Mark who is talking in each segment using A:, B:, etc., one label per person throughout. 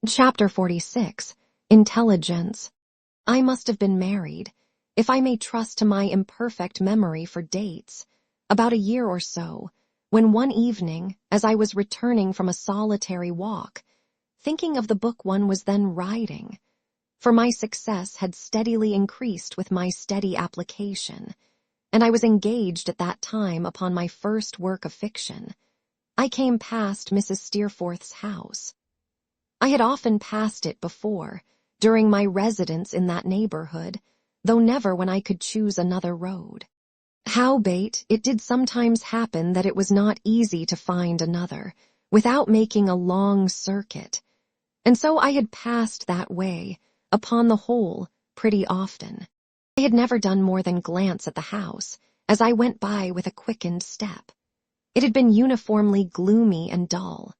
A: Chapter 46. Intelligence. I must have been married, if I may trust to my imperfect memory for dates, about a year or so, when one evening, as I was returning from a solitary walk, thinking of the book one was then writing, for my success had steadily increased with my steady application, and I was engaged at that time upon my first work of fiction, I came past Mrs. Steerforth's house. I had often passed it before, during my residence in that neighborhood, though never when I could choose another road. Howbeit, it did sometimes happen that it was not easy to find another, without making a long circuit, and so I had passed that way, upon the whole, pretty often. I had never done more than glance at the house, as I went by with a quickened step. It had been uniformly gloomy and dull.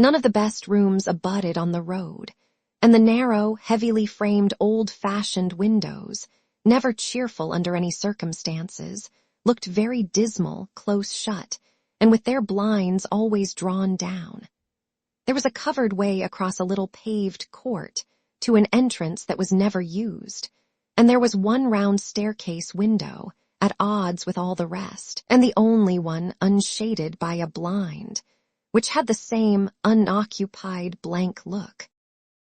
A: None of the best rooms abutted on the road, and the narrow, heavily framed old-fashioned windows, never cheerful under any circumstances, looked very dismal, close shut, and with their blinds always drawn down. There was a covered way across a little paved court to an entrance that was never used, and there was one round staircase window, at odds with all the rest, and the only one unshaded by a blind, which had the same unoccupied blank look.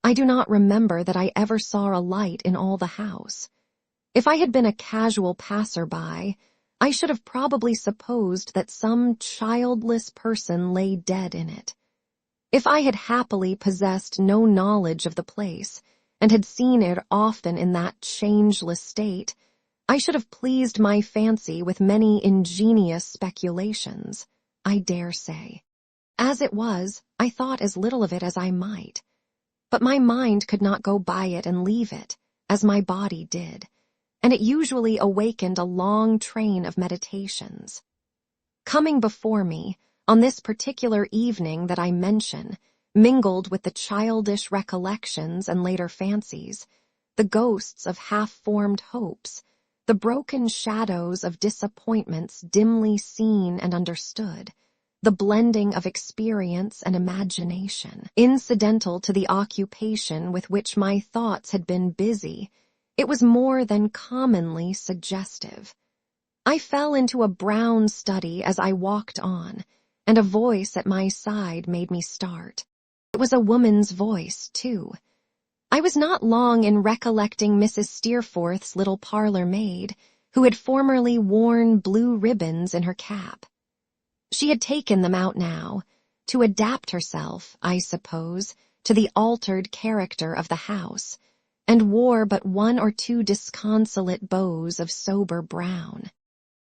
A: I do not remember that I ever saw a light in all the house. If I had been a casual passer-by, I should have probably supposed that some childless person lay dead in it. If I had happily possessed no knowledge of the place, and had seen it often in that changeless state, I should have pleased my fancy with many ingenious speculations, I dare say. As it was, I thought as little of it as I might, but my mind could not go by it and leave it, as my body did, and it usually awakened a long train of meditations. Coming before me, on this particular evening that I mention, mingled with the childish recollections and later fancies, the ghosts of half-formed hopes, the broken shadows of disappointments dimly seen and understood, the blending of experience and imagination, incidental to the occupation with which my thoughts had been busy, it was more than commonly suggestive. I fell into a brown study as I walked on, and a voice at my side made me start. It was a woman's voice, too. I was not long in recollecting Mrs. Steerforth's little parlor maid, who had formerly worn blue ribbons in her cap. She had taken them out now, to adapt herself, I suppose, to the altered character of the house, and wore but one or two disconsolate bows of sober brown.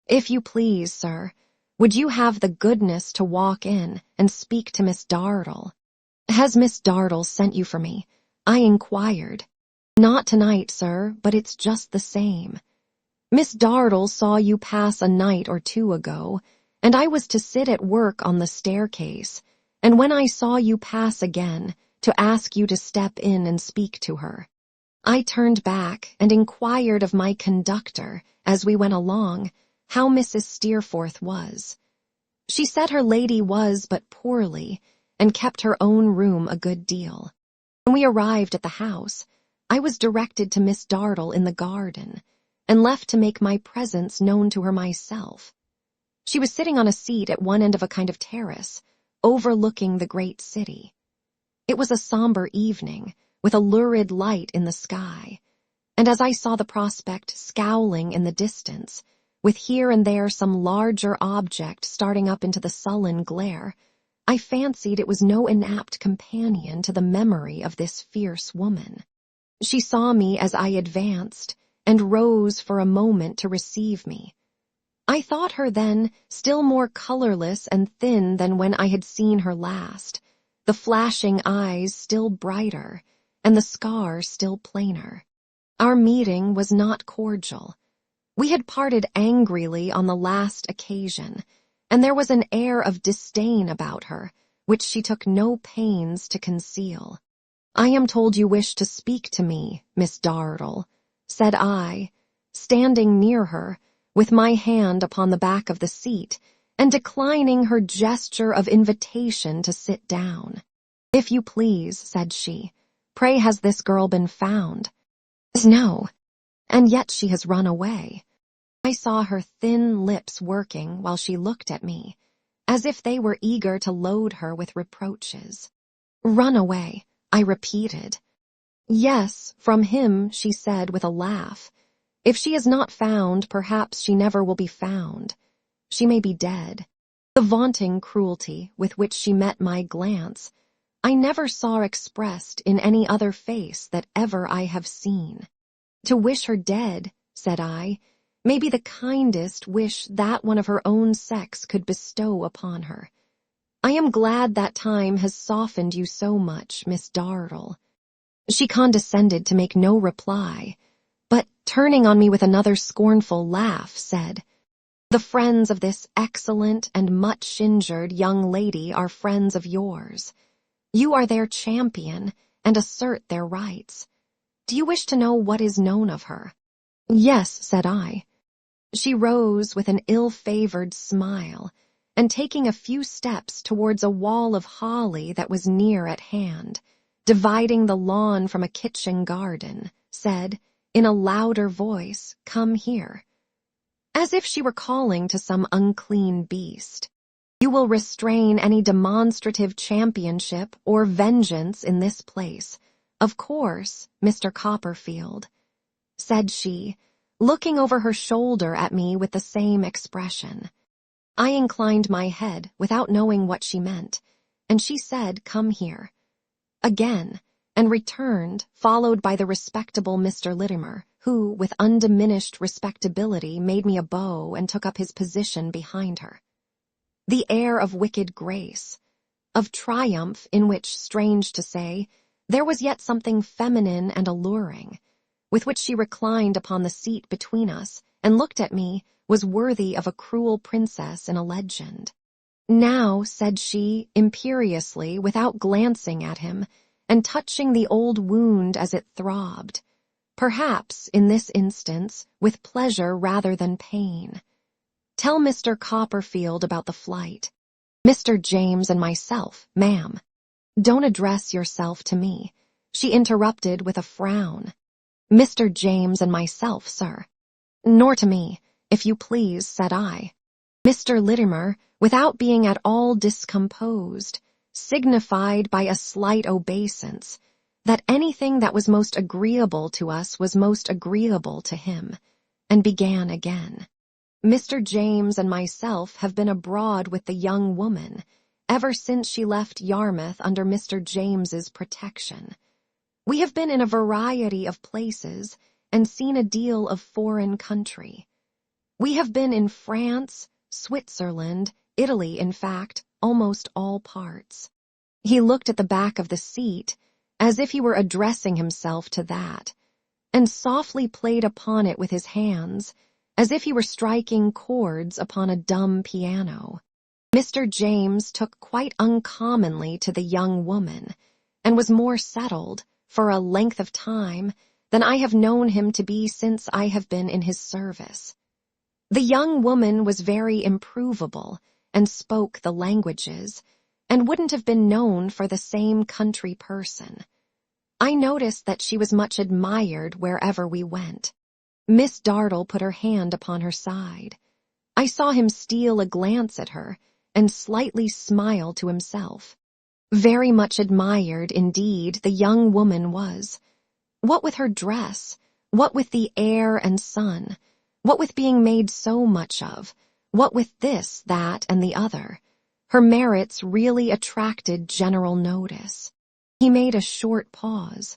A: "If you please, sir, would you have the goodness to walk in and speak to Miss Dartle?" "Has Miss Dartle sent you for me?" I inquired. "Not tonight, sir, but it's just the same. Miss Dartle saw you pass a night or two ago, and I was to sit at work on the staircase, and when I saw you pass again, to ask you to step in and speak to her. I turned back and inquired of my conductor, as we went along, how Mrs. Steerforth was. She said her lady was but poorly, and kept her own room a good deal. When we arrived at the house, I was directed to Miss Dartle in the garden, and left to make my presence known to her myself. She was sitting on a seat at one end of a kind of terrace, overlooking the great city. It was a somber evening, with a lurid light in the sky, and as I saw the prospect scowling in the distance, with here and there some larger object starting up into the sullen glare, I fancied it was no inapt companion to the memory of this fierce woman. She saw me as I advanced, and rose for a moment to receive me. I thought her then still more colorless and thin than when I had seen her last, the flashing eyes still brighter, and the scar still plainer. Our meeting was not cordial. We had parted angrily on the last occasion, and there was an air of disdain about her, which she took no pains to conceal. "I am told you wish to speak to me, Miss Dartle," said I, standing near her, with my hand upon the back of the seat, and declining her gesture of invitation to sit down. "If you please," said she, Pray, has this girl been found? No, and yet she has run away. I saw her thin lips working while she looked at me, as if they were eager to load her with reproaches. Run away, I repeated. Yes, from him, she said with a laugh. If she is not found, perhaps she never will be found. She may be dead. The vaunting cruelty with which she met my glance, I never saw expressed in any other face that ever I have seen. To wish her dead, said I, may be the kindest wish that one of her own sex could bestow upon her. I am glad that time has softened you so much, Miss Dartle. She condescended to make no reply, but, turning on me with another scornful laugh, said, The friends of this excellent and much injured young lady are friends of yours. You are their champion and assert their rights. Do you wish to know what is known of her? Yes, said I. She rose with an ill-favored smile, and taking a few steps towards a wall of holly that was near at hand, dividing the lawn from a kitchen garden, said, in a louder voice, Come here. As if she were calling to some unclean beast. You will restrain any demonstrative championship or vengeance in this place, of course, Mr. Copperfield, said she, looking over her shoulder at me with the same expression. I inclined my head without knowing what she meant, and she said, Come here. Again, and returned, followed by the respectable Mr. Littimer, who, with undiminished respectability, made me a bow and took up his position behind her. The air of wicked grace, of triumph in which, strange to say, there was yet something feminine and alluring, with which she reclined upon the seat between us and looked at me, was worthy of a cruel princess in a legend. Now, said she, imperiously, without glancing at him, and touching the old wound as it throbbed, perhaps, in this instance, with pleasure rather than pain. Tell Mr. Copperfield about the flight. Mr. James and myself, ma'am. Don't address yourself to me, she interrupted with a frown. Mr. James and myself, sir. Nor to me, if you please, said I. Mr. Littimer, without being at all discomposed, signified by a slight obeisance that anything that was most agreeable to us was most agreeable to him, and began again. Mr. James and myself have been abroad with the young woman ever since she left Yarmouth under Mr. James's protection. We have been in a variety of places and seen a deal of foreign country. We have been in France, Switzerland, Italy, in fact, almost all parts. He looked at the back of the seat as if he were addressing himself to that, and softly played upon it with his hands as if he were striking chords upon a dumb piano. Mr. James took quite uncommonly to the young woman, and was more settled, for a length of time, than I have known him to be since I have been in his service. The young woman was very improvable, and spoke the languages, and wouldn't have been known for the same country person. I noticed that she was much admired wherever we went. Miss Dartle put her hand upon her side. I saw him steal a glance at her, and slightly smile to himself. Very much admired, indeed, the young woman was. What with her dress, what with the air and sun, what with being made so much of, what with this, that, and the other, her merits really attracted general notice. He made a short pause.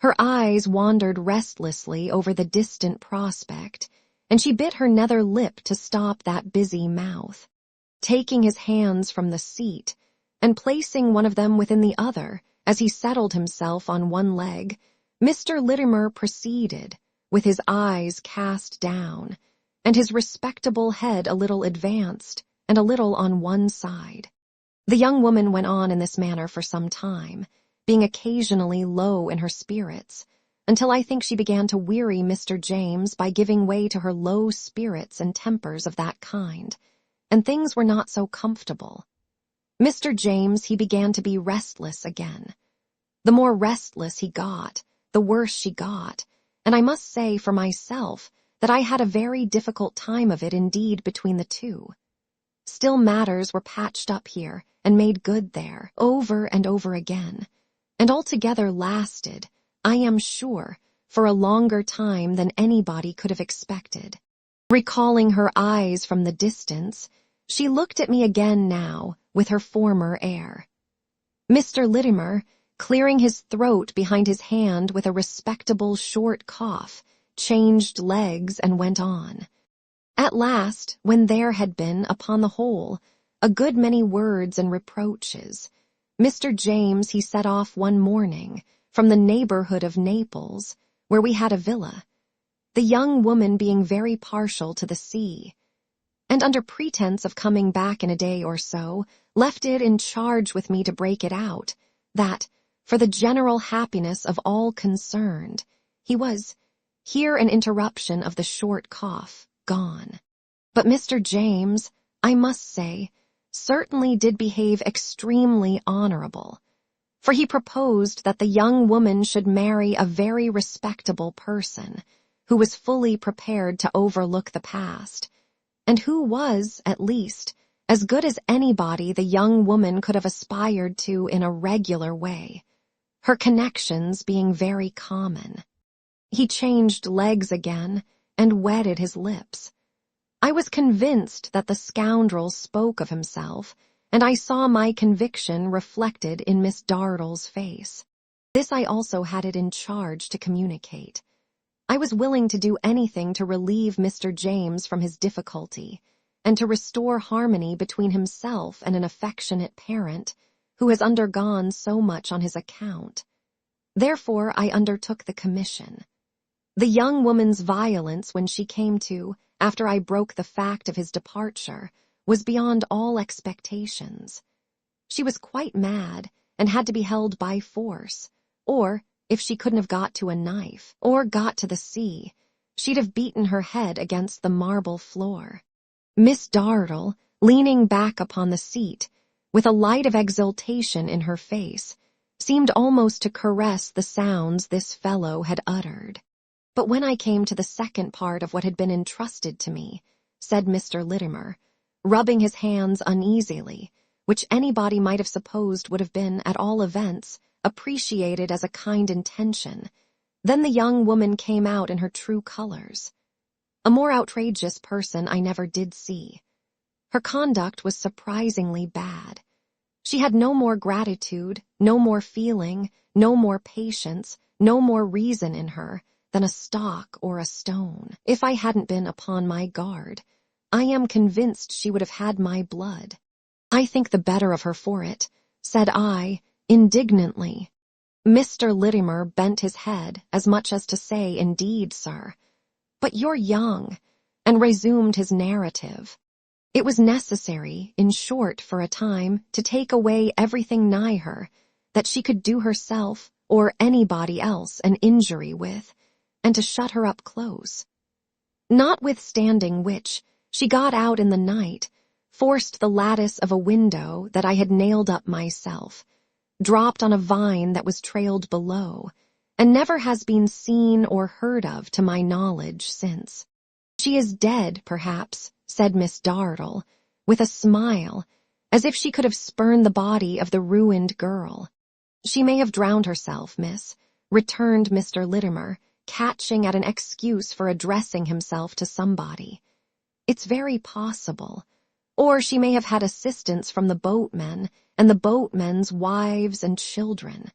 A: Her eyes wandered restlessly over the distant prospect, and she bit her nether lip to stop that busy mouth. Taking his hands from the seat, and placing one of them within the other, as he settled himself on one leg, Mr. Littimer proceeded, with his eyes cast down, and his respectable head a little advanced, and a little on one side. The young woman went on in this manner for some time, being occasionally low in her spirits, until I think she began to weary Mr. James by giving way to her low spirits and tempers of that kind, and things were not so comfortable. Mr. James, he began to be restless again. The more restless he got, the worse she got, and I must say for myself that I had a very difficult time of it indeed between the two. Still matters were patched up here and made good there, over and over again, and altogether lasted, I am sure, for a longer time than anybody could have expected. Recalling her eyes from the distance, she looked at me again now with her former air. Mr. Littimer, clearing his throat behind his hand with a respectable short cough, changed legs and went on. At last, when there had been, upon the whole, a good many words and reproaches, Mr. James he set off one morning from the neighborhood of Naples, where we had a villa, the young woman being very partial to the sea, and under pretense of coming back in a day or so, left it in charge with me to break it out, that, for the general happiness of all concerned, he was, here an interruption of the short cough, gone. But Mr. James, I must say, certainly did behave extremely honorable, for he proposed that the young woman should marry a very respectable person, who was fully prepared to overlook the past, and who was, at least, as good as anybody the young woman could have aspired to in a regular way, her connections being very common. He changed legs again and wetted his lips. I was convinced that the scoundrel spoke of himself, and I saw my conviction reflected in Miss Dartle's face. This I also had it in charge to communicate. I was willing to do anything to relieve Mr. James from his difficulty, and to restore harmony between himself and an affectionate parent, who has undergone so much on his account. Therefore I undertook the commission. The young woman's violence when she came to, after I broke the fact of his departure, was beyond all expectations. She was quite mad, and had to be held by force, or, if she couldn't have got to a knife, or got to the sea, she'd have beaten her head against the marble floor. Miss Dartle, leaning back upon the seat, with a light of exultation in her face, seemed almost to caress the sounds this fellow had uttered. But when I came to the second part of what had been entrusted to me, said Mr. Littimer, rubbing his hands uneasily, which anybody might have supposed would have been, at all events, appreciated as a kind intention, then the young woman came out in her true colors. A more outrageous person I never did see. Her conduct was surprisingly bad. She had no more gratitude, no more feeling, no more patience, no more reason in her, than a stock or a stone. If I hadn't been upon my guard, I am convinced she would have had my blood. I think the better of her for it, said I, indignantly. Mr. Littimer bent his head, as much as to say, indeed, sir, but you're young, and resumed his narrative. It was necessary, in short, for a time, to take away everything nigh her, that she could do herself, or anybody else, an injury with, and to shut her up close. Notwithstanding which, she got out in the night, forced the lattice of a window that I had nailed up myself, dropped on a vine that was trailed below, and never has been seen or heard of to my knowledge since. She is dead, perhaps, said Miss Dartle, with a smile, as if she could have spurned the body of the ruined girl. She may have drowned herself, miss, returned Mr. Littimer, catching at an excuse for addressing himself to somebody. It's very possible. Or she may have had assistance from the boatmen and the boatmen's wives and children.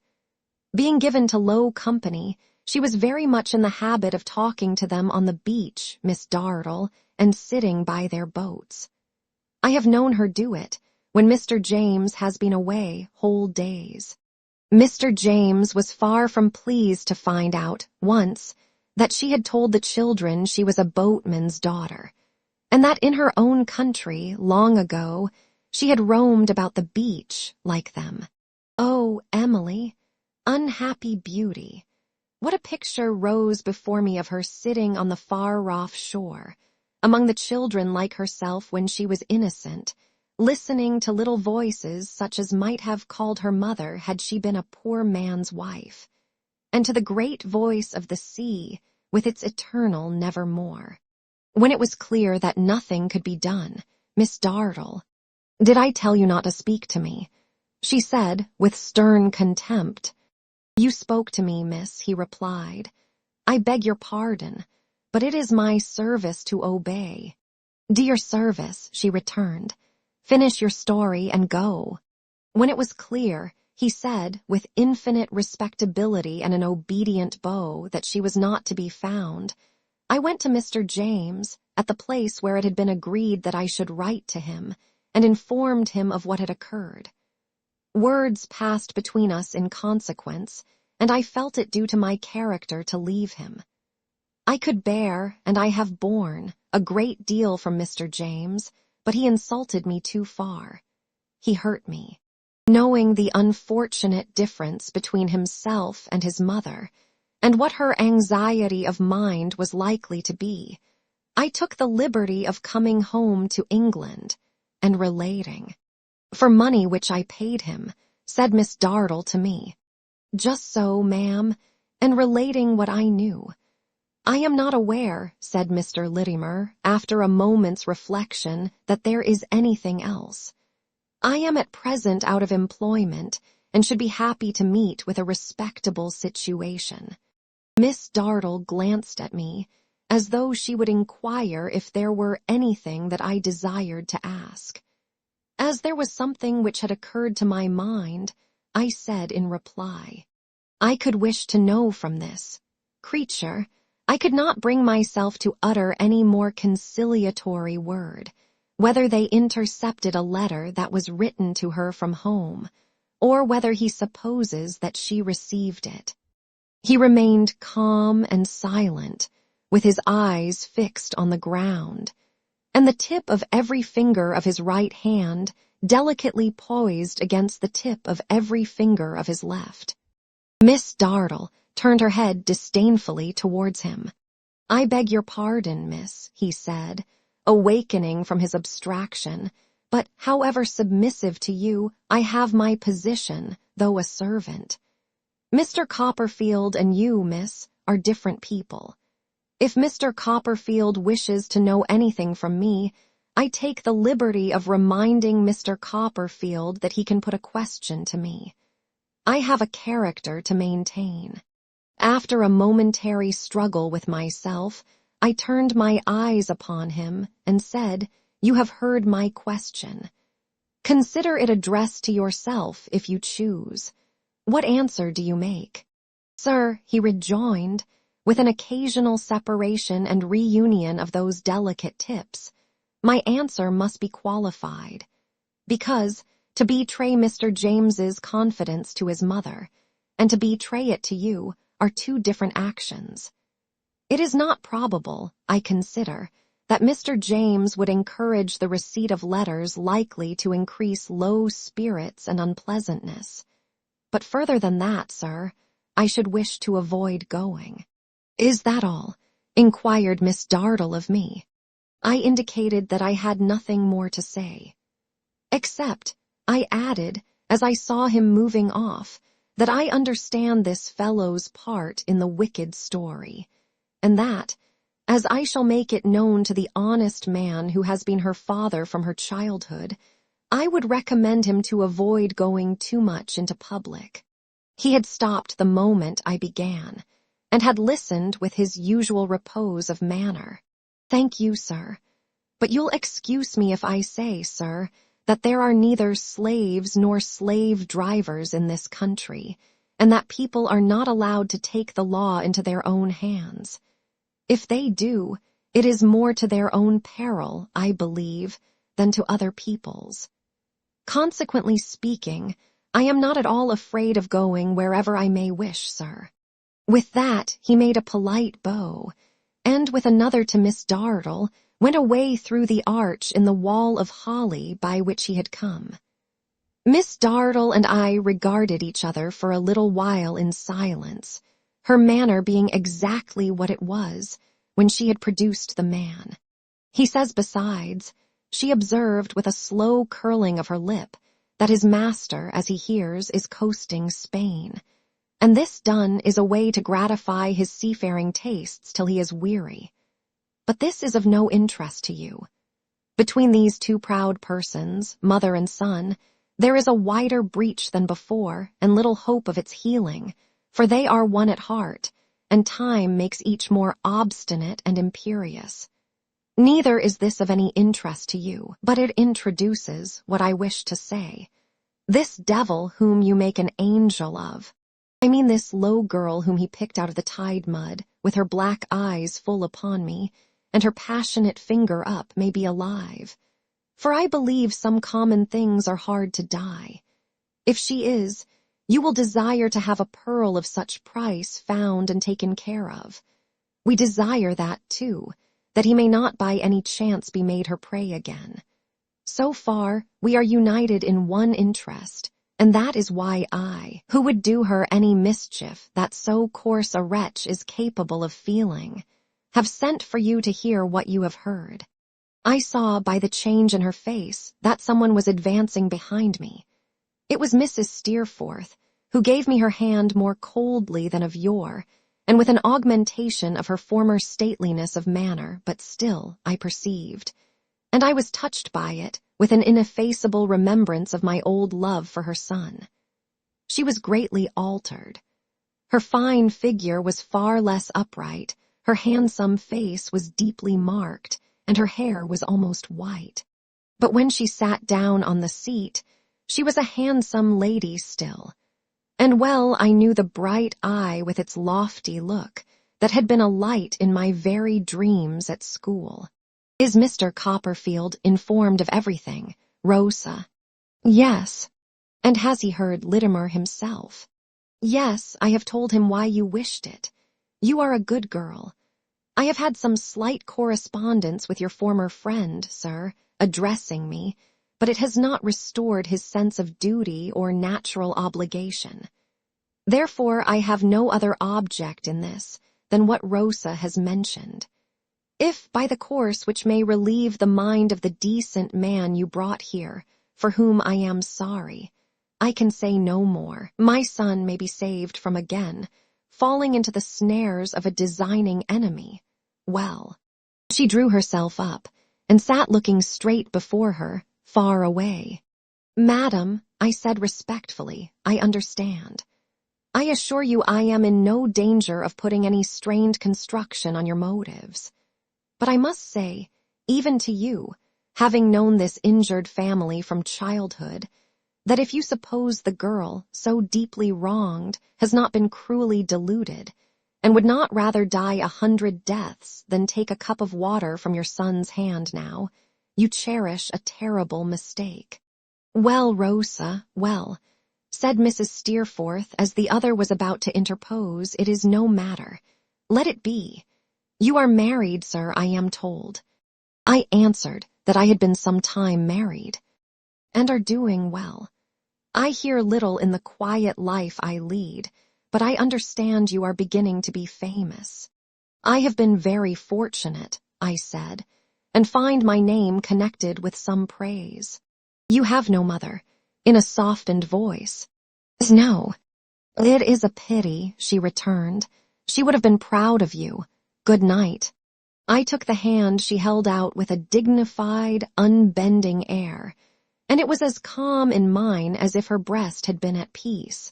A: Being given to low company, she was very much in the habit of talking to them on the beach, Miss Dartle, and sitting by their boats. I have known her do it, when Mr. James has been away whole days. Mr. James was far from pleased to find out, once, that she had told the children she was a boatman's daughter, and that in her own country, long ago, she had roamed about the beach like them. Oh, Emily, unhappy beauty! What a picture rose before me of her sitting on the far-off shore, among the children like herself when she was innocent, listening to little voices such as might have called her mother had she been a poor man's wife, and to the great voice of the sea with its eternal nevermore. When it was clear that nothing could be done, Miss Dartle— "Did I tell you not to speak to me?" she said with stern contempt. "You spoke to me, miss," he replied. "I beg your pardon, but it is my service to obey." "Dear service," she returned. "Finish your story and go." When it was clear, he said, with infinite respectability and an obedient bow, that she was not to be found, I went to Mr. James, at the place where it had been agreed that I should write to him, and informed him of what had occurred. Words passed between us in consequence, and I felt it due to my character to leave him. I could bear, and I have borne, a great deal from Mr. James, but he insulted me too far. He hurt me. Knowing the unfortunate difference between himself and his mother, and what her anxiety of mind was likely to be, I took the liberty of coming home to England and relating. "For money which I paid him," said Miss Dartle to me. "Just so, ma'am, and relating what I knew." "I am not aware," said Mr. Littimer, after a moment's reflection, "that there is anything else. I am at present out of employment, and should be happy to meet with a respectable situation." Miss Dartle glanced at me, as though she would inquire if there were anything that I desired to ask. As there was something which had occurred to my mind, I said in reply, "I could wish to know from this creature," I could not bring myself to utter any more conciliatory word, whether they intercepted a letter that was written to her from home, or whether he supposes that she received it. He remained calm and silent, with his eyes fixed on the ground, and the tip of every finger of his right hand delicately poised against the tip of every finger of his left. Miss Dartle turned her head disdainfully towards him. "I beg your pardon, miss," he said, awakening from his abstraction, "but however submissive to you, I have my position, though a servant. Mr. Copperfield and you, miss, are different people. If Mr. Copperfield wishes to know anything from me, I take the liberty of reminding Mr. Copperfield that he can put a question to me. I have a character to maintain." After a momentary struggle with myself, I turned my eyes upon him and said, "You have heard my question. Consider it addressed to yourself if you choose. What answer do you make?" "Sir," he rejoined, with an occasional separation and reunion of those delicate tips, "my answer must be qualified, because to betray Mr. James's confidence to his mother, and to betray it to you, are two different actions. It is not probable, I consider, that Mr. James would encourage the receipt of letters likely to increase low spirits and unpleasantness. But further than that, sir, I should wish to avoid going." "Is that all?" inquired Miss Dartle of me. I indicated that I had nothing more to say. "Except," I added, as I saw him moving off, "that I understand this fellow's part in the wicked story, and that, as I shall make it known to the honest man who has been her father from her childhood, I would recommend him to avoid going too much into public." He had stopped the moment I began, and had listened with his usual repose of manner. "Thank you, sir, but you'll excuse me if I say, sir, that there are neither slaves nor slave drivers in this country, and that people are not allowed to take the law into their own hands. If they do, it is more to their own peril, I believe, than to other people's. Consequently speaking, I am not at all afraid of going wherever I may wish, sir." With that, he made a polite bow, and with another to Miss Dartle, went away through the arch in the wall of holly by which he had come. Miss Dartle and I regarded each other for a little while in silence, her manner being exactly what it was when she had produced the man. "He says besides," she observed with a slow curling of her lip that his master, as he hears, is coasting Spain. And this done is a way to gratify his seafaring tastes till he is weary. But this is of no interest to you. Between these two proud persons, mother and son, there is a wider breach than before, and little hope of its healing, for they are one at heart, and time makes each more obstinate and imperious. Neither is this of any interest to you, but it introduces what I wish to say. This devil whom you make an angel of, I mean this low girl whom he picked out of the tide mud, with her black eyes full upon me, and her passionate finger up, may be alive. For I believe some common things are hard to die. If she is, you will desire to have a pearl of such price found and taken care of. We desire that, too, that he may not by any chance be made her prey again. So far, we are united in one interest, and that is why I, who would do her any mischief that so coarse a wretch is capable of feeling, have sent for you to hear what you have heard. I saw by the change in her face that someone was advancing behind me. It was Mrs. Steerforth, who gave me her hand more coldly than of yore, and with an augmentation of her former stateliness of manner, but still, I perceived. And I was touched by it, with an ineffaceable remembrance of my old love for her son. She was greatly altered. Her fine figure was far less upright, her handsome face was deeply marked, and her hair was almost white. But when she sat down on the seat, she was a handsome lady still. And well I knew the bright eye with its lofty look, that had been a light in my very dreams at school. Is Mr. Copperfield informed of everything, Rosa? Yes. And has he heard Littimer himself? Yes, I have told him why you wished it. You are a good girl. I have had some slight correspondence with your former friend, sir, addressing me, but it has not restored his sense of duty or natural obligation. Therefore I have no other object in this than what Rosa has mentioned. If, by the course which may relieve the mind of the decent man you brought here, for whom I am sorry, I can say no more, my son may be saved from again falling into the snares of a designing enemy. Well, she drew herself up, and sat looking straight before her, far away. Madam, I said respectfully, I understand. I assure you I am in no danger of putting any strained construction on your motives. But I must say, even to you, having known this injured family from childhood, that if you suppose the girl, so deeply wronged, has not been cruelly deluded, and would not rather die 100 deaths than take a cup of water from your son's hand now, you cherish a terrible mistake. Well, Rosa, well, said Mrs. Steerforth, as the other was about to interpose, it is no matter. Let it be. You are married, sir, I am told. I answered that I had been some time married, and are doing well. I hear little in the quiet life I lead, but I understand you are beginning to be famous. I have been very fortunate, I said, and find my name connected with some praise. You have no mother, in a softened voice. No, it is a pity, she returned. She would have been proud of you. Good night. I took the hand she held out with a dignified, unbending air, and it was as calm in mine as if her breast had been at peace.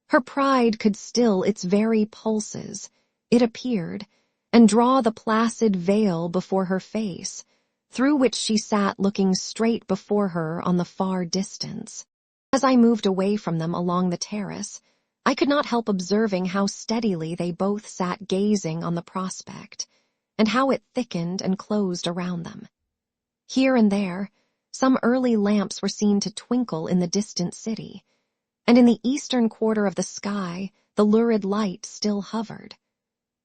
A: Her pride could still its very pulses, it appeared, and draw the placid veil before her face, through which she sat looking straight before her on the far distance. As I moved away from them along the terrace, I could not help observing how steadily they both sat gazing on the prospect, and how it thickened and closed around them. Here and there, some early lamps were seen to twinkle in the distant city, and in the eastern quarter of the sky the lurid light still hovered.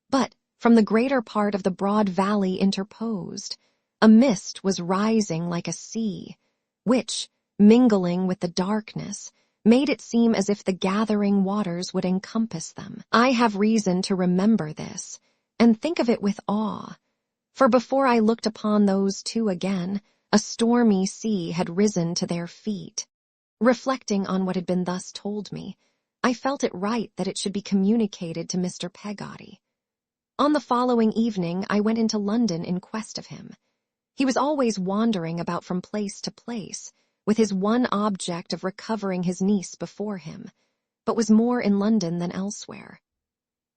A: But from the greater part of the broad valley interposed, a mist was rising like a sea, which, mingling with the darkness, made it seem as if the gathering waters would encompass them. I have reason to remember this, and think of it with awe, for before I looked upon those two again, a stormy sea had risen to their feet. Reflecting on what had been thus told me, I felt it right that it should be communicated to Mr. Peggotty. On the following evening, I went into London in quest of him. He was always wandering about from place to place, with his one object of recovering his niece before him, but was more in London than elsewhere.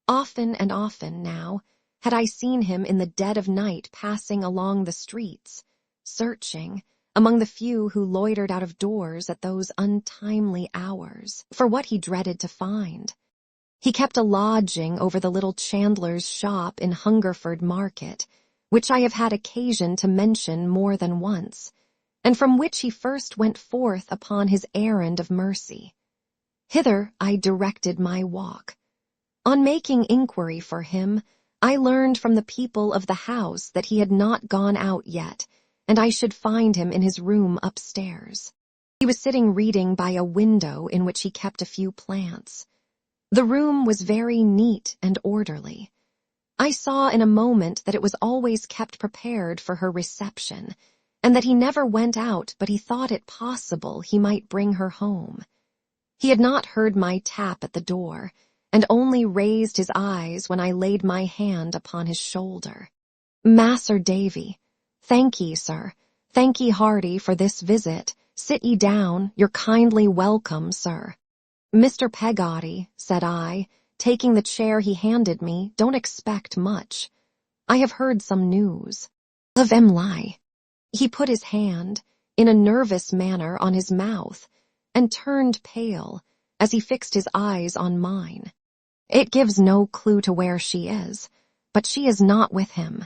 A: Often and often, now, had I seen him in the dead of night passing along the streets, searching, among the few who loitered out of doors at those untimely hours, for what he dreaded to find. He kept a lodging over the little chandler's shop in Hungerford Market, which I have had occasion to mention more than once, and from which he first went forth upon his errand of mercy. Hither I directed my walk. On making inquiry for him, I learned from the people of the house that he had not gone out yet, and I should find him in his room upstairs. He was sitting reading by a window in which he kept a few plants. The room was very neat and orderly. I saw in a moment that it was always kept prepared for her reception, and that he never went out but he thought it possible he might bring her home. He had not heard my tap at the door, and only raised his eyes when I laid my hand upon his shoulder. "Mas'r Davy, thank ye, sir, thank ye hearty for this visit. Sit ye down, you're kindly welcome, sir." "Mr. Peggotty," said I, taking the chair he handed me, "don't expect much. I have heard some news." "Of Emily." He put his hand, in a nervous manner, on his mouth, and turned pale as he fixed his eyes on mine. "It gives no clue to where she is, but she is not with him."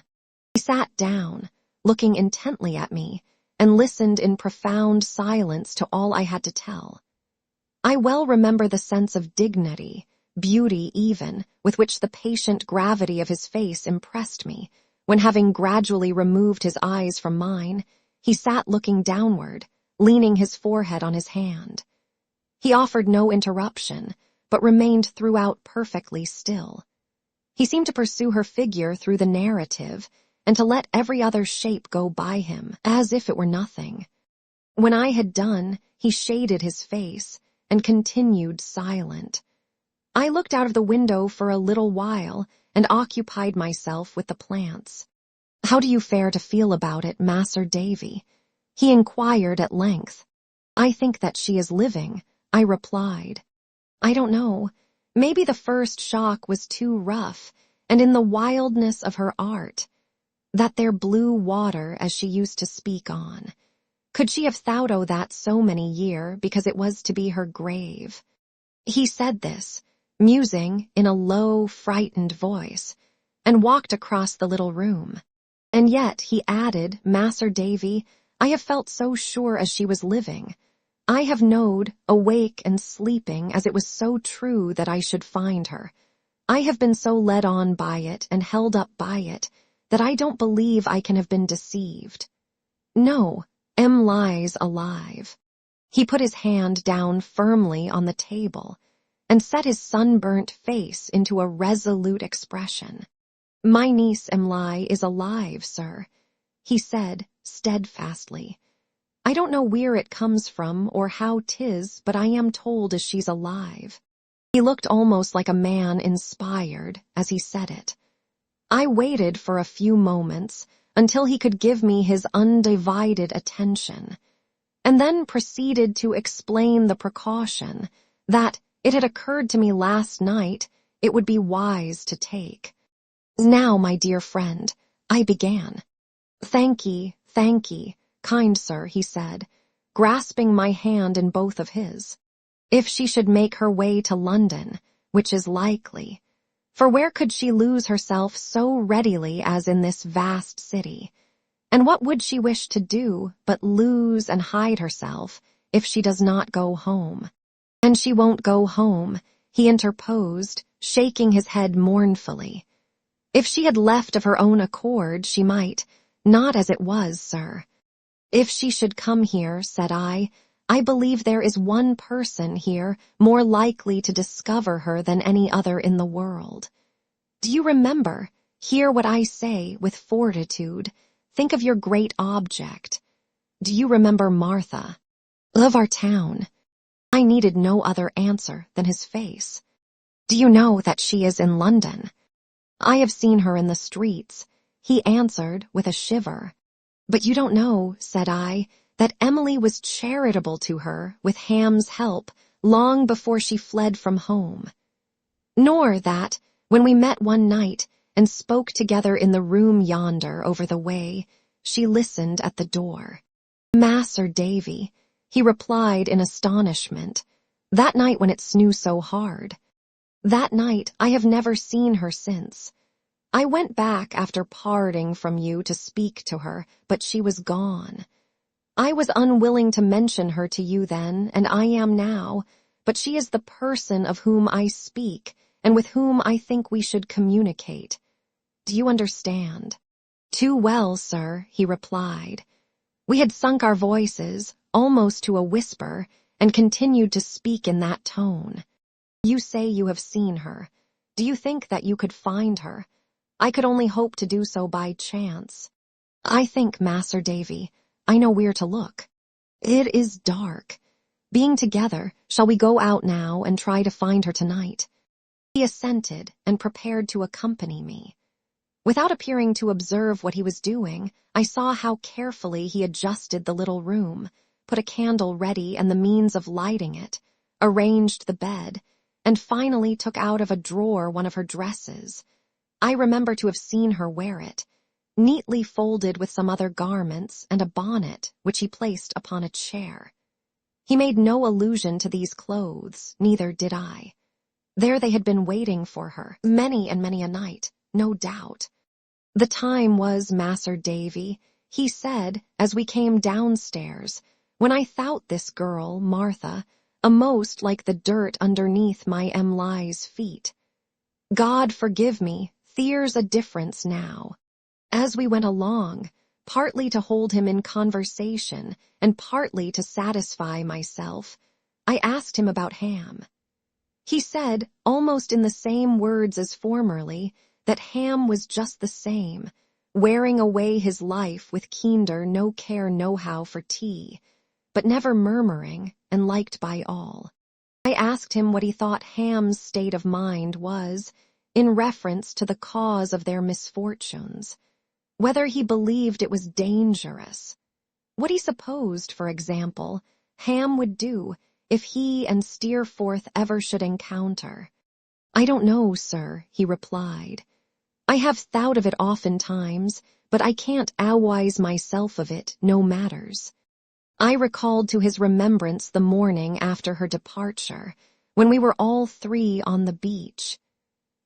A: He sat down, looking intently at me, and listened in profound silence to all I had to tell. I well remember the sense of dignity, beauty even, with which the patient gravity of his face impressed me, when, having gradually removed his eyes from mine, he sat looking downward, leaning his forehead on his hand. He offered no interruption, but remained throughout perfectly still. He seemed to pursue her figure through the narrative, and to let every other shape go by him, as if it were nothing. When I had done, he shaded his face, and continued silent. I looked out of the window for a little while, and occupied myself with the plants. "How do you fare to feel about it, Mas'r Davy?" he inquired at length. "I think that she is living," I replied. "I don't know. Maybe the first shock was too rough, and in the wildness of her art, that there blue water as she used to speak on. Could she have thought o' that so many year, because it was to be her grave?" He said this, musing in a low, frightened voice, and walked across the little room. "And yet," he added, "Mas'r Davy, I have felt so sure as she was living. I have knowed, awake and sleeping, as it was so true that I should find her. I have been so led on by it and held up by it, that I don't believe I can have been deceived. No, Em lies alive." He put his hand down firmly on the table, and set his sunburnt face into a resolute expression. "My niece Emily is alive, sir," he said steadfastly. "I don't know where it comes from or how 'tis, but I am told as she's alive." He looked almost like a man inspired as he said it. I waited for a few moments until he could give me his undivided attention, and then proceeded to explain the precaution that it had occurred to me last night it would be wise to take. "Now, my dear friend," I began. Thank ye, kind sir," he said, grasping my hand in both of his. "If she should make her way to London, which is likely, for where could she lose herself so readily as in this vast city? And what would she wish to do but lose and hide herself if she does not go home? And she won't go home," he interposed, shaking his head mournfully. "If she had left of her own accord, she might, not as it was, sir." "If she should come here," said I believe there is one person here more likely to discover her than any other in the world. Do you remember? Hear what I say with fortitude. Think of your great object. "Do you remember Martha? Of our town?" I needed no other answer than his face. "Do you know that she is in London?" "I have seen her in the streets," he answered with a shiver. "But you don't know," said I, "that Emily was charitable to her with Ham's help long before she fled from home. Nor that, when we met one night and spoke together in the room yonder over the way, she listened at the door." "Mas'r Davy," he replied in astonishment, "that night when it snew so hard. That night I have never seen her since. I went back after parting from you to speak to her, but she was gone. I was unwilling to mention her to you then, and I am now, but she is the person of whom I speak, and with whom I think we should communicate. Do you understand?" "Too well, sir," he replied. We had sunk our voices, almost to a whisper, and continued to speak in that tone. "You say you have seen her. Do you think that you could find her? I could only hope to do so by chance." "I think, Mas'r Davy, I know where to look. It is dark. Being together, shall we go out now and try to find her tonight?" He assented and prepared to accompany me. Without appearing to observe what he was doing, I saw how carefully he adjusted the little room, put a candle ready and the means of lighting it, arranged the bed, and finally took out of a drawer one of her dresses. I remember to have seen her wear it, neatly folded with some other garments and a bonnet which he placed upon a chair. He made no allusion to these clothes, neither did I. There they had been waiting for her, many and many a night, no doubt. "The time was, Mas'r Davy," he said, as we came downstairs, "when I thought this girl, Martha, a most like the dirt underneath my Emly's feet. God forgive me, there's a difference now." As we went along, partly to hold him in conversation and partly to satisfy myself, I asked him about Ham. He said, almost in the same words as formerly, that Ham was just the same, wearing away his life with kinder no care no-how for tea, but never murmuring and liked by all. I asked him what he thought Ham's state of mind was, in reference to the cause of their misfortunes, whether he believed it was dangerous, what he supposed, for example, Ham would do if he and Steerforth ever should encounter. "I don't know, sir," he replied. "I have thought of it oftentimes, but I can't alwise myself of it, no matters." I recalled to his remembrance the morning after her departure, when we were all three on the beach.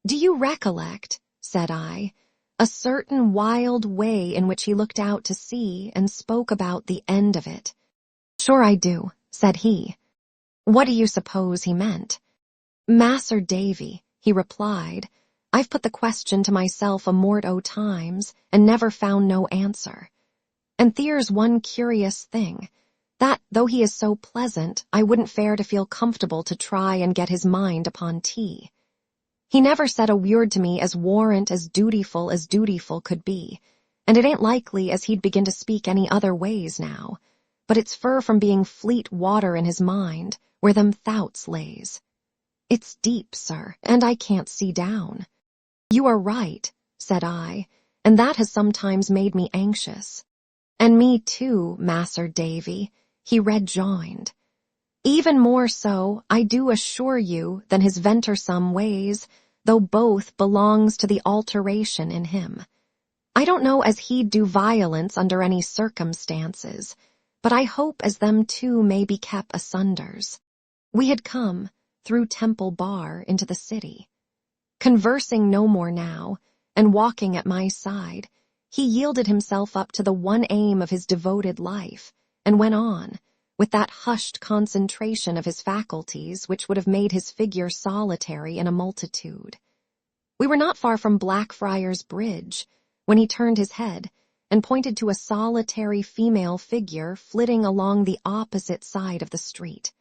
A: "Do you recollect," said I, "a certain wild way in which he looked out to sea and spoke about the end of it?" "Sure I do," said he. "What do you suppose he meant?" "Mas'r Davy," he replied, "I've put the question to myself a mort o' times, and never found no answer. And there's one curious thing, that, though he is so pleasant, I wouldn't fare to feel comfortable to try and get his mind upon tea. He never said a word to me as warrant as dutiful could be, and it ain't likely as he'd begin to speak any other ways now, but it's fur from being fleet water in his mind, where them thoughts lays. It's deep, sir, and I can't see down." "You are right," said I, "and that has sometimes made me anxious." "And me too, Mas'r Davy," he rejoined. "Even more so, I do assure you, than his venturesome ways, though both belongs to the alteration in him. I don't know as he'd do violence under any circumstances, but I hope as them two may be kept asunders." We had come, through Temple Bar, into the city. Conversing no more now, and walking at my side, he yielded himself up to the one aim of his devoted life, and went on, with that hushed concentration of his faculties which would have made his figure solitary in a multitude. We were not far from Blackfriars Bridge, when he turned his head, and pointed to a solitary female figure flitting along the opposite side of the street.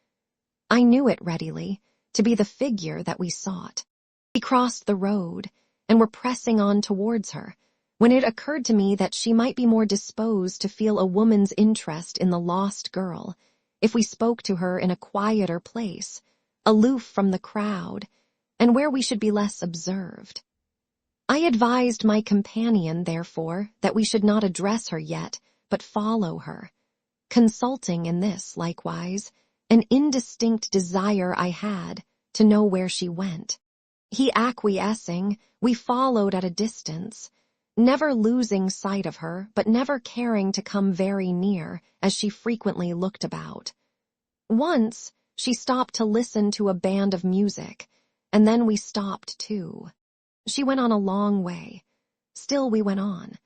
A: I knew it readily to be the figure that we sought. We crossed the road, and were pressing on towards her, when it occurred to me that she might be more disposed to feel a woman's interest in the lost girl if we spoke to her in a quieter place, aloof from the crowd, and where we should be less observed. I advised my companion, therefore, that we should not address her yet, but follow her, consulting in this, likewise, an indistinct desire I had to know where she went. He acquiescing, we followed at a distance, never losing sight of her, but never caring to come very near, as she frequently looked about. Once, she stopped to listen to a band of music, and then we stopped too. She went on a long way. Still we went on.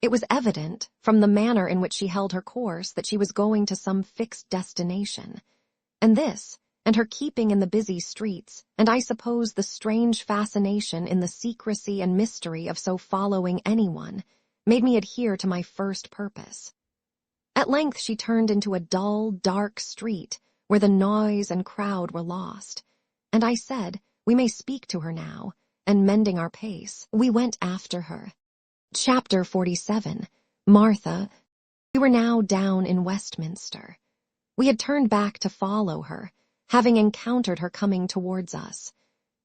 A: It was evident, from the manner in which she held her course, that she was going to some fixed destination. And this, and her keeping in the busy streets, and I suppose the strange fascination in the secrecy and mystery of so following anyone, made me adhere to my first purpose. At length she turned into a dull, dark street, where the noise and crowd were lost, and I said, we may speak to her now, and mending our pace, we went after her. Chapter 47. Martha. We were now down in Westminster. We had turned back to follow her, having encountered her coming towards us,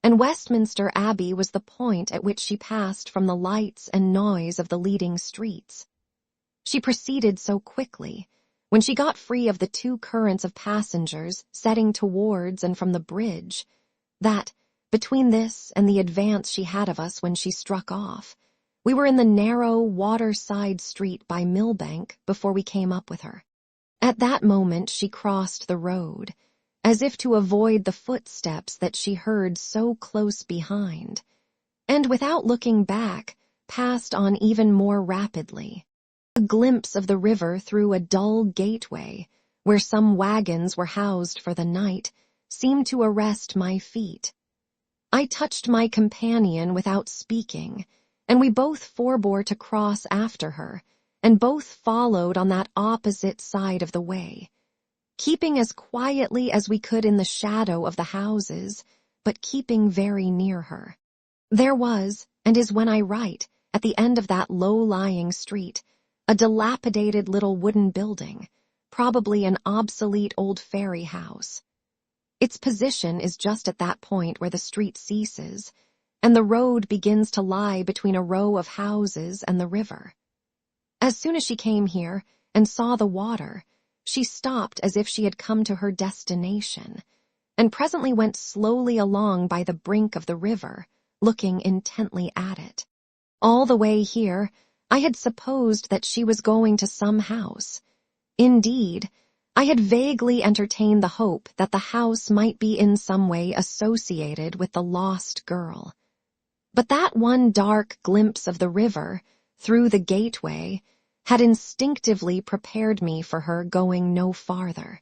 A: and Westminster Abbey was the point at which she passed from the lights and noise of the leading streets. She proceeded so quickly, when she got free of the two currents of passengers setting towards and from the bridge, that, between this and the advance she had of us when she struck off, we were in the narrow waterside street by Millbank before we came up with her. At that moment she crossed the road, as if to avoid the footsteps that she heard so close behind, and without looking back, passed on even more rapidly. A glimpse of the river through a dull gateway, where some wagons were housed for the night, seemed to arrest my feet. I touched my companion without speaking, and we both forbore to cross after her, and both followed on that opposite side of the way, keeping as quietly as we could in the shadow of the houses, but keeping very near her. There was, and is when I write, at the end of that low-lying street, a dilapidated little wooden building, probably an obsolete old ferry house. Its position is just at that point where the street ceases, and the road begins to lie between a row of houses and the river. As soon as she came here and saw the water, she stopped as if she had come to her destination, and presently went slowly along by the brink of the river, looking intently at it. All the way here, I had supposed that she was going to some house. Indeed, I had vaguely entertained the hope that the house might be in some way associated with the lost girl. But that one dark glimpse of the river, through the gateway, had instinctively prepared me for her going no farther.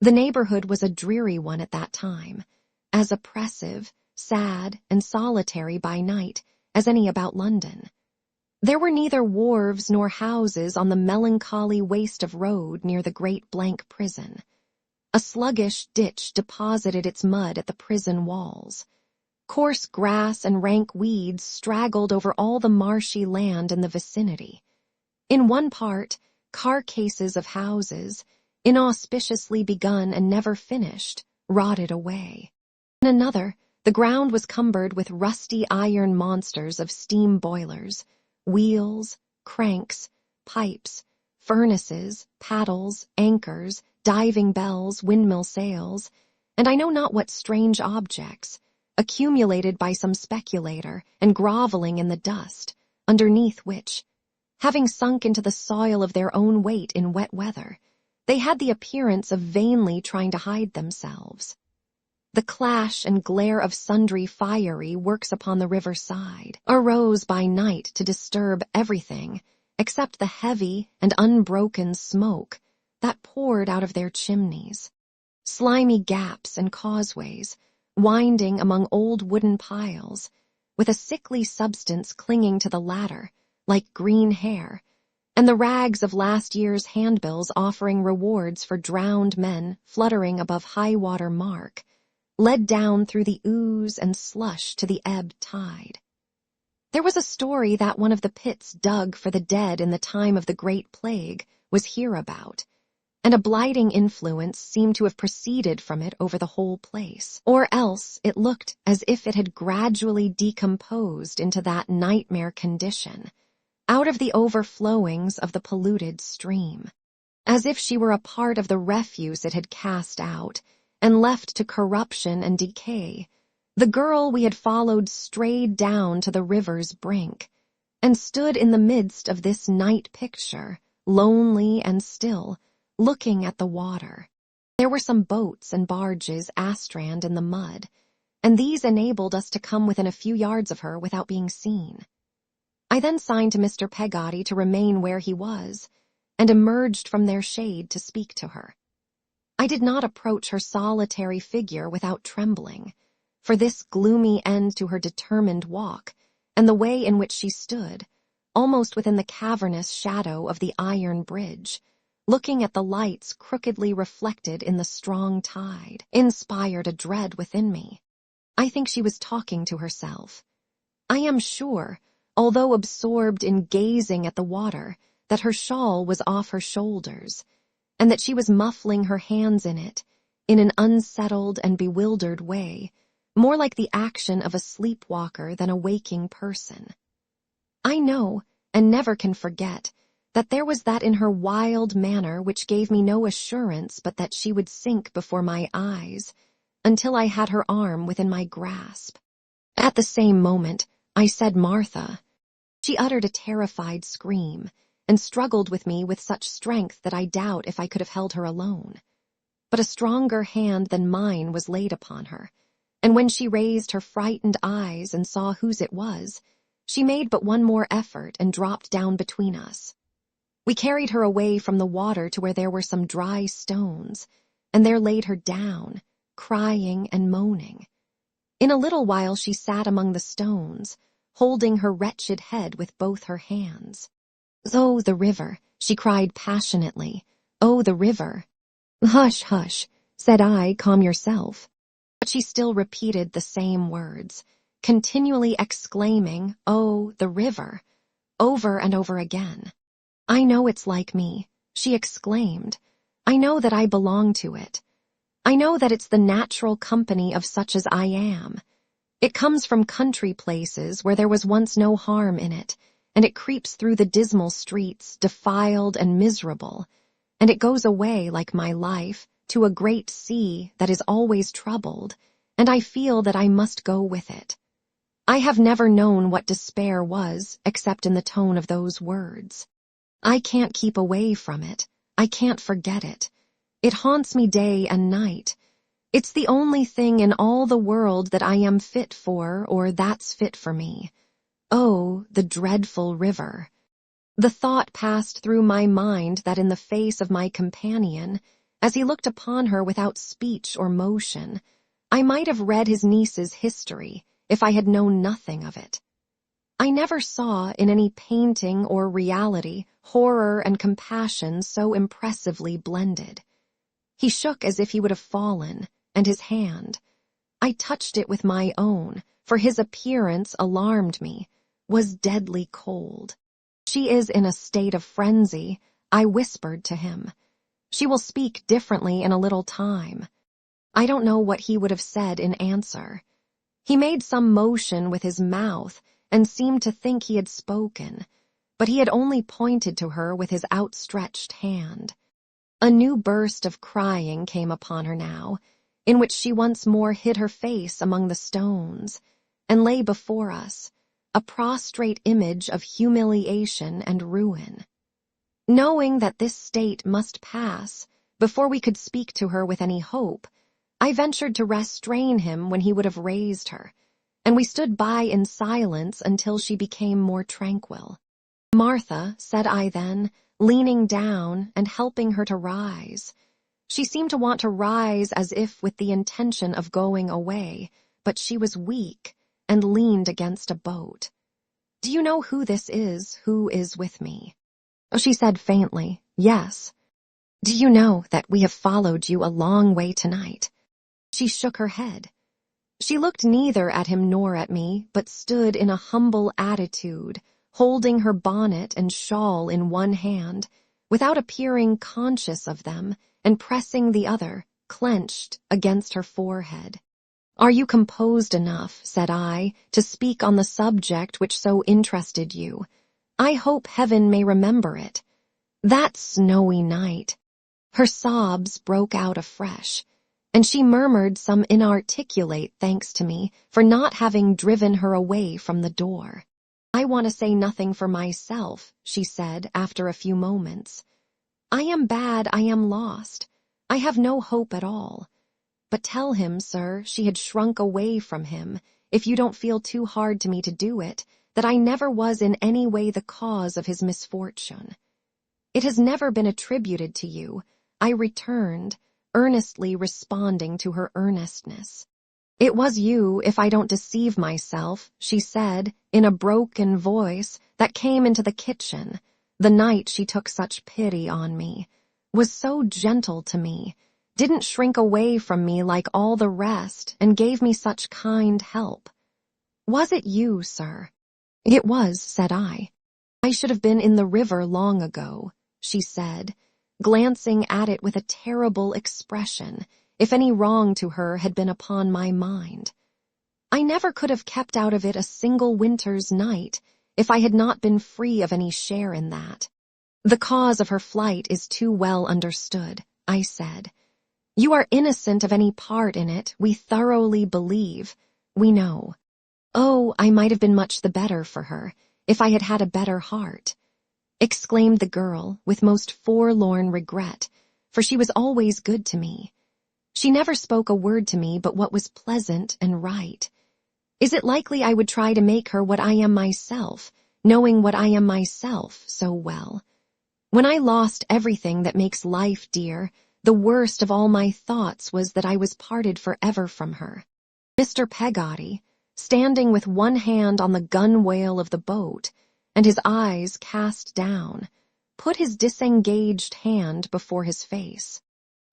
A: The neighborhood was a dreary one at that time, as oppressive, sad, and solitary by night as any about London. There were neither wharves nor houses on the melancholy waste of road near the great blank prison. A sluggish ditch deposited its mud at the prison walls. Coarse grass and rank weeds straggled over all the marshy land in the vicinity. In one part, carcasses of houses, inauspiciously begun and never finished, rotted away. In another, the ground was cumbered with rusty iron monsters of steam boilers, wheels, cranks, pipes, furnaces, paddles, anchors, diving bells, windmill sails, and I know not what strange objects, accumulated by some speculator and groveling in the dust, underneath which, having sunk into the soil of their own weight in wet weather, they had the appearance of vainly trying to hide themselves. The clash and glare of sundry fiery works upon the river side arose by night to disturb everything except the heavy and unbroken smoke that poured out of their chimneys. Slimy gaps and causeways, winding among old wooden piles, with a sickly substance clinging to the latter, like green hair, and the rags of last year's handbills offering rewards for drowned men fluttering above high-water mark, led down through the ooze and slush to the ebb tide. There was a story that one of the pits dug for the dead in the time of the Great Plague was hereabout, and a blighting influence seemed to have proceeded from it over the whole place. Or else it looked as if it had gradually decomposed into that nightmare condition, out of the overflowings of the polluted stream, as if she were a part of the refuse it had cast out, and left to corruption and decay. The girl we had followed strayed down to the river's brink, and stood in the midst of this night picture, lonely and still, looking at the water. There were some boats and barges astrand in the mud, and these enabled us to come within a few yards of her without being seen. I then signed to Mr. Peggotty to remain where he was, and emerged from their shade to speak to her. I did not approach her solitary figure without trembling, for this gloomy end to her determined walk, and the way in which she stood, almost within the cavernous shadow of the iron bridge, looking at the lights crookedly reflected in the strong tide, inspired a dread within me. I think she was talking to herself. I am sure, although absorbed in gazing at the water, that her shawl was off her shoulders, and that she was muffling her hands in it, in an unsettled and bewildered way, more like the action of a sleepwalker than a waking person. I know, and never can forget, that there was that in her wild manner which gave me no assurance but that she would sink before my eyes, until I had her arm within my grasp. At the same moment, I said Martha. She uttered a terrified scream, and struggled with me with such strength that I doubt if I could have held her alone. But a stronger hand than mine was laid upon her, and when she raised her frightened eyes and saw whose it was, she made but one more effort and dropped down between us. We carried her away from the water to where there were some dry stones, and there laid her down, crying and moaning. In a little while she sat among the stones, holding her wretched head with both her hands. "Oh, the river," she cried passionately. "Oh, the river." "Hush, hush," said I, "calm yourself." But she still repeated the same words, continually exclaiming, "Oh, the river," over and over again. "I know it's like me," she exclaimed. "I know that I belong to it. I know that it's the natural company of such as I am. It comes from country places where there was once no harm in it, and it creeps through the dismal streets, defiled and miserable, and it goes away, like my life, to a great sea that is always troubled, and I feel that I must go with it. I have never known what despair was, except in the tone of those words. I can't keep away from it. I can't forget it. It haunts me day and night. It's the only thing in all the world that I am fit for, or that's fit for me. Oh, the dreadful river." The thought passed through my mind that in the face of my companion, as he looked upon her without speech or motion, I might have read his niece's history if I had known nothing of it. I never saw in any painting or reality horror and compassion so impressively blended. He shook as if he would have fallen, and his hand. I touched it with my own, for his appearance alarmed me, was deadly cold. "She is in a state of frenzy," I whispered to him. "She will speak differently in a little time." I don't know what he would have said in answer. He made some motion with his mouth and seemed to think he had spoken, but he had only pointed to her with his outstretched hand. A new burst of crying came upon her now, in which she once more hid her face among the stones, and lay before us, a prostrate image of humiliation and ruin. Knowing that this state must pass before we could speak to her with any hope, I ventured to restrain him when he would have raised her, and we stood by in silence until she became more tranquil. "Martha," said I then, leaning down and helping her to rise. She seemed to want to rise as if with the intention of going away, but she was weak and leaned against a boat. "Do you know who this is who is with me?" She said faintly, "Yes." "Do you know that we have followed you a long way tonight?" She shook her head. She looked neither at him nor at me, but stood in a humble attitude, holding her bonnet and shawl in one hand, without appearing conscious of them, and pressing the other, clenched, against her forehead. "Are you composed enough," said I, "to speak on the subject which so interested you? I hope heaven may remember it. That snowy night." Her sobs broke out afresh, and she murmured some inarticulate thanks to me for not having driven her away from the door. "I want to say nothing for myself," she said after a few moments. "I am bad, I am lost. I have no hope at all. But tell him, sir," she had shrunk away from him, "if you don't feel too hard to me to do it, that I never was in any way the cause of his misfortune." "It has never been attributed to you," I returned, earnestly responding to her earnestness. "It was you, if I don't deceive myself," she said, in a broken voice that came into the kitchen, the night she took such pity on me, was so gentle to me, didn't shrink away from me like all the rest, and gave me such kind help. "Was it you, sir?" "It was," said I. "I should have been in the river long ago," she said, glancing at it with a terrible expression, if any wrong to her had been upon my mind. "I never could have kept out of it a single winter's night, if I had not been free of any share in that." "The cause of her flight is too well understood," I said. "You are innocent of any part in it, we thoroughly believe. We know. Oh, I might have been much the better for her, if I had had a better heart," exclaimed the girl with most forlorn regret, for she was always good to me. She never spoke a word to me but what was pleasant and right. Is it likely I would try to make her what I am myself, knowing what I am myself so well? When I lost everything that makes life dear, the worst of all my thoughts was that I was parted forever from her. Mr. Peggotty, standing with one hand on the gunwale of the boat, and his eyes cast down, put his disengaged hand before his face.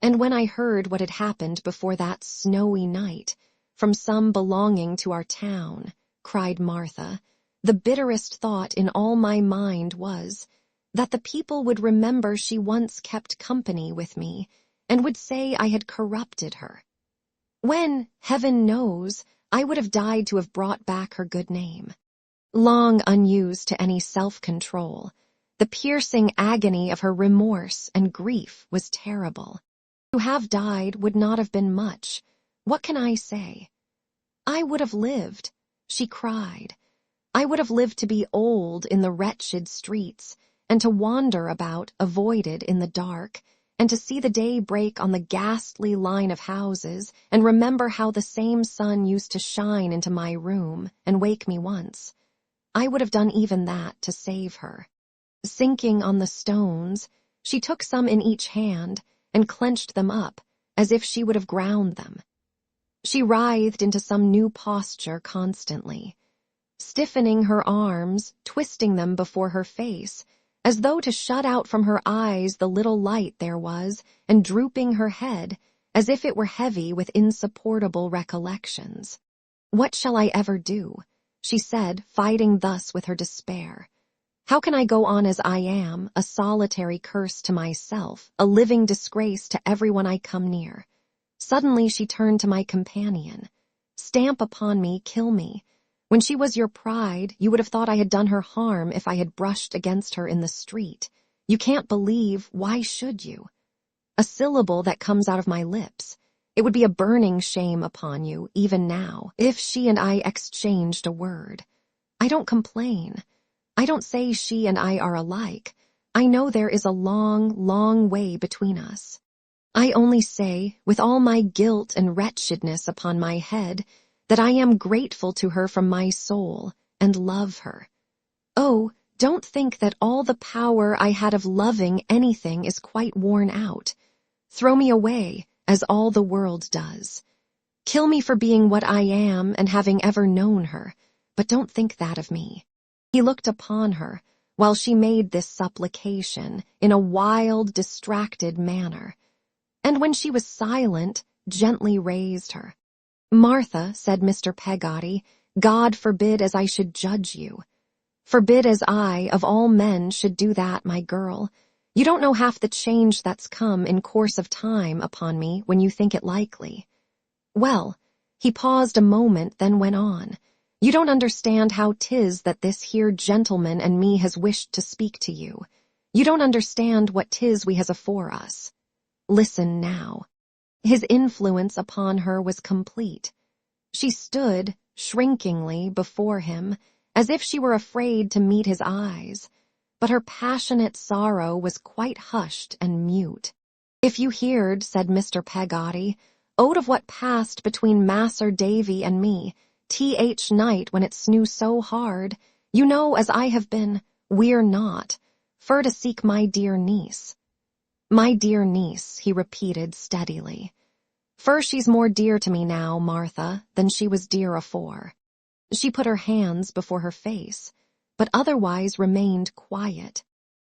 A: And when I heard what had happened before that snowy night, from some belonging to our town, cried Martha, the bitterest thought in all my mind was, that the people would remember she once kept company with me, and would say I had corrupted her. When, heaven knows, I would have died to have brought back her good name. Long unused to any self-control, the piercing agony of her remorse and grief was terrible. To have died would not have been much. What can I say? I would have lived, she cried. I would have lived to be old in the wretched streets, and to wander about, avoided in the dark, and to see the day break on the ghastly line of houses, and remember how the same sun used to shine into my room and wake me once. I would have done even that to save her. Sinking on the stones, she took some in each hand and clenched them up, as if she would have ground them. She writhed into some new posture constantly, stiffening her arms, twisting them before her face, as though to shut out from her eyes the little light there was, and drooping her head, as if it were heavy with insupportable recollections. "What shall I ever do?" she said, fighting thus with her despair. "How can I go on as I am, a solitary curse to myself, a living disgrace to everyone I come near?" Suddenly she turned to my companion. "Stamp upon me, kill me. When she was your pride, you would have thought I had done her harm if I had brushed against her in the street. You can't believe, why should you? A syllable that comes out of my lips. It would be a burning shame upon you, even now, if she and I exchanged a word. I don't complain. I don't say she and I are alike. I know there is a long, long way between us. I only say, with all my guilt and wretchedness upon my head, that I am grateful to her from my soul, and love her. Oh, don't think that all the power I had of loving anything is quite worn out. Throw me away, as all the world does. Kill me for being what I am and having ever known her, but don't think that of me." He looked upon her, while she made this supplication, in a wild, distracted manner, and when she was silent, gently raised her. "Martha," said Mr. Peggotty, "God forbid as I should judge you. Forbid as I, of all men, should do that, my girl. You don't know half the change that's come in course of time upon me when you think it likely. Well," he paused a moment, then went on, "you don't understand how 'tis that this here gentleman and me has wished to speak to you. You don't understand what 'tis we has afore us. Listen now." His influence upon her was complete. She stood, shrinkingly, before him, as if she were afraid to meet his eyes, but her passionate sorrow was quite hushed and mute. "If you heard," said Mr. Peggotty, "owt of what passed between Mas'r Davy and me, th night when it snew so hard, you know as I have been, we're not, fur to seek my dear niece." "My dear niece," he repeated steadily. "Fur she's more dear to me now, Martha, than she was dear afore." She put her hands before her face, but otherwise remained quiet.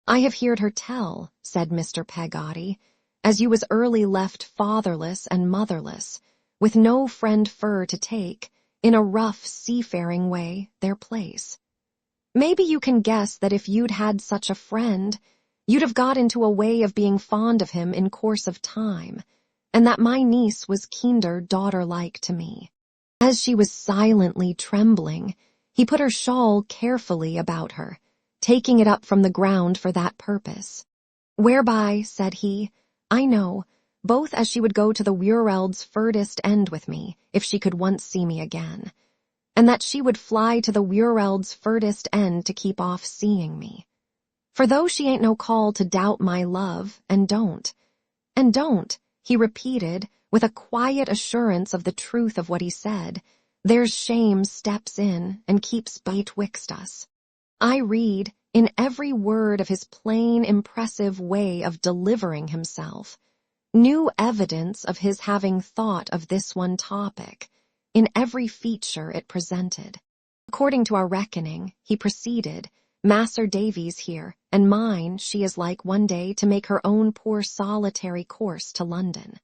A: "I have heard her tell," said Mr. Peggotty, "as you was early left fatherless and motherless, with no friend fur to take, in a rough seafaring way, their place. Maybe you can guess that if you'd had such a friend, you'd have got into a way of being fond of him in course of time, and that my niece was kinder daughter-like to me." As she was silently trembling, he put her shawl carefully about her, taking it up from the ground for that purpose. "Whereby," said he, "I know, both as she would go to the Wurreld's furthest end with me, if she could once see me again, and that she would fly to the Wurreld's furthest end to keep off seeing me. For though she ain't no call to doubt my love, and don't," he repeated, with a quiet assurance of the truth of what he said, "there's shame steps in and keeps betwixt us." I read, in every word of his plain, impressive way of delivering himself, new evidence of his having thought of this one topic, in every feature it presented. "According to our reckoning," he proceeded, "Mas'r Davy's here, and mine she is like one day to make her own poor solitary course to London.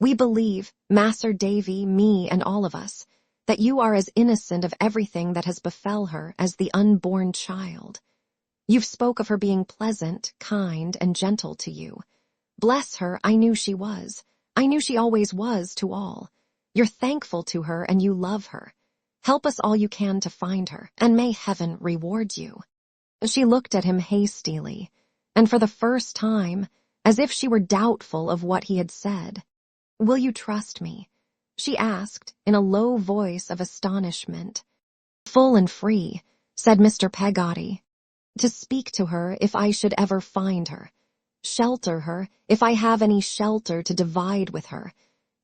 A: We believe, Mas'r Davy, me, and all of us, that you are as innocent of everything that has befell her as the unborn child. You've spoke of her being pleasant, kind, and gentle to you. Bless her, I knew she was. I knew she always was to all. You're thankful to her and you love her. Help us all you can to find her, and may heaven reward you." She looked at him hastily, and for the first time, as if she were doubtful of what he had said. "Will you trust me?" she asked, in a low voice of astonishment. "Full and free," said Mr. Peggotty. "To speak to her if I should ever find her, shelter her if I have any shelter to divide with her,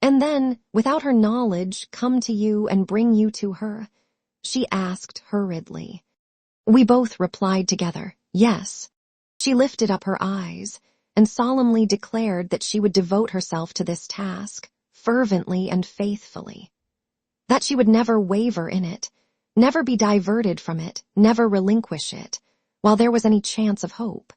A: and then, without her knowledge, come to you and bring you to her?" she asked hurriedly. We both replied together, "Yes." She lifted up her eyes, and solemnly declared that she would devote herself to this task, fervently and faithfully. That she would never waver in it, never be diverted from it, never relinquish it, while there was any chance of hope.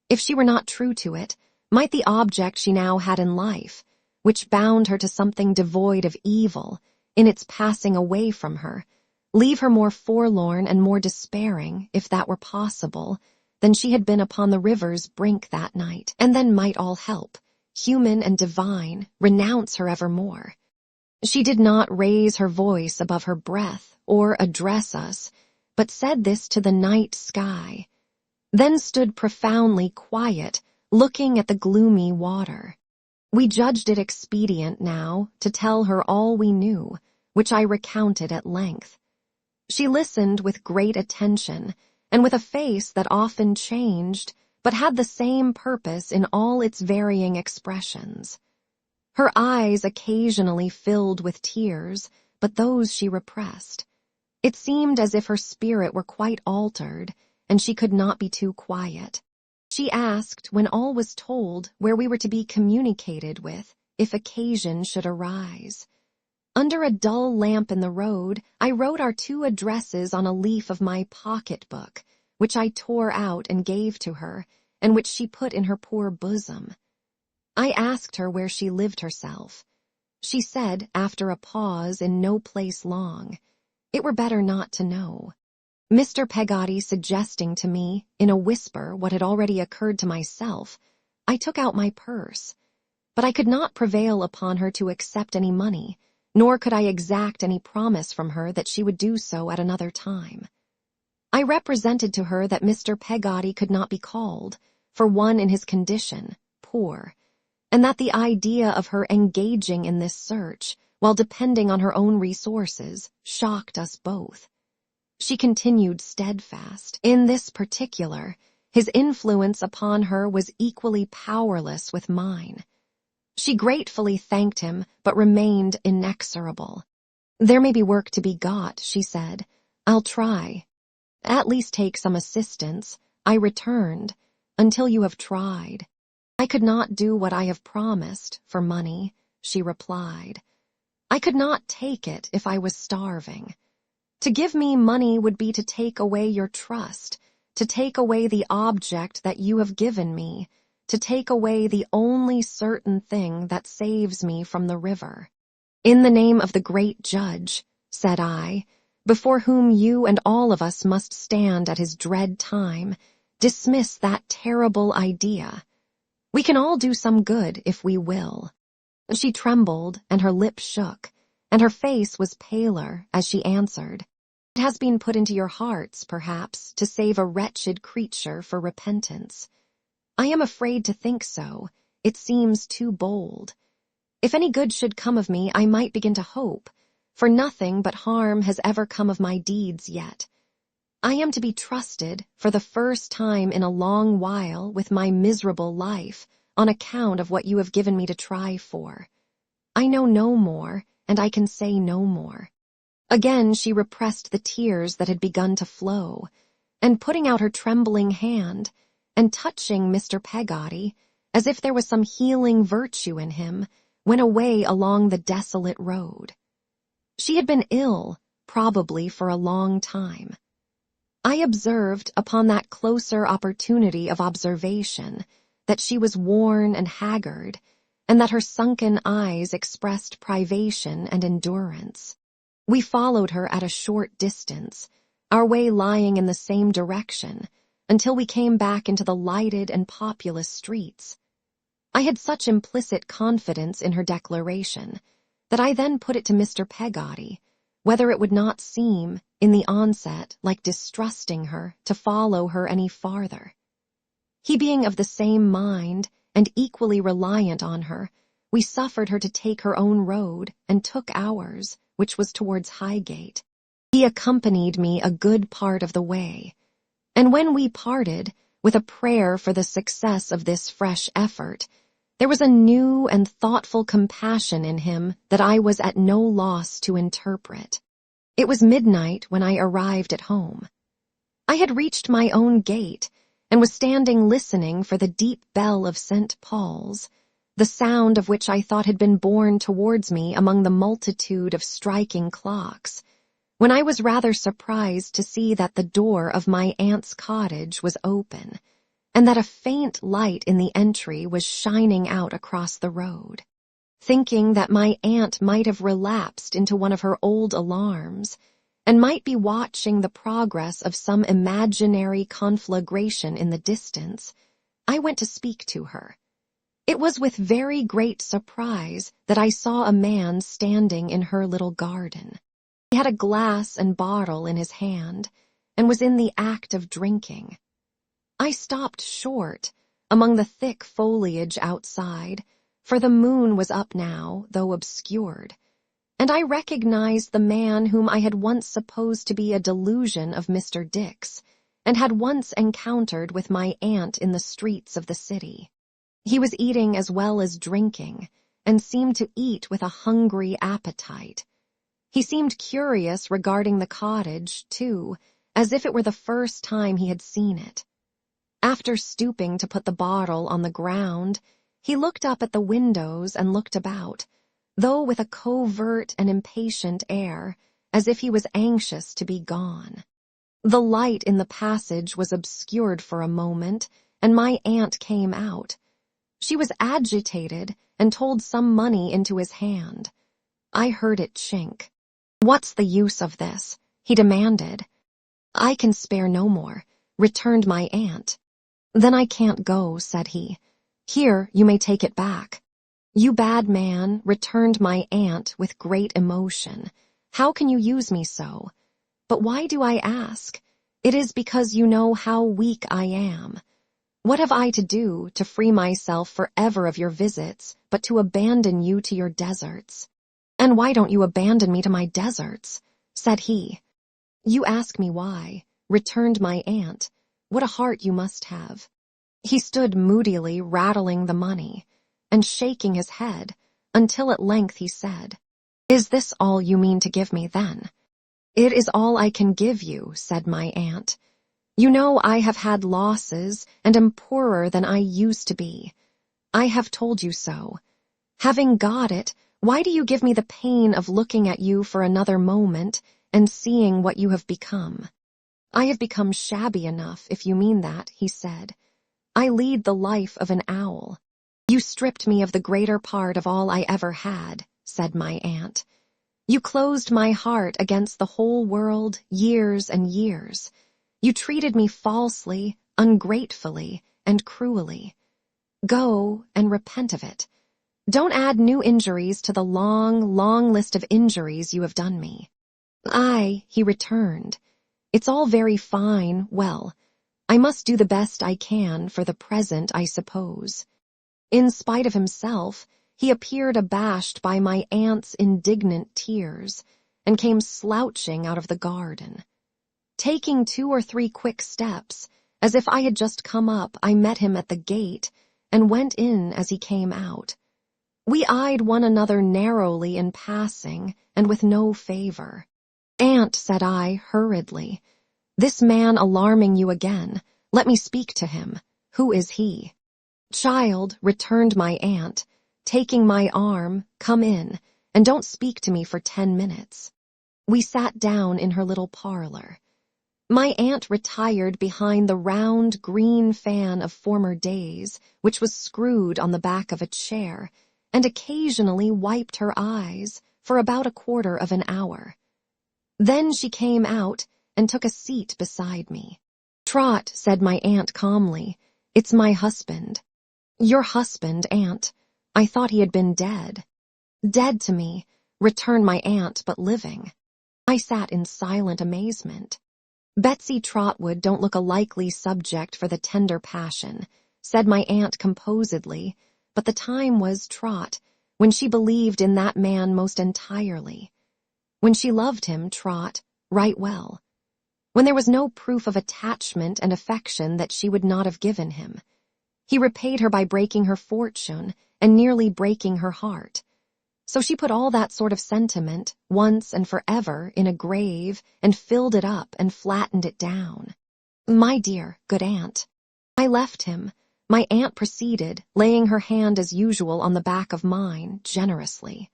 A: If she were not true to it, might the object she now had in life, which bound her to something devoid of evil, in its passing away from her, leave her more forlorn and more despairing, if that were possible, than she had been upon the river's brink that night, and then might all help, human and divine, renounce her evermore. She did not raise her voice above her breath, or address us, but said this to the night sky, then stood profoundly quiet, looking at the gloomy water. We judged it expedient now to tell her all we knew, which I recounted at length. She listened with great attention, and with a face that often changed, but had the same purpose in all its varying expressions. Her eyes occasionally filled with tears, but those she repressed. It seemed as if her spirit were quite altered, and she could not be too quiet. She asked, when all was told, where we were to be communicated with, if occasion should arise. Under a dull lamp in the road, I wrote our 2 addresses on a leaf of my pocket-book, which I tore out and gave to her, and which she put in her poor bosom. I asked her where she lived herself. she said after a pause in no place long. It were better not to know. Mr. Peggotty suggesting to me, in a whisper, what had already occurred to myself, I took out my purse. But I could not prevail upon her to accept any money, nor could I exact any promise from her that she would do so at another time. I represented to her that Mr. Peggotty could not be called, for one in his condition, poor, and that the idea of her engaging in this search, while depending on her own resources, shocked us both. She continued steadfast. In this particular, his influence upon her was equally powerless with mine. She gratefully thanked him, but remained inexorable. There may be work to be got, she said. I'll try. At least take some assistance, I returned, until you have tried. I could not do what I have promised for money, she replied. I could not take it if I was starving. To give me money would be to take away your trust, to take away the object that you have given me, to take away the only certain thing that saves me from the river. In the name of the great judge, said I, before whom you and all of us must stand at his dread time, dismiss that terrible idea. We can all do some good if we will. She trembled, and her lip shook, and her face was paler as she answered. It has been put into your hearts, perhaps, to save a wretched creature for repentance. I am afraid to think so. It seems too bold. If any good should come of me, I might begin to hope, for nothing but harm has ever come of my deeds yet. I am to be trusted for the first time in a long while with my miserable life on account of what you have given me to try for. I know no more, and I can say no more. Again she repressed the tears that had begun to flow, and putting out her trembling hand, and touching Mr. Peggotty, as if there was some healing virtue in him, went away along the desolate road. She had been ill, probably for a long time. I observed, upon that closer opportunity of observation, that she was worn and haggard, and that her sunken eyes expressed privation and endurance. We followed her at a short distance, our way lying in the same direction, until we came back into the lighted and populous streets. I had such implicit confidence in her declaration that I then put it to Mr. Peggotty whether it would not seem, in the onset, like distrusting her to follow her any farther. He being of the same mind and equally reliant on her, we suffered her to take her own road and took ours, which was towards Highgate. He accompanied me a good part of the way, and when we parted, with a prayer for the success of this fresh effort, there was a new and thoughtful compassion in him that I was at no loss to interpret. It was midnight when I arrived at home. I had reached my own gate and was standing listening for the deep bell of St. Paul's, the sound of which I thought had been borne towards me among the multitude of striking clocks, when I was rather surprised to see that the door of my aunt's cottage was open, and that a faint light in the entry was shining out across the road. Thinking that my aunt might have relapsed into one of her old alarms, and might be watching the progress of some imaginary conflagration in the distance, I went to speak to her. It was with very great surprise that I saw a man standing in her little garden. He had a glass and bottle in his hand, and was in the act of drinking. I stopped short, among the thick foliage outside, for the moon was up now, though obscured, and I recognized the man whom I had once supposed to be a delusion of Mr. Dick's, and had once encountered with my aunt in the streets of the city. He was eating as well as drinking, and seemed to eat with a hungry appetite. He seemed curious regarding the cottage, too, as if it were the first time he had seen it. After stooping to put the bottle on the ground, he looked up at the windows and looked about, though with a covert and impatient air, as if he was anxious to be gone. The light in the passage was obscured for a moment, and my aunt came out. She was agitated and told some money into his hand, I heard it chink. "What's the use of this?" he demanded. "I can spare no more," returned my aunt. "Then I can't go," said he. "Here, you may take it back." "You bad man," returned my aunt with great emotion. "How can you use me so? But why do I ask? It is because you know how weak I am. What have I to do to free myself forever of your visits but to abandon you to your deserts?" "And why don't you abandon me to my deserts?" said he. "You ask me why," returned my aunt. "What a heart you must have." He stood moodily rattling the money and shaking his head until at length he said, "Is this all you mean to give me then?" "It is all I can give you," said my aunt. "You know I have had losses and am poorer than I used to be. I have told you so. Having got it, why do you give me the pain of looking at you for another moment and seeing what you have become?" "I have become shabby enough, if you mean that," he said. "I lead the life of an owl." "You stripped me of the greater part of all I ever had," said my aunt. "You closed my heart against the whole world years and years. You treated me falsely, ungratefully, and cruelly. Go and repent of it. Don't add new injuries to the long, long list of injuries you have done me." "Aye," he returned. "It's all very fine, well, I must do the best I can for the present, I suppose." In spite of himself, he appeared abashed by my aunt's indignant tears, and came slouching out of the garden. Taking 2 or 3 quick steps, as if I had just come up, I met him at the gate, and went in as he came out. We eyed one another narrowly in passing, and with no favor. "Aunt," said I, hurriedly, "this man alarming you again. Let me speak to him. Who is he?" "Child," returned my aunt, taking my arm, "come in, and don't speak to me for 10 minutes." We sat down in her little parlor. My aunt retired behind the round green fan of former days, which was screwed on the back of a chair, and occasionally wiped her eyes for about a quarter of an hour. Then she came out and took a seat beside me. "Trot," said my aunt calmly, "it's my husband." "Your husband, aunt? I thought he had been dead." "Dead to me," returned my aunt, "but living." I sat in silent amazement. "Betsy Trotwood don't look a likely subject for the tender passion," said my aunt composedly, but the time was, Trot, when she believed in that man most entirely. When she loved him, Trot, right well. When there was no proof of attachment and affection that she would not have given him. He repaid her by breaking her fortune and nearly breaking her heart. So she put all that sort of sentiment, once and forever, in a grave and filled it up and flattened it down. "My dear, good aunt." I left him. My aunt proceeded, laying her hand as usual on the back of mine, generously.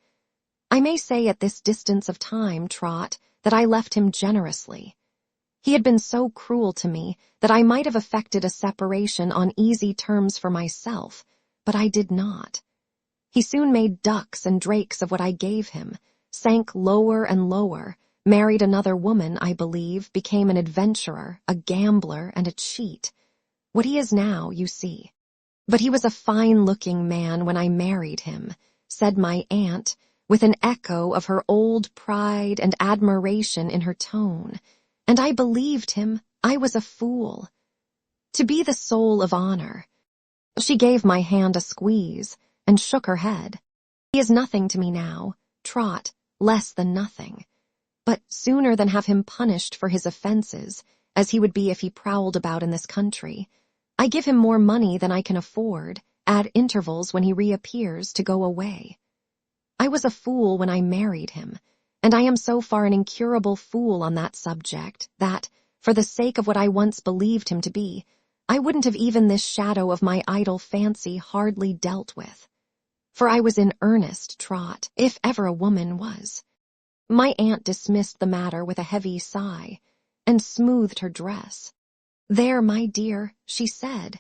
A: I may say at this distance of time, Trot, that I left him generously. He had been so cruel to me that I might have effected a separation on easy terms for myself, but I did not. He soon made ducks and drakes of what I gave him, sank lower and lower, married another woman, I believe, became an adventurer, a gambler, and a cheat. What he is now, you see. "But he was a fine-looking man when I married him," said my aunt, with an echo of her old pride and admiration in her tone, "and I believed him. I was a fool. To be the soul of honor." She gave my hand a squeeze and shook her head. "He is nothing to me now, Trot, less than nothing. But sooner than have him punished for his offenses, as he would be if he prowled about in this country, I give him more money than I can afford, at intervals when he reappears, to go away. I was a fool when I married him, and I am so far an incurable fool on that subject that, for the sake of what I once believed him to be, I wouldn't have even this shadow of my idle fancy hardly dealt with. For I was in earnest, Trot, if ever a woman was." My aunt dismissed the matter with a heavy sigh, and smoothed her dress. "There, my dear," she said.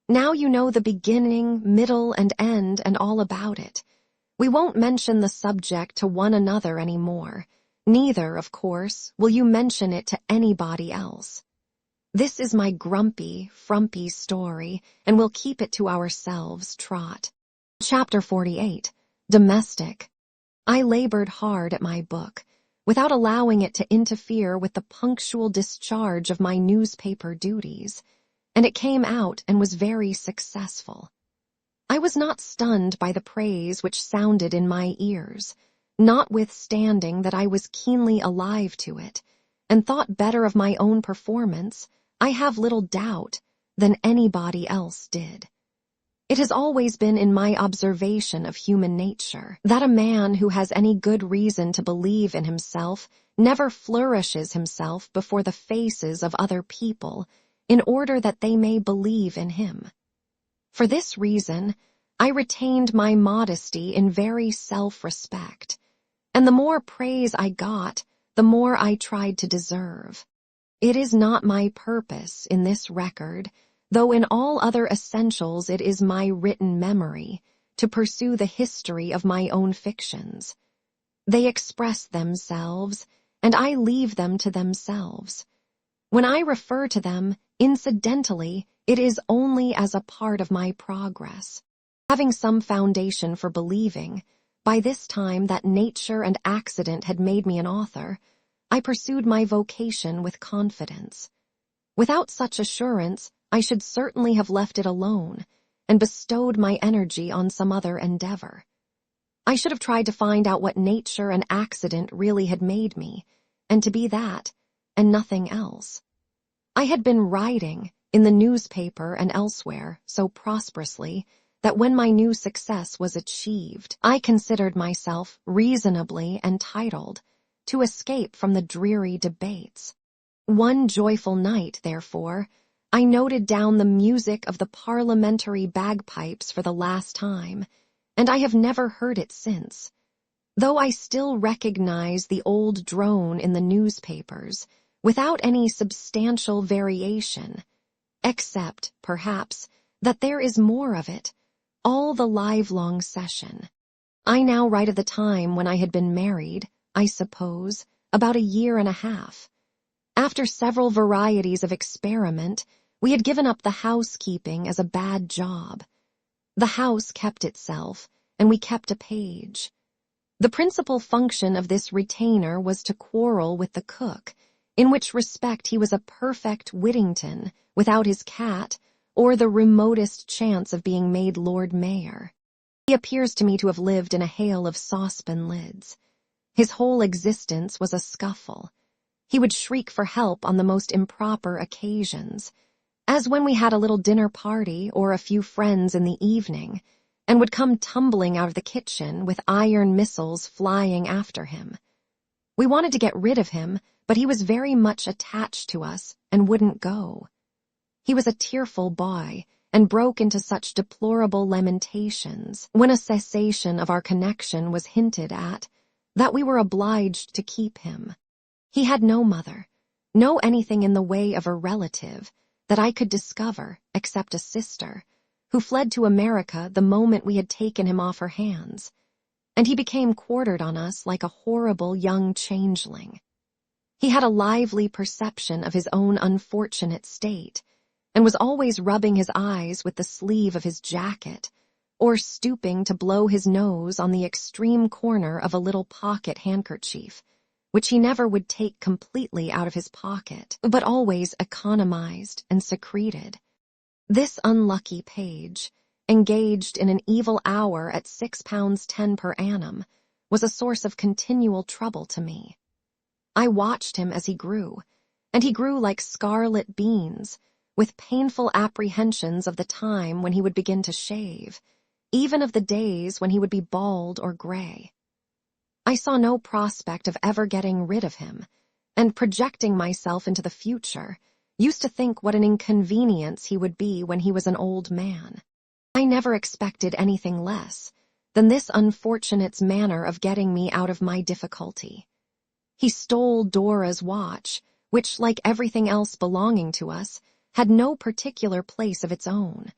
A: "Now you know the beginning, middle, and end, and all about it. We won't mention the subject to one another anymore. Neither, of course, will you mention it to anybody else. This is my grumpy, frumpy story, and we'll keep it to ourselves, Trot. Chapter 48. Domestic. I labored hard at my book, without allowing it to interfere with the punctual discharge of my newspaper duties, and it came out and was very successful. I was not stunned by the praise which sounded in my ears, notwithstanding that I was keenly alive to it, and thought better of my own performance, I have little doubt, than anybody else did. It has always been in my observation of human nature that a man who has any good reason to believe in himself never flourishes himself before the faces of other people in order that they may believe in him. For this reason, I retained my modesty in very self-respect, and the more praise I got, the more I tried to deserve. It is not my purpose in this record, though in all other essentials it is my written memory, to pursue the history of my own fictions. They express themselves, and I leave them to themselves. When I refer to them, incidentally, it is only as a part of my progress. Having some foundation for believing, by this time that nature and accident had made me an author, I pursued my vocation with confidence. Without such assurance, I should certainly have left it alone, and bestowed my energy on some other endeavor. I should have tried to find out what nature and accident really had made me, and to be that, and nothing else. I had been writing, in the newspaper and elsewhere, so prosperously, that when my new success was achieved, I considered myself reasonably entitled to escape from the dreary debates. One joyful night, therefore, I noted down the music of the parliamentary bagpipes for the last time, and I have never heard it since, though I still recognize the old drone in the newspapers, without any substantial variation, except, perhaps, that there is more of it, all the livelong session. I now write of the time when I had been married, I suppose, about 1.5 years. After several varieties of experiment, we had given up the housekeeping as a bad job. The house kept itself, and we kept a page. The principal function of this retainer was to quarrel with the cook, in which respect he was a perfect Whittington, without his cat, or the remotest chance of being made Lord Mayor. He appears to me to have lived in a hail of saucepan lids. His whole existence was a scuffle. He would shriek for help on the most improper occasions, as when we had a little dinner party or a few friends in the evening, and would come tumbling out of the kitchen with iron missiles flying after him. We wanted to get rid of him, but he was very much attached to us and wouldn't go. He was a tearful boy, and broke into such deplorable lamentations when a cessation of our connection was hinted at, that we were obliged to keep him. He had no mother, no anything in the way of a relative that I could discover except a sister, who fled to America the moment we had taken him off her hands, and he became quartered on us like a horrible young changeling. He had a lively perception of his own unfortunate state, and was always rubbing his eyes with the sleeve of his jacket, or stooping to blow his nose on the extreme corner of a little pocket handkerchief, which he never would take completely out of his pocket, but always economized and secreted. This unlucky page, engaged in an evil hour at £6.10 per annum, was a source of continual trouble to me. I watched him as he grew, and he grew like scarlet beans, with painful apprehensions of the time when he would begin to shave, even of the days when he would be bald or gray. I saw no prospect of ever getting rid of him, and projecting myself into the future, used to think what an inconvenience he would be when he was an old man. I never expected anything less than this unfortunate's manner of getting me out of my difficulty. He stole Dora's watch, which, like everything else belonging to us, had no particular place of its own,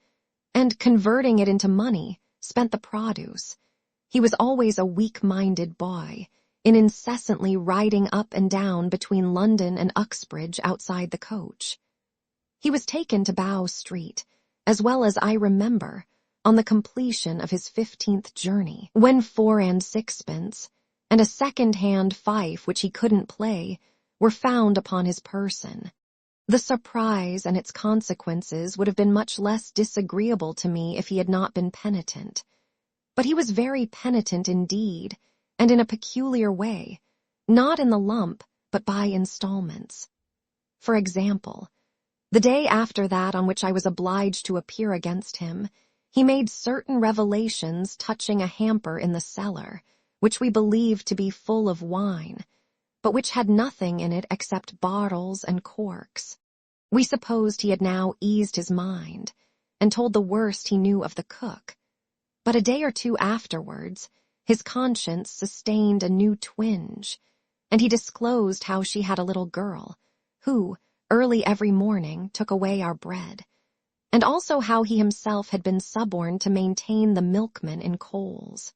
A: and, converting it into money, spent the produce. He was always a weak-minded boy, incessantly riding up and down between London and Uxbridge outside the coach. He was taken to Bow Street, as well as I remember, on the completion of his 15th journey, when 4 and 6pence, and a second-hand fife which he couldn't play, were found upon his person. The surprise and its consequences would have been much less disagreeable to me if he had not been penitent. But he was very penitent indeed, and in a peculiar way, not in the lump, but by installments. For example, the day after that on which I was obliged to appear against him, he made certain revelations touching a hamper in the cellar, which we believed to be full of wine, but which had nothing in it except bottles and corks. We supposed he had now eased his mind, and told the worst he knew of the cook. But a day or two afterwards, his conscience sustained a new twinge, and he disclosed how she had a little girl, who, early every morning, took away our bread, and also how he himself had been suborned to maintain the milkman in coals.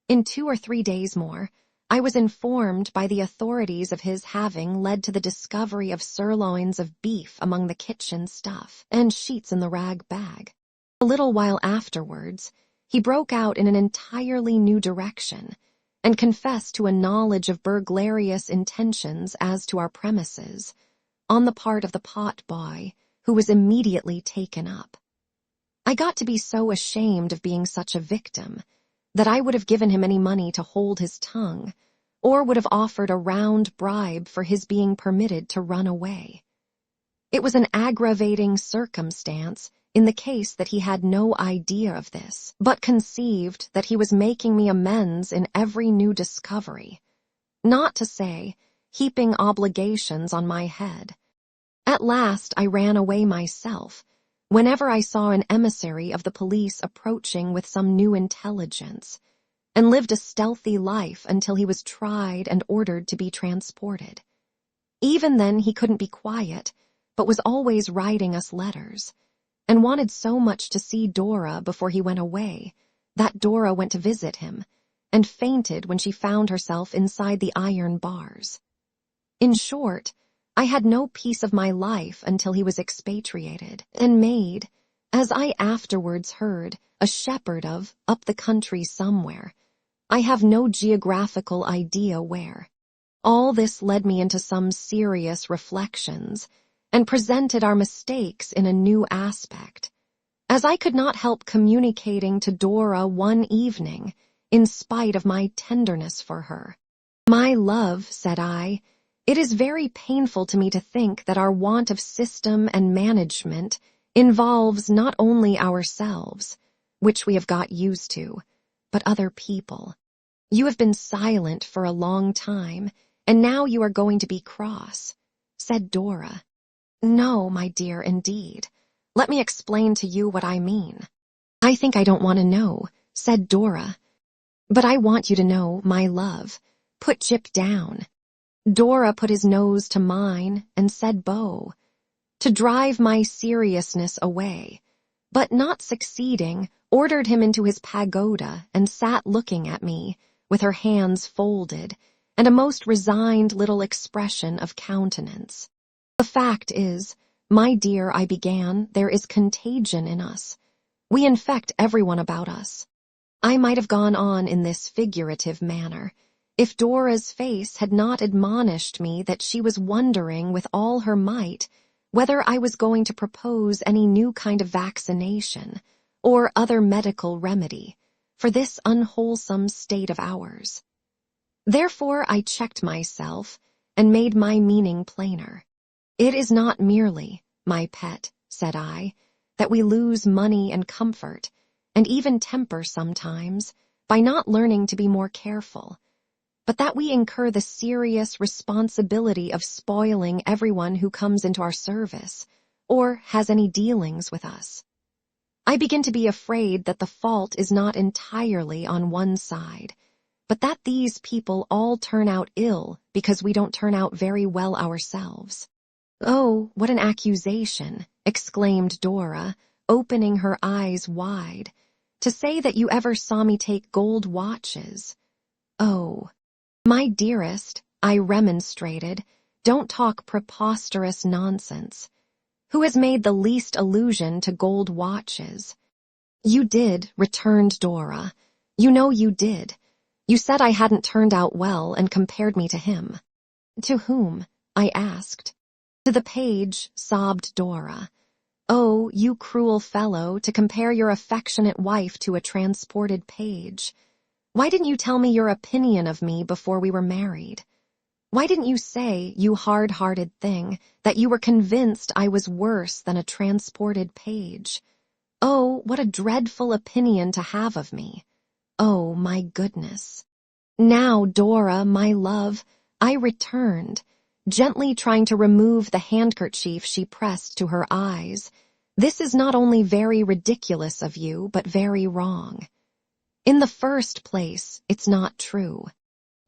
A: In 2 or 3 days more, I was informed by the authorities of his having led to the discovery of sirloins of beef among the kitchen stuff, and sheets in the rag bag. A little while afterwards, he broke out in an entirely new direction, and confessed to a knowledge of burglarious intentions as to our premises, on the part of the pot-boy, who was immediately taken up. I got to be so ashamed of being such a victim that I would have given him any money to hold his tongue, or would have offered a round bribe for his being permitted to run away. It was an aggravating circumstance in the case that he had no idea of this, but conceived that he was making me amends in every new discovery, not to say heaping obligations on my head. At last I ran away myself, whenever I saw an emissary of the police approaching with some new intelligence, and lived a stealthy life until he was tried and ordered to be transported. Even then he couldn't be quiet, but was always writing us letters, and wanted so much to see Dora before he went away, that Dora went to visit him, and fainted when she found herself inside the iron bars. In short, I had no peace of my life until he was expatriated, and made, as I afterwards heard, a shepherd of, up the country somewhere. I have no geographical idea where. All this led me into some serious reflections, and presented our mistakes in a new aspect, as I could not help communicating to Dora one evening, in spite of my tenderness for her. "My love," said I, "it is very painful to me to think that our want of system and management involves not only ourselves, which we have got used to, but other people. You have been silent for a long time, and now you are going to be cross," said Dora. "No, my dear, indeed. Let me explain to you what I mean." "I think I don't want to know," said Dora. "But I want you to know, my love. Put Jip down." Dora put his nose to mine and said "Bo," to drive my seriousness away, but not succeeding, ordered him into his pagoda and sat looking at me, with her hands folded, and a most resigned little expression of countenance. "The fact is, my dear," I began, "there is contagion in us. We infect everyone about us." I might have gone on in this figurative manner, if Dora's face had not admonished me that she was wondering with all her might whether I was going to propose any new kind of vaccination or other medical remedy for this unwholesome state of ours. Therefore I checked myself and made my meaning plainer. "It is not merely, my pet," said I, "that we lose money and comfort, and even temper sometimes, by not learning to be more careful, but that we incur the serious responsibility of spoiling everyone who comes into our service, or has any dealings with us. I begin to be afraid that the fault is not entirely on one side, but that these people all turn out ill because we don't turn out very well ourselves." "Oh, what an accusation!" exclaimed Dora, opening her eyes wide, To say that you ever saw me take gold watches. Oh, my dearest, I remonstrated, don't talk preposterous nonsense. Who has made the least allusion to gold watches? You did, returned Dora. You know you did. You said I hadn't turned out well and compared me to him. To whom? I asked. To the page, sobbed Dora. Oh, you cruel fellow, to compare your affectionate wife to a transported page. Why didn't you tell me your opinion of me before we were married? Why didn't you say, you hard-hearted thing, that you were convinced I was worse than a transported page? Oh, what a dreadful opinion to have of me. Oh, my goodness. Now, Dora, my love, I returned, gently trying to remove the handkerchief she pressed to her eyes. This is not only very ridiculous of you, but very wrong. In the first place, it's not true.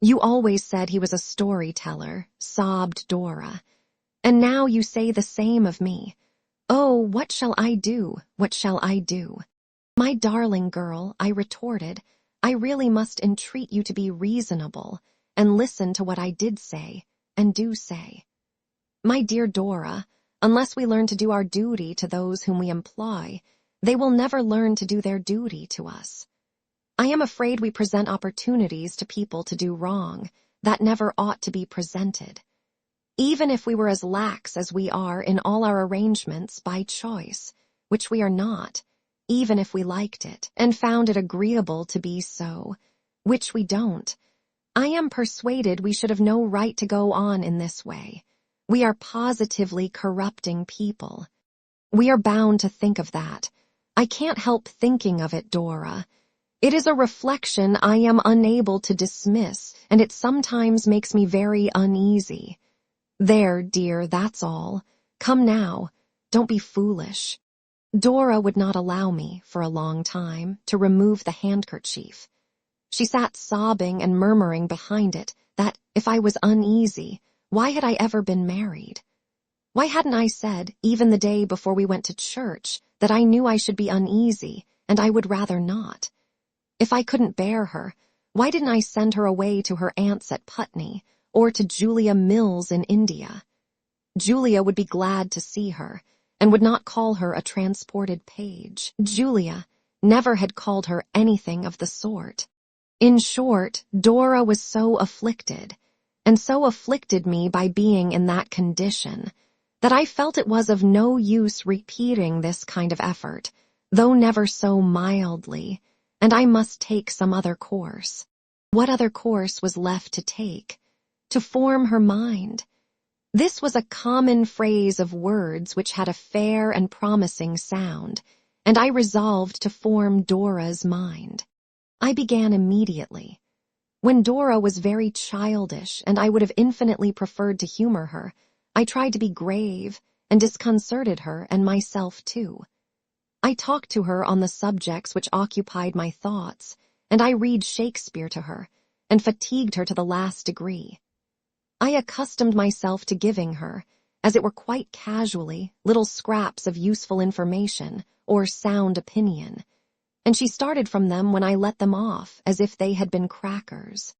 A: You always said he was a storyteller, sobbed Dora. And now you say the same of me. Oh, what shall I do? What shall I do? My darling girl, I retorted, I really must entreat you to be reasonable and listen to what I did say and do say. My dear Dora, unless we learn to do our duty to those whom we employ, they will never learn to do their duty to us. I am afraid we present opportunities to people to do wrong that never ought to be presented. Even if we were as lax as we are in all our arrangements by choice, which we are not, even if we liked it and found it agreeable to be so, which we don't, I am persuaded we should have no right to go on in this way. We are positively corrupting people. We are bound to think of that. I can't help thinking of it, Dora. It is a reflection I am unable to dismiss, and it sometimes makes me very uneasy. There, dear, that's all. Come now. Don't be foolish. Dora would not allow me, for a long time, to remove the handkerchief. She sat sobbing and murmuring behind it that, if I was uneasy, why had I ever been married? Why hadn't I said, even the day before we went to church, that I knew I should be uneasy, and I would rather not? If I couldn't bear her, why didn't I send her away to her aunt's at Putney, or to Julia Mills in India? Julia would be glad to see her, and would not call her a transported page. Julia never had called her anything of the sort. In short, Dora was so afflicted, and so afflicted me by being in that condition, that I felt it was of no use repeating this kind of effort, though never so mildly, and I must take some other course. What other course was left to take? To form her mind. This was a common phrase of words which had a fair and promising sound, and I resolved to form Dora's mind. I began immediately. When Dora was very childish, and I would have infinitely preferred to humor her, I tried to be grave, and disconcerted her and myself too. I talked to her on the subjects which occupied my thoughts, and I read Shakespeare to her, and fatigued her to the last degree. I accustomed myself to giving her, as it were quite casually, little scraps of useful information or sound opinion, and she started from them when I let them off as if they had been crackers.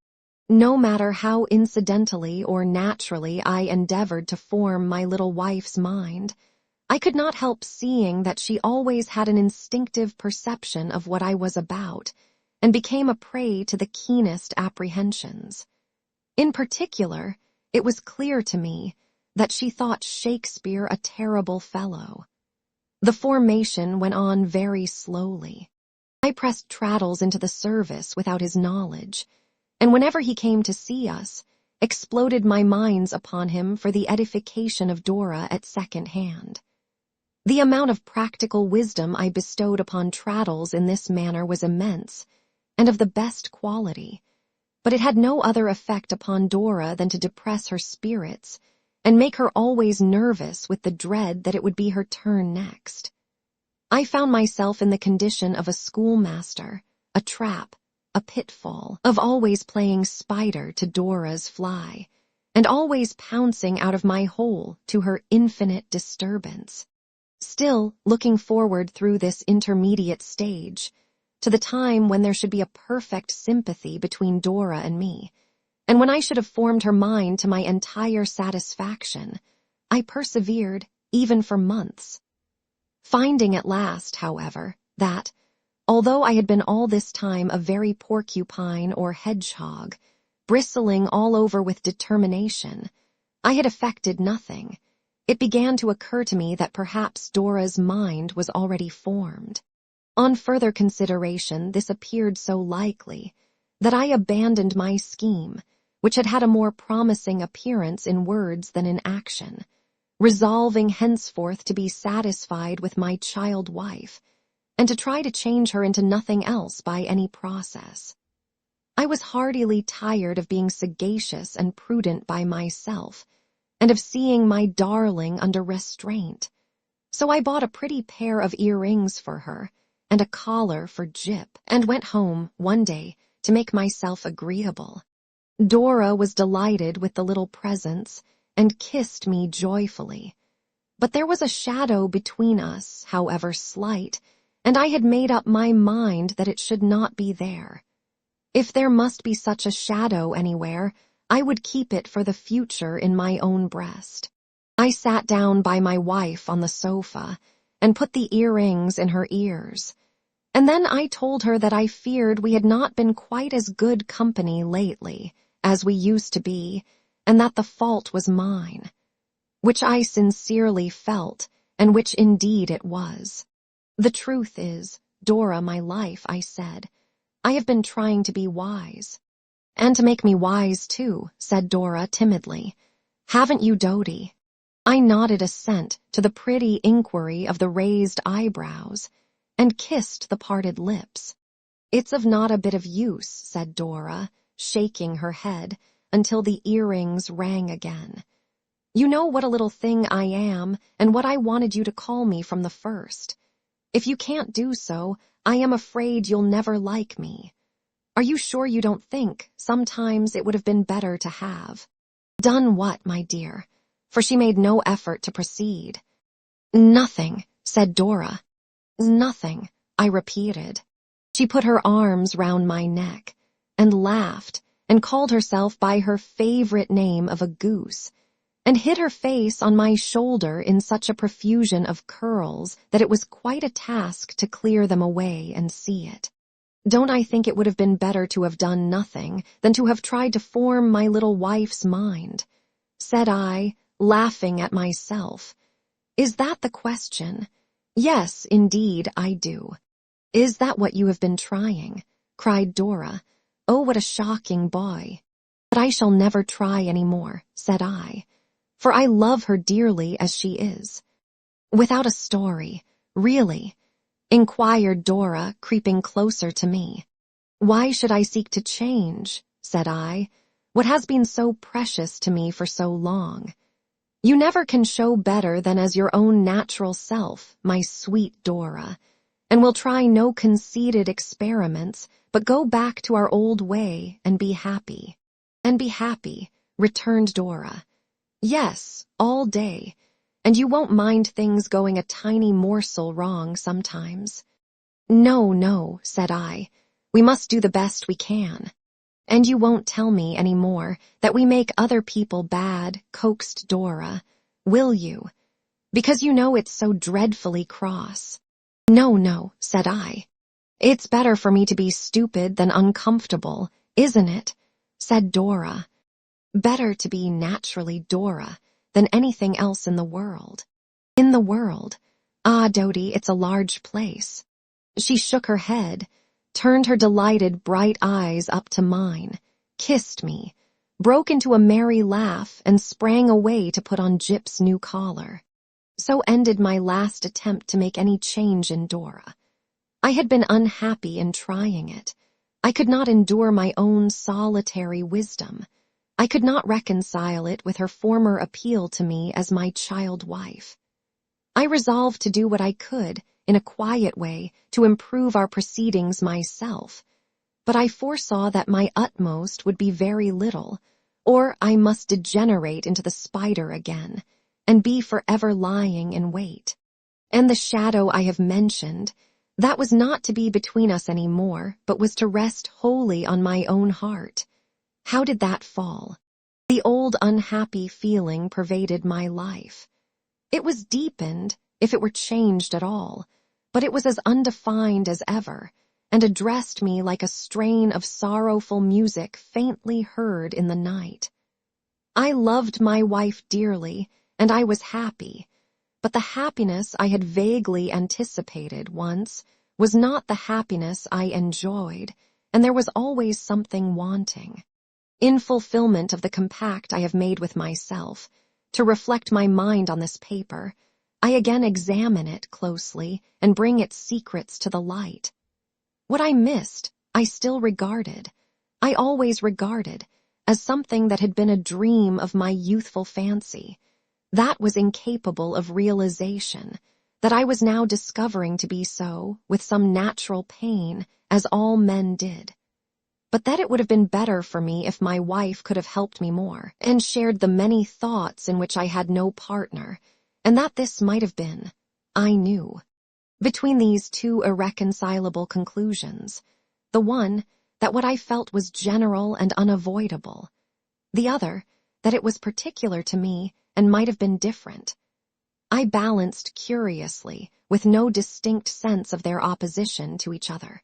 A: No matter how incidentally or naturally I endeavored to form my little wife's mind, I could not help seeing that she always had an instinctive perception of what I was about, and became a prey to the keenest apprehensions. In particular, it was clear to me that she thought Shakespeare a terrible fellow. The formation went on very slowly. I pressed Traddles into the service without his knowledge, and whenever he came to see us, exploded my mines upon him for the edification of Dora at second hand. The amount of practical wisdom I bestowed upon Traddles in this manner was immense, and of the best quality, but it had no other effect upon Dora than to depress her spirits, and make her always nervous with the dread that it would be her turn next. I found myself in the condition of a schoolmaster, a trap, a pitfall, of always playing spider to Dora's fly, and always pouncing out of my hole to her infinite disturbance. Still, looking forward through this intermediate stage, to the time when there should be a perfect sympathy between Dora and me, and when I should have formed her mind to my entire satisfaction, I persevered even for months. Finding at last, however, that, although I had been all this time a very porcupine or hedgehog, bristling all over with determination, I had effected nothing. It began to occur to me that perhaps Dora's mind was already formed. On further consideration, this appeared so likely that I abandoned my scheme, which had had a more promising appearance in words than in action, resolving henceforth to be satisfied with my child wife, and to try to change her into nothing else by any process. I was heartily tired of being sagacious and prudent by myself, and of seeing my darling under restraint. So I bought a pretty pair of earrings for her, and a collar for Jip, and went home one day to make myself agreeable. Dora was delighted with the little presents, and kissed me joyfully. But there was a shadow between us, however slight, and I had made up my mind that it should not be there. If there must be such a shadow anywhere, I would keep it for the future in my own breast. I sat down by my wife on the sofa, and put the earrings in her ears. And then I told her that I feared we had not been quite as good company lately as we used to be, and that the fault was mine, which I sincerely felt, and which indeed it was. The truth is, Dora, my life, I said, I have been trying to be wise. And to make me wise, too, said Dora timidly. Haven't you, Dodie? I nodded assent to the pretty inquiry of the raised eyebrows, and kissed the parted lips. It's of not a bit of use, said Dora, shaking her head, until the earrings rang again. You know what a little thing I am, and what I wanted you to call me from the first. If you can't do so, I am afraid you'll never like me. Are you sure you don't think sometimes it would have been better to have done what, my dear? For she made no effort to proceed. Nothing, said Dora. Nothing, I repeated. She put her arms round my neck, and laughed, and called herself by her favorite name of a goose, and hid her face on my shoulder in such a profusion of curls that it was quite a task to clear them away and see it. Don't I think it would have been better to have done nothing than to have tried to form my little wife's mind? Said I, laughing at myself. Is that the question? Yes, indeed, I do. Is that what you have been trying? Cried Dora. Oh, what a shocking boy. But I shall never try any more, said I, for I love her dearly as she is. Without a story, really? Inquired Dora, creeping closer to me. Why should I seek to change, said I, what has been so precious to me for so long? You never can show better than as your own natural self, my sweet Dora, and will try no conceited experiments, but go back to our old way and be happy. And be happy, returned Dora. Yes, all day, and you won't mind things going a tiny morsel wrong sometimes. No, no, said I, we must do the best we can. And you won't tell me any more that we make other people bad, coaxed Dora, will you? Because you know it's so dreadfully cross. No, no, said I. It's better for me to be stupid than uncomfortable, isn't it? Said Dora. Better to be naturally Dora than anything else in the world. In the world? Ah, Dodie, it's a large place. She shook her head, turned her delighted bright eyes up to mine, kissed me, broke into a merry laugh, and sprang away to put on Jip's new collar. So ended my last attempt to make any change in Dora. I had been unhappy in trying it. I could not endure my own solitary wisdom. I could not reconcile it with her former appeal to me as my child wife. I resolved to do what I could, in a quiet way, to improve our proceedings myself, but I foresaw that my utmost would be very little, or I must degenerate into the spider again, and be forever lying in wait. And the shadow I have mentioned, That was not to be between us anymore, but was to rest wholly on my own heart. How did that fall? The old unhappy feeling pervaded my life. It was deepened, if it were changed at all, but it was as undefined as ever, and addressed me like a strain of sorrowful music faintly heard in the night. I loved my wife dearly, and I was happy, but the happiness I had vaguely anticipated once was not the happiness I enjoyed, and there was always something wanting. In fulfillment of the compact I have made with myself, to reflect my mind on this paper, I again examine it closely and bring its secrets to the light. What I missed, I still regarded. I always regarded as something that had been a dream of my youthful fancy. That was incapable of realization, that I was now discovering to be so, with some natural pain, as all men did. But that it would have been better for me if my wife could have helped me more, and shared the many thoughts in which I had no partner, and that this might have been, I knew. Between these two irreconcilable conclusions, the one, that what I felt was general and unavoidable, the other, that it was particular to me and might have been different, I balanced curiously, with no distinct sense of their opposition to each other.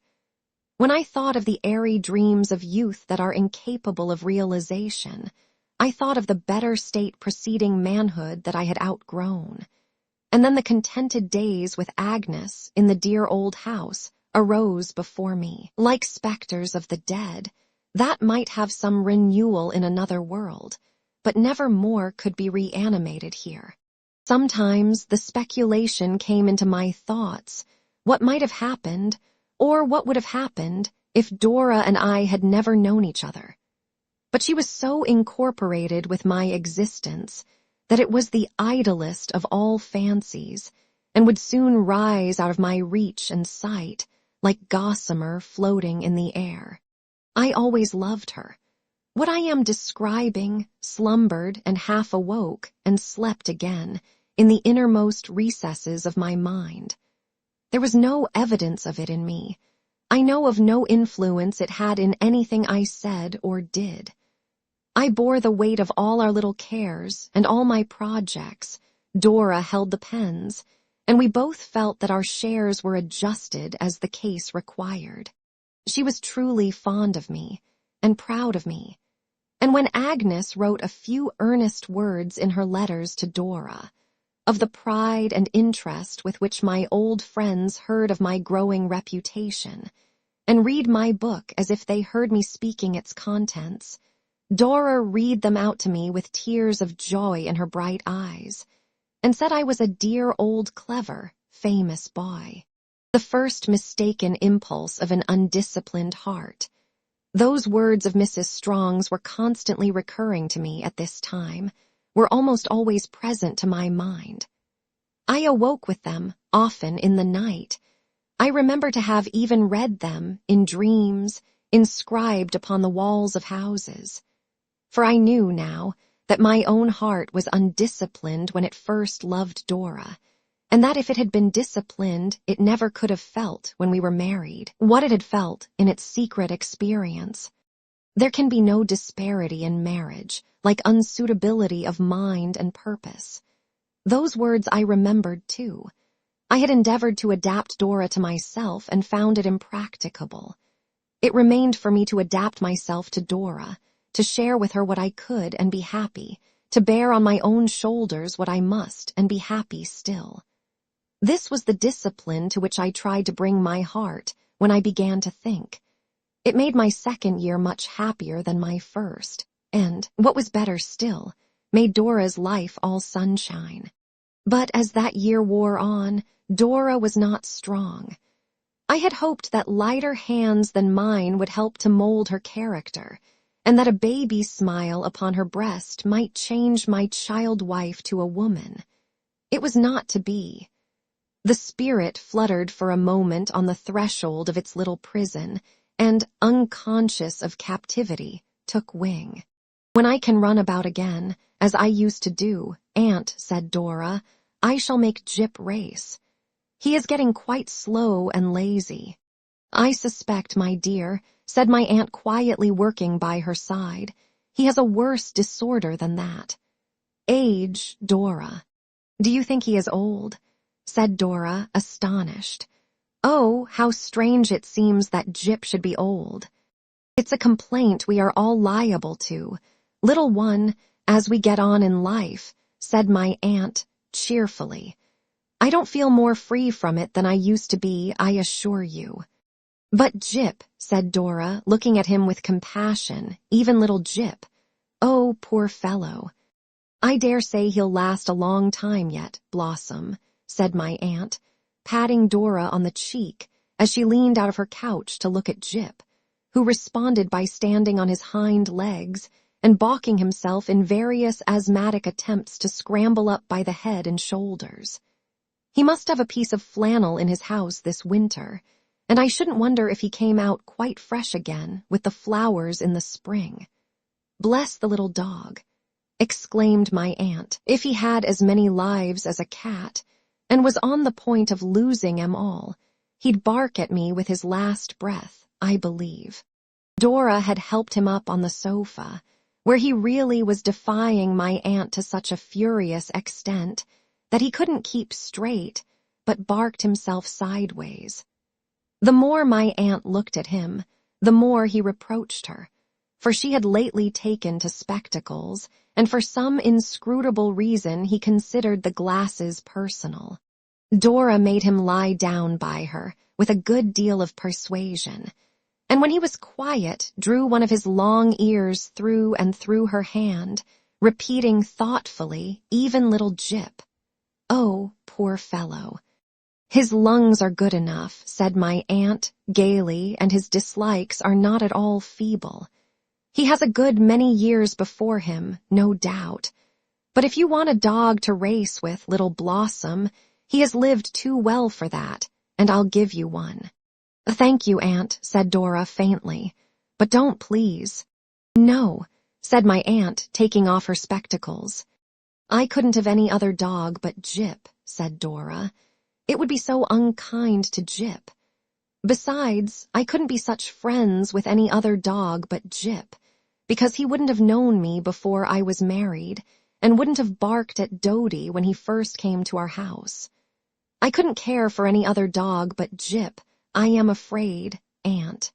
A: When I thought of the airy dreams of youth that are incapable of realization, I thought of the better state preceding manhood that I had outgrown. And then the contented days with Agnes in the dear old house arose before me, like specters of the dead, that might have some renewal in another world, but never more could be reanimated here. Sometimes the speculation came into my thoughts, what might have happened, or what would have happened, if Dora and I had never known each other. But she was so incorporated with my existence that it was the idlest of all fancies, and would soon rise out of my reach and sight, like gossamer floating in the air. I always loved her. What I am describing slumbered and half awoke and slept again in the innermost recesses of my mind. There was no evidence of it in me. I know of no influence it had in anything I said or did. I bore the weight of all our little cares and all my projects. Dora held the pens, and we both felt that our shares were adjusted as the case required. She was truly fond of me and proud of me. And when Agnes wrote a few earnest words in her letters to Dora, of the pride and interest with which my old friends heard of my growing reputation, and read my book as if they heard me speaking its contents, Dora read them out to me with tears of joy in her bright eyes, and said I was a dear old clever, famous boy. The first mistaken impulse of an undisciplined heart. Those words of Mrs. Strong's were constantly recurring to me at this time, were almost always present to my mind. I awoke with them, often in the night. I remember to have even read them, in dreams, inscribed upon the walls of houses. For I knew now that my own heart was undisciplined when it first loved Dora, and that if it had been disciplined, it never could have felt, when we were married, what it had felt in its secret experience. There can be no disparity in marriage, like unsuitability of mind and purpose. Those words I remembered too. I had endeavored to adapt Dora to myself and found it impracticable. It remained for me to adapt myself to Dora, to share with her what I could and be happy, to bear on my own shoulders what I must and be happy still. This was the discipline to which I tried to bring my heart when I began to think. It made my second year much happier than my first, and, what was better still, made Dora's life all sunshine. But as that year wore on, Dora was not strong. I had hoped that lighter hands than mine would help to mold her character, and that a baby's smile upon her breast might change my child wife to a woman. It was not to be. The spirit fluttered for a moment on the threshold of its little prison, and, unconscious of captivity, took wing. When I can run about again, as I used to do, Aunt, said Dora, I shall make Jip race. He is getting quite slow and lazy. I suspect, my dear, said my aunt quietly working by her side, he has a worse disorder than that. Age, Dora. Do you think he is old? Said Dora, astonished. Oh, how strange it seems that Jip should be old. It's a complaint we are all liable to. Little one, as we get on in life, said my aunt cheerfully. I don't feel more free from it than I used to be, I assure you. But Jip, said Dora, looking at him with compassion, even little Jip. Oh, poor fellow. I dare say he'll last a long time yet, Blossom, said my aunt, patting Dora on the cheek as she leaned out of her couch to look at Jip, who responded by standing on his hind legs and balking himself in various asthmatic attempts to scramble up by the head and shoulders. He must have a piece of flannel in his house this winter, and I shouldn't wonder if he came out quite fresh again with the flowers in the spring. Bless the little dog, exclaimed my aunt, if he had as many lives as a cat, and was on the point of losing 'em all, he'd bark at me with his last breath, I believe. Dora had helped him up on the sofa, where he really was defying my aunt to such a furious extent that he couldn't keep straight, but barked himself sideways. The more my aunt looked at him, the more he reproached her, for she had lately taken to spectacles, and for some inscrutable reason he considered the glasses personal. Dora made him lie down by her, with a good deal of persuasion, and when he was quiet, drew one of his long ears through and through her hand, repeating thoughtfully, even little Jip. Oh, poor fellow. His lungs are good enough, said my aunt, gaily, and his dislikes are not at all feeble. He has a good many years before him, no doubt. But if you want a dog to race with, little Blossom, he has lived too well for that, and I'll give you one. Thank you, Aunt, said Dora faintly, but don't please. No, said my aunt, taking off her spectacles. I couldn't have any other dog but Jip, said Dora. It would be so unkind to Jip. Besides, I couldn't be such friends with any other dog but Jip, because he wouldn't have known me before I was married, and wouldn't have barked at Dodie when he first came to our house. I couldn't care for any other dog but Jip, I am afraid, Aunt.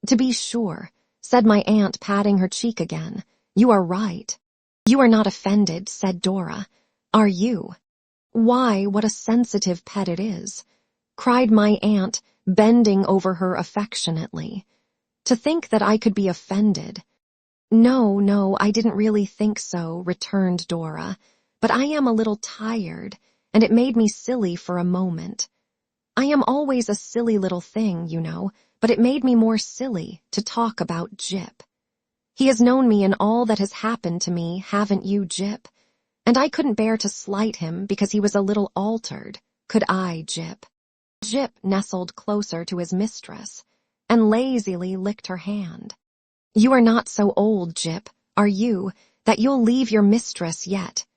A: To be sure, said my aunt, patting her cheek again, you are right. You are not offended, said Dora. Are you? Why, what a sensitive pet it is, cried my aunt, bending over her affectionately. To think that I could be offended. No, I didn't really think so, returned Dora, but I am a little tired, and it made me silly for a moment. I am always a silly little thing, you know, but it made me more silly to talk about Jip. He has known me in all that has happened to me, haven't you, Jip? And I couldn't bear to slight him because he was a little altered, could I, Jip? Jip nestled closer to his mistress, and lazily licked her hand. You are not so old, Jip, are you, that you'll leave your mistress yet,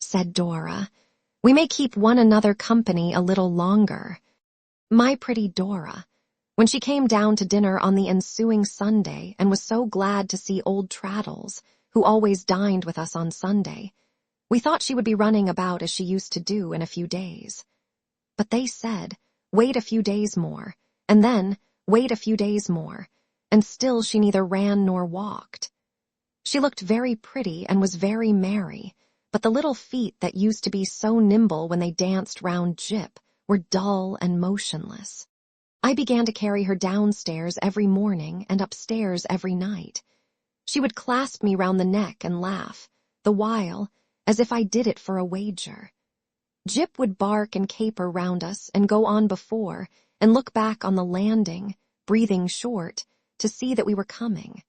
A: said Dora. We may keep one another company a little longer. My pretty Dora. When she came down to dinner on the ensuing Sunday and was so glad to see old Traddles, who always dined with us on Sunday, we thought she would be running about as she used to do in a few days. But they said, wait a few days more, and then wait a few days more, and still she neither ran nor walked. She looked very pretty and was very merry, but the little feet that used to be so nimble when they danced round Jip were dull and motionless. I began to carry her downstairs every morning and upstairs every night. She would clasp me round the neck and laugh, the while, as if I did it for a wager. Jip would bark and caper round us and go on before and look back on the landing, breathing short, to see that we were coming.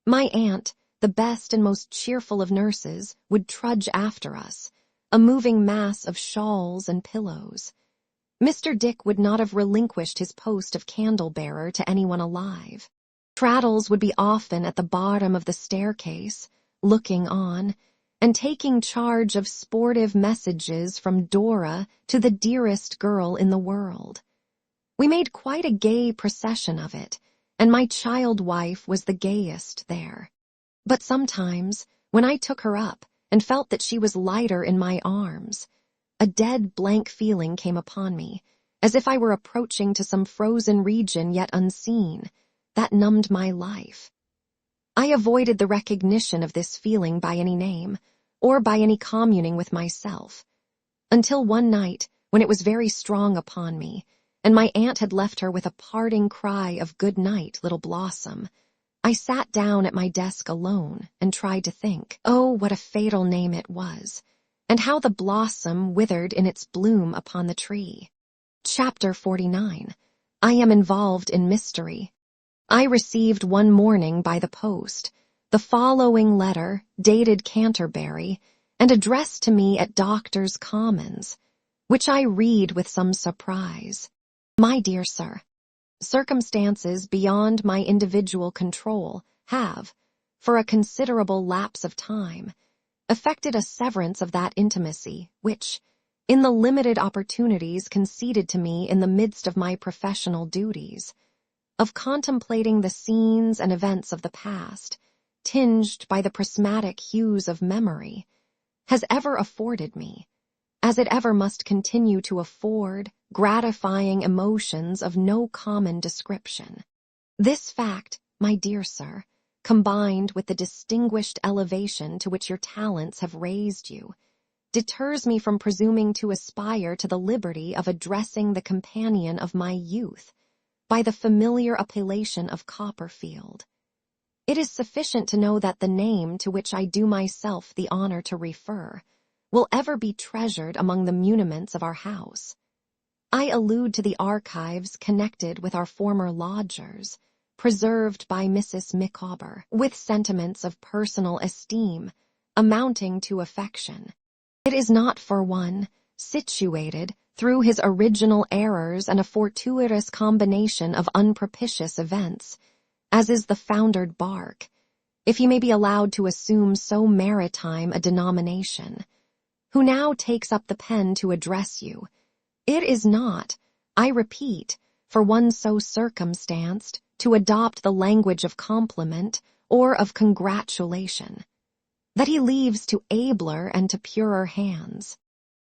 A: My aunt, the best and most cheerful of nurses, would trudge after us, a moving mass of shawls and pillows. Mr. Dick would not have relinquished his post of candle-bearer to anyone alive. Traddles would be often at the bottom of the staircase, looking on, and taking charge of sportive messages from Dora to the dearest girl in the world. We made quite a gay procession of it, and my child wife was the gayest there. But sometimes, when I took her up and felt that she was lighter in my arms, a dead blank feeling came upon me, as if I were approaching to some frozen region yet unseen, that numbed my life. I avoided the recognition of this feeling by any name, or by any communing with myself, until one night when it was very strong upon me, and my aunt had left her with a parting cry of "Good night, little Blossom," I sat down at my desk alone and tried to think. Oh, what a fatal name it was, and how the blossom withered in its bloom upon the tree. Chapter 49. I am involved in mystery. I received one morning by the post the following letter, dated Canterbury, and addressed to me at Doctors' Commons, which I read with some surprise. My dear sir, circumstances beyond my individual control have, for a considerable lapse of time, effected a severance of that intimacy which, in the limited opportunities conceded to me in the midst of my professional duties, of contemplating the scenes and events of the past, tinged by the prismatic hues of memory, has ever afforded me, as it ever must continue to afford, gratifying emotions of no common description. This fact, my dear sir, combined with the distinguished elevation to which your talents have raised you, deters me from presuming to aspire to the liberty of addressing the companion of my youth by the familiar appellation of Copperfield. It is sufficient to know that the name to which I do myself the honor to refer will ever be treasured among the muniments of our house. I allude to the archives connected with our former lodgers, preserved by Mrs. Micawber, with sentiments of personal esteem, amounting to affection. It is not for one, situated through his original errors and a fortuitous combination of unpropitious events, as is the foundered bark, if he may be allowed to assume so maritime a denomination, who now takes up the pen to address you. It is not, I repeat, for one so circumstanced to adopt the language of compliment or of congratulation, that he leaves to abler and to purer hands.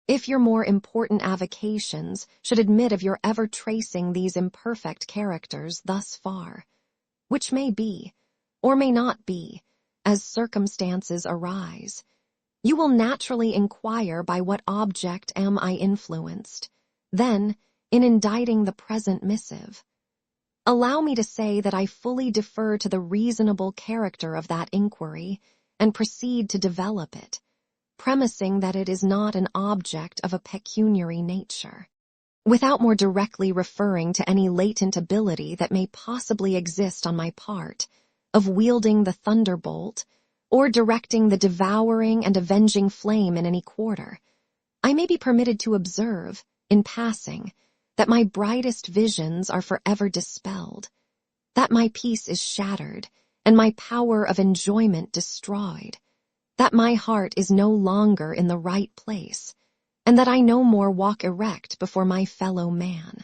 A: If your more important avocations should admit of your ever tracing these imperfect characters thus far, which may be, or may not be, as circumstances arise, you will naturally inquire by what object am I influenced, then, in inditing the present missive. Allow me to say that I fully defer to the reasonable character of that inquiry, and proceed to develop it, premising that it is not an object of a pecuniary nature, without more directly referring to any latent ability that may possibly exist on my part, of wielding the thunderbolt, or directing the devouring and avenging flame in any quarter. I may be permitted to observe, in passing, that my brightest visions are forever dispelled, that my peace is shattered, and my power of enjoyment destroyed, that my heart is no longer in the right place, and that I no more walk erect before my fellow man.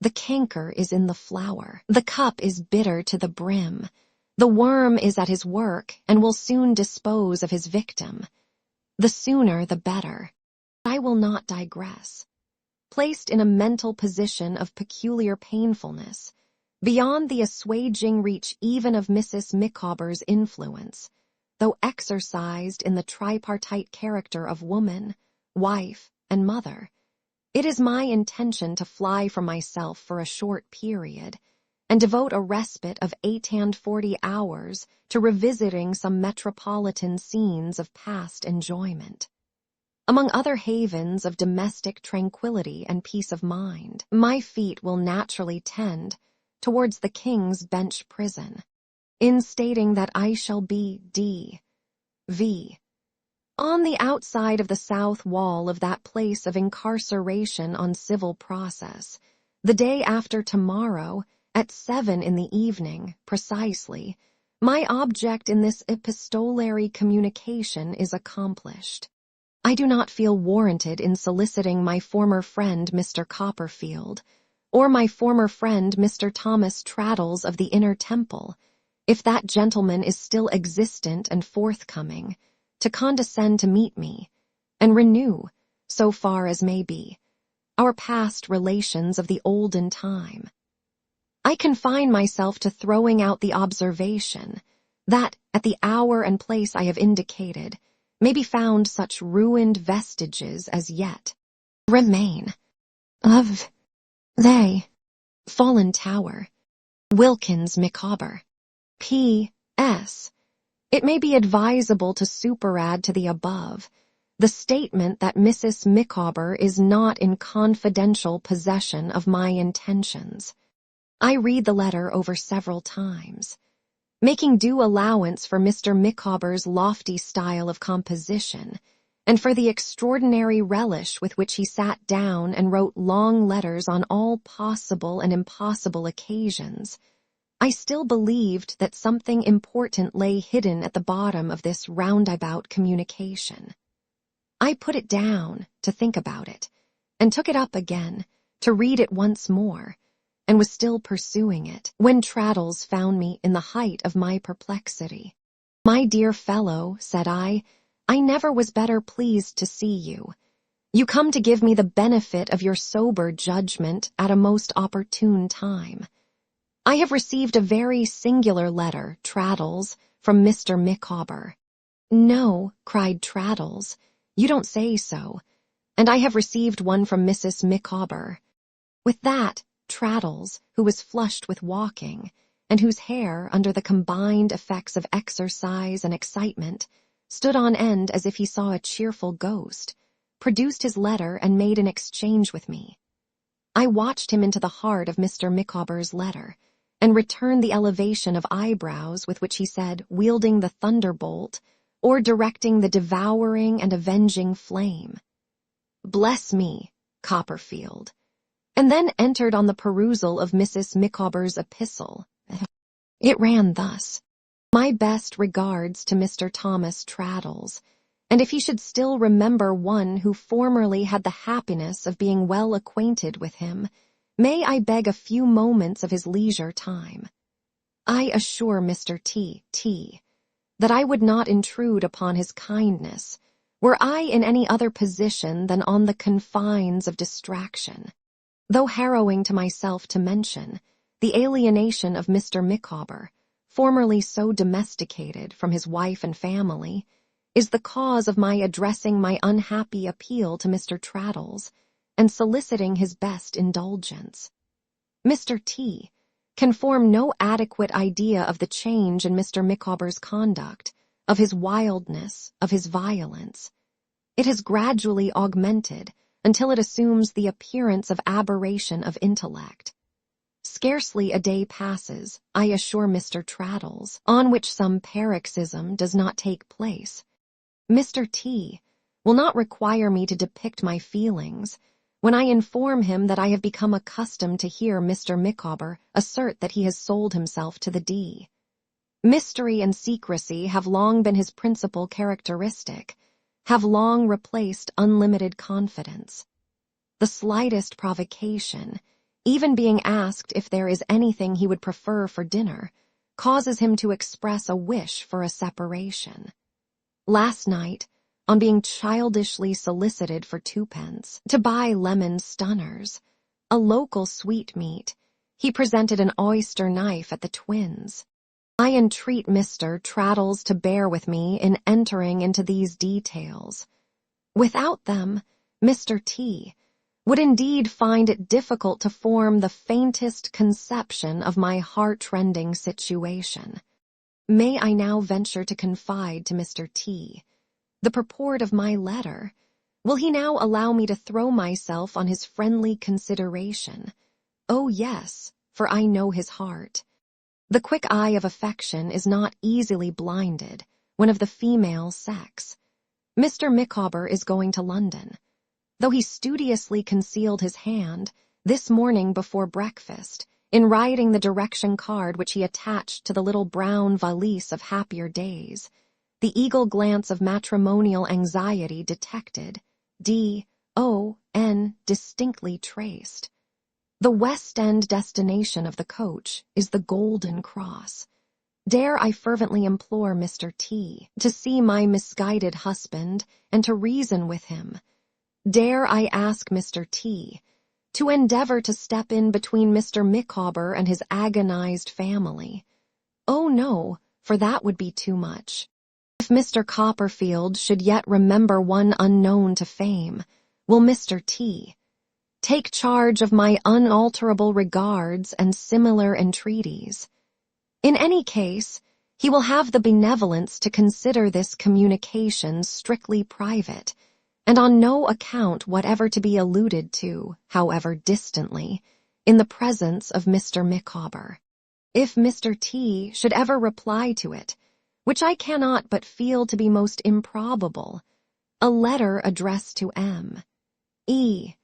A: The canker is in the flower, the cup is bitter to the brim, the worm is at his work and will soon dispose of his victim. The sooner the better. I will not digress. Placed in a mental position of peculiar painfulness, beyond the assuaging reach even of Mrs. Micawber's influence, though exercised in the tripartite character of woman, wife, and mother, it is my intention to fly from myself for a short period, and devote a respite of 48 hours to revisiting some metropolitan scenes of past enjoyment. Among other havens of domestic tranquility and peace of mind, my feet will naturally tend towards the King's Bench prison, in stating that I shall be D.V. on the outside of the south wall of that place of incarceration on civil process, the day after tomorrow, at 7 in the evening, precisely, My object in this epistolary communication is accomplished. I do not feel warranted in soliciting my former friend Mr. Copperfield, or my former friend Mr. Thomas Traddles of the Inner Temple, if that gentleman is still existent and forthcoming, to condescend to meet me, and renew, so far as may be, our past relations of the olden time. I confine myself to throwing out the observation that, at the hour and place I have indicated, may be found such ruined vestiges as yet remain of they fallen tower, Wilkins Micawber. P.S. It may be advisable to superadd to the above the statement that Mrs. Micawber is not in confidential possession of my intentions. I read the letter over several times, making due allowance for Mr. Micawber's lofty style of composition, and for the extraordinary relish with which he sat down and wrote long letters on all possible and impossible occasions. I still believed that something important lay hidden at the bottom of this roundabout communication. I put it down to think about it, and took it up again to read it once more, and was still pursuing it, when Traddles found me in the height of my perplexity. "My dear fellow," said I never was better pleased to see you. You come to give me the benefit of your sober judgment at a most opportune time. I have received a very singular letter, Traddles, from Mr. Micawber." "No," cried Traddles, "you don't say so. And I have received one from Mrs. Micawber." With that, Traddles, who was flushed with walking, and whose hair, under the combined effects of exercise and excitement, stood on end as if he saw a cheerful ghost, produced his letter and made an exchange with me. I watched him into the heart of Mr. Micawber's letter, and returned the elevation of eyebrows with which he said, wielding the thunderbolt, or directing the devouring and avenging flame, "Bless me, Copperfield," and then entered on the perusal of Mrs. Micawber's epistle. It ran thus: "My best regards to Mr. Thomas Traddles, and if he should still remember one who formerly had the happiness of being well acquainted with him, may I beg a few moments of his leisure time. I assure Mr. T. that I would not intrude upon his kindness, were I in any other position than on the confines of distraction. Though harrowing to myself to mention, the alienation of Mr. Micawber, formerly so domesticated from his wife and family, is the cause of my addressing my unhappy appeal to Mr. Traddles, and soliciting his best indulgence. Mr. T. can form no adequate idea of the change in Mr. Micawber's conduct, of his wildness, of his violence. It has gradually augmented until it assumes the appearance of aberration of intellect. Scarcely a day passes, I assure Mr. Traddles, on which some paroxysm does not take place. Mr. T. will not require me to depict my feelings when I inform him that I have become accustomed to hear Mr. Micawber assert that he has sold himself to the D. Mystery and secrecy have long been his principal characteristic, have long replaced unlimited confidence. The slightest provocation, even being asked if there is anything he would prefer for dinner, causes him to express a wish for a separation. Last night, on being childishly solicited for 2d to buy lemon stunners, a local sweetmeat, he presented an oyster knife at the twins. I entreat Mr. Traddles to bear with me in entering into these details. Without them, Mr. T. would indeed find it difficult to form the faintest conception of my heart-rending situation. May I now venture to confide to Mr. T. the purport of my letter? Will he now allow me to throw myself on his friendly consideration? Oh, yes, for I know his heart. The quick eye of affection is not easily blinded when of the female sex. Mr. Micawber is going to London. Though he studiously concealed his hand, this morning before breakfast, in writing the direction card which he attached to the little brown valise of happier days, the eagle glance of matrimonial anxiety detected, D-O-N distinctly traced. The West End destination of the coach is the Golden Cross. Dare I fervently implore Mr. T. to see my misguided husband and to reason with him. Dare I ask Mr. T. to endeavor to step in between Mr. Micawber and his agonized family. Oh no, for that would be too much. If Mr. Copperfield should yet remember one unknown to fame, will Mr. T. take charge of my unalterable regards and similar entreaties. In any case, he will have the benevolence to consider this communication strictly private, and on no account whatever to be alluded to, however distantly, in the presence of Mr. Micawber. If Mr. T. should ever reply to it, which I cannot but feel to be most improbable, a letter addressed to M. E.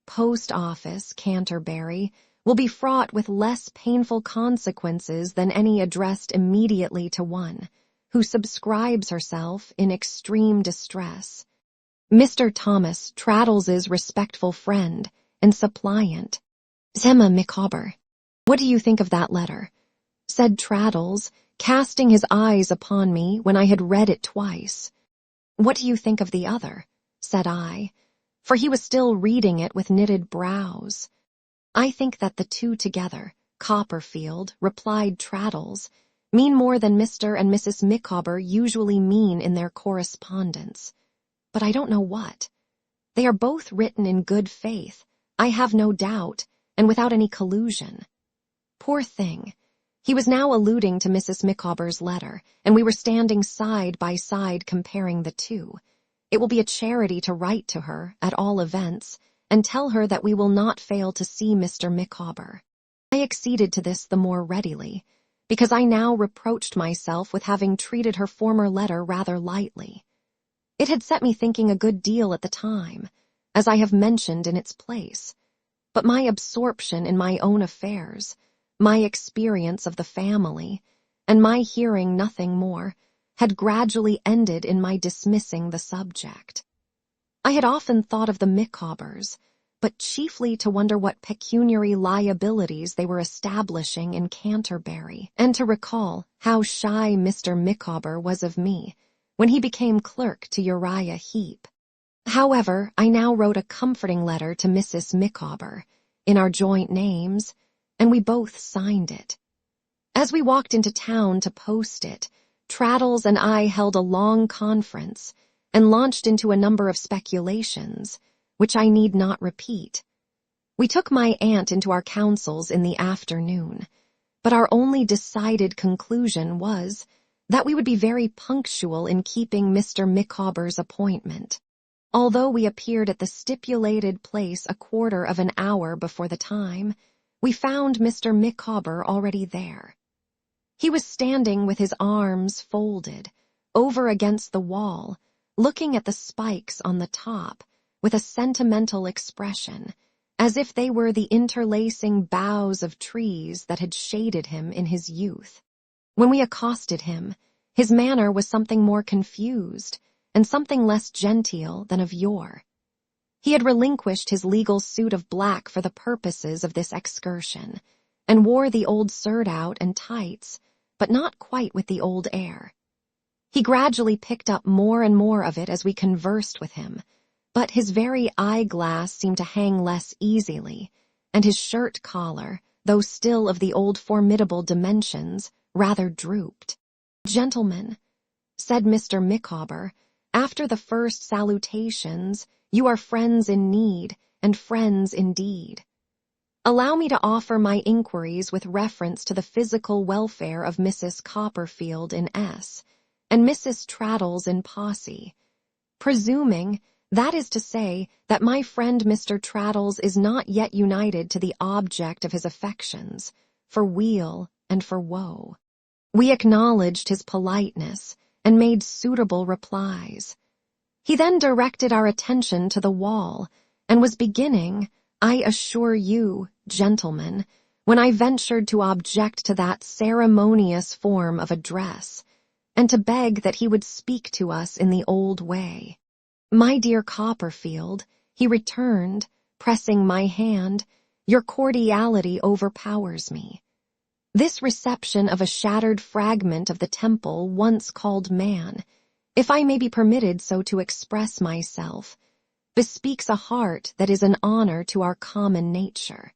A: Post Office, Canterbury, will be fraught with less painful consequences than any addressed immediately to one who subscribes herself in extreme distress. Mr. Thomas Traddles's respectful friend and suppliant. Emma Micawber. What do you think of that letter? Said Traddles, casting his eyes upon me when I had read it twice. What do you think of the other? Said I, for he was still reading it with knitted brows. I think that the two together, Copperfield, replied Traddles, mean more than Mr. and Mrs. Micawber usually mean in their correspondence. But I don't know what. They are both written in good faith, I have no doubt, and without any collusion. Poor thing. He was now alluding to Mrs. Micawber's letter, and we were standing side by side comparing the two. It will be a charity to write to her, at all events, and tell her that we will not fail to see Mr. Micawber. I acceded to this the more readily, because I now reproached myself with having treated her former letter rather lightly. It had set me thinking a good deal at the time, as I have mentioned in its place, but my absorption in my own affairs, my experience of the family, and my hearing nothing more, had gradually ended in my dismissing the subject. I had often thought of the Micawbers, but chiefly to wonder what pecuniary liabilities they were establishing in Canterbury, and to recall how shy Mr. Micawber was of me when he became clerk to Uriah Heep. However, I now wrote a comforting letter to Mrs. Micawber, in our joint names, and we both signed it. As we walked into town to post it, Traddles and I held a long conference and launched into a number of speculations, which I need not repeat. We took my aunt into our counsels in the afternoon, but our only decided conclusion was that we would be very punctual in keeping Mr. Micawber's appointment. Although we appeared at the stipulated place a quarter of an hour before the time, we found Mr. Micawber already there. He was standing with his arms folded, over against the wall, looking at the spikes on the top, with a sentimental expression, as if they were the interlacing boughs of trees that had shaded him in his youth. When we accosted him, his manner was something more confused, and something less genteel than of yore. He had relinquished his legal suit of black for the purposes of this excursion, and wore the old surtout and tights, but not quite with the old air. He gradually picked up more and more of it as we conversed with him, but his very eyeglass seemed to hang less easily, and his shirt collar, though still of the old formidable dimensions, rather drooped. "Gentlemen," said Mr. Micawber, after the first salutations, "you are friends in need, and friends indeed. Allow me to offer my inquiries with reference to the physical welfare of Mrs. Copperfield in S., and Mrs. Traddles in Posse, presuming, that is to say, that my friend Mr. Traddles is not yet united to the object of his affections, for weal and for woe." We acknowledged his politeness, and made suitable replies. He then directed our attention to the wall, and was beginning, "I assure you, gentlemen," when I ventured to object to that ceremonious form of address, and to beg that he would speak to us in the old way. "My dear Copperfield," he returned, pressing my hand, "your cordiality overpowers me. This reception of a shattered fragment of the temple once called man, if I may be permitted so to express myself, bespeaks a heart that is an honor to our common nature.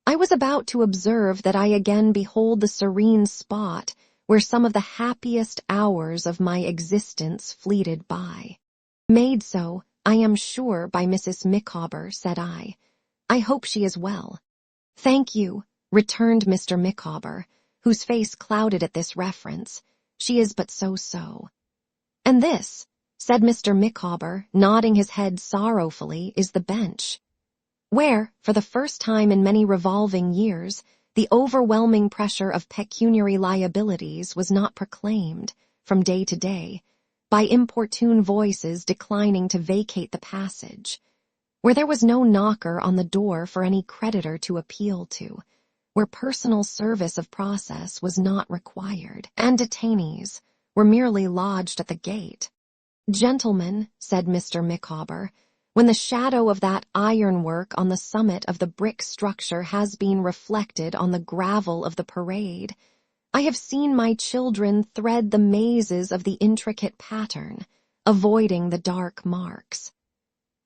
A: I was about to observe that I again behold the serene spot where some of the happiest hours of my existence fleeted by. Made so, I am sure, by Mrs. Micawber, said I. I hope she is well. Thank you, returned Mr. Micawber, whose face clouded at this reference. She is but so-so. And this, said Mr. Micawber, nodding his head sorrowfully, is the bench, where, for the first time in many revolving years, the overwhelming pressure of pecuniary liabilities was not proclaimed, from day to day, by importune voices declining to vacate the passage, where there was no knocker on the door for any creditor to appeal to, where personal service of process was not required, and detainees were merely lodged at the gate. Gentlemen, said Mr. Micawber, when the shadow of that ironwork on the summit of the brick structure has been reflected on the gravel of the parade, I have seen my children thread the mazes of the intricate pattern, avoiding the dark marks.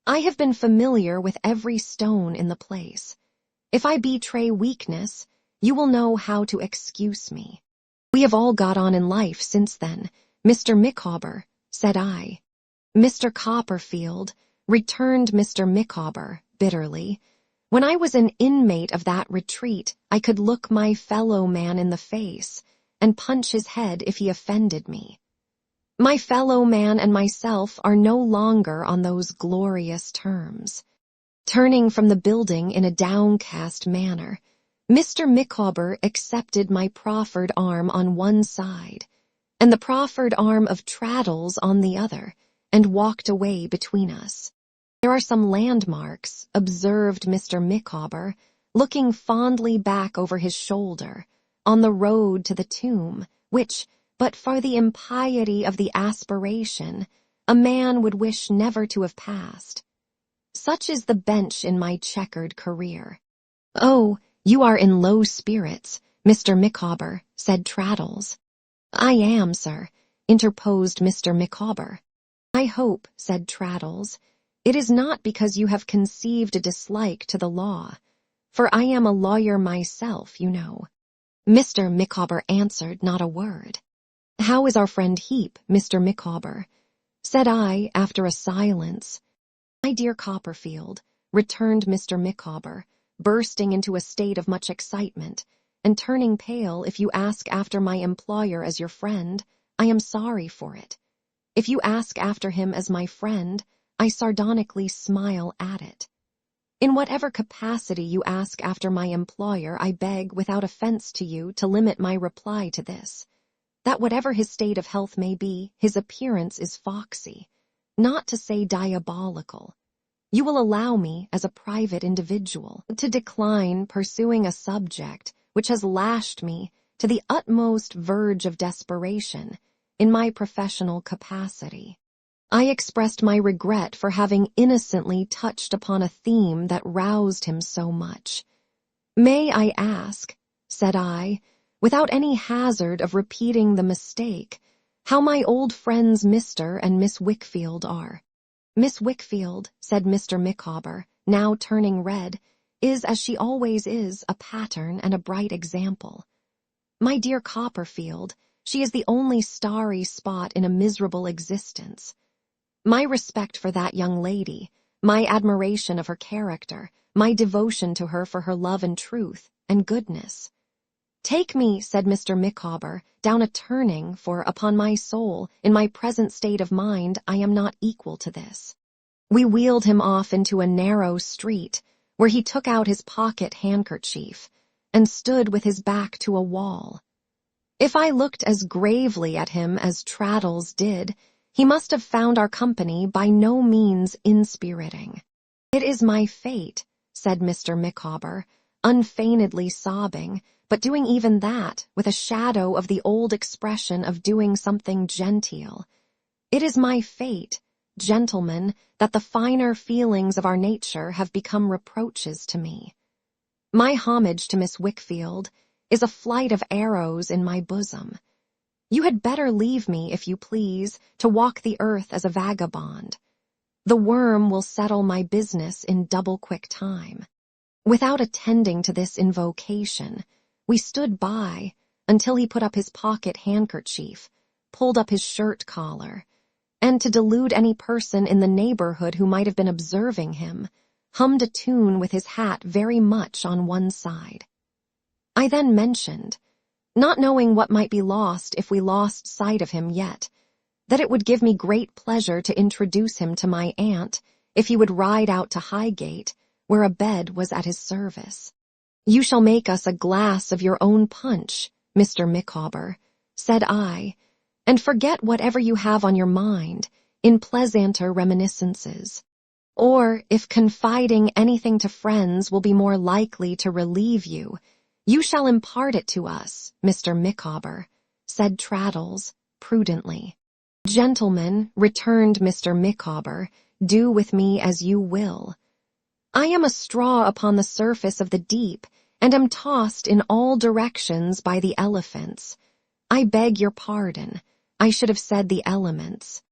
A: I have been familiar with every stone in the place. If I betray weakness, you will know how to excuse me. We have all got on in life since then, Mr. Micawber, said I. Mr. Copperfield, returned Mr. Micawber, bitterly. When I was an inmate of that retreat, I could look my fellow man in the face and punch his head if he offended me. My fellow man and myself are no longer on those glorious terms. Turning from the building in a downcast manner, Mr. Micawber accepted my proffered arm on one side, and the proffered arm of Traddles on the other, and walked away between us. There are some landmarks, observed Mr. Micawber, looking fondly back over his shoulder, on the road to the tomb, which, but for the impiety of the aspiration, a man would wish never to have passed. Such is the bench in my checkered career. Oh, you are in low spirits, Mr. Micawber, said Traddles. I am, sir, interposed Mr. Micawber. I hope, said Traddles, it is not because you have conceived a dislike to the law, for I am a lawyer myself, you know. Mr. Micawber answered not a word. How is our friend Heap, Mr. Micawber? Said I, after a silence. My dear Copperfield, returned Mr. Micawber, bursting into a state of much excitement, and turning pale. If you ask after my employer as your friend, I am sorry for it. If you ask after him as my friend, I sardonically smile at it. In whatever capacity you ask after my employer, I beg, without offense to you, to limit my reply to this, that whatever his state of health may be, his appearance is foxy, not to say diabolical. You will allow me, as a private individual, to decline pursuing a subject which has lashed me to the utmost verge of desperation in my professional capacity. I expressed my regret for having innocently touched upon a theme that roused him so much. May I ask, said I, without any hazard of repeating the mistake, how my old friends Mr. and Miss Wickfield are? Miss Wickfield, said Mr. Micawber, now turning red, is, as she always is, a pattern and a bright example. My dear Copperfield, she is the only starry spot in a miserable existence. My respect for that young lady, my admiration of her character, my devotion to her for her love and truth and goodness. Take me, said Mr. Micawber, down a turning, for, upon my soul, in my present state of mind, I am not equal to this. We wheeled him off into a narrow street, where he took out his pocket handkerchief, and stood with his back to a wall. If I looked as gravely at him as Traddles did, he must have found our company by no means inspiriting. It is my fate, said Mr. Micawber, unfeignedly sobbing, but doing even that with a shadow of the old expression of doing something genteel. It is my fate, gentlemen, that the finer feelings of our nature have become reproaches to me. My homage to Miss Wickfield is a flight of arrows in my bosom. You had better leave me, if you please, to walk the earth as a vagabond. The worm will settle my business in double-quick time. Without attending to this invocation, we stood by until he put up his pocket handkerchief, pulled up his shirt collar, and to delude any person in the neighborhood who might have been observing him, hummed a tune with his hat very much on one side. I then mentioned, not knowing what might be lost if we lost sight of him yet, that it would give me great pleasure to introduce him to my aunt if he would ride out to Highgate, where a bed was at his service. "You shall make us a glass of your own punch, Mr. Micawber," said I, "and forget whatever you have on your mind in pleasanter reminiscences. Or, if confiding anything to friends will be more likely to relieve you, you shall impart it to us, Mr. Micawber," said Traddles, prudently. "Gentlemen," returned Mr. Micawber, "do with me as you will. I am a straw upon the surface of the deep, and am tossed in all directions by the elephants. I beg your pardon, I should have said the elements."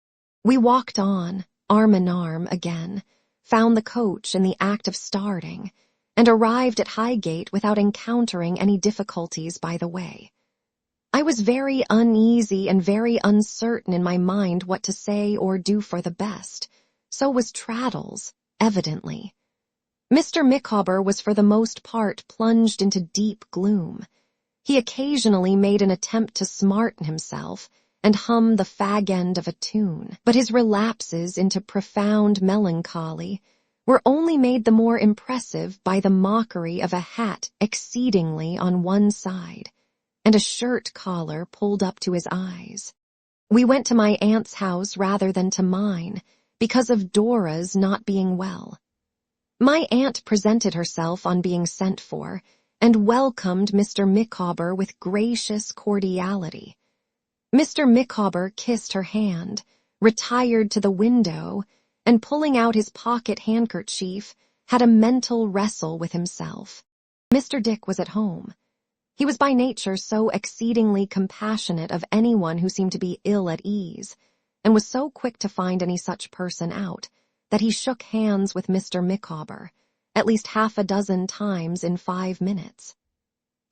A: We walked on, arm in arm again, found the coach in the act of starting, and arrived at Highgate without encountering any difficulties by the way. I was very uneasy and very uncertain in my mind what to say or do for the best. So was Traddles, evidently. Mr. Micawber was for the most part plunged into deep gloom. He occasionally made an attempt to smarten himself and hum the fag-end of a tune, but his relapses into profound melancholy were only made the more impressive by the mockery of a hat exceedingly on one side, and a shirt collar pulled up to his eyes. We went to my aunt's house rather than to mine, because of Dora's not being well. My aunt presented herself on being sent for, and welcomed Mr. Micawber with gracious cordiality. Mr. Micawber kissed her hand, retired to the window, and pulling out his pocket handkerchief, had a mental wrestle with himself. Mr. Dick was at home. He was by nature so exceedingly compassionate of anyone who seemed to be ill at ease, and was so quick to find any such person out, that he shook hands with Mr. Micawber, at least half a dozen times in 5 minutes.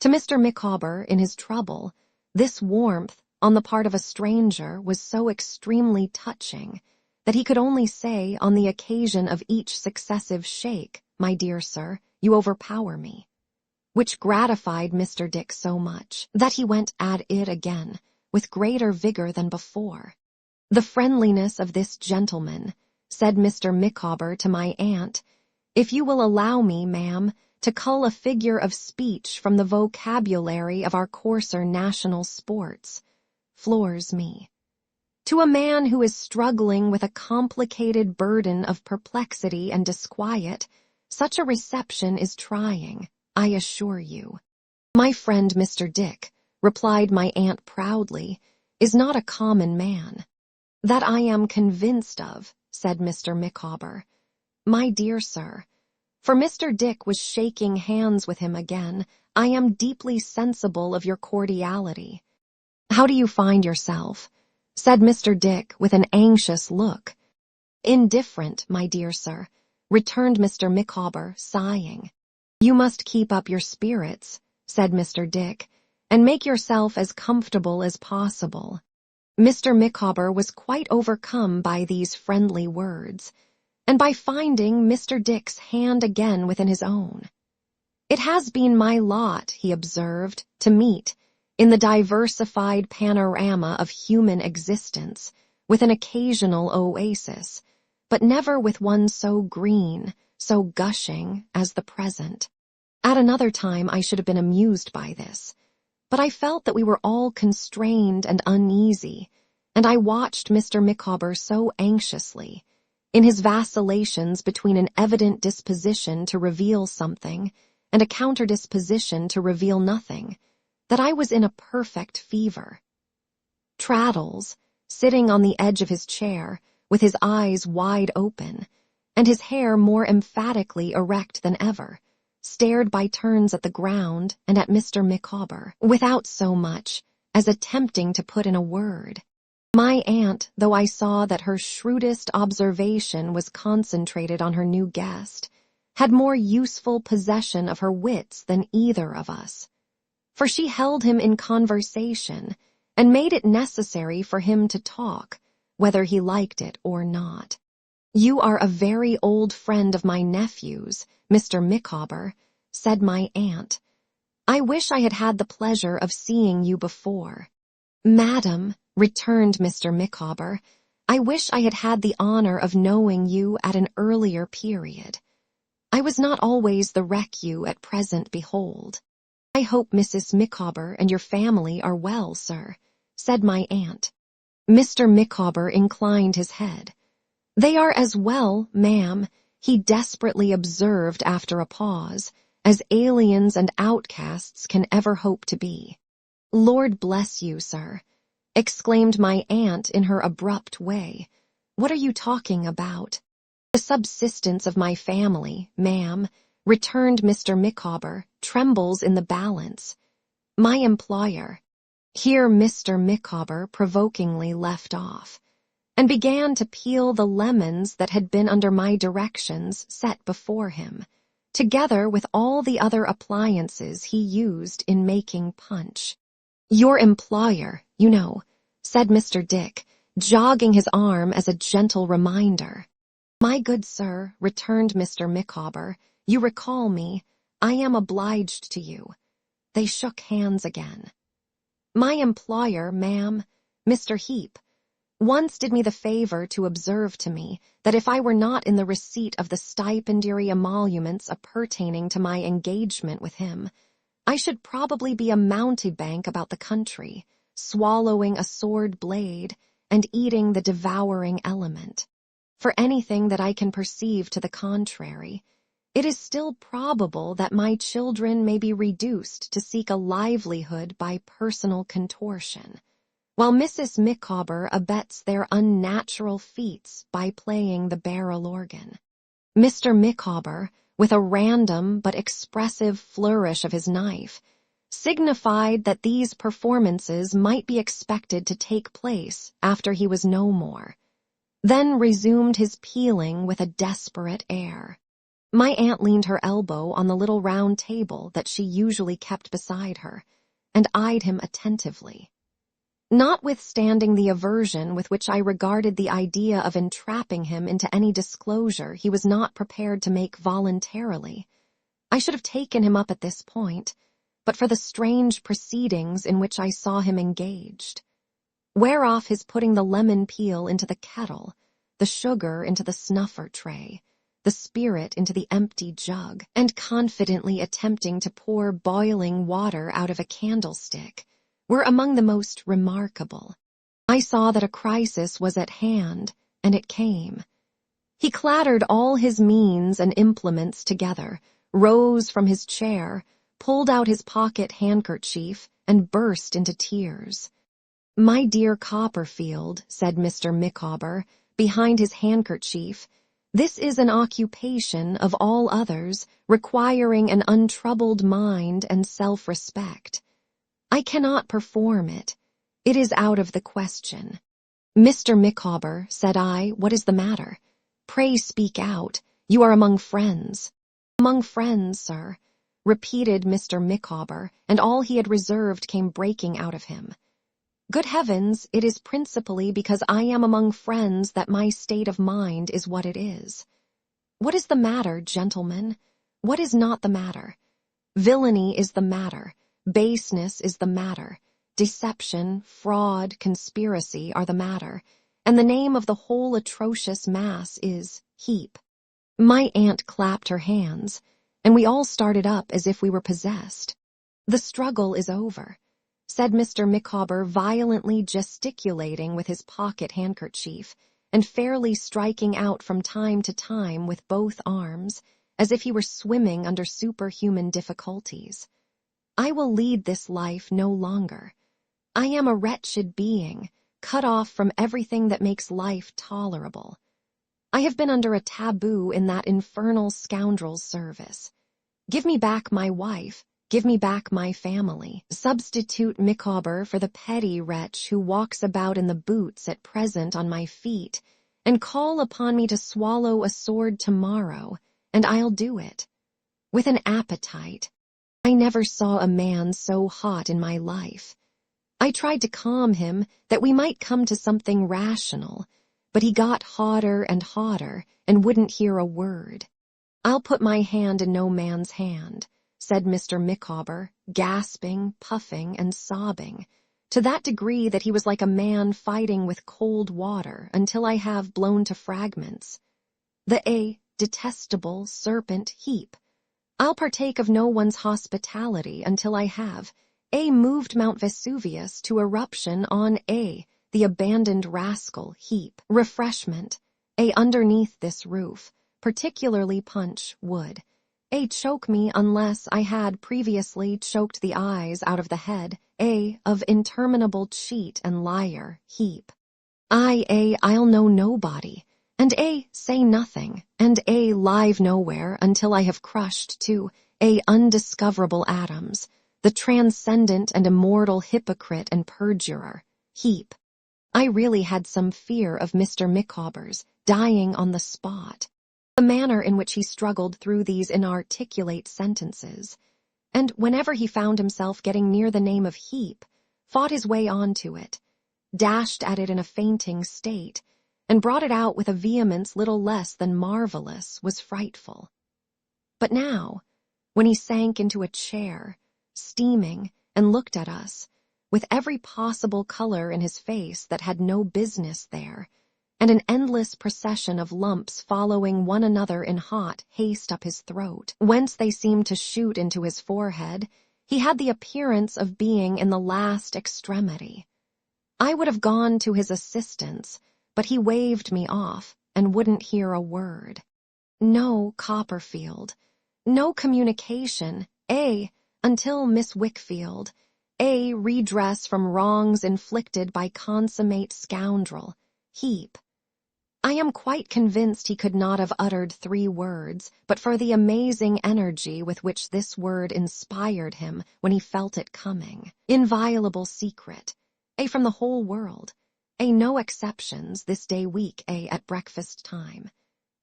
A: To Mr. Micawber, in his trouble, this warmth on the part of a stranger was so extremely touching that he could only say on the occasion of each successive shake, "My dear sir, you overpower me," which gratified Mr. Dick so much that he went at it again with greater vigor than before. "The friendliness of this gentleman," said Mr. Micawber to my aunt, "if you will allow me, ma'am, to cull a figure of speech from the vocabulary of our coarser national sports, floors me. To a man who is struggling with a complicated burden of perplexity and disquiet, such a reception is trying, I assure you." "My friend Mr. Dick," replied my aunt proudly, "is not a common man." "That I am convinced of," said Mr. Micawber. "My dear sir," for Mr. Dick was shaking hands with him again, "I am deeply sensible of your cordiality." "How do you find yourself?" said Mr. Dick with an anxious look. "Indifferent, my dear sir," returned Mr. Micawber, sighing. "You must keep up your spirits," said Mr. Dick, "and make yourself as comfortable as possible." Mr. Micawber was quite overcome by these friendly words, and by finding Mr. Dick's hand again within his own. "It has been my lot," he observed, "to meet, in the diversified panorama of human existence, with an occasional oasis, but never with one so green, so gushing, as the present. At another time I should have been amused by this, but I felt that we were all constrained and uneasy, and I watched Mr. Micawber so anxiously, in his vacillations between an evident disposition to reveal something and a counter-disposition to reveal nothing, that I was in a perfect fever. Traddles, sitting on the edge of his chair, with his eyes wide open, and his hair more emphatically erect than ever, stared by turns at the ground and at Mr. Micawber, without so much as attempting to put in a word. My aunt, though I saw that her shrewdest observation was concentrated on her new guest, had more useful possession of her wits than either of us, for she held him in conversation and made it necessary for him to talk, whether he liked it or not. "You are a very old friend of my nephew's, Mr. Micawber," said my aunt. "I wish I had had the pleasure of seeing you before." "Madam," returned Mr. Micawber, "I wish I had had the honor of knowing you at an earlier period. I was not always the wreck you at present behold." "I hope Mrs. Micawber and your family are well, sir," said my aunt. Mr. Micawber inclined his head. "They are as well, ma'am," he desperately observed after a pause, "as aliens and outcasts can ever hope to be." "Lord bless you, sir," exclaimed my aunt in her abrupt way. "What are you talking about?" "The subsistence of my family, ma'am," returned Mr. Micawber, "trembles in the balance. My employer—" Here Mr. Micawber provokingly left off, and began to peel the lemons that had been under my directions set before him, together with all the other appliances he used in making punch. "Your employer, you know," said Mr. Dick, jogging his arm as a gentle reminder. "My good sir," returned Mr. Micawber, "you recall me. I am obliged to you." They shook hands again. "My employer, ma'am, Mr. Heap, once did me the favor to observe to me that if I were not in the receipt of the stipendiary emoluments appertaining to my engagement with him, I should probably be a mountebank about the country, swallowing a sword blade and eating the devouring element. For anything that I can perceive to the contrary, it is still probable that my children may be reduced to seek a livelihood by personal contortion, while Mrs. Micawber abets their unnatural feats by playing the barrel organ." Mr. Micawber, with a random but expressive flourish of his knife, signified that these performances might be expected to take place after he was no more, then resumed his peeling with a desperate air. My aunt leaned her elbow on the little round table that she usually kept beside her, and eyed him attentively. Notwithstanding the aversion with which I regarded the idea of entrapping him into any disclosure he was not prepared to make voluntarily, I should have taken him up at this point, but for the strange proceedings in which I saw him engaged. Whereof his putting the lemon peel into the kettle, the sugar into the snuffer tray, the spirit into the empty jug, and confidently attempting to pour boiling water out of a candlestick, were among the most remarkable. I saw that a crisis was at hand, and it came. He clattered all his means and implements together, rose from his chair, pulled out his pocket handkerchief, and burst into tears. "My dear Copperfield," said Mr. Micawber, behind his handkerchief, "this is an occupation, of all others, requiring an untroubled mind and self-respect. I cannot perform it. It is out of the question." "Mr. Micawber," said I, "what is the matter? Pray speak out. You are among friends." "Among friends, sir," repeated Mr. Micawber, and all he had reserved came breaking out of him. "Good heavens, it is principally because I am among friends that my state of mind is what it is. What is the matter, gentlemen? What is not the matter? Villainy is the matter. Baseness is the matter. Deception, fraud, conspiracy are the matter, and the name of the whole atrocious mass is Heap." My aunt clapped her hands, and we all started up as if we were possessed. "The struggle is over," said Mr. Micawber, violently gesticulating with his pocket handkerchief, and fairly striking out from time to time with both arms, as if he were swimming under superhuman difficulties. I will lead this life no longer. I am a wretched being, cut off from everything that makes life tolerable. I have been under a taboo in that infernal scoundrel's service. Give me back my wife, give me back my family. Substitute Micawber for the petty wretch who walks about in the boots at present on my feet, and call upon me to swallow a sword tomorrow, and I'll do it. With an appetite. I never saw a man so hot in my life. I tried to calm him that we might come to something rational, but he got hotter and hotter and wouldn't hear a word. I'll put my hand in no man's hand, said Mr. Micawber, gasping, puffing, and sobbing, to that degree that he was like a man fighting with cold water until I have blown to fragments. The detestable serpent heap. I'll partake of no one's hospitality until I have moved Mount Vesuvius to eruption on the abandoned rascal heap. Refreshment, underneath this roof, particularly punch, would choke me unless I had previously choked the eyes out of the head, of interminable cheat and liar heap. I'll know nobody, and say nothing, and live nowhere until I have crushed to undiscoverable atoms the transcendent and immortal hypocrite and perjurer heap. I really had some fear of Mr. Micawber's dying on the spot, the manner in which he struggled through these inarticulate sentences, and whenever he found himself getting near the name of heap, fought his way on to it, dashed at it in a fainting state, and brought it out with a vehemence little less than marvelous, was frightful. But now, when he sank into a chair, steaming, and looked at us, with every possible color in his face that had no business there, and an endless procession of lumps following one another in hot haste up his throat, whence they seemed to shoot into his forehead, he had the appearance of being in the last extremity. I would have gone to his assistance, but he waved me off, and wouldn't hear a word. No Copperfield, no communication, until Miss Wickfield, redress from wrongs inflicted by consummate scoundrel, heap. I am quite convinced he could not have uttered 3 words, but for the amazing energy with which this word inspired him when he felt it coming. Inviolable secret, from the whole world, no exceptions this day week, at breakfast time.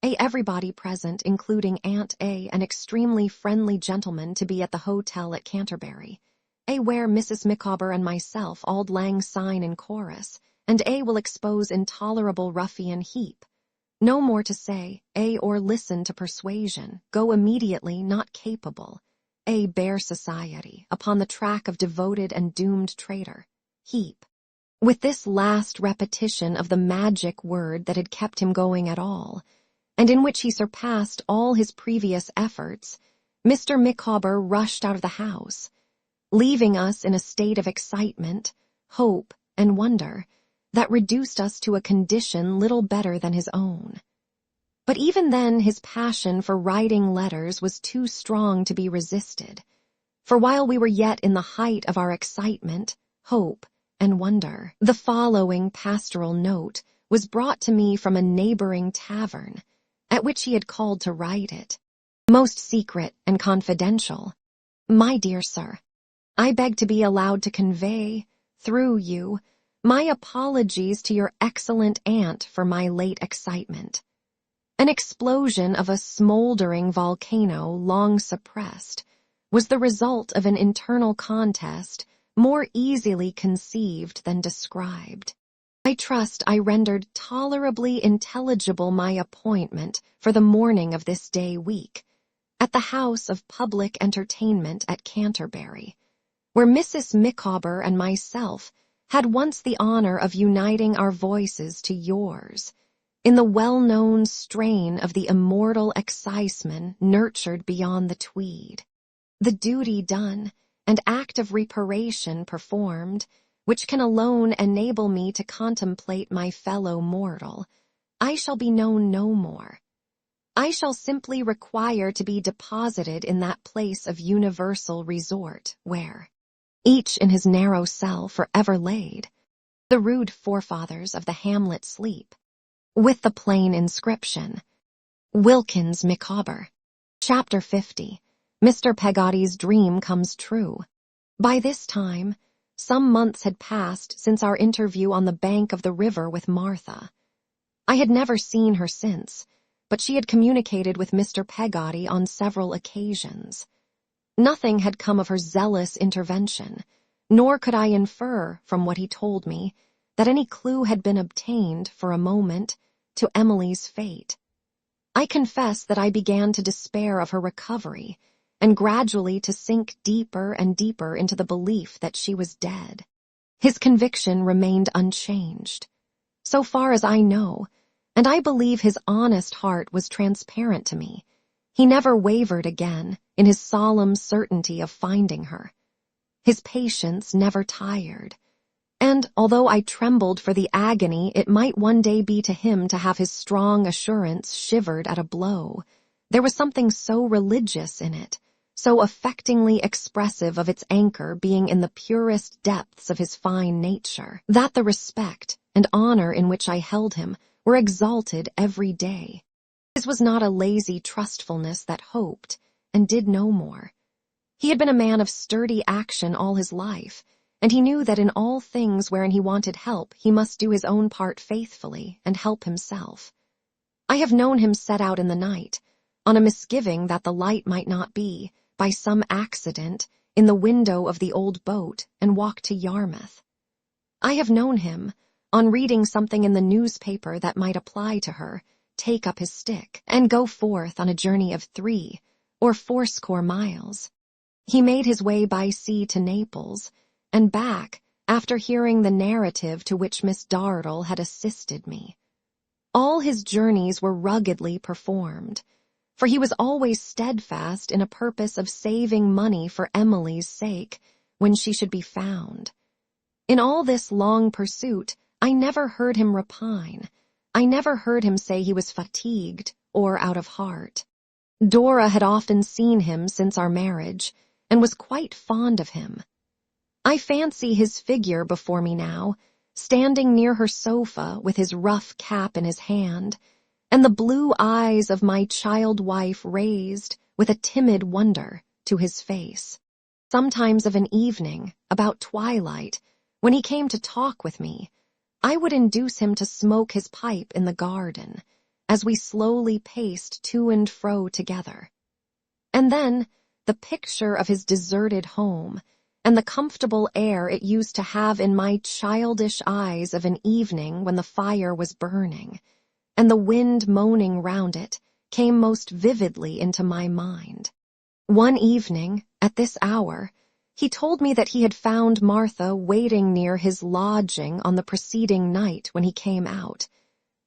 A: Everybody present, including Aunt an extremely friendly gentleman to be at the hotel at Canterbury, where Mrs. Micawber and myself auld lang syne in chorus, and will expose intolerable ruffian heap. No more to say, or listen to persuasion, go immediately not capable, bear society, upon the track of devoted and doomed traitor, heap. With this last repetition of the magic word that had kept him going at all, and in which he surpassed all his previous efforts, Mr. Micawber rushed out of the house, leaving us in a state of excitement, hope, and wonder that reduced us to a condition little better than his own. But even then his passion for writing letters was too strong to be resisted, for while we were yet in the height of our excitement, hope, and wonder, the following pastoral note was brought to me from a neighboring tavern, at which he had called to write it. Most secret and confidential. My dear sir, I beg to be allowed to convey, through you, my apologies to your excellent aunt for my late excitement. An explosion of a smoldering volcano long suppressed was the result of an internal contest more easily conceived than described. I trust I rendered tolerably intelligible my appointment for the morning of this day week, at the house of public entertainment at Canterbury, where Mrs. Micawber and myself had once the honor of uniting our voices to yours, in the well-known strain of the immortal exciseman nurtured beyond the Tweed. The duty done, and act of reparation performed, which can alone enable me to contemplate my fellow mortal, I shall be known no more. I shall simply require to be deposited in that place of universal resort where, each in his narrow cell forever laid, the rude forefathers of the hamlet sleep, with the plain inscription, Wilkins Micawber. Chapter 50. Mr. Peggotty's Dream Comes True. By this time, some months had passed since our interview on the bank of the river with Martha. I had never seen her since, but she had communicated with Mr. Peggotty on several occasions. Nothing had come of her zealous intervention, nor could I infer from what he told me that any clue had been obtained for a moment to Emily's fate. I confess that I began to despair of her recovery and gradually to sink deeper and deeper into the belief that she was dead. His conviction remained unchanged, so far as I know, and I believe his honest heart was transparent to me. He never wavered again in his solemn certainty of finding her. His patience never tired, and although I trembled for the agony it might one day be to him to have his strong assurance shivered at a blow, there was something so religious in it, so affectingly expressive of its anchor being in the purest depths of his fine nature, that the respect and honor in which I held him were exalted every day. His was not a lazy trustfulness that hoped and did no more. He had been a man of sturdy action all his life, and he knew that in all things wherein he wanted help he must do his own part faithfully and help himself. I have known him set out in the night, on a misgiving that the light might not be, by some accident, in the window of the old boat, and walk to Yarmouth. I have known him, on reading something in the newspaper that might apply to her, take up his stick and go forth on a journey of 3 or 4 miles. He made his way by sea to Naples, and back after hearing the narrative to which Miss Dartle had assisted me. All his journeys were ruggedly performed, for he was always steadfast in a purpose of saving money for Emily's sake when she should be found. In all this long pursuit, I never heard him repine. I never heard him say he was fatigued or out of heart. Dora had often seen him since our marriage, and was quite fond of him. I fancy his figure before me now, standing near her sofa with his rough cap in his hand, and the blue eyes of my child wife raised with a timid wonder to his face. Sometimes of an evening, about twilight, when he came to talk with me, I would induce him to smoke his pipe in the garden, as we slowly paced to and fro together. And then the picture of his deserted home, and the comfortable air it used to have in my childish eyes of an evening when the fire was burning, and the wind moaning round it, came most vividly into my mind. One evening, at this hour, he told me that he had found Martha waiting near his lodging on the preceding night when he came out,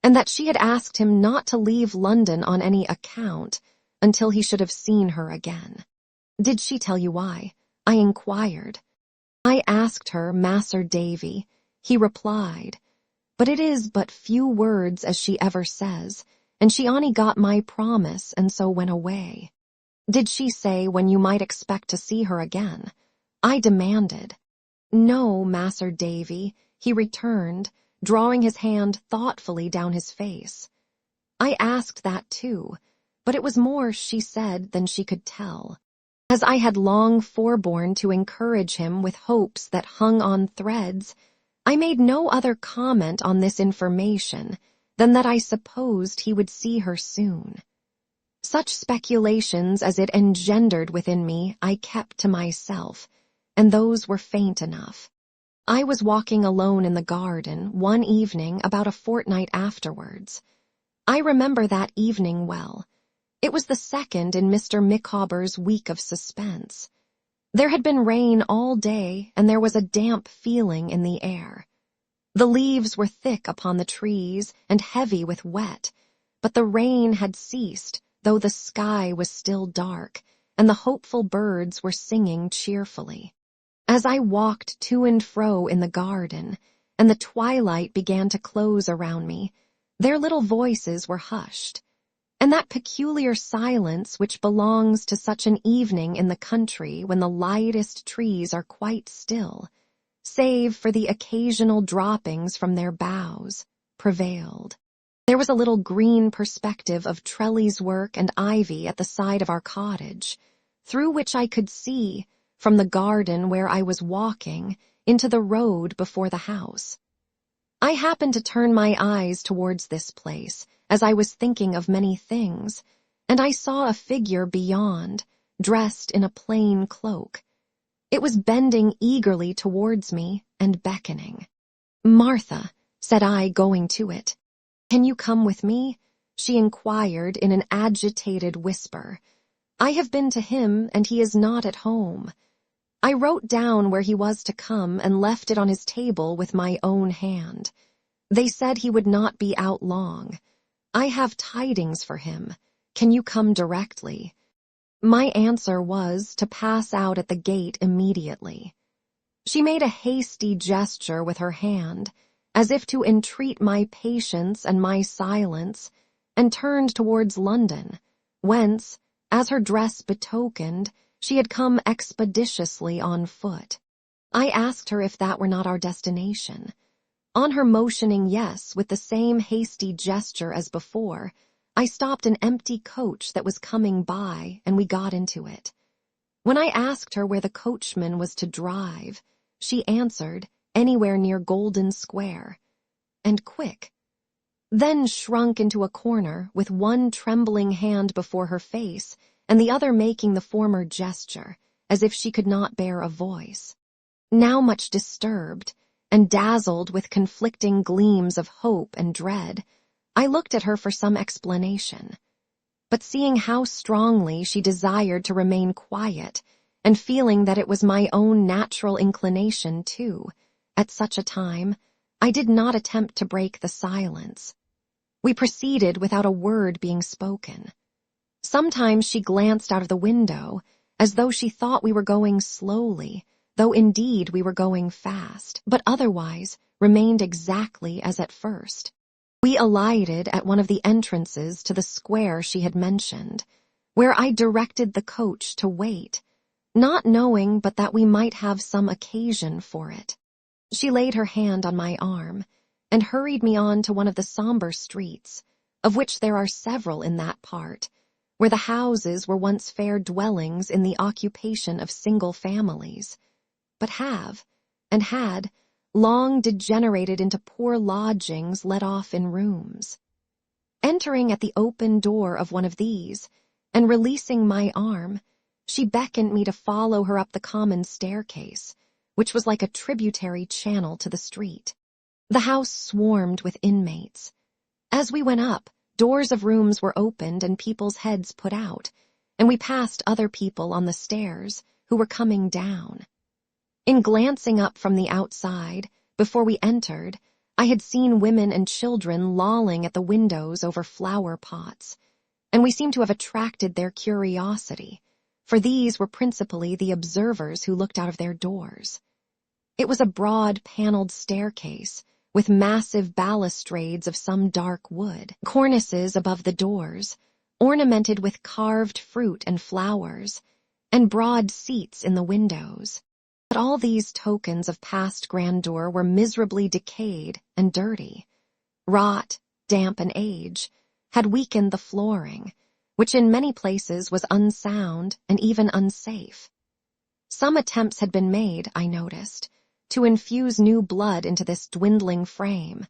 A: and that she had asked him not to leave London on any account until he should have seen her again. "Did she tell you why?" I inquired. "I asked her, Mas'r Davy," he replied, "but it is but few words as she ever says, and she only got my promise and so went away." "Did she say when you might expect to see her again?" I demanded. "No, Mas'r Davy," he returned, drawing his hand thoughtfully down his face. "I asked that too, but it was more she said than she could tell." As I had long forborne to encourage him with hopes that hung on threads, I made no other comment on this information than that I supposed he would see her soon. Such speculations as it engendered within me I kept to myself, and those were faint enough. I was walking alone in the garden one evening about a fortnight afterwards. I remember that evening well. It was the second in Mr. Micawber's week of suspense. There had been rain all day, and there was a damp feeling in the air. The leaves were thick upon the trees and heavy with wet, but the rain had ceased, though the sky was still dark, and the hopeful birds were singing cheerfully. As I walked to and fro in the garden, and the twilight began to close around me, their little voices were hushed. And that peculiar silence which belongs to such an evening in the country when the lightest trees are quite still, save for the occasional droppings from their boughs, prevailed. There was a little green perspective of trellis work and ivy at the side of our cottage, through which I could see, from the garden where I was walking, into the road before the house. I happened to turn my eyes towards this place, as I was thinking of many things, and I saw a figure beyond, dressed in a plain cloak. It was bending eagerly towards me and beckoning. "Martha," said I, going to it. "Can you come with me?" she inquired in an agitated whisper. "I have been to him, and he is not at home." I wrote down where he was to come and left it on his table with my own hand. They said he would not be out long. "I have tidings for him. Can you come directly?" My answer was to pass out at the gate immediately. She made a hasty gesture with her hand, as if to entreat my patience and my silence, and turned towards London, whence, as her dress betokened, she had come expeditiously on foot. I asked her if that were not our destination. On her motioning yes with the same hasty gesture as before, I stopped an empty coach that was coming by, and we got into it. When I asked her where the coachman was to drive, she answered, anywhere near Golden Square, and quick, then shrunk into a corner with one trembling hand before her face and the other making the former gesture, as if she could not bear a voice. Now much disturbed, and dazzled with conflicting gleams of hope and dread, I looked at her for some explanation. But seeing how strongly she desired to remain quiet, and feeling that it was my own natural inclination too, at such a time, I did not attempt to break the silence. We proceeded without a word being spoken. Sometimes she glanced out of the window, as though she thought we were going slowly, though indeed we were going fast, but otherwise remained exactly as at first. We alighted at one of the entrances to the square she had mentioned, where I directed the coach to wait, not knowing but that we might have some occasion for it. She laid her hand on my arm, and hurried me on to one of the somber streets, of which there are several in that part, where the houses were once fair dwellings in the occupation of single families, but have, and had, long degenerated into poor lodgings let off in rooms. Entering at the open door of one of these, and releasing my arm, she beckoned me to follow her up the common staircase, which was like a tributary channel to the street. The house swarmed with inmates. As we went up, doors of rooms were opened and people's heads put out, and we passed other people on the stairs who were coming down. In glancing up from the outside, before we entered, I had seen women and children lolling at the windows over flower pots, and we seemed to have attracted their curiosity, for these were principally the observers who looked out of their doors. It was a broad paneled staircase, with massive balustrades of some dark wood, cornices above the doors, ornamented with carved fruit and flowers, and broad seats in the windows. But all these tokens of past grandeur were miserably decayed and dirty. Rot, damp, and age had weakened the flooring, which in many places was unsound and even unsafe. Some attempts had been made, I noticed, to infuse new blood into this dwindling frame,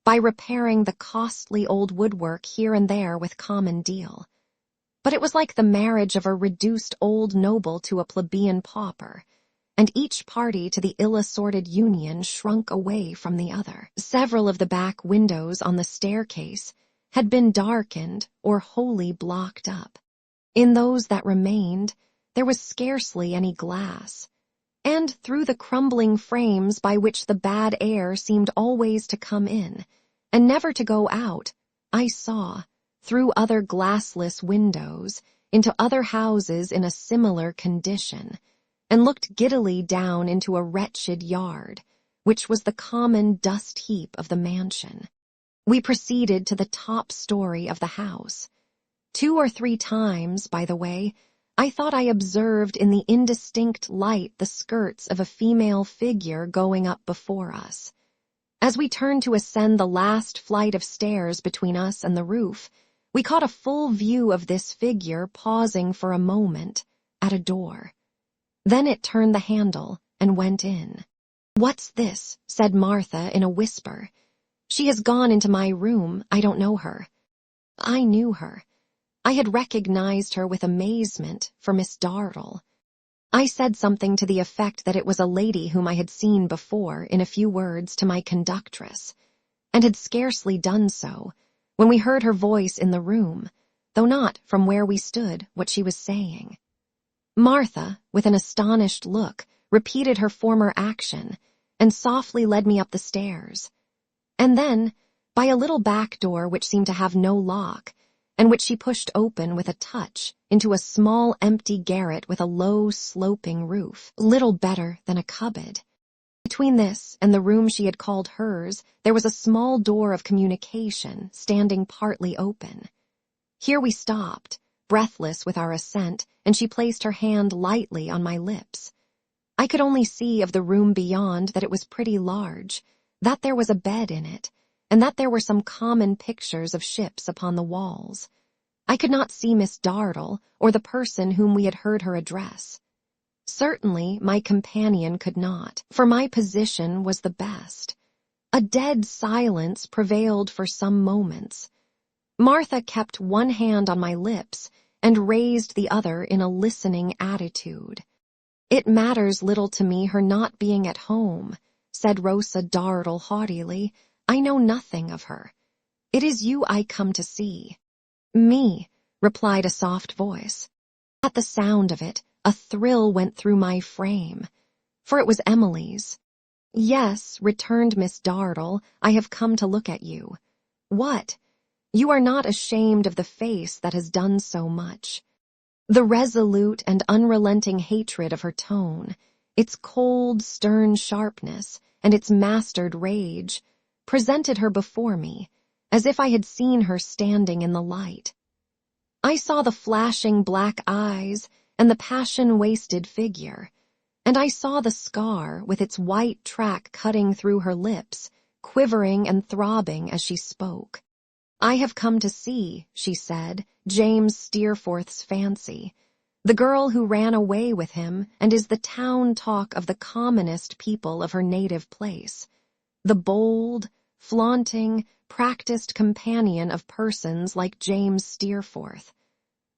A: by repairing the costly old woodwork here and there with common deal. But it was like the marriage of a reduced old noble to a plebeian pauper, and each party to the ill-assorted union shrunk away from the other. Several of the back windows on the staircase had been darkened or wholly blocked up. In those that remained, there was scarcely any glass, and through the crumbling frames by which the bad air seemed always to come in, and never to go out, I saw, through other glassless windows, into other houses in a similar condition, and looked giddily down into a wretched yard, which was the common dust heap of the mansion. We proceeded to the top story of the house. 2 or 3 times, by the way, I thought I observed in the indistinct light the skirts of a female figure going up before us. As we turned to ascend the last flight of stairs between us and the roof, we caught a full view of this figure pausing for a moment at a door. Then it turned the handle and went in. "What's this?" said Martha in a whisper. "She has gone into my room. I don't know her." I knew her. I had recognized her with amazement for Miss Dartle. I said something to the effect that it was a lady whom I had seen before in a few words to my conductress, and had scarcely done so when we heard her voice in the room, though not from where we stood what she was saying. Martha, with an astonished look, repeated her former action and softly led me up the stairs. And then, by a little back door which seemed to have no lock, and which she pushed open with a touch into a small empty garret with a low sloping roof, little better than a cupboard. Between this and the room she had called hers, there was a small door of communication standing partly open. Here we stopped, breathless with our ascent, and she placed her hand lightly on my lips. I could only see of the room beyond that it was pretty large, that there was a bed in it, and that there were some common pictures of ships upon the walls. I could not see Miss Dartle or the person whom we had heard her address. Certainly my companion could not, for my position was the best. A dead silence prevailed for some moments. Martha kept one hand on my lips and raised the other in a listening attitude. "It matters little to me her not being at home," said Rosa Dartle haughtily. "I know nothing of her. It is you I come to see." "Me," replied a soft voice. At the sound of it, a thrill went through my frame, for it was Emily's. "Yes," returned Miss Dartle, "I have come to look at you." "What? You are not ashamed of the face that has done so much." The resolute and unrelenting hatred of her tone, its cold, stern sharpness, and its mastered rage, presented her before me, as if I had seen her standing in the light. I saw the flashing black eyes and the passion-wasted figure, and I saw the scar with its white track cutting through her lips, quivering and throbbing as she spoke. "I have come to see," she said, "James Steerforth's fancy, the girl who ran away with him and is the town talk of the commonest people of her native place, the bold, flaunting, practiced companion of persons like James Steerforth.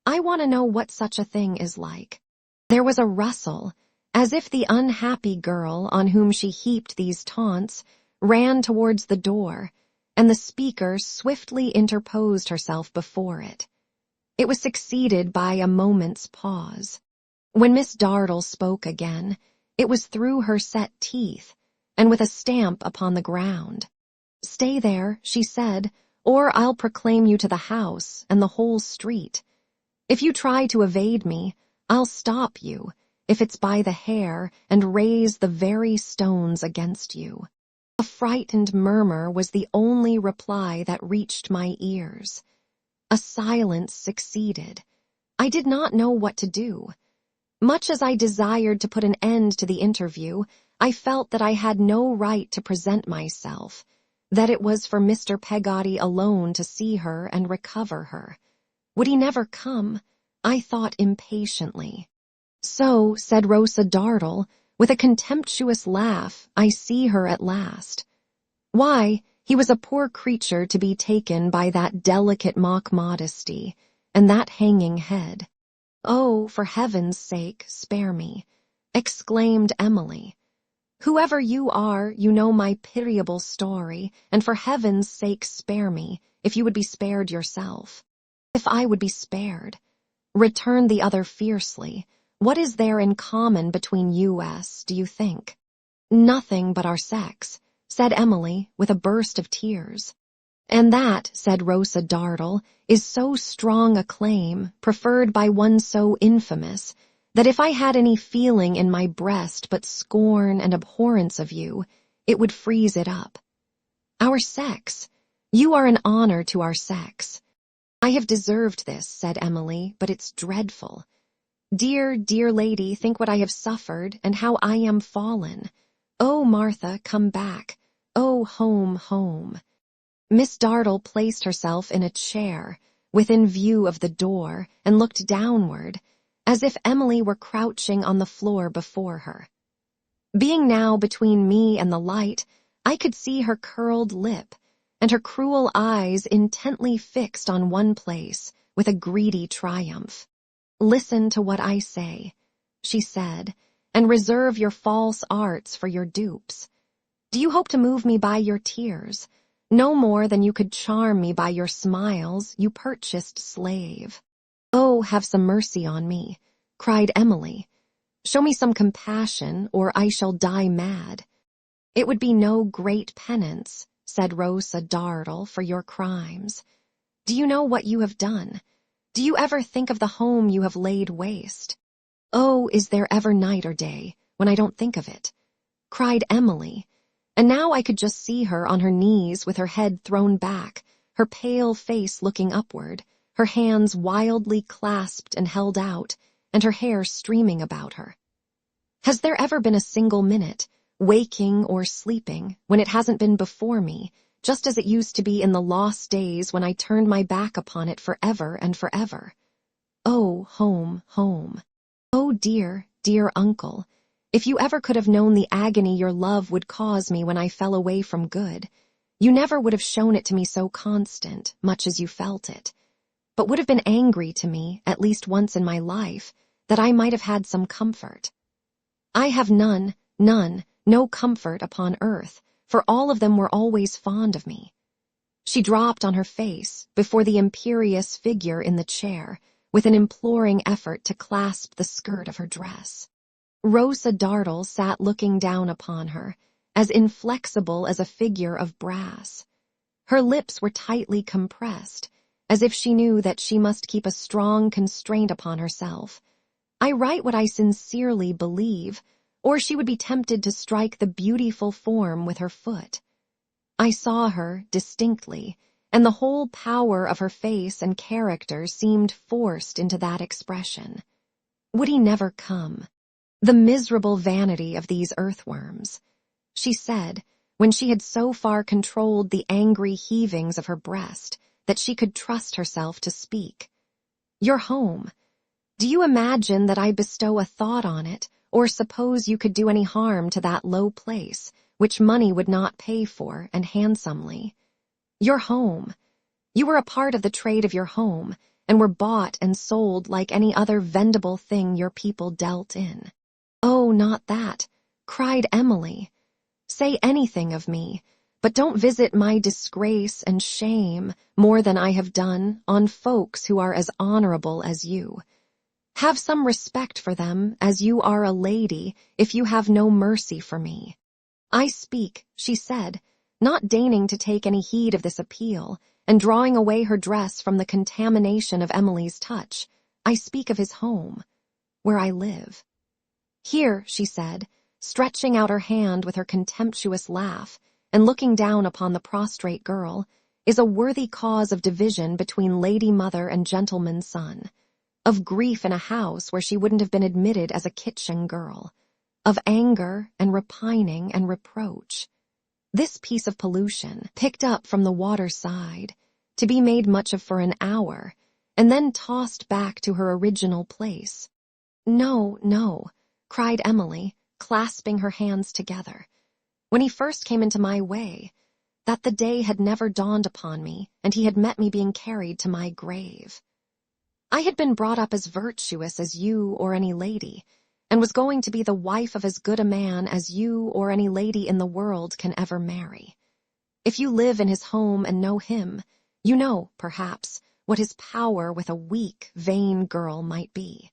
A: I want to know what such a thing is like." There was a rustle, as if the unhappy girl on whom she heaped these taunts ran towards the door, and the speaker swiftly interposed herself before it. It was succeeded by a moment's pause. When Miss Dartle spoke again, it was through her set teeth, and with a stamp upon the ground. "Stay there," she said, "or I'll proclaim you to the house and the whole street. If you try to evade me, I'll stop you, if it's by the hair, and raise the very stones against you." A frightened murmur was the only reply that reached my ears. A silence succeeded. I did not know what to do. Much as I desired to put an end to the interview, I felt that I had no right to present myself, that it was for Mr. Peggotty alone to see her and recover her. Would he never come? I thought impatiently. "So," said Rosa Dartle, with a contemptuous laugh, "I see her at last. Why, he was a poor creature to be taken by that delicate mock modesty, and that hanging head." "Oh, for heaven's sake, spare me," exclaimed Emily. "Whoever you are, you know my pitiable story, and for heaven's sake spare me, if you would be spared yourself." "If I would be spared," returned the other fiercely, "what is there in common between us, do you think?" "Nothing but our sex," said Emily, with a burst of tears. "And that," said Rosa Dartle, "is so strong a claim, preferred by one so infamous, that if I had any feeling in my breast but scorn and abhorrence of you, it would freeze it up. Our sex. You are an honor to our sex. "I have deserved this," said Emily, "but it's dreadful. Dear, dear lady, think what I have suffered, and how I am fallen. Oh, Martha, come back. Oh, home, home." Miss Dartle placed herself in a chair, within view of the door, and looked downward, as if Emily were crouching on the floor before her. Being now between me and the light, I could see her curled lip, and her cruel eyes intently fixed on one place, with a greedy triumph. "Listen to what I say," she said, "and reserve your false arts for your dupes. Do you hope to move me by your tears? No more than you could charm me by your smiles, you purchased slave." "Oh, have some mercy on me," cried Emily. "Show me some compassion, or I shall die mad." "It would be no great penance," said Rosa Dartle, "for your crimes. Do you know what you have done? Do you ever think of the home you have laid waste?" "Oh, is there ever night or day when I don't think of it?" cried Emily, and now I could just see her on her knees with her head thrown back, her pale face looking upward, her hands wildly clasped and held out, and her hair streaming about her. Has there ever been a single minute, waking or sleeping, when it hasn't been before me, just as it used to be in the lost days when I turned my back upon it forever and forever? Oh, home, home. Oh, dear, dear uncle, if you ever could have known the agony your love would cause me when I fell away from good, you never would have shown it to me so constant, much as you felt it, but would have been angry to me, at least once in my life, that I might have had some comfort. I have none, no comfort upon earth, for all of them were always fond of me. She dropped on her face before the imperious figure in the chair, with an imploring effort to clasp the skirt of her dress. Rosa Dartle sat looking down upon her, as inflexible as a figure of brass. Her lips were tightly compressed, as if she knew that she must keep a strong constraint upon herself. I write what I sincerely believe, or she would be tempted to strike the beautiful form with her foot. I saw her distinctly, and the whole power of her face and character seemed forced into that expression. Would he never come? The miserable vanity of these earthworms, she said, when she had so far controlled the angry heavings of her breast that she could trust herself to speak. "Your home. Do you imagine that I bestow a thought on it, or suppose you could do any harm to that low place, which money would not pay for, and handsomely? Your home. You were a part of the trade of your home, and were bought and sold like any other vendible thing your people dealt in." "Oh, not that," cried Emily. "Say anything of me, but don't visit my disgrace and shame more than I have done on folks who are as honorable as you. Have some respect for them, as you are a lady, if you have no mercy for me. I speak," she said, not deigning to take any heed of this appeal, and drawing away her dress from the contamination of Emily's touch. "I speak of his home, where I live. Here," she said, stretching out her hand with her contemptuous laugh, and looking down upon the prostrate girl, "is a worthy cause of division between lady mother and gentleman son, of grief in a house where she wouldn't have been admitted as a kitchen girl, of anger and repining and reproach. This piece of pollution, picked up from the water side, to be made much of for an hour, and then tossed back to her original place." "No, no," cried Emily, clasping her hands together. "When he first came into my way, that the day had never dawned upon me, and he had met me being carried to my grave. I had been brought up as virtuous as you or any lady, and was going to be the wife of as good a man as you or any lady in the world can ever marry. If you live in his home and know him, you know, perhaps, what his power with a weak, vain girl might be.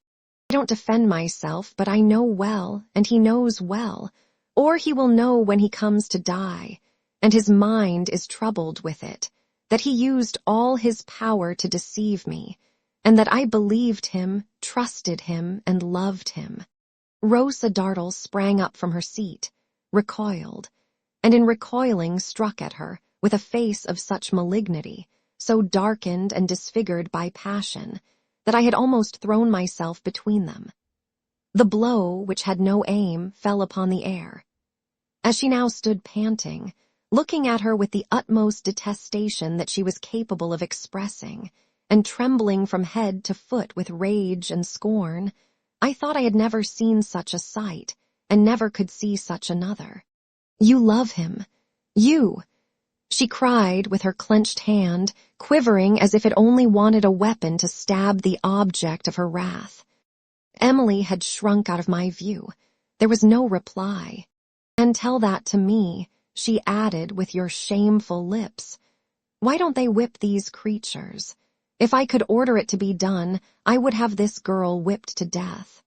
A: I don't defend myself, but I know well, and he knows well, or he will know when he comes to die, and his mind is troubled with it, that he used all his power to deceive me, and that I believed him, trusted him, and loved him." Rosa Dartle sprang up from her seat, recoiled, and in recoiling struck at her, with a face of such malignity, so darkened and disfigured by passion that I had almost thrown myself between them. The blow, which had no aim, fell upon the air. As she now stood panting, looking at her with the utmost detestation that she was capable of expressing, and trembling from head to foot with rage and scorn, I thought I had never seen such a sight, and never could see such another. "You love him. You!" she cried with her clenched hand, quivering as if it only wanted a weapon to stab the object of her wrath. Emily had shrunk out of my view. There was no reply. "And tell that to me," she added with your shameful lips. "Why don't they whip these creatures? If I could order it to be done, I would have this girl whipped to death."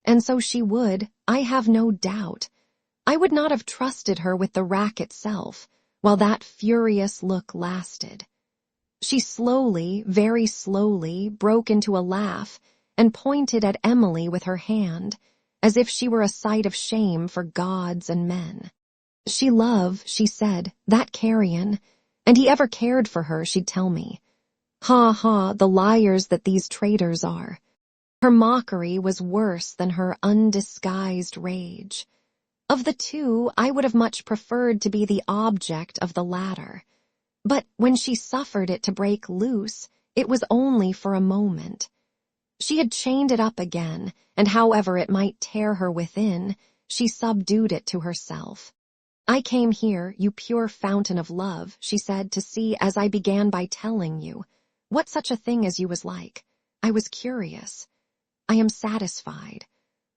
A: And so she would, I have no doubt. I would not have trusted her with the rack itself, while that furious look lasted. She slowly, very slowly, broke into a laugh and pointed at Emily with her hand, as if she were a sight of shame for gods and men. "She love," she said, "that carrion, and he ever cared for her, she'd tell me. Ha, ha, the liars that these traitors are." Her mockery was worse than her undisguised rage. Of the two, I would have much preferred to be the object of the latter. But when she suffered it to break loose, it was only for a moment. She had chained it up again, and however it might tear her within, she subdued it to herself. "I came here, you pure fountain of love," she said, "to see, as I began by telling you, what such a thing as you was like. I was curious. I am satisfied.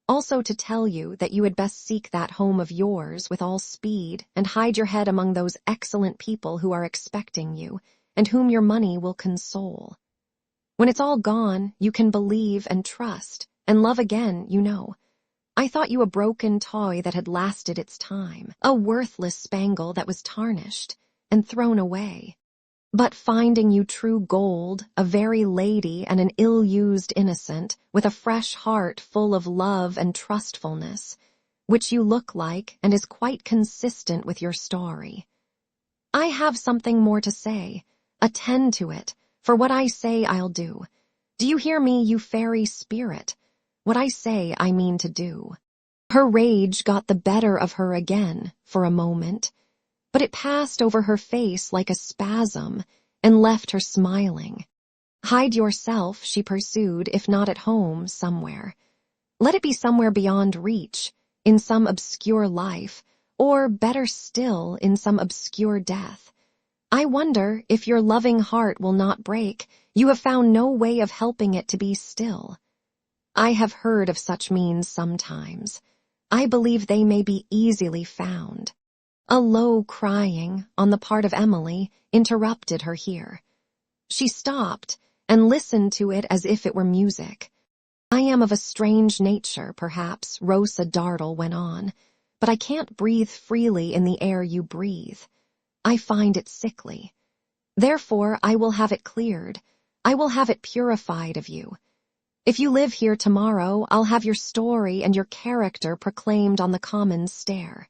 A: Also to tell you that you had best seek that home of yours with all speed and hide your head among those excellent people who are expecting you and whom your money will console. When it's all gone, you can believe and trust and love again, you know. I thought you a broken toy that had lasted its time, a worthless spangle that was tarnished and thrown away. But finding you true gold, a very lady and an ill-used innocent, with a fresh heart full of love and trustfulness, which you look like and is quite consistent with your story. I have something more to say. Attend to it, for what I say I'll do. Do you hear me, you fairy spirit? What I say I mean to do." Her rage got the better of her again, for a moment, but it passed over her face like a spasm and left her smiling. "Hide yourself," she pursued, "if not at home, somewhere. Let it be somewhere beyond reach, in some obscure life, or, better still, in some obscure death. I wonder, if your loving heart will not break, you have found no way of helping it to be still. I have heard of such means sometimes. I believe they may be easily found." A low crying, on the part of Emily, interrupted her here. She stopped, and listened to it as if it were music. "I am of a strange nature, perhaps," Rosa Dartle went on, "but I can't breathe freely in the air you breathe. I find it sickly. Therefore I will have it cleared. I will have it purified of you. If you live here tomorrow, I'll have your story and your character proclaimed on the common stair.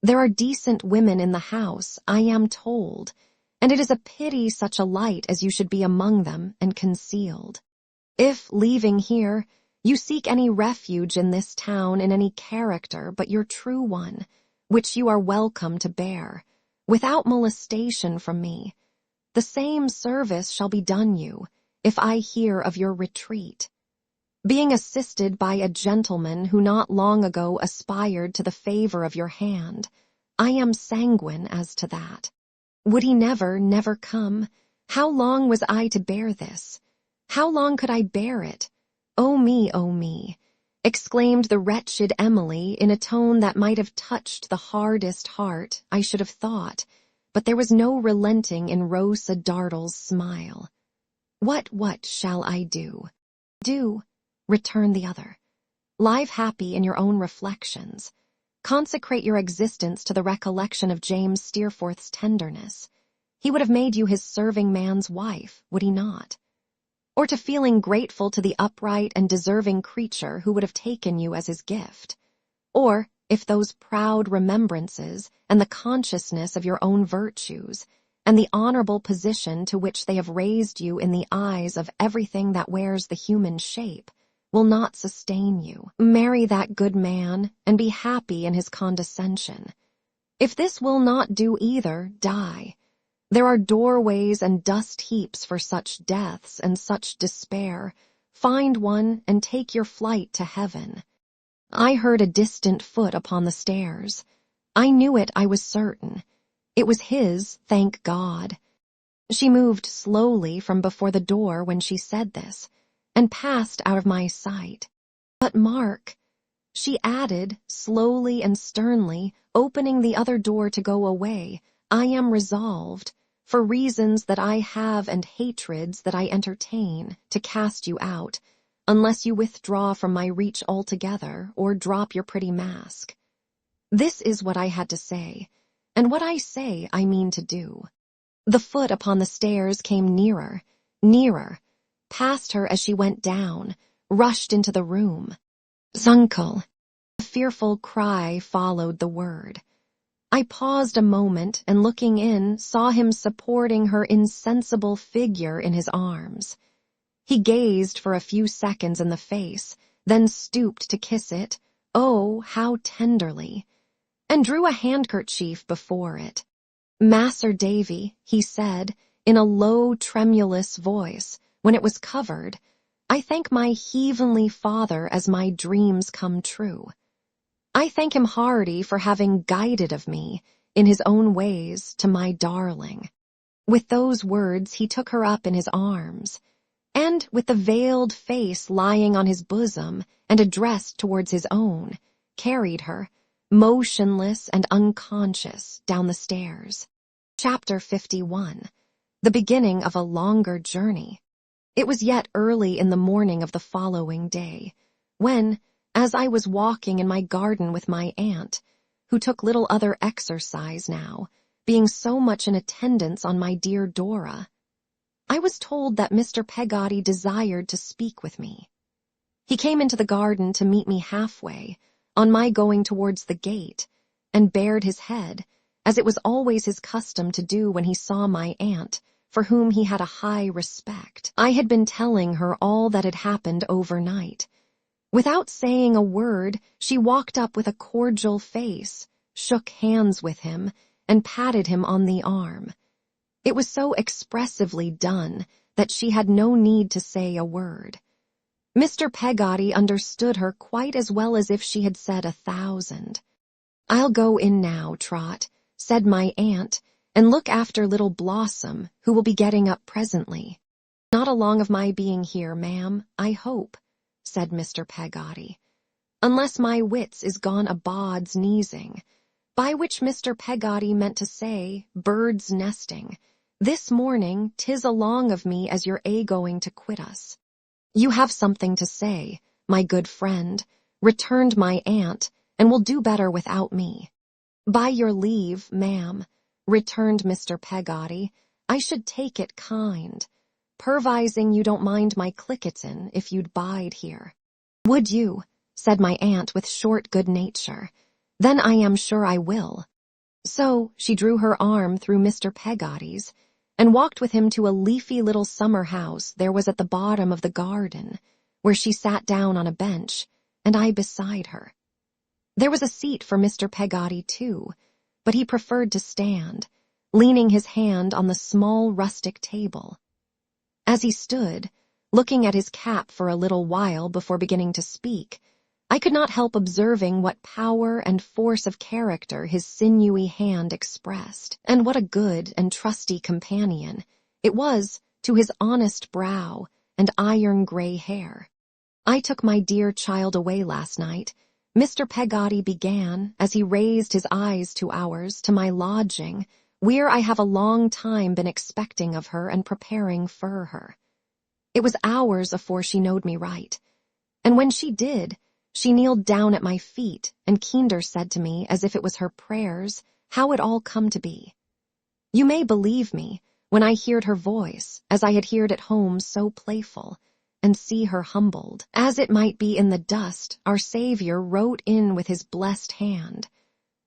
A: There are decent women in the house, I am told, and it is a pity such a light as you should be among them and concealed. If, leaving here, you seek any refuge in this town in any character but your true one, which you are welcome to bear, without molestation from me, the same service shall be done you, if I hear of your retreat. Being assisted by a gentleman who not long ago aspired to the favor of your hand, I am sanguine as to that. Would he never, never come? How long was I to bear this? How long could I bear it? Oh me, exclaimed the wretched Emily in a tone that might have touched the hardest heart, I should have thought, but there was no relenting in Rosa Dartle's smile. What shall I do? Do, returned the other. Live happy in your own reflections. Consecrate your existence to the recollection of James Steerforth's tenderness. He would have made you his serving man's wife, would he not? Or to feeling grateful to the upright and deserving creature who would have taken you as his gift. Or, if those proud remembrances and the consciousness of your own virtues, and the honorable position to which they have raised you in the eyes of everything that wears the human shape will not sustain you. Marry that good man and be happy in his condescension. If this will not do either, die. There are doorways and dust heaps for such deaths and such despair. Find one and take your flight to heaven. I heard a distant foot upon the stairs. I knew it, I was certain. It was his, thank God. She moved slowly from before the door when she said this, and passed out of my sight. But Mark, she added, slowly and sternly, opening the other door to go away, I am resolved, for reasons that I have and hatreds that I entertain, to cast you out, unless you withdraw from my reach altogether or drop your pretty mask. This is what I had to say, and what I say I mean to do. The foot upon the stairs came nearer, nearer, past her as she went down, rushed into the room. Zunkel. A fearful cry followed the word. I paused a moment and looking in saw him supporting her insensible figure in his arms. He gazed for a few seconds in the face, then stooped to kiss it, oh, how tenderly, and drew a handkerchief before it. Mas'r Davy, he said, in a low, tremulous voice, when it was covered, I thank my heavenly Father as my dreams come true. I thank him hearty for having guided of me, in his own ways, to my darling. With those words he took her up in his arms, and with the veiled face lying on his bosom and addressed towards his own, carried her, motionless and unconscious, down the stairs. Chapter 51. The beginning of a longer journey. It was yet early in the morning of the following day, when, as I was walking in my garden with my aunt, who took little other exercise now, being so much in attendance on my dear Dora, I was told that Mr. Peggotty desired to speak with me. He came into the garden to meet me halfway, on my going towards the gate, and bared his head, as it was always his custom to do when he saw my aunt, for whom he had a high respect. I had been telling her all that had happened overnight. Without saying a word, she walked up with a cordial face, shook hands with him, and patted him on the arm. It was so expressively done that she had no need to say a word. Mr. Peggotty understood her quite as well as if she had said 1,000. I'll go in now, Trot, said my aunt, and look after little Blossom, who will be getting up presently. Not along of my being here, ma'am, I hope, said Mr. Peggotty, unless my wits is gone a bod's neezing, by which Mr. Peggotty meant to say, birds nesting. This morning 'tis along of me as you're going to quit us. You have something to say, my good friend, returned my aunt, and will do better without me. By your leave, ma'am, returned Mr. Peggotty, I should take it kind. Pervising you don't mind my clicketin' if you'd bide here. Would you? Said my aunt with short good nature. Then I am sure I will. So she drew her arm through Mr. Peggotty's, and walked with him to a leafy little summer house there was at the bottom of the garden, where she sat down on a bench, and I beside her. There was a seat for Mr. Peggotty too, but he preferred to stand, leaning his hand on the small rustic table. As he stood, looking at his cap for a little while before beginning to speak, I could not help observing what power and force of character his sinewy hand expressed, and what a good and trusty companion it was to his honest brow and iron-gray hair. I took my dear child away last night, Mr. Peggotty began, as he raised his eyes to ours, to my lodging, where I have a long time been expecting of her and preparing for her. It was hours afore she knowed me right, and when she did, she kneeled down at my feet, and kinder said to me, as if it was her prayers, how it all come to be. You may believe me, when I heard her voice, as I had heard at home so playful, and see her humbled, as it might be in the dust our Saviour wrote in with his blessed hand.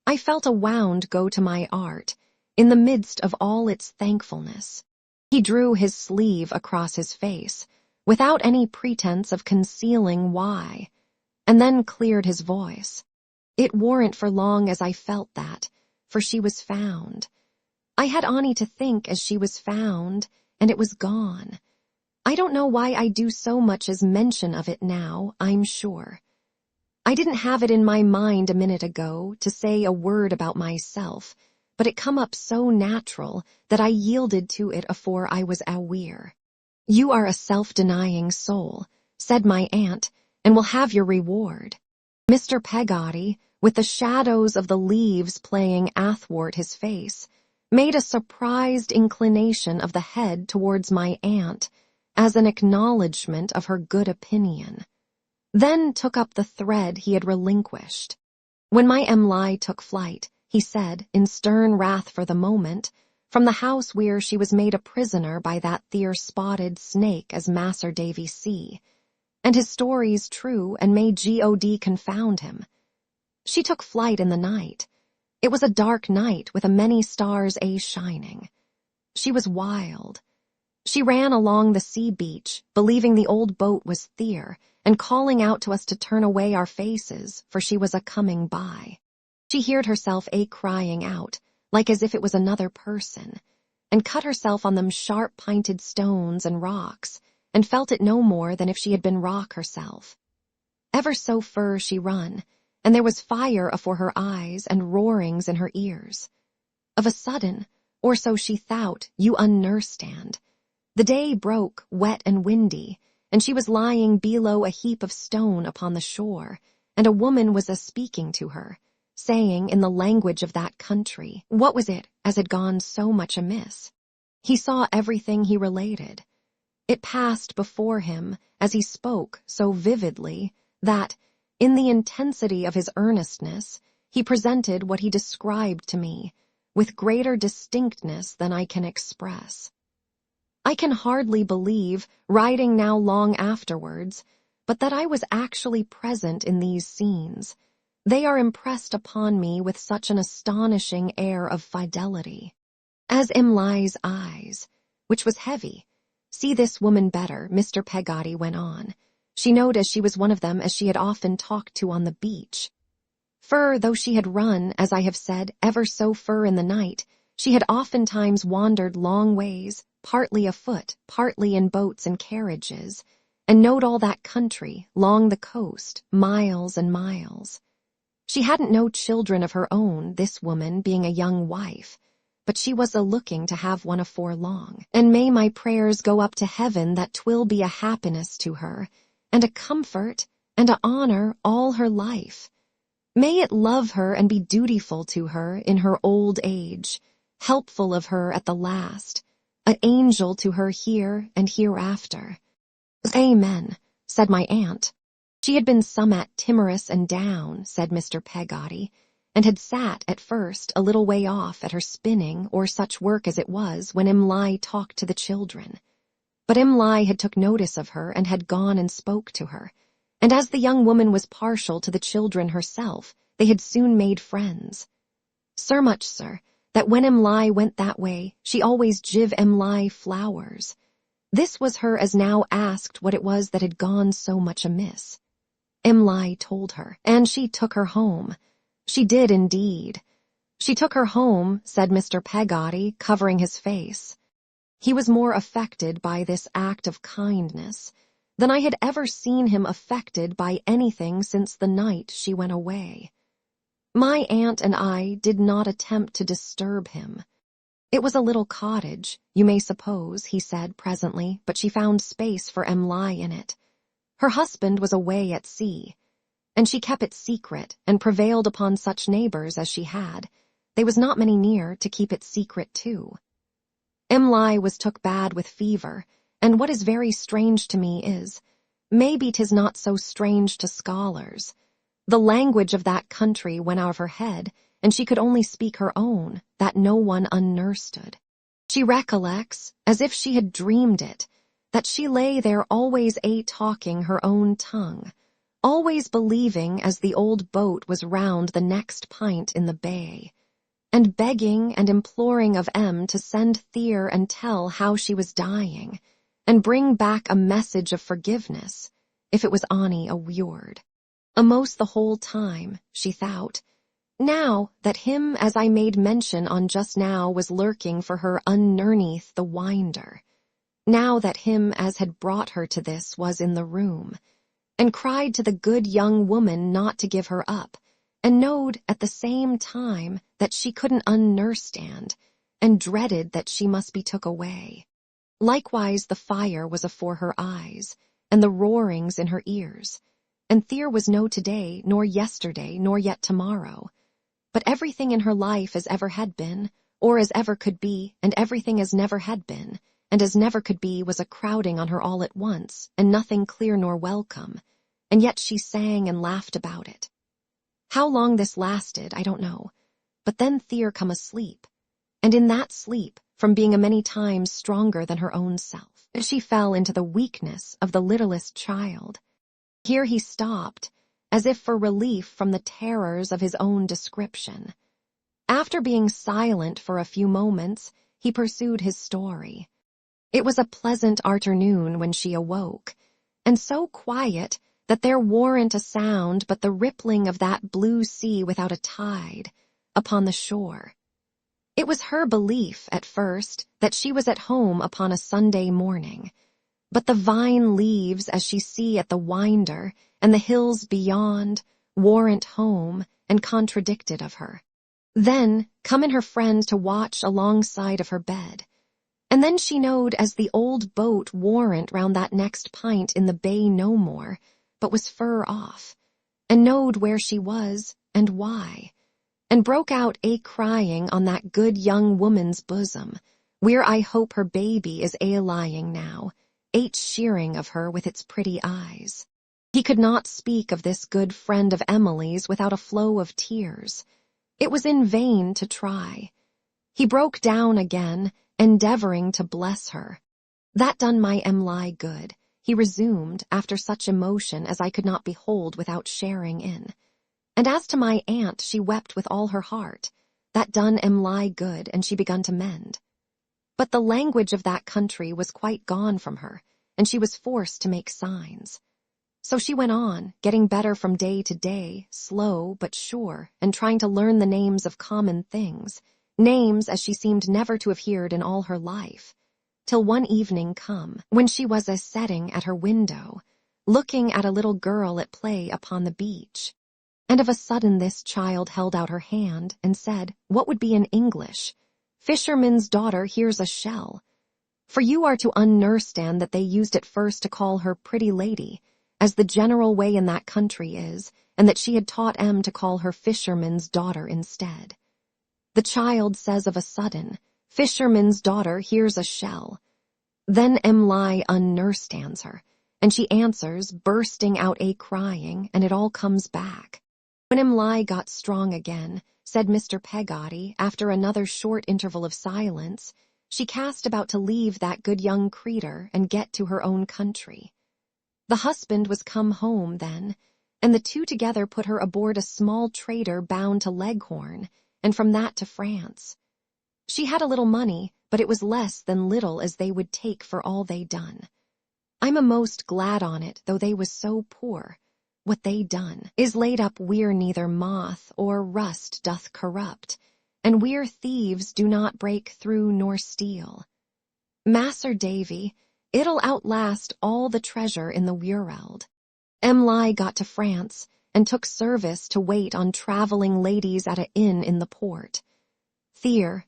A: I felt a wound go to my art, in the midst of all its thankfulness. He drew his sleeve across his face, without any pretense of concealing why, and then cleared his voice. It warn't for long as I felt that, for she was found. I had ony to think as she was found, and it was gone. I don't know why I do so much as mention of it now, I'm sure. I didn't have it in my mind a minute ago to say a word about myself, but it come up so natural that I yielded to it afore I was aware. You are a self-denying soul, said my aunt, and will have your reward. Mr. Peggotty, with the shadows of the leaves playing athwart his face, made a surprised inclination of the head towards my aunt, as an acknowledgment of her good opinion, then took up the thread he had relinquished. When my Emily took flight, he said, in stern wrath for the moment, from the house where she was made a prisoner by that there spotted snake as Masser Davy see, and his story's true and may God confound him. She took flight in the night. It was a dark night with a many stars shining. She was wild. She ran along the sea beach, believing the old boat was there, and calling out to us to turn away our faces, for she was a-coming by. She heard herself crying out, like as if it was another person, and cut herself on them sharp-pinted stones and rocks, and felt it no more than if she had been rock herself. Ever so fur she run, and there was fire afore her eyes and roarings in her ears. Of a sudden, or so she thought, you unnerstand. The day broke, wet and windy, and she was lying below a heap of stone upon the shore, and a woman was a-speaking to her, saying in the language of that country, what was it as had gone so much amiss? He saw everything he related. It passed before him, as he spoke so vividly, that, in the intensity of his earnestness, he presented what he described to me, with greater distinctness than I can express. I can hardly believe, writing now long afterwards, but that I was actually present in these scenes. They are impressed upon me with such an astonishing air of fidelity. As Imlai's eyes, which was heavy. See this woman better, Mr. Peggotty went on. She knowed as she was one of them as she had often talked to on the beach. For, though she had run, as I have said, ever so fur in the night, she had oftentimes wandered long ways, partly afoot, partly in boats and carriages, and knowed all that country, long the coast, miles and miles. She hadn't no children of her own, this woman being a young wife, but she was a-looking to have one afore long, and may my prayers go up to heaven that 'twill be a happiness to her, and a comfort, and a honor all her life. May it love her and be dutiful to her in her old age, helpful of her at the last, an angel to her here and hereafter. Amen, said my aunt. She had been somewhat timorous and down, said Mr. Peggotty, and had sat at first a little way off at her spinning or such work as it was when Imlai talked to the children. But Imlai had took notice of her and had gone and spoke to her, and as the young woman was partial to the children herself, they had soon made friends. So much, sir, that when Imlai went that way, she always give Imlai flowers. This was her as now asked what it was that had gone so much amiss. Imlai told her, and she took her home. She did indeed. She took her home, said Mr. Peggotty, covering his face. He was more affected by this act of kindness than I had ever seen him affected by anything since the night she went away. My aunt and I did not attempt to disturb him. It was a little cottage, you may suppose, he said presently, but she found space for Imlai in it. Her husband was away at sea, and she kept it secret and prevailed upon such neighbors as she had. They was not many near to keep it secret too. Imlai was took bad with fever, and what is very strange to me is, maybe 'tis not so strange to scholars. The language of that country went out of her head, and she could only speak her own, that no one unnerstood. She recollects, as if she had dreamed it, that she lay there always talking her own tongue, always believing as the old boat was round the next pint in the bay, and begging and imploring of Em to send Thea and tell how she was dying, and bring back a message of forgiveness, if it was ony a word. Amos the whole time, she thought, now that him as I made mention on just now was lurking for her underneath the winder, now that him as had brought her to this was in the room, and cried to the good young woman not to give her up, and knowed at the same time that she couldn't understand, and dreaded that she must be took away. Likewise the fire was afore her eyes, and the roarings in her ears, and Thea was no today, nor yesterday, nor yet tomorrow, but everything in her life as ever had been, or as ever could be, and everything as never had been, and as never could be was a crowding on her all at once, and nothing clear nor welcome, and yet she sang and laughed about it. How long this lasted, I don't know, but then Thea come asleep, and in that sleep, from being a many times stronger than her own self, she fell into the weakness of the littlest child. Here he stopped, as if for relief from the terrors of his own description. After being silent for a few moments, he pursued his story. It was a pleasant afternoon when she awoke, and so quiet that there warn't a sound but the rippling of that blue sea without a tide upon the shore. It was her belief, at first, that she was at home upon a Sunday morning, but the vine leaves as she see at the winder and the hills beyond warrant home and contradicted of her. Then come in her friend to watch alongside of her bed, and then she knowed as the old boat warrant round that next pint in the bay no more, but was fur off, and knowed where she was and why, and broke out a crying on that good young woman's bosom, where I hope her baby is lying now, sheering of her with its pretty eyes. He could not speak of this good friend of Emily's without a flow of tears. It was in vain to try. He broke down again, endeavoring to bless her. That done my Emily good, he resumed after such emotion as I could not behold without sharing in. And as to my aunt, she wept with all her heart. That done Emily good, and she begun to mend. But the language of that country was quite gone from her, and she was forced to make signs. So she went on, getting better from day to day, slow but sure, and trying to learn the names of common things, names as she seemed never to have heard in all her life, till one evening come, when she was setting at her window, looking at a little girl at play upon the beach. And of a sudden this child held out her hand and said, what would be in English, "Fisherman's daughter, here's a shell." For you are to understand that they used at first to call her pretty lady, as the general way in that country is, and that she had taught Em to call her fisherman's daughter instead. The child says of a sudden, "Fisherman's daughter, here's a shell." Then Emily understands her, and she answers, bursting out a crying, and it all comes back. When Emily got strong again, said Mr. Peggotty, after another short interval of silence, she cast about to leave that good young creetur and get to her own country. The husband was come home then, and the two together put her aboard a small trader bound to Leghorn, and from that to France. She had a little money, but it was less than little as they would take for all they done. I'm a most glad on it, though they was so poor. What they done is laid up where neither moth or rust doth corrupt, and where thieves do not break through nor steal. Mas'r Davy, it'll outlast all the treasure in the world. Emily got to France, and took service to wait on travelling ladies at a inn in the port. Thea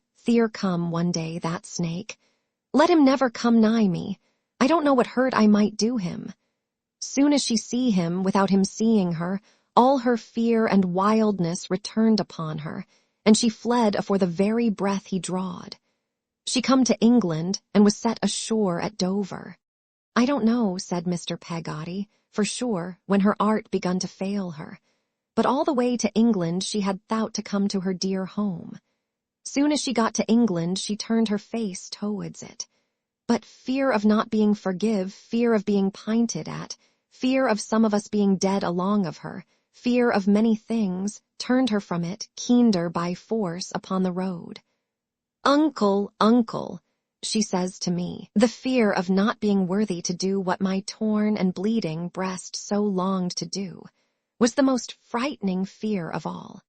A: come one day, that snake. Let him never come nigh me. I don't know what hurt I might do him. Soon as she see him, without him seeing her, all her fear and wildness returned upon her, and she fled afore the very breath he drawed. She come to England, and was set ashore at Dover. I don't know, said Mr. Peggotty, for sure, when her art begun to fail her, but all the way to England she had thought to come to her dear home. Soon as she got to England she turned her face towards it. But fear of not being forgive, fear of being pinted at, fear of some of us being dead along of her, fear of many things, turned her from it, keened her by force upon the road. "Uncle, uncle," she says to me, the fear of not being worthy to do what my torn and bleeding breast so longed to do, was the most frightening fear of all.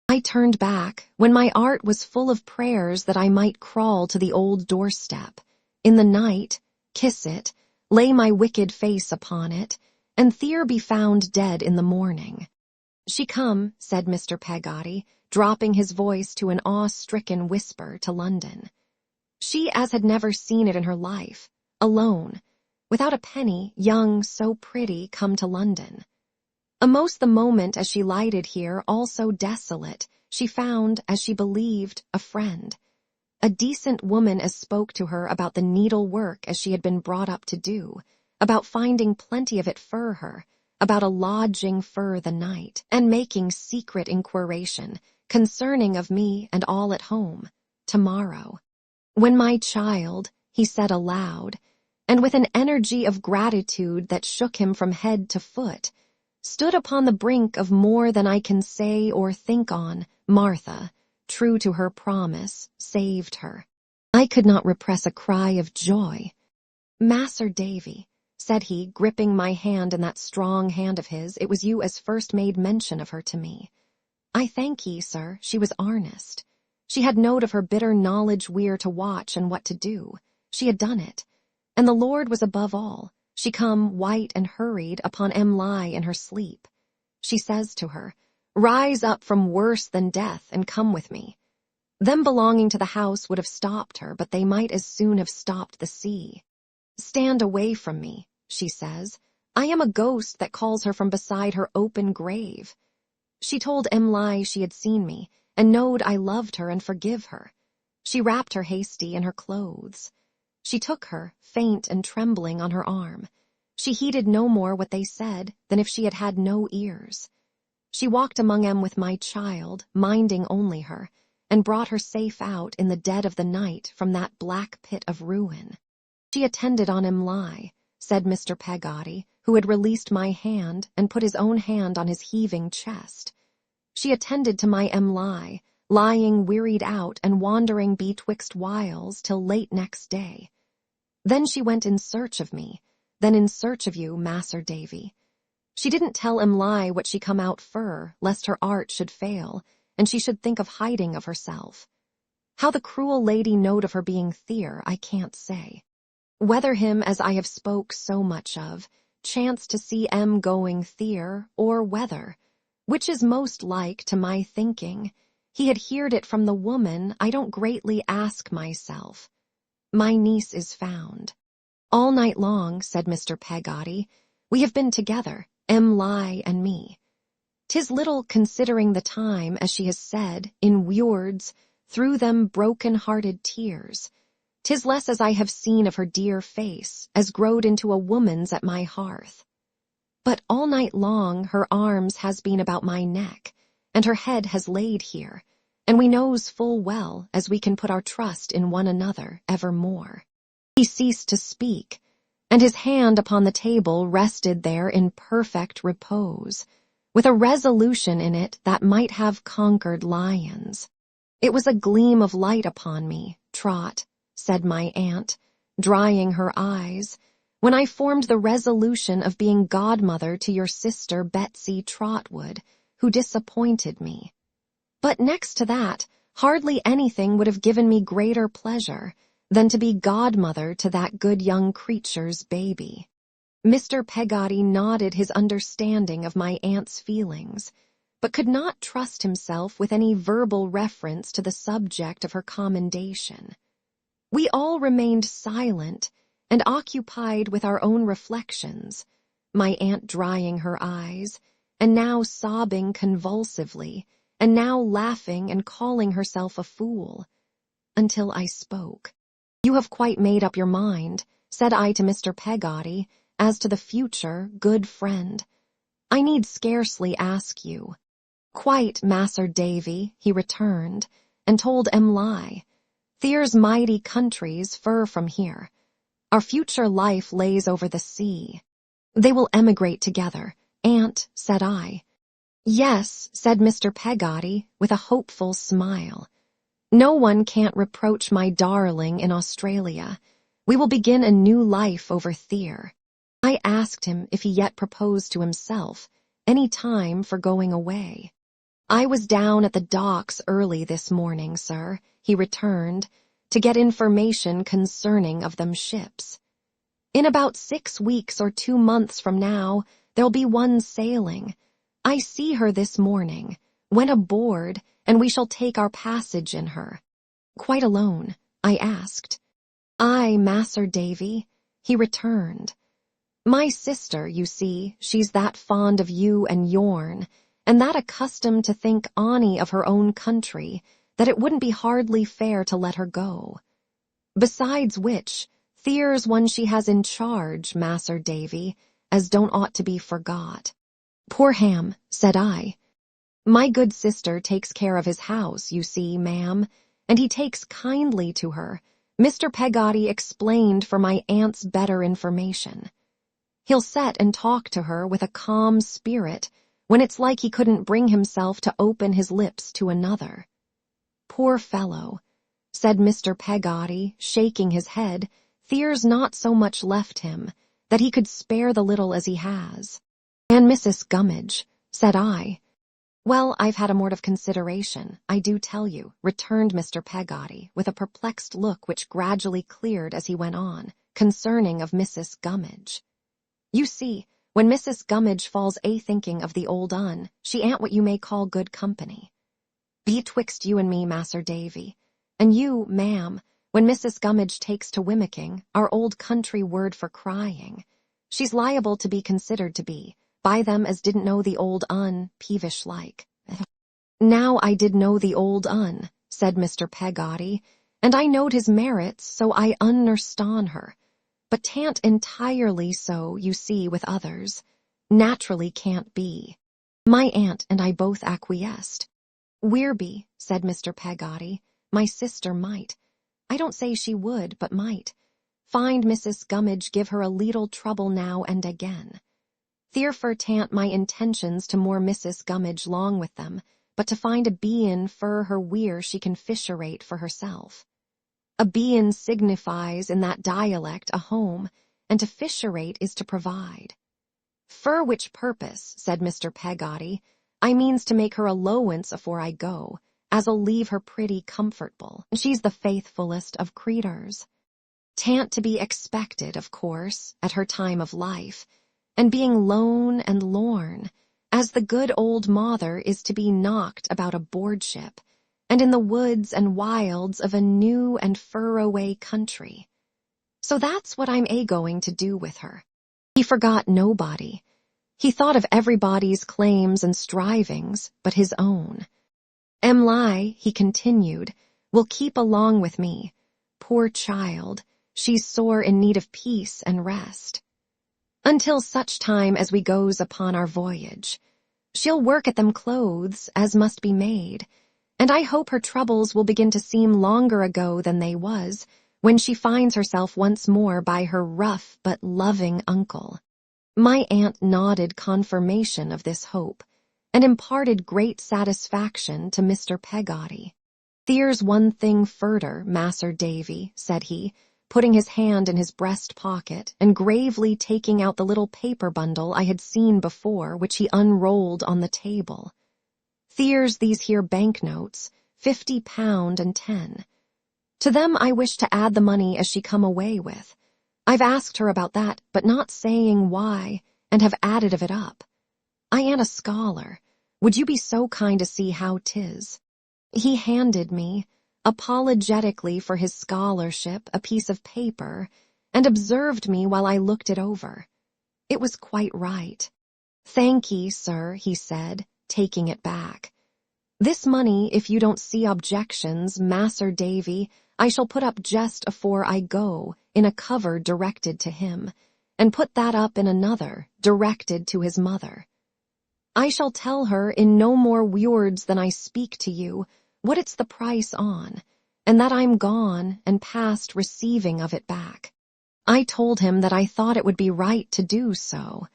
A: I turned back, when my art was full of prayers that I might crawl to the old doorstep, in the night, kiss it, lay my wicked face upon it, and Thea be found dead in the morning. "She come," said Mr. Peggotty, dropping his voice to an awe-stricken whisper, to London. She as had never seen it in her life, alone, without a penny, young, so pretty, come to London. A'most the moment as she lighted here, all so desolate, she found, as she believed, a friend. A decent woman as spoke to her about the needle-work as she had been brought up to do, about finding plenty of it for her, about a lodging for the night, and making secret inquiration concerning of me and all at home, tomorrow. "When my child," he said aloud, and with an energy of gratitude that shook him from head to foot, stood upon the brink of more than I can say or think on, Martha, true to her promise, saved her. I could not repress a cry of joy. "Mas'r Davy," said he, gripping my hand in that strong hand of his, "it was you as first made mention of her to me. I thank ye, sir, she was earnest. She had note of her bitter knowledge where to watch and what to do. She had done it. And the Lord was above all. She come white and hurried upon lie in her sleep. She says to her, 'Rise up from worse than death and come with me.' Them belonging to the house would have stopped her, but they might as soon have stopped the sea. 'Stand away from me,' she says. 'I am a ghost that calls her from beside her open grave.' She told lie she had seen me, and knowed I loved her and forgive her. She wrapped her hasty in her clothes. She took her, faint and trembling, on her arm. She heeded no more what they said than if she had had no ears. She walked among 'em with my child, minding only her, and brought her safe out in the dead of the night from that black pit of ruin. She attended on lie," said Mr. Peggotty, who had released my hand and put his own hand on his heaving chest. "She attended to my lie, lying wearied out and wandering betwixt whiles till late next day. Then she went in search of me, then in search of you, Mas'r Davy. She didn't tell lie what she come out fur, lest her art should fail, and she should think of hiding of herself. How the cruel lady knowed of her being Thea, I can't say. Whether him as I have spoke so much of, chanced to see going Thea, or whether, which is most like to my thinking, he had heard it from the woman, I don't greatly ask myself. My niece is found. All night long," said Mr. Peggotty, "we have been together, lie and me. 'Tis little considering the time, as she has said, in words, through them broken-hearted tears. 'Tis less as I have seen of her dear face, as growed into a woman's at my hearth. But all night long her arms has been about my neck, and her head has laid here, and we knows full well as we can put our trust in one another evermore." He ceased to speak, and his hand upon the table rested there in perfect repose, with a resolution in it that might have conquered lions. "It was a gleam of light upon me, Trot," said my aunt, drying her eyes, "when I formed the resolution of being godmother to your sister Betsy Trotwood, who disappointed me. But next to that, hardly anything would have given me greater pleasure than to be godmother to that good young creature's baby." Mr. Peggotty nodded his understanding of my aunt's feelings, but could not trust himself with any verbal reference to the subject of her commendation. We all remained silent and occupied with our own reflections, my aunt drying her eyes, and now sobbing convulsively, and now laughing and calling herself a fool, until I spoke. "You have quite made up your mind," said I to Mr. Peggotty, "as to the future, good friend. I need scarcely ask you." "Quite, Mas'r Davy," he returned, and told lie. "There's mighty countries fur from here. Our future life lays over the sea. They will emigrate together, aunt," said I. Yes, said Mr. Peggotty, with a hopeful smile. No one can't reproach my darling in Australia. We will begin a new life over Thier. I asked him if he yet proposed to himself any time for going away. I was down at the docks early this morning, sir, he returned, to get information concerning of them ships. In about 6 weeks or 2 months from now, there'll be one sailing. I see her this morning, went aboard, and we shall take our passage in her. Quite alone, I asked. Aye, Mas'r Davy, he returned. My sister, you see, she's that fond of you and yourn, and that accustomed to think ony of her own country, that it wouldn't be hardly fair to let her go. Besides which, Thier's one she has in charge, Mas'r Davy, as don't ought to be forgot. Poor Ham, said I. My good sister takes care of his house, you see, ma'am, and he takes kindly to her. Mr. Peggotty explained for my aunt's better information. He'll set and talk to her with a calm spirit, when it's like he couldn't bring himself to open his lips to another. Poor fellow, said Mr. Peggotty, shaking his head, Thier's not so much left him, that he could spare the little as he has. And Mrs. Gummidge, said I. Well, I've had a mort of consideration, I do tell you, returned Mr. Peggotty, with a perplexed look which gradually cleared as he went on, concerning of Mrs. Gummidge. You see, when Mrs. Gummidge falls a-thinking of the old un, she ain't what you may call good company. Betwixt you and me, Mas'r Davy, and you, ma'am, when Mrs. Gummidge takes to wimicking, our old country word for crying, she's liable to be considered to be, by them as didn't know the old un, peevish-like. Now I did know the old un, said Mr. Peggotty, and I knowed his merits, so I underston her. But t'an't entirely so, you see, with others. Naturally can't be. My aunt and I both acquiesced. Weirby, said Mr. Peggotty, my sister might. I don't say she would, but might. Find Mrs. Gummidge give her a leetle trouble now and again. Therefore t'an't my intentions to more Mrs. Gummidge long with them, but to find a bein fur her where she can fisherate for herself. A bein signifies in that dialect a home, and to fisherate is to provide. For which purpose, said Mr. Peggotty, I means to make her allowance afore I go, as'll leave her pretty comfortable. She's the faithfullest of creeturs. T'an't to be expected, of course, at her time of life, and being lone and lorn, as the good old mother is to be knocked about a board-ship, and in the woods and wilds of a new and fur-away country. So that's what I'm a-going to do with her. He forgot nobody. He thought of everybody's claims and strivings but his own. Em'ly, he continued, will keep along with me. Poor child, she's sore in need of peace and rest. Until such time as we goes upon our voyage. She'll work at them clothes as must be made, and I hope her troubles will begin to seem longer ago than they was, when she finds herself once more by her rough but loving uncle. My aunt nodded confirmation of this hope, and imparted great satisfaction to Mr. Peggotty. There's one thing furder, Mas'r Davy, said he, putting his hand in his breast pocket and gravely taking out the little paper bundle I had seen before, which he unrolled on the table. There's these here banknotes, £50 and 10. To them I wish to add the money as she come away with. I've asked her about that, but not saying why, and have added of it up. I am a scholar. Would you be so kind to see how 'tis? He handed me, apologetically for his scholarship, a piece of paper, and observed me while I looked it over. It was quite right. Thank ye, sir, he said, taking it back. This money, if you don't see objections, Mas'r Davy, I shall put up just afore I go, in a cover directed to him, and put that up in another, directed to his mother. I shall tell her in no more words than I speak to you, what it's the price on, and that I'm gone and past receiving of it back. I told him that I thought it would be right to do so,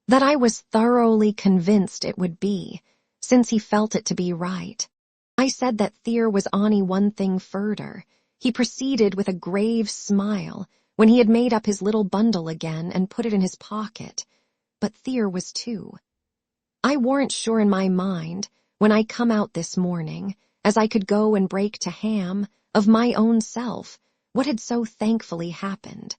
A: that I was thoroughly convinced it would be, since he felt it to be right. I said that there was only one thing further. He proceeded with a grave smile when he had made up his little bundle again and put it in his pocket. But there was two. I warn't sure in my mind, when I come out this morning, as I could go and break to Ham, of my own self, what had so thankfully happened.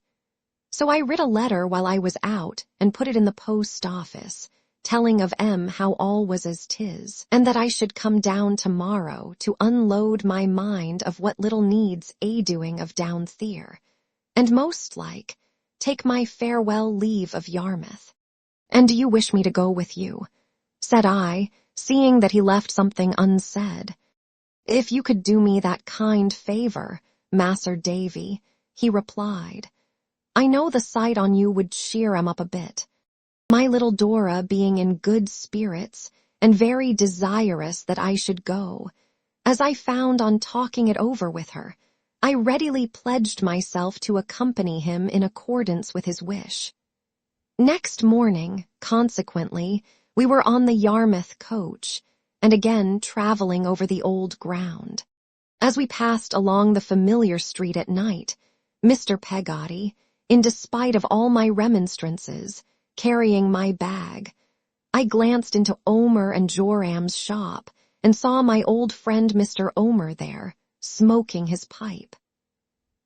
A: So I writ a letter while I was out and put it in the post office, telling of how all was as 'tis, and that I should come down tomorrow to unload my mind of what little needs doing of down there, and most like take my farewell leave of Yarmouth. And do you wish me to go with you? Said I, seeing that he left something unsaid. If you could do me that kind favor, Mas'r Davy, he replied. I know the sight on you would cheer 'em up a bit. My little Dora being in good spirits and very desirous that I should go, as I found on talking it over with her, I readily pledged myself to accompany him in accordance with his wish. Next morning, consequently, we were on the Yarmouth coach, and again traveling over the old ground. As we passed along the familiar street at night, Mr. Peggotty, in despite of all my remonstrances, carrying my bag, I glanced into Omer and Joram's shop and saw my old friend Mr. Omer there, smoking his pipe.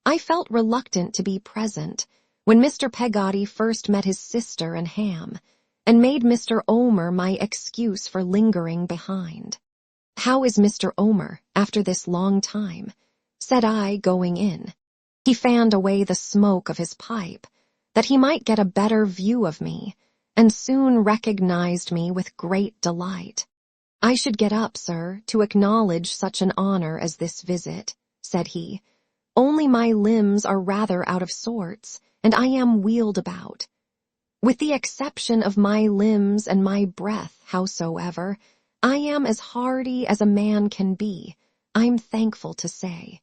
A: I felt reluctant to be present when Mr. Peggotty first met his sister and Ham, and made Mr. Omer my excuse for lingering behind. How is Mr. Omer after this long time? Said I, going in. He fanned away the smoke of his pipe, that he might get a better view of me, and soon recognized me with great delight. I should get up, sir, to acknowledge such an honor as this visit, said he. Only my limbs are rather out of sorts, and I am wheeled about. With the exception of my limbs and my breath, howsoever, I am as hardy as a man can be, I'm thankful to say.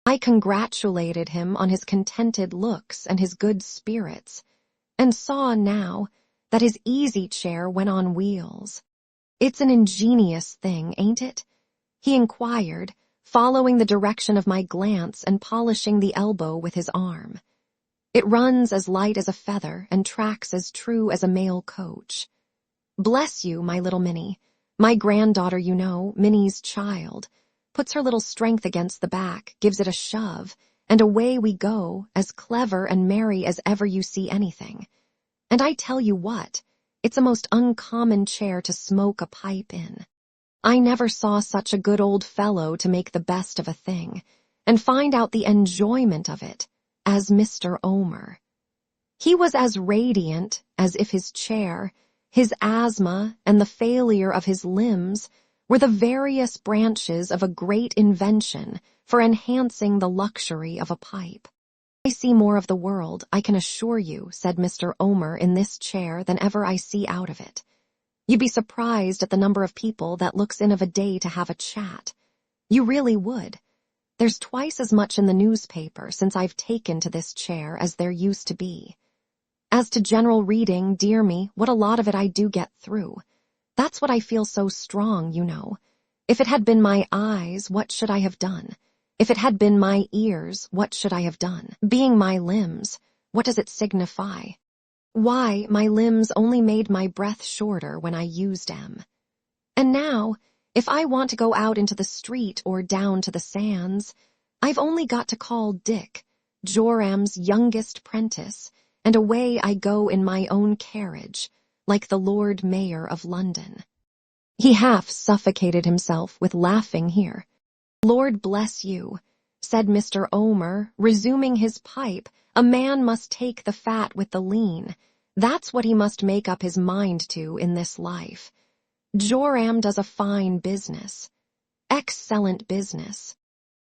A: I congratulated him on his contented looks and his good spirits, and saw now that his easy chair went on wheels. It's an ingenious thing, ain't it? He inquired, following the direction of my glance and polishing the elbow with his arm. It runs as light as a feather and tracks as true as a mail coach. Bless you, my little Minnie. My granddaughter, you know, Minnie's child, puts her little strength against the back, gives it a shove, and away we go, as clever and merry as ever you see anything. And I tell you what, it's a most uncommon chair to smoke a pipe in. I never saw such a good old fellow to make the best of a thing, and find out the enjoyment of it, as Mr. Omer. He was as radiant as if his chair, his asthma, and the failure of his limbs were the various branches of a great invention for enhancing the luxury of a pipe. I see more of the world, I can assure you, said Mr. Omer, in this chair than ever I see out of it. You'd be surprised at the number of people that looks in of a day to have a chat. You really would. There's twice as much in the newspaper since I've taken to this chair as there used to be. As to general reading, dear me, what a lot of it I do get through. That's what I feel so strong, you know. If it had been my eyes, what should I have done? If it had been my ears, what should I have done? Being my limbs, what does it signify? Why, my limbs only made my breath shorter when I used them. And now, if I want to go out into the street or down to the sands, I've only got to call Dick, Joram's youngest prentice, and away I go in my own carriage, like the Lord Mayor of London. He half suffocated himself with laughing here. Lord bless you, said Mr. Omer, resuming his pipe, a man must take the fat with the lean. That's what he must make up his mind to in this life. Joram does a fine business. Excellent business.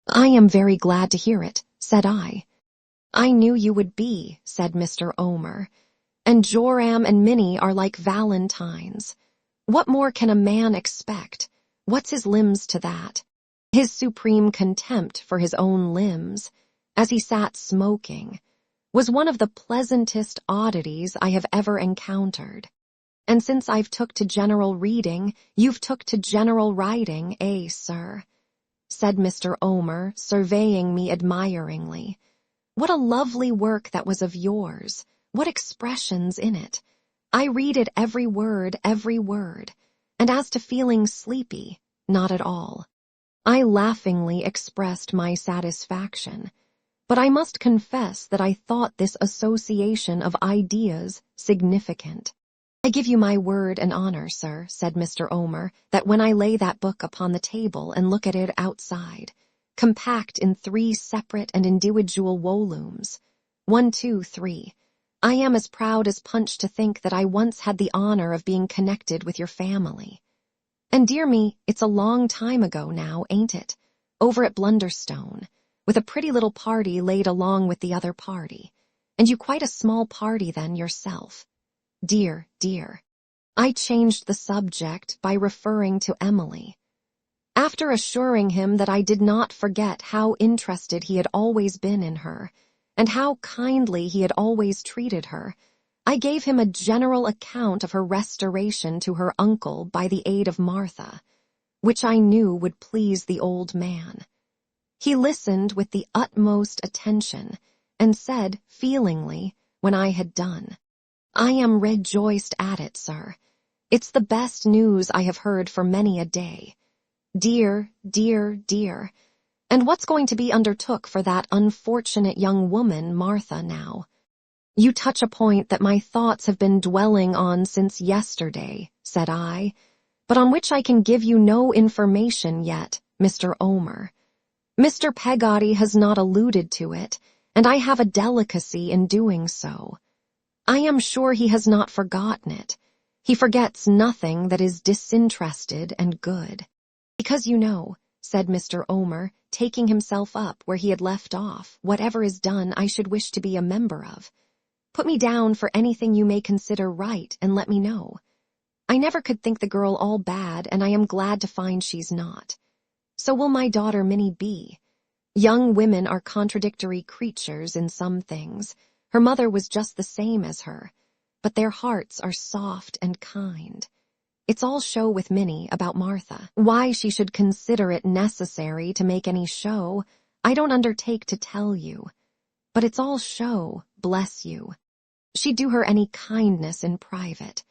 A: I am very glad to hear it, said I. I knew you would be, said Mr. Omer. And Joram and Minnie are like valentines. What more can a man expect? What's his limbs to that? His supreme contempt for his own limbs, as he sat smoking, was one of the pleasantest oddities I have ever encountered. And since I've took to general reading, you've took to general writing, eh, sir?" said Mr. Omer, surveying me admiringly. "What a lovely work that was of yours! What expressions in it! I read it every word, and as to feeling sleepy, not at all." I laughingly expressed my satisfaction, but I must confess that I thought this association of ideas significant. "I give you my word and honor, sir," said Mr. Omer, "that when I lay that book upon the table and look at it outside, compact in 3 separate and individual volumes, 1, 2, 3, I am as proud as Punch to think that I once had the honor of being connected with your family. And dear me, it's a long time ago now, ain't it? Over at Blunderstone, with a pretty little party laid along with the other party, and you quite a small party then yourself. Dear, dear." I changed the subject by referring to Emily. After assuring him that I did not forget how interested he had always been in her, and how kindly he had always treated her, I gave him a general account of her restoration to her uncle by the aid of Martha, which I knew would please the old man. He listened with the utmost attention, and said feelingly, when I had done, "I am rejoiced at it, sir. It's the best news I have heard for many a day. Dear, dear, dear. And what's going to be undertook for that unfortunate young woman, Martha, now?" "You touch a point that my thoughts have been dwelling on since yesterday," said I, "but on which I can give you no information yet, Mr. Omer. Mr. Peggotty has not alluded to it, and I have a delicacy in doing so. I am sure he has not forgotten it. He forgets nothing that is disinterested and good. Because you know," said Mr. Omer, taking himself up where he had left off, "whatever is done I should wish to be a member of. Put me down for anything you may consider right and let me know. I never could think the girl all bad, and I am glad to find she's not. So will my daughter Minnie be. Young women are contradictory creatures in some things. Her mother was just the same as her, but their hearts are soft and kind. It's all show with Minnie about Martha. Why she should consider it necessary to make any show, I don't undertake to tell you. But it's all show, bless you. She'd do her any kindness in private.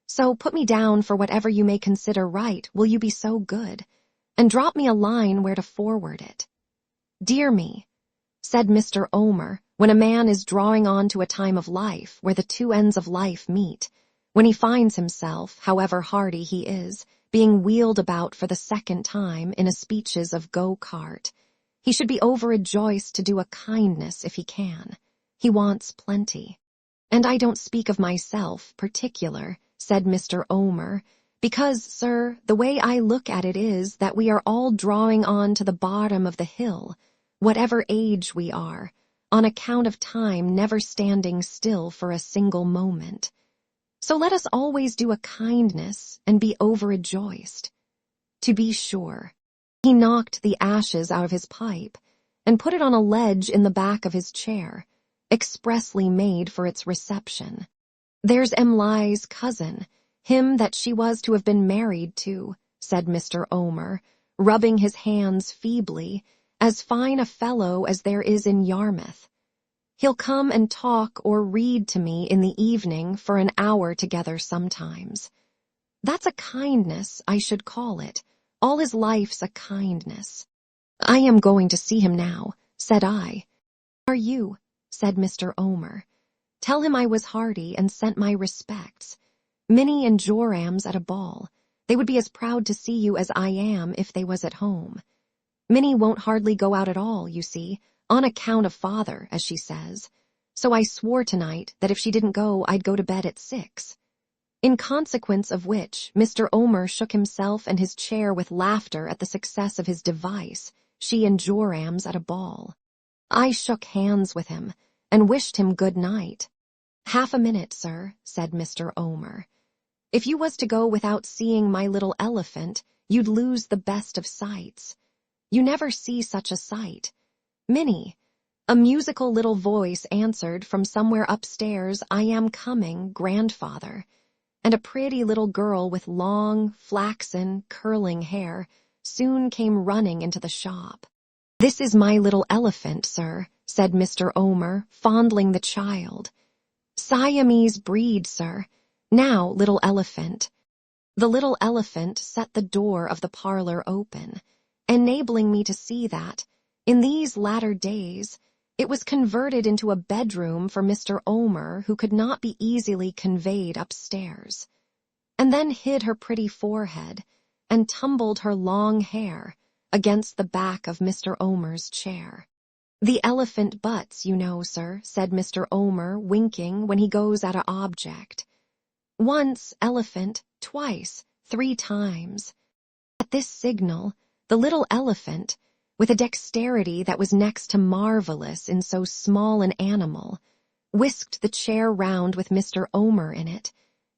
A: So put me down for whatever you may consider right, will you be so good? And drop me a line where to forward it." "Dear me," said Mr. Omer, "when a man is drawing on to a time of life where the 2 ends of life meet, when he finds himself, however hardy he is, being wheeled about for the 2nd time in a speeches of go-cart, he should be overrejoiced to do a kindness if he can. He wants plenty. And I don't speak of myself, particular," said Mr. Omer, "because, sir, the way I look at it is that we are all drawing on to the bottom of the hill, whatever age we are, on account of time never standing still for a single moment. So let us always do a kindness and be overrejoiced. To be sure." He knocked the ashes out of his pipe and put it on a ledge in the back of his chair, expressly made for its reception. "There's Emly's cousin, him that she was to have been married to," said Mr. Omer, rubbing his hands feebly, "as fine a fellow as there is in Yarmouth. He'll come and talk or read to me in the evening for an hour together sometimes. That's a kindness, I should call it. All his life's a kindness." "I am going to see him now," said I. "Are you?" said Mr. Omer. "Tell him I was hearty and sent my respects. Minnie and Joram's at a ball. They would be as proud to see you as I am if they was at home. Minnie won't hardly go out at all, you see, on account of father, as she says. So I swore tonight that if she didn't go, I'd go to bed at 6. In consequence of which, Mr. Omer shook himself and his chair with laughter at the success of his device, she and Joram's at a ball. I shook hands with him, and wished him good night. "Half a minute, sir," said Mr. Omer. "If you was to go without seeing my little elephant, you'd lose the best of sights. You never see such a sight. Minnie," a musical little voice answered from somewhere upstairs, "I am coming, grandfather." and a pretty little girl with long, flaxen, curling hair soon came running into the shop. "This is my little elephant, sir," said Mr. Omer, fondling the child. "Siamese breed, sir. Now, little elephant." The little elephant set the door of the parlor open, enabling me to see that, in these latter days, it was converted into a bedroom for Mr. Omer, who could not be easily conveyed upstairs, and then hid her pretty forehead and tumbled her long hair against the back of Mr. Omer's chair. "The elephant butts, you know, sir," said Mr. Omer, winking when he goes at an object. "Once, elephant, twice, 3 times." At this signal, the little elephant, with a dexterity that was next to marvelous in so small an animal, whisked the chair round with Mr. Omer in it,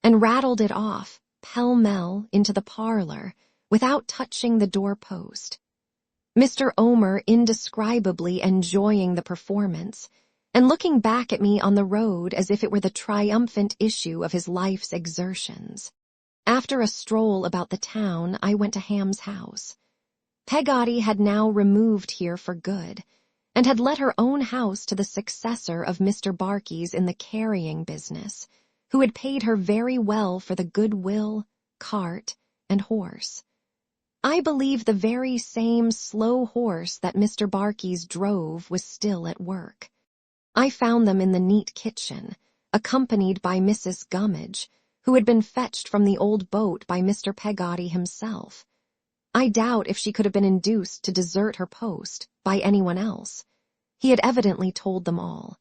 A: and rattled it off, pell-mell, into the parlor, without touching the door-post. Mr. Omer indescribably enjoying the performance, and looking back at me on the road as if it were the triumphant issue of his life's exertions. After a stroll about the town, I went to Ham's house. Peggotty had now removed here for good, and had let her own house to the successor of Mr. Barkey's in the carrying business, who had paid her very well for the goodwill, cart, and horse. I believe the very same slow horse that Mr. Barkey's drove was still at work. I found them in the neat kitchen, accompanied by Mrs. Gummidge, who had been fetched from the old boat by Mr. Peggotty himself. I doubt if she could have been induced to desert her post by anyone else. He had evidently told them all.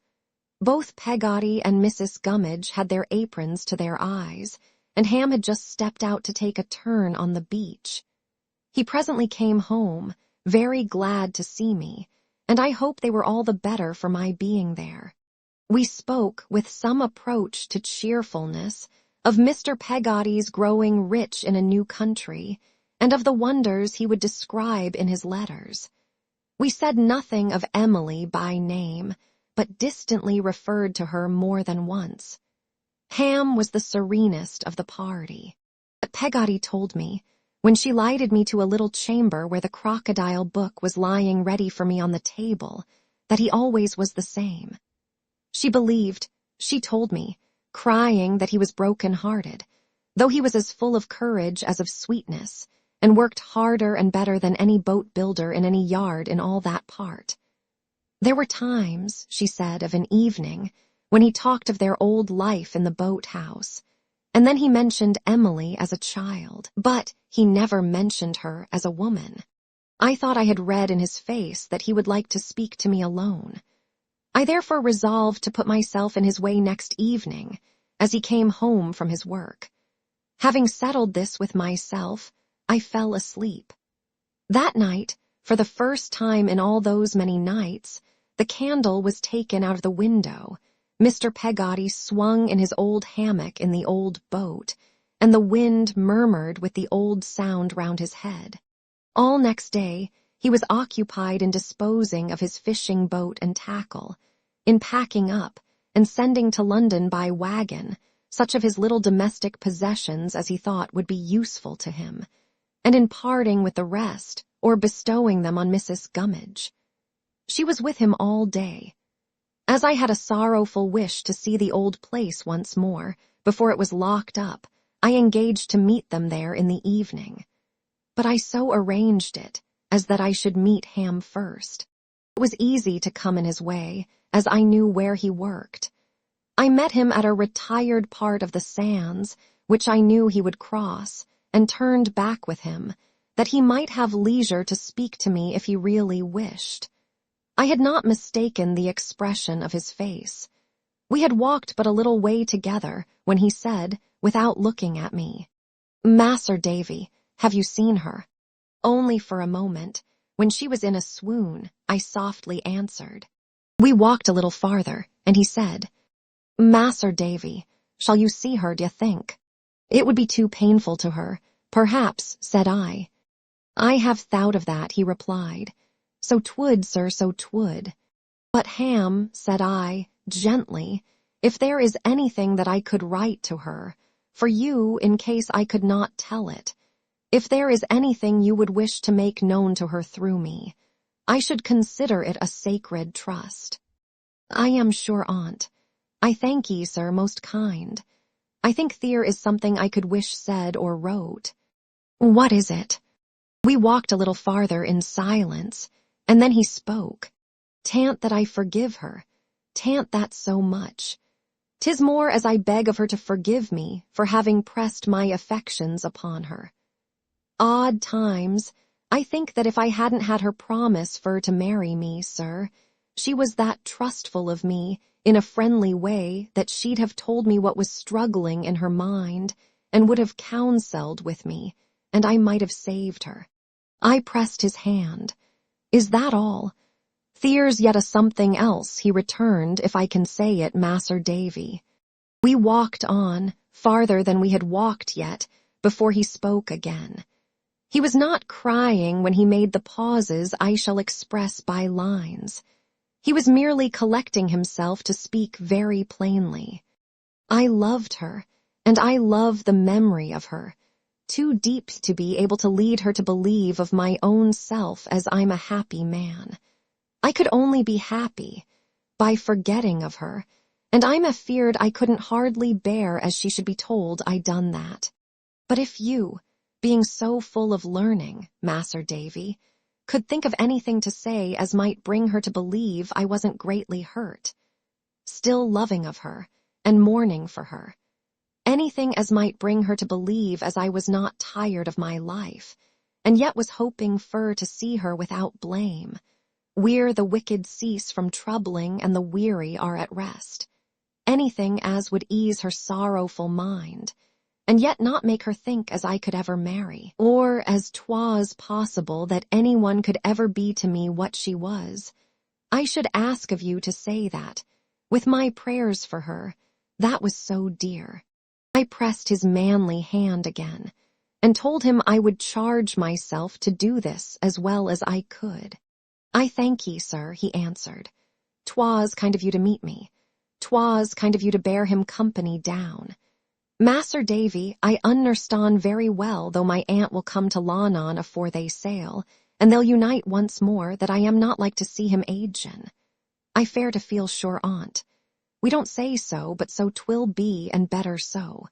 A: Both Peggotty and Mrs. Gummidge had their aprons to their eyes, and Ham had just stepped out to take a turn on the beach. He presently came home, very glad to see me, and I hope they were all the better for my being there. We spoke, with some approach to cheerfulness, of Mr. Peggotty's growing rich in a new country, and of the wonders he would describe in his letters. We said nothing of Emily by name, but distantly referred to her more than once. Ham was the serenest of the party. But Peggotty told me, when she lighted me to a little chamber where the crocodile book was lying ready for me on the table, that he always was the same. She believed, she told me, crying that he was broken-hearted, though he was as full of courage as of sweetness, and worked harder and better than any boat-builder in any yard in all that part. There were times, she said, of an evening, when he talked of their old life in the boat-house, and then he mentioned Emily as a child, but he never mentioned her as a woman. I thought I had read in his face that he would like to speak to me alone. I therefore resolved to put myself in his way next evening, as he came home from his work. Having settled this with myself, I fell asleep. That night, for the first time in all those many nights, the candle was taken out of the window, Mr. Peggotty swung in his old hammock in the old boat, and the wind murmured with the old sound round his head. All next day, he was occupied in disposing of his fishing boat and tackle, in packing up and sending to London by wagon such of his little domestic possessions as he thought would be useful to him, and in parting with the rest, or bestowing them on Mrs. Gummidge. She was with him all day. As I had a sorrowful wish to see the old place once more, before it was locked up, I engaged to meet them there in the evening. But I so arranged it, as that I should meet Ham first. It was easy to come in his way, as I knew where he worked. I met him at a retired part of the sands, which I knew he would cross, and turned back with him, that he might have leisure to speak to me if he really wished. I had not mistaken the expression of his face. We had walked but a little way together, when he said, without looking at me, "Mas'r Davy, have you seen her?" Only for a moment. When she was in a swoon, I softly answered. We walked a little farther, and he said, "Mas'r Davy, shall you see her, d'ye think?" "It would be too painful to her, perhaps," said I. "I have thought of that," he replied. "So 'twould, sir, so 'twould. But Ham," said I, gently, "if there is anything that I could write to her, for you in case I could not tell it. If there is anything you would wish to make known to her through me, I should consider it a sacred trust. I am sure, aunt. I thank ye, sir, most kind. I think there is something I could wish said or wrote. What is it? We walked a little farther in silence, and then he spoke. Tant that I forgive her, tant that so much. 'Tis more as I beg of her to forgive me for having pressed my affections upon her. Odd times, I think that if I hadn't had her promise for to marry me, sir, she was that trustful of me in a friendly way that she'd have told me what was struggling in her mind and would have counselled with me, and I might have saved her. I pressed his hand. Is that all? There's yet a something else, he returned, if I can say it, Mas'r Davy. We walked on, farther than we had walked yet, before he spoke again. He was not crying when he made the pauses I shall express by lines. He was merely collecting himself to speak very plainly. I loved her, and I love the memory of her, too deep to be able to lead her to believe of my own self as I'm a happy man. I could only be happy by forgetting of her, and I'm afeard I couldn't hardly bear as she should be told I done that. But if you, being so full of learning, Mas'r Davy, could think of anything to say as might bring her to believe I wasn't greatly hurt, still loving of her, and mourning for her, anything as might bring her to believe as I was not tired of my life, and yet was hoping for to see her without blame, where the wicked cease from troubling and the weary are at rest, anything as would ease her sorrowful mind, and yet not make her think as I could ever marry, or as 'twas possible that anyone could ever be to me what she was, I should ask of you to say that, with my prayers for her, that was so dear. I pressed his manly hand again, and told him I would charge myself to do this as well as I could. I thank ye, sir, he answered. 'Twas kind of you to meet me. 'Twas kind of you to bear him company down. Mas'r Davy, I understan very well, though my aunt will come to Lawnon afore they sail, and they'll unite once more, that I am not like to see him agen. I fare to feel sure on't. We don't say so, but so 'twill be, and better so.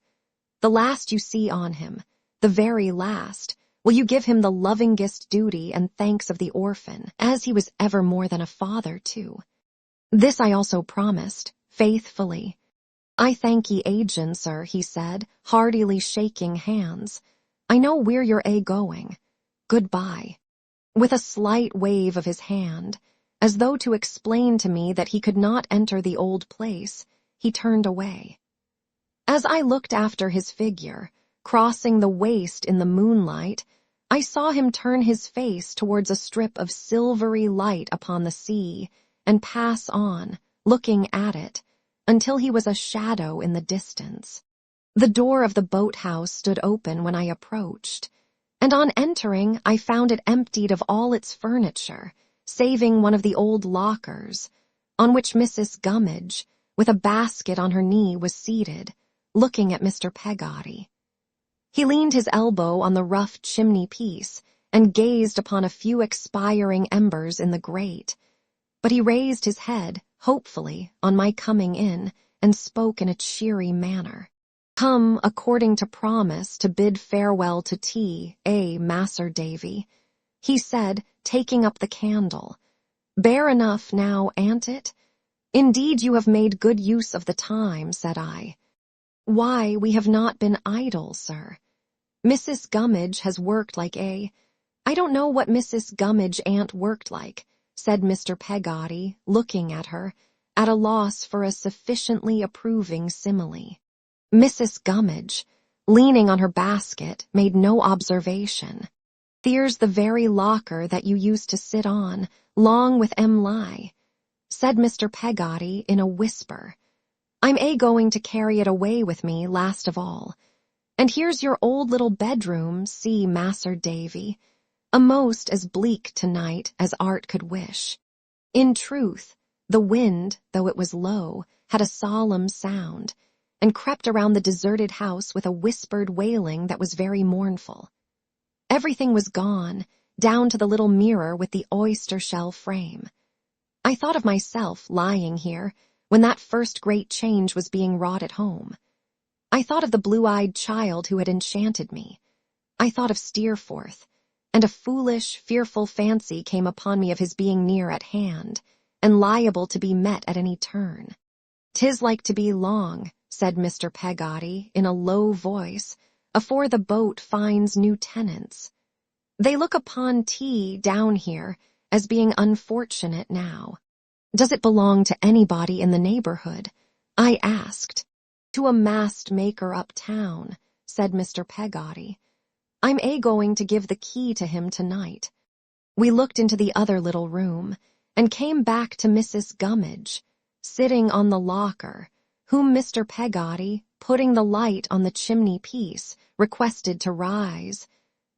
A: The last you see on him, the very last, will you give him the lovingest duty and thanks of the orphan, as he was ever more than a father too. This I also promised, faithfully. I thank ye agen, sir, he said, heartily shaking hands. I know where you're going. Goodbye. With a slight wave of his hand, as though to explain to me that he could not enter the old place, he turned away. As I looked after his figure, crossing the waste in the moonlight, I saw him turn his face towards a strip of silvery light upon the sea, and pass on, looking at it, until he was a shadow in the distance. The door of the boathouse stood open when I approached, and on entering I found it emptied of all its furniture, saving one of the old lockers, on which Mrs. Gummidge, with a basket on her knee, was seated, looking at Mr. Peggotty. He leaned his elbow on the rough chimney-piece and gazed upon a few expiring embers in the grate, but he raised his head, hopefully, on my coming in, and spoke in a cheery manner. Come, according to promise, to bid farewell to tea, Mas'r Davy, he said, taking up the candle. Bare enough now, an't it? Indeed, you have made good use of the time, said I. Why, we have not been idle, sir. Mrs. Gummidge has worked like I don't know what Mrs. Gummidge ain't worked like, said Mr. Peggotty, looking at her, at a loss for a sufficiently approving simile. Mrs. Gummidge, leaning on her basket, made no observation. There's the very locker that you used to sit on, long with lie, said Mr. Peggotty in a whisper. I'm going to carry it away with me last of all. And here's your old little bedroom, see, Mas'r Davy, a most as bleak tonight as art could wish. In truth, the wind, though it was low, had a solemn sound, and crept around the deserted house with a whispered wailing that was very mournful. Everything was gone, down to the little mirror with the oyster shell frame. I thought of myself lying here when that first great change was being wrought at home. I thought of the blue-eyed child who had enchanted me. I thought of Steerforth, and a foolish, fearful fancy came upon me of his being near at hand, and liable to be met at any turn. "'Tis like to be long," said Mr. Peggotty in a low voice, "afore the boat finds new tenants. They look upon tea down here as being unfortunate now." "Does it belong to anybody in the neighborhood?" I asked. "To a mast-maker uptown," said Mr. Peggotty. "I'm going to give the key to him tonight." We looked into the other little room, and came back to Mrs. Gummidge, sitting on the locker, whom Mr. Peggotty, putting the light on the chimney-piece, requested to rise,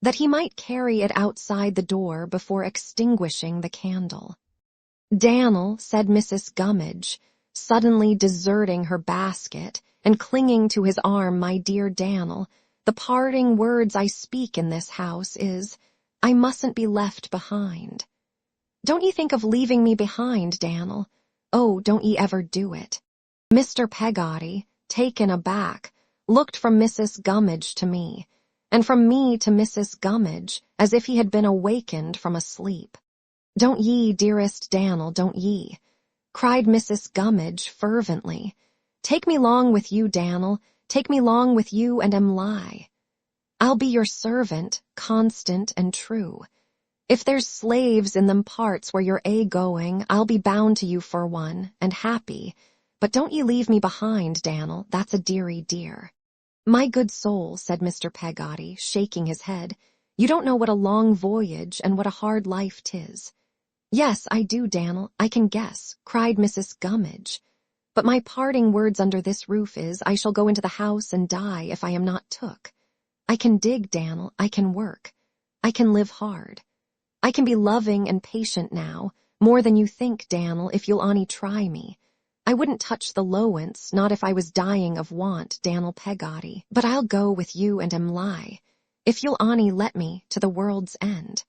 A: that he might carry it outside the door before extinguishing the candle. "Dan'l," said Mrs. Gummidge, suddenly deserting her basket and clinging to his arm, "my dear Dan'l, the parting words I speak in this house is, I mustn't be left behind. Don't ye think of leaving me behind, Dan'l? Oh, don't ye ever do it." Mr. Peggotty, taken aback, looked from Mrs. Gummidge to me, and from me to Mrs. Gummidge, as if he had been awakened from a sleep. "Don't ye, dearest Dan'l, don't ye," cried Mrs. Gummidge fervently. "Take me long with you, Dan'l, take me long with you and lie. I'll be your servant, constant and true. If there's slaves in them parts where you're going, I'll be bound to you for one, and happy. But don't ye leave me behind, Dan'l, that's a dearie dear." "My good soul," said Mr. Peggotty, shaking his head, "you don't know what a long voyage and what a hard life 'tis." "Yes, I do, Dan'l, I can guess," cried Mrs. Gummidge. "But my parting words under this roof is, I shall go into the house and die if I am not took. I can dig, Dan'l, I can work. I can live hard. I can be loving and patient now, more than you think, Dan'l, if you'll ony try me. I wouldn't touch the lowance, not if I was dying of want, Dan'l Peggotty, but I'll go with you and lie, if you'll ony let me, to the world's end.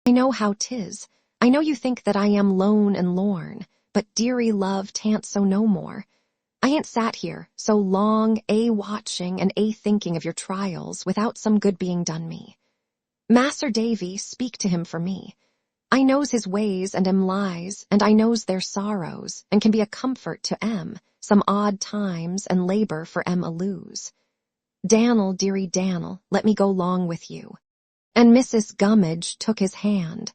A: I know how 'tis. I know you think that I am lone and lorn, but dearie love, 'tan't so no more. I ain't sat here so long, watching and thinking of your trials without some good being done me. Mas'r Davy, speak to him for me. I knows his ways and lies, and I knows their sorrows, and can be a comfort to some odd times and labor for a lose. Dan'l, dearie Dan'l, let me go long with you." And Mrs. Gummidge took his hand,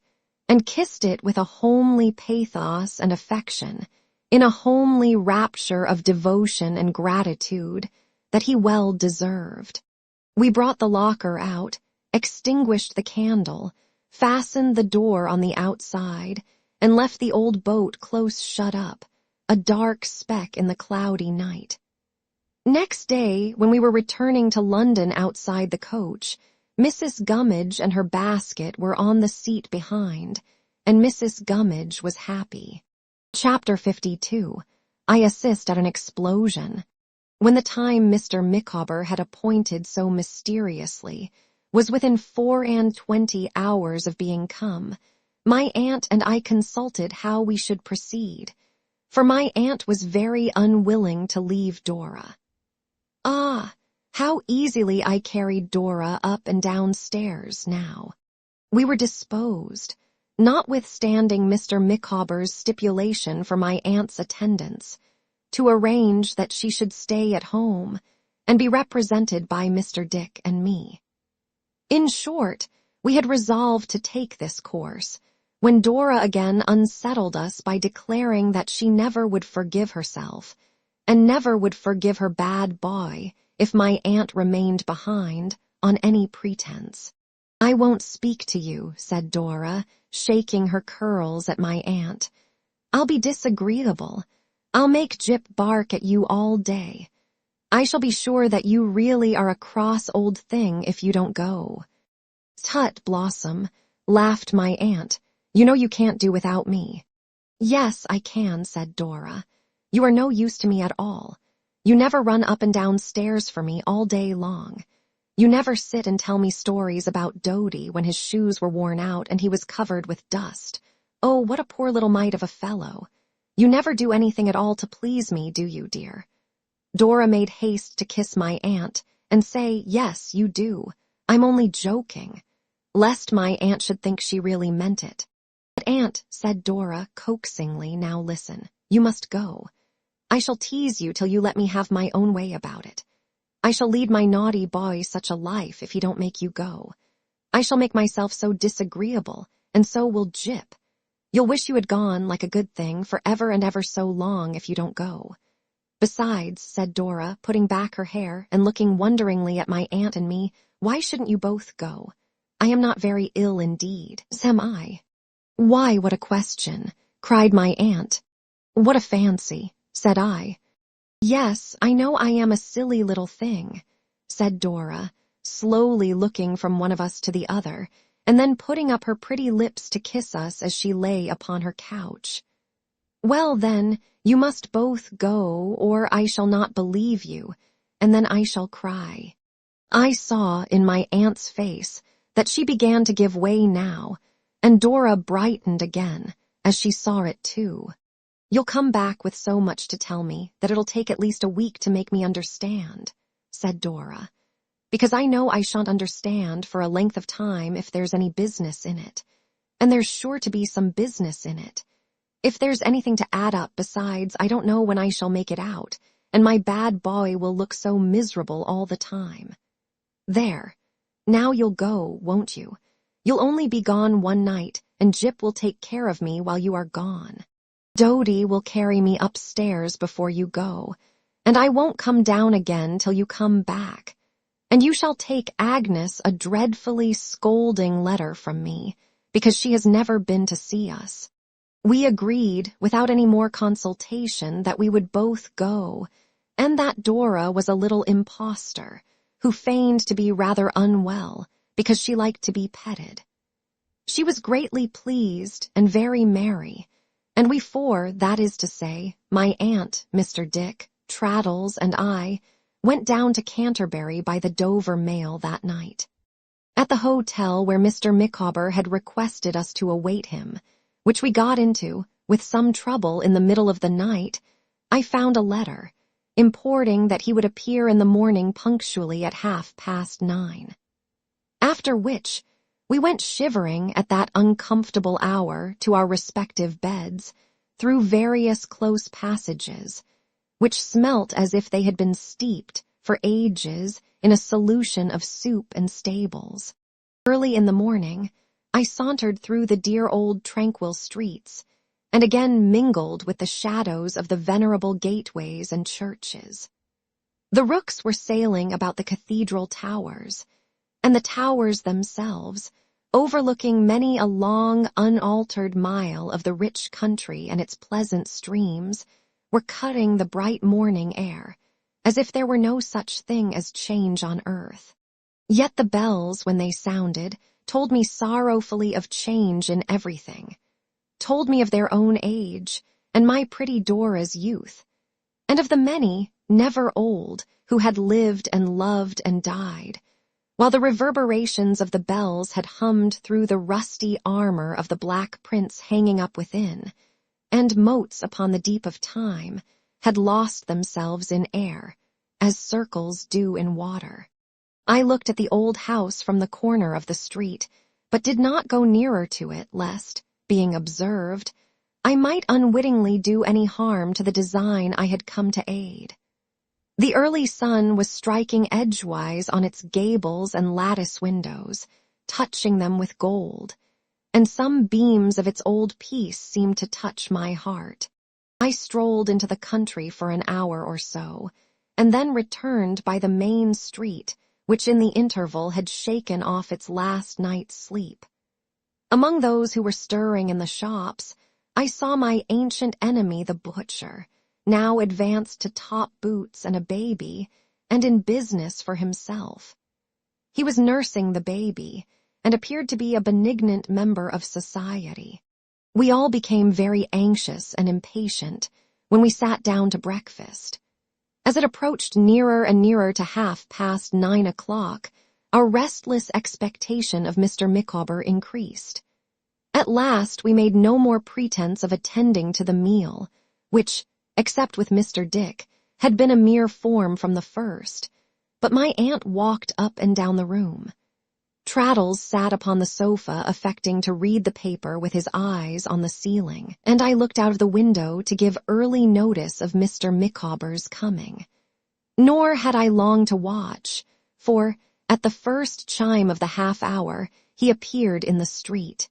A: and kissed it with a homely pathos and affection, in a homely rapture of devotion and gratitude that he well deserved. We brought the locker out, extinguished the candle, fastened the door on the outside, and left the old boat close shut up, a dark speck in the cloudy night. Next day, when we were returning to London outside the coach, Mrs. Gummidge and her basket were on the seat behind, and Mrs. Gummidge was happy. Chapter 52. I assist at an explosion. When the time Mr. Micawber had appointed so mysteriously was within 24 hours of being come, my aunt and I consulted how we should proceed, for my aunt was very unwilling to leave Dora. Ah, how easily I carried Dora up and down stairs now. We were disposed, notwithstanding Mr. Micawber's stipulation for my aunt's attendance, to arrange that she should stay at home and be represented by Mr. Dick and me. In short, we had resolved to take this course, when Dora again unsettled us by declaring that she never would forgive herself, and never would forgive her bad boy if my aunt remained behind on any pretense. "I won't speak to you," said Dora, shaking her curls at my aunt. "I'll be disagreeable. I'll make Jip bark at you all day. I shall be sure that you really are a cross old thing if you don't go." "Tut, Blossom," laughed my aunt. "You know you can't do without me." "Yes, I can," said Dora. "You are no use to me at all. You never run up and down stairs for me all day long. You never sit and tell me stories about Dodie when his shoes were worn out and he was covered with dust. Oh, what a poor little mite of a fellow. You never do anything at all to please me, do you, dear?" Dora made haste to kiss my aunt and say, "Yes, you do. I'm only joking," lest my aunt should think she really meant it. "But Aunt," said Dora coaxingly, "now listen. You must go. I shall tease you till you let me have my own way about it. I shall lead my naughty boy such a life if he don't make you go. I shall make myself so disagreeable, and so will Jip. You'll wish you had gone, like a good thing, for ever and ever so long if you don't go. Besides," said Dora, putting back her hair and looking wonderingly at my aunt and me, "why shouldn't you both go? I am not very ill indeed, am I?" "Why, what a question," cried my aunt. "What a fancy," said I. "Yes, I know I am a silly little thing," said Dora, slowly looking from one of us to the other, and then putting up her pretty lips to kiss us as she lay upon her couch. "Well, then, you must both go, or I shall not believe you, and then I shall cry." I saw in my aunt's face that she began to give way now, and Dora brightened again as she saw it too. "You'll come back with so much to tell me that it'll take at least a week to make me understand," said Dora, "because I know I shan't understand for a length of time if there's any business in it, and there's sure to be some business in it. If there's anything to add up besides, I don't know when I shall make it out, and my bad boy will look so miserable all the time. There, now you'll go, won't you? You'll only be gone one night, and Jip will take care of me while you are gone. Dodie will carry me upstairs before you go, and I won't come down again till you come back. And you shall take Agnes a dreadfully scolding letter from me, because she has never been to see us." We agreed, without any more consultation, that we would both go, and that Dora was a little impostor, who feigned to be rather unwell, because she liked to be petted. She was greatly pleased and very merry, and we four, that is to say, my aunt, Mr. Dick, Traddles, and I, went down to Canterbury by the Dover mail that night. At the hotel where Mr. Micawber had requested us to await him, which we got into, with some trouble in the middle of the night, I found a letter, importing that he would appear in the morning punctually at 9:30. After which, we went shivering at that uncomfortable hour to our respective beds, through various close passages, which smelt as if they had been steeped for ages in a solution of soup and stables. Early in the morning, I sauntered through the dear old tranquil streets, and again mingled with the shadows of the venerable gateways and churches. The rooks were sailing about the cathedral towers, and the towers themselves, overlooking many a long, unaltered mile of the rich country and its pleasant streams, were cutting the bright morning air, as if there were no such thing as change on earth. Yet the bells, when they sounded, told me sorrowfully of change in everything, told me of their own age, and my pretty Dora's youth, and of the many, never old, who had lived and loved and died, while the reverberations of the bells had hummed through the rusty armor of the Black Prince hanging up within, and motes upon the deep of time had lost themselves in air, as circles do in water. I looked at the old house from the corner of the street, but did not go nearer to it, lest, being observed, I might unwittingly do any harm to the design I had come to aid. The early sun was striking edgewise on its gables and lattice windows, touching them with gold, and some beams of its old piece seemed to touch my heart. I strolled into the country for an hour or so, and then returned by the main street, which in the interval had shaken off its last night's sleep. Among those who were stirring in the shops, I saw my ancient enemy the butcher, now advanced to top boots and a baby, and in business for himself. He was nursing the baby, and appeared to be a benignant member of society. We all became very anxious and impatient when we sat down to breakfast. As it approached nearer and nearer to 9:30, our restless expectation of Mr. Micawber increased. At last we made no more pretense of attending to the meal, which, except with Mr. Dick, had been a mere form from the first, but my aunt walked up and down the room. Traddles sat upon the sofa affecting to read the paper with his eyes on the ceiling, and I looked out of the window to give early notice of Mr. Micawber's coming. Nor had I long to watch, for, at the first chime of the half-hour, he appeared in the street.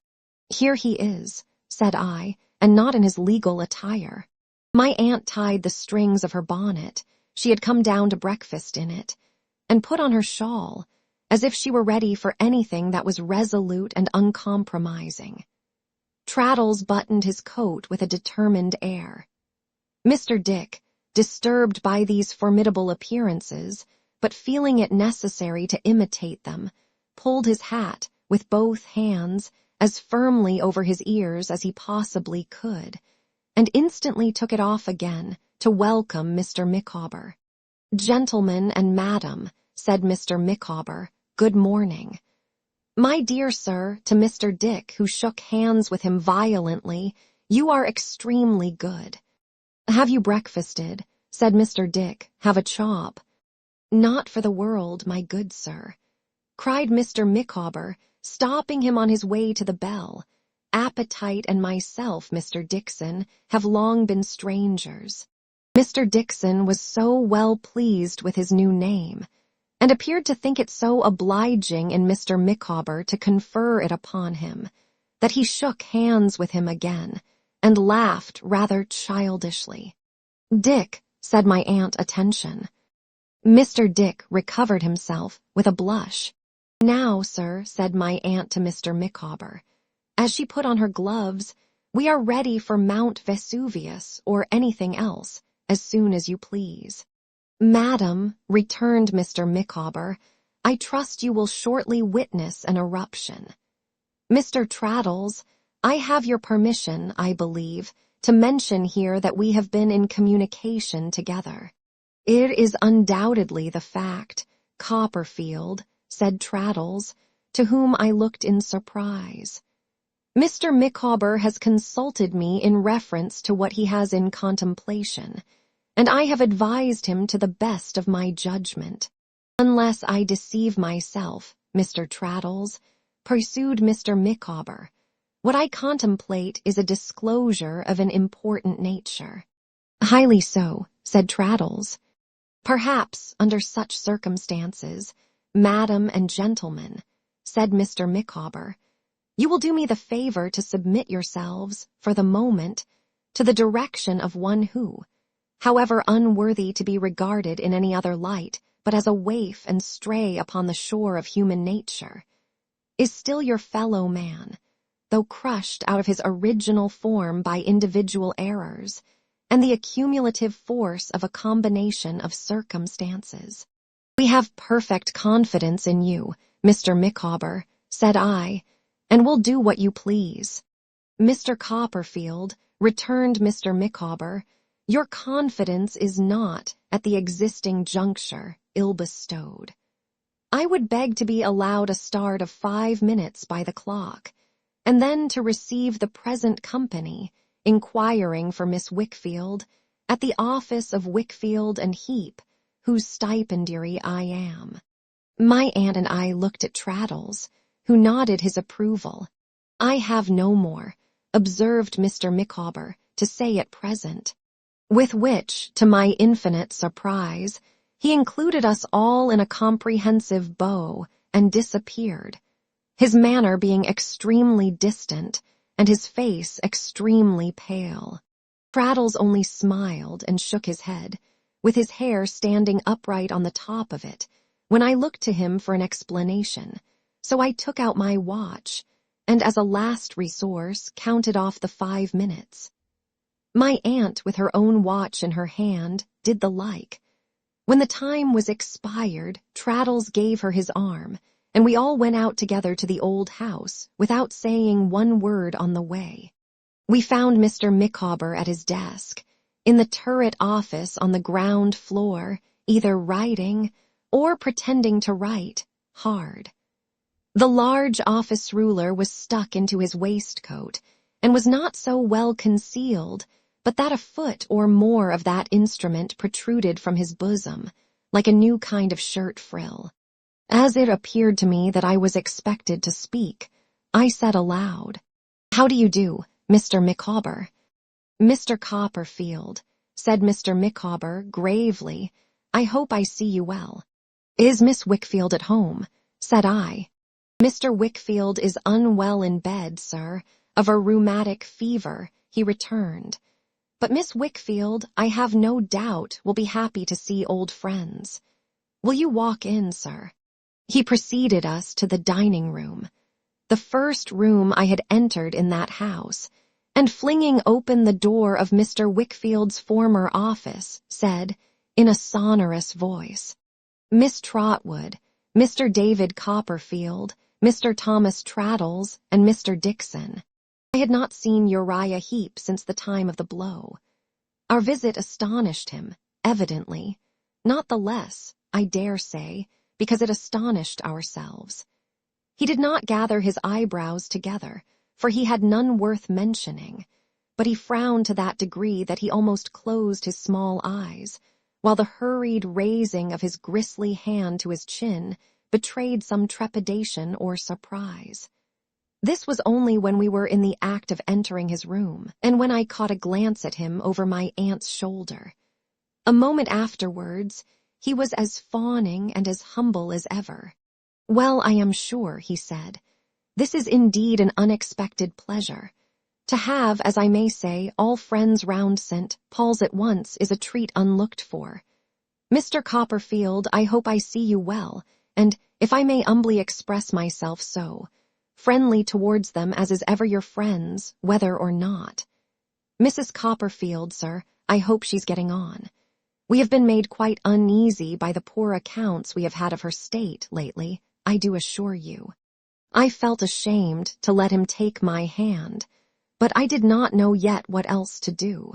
A: "Here he is," said I, and not in his legal attire. My aunt tied the strings of her bonnet, she had come down to breakfast in it, and put on her shawl, as if she were ready for anything that was resolute and uncompromising. Traddles buttoned his coat with a determined air. Mr. Dick, disturbed by these formidable appearances, but feeling it necessary to imitate them, pulled his hat, with both hands, as firmly over his ears as he possibly could, and instantly took it off again to welcome Mr. Micawber. "Gentlemen and madam," said Mr. Micawber, "good morning." "My dear sir," to Mr. Dick, who shook hands with him violently, "you are extremely good." "Have you breakfasted?" said Mr. Dick. "Have a chop." "Not for the world, my good sir," cried Mr. Micawber, stopping him on his way to the bell. "Appetite and myself, Mr. Dickson, have long been strangers." Mr. Dickson was so well pleased with his new name, and appeared to think it so obliging in Mr. Micawber to confer it upon him, that he shook hands with him again, and laughed rather childishly. "Dick," said my aunt, "attention." Mr. Dick recovered himself with a blush. "Now, sir," said my aunt to Mr. Micawber, as she put on her gloves, "we are ready for Mount Vesuvius or anything else, as soon as you please." "Madam," returned Mr. Micawber, "I trust you will shortly witness an eruption. Mr. Traddles, I have your permission, I believe, to mention here that we have been in communication together." "It is undoubtedly the fact, Copperfield," said Traddles, to whom I looked in surprise. "Mr. Micawber has consulted me in reference to what he has in contemplation, and I have advised him to the best of my judgment. Unless I deceive myself, Mr. Traddles," pursued Mr. Micawber, "what I contemplate is a disclosure of an important nature." "Highly so," said Traddles. "Perhaps, under such circumstances, madam and gentlemen," said Mr. Micawber, "you will do me the favor to submit yourselves, for the moment, to the direction of one who, however unworthy to be regarded in any other light but as a waif and stray upon the shore of human nature, is still your fellow man, though crushed out of his original form by individual errors and the accumulative force of a combination of circumstances. We have perfect confidence in you, Mr. Micawber," said I, "and will do what you please." "Mr. Copperfield," returned Mr. Micawber, "your confidence is not, at the existing juncture, ill-bestowed. I would beg to be allowed a start of 5 minutes by the clock, and then to receive the present company, inquiring for Miss Wickfield, at the office of Wickfield and Heap, whose stipendiary I am." My aunt and I looked at Traddles, who nodded his approval. "I have no more," observed Mr. Micawber, "to say at present." With which, to my infinite surprise, he included us all in a comprehensive bow and disappeared, his manner being extremely distant and his face extremely pale. Traddles only smiled and shook his head, with his hair standing upright on the top of it, when I looked to him for an explanation, so I took out my watch, and as a last resource counted off the 5 minutes. My aunt, with her own watch in her hand, did the like. When the time was expired, Traddles gave her his arm, and we all went out together to the old house, without saying one word on the way. We found Mr. Micawber at his desk, in the turret office on the ground floor, either writing or pretending to write hard. The large office ruler was stuck into his waistcoat and was not so well concealed but that a foot or more of that instrument protruded from his bosom, like a new kind of shirt frill. As it appeared to me that I was expected to speak, I said aloud, "How do you do, Mr. Micawber?" "Mr. Copperfield," said Mr. Micawber gravely, "I hope I see you well." "Is Miss Wickfield at home?" said I. "Mr. Wickfield is unwell in bed, sir, of a rheumatic fever," he returned. "But Miss Wickfield, I have no doubt, will be happy to see old friends. Will you walk in, sir?" He preceded us to the dining room, the first room I had entered in that house, and flinging open the door of Mr. Wickfield's former office, said, in a sonorous voice, "Miss Trotwood, Mr. David Copperfield, Mr. Thomas Traddles, and Mr. Dickson." I had not seen Uriah Heep since the time of the blow. Our visit astonished him, evidently, not the less, I dare say, because it astonished ourselves. He did not gather his eyebrows together, for he had none worth mentioning, but he frowned to that degree that he almost closed his small eyes, while the hurried raising of his gristly hand to his chin betrayed some trepidation or surprise. This was only when we were in the act of entering his room, and when I caught a glance at him over my aunt's shoulder. A moment afterwards, he was as fawning and as humble as ever. "Well, I am sure," he said, "this is indeed an unexpected pleasure. To have, as I may say, all friends round St. Paul's at once is a treat unlooked for. Mr. Copperfield, I hope I see you well, and, if I may humbly express myself so, friendly towards them as is ever your friends, whether or not. Mrs. Copperfield, sir, I hope she's getting on. We have been made quite uneasy by the poor accounts we have had of her state lately, I do assure you." I felt ashamed to let him take my hand, but I did not know yet what else to do.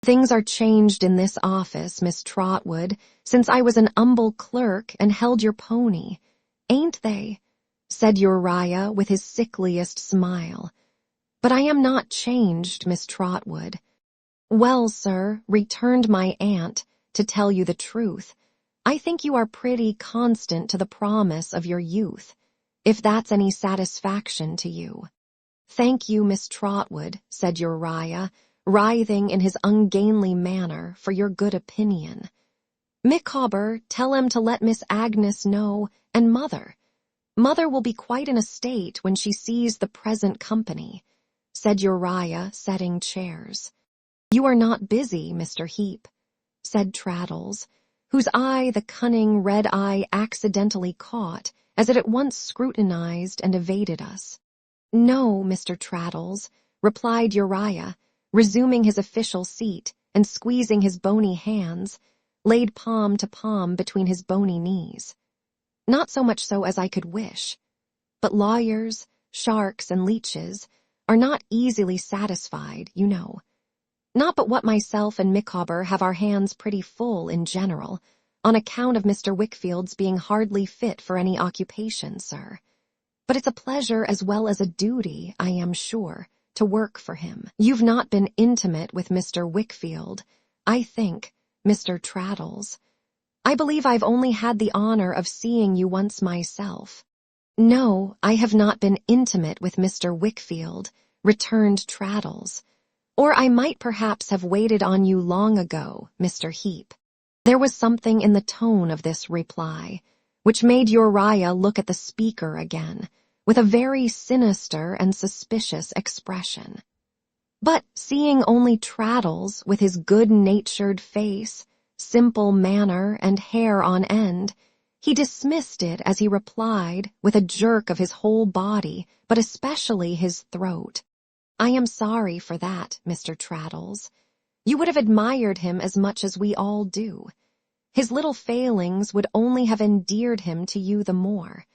A: "Things are changed in this office, Miss Trotwood, since I was an humble clerk and held your pony, ain't they?" said Uriah with his sickliest smile. "But I am not changed, Miss Trotwood." "Well, sir," returned my aunt, "to tell you the truth, I think you are pretty constant to the promise of your youth, if that's any satisfaction to you." "Thank you, Miss Trotwood," said Uriah, writhing in his ungainly manner, "for your good opinion. Micawber, tell him to let Miss Agnes know, and Mother. Mother will be quite in a state when she sees the present company," said Uriah, setting chairs. "You are not busy, Mr. Heep," said Traddles, whose eye the cunning red eye accidentally caught, as it at once scrutinized and evaded us. "No, Mr. Traddles," replied Uriah, resuming his official seat and squeezing his bony hands, laid palm to palm between his bony knees. "Not so much so as I could wish. But lawyers, sharks, and leeches are not easily satisfied, you know. Not but what myself and Micawber have our hands pretty full in general, on account of Mr. Wickfield's being hardly fit for any occupation, sir. But it's a pleasure as well as a duty, I am sure, to work for him. You've not been intimate with Mr. Wickfield, I think, Mr. Traddles. I believe I've only had the honor of seeing you once myself." "No, I have not been intimate with Mr. Wickfield," returned Traddles. "Or I might perhaps have waited on you long ago, Mr. Heep." There was something in the tone of this reply which made Uriah look at the speaker again, with a very sinister and suspicious expression. But seeing only Traddles with his good-natured face, simple manner, and hair on end, he dismissed it as he replied, with a jerk of his whole body, but especially his throat, "I am sorry for that, Mr. Traddles. You would have admired him as much as we all do. His little failings would only have endeared him to you the more.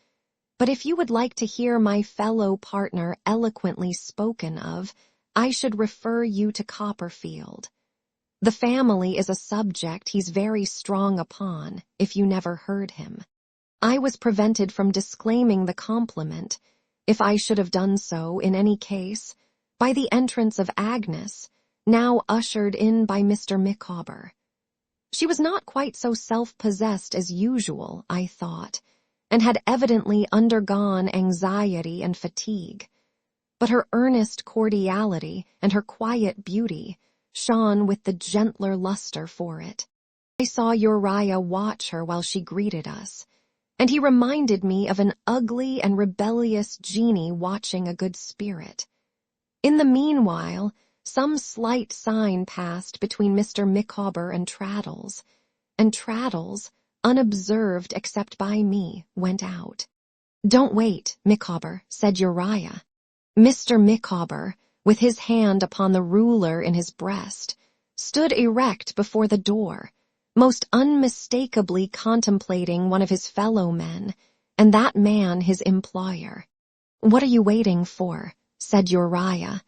A: But if you would like to hear my fellow partner eloquently spoken of, I should refer you to Copperfield." The family is a subject he's very strong upon, if you never heard him. I was prevented from disclaiming the compliment, if I should have done so in any case, by the entrance of Agnes, now ushered in by Mr. Micawber. She was not quite so self-possessed as usual, I thought, and had evidently undergone anxiety and fatigue. But her earnest cordiality and her quiet beauty shone with the gentler luster for it. I saw Uriah watch her while she greeted us, and he reminded me of an ugly and rebellious genie watching a good spirit. In the meanwhile, some slight sign passed between Mr. Micawber and Traddles, unobserved except by me, went out. "Don't wait, Micawber," said Uriah. Mr. Micawber, with his hand upon the ruler in his breast, stood erect before the door, most unmistakably contemplating one of his fellow men, and that man his employer. "What are you waiting for?" said Uriah.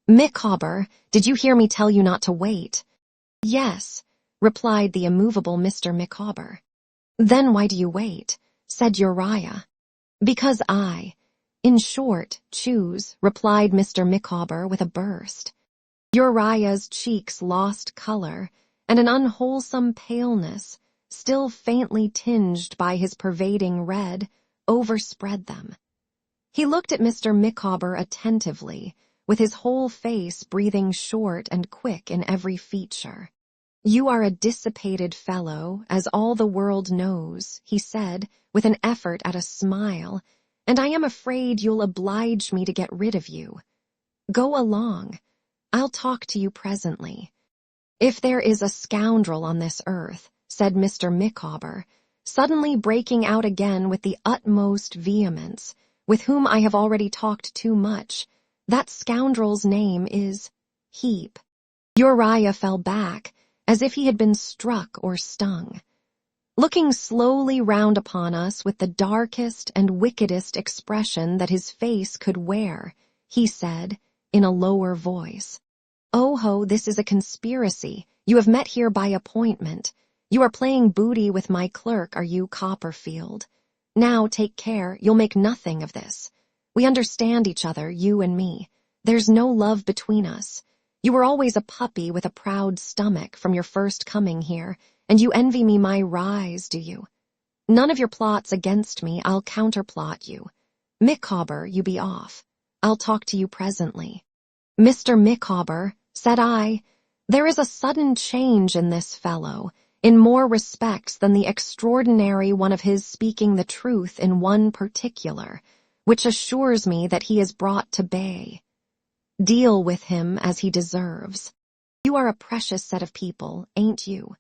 A: "Micawber, did you hear me tell you not to wait?" "Yes," replied the immovable Mr. Micawber. "Then why do you wait?" said Uriah. "Because in short, choose," replied Mr. Micawber with a burst. Uriah's cheeks lost color, and an unwholesome paleness, still faintly tinged by his pervading red, overspread them. He looked at Mr. Micawber attentively, with his whole face breathing short and quick in every feature. "You are a dissipated fellow, as all the world knows," he said, with an effort at a smile, "and I am afraid you'll oblige me to get rid of you. Go along. I'll talk to you presently." "If there is a scoundrel on this earth," said Mr. Micawber, suddenly breaking out again with the utmost vehemence, "with whom I have already talked too much, that scoundrel's name is Heap." Uriah fell back, as if he had been struck or stung. Looking slowly round upon us with the darkest and wickedest expression that his face could wear, he said, in a lower voice, "Oh ho, this is a conspiracy. You have met here by appointment. You are playing booty with my clerk, are you, Copperfield? Now take care, you'll make nothing of this. We understand each other, you and me. There's no love between us. You were always a puppy with a proud stomach from your first coming here, and you envy me my rise, do you? None of your plots against me, I'll counterplot you. Micawber, you be off. I'll talk to you presently." "Mr. Micawber," said I, "there is a sudden change in this fellow, in more respects than the extraordinary one of his speaking the truth in one particular, which assures me that he is brought to bay. Deal with him as he deserves. You are a precious set of people, ain't you?"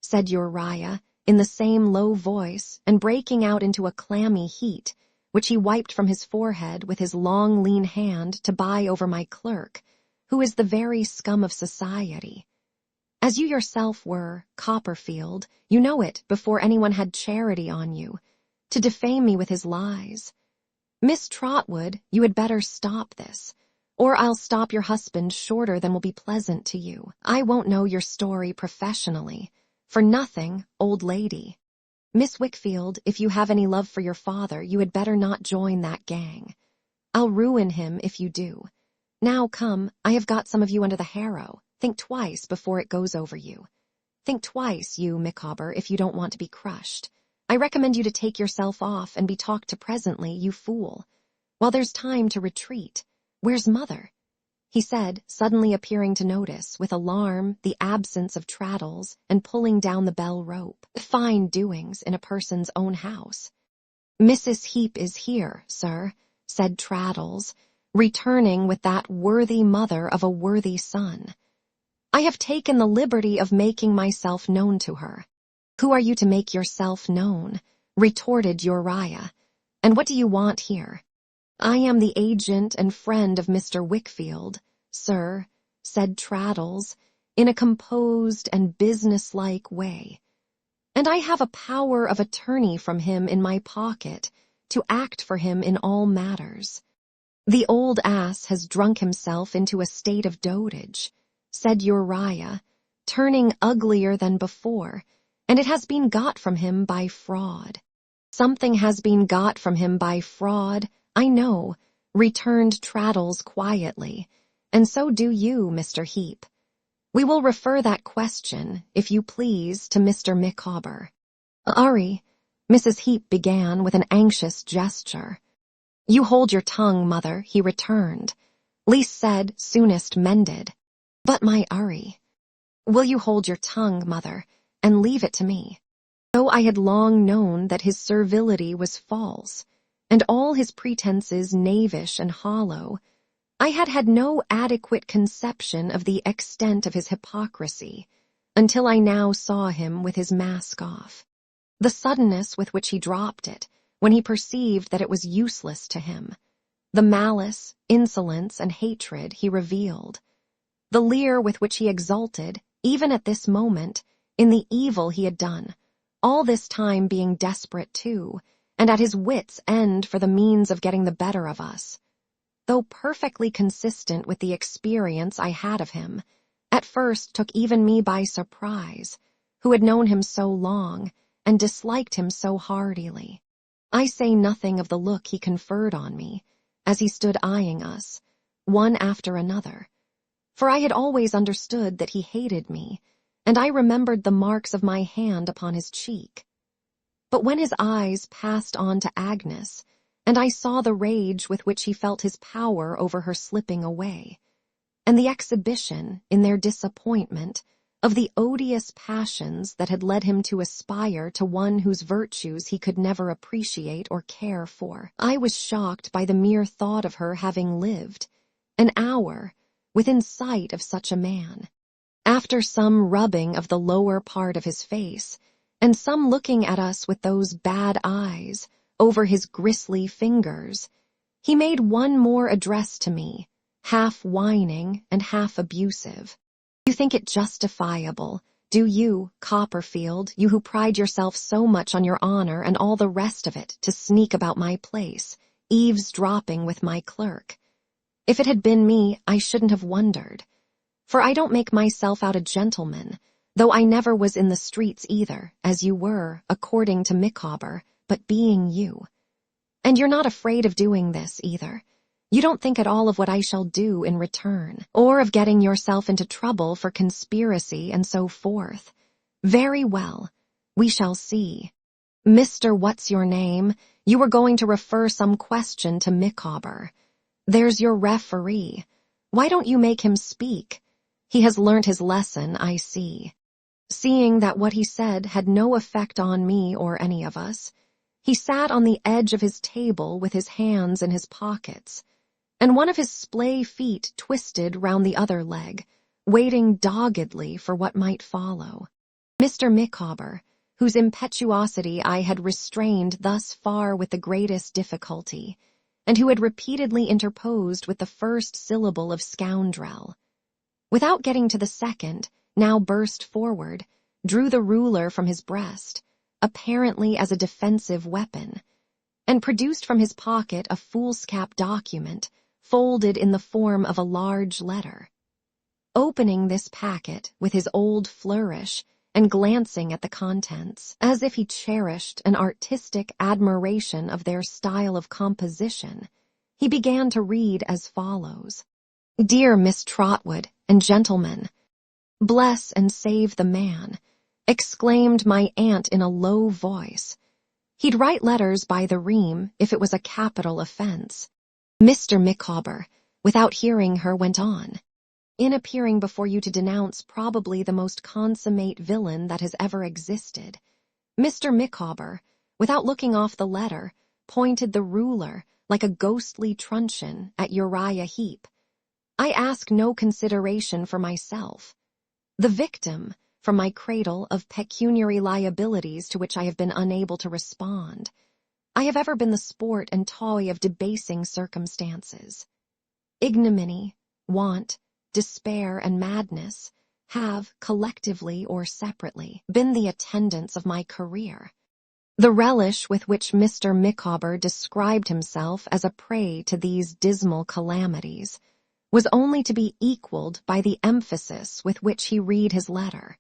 A: said Uriah, in the same low voice, and breaking out into a clammy heat, which he wiped from his forehead with his long lean hand to buy over my clerk, who is the very scum of society. As you yourself were, Copperfield, you know it before anyone had charity on you, to defame me with his lies. Miss Trotwood, you had better stop this, or I'll stop your husband shorter than will be pleasant to you. I won't know your story professionally. For nothing, old lady. Miss Wickfield, if you have any love for your father, you had better not join that gang. I'll ruin him if you do. Now come, I have got some of you under the harrow. Think twice before it goes over you. Think twice, you Micawber, if you don't want to be crushed. I recommend you to take yourself off and be talked to presently, you fool. While there's time to retreat. Where's Mother?" he said, suddenly appearing to notice, with alarm, the absence of Traddles and pulling down the bell rope. Fine doings in a person's own house. "Mrs. Heap is here, sir," said Traddles, returning with that worthy mother of a worthy son. "I have taken the liberty of making myself known to her." "Who are you to make yourself known?" retorted Uriah. "And what do you want here?" "I am the agent and friend of Mr. Wickfield, sir," said Traddles, in a composed and businesslike way, "and I have a power of attorney from him in my pocket to act for him in all matters." "The old ass has drunk himself into a state of dotage," said Uriah, turning uglier than before, and it has been got from him by fraud. Something has been got from him by fraud, I know, returned Traddles quietly, and so do you, Mr. Heap. We will refer that question, if you please, to Mr. Micawber. Ari, Mrs. Heap began with an anxious gesture. You hold your tongue, mother, he returned. Least said, soonest mended. But my Ari. Will you hold your tongue, mother, and leave it to me? Though I had long known that his servility was false, and all his pretenses knavish and hollow, I had had no adequate conception of the extent of his hypocrisy, until I now saw him with his mask off. The suddenness with which he dropped it, when he perceived that it was useless to him, the malice, insolence, and hatred he revealed, the leer with which he exulted, even at this moment, in the evil he had done, all this time being desperate too, and at his wits' end for the means of getting the better of us. Though perfectly consistent with the experience I had of him, at first took even me by surprise, who had known him so long and disliked him so heartily. I say nothing of the look he conferred on me, as he stood eyeing us, one after another, for I had always understood that he hated me, and I remembered the marks of my hand upon his cheek. But when his eyes passed on to Agnes, and I saw the rage with which he felt his power over her slipping away, and the exhibition, in their disappointment, of the odious passions that had led him to aspire to one whose virtues he could never appreciate or care for, I was shocked by the mere thought of her having lived, an hour, within sight of such a man. After some rubbing of the lower part of his face, and some looking at us with those bad eyes, over his gristly fingers, he made one more address to me, half whining and half abusive. You think it justifiable, do you, Copperfield, you who pride yourself so much on your honor and all the rest of it, to sneak about my place, eavesdropping with my clerk? If it had been me, I shouldn't have wondered. For I don't make myself out a gentleman, though I never was in the streets either, as you were, according to Micawber, but being you. And you're not afraid of doing this, either. You don't think at all of what I shall do in return, or of getting yourself into trouble for conspiracy and so forth. Very well. We shall see. Mr. What's-your-name, you were going to refer some question to Micawber. There's your referee. Why don't you make him speak? He has learnt his lesson, I see. Seeing that what he said had no effect on me or any of us, he sat on the edge of his table with his hands in his pockets, and one of his splay feet twisted round the other leg, waiting doggedly for what might follow. Mr. Micawber, whose impetuosity I had restrained thus far with the greatest difficulty, and who had repeatedly interposed with the first syllable of scoundrel, without getting to the second, now burst forward, drew the ruler from his breast, apparently as a defensive weapon, and produced from his pocket a foolscap document folded in the form of a large letter. Opening this packet with his old flourish and glancing at the contents, as if he cherished an artistic admiration of their style of composition, he began to read as follows. Dear Miss Trotwood and gentlemen, bless and save the man, exclaimed my aunt in a low voice. He'd write letters by the ream if it was a capital offense. Mr. Micawber, without hearing her, went on. In appearing before you to denounce probably the most consummate villain that has ever existed, Mr. Micawber, without looking off the letter, pointed the ruler like a ghostly truncheon at Uriah Heep. I ask no consideration for myself. The victim, from my cradle, of pecuniary liabilities to which I have been unable to respond, I have ever been the sport and toy of debasing circumstances. Ignominy, want, despair, and madness have, collectively or separately, been the attendants of my career. The relish with which Mr. Micawber described himself as a prey to these dismal calamities was only to be equaled by the emphasis with which he read his letter,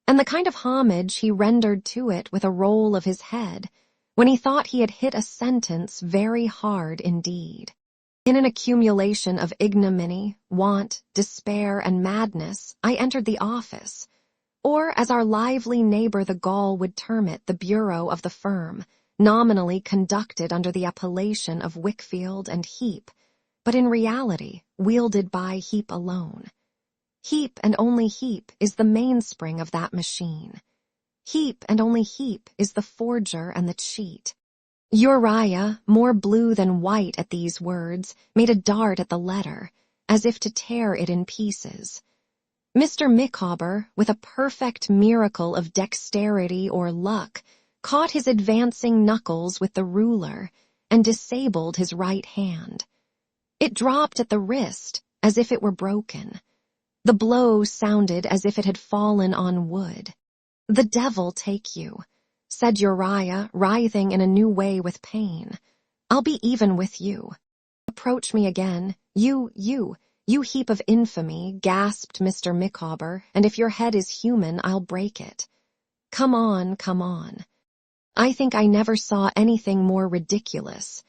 A: and the kind of homage he rendered to it with a roll of his head when he thought he had hit a sentence very hard indeed. In an accumulation of ignominy, want, despair, and madness, I entered the office, or, as our lively neighbor the Gaul would term it, the bureau of the firm, nominally conducted under the appellation of Wickfield and Heap, but in reality wielded by Heap alone. Heap and only Heap is the mainspring of that machine. Heap and only Heap is the forger and the cheat. Uriah, more blue than white at these words, made a dart at the letter, as if to tear it in pieces. Mr. Micawber, with a perfect miracle of dexterity or luck, caught his advancing knuckles with the ruler and disabled his right hand. It dropped at the wrist as if it were broken. The blow sounded as if it had fallen on wood. "The devil take you," said Uriah, writhing in a new way with pain. "I'll be even with you." "Approach me again. You heap of infamy," gasped Mr. Micawber, "and if your head is human, I'll break it." Come on. I think I never saw anything more ridiculous.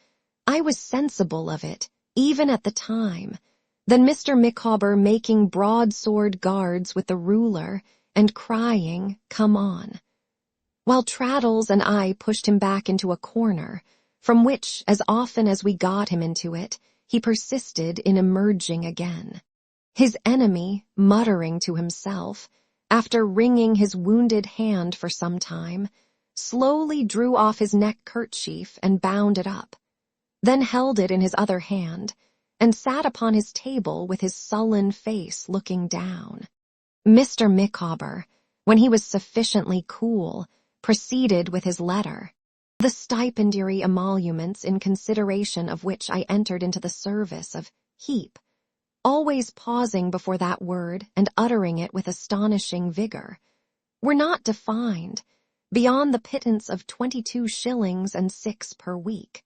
A: I was sensible of it, even at the time, than Mr. Micawber making broadsword guards with the ruler and crying, "Come on," while Traddles and I pushed him back into a corner, from which, as often as we got him into it, he persisted in emerging again. His enemy, muttering to himself, after wringing his wounded hand for some time, slowly drew off his neck kerchief and bound it up, then held it in his other hand, and sat upon his table with his sullen face looking down. Mr. Micawber, when he was sufficiently cool, proceeded with his letter, the stipendiary emoluments in consideration of which I entered into the service of Heap, always pausing before that word and uttering it with astonishing vigor, were not defined beyond the pittance of 22 shillings and 6 per week.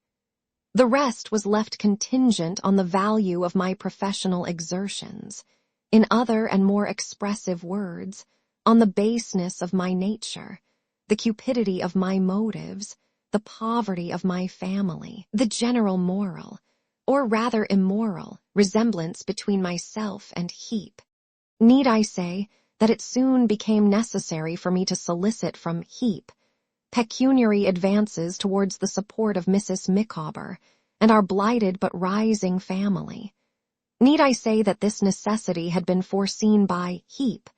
A: The rest was left contingent on the value of my professional exertions, in other and more expressive words, on the baseness of my nature, the cupidity of my motives, the poverty of my family, the general moral, or rather immoral, resemblance between myself and Heap. Need I say that it soon became necessary for me to solicit from Heap pecuniary advances towards the support of Mrs. Micawber and our blighted but rising family? Need I say that this necessity had been foreseen by Heap,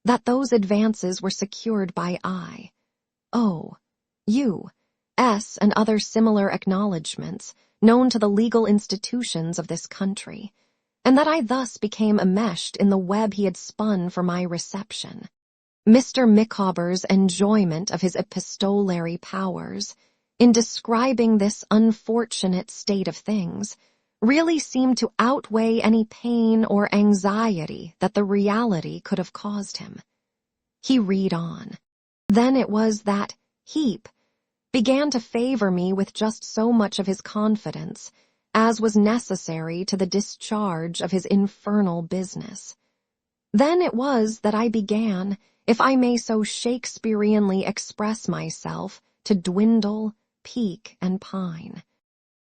A: that those advances were secured by U.S. and other similar acknowledgments known to the legal institutions of this country, and that I thus became enmeshed in the web he had spun for my reception? Mr. Micawber's enjoyment of his epistolary powers, in describing this unfortunate state of things, really seemed to outweigh any pain or anxiety that the reality could have caused him. He read on. Then it was that Heap began to favor me with just so much of his confidence as was necessary to the discharge of his infernal business. Then it was that I began, if I may so Shakespeareanly express myself, to dwindle, peak, and pine.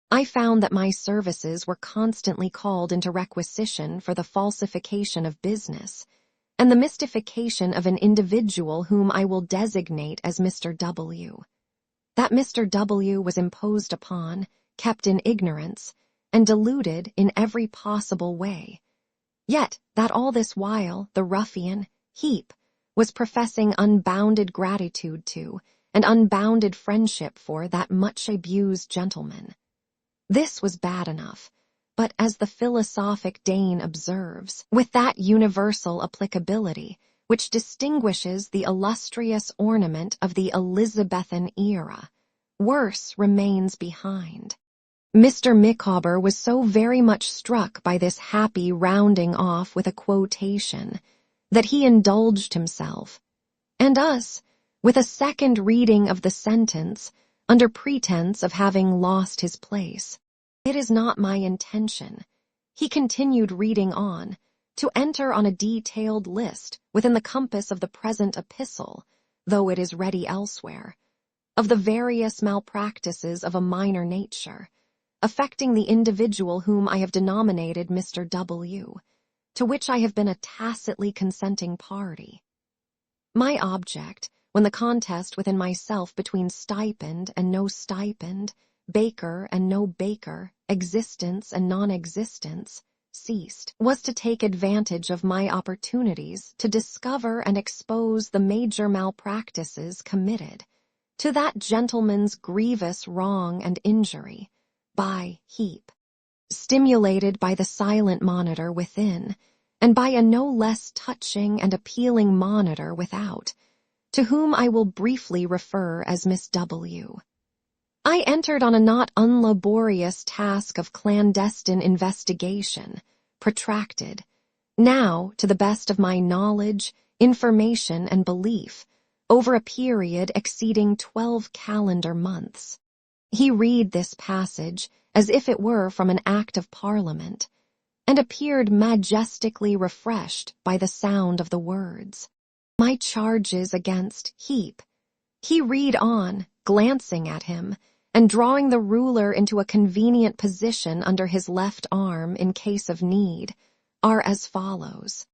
A: I found that my services were constantly called into requisition for the falsification of business, and the mystification of an individual whom I will designate as Mr. W. That Mr. W. was imposed upon, kept in ignorance, and deluded in every possible way. Yet that all this while the ruffian, Heap, was professing unbounded gratitude to, and unbounded friendship for, that much-abused gentleman. This was bad enough, but as the philosophic Dane observes, with that universal applicability which distinguishes the illustrious ornament of the Elizabethan era, worse remains behind. Mr. Micawber was so very much struck by this happy rounding off with a quotation that he indulged himself, and us, with a second reading of the sentence, under pretense of having lost his place. "It is not my intention," He continued reading on, to enter on a detailed list within the compass of the present epistle, though it is ready elsewhere, of the various malpractices of a minor nature, affecting the individual whom I have denominated Mr. W., to which I have been a tacitly consenting party. My object, when the contest within myself between stipend and no stipend, baker and no baker, existence and non-existence, ceased, was to take advantage of my opportunities to discover and expose the major malpractices committed to that gentleman's grievous wrong and injury by Heap, stimulated by the silent monitor within, and by a no less touching and appealing monitor without, to whom I will briefly refer as Miss W. I entered on a not unlaborious task of clandestine investigation, protracted, now, to the best of my knowledge, information, and belief, over a period exceeding 12 calendar months. He read this passage as if it were from an Act of Parliament, and appeared majestically refreshed by the sound of the words. My charges against Heap. He read on, glancing at him, and drawing the ruler into a convenient position under his left arm in case of need, are as follows.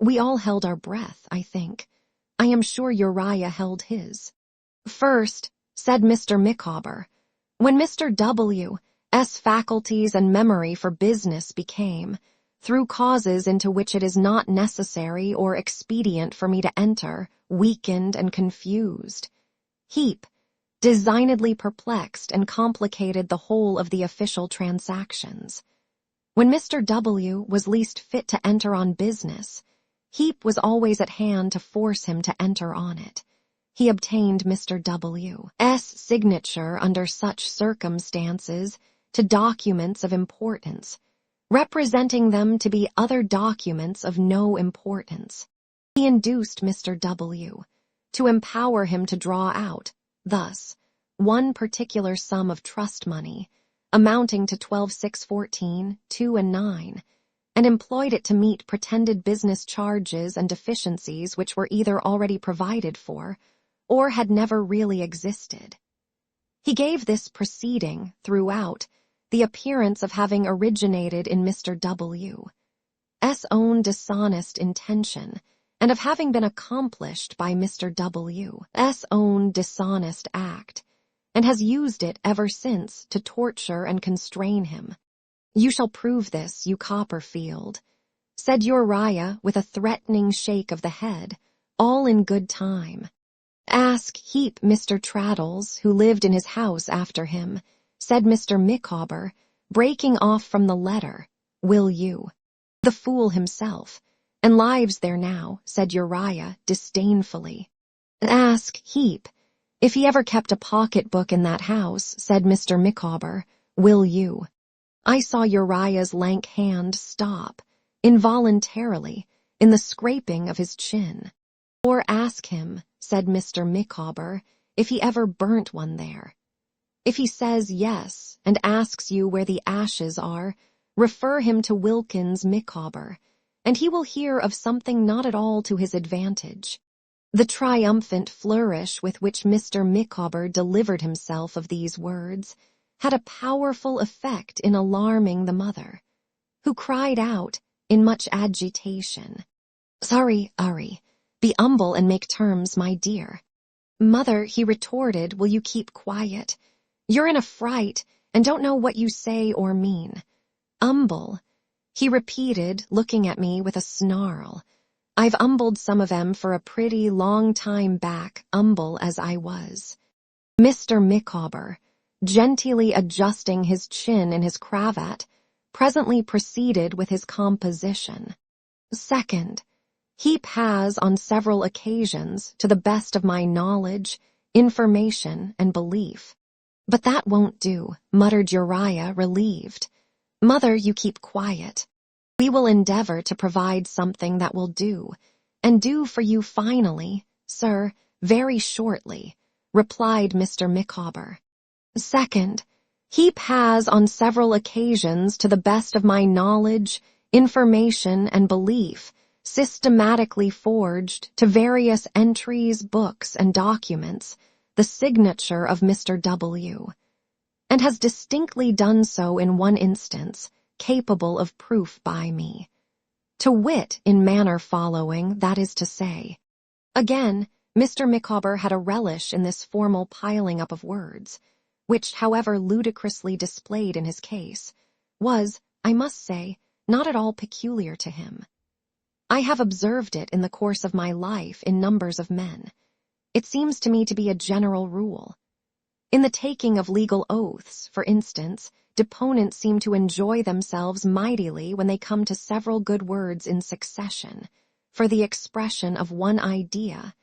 A: We all held our breath, I think. I am sure Uriah held his. First, said Mr. Micawber, when Mr. W.'s faculties and memory for business became, through causes into which it is not necessary or expedient for me to enter, weakened and confused, Heap, designedly perplexed and complicated the whole of the official transactions. When Mr. W. was least fit to enter on business, Heap was always at hand to force him to enter on it. He obtained Mr. W.'s signature under such circumstances to documents of importance, representing them to be other documents of no importance. He induced Mr. W. to empower him to draw out, thus, one particular sum of trust money, amounting to 12,614, 2 and 9, and employed it to meet pretended business charges and deficiencies which were either already provided for or had never really existed. He gave this proceeding, throughout, the appearance of having originated in Mr. W.'s own dishonest intention, and of having been accomplished by Mr. W.'s own dishonest act, and has used it ever since to torture and constrain him. You shall prove this, you Copperfield, said Uriah with a threatening shake of the head, all in good time. Ask Heap Mr. Traddles, who lived in his house after him, said Mr. Micawber, breaking off from the letter, will you? The fool himself, and lives there now, said Uriah disdainfully. Ask Heap if he ever kept a pocket-book in that house, said Mr. Micawber, will you? I saw Uriah's lank hand stop, involuntarily, in the scraping of his chin. Or ask him, said Mr. Micawber, if he ever burnt one there. If he says yes, and asks you where the ashes are, refer him to Wilkins Micawber, and he will hear of something not at all to his advantage. The triumphant flourish with which Mr. Micawber delivered himself of these words had a powerful effect in alarming the mother, who cried out, in much agitation, Sorry, Urry, be humble and make terms, my dear. Mother, he retorted, will you keep quiet? You're in a fright, and don't know what you say or mean. Humble, he repeated, looking at me with a snarl. I've humbled some of 'em for a pretty long time back, humble as I was. Mr. Micawber, genteelly adjusting his chin in his cravat, presently proceeded with his composition. Second, Heap has, on several occasions, to the best of my knowledge, information, and belief. But that won't do, muttered Uriah, relieved. Mother, you keep quiet. We will endeavor to provide something that will do, and do for you finally, sir, very shortly, replied Mr. Micawber. Second, Heap has on several occasions, to the best of my knowledge, information, and belief, systematically forged to various entries, books, and documents the signature of Mr. W., and has distinctly done so in one instance, capable of proof by me. To wit, in manner following, that is to say. Again, Mr. Micawber had a relish in this formal piling up of words, which, however ludicrously displayed in his case, was, I must say, not at all peculiar to him. I have observed it in the course of my life in numbers of men. It seems to me to be a general rule. In the taking of legal oaths, for instance, deponents seem to enjoy themselves mightily when they come to several good words in succession, for the expression of one idea,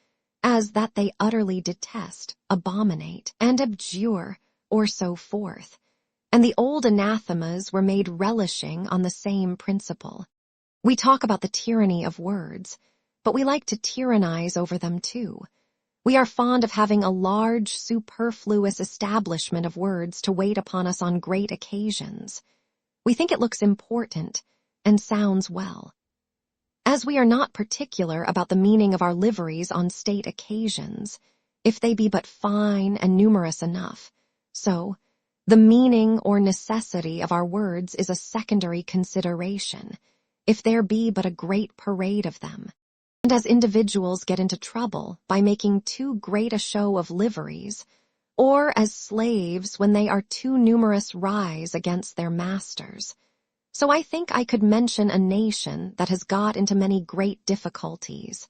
A: as that they utterly detest, abominate, and abjure, or so forth, and the old anathemas were made relishing on the same principle. We talk about the tyranny of words, but we like to tyrannize over them too. We are fond of having a large, superfluous establishment of words to wait upon us on great occasions. We think it looks important and sounds well. As we are not particular about the meaning of our liveries on state occasions, if they be but fine and numerous enough, so the meaning or necessity of our words is a secondary consideration, if there be but a great parade of them. And as individuals get into trouble by making too great a show of liveries, or as slaves when they are too numerous rise against their masters, so I think I could mention a nation that has got into many great difficulties,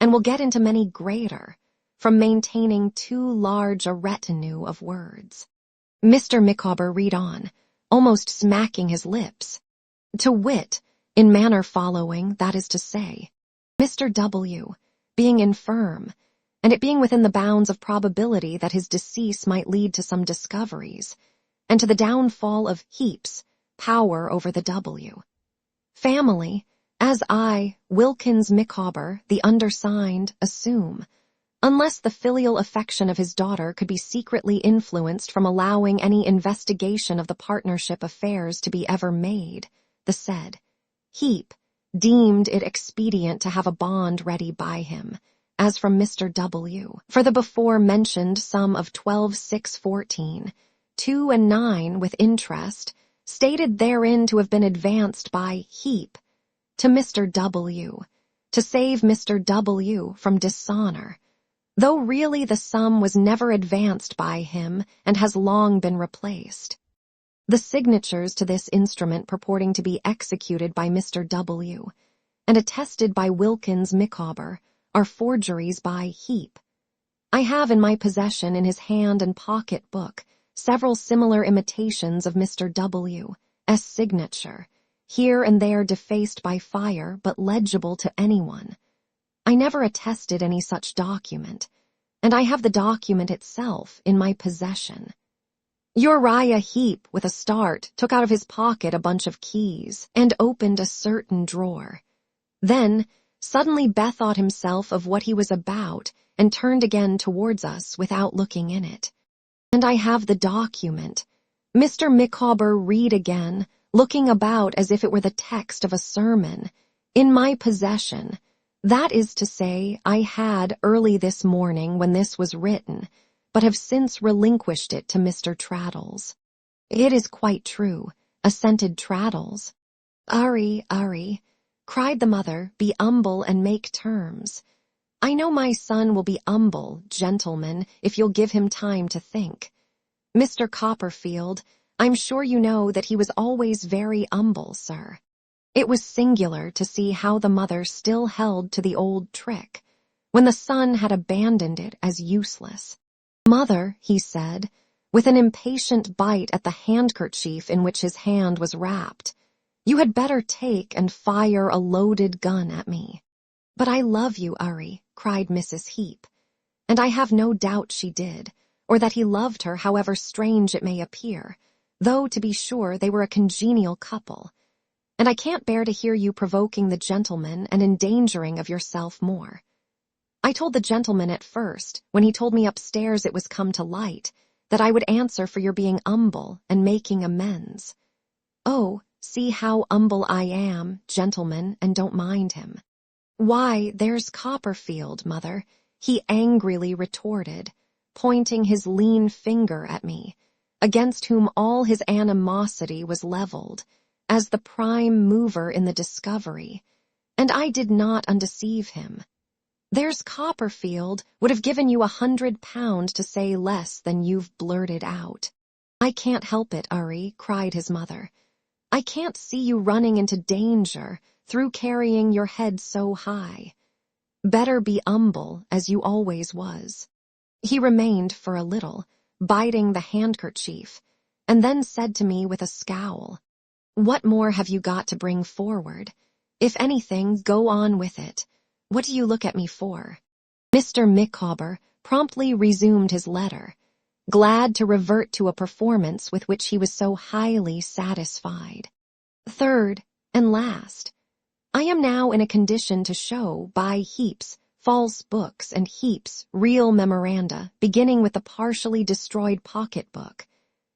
A: and will get into many greater, from maintaining too large a retinue of words. Mr. Micawber read on, almost smacking his lips. To wit, in manner following, that is to say, Mr. W., being infirm, and it being within the bounds of probability that his decease might lead to some discoveries, and to the downfall of Heap's power over the W. Family, as I, Wilkins Micawber, the undersigned, assume, unless the filial affection of his daughter could be secretly influenced from allowing any investigation of the partnership affairs to be ever made, the said Heap deemed it expedient to have a bond ready by him, as from Mr. W., for the before-mentioned sum of 12,614, 2 and 9 with interest, stated therein to have been advanced by Heap to Mr. W., to save Mr. W. from dishonor, though really the sum was never advanced by him and has long been replaced. The signatures to this instrument purporting to be executed by Mr. W. and attested by Wilkins Micawber are forgeries by Heap. I have in my possession in his hand and pocket book several similar imitations of Mr. W.'s signature, here and there defaced by fire but legible to anyone. I never attested any such document, and I have the document itself in my possession. Uriah Heap, with a start, took out of his pocket a bunch of keys and opened a certain drawer. Then, suddenly bethought himself of what he was about and turned again towards us without looking in it. And I have the document. Mr. Micawber read again, looking about as if it were the text of a sermon, in my possession. That is to say, I had early this morning when this was written, but have since relinquished it to Mr. Traddles. It is quite true, assented Traddles. Urry, cried the mother, be humble and make terms. I know my son will be humble, gentlemen, if you'll give him time to think. Mr. Copperfield, I'm sure you know that he was always very humble, sir. It was singular to see how the mother still held to the old trick, when the son had abandoned it as useless. Mother, he said, with an impatient bite at the handkerchief in which his hand was wrapped, you had better take and fire a loaded gun at me. But I love you, Urry, cried Mrs. Heap, and I have no doubt she did, or that he loved her, however strange it may appear, though, to be sure, they were a congenial couple, and I can't bear to hear you provoking the gentleman and endangering of yourself more. I told the gentleman at first, when he told me upstairs it was come to light, that I would answer for your being humble and making amends. Oh, see how humble I am, gentlemen, and don't mind him. Why, there's Copperfield, mother, he angrily retorted, pointing his lean finger at me, against whom all his animosity was leveled, as the prime mover in the discovery, and I did not undeceive him. There's Copperfield would have given you £100 to say less than you've blurted out. I can't help it, Uri, cried his mother. I can't see you running into danger through carrying your head so high. Better be humble, as you always was. He remained for a little, biting the handkerchief, and then said to me with a scowl, What more have you got to bring forward? If anything, go on with it. What do you look at me for? Mr. Micawber promptly resumed his letter, glad to revert to a performance with which he was so highly satisfied. Third, and last, I am now in a condition to show by heaps false books and heaps real memoranda, beginning with the partially destroyed pocketbook,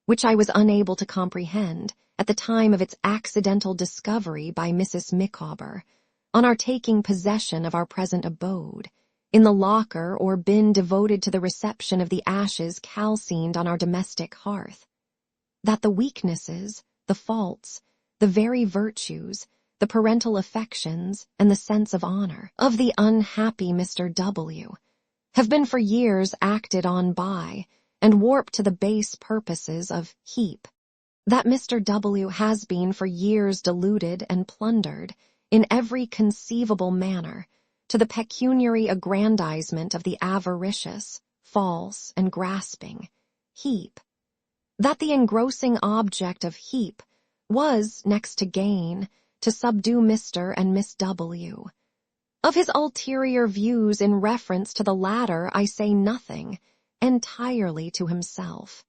A: which I was unable to comprehend at the time of its accidental discovery by Mrs. Micawber, on our taking possession of our present abode, in the locker or bin devoted to the reception of the ashes calcined on our domestic hearth. That the weaknesses, the faults, the very virtues, the parental affections, and the sense of honor of the unhappy Mr. W. have been for years acted on by and warped to the base purposes of heap. That Mr. W. has been for years deluded and plundered in every conceivable manner to the pecuniary aggrandizement of the avaricious, false, and grasping heap. That the engrossing object of heap was, next to gain, to subdue Mr. and Miss W. Of his ulterior views in reference to the latter I say nothing, entirely to himself.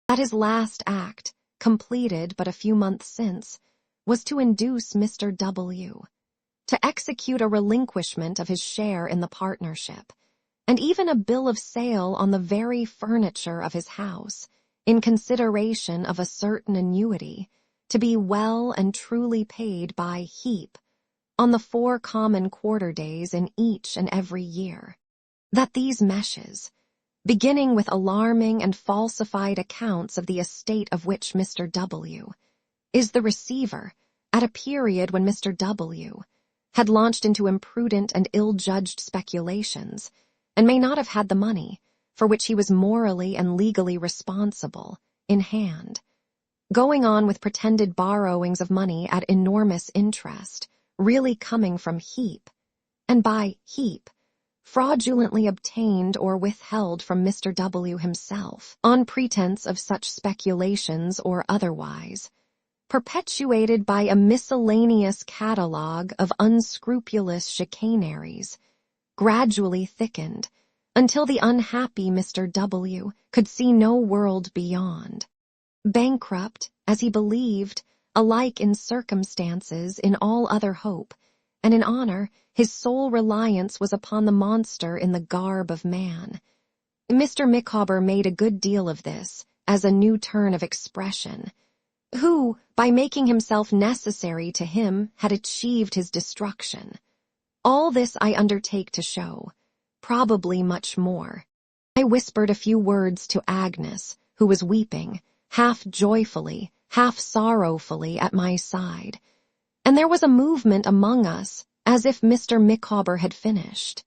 A: That his last act, completed but a few months since, was to induce Mr. W. to execute a relinquishment of his share in the partnership, and even a bill of sale on the very furniture of his house, in consideration of a certain annuity, to be well and truly paid by heap, on the 4 common quarter days in each and every year. That these meshes, beginning with alarming and falsified accounts of the estate of which Mr. W. is the receiver, at a period when Mr. W. had launched into imprudent and ill-judged speculations, and may not have had the money, for which he was morally and legally responsible, in hand, going on with pretended borrowings of money at enormous interest, really coming from heap, and by heap, fraudulently obtained or withheld from Mr. W. himself, on pretense of such speculations or otherwise, perpetuated by a miscellaneous catalogue of unscrupulous chicaneries, gradually thickened, until the unhappy Mr. W. could see no world beyond. Bankrupt, as he believed, alike in circumstances, in all other hope, and in honor, his sole reliance was upon the monster in the garb of man. Mr. Micawber made a good deal of this, as a new turn of expression, who, by making himself necessary to him, had achieved his destruction. All this I undertake to show, probably much more. I whispered a few words to Agnes, who was weeping, half joyfully, half sorrowfully at my side, and there was a movement among us as if Mr. Micawber had finished.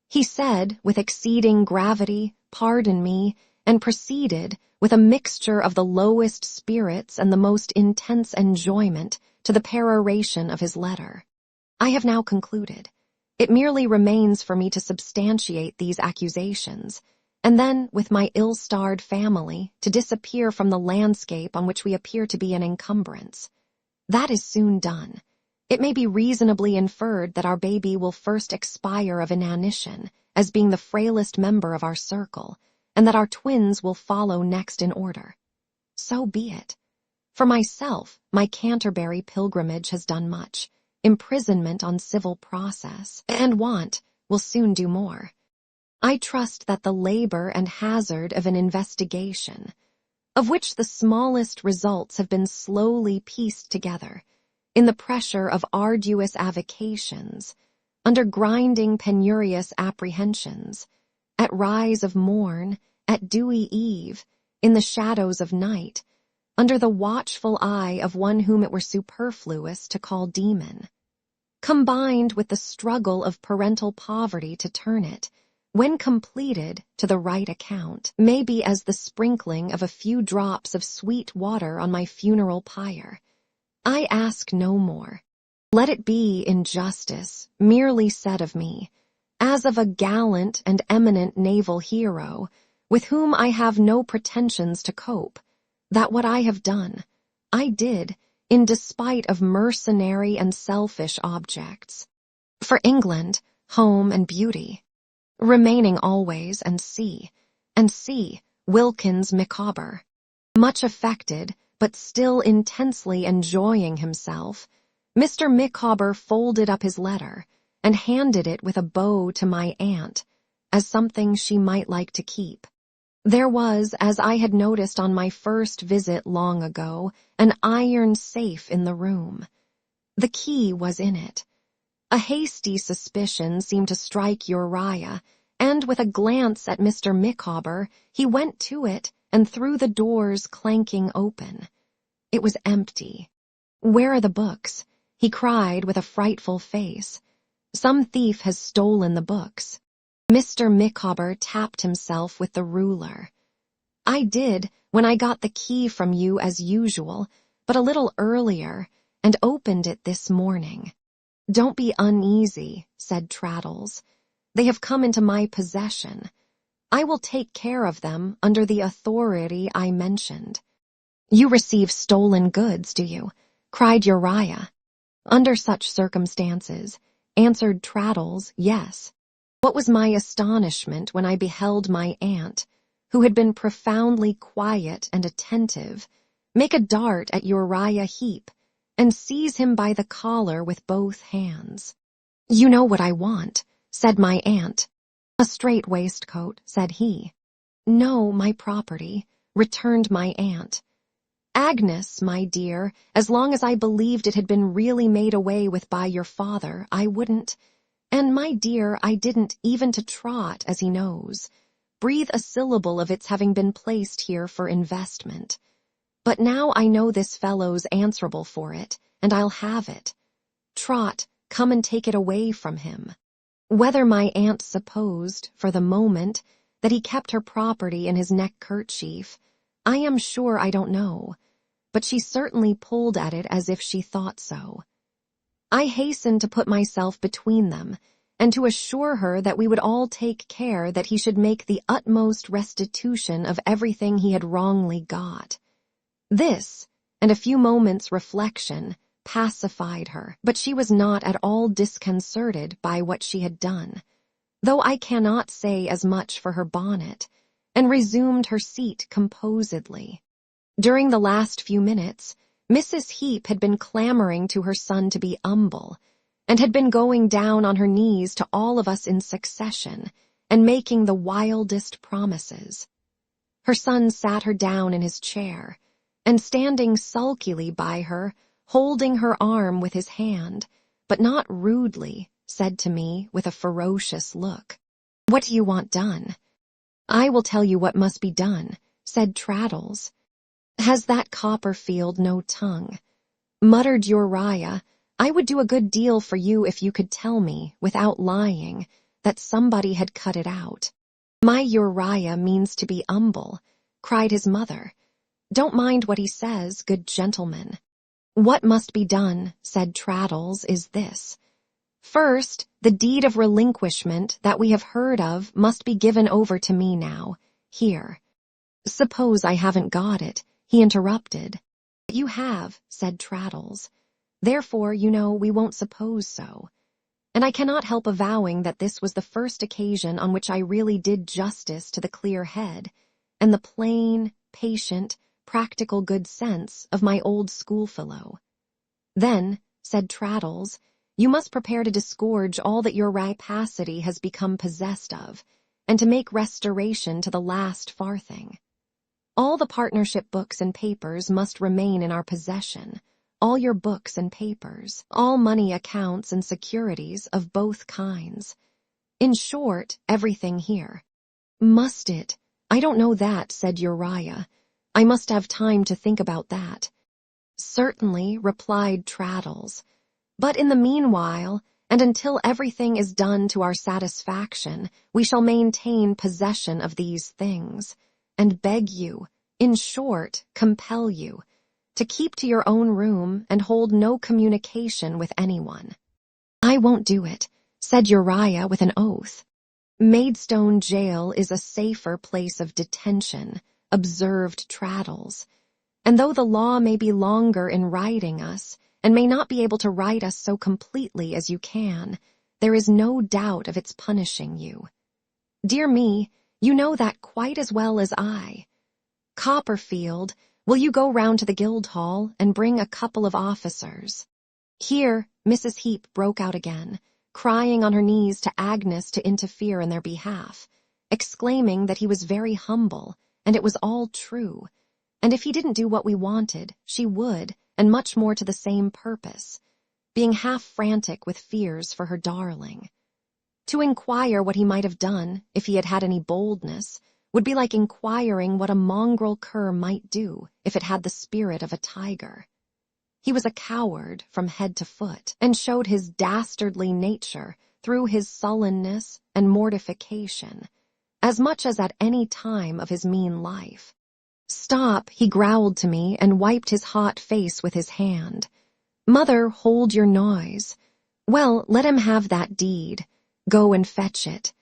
A: He said, with exceeding gravity, "Pardon me," and proceeded, with a mixture of the lowest spirits and the most intense enjoyment, to the peroration of his letter. I have now concluded. It merely remains for me to substantiate these accusations, and then, with my ill-starred family, to disappear from the landscape on which we appear to be an encumbrance. That is soon done. It may be reasonably inferred that our baby will first expire of inanition, as being the frailest member of our circle, and that our twins will follow next in order. So be it. For myself, my Canterbury pilgrimage has done much. Imprisonment on civil process, and want, will soon do more. I trust that the labor and hazard of an investigation, of which the smallest results have been slowly pieced together, in the pressure of arduous avocations, under grinding penurious apprehensions, at rise of morn, at dewy eve, in the shadows of night, under the watchful eye of one whom it were superfluous to call demon, combined with the struggle of parental poverty to turn it, when completed to the right account, may be as the sprinkling of a few drops of sweet water on my funeral pyre. I ask no more. Let it be in justice merely said of me, as of a gallant and eminent naval hero, with whom I have no pretensions to cope, that what I have done, I did in despite of mercenary and selfish objects. For England, home and beauty, remaining always and see, Wilkins Micawber. Much affected, but still intensely enjoying himself, Mr. Micawber folded up his letter and handed it with a bow to my aunt, as something she might like to keep. There was, as I had noticed on my first visit long ago, an iron safe in the room. The key was in it. A hasty suspicion seemed to strike Uriah, and with a glance at Mr. Micawber, he went to it and threw the doors clanking open. It was empty. "Where are the books?" he cried with a frightful face. "Some thief has stolen the books." Mr. Micawber tapped himself with the ruler. "I did when I got the key from you as usual, but a little earlier, and opened it this morning." "Don't be uneasy," said Traddles. "They have come into my possession. I will take care of them under the authority I mentioned." "You receive stolen goods, do you?" cried Uriah. "Under such circumstances," answered Traddles, "yes." What was my astonishment when I beheld my aunt, who had been profoundly quiet and attentive, make a dart at Uriah Heep, and seize him by the collar with both hands. "You know what I want," said my aunt. "A strait waistcoat," said he. "No, my property," returned my aunt. "Agnes, my dear, as long as I believed it had been really made away with by your father, I wouldn't. And, my dear, I didn't, even to Trot, as he knows, breathe a syllable of its having been placed here for investment. But now I know this fellow's answerable for it, and I'll have it. Trot, come and take it away from him." Whether my aunt supposed, for the moment, that he kept her property in his neck-kerchief, I am sure I don't know, but she certainly pulled at it as if she thought so. I hastened to put myself between them, and to assure her that we would all take care that he should make the utmost restitution of everything he had wrongly got. This, and a few moments' reflection, pacified her, but she was not at all disconcerted by what she had done, though I cannot say as much for her bonnet, and resumed her seat composedly. During the last few minutes, Mrs. Heep had been clamoring to her son to be humble, and had been going down on her knees to all of us in succession, and making the wildest promises. Her son sat her down in his chair, and standing sulkily by her, holding her arm with his hand, but not rudely, said to me with a ferocious look, "What do you want done?" "I will tell you what must be done," said Traddles. "Has that Copperfield no tongue?" muttered Uriah. "I would do a good deal for you if you could tell me, without lying, that somebody had cut it out." "My Uriah means to be humble," cried his mother. "Don't mind what he says, good gentleman." "What must be done," said Traddles, "is this. First, the deed of relinquishment that we have heard of must be given over to me now, here." "Suppose I haven't got it," he interrupted. "You have," said Traddles. "Therefore, you know, we won't suppose so." And I cannot help avowing that this was the first occasion on which I really did justice to the clear head, and the plain, patient, practical good sense of my old schoolfellow. "Then," said Traddles, "you must prepare to disgorge all that your rapacity has become possessed of, and to make restoration to the last farthing. All the partnership books and papers must remain in our possession, all your books and papers, all money accounts and securities of both kinds. In short, everything here. Must it? I don't know that, said Uriah. I must have time to think about that. Certainly, replied Traddles. But in the meanwhile, and until everything is done to our satisfaction, we shall maintain possession of these things, and beg you, in short, compel you, to keep to your own room and hold no communication with anyone. I won't do it, said Uriah with an oath. Maidstone jail is a safer place of detention, observed Traddles. And though the law may be longer in righting us, and may not be able to right us so completely as you can, there is no doubt of its punishing you. Dear me, you know that quite as well as I. Copperfield, will you go round to the Guildhall and bring a couple of officers? Here, Mrs. Heep broke out again, crying on her knees to Agnes to interfere in their behalf, exclaiming that he was very humble, and it was all true, and if he didn't do what we wanted, she would, and much more to the same purpose, being half frantic with fears for her darling. To inquire what he might have done, if he had had any boldness, would be like inquiring what a mongrel cur might do if it had the spirit of a tiger. He was a coward from head to foot, and showed his dastardly nature through his sullenness and mortification, as much as at any time of his mean life. Stop, he growled to me and wiped his hot face with his hand. Mother, hold your noise. Well, let him have that deed. Go and fetch it.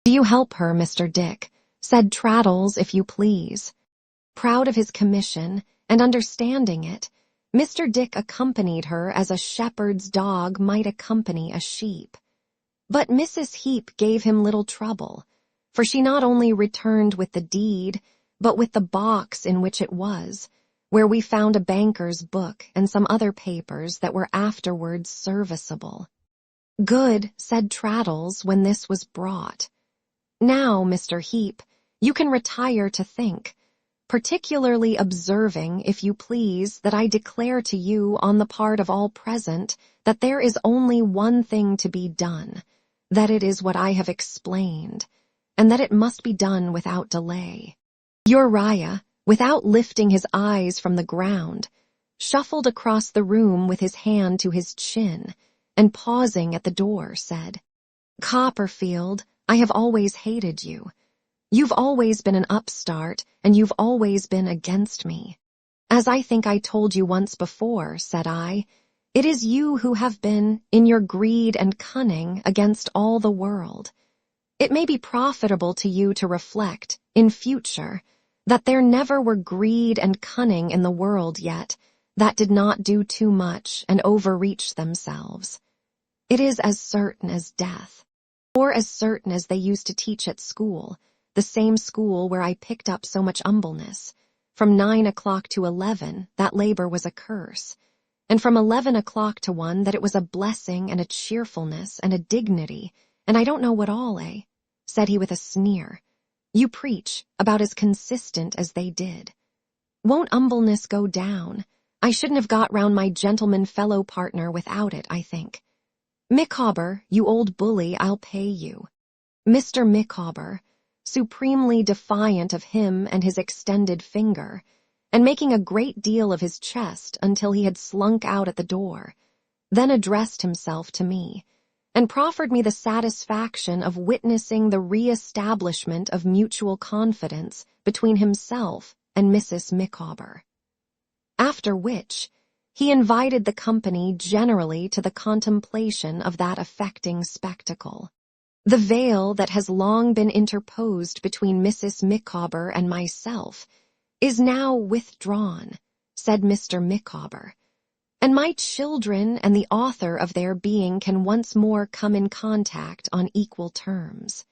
A: Do you help her, Mr. Dick? Said Traddles, if you please. Proud of his commission, and understanding it, Mr. Dick accompanied her as a shepherd's dog might accompany a sheep. But Mrs. Heep gave him little trouble, for she not only returned with the deed, but with the box in which it was, where we found a banker's book and some other papers that were afterwards serviceable. Good, said Traddles when this was brought. Now, Mr. Heep, you can retire to think, particularly observing, if you please, that I declare to you on the part of all present that there is only one thing to be done, that it is what I have explained, and that it must be done without delay. Uriah, without lifting his eyes from the ground, shuffled across the room with his hand to his chin, and pausing at the door, said, Copperfield, I have always hated you. You've always been an upstart, and you've always been against me. As I think I told you once before, said I, it is you who have been, in your greed and cunning, against all the world. It may be profitable to you to reflect, in future, that there never were greed and cunning in the world yet that did not do too much and overreach themselves. It is as certain as death, or as certain as they used to teach at school, the same school where I picked up so much humbleness. From 9 o'clock to 11, that labor was a curse, and from 11 o'clock to 1 that it was a blessing and a cheerfulness and a dignity, and I don't know what all, said he with a sneer. You preach about as consistent as they did. Won't humbleness go down? I shouldn't have got round my gentleman fellow partner without it, I think. Micawber, you old bully, I'll pay you. Mr. Micawber, supremely defiant of him and his extended finger, and making a great deal of his chest until he had slunk out at the door, then addressed himself to me, and proffered me the satisfaction of witnessing the re-establishment of mutual confidence between himself and Mrs. Micawber. After which, he invited the company generally to the contemplation of that affecting spectacle. The veil that has long been interposed between Mrs. Micawber and myself is now withdrawn, said Mr. Micawber, and my children and the author of their being can once more come in contact on equal terms.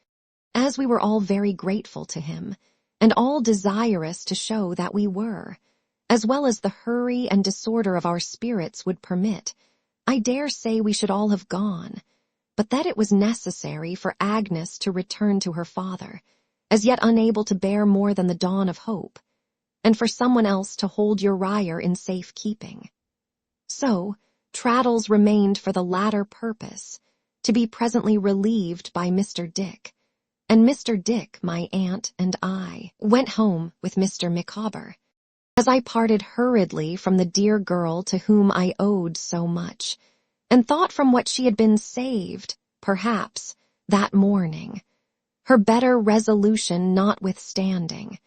A: As we were all very grateful to him, and all desirous to show that we were, as well as the hurry and disorder of our spirits would permit, I dare say we should all have gone, but that it was necessary for Agnes to return to her father, as yet unable to bear more than the dawn of hope, and for someone else to hold Uriah in safe keeping. So, Traddles remained for the latter purpose, to be presently relieved by Mr. Dick, and Mr. Dick, my aunt, and I went home with Mr. Micawber. As I parted hurriedly from the dear girl to whom I owed so much, and thought from what she had been saved, perhaps, that morning, her better resolution notwithstanding,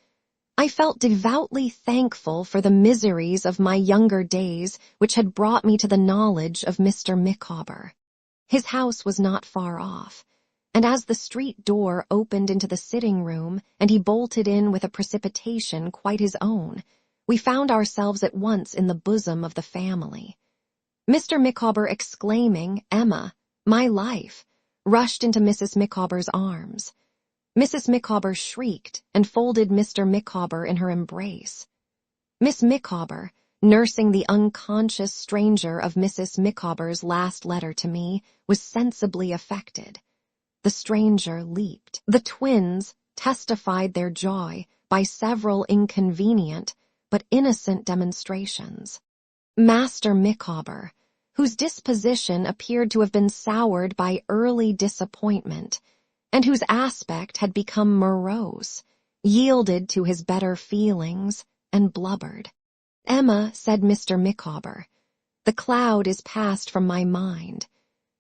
A: I felt devoutly thankful for the miseries of my younger days which had brought me to the knowledge of Mr. Micawber. His house was not far off, and as the street door opened into the sitting-room and he bolted in with a precipitation quite his own, we found ourselves at once in the bosom of the family. Mr. Micawber, exclaiming, "Emma, my life," rushed into Mrs. Micawber's arms. Mrs. Micawber shrieked and folded Mr. Micawber in her embrace. Miss Micawber, nursing the unconscious stranger of Mrs. Micawber's last letter to me, was sensibly affected. The stranger leaped. The twins testified their joy by several inconvenient but innocent demonstrations. Master Micawber, whose disposition appeared to have been soured by early disappointment, and whose aspect had become morose, yielded to his better feelings and blubbered. "Emma," said Mr. Micawber, "the cloud is passed from my mind.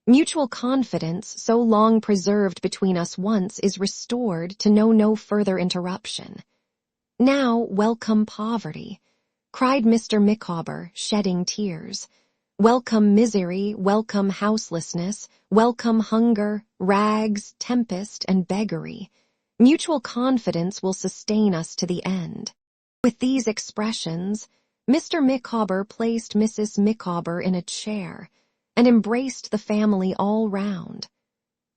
A: Mutual confidence, so long preserved between us once, is restored to know no further interruption. Now welcome poverty," cried Mr. Micawber, shedding tears. "Welcome misery, welcome houselessness, welcome hunger, rags, tempest, and beggary. Mutual confidence will sustain us to the end." With these expressions, Mr. Micawber placed Mrs. Micawber in a chair, and embraced the family all round,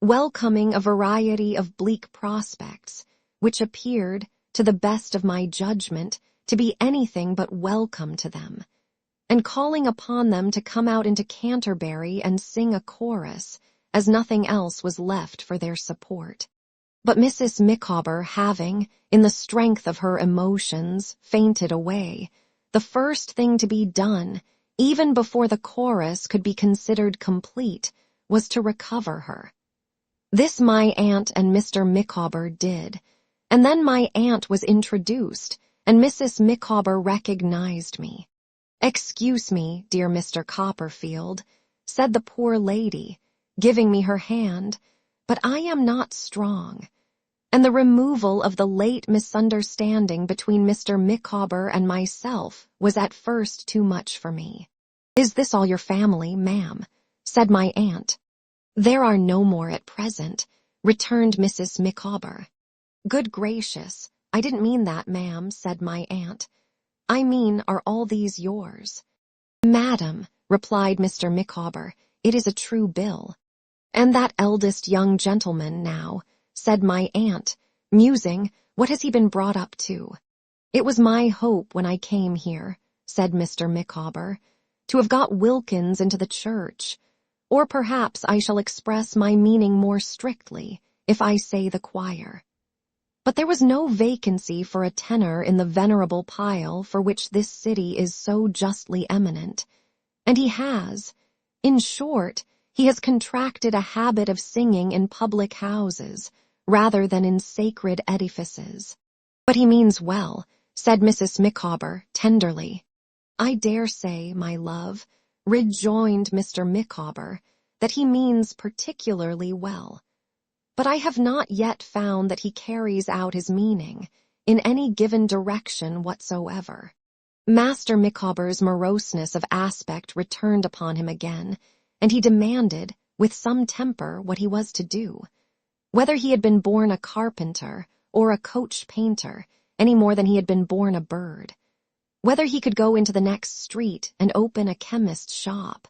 A: welcoming a variety of bleak prospects, which appeared, to the best of my judgment, to be anything but welcome to them, and calling upon them to come out into Canterbury and sing a chorus, as nothing else was left for their support. But Mrs. Micawber, having, in the strength of her emotions, fainted away, the first thing to be done, even before the chorus could be considered complete, was to recover her. This my aunt and Mr. Micawber did, and then my aunt was introduced, and Mrs. Micawber recognized me. "Excuse me, dear Mr. Copperfield," said the poor lady, giving me her hand, "but I am not strong," and the removal of the late misunderstanding between Mr. Micawber and myself was at first too much for me. "Is this all your family, ma'am?" said my aunt. "There are no more at present," returned Mrs. Micawber. "Good gracious, I didn't mean that, ma'am," said my aunt. "I mean, are all these yours?" "Madam," replied Mr. Micawber, "it is a true bill." "And that eldest young gentleman, now," said my aunt, musing, "what has he been brought up to?" "It was my hope when I came here," said Mr. Micawber, "to have got Wilkins into the church, or perhaps I shall express my meaning more strictly if I say the choir. But there was no vacancy for a tenor in the venerable pile for which this city is so justly eminent, and he has, in short, he has contracted a habit of singing in public houses rather than in sacred edifices." "But he means well," said Mrs. Micawber tenderly. "I dare say, my love," rejoined Mr. Micawber, "that he means particularly well. But I have not yet found that he carries out his meaning in any given direction whatsoever." Master Micawber's moroseness of aspect returned upon him again, and he demanded, with some temper, what he was to do. Whether he had been born a carpenter or a coach painter, any more than he had been born a bird. Whether he could go into the next street and open a chemist's shop.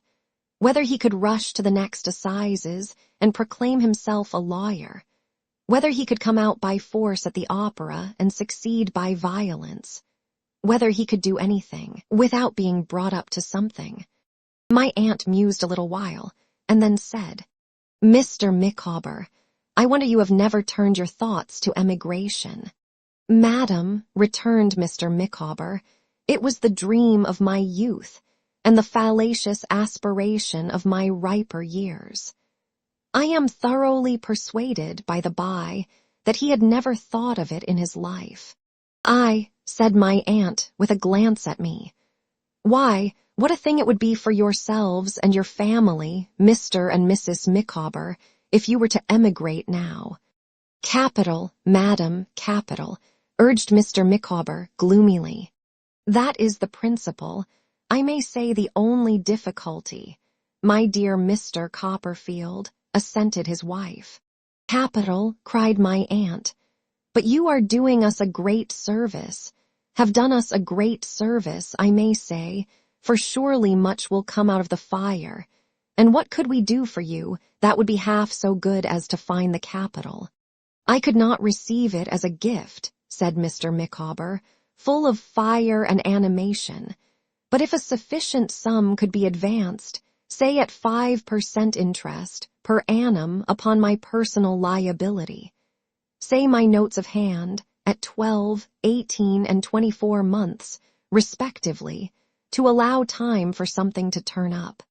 A: Whether he could rush to the next assizes and proclaim himself a lawyer. Whether he could come out by force at the opera and succeed by violence. Whether he could do anything without being brought up to something. My aunt mused a little while, and then said, Mr. Micawber, I wonder you have never turned your thoughts to emigration. Madam, returned Mr. Micawber, it was the dream of my youth, and the fallacious aspiration of my riper years. I am thoroughly persuaded, by the by, that he had never thought of it in his life. "I," said my aunt, with a glance at me. "Why, what a thing it would be for yourselves and your family, Mr. and Mrs. Micawber, if you were to emigrate now." "Capital, madam, capital," urged Mr. Micawber gloomily. "That is the principal, I may say the only difficulty, my dear Mr. Copperfield," assented his wife. "Capital," cried my aunt. "But you are doing us a great service, have done us a great service, I may say, for surely much will come out of the fire, and what could we do for you that would be half so good as to find the capital?" "I could not receive it as a gift," said Mr. Micawber, full of fire and animation, "but if a sufficient sum could be advanced, say at 5% interest per annum upon my personal liability, say my notes of hand at 12, 18, and 24 months, respectively, to allow time for something to turn up."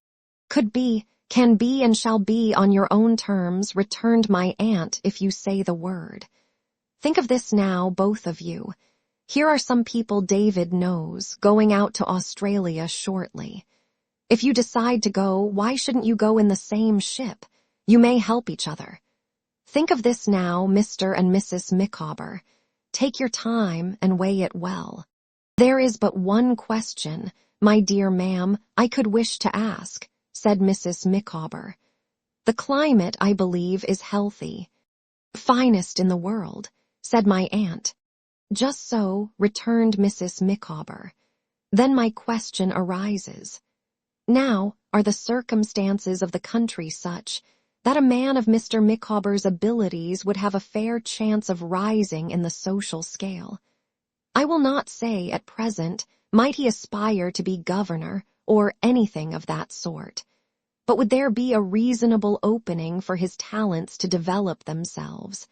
A: "Could be, can be, and shall be on your own terms," returned my aunt, "if you say the word. Think of this now, both of you. Here are some people David knows going out to Australia shortly. If you decide to go, why shouldn't you go in the same ship? You may help each other. Think of this now, Mr. and Mrs. Micawber. Take your time and weigh it well. There is but one question, my dear ma'am, I could wish to ask," said Mrs. Micawber. "The climate, I believe, is healthy." "Finest in the world," said my aunt. "Just so," returned Mrs. Micawber. "Then my question arises. Now, are the circumstances of the country such that a man of Mr. Micawber's abilities would have a fair chance of rising in the social scale? I will not say, at present, might he aspire to be governor, or anything of that sort, but would there be a reasonable opening for his talents to develop themselves?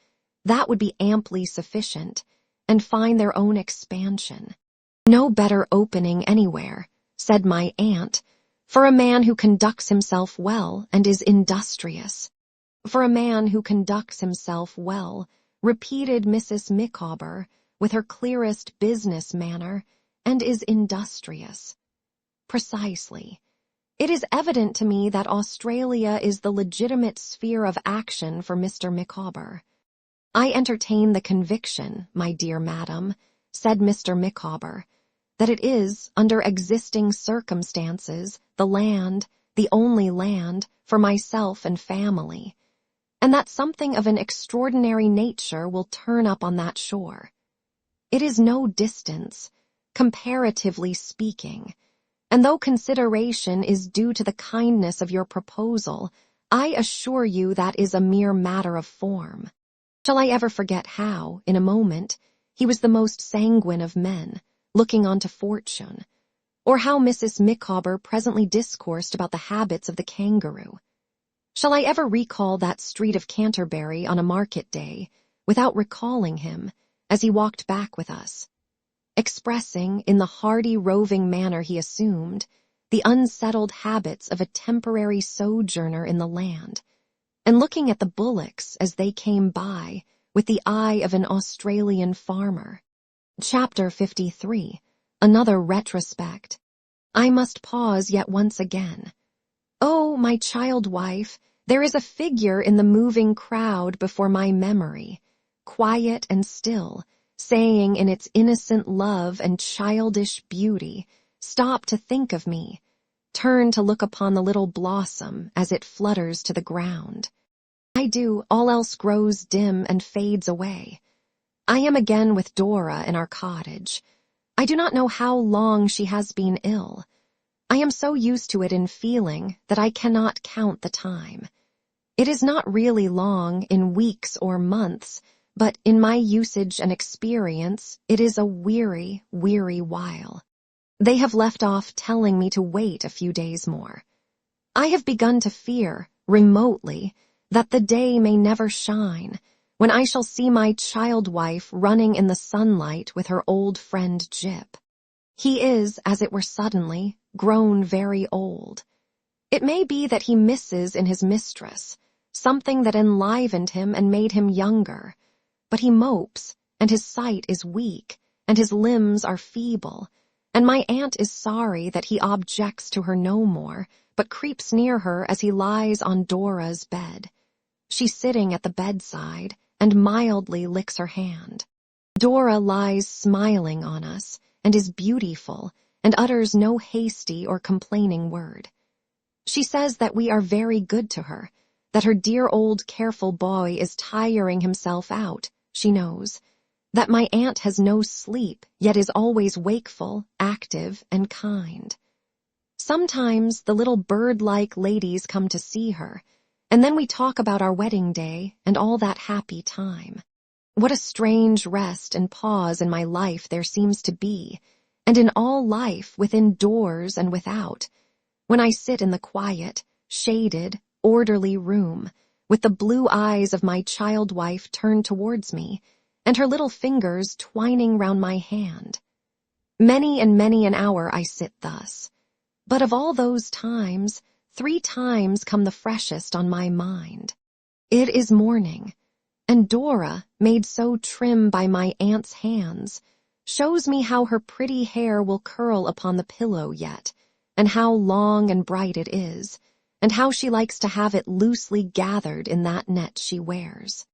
A: That would be amply sufficient, and find their own expansion. No better opening anywhere," said my aunt, "for a man who conducts himself well and is industrious." "For a man who conducts himself well," repeated Mrs. Micawber, with her clearest business manner, "and is industrious. Precisely. It is evident to me that Australia is the legitimate sphere of action for Mr. Micawber. I entertain the conviction, my dear madam," said Mr. Micawber, "that it is, under existing circumstances, the land, the only land, for myself and family, and that something of an extraordinary nature will turn up on that shore. It is no distance, comparatively speaking, and though consideration is due to the kindness of your proposal, I assure you that is a mere matter of form. Shall I ever forget how, in a moment, he was the most sanguine of men, looking on to fortune, or how Mrs. Micawber presently discoursed about the habits of the kangaroo? Shall I ever recall that street of Canterbury on a market day, without recalling him, as he walked back with us, expressing, in the hardy roving manner he assumed, the unsettled habits of a temporary sojourner in the land, and looking at the bullocks as they came by with the eye of an Australian farmer? Chapter 53. Another retrospect. I must pause yet once again. Oh, my child wife, there is a figure in the moving crowd before my memory, quiet and still, saying in its innocent love and childish beauty, "Stop to think of me. Turn to look upon the little blossom as it flutters to the ground." I do, all else grows dim and fades away. I am again with Dora in our cottage. I do not know how long she has been ill. I am so used to it in feeling that I cannot count the time. It is not really long in weeks or months, but in my usage and experience it is a weary, weary while. They have left off telling me to wait a few days more. I have begun to fear, remotely, that the day may never shine, when I shall see my child wife running in the sunlight with her old friend Jip. He is, as it were suddenly, grown very old. It may be that he misses in his mistress something that enlivened him and made him younger, but he mopes, and his sight is weak, and his limbs are feeble, and my aunt is sorry that he objects to her no more, but creeps near her as he lies on Dora's bed. She's sitting at the bedside, and mildly licks her hand. Dora lies smiling on us, and is beautiful, and utters no hasty or complaining word. She says that we are very good to her, that her dear old careful boy is tiring himself out, she knows, that my aunt has no sleep, yet is always wakeful, active, and kind. Sometimes the little bird-like ladies come to see her, and then we talk about our wedding day and all that happy time. What a strange rest and pause in my life there seems to be, and in all life within doors and without, when I sit in the quiet, shaded, orderly room, with the blue eyes of my child wife turned towards me, and her little fingers twining round my hand. Many and many an hour I sit thus, but of all those times, 3 times come the freshest on my mind. It is morning, and Dora, made so trim by my aunt's hands, shows me how her pretty hair will curl upon the pillow yet, and how long and bright it is, and how she likes to have it loosely gathered in that net she wears.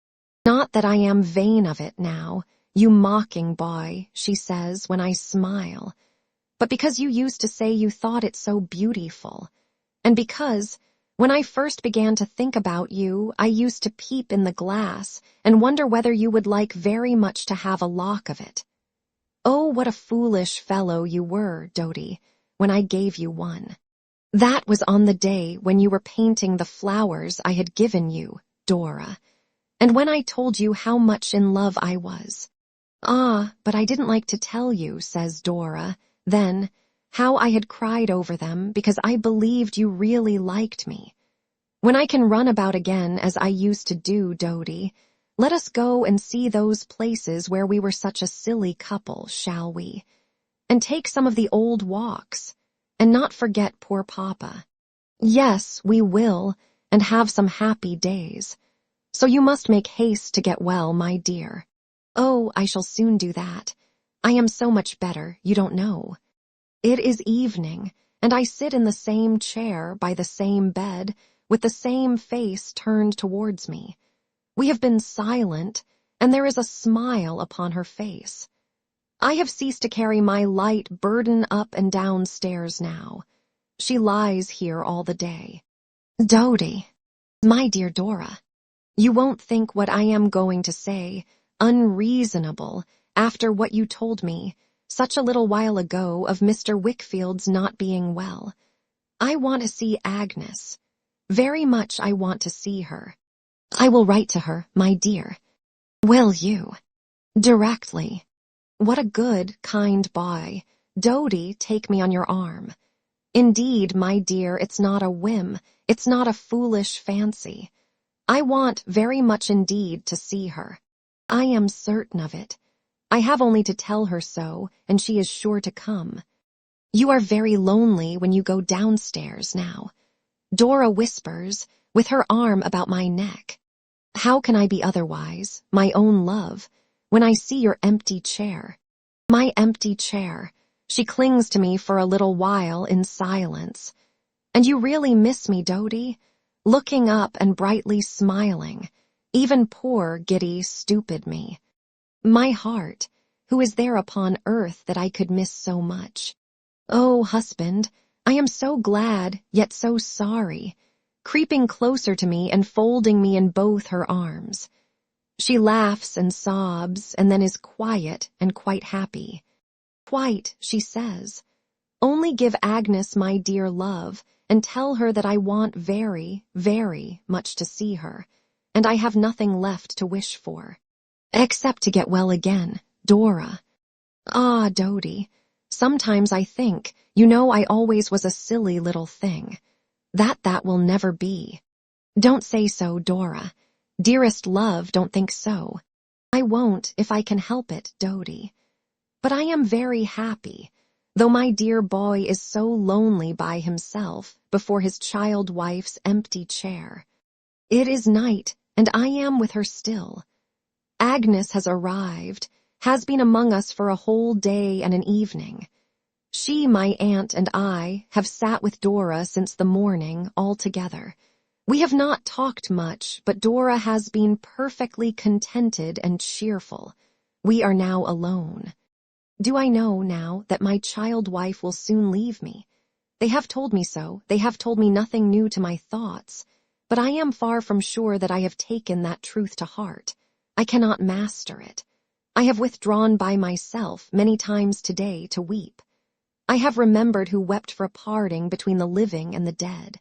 A: Not that I am vain of it now, you mocking boy, she says when I smile, but because you used to say you thought it so beautiful, and because, when I first began to think about you, I used to peep in the glass and wonder whether you would like very much to have a lock of it. Oh, what a foolish fellow you were, Dodie, when I gave you one. That was on the day when you were painting the flowers I had given you, Dora, and when I told you how much in love I was. Ah, but I didn't like to tell you, says Dora, then, how I had cried over them because I believed you really liked me. When I can run about again as I used to do, Dodie, let us go and see those places where we were such a silly couple, shall we? And take some of the old walks, and not forget poor Papa. Yes, we will, and have some happy days. So you must make haste to get well, my dear. Oh, I shall soon do that. I am so much better, you don't know. It is evening, and I sit in the same chair by the same bed, with the same face turned towards me. We have been silent, and there is a smile upon her face. I have ceased to carry my light burden up and down stairs now. She lies here all the day. Dodie, my dear Dora, you won't think what I am going to say unreasonable after what you told me such a little while ago of Mr. Wickfield's not being well. I want to see Agnes. Very much I want to see her. I will write to her, my dear. Will you? Directly. What a good, kind boy. Dodie, take me on your arm. Indeed, my dear, it's not a whim, it's not a foolish fancy. I want very much indeed to see her. I am certain of it. I have only to tell her so, and she is sure to come. You are very lonely when you go downstairs now. Dora whispers, with her arm about my neck. How can I be otherwise, my own love, when I see your empty chair? My empty chair. She clings to me for a little while in silence. And you really miss me, Dodie? Looking up and brightly smiling, even poor, giddy, stupid me. My heart, who is there upon earth that I could miss so much? Oh, husband, I am so glad, yet so sorry, creeping closer to me and folding me in both her arms. She laughs and sobs and then is quiet and quite happy. Quite, she says. Only give Agnes my dear love and tell her that I want very, very much to see her, and I have nothing left to wish for. Except to get well again, Dora. Ah, Dodie, sometimes I think, you know I always was a silly little thing. That will never be. Don't say so, Dora. Dearest love, don't think so. I won't if I can help it, Dodie. But I am very happy, though my dear boy is so lonely by himself before his child wife's empty chair. It is night, and I am with her still. Agnes has arrived, has been among us for a whole day and an evening. She, my aunt, and I have sat with Dora since the morning all together. We have not talked much, but Dora has been perfectly contented and cheerful. We are now alone. Do I know now that my child wife will soon leave me? They have told me so. They have told me nothing new to my thoughts. But I am far from sure that I have taken that truth to heart. I cannot master it. I have withdrawn by myself many times today to weep. I have remembered who wept for a parting between the living and the dead.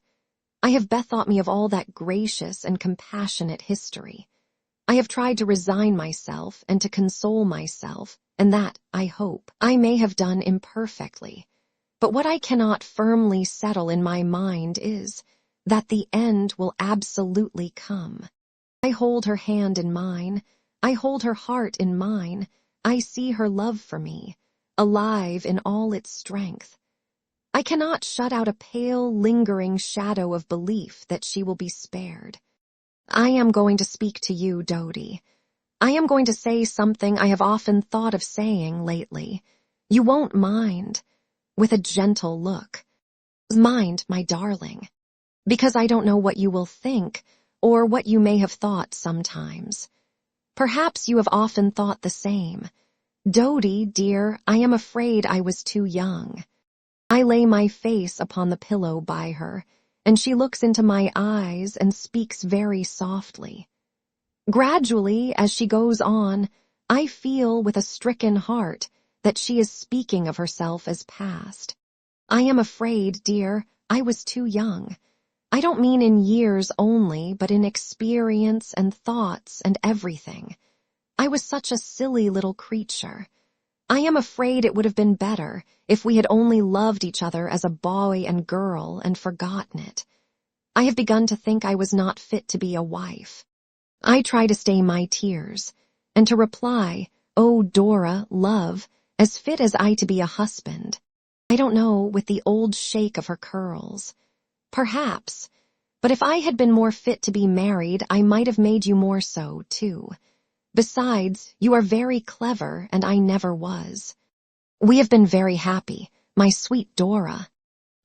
A: I have bethought me of all that gracious and compassionate history. I have tried to resign myself and to console myself, and that, I hope, I may have done imperfectly. But what I cannot firmly settle in my mind is that the end will absolutely come. I hold her hand in mine. I hold her heart in mine. I see her love for me, alive in all its strength. I cannot shut out a pale, lingering shadow of belief that she will be spared. I am going to speak to you, Dodie. I am going to say something I have often thought of saying lately. You won't mind, with a gentle look. Mind, my darling, because I don't know what you will think, or what you may have thought sometimes. Perhaps you have often thought the same. Dodie, dear, I am afraid I was too young. I lay my face upon the pillow by her, and she looks into my eyes and speaks very softly. Gradually, as she goes on, I feel with a stricken heart that she is speaking of herself as past. I am afraid, dear, I was too young. I don't mean in years only, but in experience and thoughts and everything. I was such a silly little creature. I am afraid it would have been better if we had only loved each other as a boy and girl and forgotten it. I have begun to think I was not fit to be a wife. I try to stay my tears, and to reply, "Oh, Dora, love, as fit as I to be a husband." I don't know, with the old shake of her curls. Perhaps, but if I had been more fit to be married, I might have made you more so, too. Besides, you are very clever, and I never was. We have been very happy, my sweet Dora.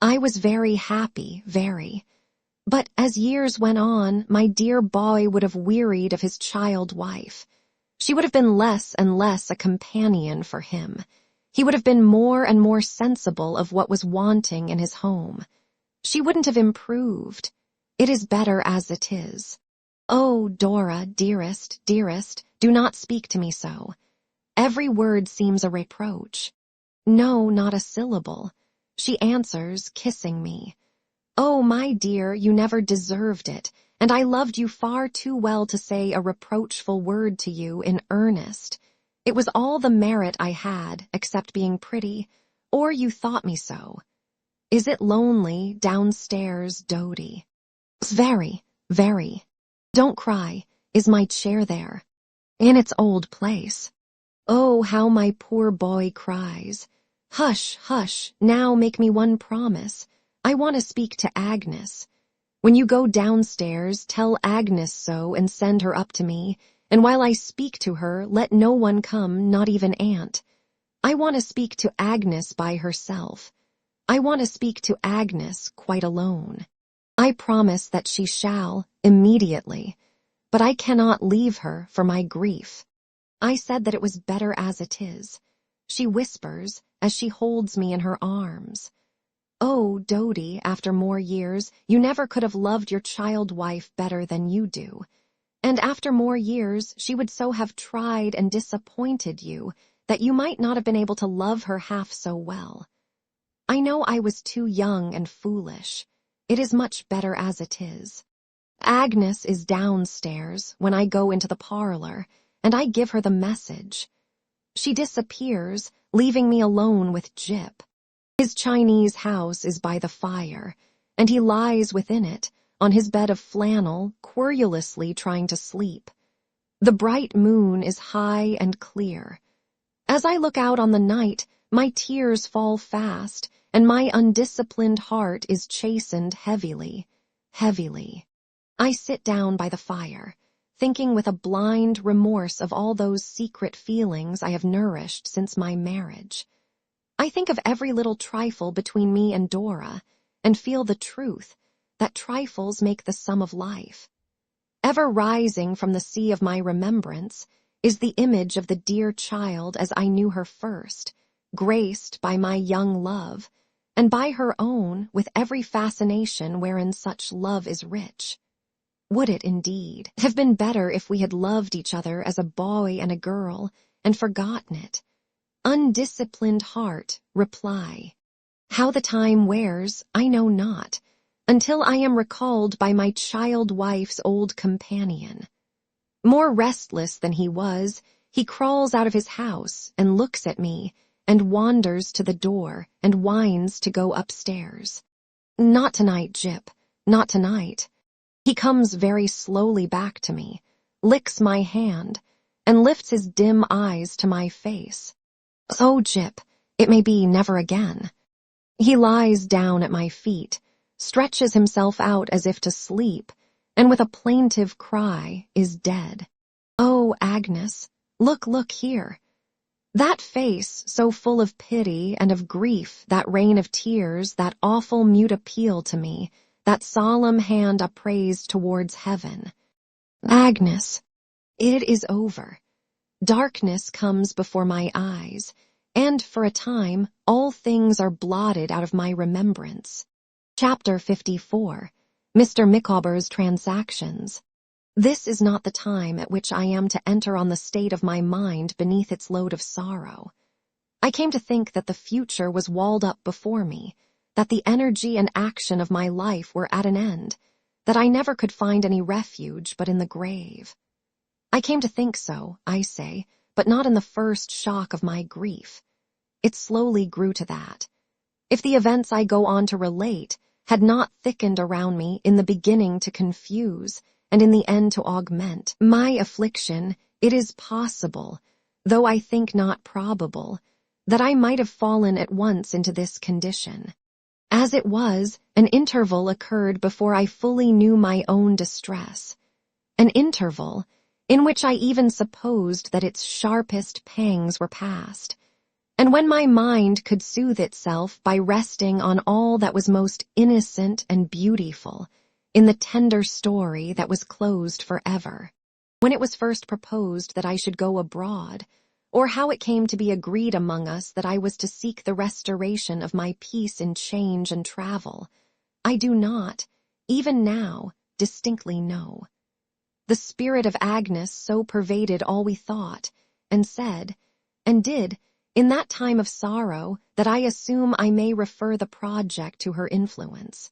A: I was very happy, very. But as years went on, my dear boy would have wearied of his child wife. She would have been less and less a companion for him. He would have been more and more sensible of what was wanting in his home. She wouldn't have improved. It is better as it is. Oh, Dora, dearest, dearest, do not speak to me so. Every word seems a reproach. No, not a syllable. She answers, kissing me. Oh, my dear, you never deserved it, and I loved you far too well to say a reproachful word to you in earnest. It was all the merit I had, except being pretty, or you thought me so. Is it lonely downstairs, Dodie? Very, very. Don't cry. Is my chair there? In its old place. Oh, how my poor boy cries. Hush, hush, now make me one promise. I want to speak to Agnes. When you go downstairs, tell Agnes so and send her up to me, and while I speak to her, let no one come, not even Aunt. I want to speak to Agnes by herself. I want to speak to Agnes quite alone. I promise that she shall, immediately, but I cannot leave her for my grief. I said that it was better as it is. She whispers as she holds me in her arms. Oh, Dodie, after more years, you never could have loved your child wife better than you do. And after more years, she would so have tried and disappointed you that you might not have been able to love her half so well. I know I was too young and foolish. It is much better as it is. Agnes is downstairs when I go into the parlor, and I give her the message. She disappears, leaving me alone with Jip. His Chinese house is by the fire, and he lies within it, on his bed of flannel, querulously trying to sleep. The bright moon is high and clear. As I look out on the night, my tears fall fast, and my undisciplined heart is chastened heavily, heavily. I sit down by the fire, thinking with a blind remorse of all those secret feelings I have nourished since my marriage. I think of every little trifle between me and Dora, and feel the truth, that trifles make the sum of life. Ever rising from the sea of my remembrance is the image of the dear child as I knew her first, graced by my young love, and by her own with every fascination wherein such love is rich. Would it, indeed, have been better if we had loved each other as a boy and a girl, and forgotten it? Undisciplined heart, reply. How the time wears, I know not, until I am recalled by my child-wife's old companion. More restless than he was, he crawls out of his house and looks at me, and wanders to the door and whines to go upstairs. Not tonight, Jip, not tonight. He comes very slowly back to me, licks my hand, and lifts his dim eyes to my face. Oh, Jip, it may be never again. He lies down at my feet, stretches himself out as if to sleep, and with a plaintive cry is dead. Oh, Agnes, look here. That face, so full of pity and of grief, that rain of tears, that awful mute appeal to me, that solemn hand upraised towards heaven. Agnes, it is over. Darkness comes before my eyes, and for a time all things are blotted out of my remembrance. Chapter 54. Mr. Micawber's Transactions. This is not the time at which I am to enter on the state of my mind beneath its load of sorrow. I came to think that the future was walled up before me, that the energy and action of my life were at an end, that I never could find any refuge but in the grave. I came to think so, I say, but not in the first shock of my grief. It slowly grew to that. If the events I go on to relate had not thickened around me in the beginning to confuse, and in the end to augment my affliction, it is possible, though I think not probable, that I might have fallen at once into this condition. As it was, an interval occurred before I fully knew my own distress, an interval in which I even supposed that its sharpest pangs were past, and when my mind could soothe itself by resting on all that was most innocent and beautiful in the tender story that was closed forever. When it was first proposed that I should go abroad, or how it came to be agreed among us that I was to seek the restoration of my peace in change and travel, I do not, even now, distinctly know. The spirit of Agnes so pervaded all we thought, and said, and did, in that time of sorrow, that I assume I may refer the project to her influence.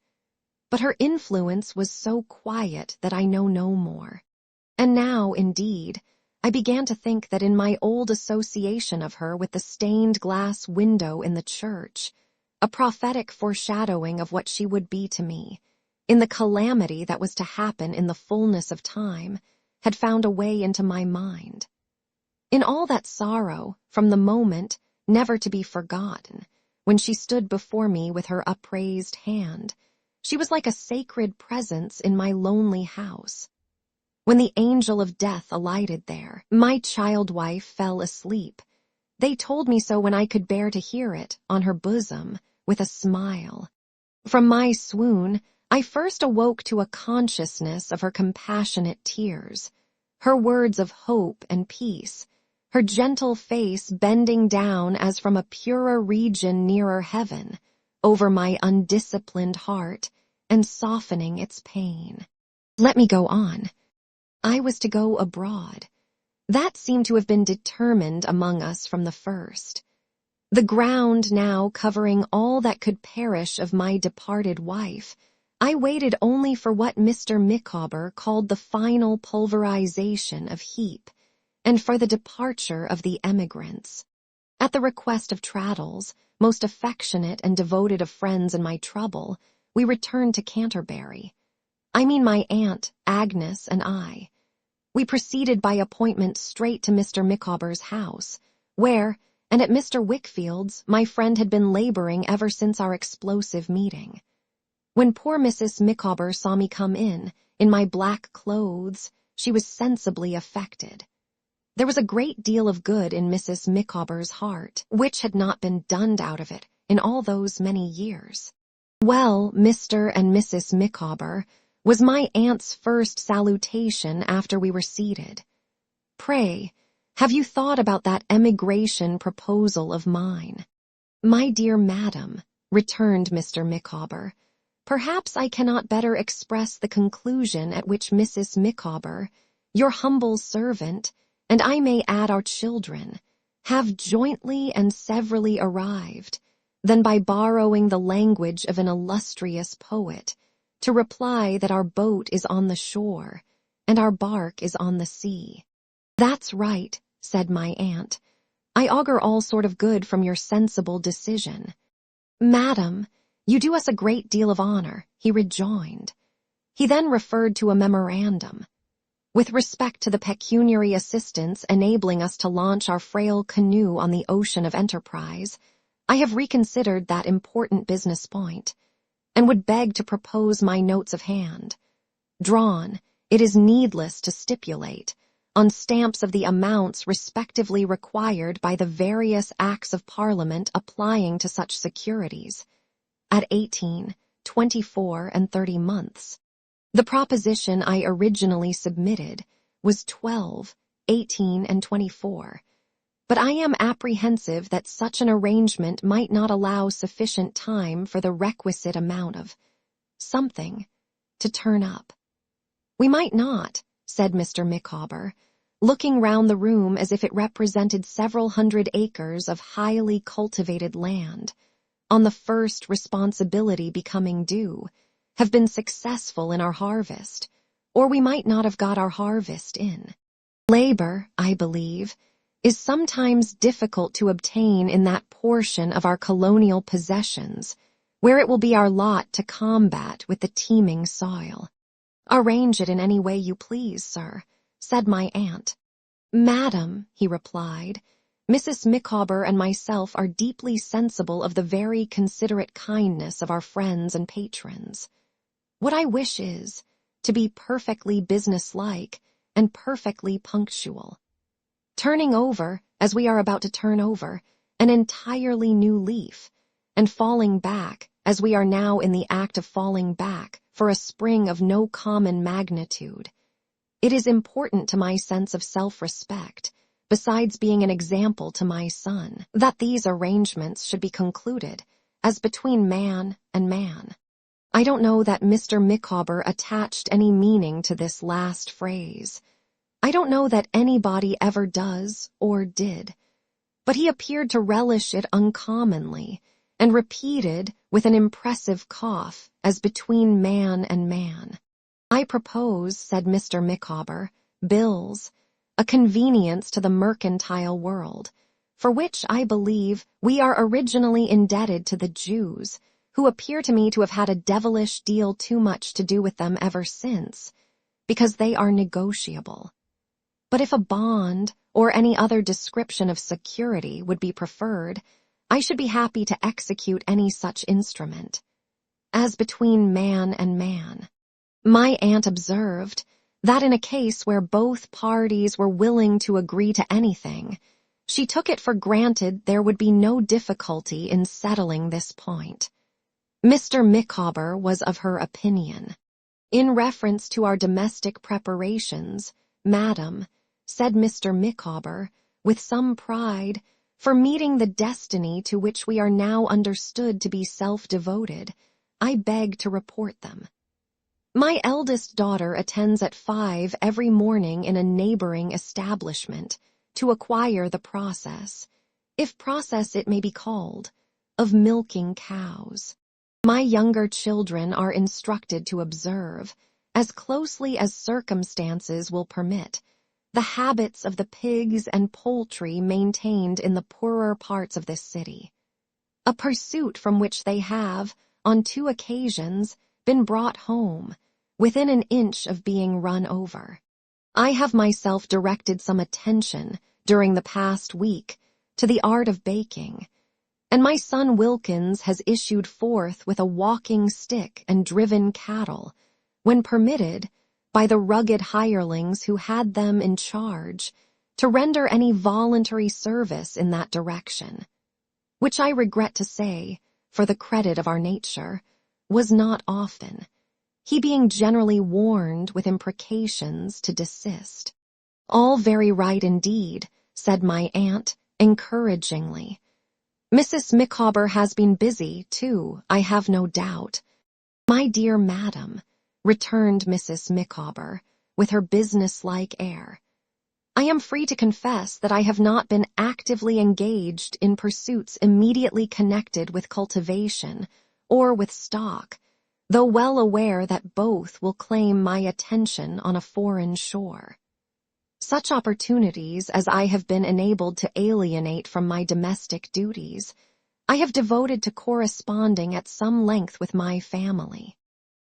A: But her influence was so quiet that I know no more. And now, indeed, I began to think that in my old association of her with the stained glass window in the church, a prophetic foreshadowing of what she would be to me, in the calamity that was to happen in the fullness of time, had found a way into my mind. In all that sorrow, from the moment, never to be forgotten, when she stood before me with her upraised hand, she was like a sacred presence in my lonely house. When the angel of death alighted there, my child-wife fell asleep. They told me so when I could bear to hear it, on her bosom, with a smile. From my swoon, I first awoke to a consciousness of her compassionate tears, her words of hope and peace, her gentle face bending down as from a purer region nearer heaven, over my undisciplined heart, and softening its pain. Let me go on. I was to go abroad. That seemed to have been determined among us from the first. The ground now covering all that could perish of my departed wife, I waited only for what Mr. Micawber called the final pulverization of heap, and for the departure of the emigrants. At the request of Traddles, most affectionate and devoted of friends in my trouble, we returned to Canterbury. I mean my aunt, Agnes, and I. We proceeded by appointment straight to Mr. Micawber's house, where, and at Mr. Wickfield's, my friend had been laboring ever since our explosive meeting. When poor Mrs. Micawber saw me come in my black clothes, she was sensibly affected. There was a great deal of good in Mrs. Micawber's heart, which had not been done out of it in all those many years. "Well, Mr. and Mrs. Micawber," was my aunt's first salutation after we were seated. "Pray, have you thought about that emigration proposal of mine?" "My dear madam," returned Mr. Micawber, "perhaps I cannot better express the conclusion at which Mrs. Micawber, your humble servant, and I may add our children, have jointly and severally arrived, than by borrowing the language of an illustrious poet, to reply that our boat is on the shore, and our bark is on the sea." "That's right," said my aunt. "I augur all sort of good from your sensible decision." "Madam, you do us a great deal of honor," he rejoined. He then referred to a memorandum. "With respect to the pecuniary assistance enabling us to launch our frail canoe on the ocean of enterprise, I have reconsidered that important business point, and would beg to propose my notes of hand, drawn, it is needless to stipulate, on stamps of the amounts respectively required by the various Acts of Parliament applying to such securities, at 18, 24, and 30 months. The proposition I originally submitted was 12, 18, and 24, but I am apprehensive that such an arrangement might not allow sufficient time for the requisite amount of something to turn up." "We might not," said Mr. Micawber, looking round the room as if it represented several hundred acres of highly cultivated land, on the first responsibility becoming due, have been successful in our harvest, or we might not have got our harvest in. Labor, I believe, is sometimes difficult to obtain in that portion of our colonial possessions where it will be our lot to combat with the teeming soil." "Arrange it in any way you please, sir," said my aunt. "Madam," he replied, "Mrs. Micawber and myself are deeply sensible of the very considerate kindness of our friends and patrons. What I wish is to be perfectly businesslike and perfectly punctual. Turning over, as we are about to turn over, an entirely new leaf, and falling back, as we are now in the act of falling back, for a spring of no common magnitude. It is important to my sense of self-respect, besides being an example to my son, that these arrangements should be concluded, as between man and man." I don't know that Mr. Micawber attached any meaning to this last phrase. I don't know that anybody ever does or did, but he appeared to relish it uncommonly, and repeated with an impressive cough, as between man and man. "I propose," said Mr. Micawber, "bills, a convenience to the mercantile world, for which, I believe, we are originally indebted to the Jews, who appear to me to have had a devilish deal too much to do with them ever since, because they are negotiable. But if a bond, or any other description of security, would be preferred, I should be happy to execute any such instrument. As between man and man." My aunt observed that in a case where both parties were willing to agree to anything, she took it for granted there would be no difficulty in settling this point. Mr. Micawber was of her opinion. "In reference to our domestic preparations, madam," said Mr. Micawber, with some pride, "for meeting the destiny to which we are now understood to be self-devoted, I beg to report them. My eldest daughter attends at 5 every morning in a neighboring establishment to acquire the process, if process it may be called, of milking cows. My younger children are instructed to observe, as closely as circumstances will permit, the habits of the pigs and poultry maintained in the poorer parts of this city, a pursuit from which they have, on 2 occasions, been brought home, within an inch of being run over. I have myself directed some attention during the past week to the art of baking, and my son Wilkins has issued forth with a walking stick and driven cattle, when permitted, by the rugged hirelings who had them in charge, to render any voluntary service in that direction, which I regret to say, for the credit of our nature, was not often, he being generally warned with imprecations to desist. "All very right indeed," said my aunt, encouragingly. "Mrs. Micawber has been busy, too, I have no doubt." "My dear madam," returned Mrs. Micawber, with her business-like air, "I am free to confess that I have not been actively engaged in pursuits immediately connected with cultivation or with stock, though well aware that both will claim my attention on a foreign shore. Such opportunities as I have been enabled to alienate from my domestic duties, I have devoted to corresponding at some length with my family.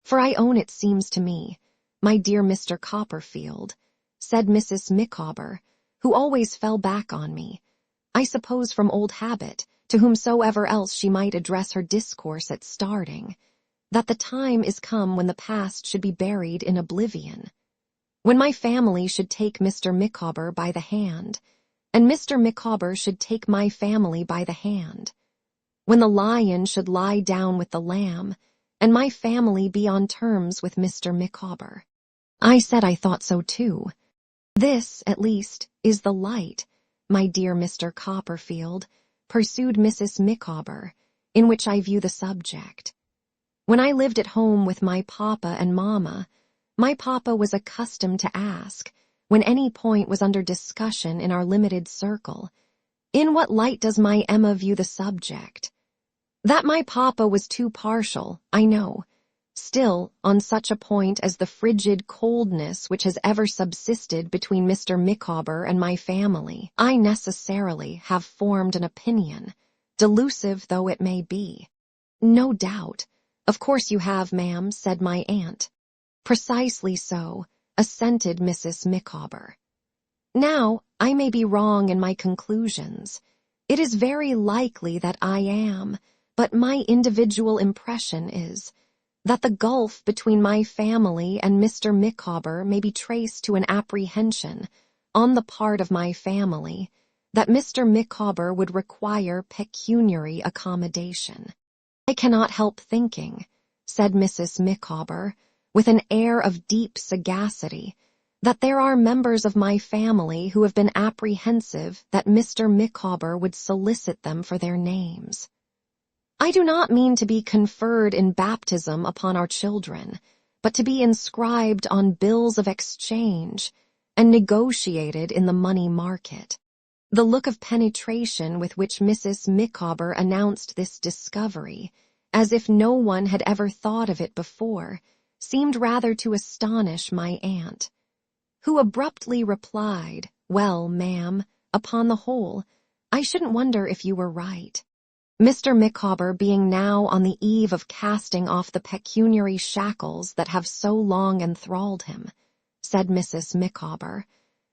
A: For I own it seems to me, my dear Mr. Copperfield," said Mrs. Micawber, who always fell back on me, I suppose from old habit, to whomsoever else she might address her discourse at starting, "that the time is come when the past should be buried in oblivion, when my family should take Mr. Micawber by the hand, and Mr. Micawber should take my family by the hand, when the lion should lie down with the lamb, and my family be on terms with Mr. Micawber." I said I thought so too. "This, at least, is the light, my dear Mr. Copperfield," pursued Mrs. Micawber, "in which I view the subject. When I lived at home with my papa and mamma, my papa was accustomed to ask, when any point was under discussion in our limited circle, 'In what light does my Emma view the subject?' That my papa was too partial, I know. Still, on such a point as the frigid coldness which has ever subsisted between Mr. Micawber and my family, I necessarily have formed an opinion, delusive though it may be." "No doubt. Of course you have, ma'am," said my aunt. "Precisely so," assented Mrs. Micawber. "Now, I may be wrong in my conclusions. It is very likely that I am, but my individual impression is that the gulf between my family and Mr. Micawber may be traced to an apprehension, on the part of my family, that Mr. Micawber would require pecuniary accommodation. I cannot help thinking," said Mrs. Micawber, with an air of deep sagacity, "that there are members of my family who have been apprehensive that Mr. Micawber would solicit them for their names. I do not mean to be conferred in baptism upon our children, but to be inscribed on bills of exchange and negotiated in the money market." The look of penetration with which Mrs. Micawber announced this discovery, as if no one had ever thought of it before, seemed rather to astonish my aunt, who abruptly replied, "Well, ma'am, upon the whole, I shouldn't wonder if you were right. Mr. Micawber being now on the eve of casting off the pecuniary shackles that have so long enthralled him," said Mrs. Micawber,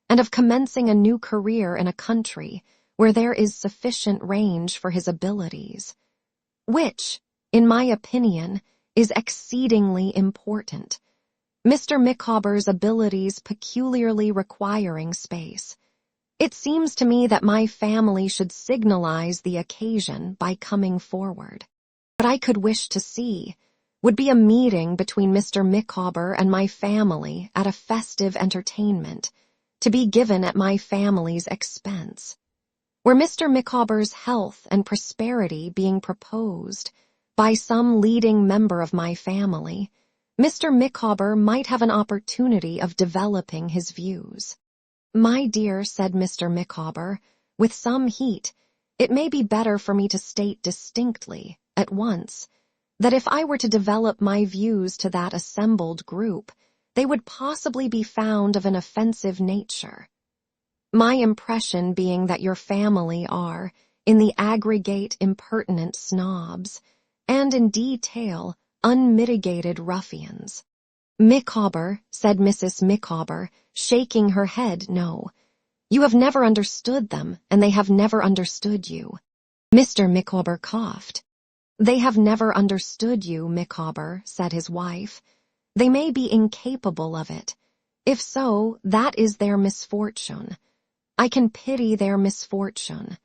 A: "and of commencing a new career in a country where there is sufficient range for his abilities, which, in my opinion, is exceedingly important, Mr. Micawber's abilities peculiarly requiring space, it seems to me that my family should signalize the occasion by coming forward. What I could wish to see would be a meeting between Mr. Micawber and my family at a festive entertainment, to be given at my family's expense, where Mr. Micawber's health and prosperity being proposed by some leading member of my family, Mr. Micawber might have an opportunity of developing his views." "My dear," said Mr. Micawber, with some heat, "it may be better for me to state distinctly, at once, that if I were to develop my views to that assembled group, they would possibly be found of an offensive nature. My impression being that your family are, in the aggregate, impertinent snobs, and in detail, unmitigated ruffians. Micawber, said Mrs. Micawber, shaking her head, no. You have never understood them, and they have never understood you. Mr. Micawber coughed. They have never understood you, Micawber, said his wife. They may be incapable of it. If so, that is their misfortune. I can pity their misfortune.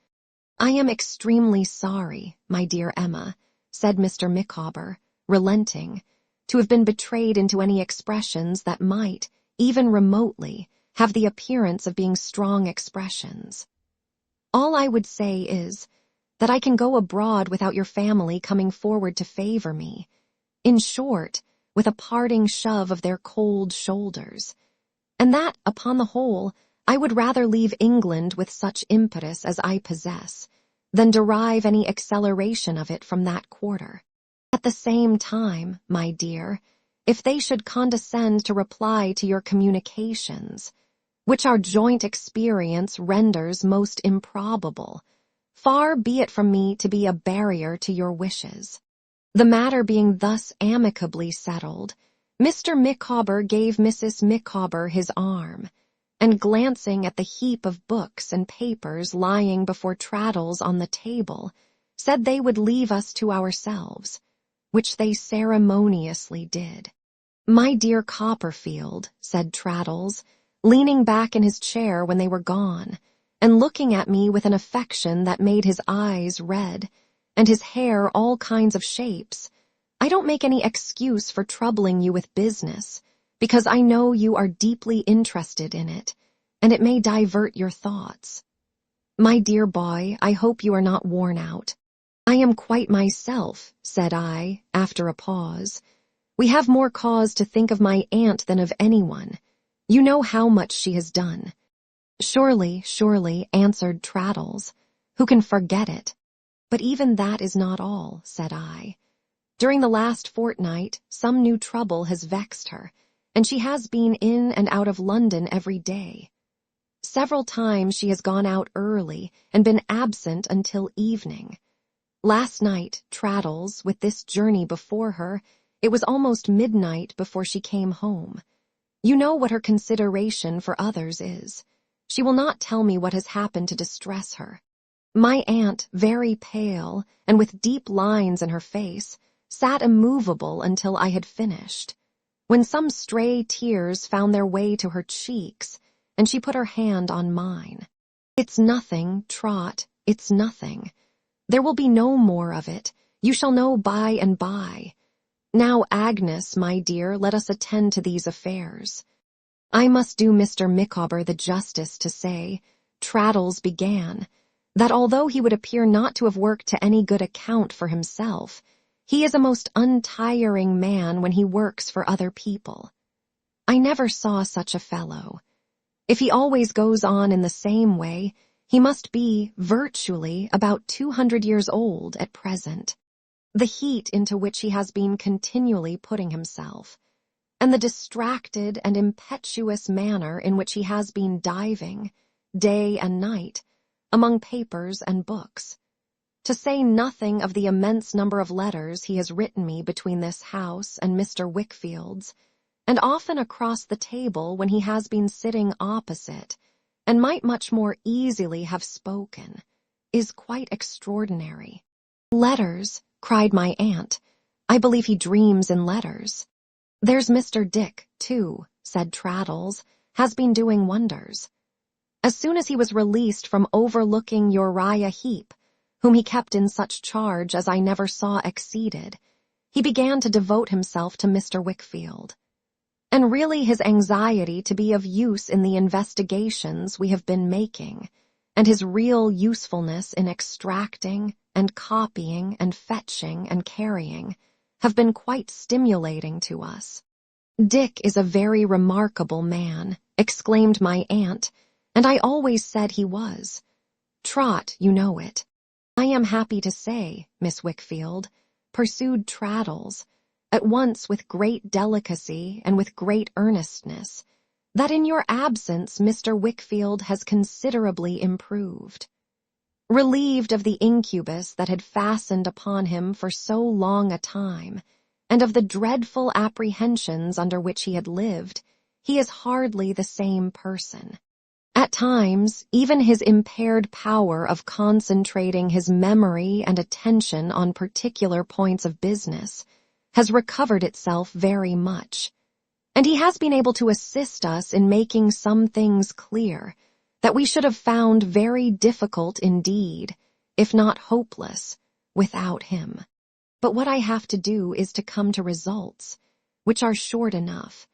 A: I am extremely sorry, my dear Emma, said Mr. Micawber, relenting, to have been betrayed into any expressions that might, even remotely, have the appearance of being strong expressions. All I would say is that I can go abroad without your family coming forward to favor me. In short, with a parting shove of their cold shoulders. And that, upon the whole, I would rather leave England with such impetus as I possess, than derive any acceleration of it from that quarter. At the same time, my dear, if they should condescend to reply to your communications, which our joint experience renders most improbable, far be it from me to be a barrier to your wishes. The matter being thus amicably settled, Mr. Micawber gave Mrs. Micawber his arm, and glancing at the heap of books and papers lying before Traddles on the table, said they would leave us to ourselves, which they ceremoniously did. My dear Copperfield, said Traddles, leaning back in his chair when they were gone, and looking at me with an affection that made his eyes red, and his hair all kinds of shapes, I don't make any excuse for troubling you with business, because I know you are deeply interested in it, and it may divert your thoughts. My dear boy, I hope you are not worn out. I am quite myself, said I, after a pause. We have more cause to think of my aunt than of anyone. You know how much she has done. Surely, surely, answered Traddles. Who can forget it? But even that is not all, said I. During the last fortnight, some new trouble has vexed her, and she has been in and out of London every day. Several times she has gone out early and been absent until evening. Last night, Traddles, with this journey before her, it was almost midnight before she came home. You know what her consideration for others is. She will not tell me what has happened to distress her. My aunt, very pale, and with deep lines in her face, sat immovable until I had finished, when some stray tears found their way to her cheeks, and she put her hand on mine. It's nothing, Trot, it's nothing. There will be no more of it. You shall know by and by. Now, Agnes, my dear, let us attend to these affairs. I must do Mr. Micawber the justice to say, Traddles began, that although he would appear not to have worked to any good account for himself, he is a most untiring man when he works for other people. I never saw such a fellow. If he always goes on in the same way, he must be, virtually, about 200 years old at present. The heat into which he has been continually putting himself, and the distracted and impetuous manner in which he has been diving, day and night, among papers and books, to say nothing of the immense number of letters he has written me between this house and Mr. Wickfield's, and often across the table when he has been sitting opposite, and might much more easily have spoken, is quite extraordinary. Letters, cried my aunt. I believe he dreams in letters. There's Mr. Dick, too, said Traddles, has been doing wonders. As soon as he was released from overlooking Uriah Heep, whom he kept in such charge as I never saw exceeded, he began to devote himself to Mr. Wickfield. And really his anxiety to be of use in the investigations we have been making, and his real usefulness in extracting and copying and fetching and carrying, have been quite stimulating to us. Dick is a very remarkable man, exclaimed my aunt, and I always said he was. Trot, you know it. I am happy to say, Miss Wickfield, pursued Traddles, at once with great delicacy and with great earnestness, that in your absence Mr. Wickfield has considerably improved. Relieved of the incubus that had fastened upon him for so long a time, and of the dreadful apprehensions under which he had lived, he is hardly the same person. At times, even his impaired power of concentrating his memory and attention on particular points of business has recovered itself very much, and he has been able to assist us in making some things clear that we should have found very difficult indeed, if not hopeless, without him. But what I have to do is to come to results, which are short enough,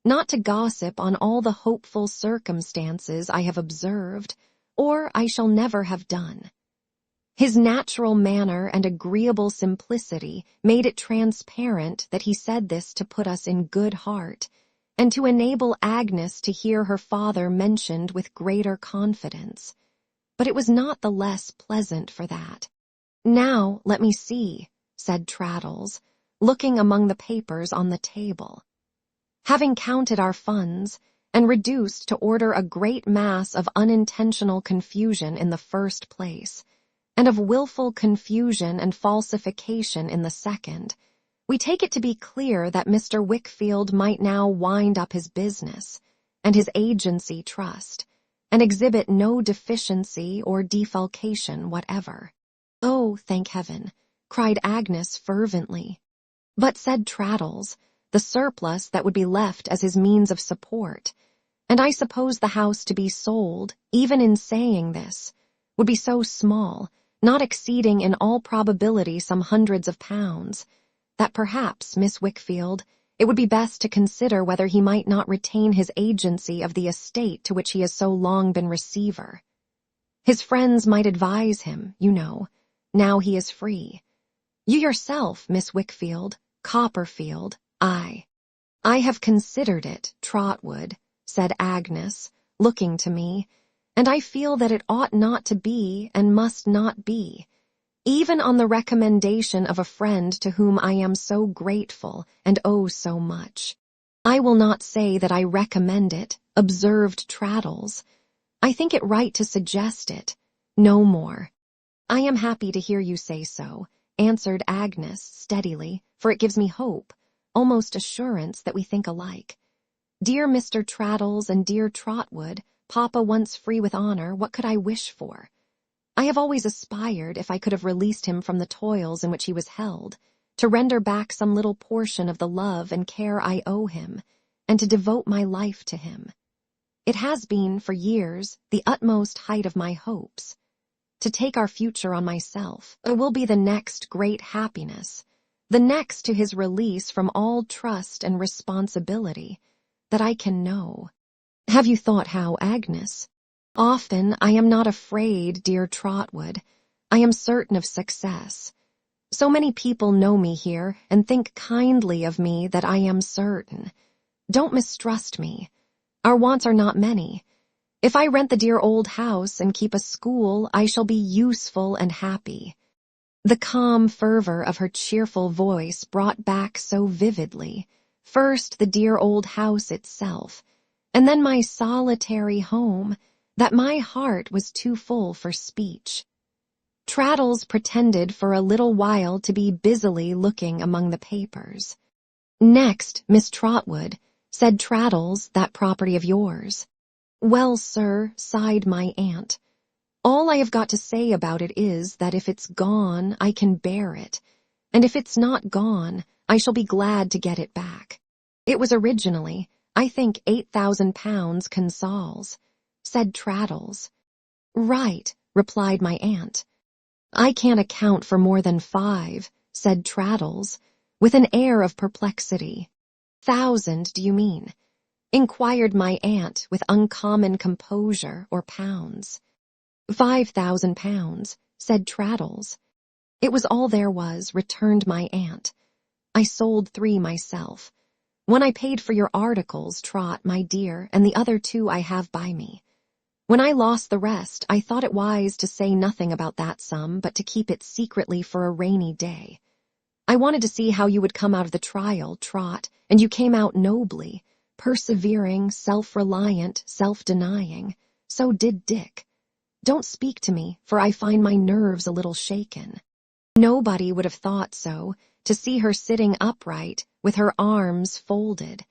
A: not to gossip on all the hopeful circumstances I have observed, or I shall never have done. His natural manner and agreeable simplicity made it transparent that he said this to put us in good heart, and to enable Agnes to hear her father mentioned with greater confidence. But it was not the less pleasant for that. "Now, let me see," said Traddles, looking among the papers on the table. Having counted our funds, and reduced to order a great mass of unintentional confusion in the first place, and of wilful confusion and falsification in the second, we take it to be clear that Mr. Wickfield might now wind up his business, and his agency trust, and exhibit no deficiency or defalcation whatever. "Oh, thank heaven," cried Agnes fervently. "But," said Traddles, "the surplus that would be left as his means of support, and I suppose the house to be sold, even in saying this, would be so small, not exceeding in all probability some hundreds of pounds, that perhaps, Miss Wickfield, it would be best to consider whether he might not retain his agency of the estate to which he has so long been receiver. His friends might advise him, you know, now he is free. You yourself, Miss Wickfield, Copperfield, I have considered it, Trotwood," said Agnes, looking to me, "and I feel that it ought not to be and must not be, even on the recommendation of a friend to whom I am so grateful and owe so much." "I will not say that I recommend it," observed Traddles. "I think it right to suggest it, no more." "I am happy to hear you say so," answered Agnes steadily, "for it gives me hope, almost assurance that we think alike. Dear Mr. Traddles and dear Trotwood, Papa once free with honor, what could I wish for? I have always aspired, if I could have released him from the toils in which he was held, to render back some little portion of the love and care I owe him, and to devote my life to him. It has been, for years, the utmost height of my hopes. To take our future on myself, it will be the next great happiness, the next to his release from all trust and responsibility, that I can know. Have you thought how, Agnes? Often I am not afraid, dear Trotwood. I am certain of success. So many people know me here, and think kindly of me that I am certain. Don't mistrust me. Our wants are not many. If I rent the dear old house and keep a school, I shall be useful and happy." The calm fervor of her cheerful voice brought back so vividly, first the dear old house itself, and then my solitary home, that my heart was too full for speech. Traddles pretended for a little while to be busily looking among the papers. "Next, Miss Trotwood," said Traddles, "that property of yours." "Well, sir," sighed my aunt, "all I have got to say about it is that if it's gone, I can bear it, and if it's not gone, I shall be glad to get it back. It was originally, I think, £8,000 consols," said Traddles. "Right," replied my aunt. "I can't account for more than 5, said Traddles, with an air of perplexity. "1,000, do you mean?" inquired my aunt with uncommon composure, or pounds. £5,000, said Traddles. "It was all there was," returned my aunt. "I sold 3 myself. One I paid for your articles, Trot, my dear, and the other 2 I have by me. When I lost the rest, I thought it wise to say nothing about that sum, but to keep it secretly for a rainy day. I wanted to see how you would come out of the trial, Trot, and you came out nobly, persevering, self-reliant, self-denying. So did Dick. Don't speak to me, for I find my nerves a little shaken." "Nobody would have thought so, to see her sitting upright with her arms folded,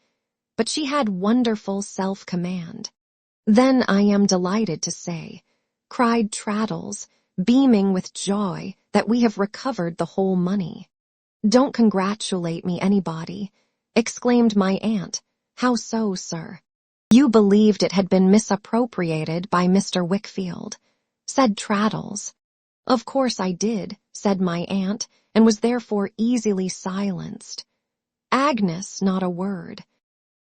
A: but she had wonderful self-command. "Then I am delighted to say," cried Traddles, beaming with joy that we have recovered the whole money. "Don't congratulate me, anybody," exclaimed my aunt. "How so, sir?" "You believed it had been misappropriated by Mr. Wickfield," said Traddles. "Of course I did," said my aunt, and was therefore easily silenced. Agnes not a word.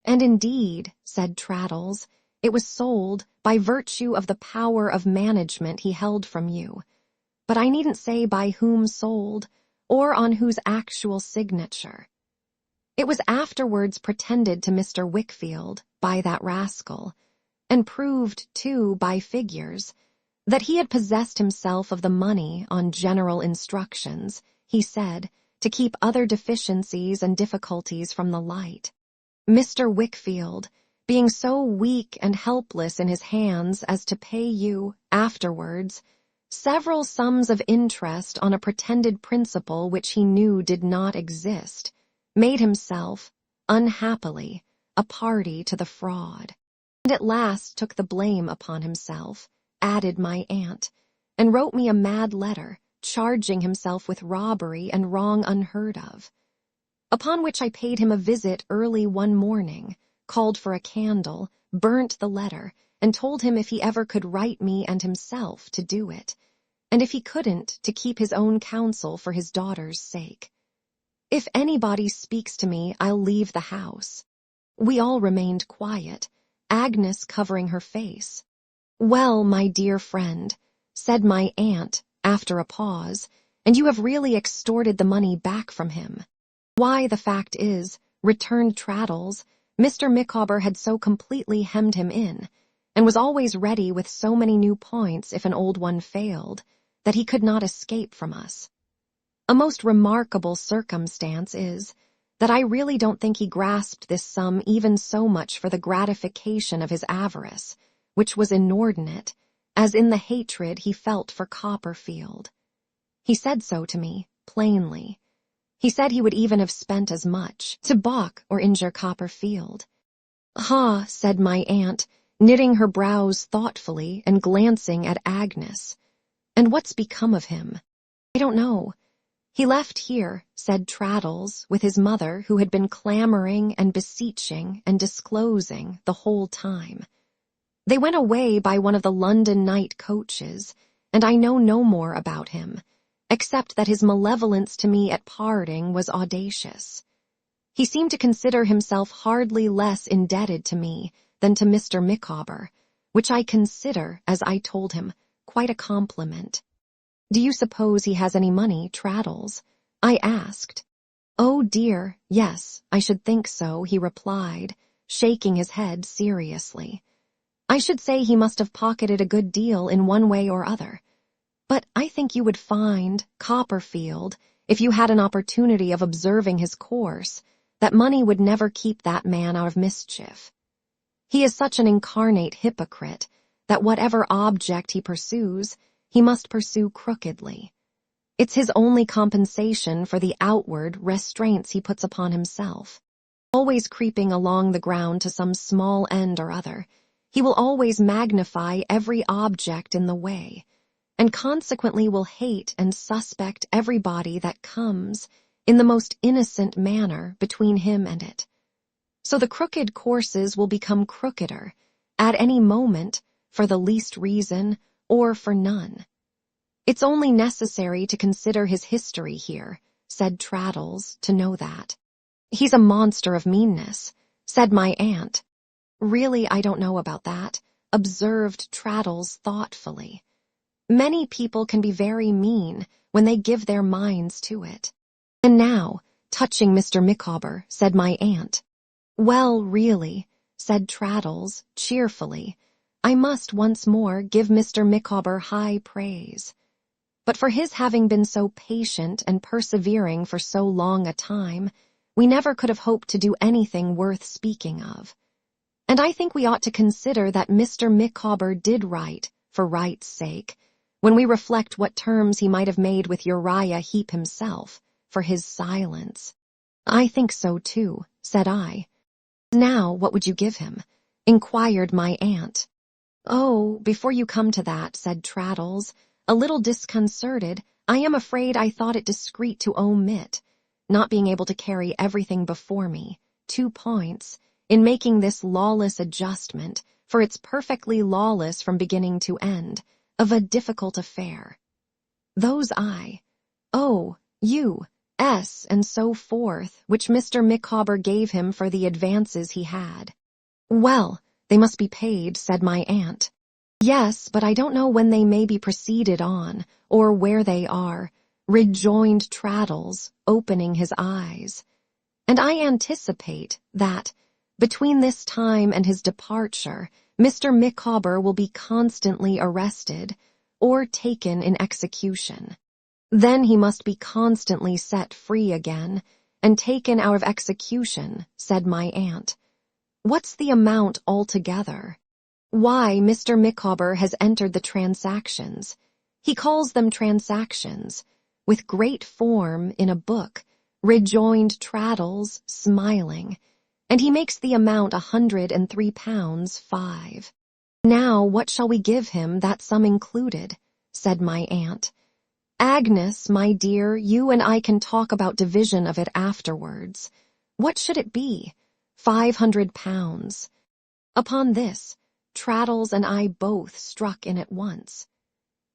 A: "And indeed," said Traddles, "it was sold by virtue of the power of management he held from you. But I needn't say by whom sold, or on whose actual signature. It was afterwards pretended to Mr. Wickfield by that rascal, and proved, too, by figures, that he had possessed himself of the money on general instructions, he said, to keep other deficiencies and difficulties from the light. Mr. Wickfield, being so weak and helpless in his hands as to pay you, afterwards, several sums of interest on a pretended principle which he knew did not exist, made himself, unhappily, a party to the fraud, and at last took the blame upon himself, added my aunt, and wrote me a mad letter, charging himself with robbery and wrong unheard of. Upon which I paid him a visit early one morning, called for a candle, burnt the letter, and told him if he ever could write me and himself to do it, and if he couldn't, to keep his own counsel for his daughter's sake. If anybody speaks to me, I'll leave the house. We all remained quiet, Agnes covering her face. "Well, my dear friend," said my aunt, after a pause, "and you have really extorted the money back from him." "Why, the fact is," returned Traddles, "Mr. Micawber had so completely hemmed him in, and was always ready with so many new points if an old one failed, that he could not escape from us. A most remarkable circumstance is, that I really don't think he grasped this sum even so much for the gratification of his avarice, which was inordinate, as in the hatred he felt for Copperfield. He said so to me, plainly. He said he would even have spent as much to balk or injure Copperfield." "Ha," said my aunt, knitting her brows thoughtfully and glancing at Agnes. "And what's become of him?" "I don't know. He left here," said Traddles, with his mother, who had been clamoring and beseeching and disclosing the whole time. "They went away by one of the London night coaches, and I know no more about him, except that his malevolence to me at parting was audacious. He seemed to consider himself hardly less indebted to me than to Mr. Micawber, which I consider, as I told him, quite a compliment." "Do you suppose he has any money, Traddles?" I asked. "Oh dear, yes, I should think so," he replied, shaking his head seriously. "I should say he must have pocketed a good deal in one way or other. But I think you would find, Copperfield, if you had an opportunity of observing his course, that money would never keep that man out of mischief. He is such an incarnate hypocrite that whatever object he pursues, he must pursue crookedly. It's his only compensation for the outward restraints he puts upon himself. Always creeping along the ground to some small end or other, he will always magnify every object in the way, and consequently will hate and suspect everybody that comes, in the most innocent manner, between him and it. So the crooked courses will become crookeder, at any moment, for the least reason, or for none. It's only necessary to consider his history here," said Traddles, "to know that." "He's a monster of meanness," said my aunt. "Really, I don't know about that," observed Traddles thoughtfully. "Many people can be very mean when they give their minds to it. And now, touching Mr. Micawber," said my aunt. "Well, really," said Traddles, cheerfully, "I must once more give Mr. Micawber high praise. But for his having been so patient and persevering for so long a time, we never could have hoped to do anything worth speaking of. And I think we ought to consider that Mr. Micawber did right, for right's sake, when we reflect what terms he might have made with Uriah Heep himself, for his silence. "I think so too," said I. "Now, what would you give him?" inquired my aunt. "Oh, before you come to that," said Traddles, a little disconcerted, "I am afraid I thought it discreet to omit, not being able to carry everything before me, 2 points, in making this lawless adjustment, for it's perfectly lawless from beginning to end, of a difficult affair. Those U.S. and so forth, which Mr. Micawber gave him for the advances he had." "Well, they must be paid," said my aunt. "Yes, but I don't know when they may be proceeded on, or where they are," rejoined Traddles, opening his eyes. "And I anticipate that, between this time and his departure, Mr. Micawber will be constantly arrested, or taken in execution. Then he must be constantly set free again, and taken out of execution," said my aunt. "What's the amount altogether?" "Why, Mr. Micawber has entered the transactions. He calls them transactions, with great form in a book," rejoined Traddles, smiling, "and he makes the amount £103.5. "Now, what shall we give him, that sum included?" said my aunt. "Agnes, my dear, you and I can talk about division of it afterwards. What should it be? £500. Upon this, Traddles and I both struck in at once.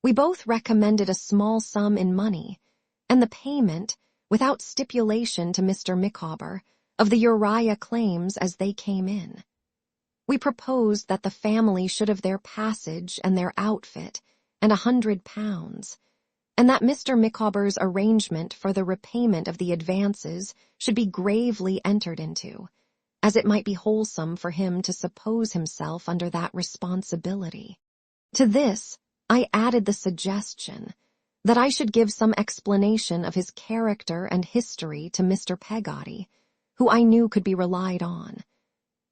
A: We both recommended a small sum in money, and the payment, without stipulation to Mr. Micawber, of the Uriah claims as they came in. We proposed that the family should have their passage and their outfit, and £100, and that Mr. Micawber's arrangement for the repayment of the advances should be gravely entered into, as it might be wholesome for him to suppose himself under that responsibility. To this, I added the suggestion that I should give some explanation of his character and history to Mr. Peggotty, who I knew could be relied on,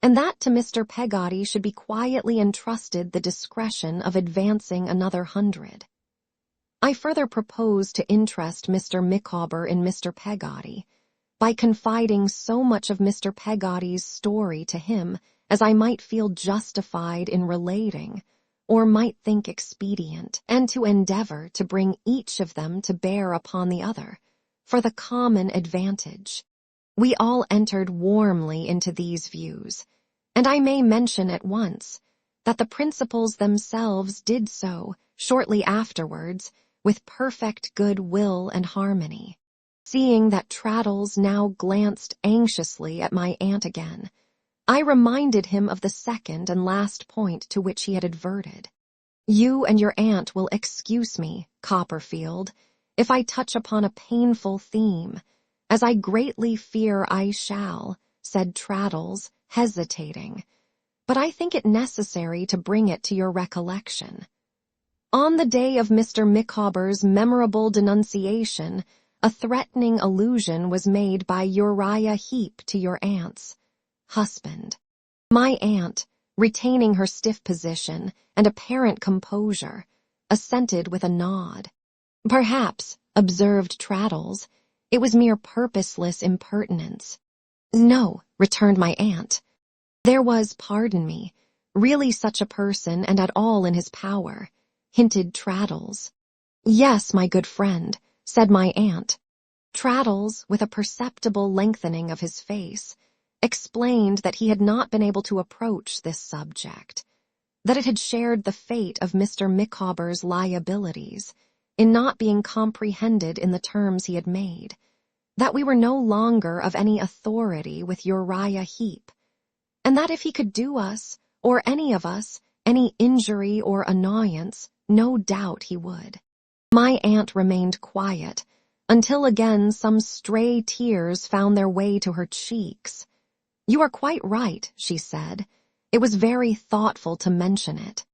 A: and that to Mr. Peggotty should be quietly entrusted the discretion of advancing another 100. I further proposed to interest Mr. Micawber in Mr. Peggotty, by confiding so much of Mr. Peggotty's story to him as I might feel justified in relating, or might think expedient, and to endeavor to bring each of them to bear upon the other, for the common advantage. We all entered warmly into these views, and I may mention at once that the principals themselves did so shortly afterwards with perfect good will and harmony. Seeing that Traddles now glanced anxiously at my aunt again, I reminded him of the second and last point to which he had adverted. "You and your aunt will excuse me, Copperfield, if I touch upon a painful theme, as I greatly fear I shall," said Traddles, hesitating, "but I think it necessary to bring it to your recollection. On the day of Mr. Micawber's memorable denunciation, a threatening allusion was made by Uriah Heep to your aunt's husband." My aunt, retaining her stiff position and apparent composure, assented with a nod. "Perhaps," observed Traddles, "it was mere purposeless impertinence." "No," returned my aunt. "There was, pardon me, really such a person and at all in his power," hinted Traddles. "Yes, my good friend," said my aunt. Traddles, with a perceptible lengthening of his face, explained that he had not been able to approach this subject, that it had shared the fate of Mr. Micawber's liabilities in not being comprehended in the terms he had made, that we were no longer of any authority with Uriah Heep, and that if he could do us, or any of us, any injury or annoyance, no doubt he would. My aunt remained quiet, until again some stray tears found their way to her cheeks. "You are quite right," she said. "It was very thoughtful to mention it."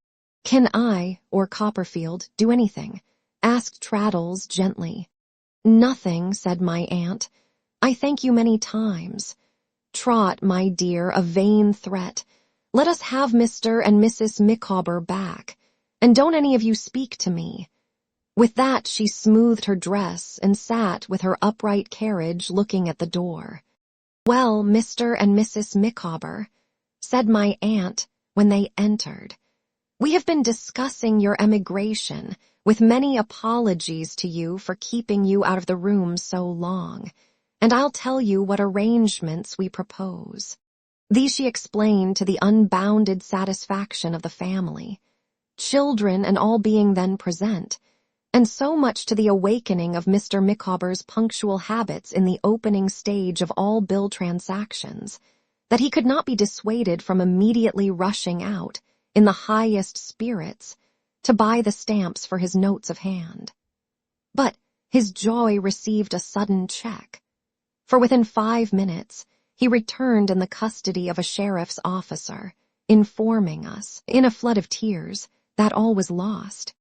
A: "Can I, or Copperfield, do anything?" asked Traddles gently. "Nothing," said my aunt. "I thank you many times. Trot, my dear, a vain threat. Let us have Mr. and Mrs. Micawber back, and don't any of you speak to me. With that, she smoothed her dress and sat with her upright carriage looking at the door. "Well, Mr. and Mrs. Micawber," said my aunt when they entered, "we have been discussing your emigration, with many apologies to you for keeping you out of the room so long, and I'll tell you what arrangements we propose." These she explained to the unbounded satisfaction of the family, children and all being then present, and so much to the awakening of Mr. Micawber's punctual habits in the opening stage of all bill transactions, that he could not be dissuaded from immediately rushing out, in the highest spirits, to buy the stamps for his notes of hand. But his joy received a sudden check, for within 5 minutes he returned in the custody of a sheriff's officer, informing us, in a flood of tears, that all was lost.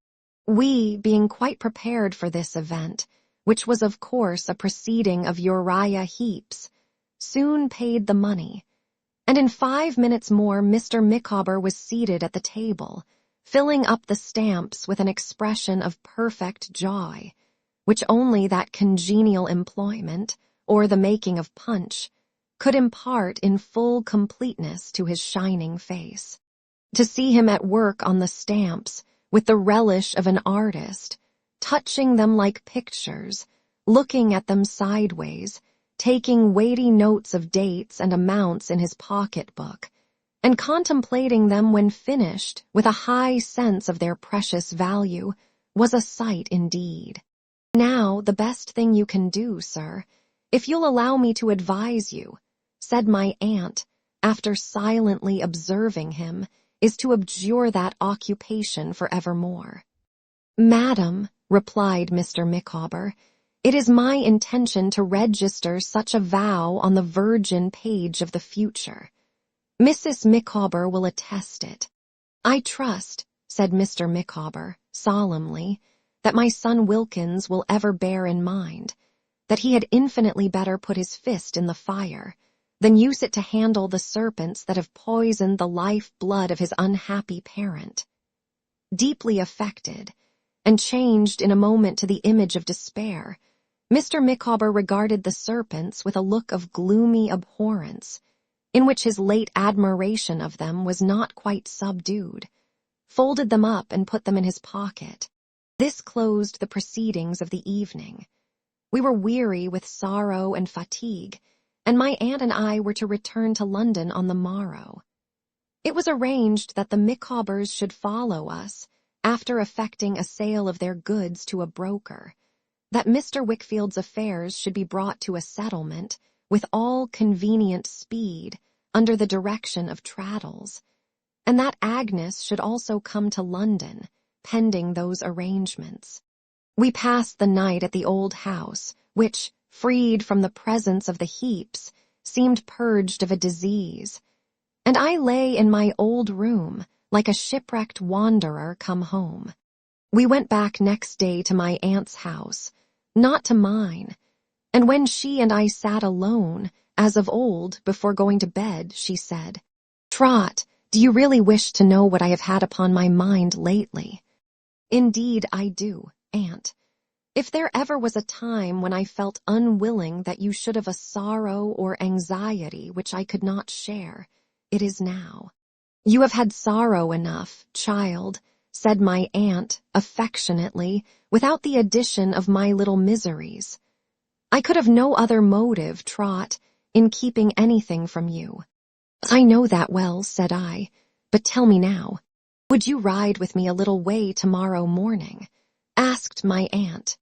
A: We, being quite prepared for this event, which was of course a proceeding of Uriah Heep's, soon paid the money, and in 5 minutes more Mr. Micawber was seated at the table, filling up the stamps with an expression of perfect joy, which only that congenial employment, or the making of punch, could impart in full completeness to his shining face. To see him at work on the stamps, with the relish of an artist, touching them like pictures, looking at them sideways, taking weighty notes of dates and amounts in his pocketbook, and contemplating them when finished with a high sense of their precious value, was a sight indeed. "Now, the best thing you can do, sir, if you'll allow me to advise you," said my aunt, after silently observing him, "is to abjure that occupation for evermore." "Madam," replied Mr. Micawber, "it is my intention to register such a vow on the virgin page of the future. Mrs. Micawber will attest it." "I trust," said Mr. Micawber, solemnly, "that my son Wilkins will ever bear in mind that he had infinitely better put his fist in the fire than use it to handle the serpents that have poisoned the life-blood of his unhappy parent." Deeply affected, and changed in a moment to the image of despair, Mr. Micawber regarded the serpents with a look of gloomy abhorrence, in which his late admiration of them was not quite subdued, folded them up and put them in his pocket. This closed the proceedings of the evening. We were weary with sorrow and fatigue, and my aunt and I were to return to London on the morrow. It was arranged that the Micawbers should follow us, after effecting a sale of their goods to a broker, that Mr. Wickfield's affairs should be brought to a settlement with all convenient speed under the direction of Traddles, and that Agnes should also come to London, pending those arrangements. We passed the night at the old house, which, freed from the presence of the Heeps, seemed purged of a disease, and I lay in my old room like a shipwrecked wanderer come home. We went back next day to my aunt's house, not to mine, and when she and I sat alone, as of old, before going to bed, she said, "Trot, do you really wish to know what I have had upon my mind lately?" "Indeed I do, Aunt. If there ever was a time when I felt unwilling that you should have a sorrow or anxiety which I could not share, it is now." "You have had sorrow enough, child," said my aunt, affectionately, "without the addition of my little miseries. I could have no other motive, Trot, in keeping anything from you." "I know that well," said I, "but tell me now, would you ride with me a little way tomorrow morning?" asked my aunt.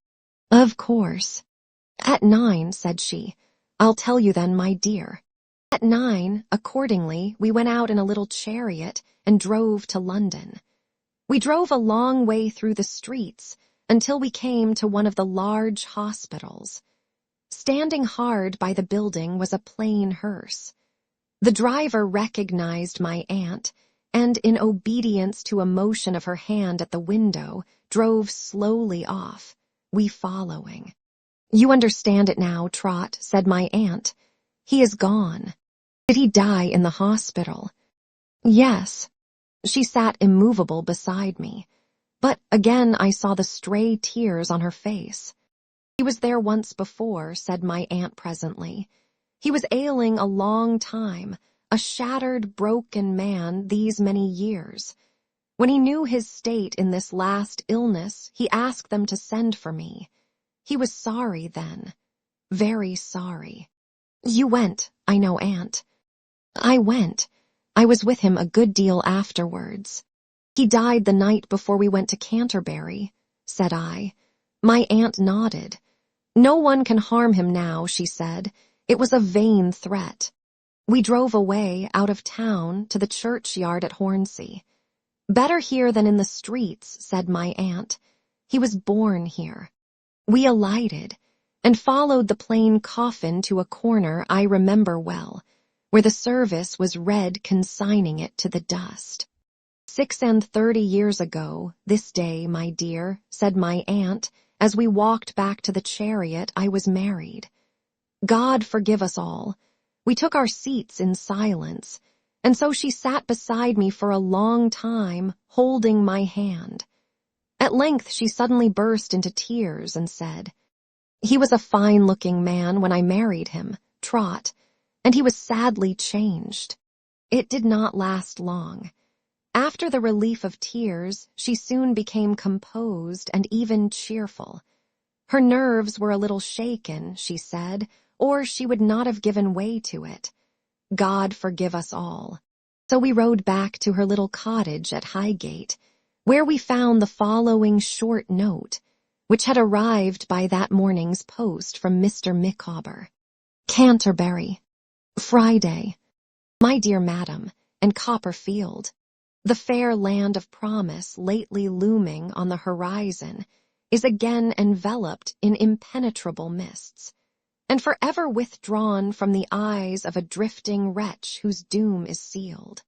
A: "Of course." "At 9, said she. "I'll tell you then, my dear." At 9, accordingly, we went out in a little chariot and drove to London. We drove a long way through the streets until we came to one of the large hospitals. Standing hard by the building was a plain hearse. The driver recognized my aunt, and in obedience to a motion of her hand at the window, drove slowly off, we following. "You understand it now, Trot," said my aunt. "He is gone." "Did he die in the hospital?" "Yes." She sat immovable beside me. But again I saw the stray tears on her face. "He was there once before," said my aunt presently. "He was ailing a long time, a shattered, broken man these many years. When he knew his state in this last illness, he asked them to send for me. He was sorry then, very sorry." "You went, I know, Aunt." "I went. I was with him a good deal afterwards." "He died the night before we went to Canterbury," said I. My aunt nodded. "No one can harm him now," she said. "It was a vain threat." We drove away, out of town, to the churchyard at Hornsey. "Better here than in the streets," said my aunt. "He was born here." We alighted, and followed the plain coffin to a corner I remember well, where the service was read consigning it to the dust. 36 years ago, this day, my dear," said my aunt, as we walked back to the chariot, "I was married. God forgive us all. We took our seats in silence, and so she sat beside me for a long time, holding my hand. At length she suddenly burst into tears and said, 'He was a fine-looking man when I married him, Trot, and he was sadly changed.' It did not last long. After the relief of tears, she soon became composed and even cheerful. Her nerves were a little shaken, she said, or she would not have given way to it. God forgive us all." So we rode back to her little cottage at Highgate, where we found the following short note, which had arrived by that morning's post from Mr. Micawber. "Canterbury, Friday. My dear Madam, and Copperfield. The fair land of promise lately looming on the horizon is again enveloped in impenetrable mists, and forever withdrawn from the eyes of a drifting wretch whose doom is sealed.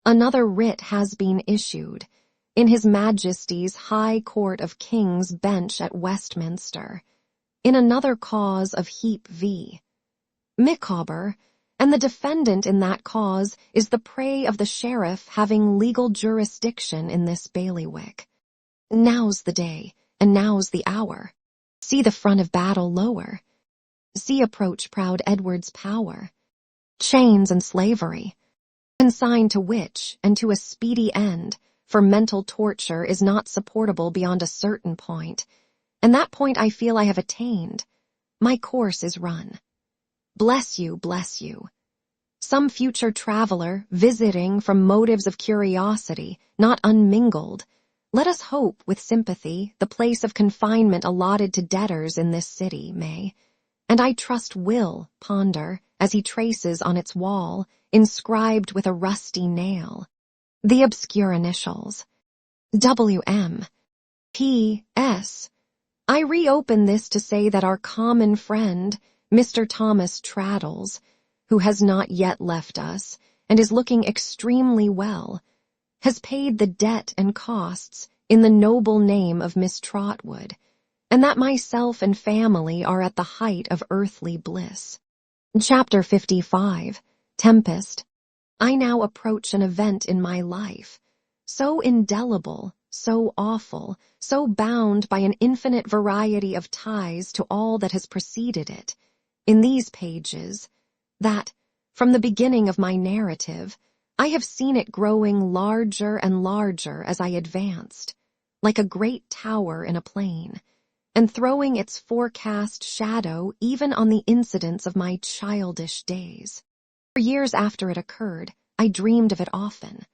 A: Another writ has been issued in His Majesty's High Court of King's Bench at Westminster, in another cause of Heap v. Micawber, and the defendant in that cause is the prey of the sheriff having legal jurisdiction in this bailiwick. Now's the day, and now's the hour. See the front of battle lower. See approach proud Edward's power. Chains and slavery, consigned to which, and to a speedy end, for mental torture is not supportable beyond a certain point, and that point I feel I have attained. My course is run. Bless you, bless you. Some future traveler, visiting from motives of curiosity, not unmingled, let us hope with sympathy the place of confinement allotted to debtors in this city may, and I trust will, ponder, as he traces on its wall, inscribed with a rusty nail, the obscure initials, W.M. P.S. I reopen this to say that our common friend, Mr. Thomas Traddles, who has not yet left us, and is looking extremely well, has paid the debt and costs in the noble name of Miss Trotwood, and that myself and family are at the height of earthly bliss. Chapter 55, Tempest. I now approach an event in my life, so indelible, so awful, so bound by an infinite variety of ties to all that has preceded it, in these pages, that, from the beginning of my narrative, I have seen it growing larger and larger as I advanced, like a great tower in a plain, and throwing its forecast shadow even on the incidents of my childish days. For years after it occurred, I dreamed of it often.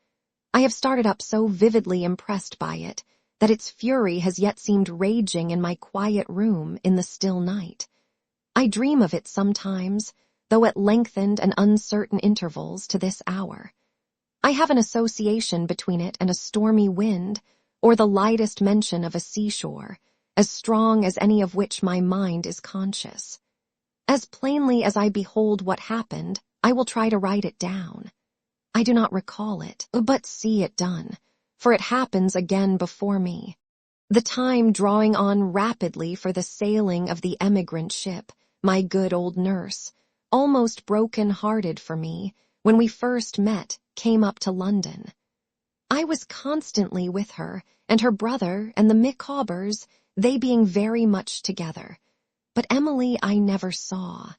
A: I have started up so vividly impressed by it that its fury has yet seemed raging in my quiet room in the still night. I dream of it sometimes, though at lengthened and uncertain intervals to this hour. I have an association between it and a stormy wind, or the lightest mention of a seashore, as strong as any of which my mind is conscious. As plainly as I behold what happened, I will try to write it down. I do not recall it, but see it done, for it happens again before me. The time drawing on rapidly for the sailing of the emigrant ship, my good old nurse, almost broken-hearted for me, when we first met, came up to London. I was constantly with her, and her brother and the Micawbers, they being very much together. But Emily I never saw.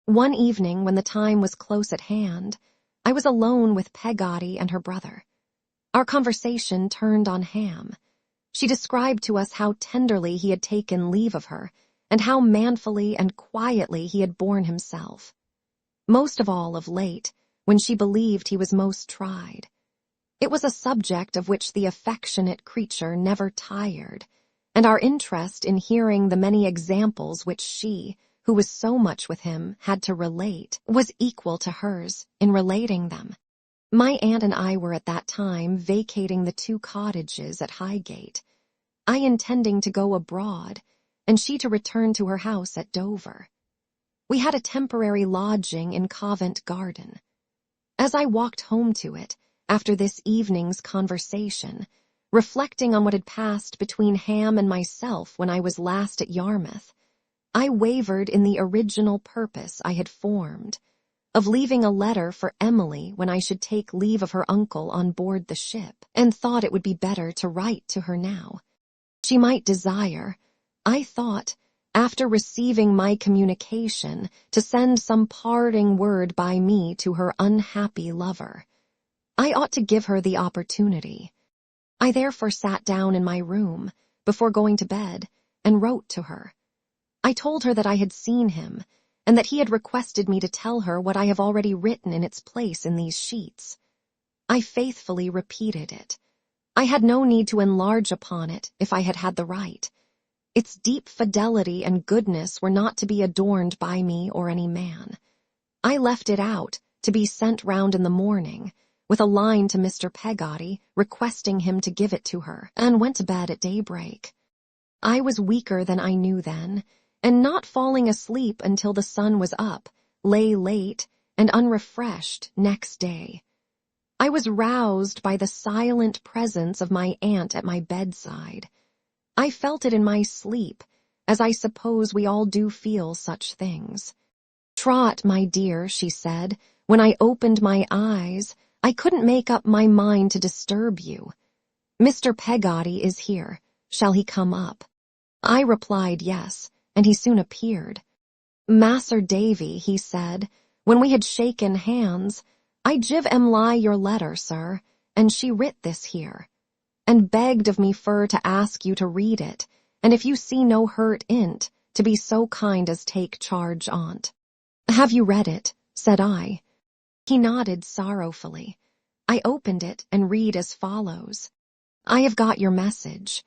A: One evening, when the time was close at hand, I was alone with Peggotty and her brother. Our conversation turned on Ham. She described to us how tenderly he had taken leave of her, and how manfully and quietly he had borne himself. Most of all of late, when she believed he was most tried. It was a subject of which the affectionate creature never tired, and our interest in hearing the many examples which she, who was so much with him, had to relate, was equal to hers in relating them. My aunt and I were at that time vacating the 2 cottages at Highgate, I intending to go abroad, and she to return to her house at Dover. We had a temporary lodging in Covent Garden. As I walked home to it, after this evening's conversation, reflecting on what had passed between Ham and myself when I was last at Yarmouth, I wavered in the original purpose I had formed, of leaving a letter for Emily when I should take leave of her uncle on board the ship, and thought it would be better to write to her now. She might desire, I thought, after receiving my communication, to send some parting word by me to her unhappy lover. I ought to give her the opportunity. I therefore sat down in my room, before going to bed, and wrote to her. I told her that I had seen him, and that he had requested me to tell her what I have already written in its place in these sheets. I faithfully repeated it. I had no need to enlarge upon it if I had had the right. Its deep fidelity and goodness were not to be adorned by me or any man. I left it out, to be sent round in the morning, with a line to Mr. Peggotty, requesting him to give it to her, and went to bed at daybreak. I was weaker than I knew then, and not falling asleep until the sun was up, lay late and unrefreshed next day. I was roused by the silent presence of my aunt at my bedside. I felt it in my sleep, as I suppose we all do feel such things. "Trot, my dear," she said, when I opened my eyes, "I couldn't make up my mind to disturb you. Mr. Peggotty is here. Shall he come up?" I replied yes, and he soon appeared. "Mas'r Davy," he said, when we had shaken hands, "I give Em'ly your letter, sir, and she writ this here, and begged of me fur to ask you to read it, and if you see no hurt in't, to be so kind as take charge on't." "Have you read it?" said I. He nodded sorrowfully. I opened it and read as follows. "I have got your message.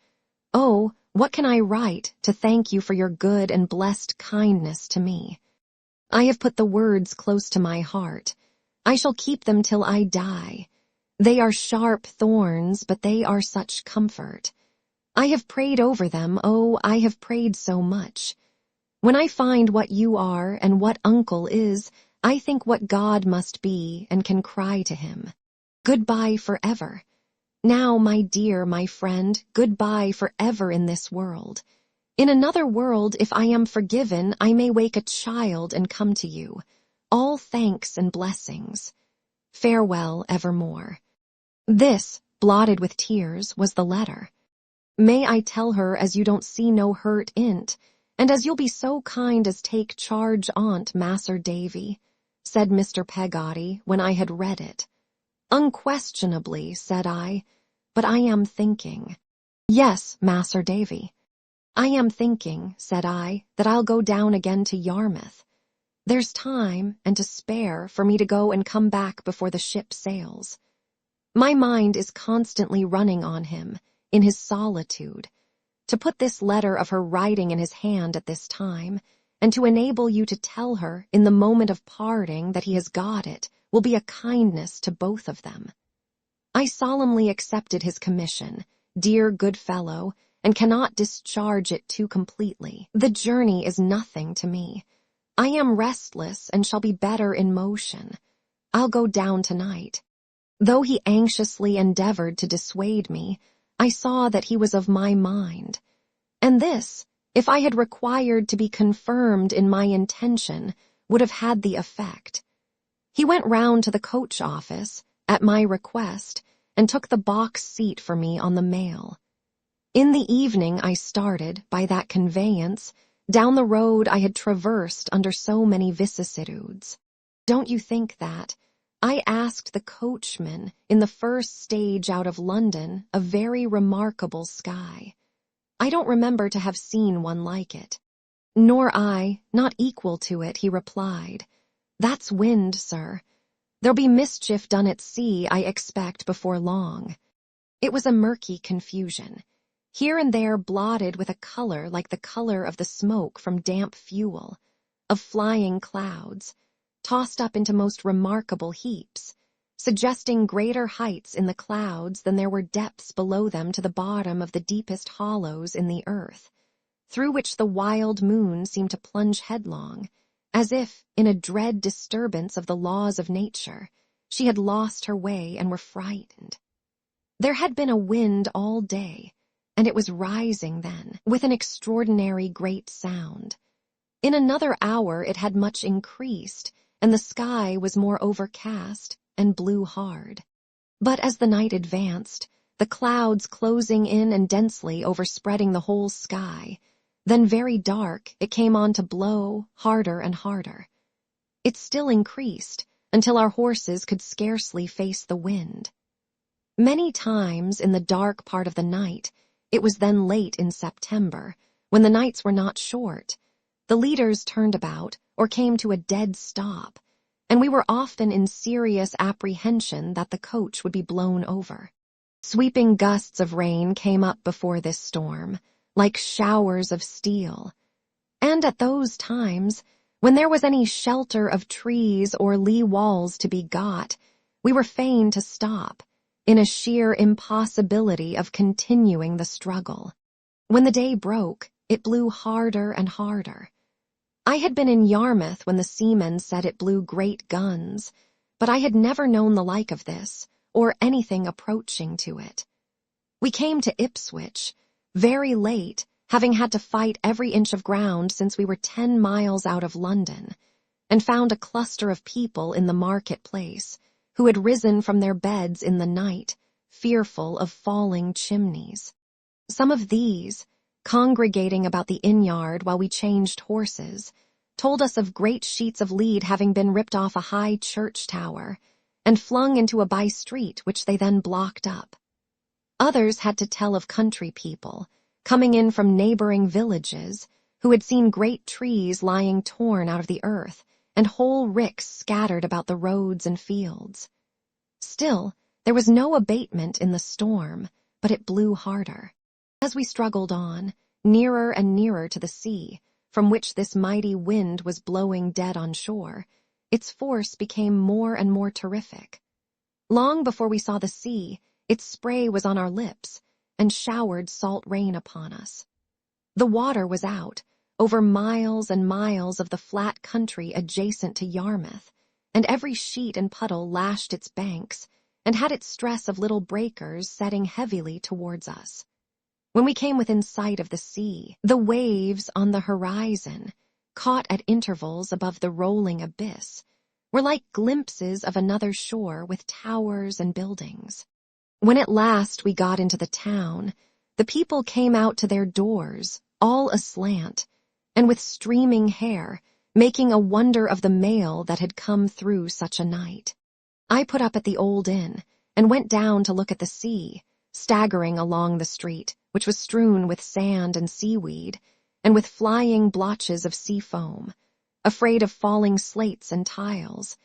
A: Oh, what can I write to thank you for your good and blessed kindness to me? I have put the words close to my heart. I shall keep them till I die. They are sharp thorns, but they are such comfort. I have prayed over them, oh, I have prayed so much. When I find what you are and what Uncle is, I think what God must be and can cry to him. Goodbye forever. Now, my dear, my friend, goodbye forever in this world. In another world, if I am forgiven, I may wake a child and come to you. All thanks and blessings. Farewell evermore." This, blotted with tears, was the letter. "May I tell her as you don't see no hurt in't, and as you'll be so kind as take charge on't, Mas'r Davy," said Mr. Peggotty, when I had read it. "Unquestionably," said I, "but I am thinking." "Yes, Mas'r Davy." "I am thinking," said I, "that I'll go down again to Yarmouth. There's time and to spare for me to go and come back before the ship sails. My mind is constantly running on him, in his solitude. To put this letter of her writing in his hand at this time, and to enable you to tell her in the moment of parting that he has got it, will be a kindness to both of them. I solemnly accepted his commission, dear good fellow, and cannot discharge it too completely. The journey is nothing to me. I am restless and shall be better in motion. I'll go down tonight." Though he anxiously endeavored to dissuade me, I saw that he was of my mind. And this, if I had required to be confirmed in my intention, would have had the effect. He went round to the coach office, at my request, and took the box seat for me on the mail. In the evening I started, by that conveyance, down the road I had traversed under so many vicissitudes. Don't you think that? I asked the coachman in the first stage out of London a very remarkable sky. I don't remember to have seen one like it. Nor I, not equal to it, he replied. That's wind, sir. There'll be mischief done at sea, I expect, before long. It was a murky confusion, here and there blotted with a color like the color of the smoke from damp fuel, of flying clouds, tossed up into most remarkable heaps, suggesting greater heights in the clouds than there were depths below them to the bottom of the deepest hollows in the earth, through which the wild moon seemed to plunge headlong, as if, in a dread disturbance of the laws of nature, she had lost her way and were frightened. There had been a wind all day, and it was rising then, with an extraordinary great sound. In another hour it had much increased, and the sky was more overcast and blew hard. But as the night advanced, the clouds closing in and densely overspreading the whole sky, then very dark, it came on to blow harder and harder. It still increased, until our horses could scarcely face the wind. Many times in the dark part of the night, it was then late in September, when the nights were not short, the leaders turned about or came to a dead stop, and we were often in serious apprehension that the coach would be blown over. Sweeping gusts of rain came up before this storm, like showers of steel, and at those times, when there was any shelter of trees or lee walls to be got, we were fain to stop, in a sheer impossibility of continuing the struggle. When the day broke, it blew harder and harder. I had been in Yarmouth when the seamen said it blew great guns, but I had never known the like of this, or anything approaching to it. We came to Ipswich, very late, having had to fight every inch of ground since we were 10 miles out of London, and found a cluster of people in the market-place, who had risen from their beds in the night, fearful of falling chimneys. Some of these, congregating about the inn-yard while we changed horses, told us of great sheets of lead having been ripped off a high church tower, and flung into a by-street which they then blocked up. Others had to tell of country people, coming in from neighboring villages, who had seen great trees lying torn out of the earth, and whole ricks scattered about the roads and fields. Still, there was no abatement in the storm, but it blew harder. As we struggled on, nearer and nearer to the sea, from which this mighty wind was blowing dead on shore, its force became more and more terrific. Long before we saw the sea, its spray was on our lips, and showered salt rain upon us. The water was out, over miles and miles of the flat country adjacent to Yarmouth, and every sheet and puddle lashed its banks, and had its stress of little breakers setting heavily towards us. When we came within sight of the sea, the waves on the horizon, caught at intervals above the rolling abyss, were like glimpses of another shore with towers and buildings. When at last we got into the town, the people came out to their doors, all aslant, and with streaming hair, making a wonder of the mail that had come through such a night. I put up at the old inn, and went down to look at the sea, staggering along the street, which was strewn with sand and seaweed, and with flying blotches of sea foam, afraid of falling slates and tiles,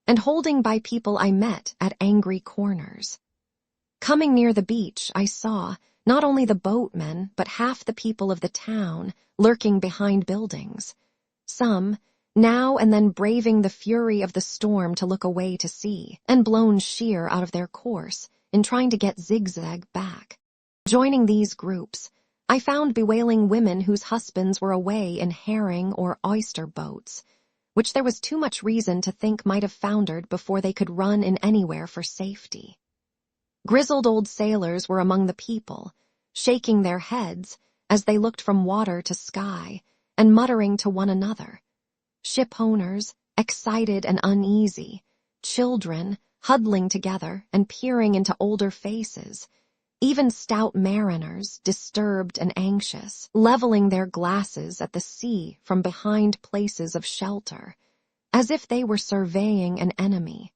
A: and holding by people I met at angry corners. Coming near the beach, I saw, not only the boatmen, but half the people of the town, lurking behind buildings, some, now and then braving the fury of the storm to look away to sea, and blown sheer out of their course in trying to get zigzag back. Joining these groups, I found bewailing women whose husbands were away in herring or oyster boats, which there was too much reason to think might have foundered before they could run in anywhere for safety. Grizzled old sailors were among the people, shaking their heads as they looked from water to sky, and muttering to one another. Ship owners, excited and uneasy, children, huddling together and peering into older faces, even stout mariners, disturbed and anxious, leveling their glasses at the sea from behind places of shelter, as if they were surveying an enemy.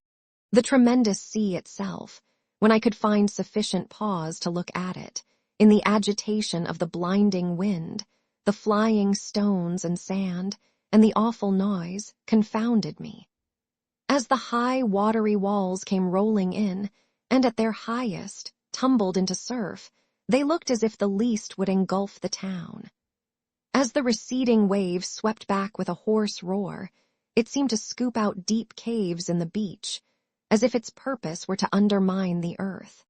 A: The tremendous sea itself, when I could find sufficient pause to look at it, in the agitation of the blinding wind, the flying stones and sand, and the awful noise, confounded me. As the high, watery walls came rolling in, and at their highest, tumbled into surf, they looked as if the least would engulf the town. As the receding waves swept back with a hoarse roar, it seemed to scoop out deep caves in the beach, as if its purpose were to undermine the earth.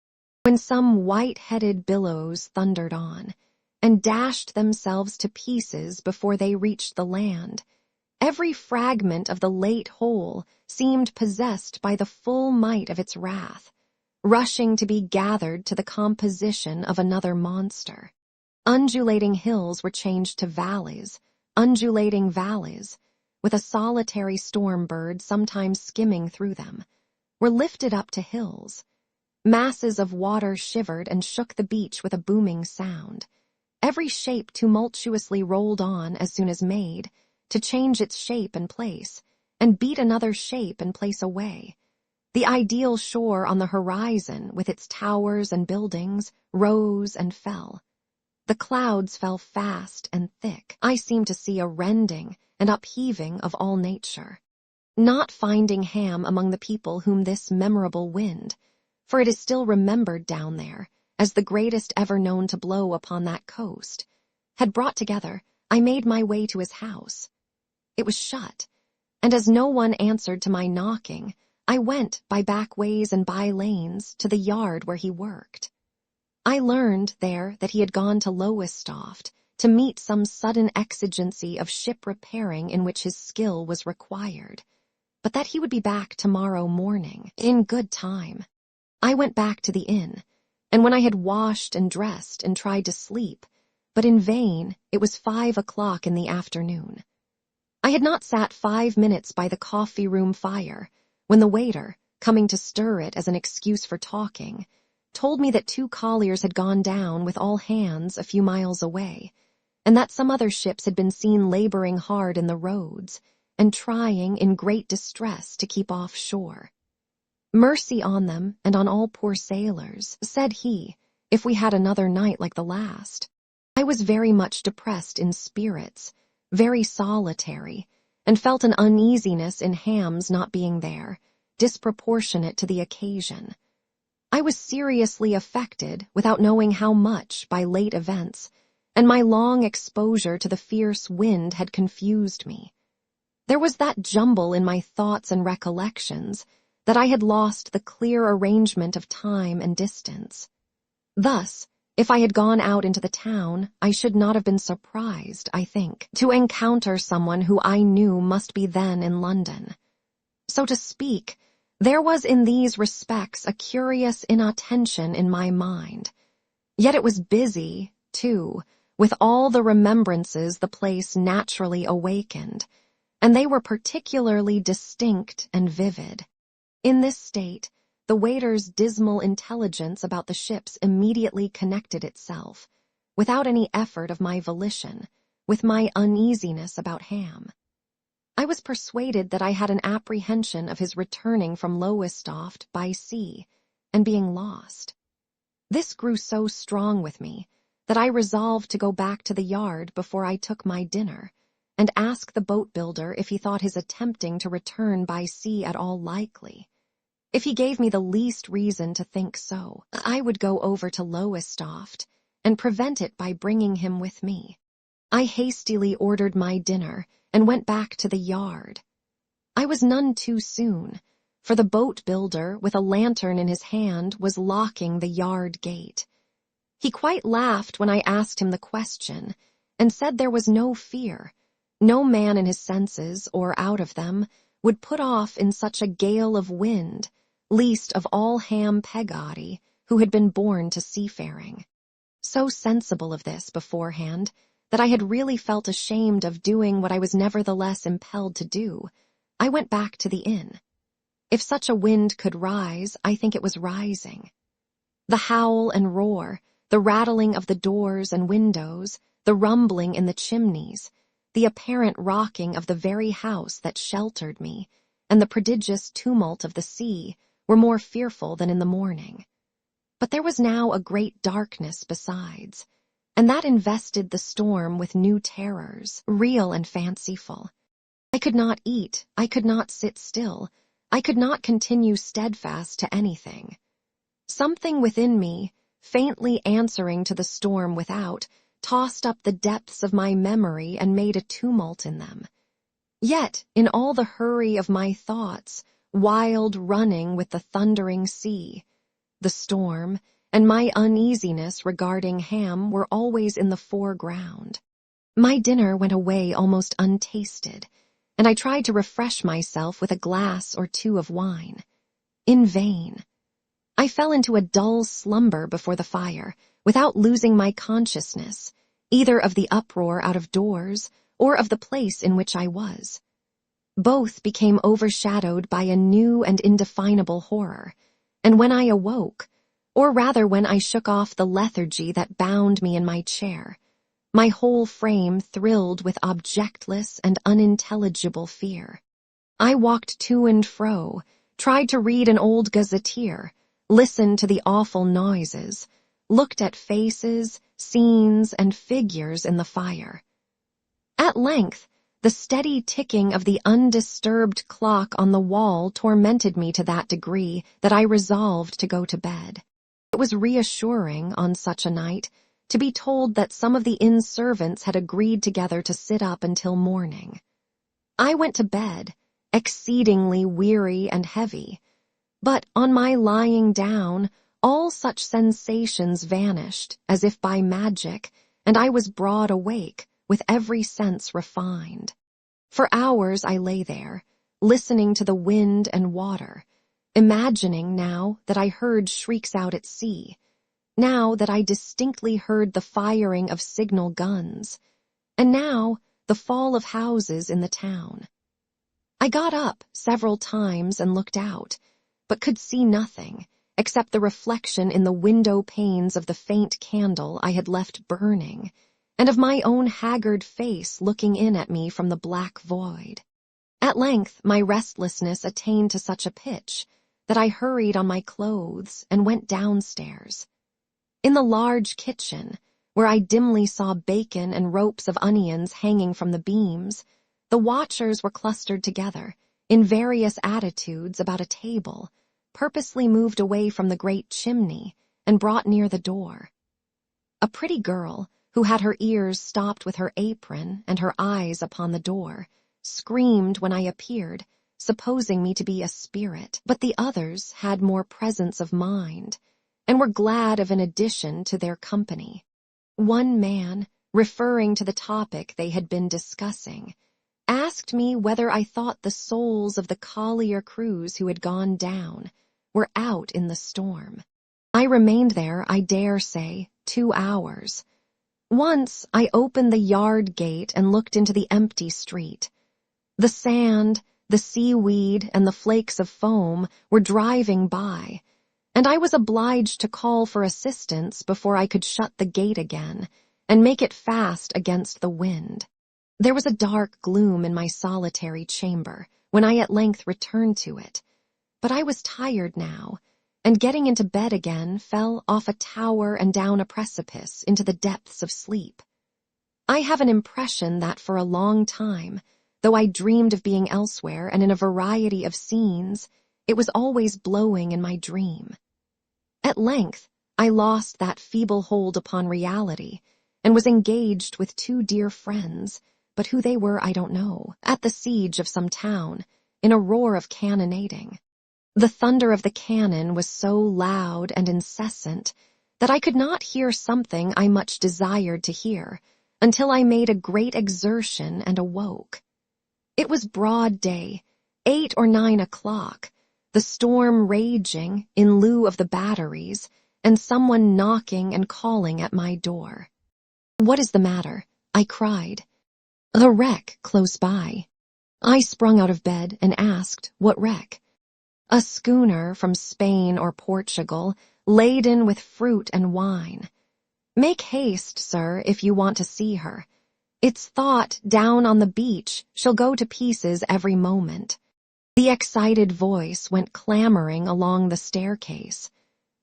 A: When some white-headed billows thundered on, and dashed themselves to pieces before they reached the land, every fragment of the late whole seemed possessed by the full might of its wrath, rushing to be gathered to the composition of another monster. Undulating hills were changed to valleys, undulating valleys, with a solitary storm bird sometimes skimming through them, were lifted up to hills. Masses of water shivered and shook the beach with a booming sound. Every shape tumultuously rolled on as soon as made, to change its shape and place, and beat another shape and place away. The ideal shore on the horizon, with its towers and buildings, rose and fell. The clouds fell fast and thick. I seemed to see a rending and upheaving of all nature. Not finding Ham among the people whom this memorable wind, for it is still remembered down there, as the greatest ever known to blow upon that coast, had brought together, I made my way to his house. It was shut, and as no one answered to my knocking, I went by back ways and by lanes to the yard where he worked. I learned there that he had gone to Lowestoft to meet some sudden exigency of ship repairing in which his skill was required, but that he would be back tomorrow morning, in good time. I went back to the inn, and when I had washed and dressed and tried to sleep, but in vain, it was 5 o'clock in the afternoon. I had not sat 5 minutes by the coffee-room fire, when the waiter, coming to stir it as an excuse for talking, told me that 2 colliers had gone down with all hands a few miles away, and that some other ships had been seen laboring hard in the roads, and trying in great distress to keep off shore. Mercy on them and on all poor sailors, said he, if we had another night like the last. I was very much depressed in spirits, very solitary, and felt an uneasiness in Ham's not being there, disproportionate to the occasion. I was seriously affected, without knowing how much, by late events, and my long exposure to the fierce wind had confused me. There was that jumble in my thoughts and recollections that I had lost the clear arrangement of time and distance. Thus, if I had gone out into the town, I should not have been surprised, I think, to encounter someone who I knew must be then in London. So to speak, there was in these respects a curious inattention in my mind. Yet it was busy, too, with all the remembrances the place naturally awakened, and they were particularly distinct and vivid. In this state, the waiter's dismal intelligence about the ships immediately connected itself, without any effort of my volition, with my uneasiness about Ham. I was persuaded that I had an apprehension of his returning from Lowestoft by sea, and being lost. This grew so strong with me that I resolved to go back to the yard before I took my dinner, and ask the boat-builder if he thought his attempting to return by sea at all likely. If he gave me the least reason to think so, I would go over to Lowestoft and prevent it by bringing him with me. I hastily ordered my dinner and went back to the yard. I was none too soon, for the boat-builder, with a lantern in his hand, was locking the yard gate. He quite laughed when I asked him the question, and said there was no fear. No man in his senses, or out of them, would put off in such a gale of wind, least of all Ham Peggotty, who had been born to seafaring. So sensible of this beforehand, that I had really felt ashamed of doing what I was nevertheless impelled to do, I went back to the inn. If such a wind could rise, I think it was rising. The howl and roar, the rattling of the doors and windows, the rumbling in the chimneys, the apparent rocking of the very house that sheltered me, and the prodigious tumult of the sea were more fearful than in the morning. But there was now a great darkness besides, and that invested the storm with new terrors, real and fanciful. I could not eat, I could not sit still, I could not continue steadfast to anything. Something within me, faintly answering to the storm without, tossed up the depths of my memory and made a tumult in them. Yet, in all the hurry of my thoughts, wild running with the thundering sea, the storm and my uneasiness regarding Ham were always in the foreground. My dinner went away almost untasted, and I tried to refresh myself with a glass or two of wine. In vain. I fell into a dull slumber before the fire, without losing my consciousness, either of the uproar out of doors or of the place in which I was. Both became overshadowed by a new and indefinable horror, and when I awoke, or rather when I shook off the lethargy that bound me in my chair, my whole frame thrilled with objectless and unintelligible fear. I walked to and fro, tried to read an old gazetteer, listened to the awful noises, looked at faces, scenes, and figures in the fire. At length, the steady ticking of the undisturbed clock on the wall tormented me to that degree that I resolved to go to bed. It was reassuring, on such a night, to be told that some of the inn servants had agreed together to sit up until morning. I went to bed, exceedingly weary and heavy, but on my lying down, all such sensations vanished as if by magic, and I was broad awake, with every sense refined. For hours I lay there, listening to the wind and water, imagining now that I heard shrieks out at sea, now that I distinctly heard the firing of signal guns, and now the fall of houses in the town. I got up several times and looked out, but could see nothing, except the reflection in the window panes of the faint candle I had left burning, and of my own haggard face looking in at me from the black void. At length my restlessness attained to such a pitch that I hurried on my clothes and went downstairs. In the large kitchen, where I dimly saw bacon and ropes of onions hanging from the beams, the watchers were clustered together, in various attitudes about a table, purposely moved away from the great chimney and brought near the door. A pretty girl, who had her ears stopped with her apron and her eyes upon the door, screamed when I appeared, supposing me to be a spirit, but the others had more presence of mind, and were glad of an addition to their company. One man, referring to the topic they had been discussing, asked me whether I thought the souls of the collier crews who had gone down were out in the storm. I remained there, I dare say, 2 hours. Once I opened the yard gate and looked into the empty street. The sand, the seaweed, and the flakes of foam were driving by, and I was obliged to call for assistance before I could shut the gate again and make it fast against the wind. There was a dark gloom in my solitary chamber when I at length returned to it, but I was tired now, and getting into bed again fell off a tower and down a precipice into the depths of sleep. I have an impression that for a long time, though I dreamed of being elsewhere and in a variety of scenes, it was always blowing in my dream. At length, I lost that feeble hold upon reality, and was engaged with 2 dear friends, but who they were I don't know, at the siege of some town, in a roar of cannonading. The thunder of the cannon was so loud and incessant that I could not hear something I much desired to hear, until I made a great exertion and awoke. It was broad day, 8 or 9 o'clock, the storm raging in lieu of the batteries, and someone knocking and calling at my door. "What is the matter?" I cried. "A wreck close by." I sprung out of bed and asked, "What wreck?" "A schooner from Spain or Portugal, laden with fruit and wine. Make haste, sir, if you want to see her. It's thought down on the beach she'll go to pieces every moment. The excited voice went clamoring along the staircase,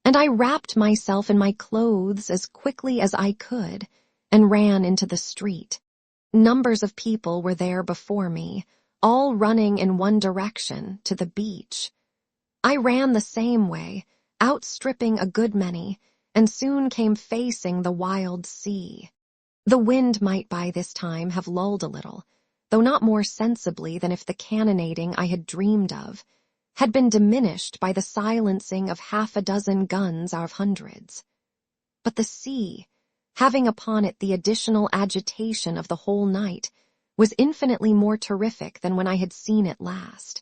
A: and I wrapped myself in my clothes as quickly as I could and ran into the street. Numbers of people were there before me, all running in one direction, to the beach. I ran the same way, outstripping a good many, and soon came facing the wild sea. The wind might by this time have lulled a little, though not more sensibly than if the cannonading I had dreamed of had been diminished by the silencing of half a dozen guns out of hundreds. But the sea, having upon it the additional agitation of the whole night, was infinitely more terrific than when I had seen it last.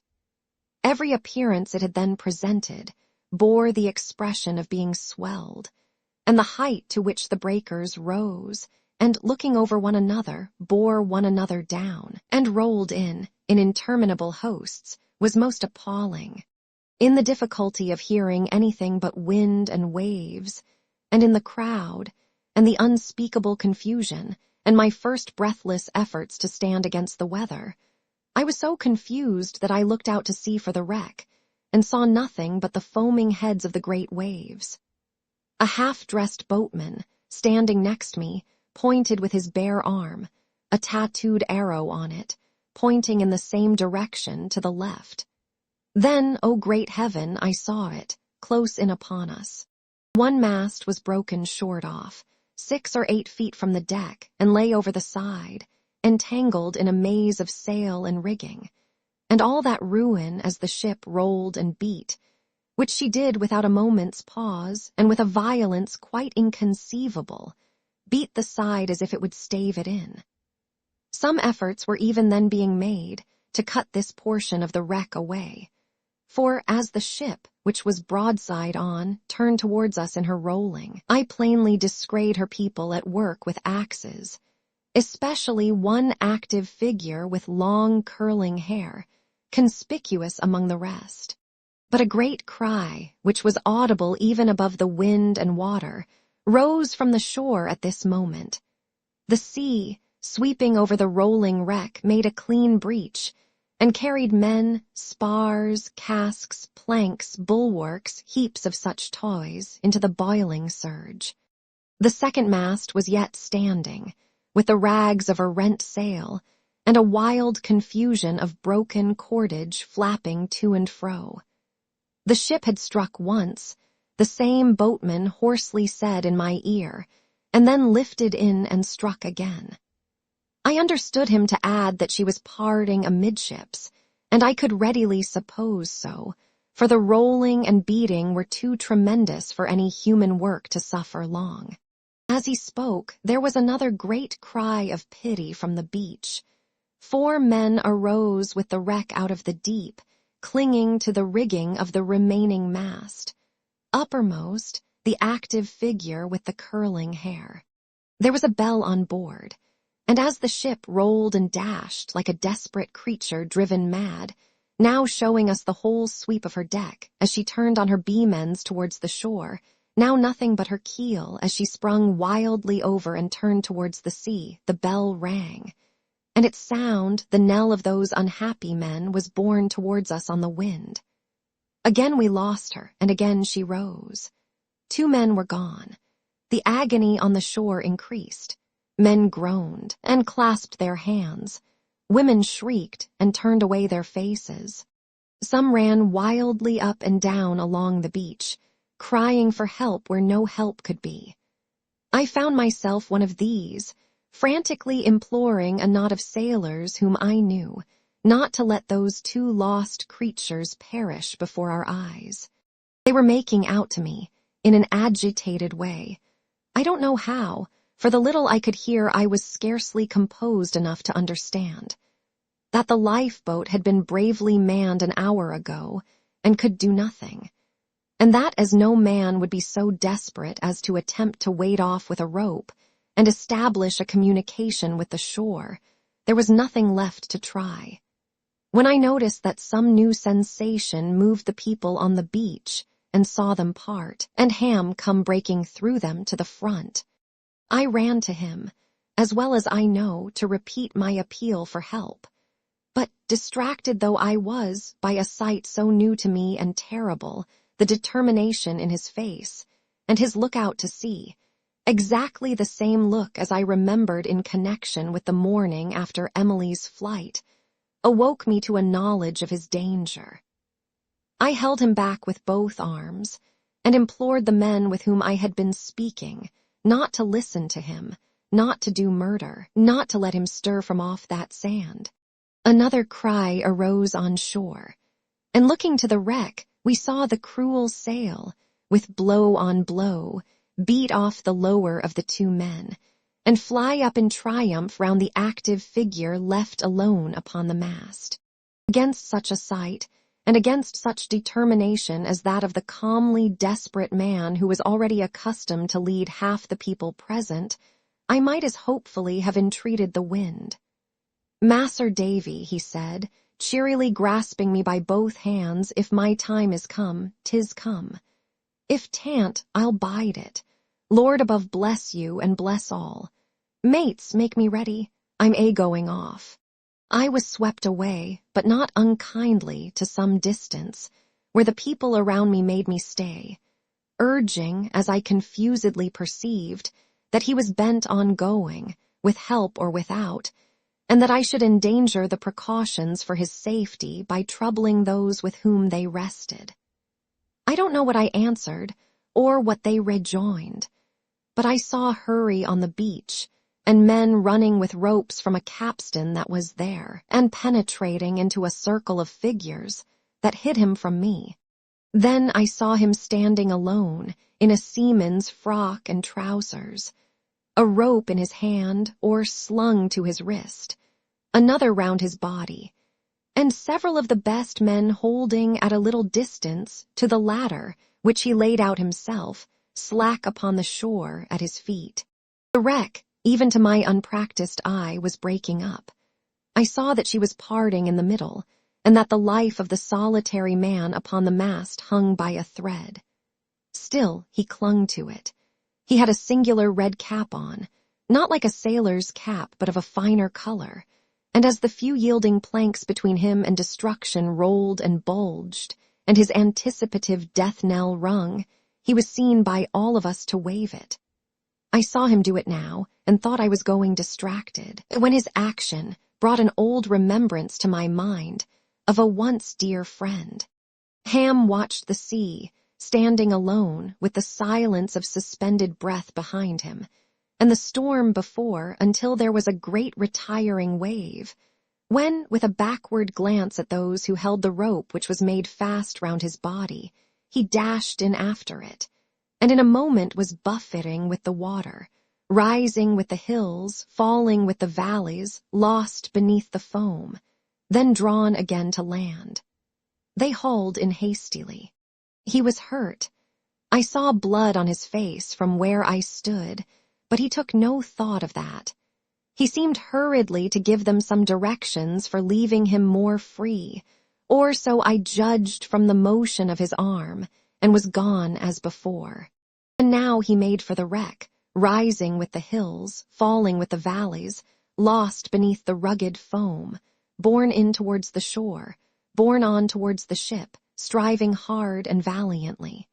A: Every appearance it had then presented bore the expression of being swelled, and the height to which the breakers rose, and looking over one another, bore one another down, and rolled in interminable hosts, was most appalling. In the difficulty of hearing anything but wind and waves, and in the crowd, and the unspeakable confusion, and my first breathless efforts to stand against the weather, I was so confused that I looked out to sea for the wreck, and saw nothing but the foaming heads of the great waves. A half-dressed boatman, standing next me, pointed with his bare arm, a tattooed arrow on it, pointing in the same direction to the left. Then, O great heaven, I saw it, close in upon us. One mast was broken short off, 6 or 8 feet from the deck, and lay over the side, entangled in a maze of sail and rigging, and all that ruin as the ship rolled and beat, which she did without a moment's pause, and with a violence quite inconceivable, beat the side as if it would stave it in. Some efforts were even then being made to cut this portion of the wreck away, for as the ship, which was broadside on, turned towards us in her rolling, I plainly descried her people at work with axes, especially one active figure with long curling hair, conspicuous among the rest. But a great cry, which was audible even above the wind and water, rose from the shore at this moment. The sea, sweeping over the rolling wreck, made a clean breach, and carried men, spars, casks, planks, bulwarks, heaps of such toys, into the boiling surge. The second mast was yet standing, with the rags of a rent sail, and a wild confusion of broken cordage flapping to and fro. The ship had struck once, the same boatman hoarsely said in my ear, and then lifted in and struck again. I understood him to add that she was parting amidships, and I could readily suppose so, for the rolling and beating were too tremendous for any human work to suffer long. As he spoke, there was another great cry of pity from the beach. 4 men arose with the wreck out of the deep, clinging to the rigging of the remaining mast. Uppermost, the active figure with the curling hair. There was a bell on board, and as the ship rolled and dashed like a desperate creature driven mad, now showing us the whole sweep of her deck as she turned on her beam ends towards the shore, now nothing but her keel as she sprung wildly over and turned towards the sea, the bell rang, and its sound, the knell of those unhappy men, was borne towards us on the wind. Again we lost her, and again she rose. 2 men were gone. The agony on the shore increased. Men groaned and clasped their hands. Women shrieked and turned away their faces. Some ran wildly up and down along the beach, crying for help where no help could be. I found myself one of these, frantically imploring a knot of sailors whom I knew not to let those 2 lost creatures perish before our eyes. They were making out to me, in an agitated way. I don't know how, for the little I could hear I was scarcely composed enough to understand. That the lifeboat had been bravely manned an hour ago, and could do nothing. And that as no man would be so desperate as to attempt to wade off with a rope, and establish a communication with the shore, there was nothing left to try. When I noticed that some new sensation moved the people on the beach, and saw them part, and Ham come breaking through them to the front. I ran to him, as well as I know, to repeat my appeal for help. But, distracted though I was by a sight so new to me and terrible, the determination in his face, and his look out to sea, exactly the same look as I remembered in connection with the morning after Emily's flight, awoke me to a knowledge of his danger. I held him back with both arms, and implored the men with whom I had been speaking not to listen to him, not to do murder, not to let him stir from off that sand. Another cry arose on shore, and looking to the wreck, we saw the cruel sail, with blow on blow, beat off the lower of the two men, and fly up in triumph round the active figure left alone upon the mast. Against such a sight, and against such determination as that of the calmly desperate man who was already accustomed to lead half the people present, I might as hopefully have entreated the wind. "Mas'r Davy," he said, cheerily grasping me by both hands, "if my time is come, 'tis come. If 'tan't, I'll bide it. Lord above bless you and bless all. Mates, make me ready, I'm going off." I was swept away, but not unkindly, to some distance, where the people around me made me stay, urging, as I confusedly perceived, that he was bent on going, with help or without, and that I should endanger the precautions for his safety by troubling those with whom they rested. I don't know what I answered, or what they rejoined, but I saw hurry on the beach, and men running with ropes from a capstan that was there, and penetrating into a circle of figures that hid him from me. Then I saw him standing alone, in a seaman's frock and trousers, a rope in his hand or slung to his wrist, another round his body, and several of the best men holding at a little distance to the ladder, which he laid out himself, slack upon the shore at his feet. The wreck, even to my unpracticed eye, was breaking up. I saw that she was parting in the middle, and that the life of the solitary man upon the mast hung by a thread. Still he clung to it. He had a singular red cap on, not like a sailor's cap, but of a finer color, and as the few yielding planks between him and destruction rolled and bulged, and his anticipative death knell rung, he was seen by all of us to wave it. I saw him do it now, and thought I was going distracted, when his action brought an old remembrance to my mind of a once dear friend. Ham watched the sea, standing alone, with the silence of suspended breath behind him, and the storm before, until there was a great retiring wave, when, with a backward glance at those who held the rope which was made fast round his body, he dashed in after it, and in a moment was buffeting with the water, rising with the hills, falling with the valleys, lost beneath the foam, then drawn again to land. They hauled in hastily. He was hurt. I saw blood on his face from where I stood, but he took no thought of that. He seemed hurriedly to give them some directions for leaving him more free, or so I judged from the motion of his arm, and was gone as before. And now he made for the wreck, rising with the hills, falling with the valleys, lost beneath the rugged foam, borne in towards the shore, borne on towards the ship, striving hard and valiantly.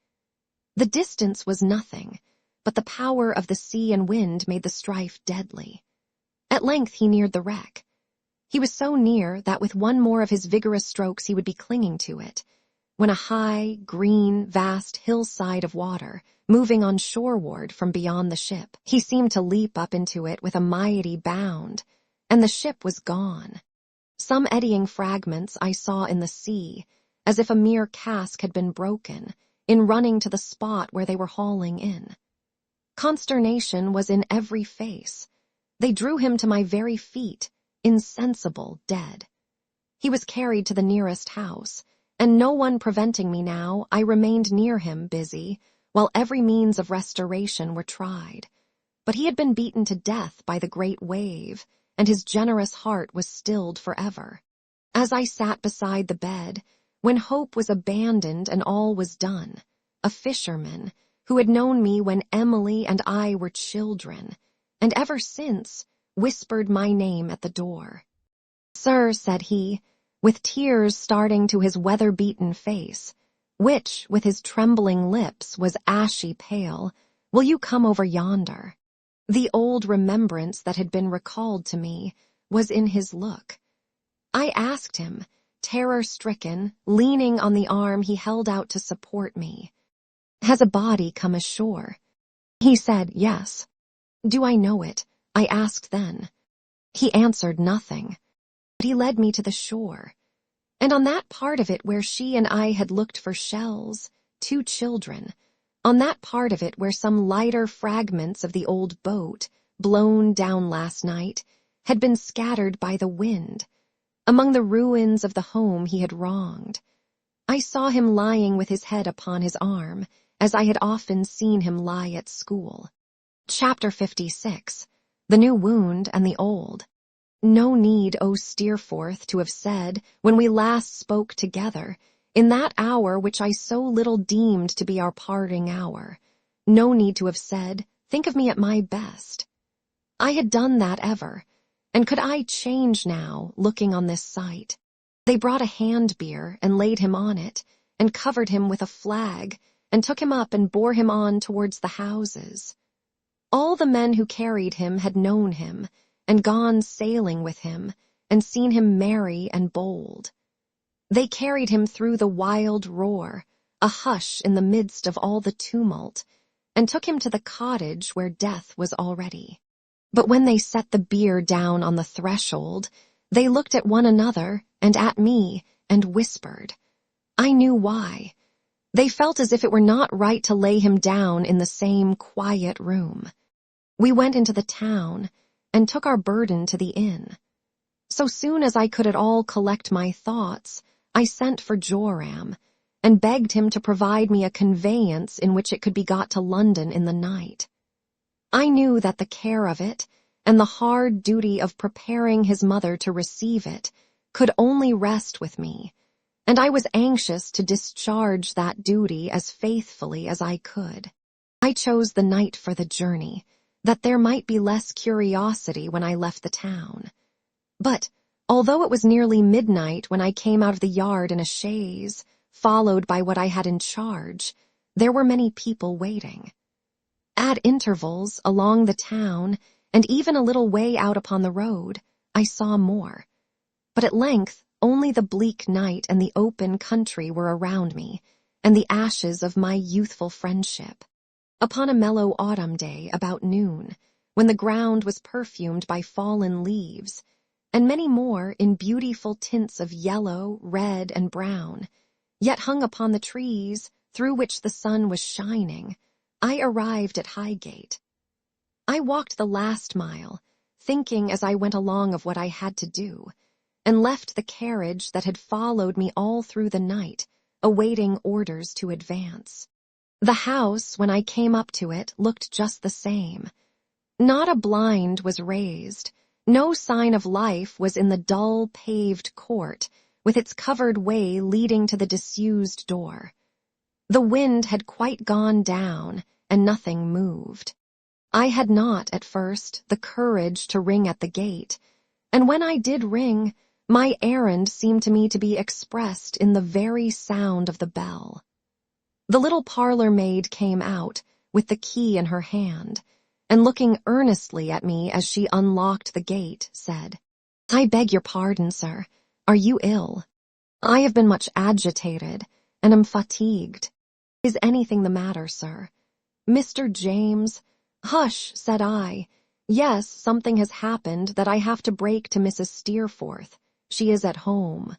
A: The distance was nothing, but the power of the sea and wind made the strife deadly. At length he neared the wreck. He was so near that with one more of his vigorous strokes he would be clinging to it, when a high, green, vast hillside of water, moving on shoreward from beyond the ship, he seemed to leap up into it with a mighty bound, and the ship was gone. Some eddying fragments I saw in the sea, as if a mere cask had been broken, in running to the spot where they were hauling in. Consternation was in every face. They drew him to my very feet, insensible, dead. He was carried to the nearest house, and no one preventing me now, I remained near him, busy, while every means of restoration were tried. But he had been beaten to death by the great wave, and his generous heart was stilled forever. As I sat beside the bed, when hope was abandoned and all was done, a fisherman, who had known me when Emily and I were children, and ever since whispered my name at the door. "Sir," said he, with tears starting to his weather-beaten face, which, with his trembling lips, was ashy pale, "will you come over yonder?" The old remembrance that had been recalled to me was in his look. I asked him, terror-stricken, leaning on the arm he held out to support me, "Has a body come ashore?" He said, "Yes." "Do I know it?" I asked then. He answered nothing, but he led me to the shore, and on that part of it where she and I had looked for shells, 2 children, on that part of it where some lighter fragments of the old boat, blown down last night, had been scattered by the wind, among the ruins of the home he had wronged, I saw him lying with his head upon his arm, as I had often seen him lie at school. Chapter 56. The New Wound and the Old. No need, O Steerforth, to have said, when we last spoke together, in that hour which I so little deemed to be our parting hour, no need to have said, "Think of me at my best." I had done that ever, and could I change now, looking on this sight? They brought a hand-bier and laid him on it, and covered him with a flag, and took him up and bore him on towards the houses. All the men who carried him had known him, and gone sailing with him, and seen him merry and bold. They carried him through the wild roar, a hush in the midst of all the tumult, and took him to the cottage where death was already. But when they set the bier down on the threshold, they looked at one another and at me, and whispered. I knew why. They felt as if it were not right to lay him down in the same quiet room. We went into the town, and took our burden to the inn. So soon as I could at all collect my thoughts, I sent for Joram, and begged him to provide me a conveyance in which it could be got to London in the night. I knew that the care of it, and the hard duty of preparing his mother to receive it, could only rest with me, and I was anxious to discharge that duty as faithfully as I could. I chose the night for the journey, that there might be less curiosity when I left the town. But, although it was nearly midnight when I came out of the yard in a chaise, followed by what I had in charge, there were many people waiting. At intervals, along the town, and even a little way out upon the road, I saw more. But at length, only the bleak night and the open country were around me, and the ashes of my youthful friendship. Upon a mellow autumn day, about noon, when the ground was perfumed by fallen leaves, and many more in beautiful tints of yellow, red, and brown, yet hung upon the trees through which the sun was shining, I arrived at Highgate. I walked the last mile, thinking as I went along of what I had to do, and left the carriage that had followed me all through the night, awaiting orders to advance. The house, when I came up to it, looked just the same. Not a blind was raised, no sign of life was in the dull paved court, with its covered way leading to the disused door. The wind had quite gone down, and nothing moved. I had not, at first, the courage to ring at the gate, and when I did ring, my errand seemed to me to be expressed in the very sound of the bell. The little parlor maid came out, with the key in her hand, and looking earnestly at me as she unlocked the gate, said, "I beg your pardon, sir. Are you ill?" "I have been much agitated, and am fatigued." "Is anything the matter, sir?" "Mr. James—" "Hush," said I. "Yes, something has happened that I have to break to Mrs. Steerforth. She is at home."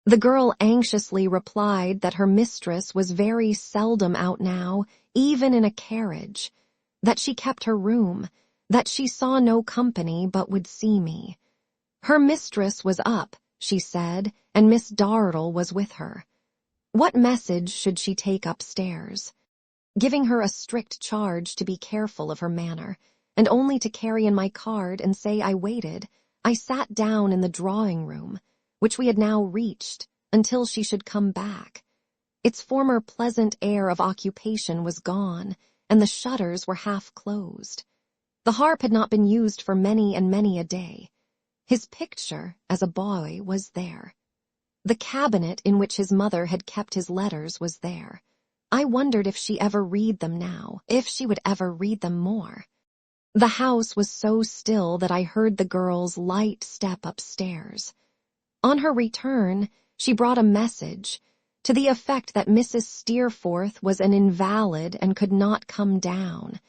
A: The girl anxiously replied that her mistress was very seldom out now, even in a carriage, that she kept her room, that she saw no company but would see me. Her mistress was up, she said, and Miss Dartle was with her. What message should she take upstairs? Giving her a strict charge to be careful of her manner, and only to carry in my card and say I waited, I sat down in the drawing-room, which we had now reached, until she should come back. Its former pleasant air of occupation was gone, and the shutters were half closed. The harp had not been used for many and many a day. His picture, as a boy, was there. The cabinet in which his mother had kept his letters was there. I wondered if she ever read them now, if she would ever read them more. The house was so still that I heard the girl's light step upstairs. On her return, she brought a message, to the effect that Mrs. Steerforth was an invalid and could not come down,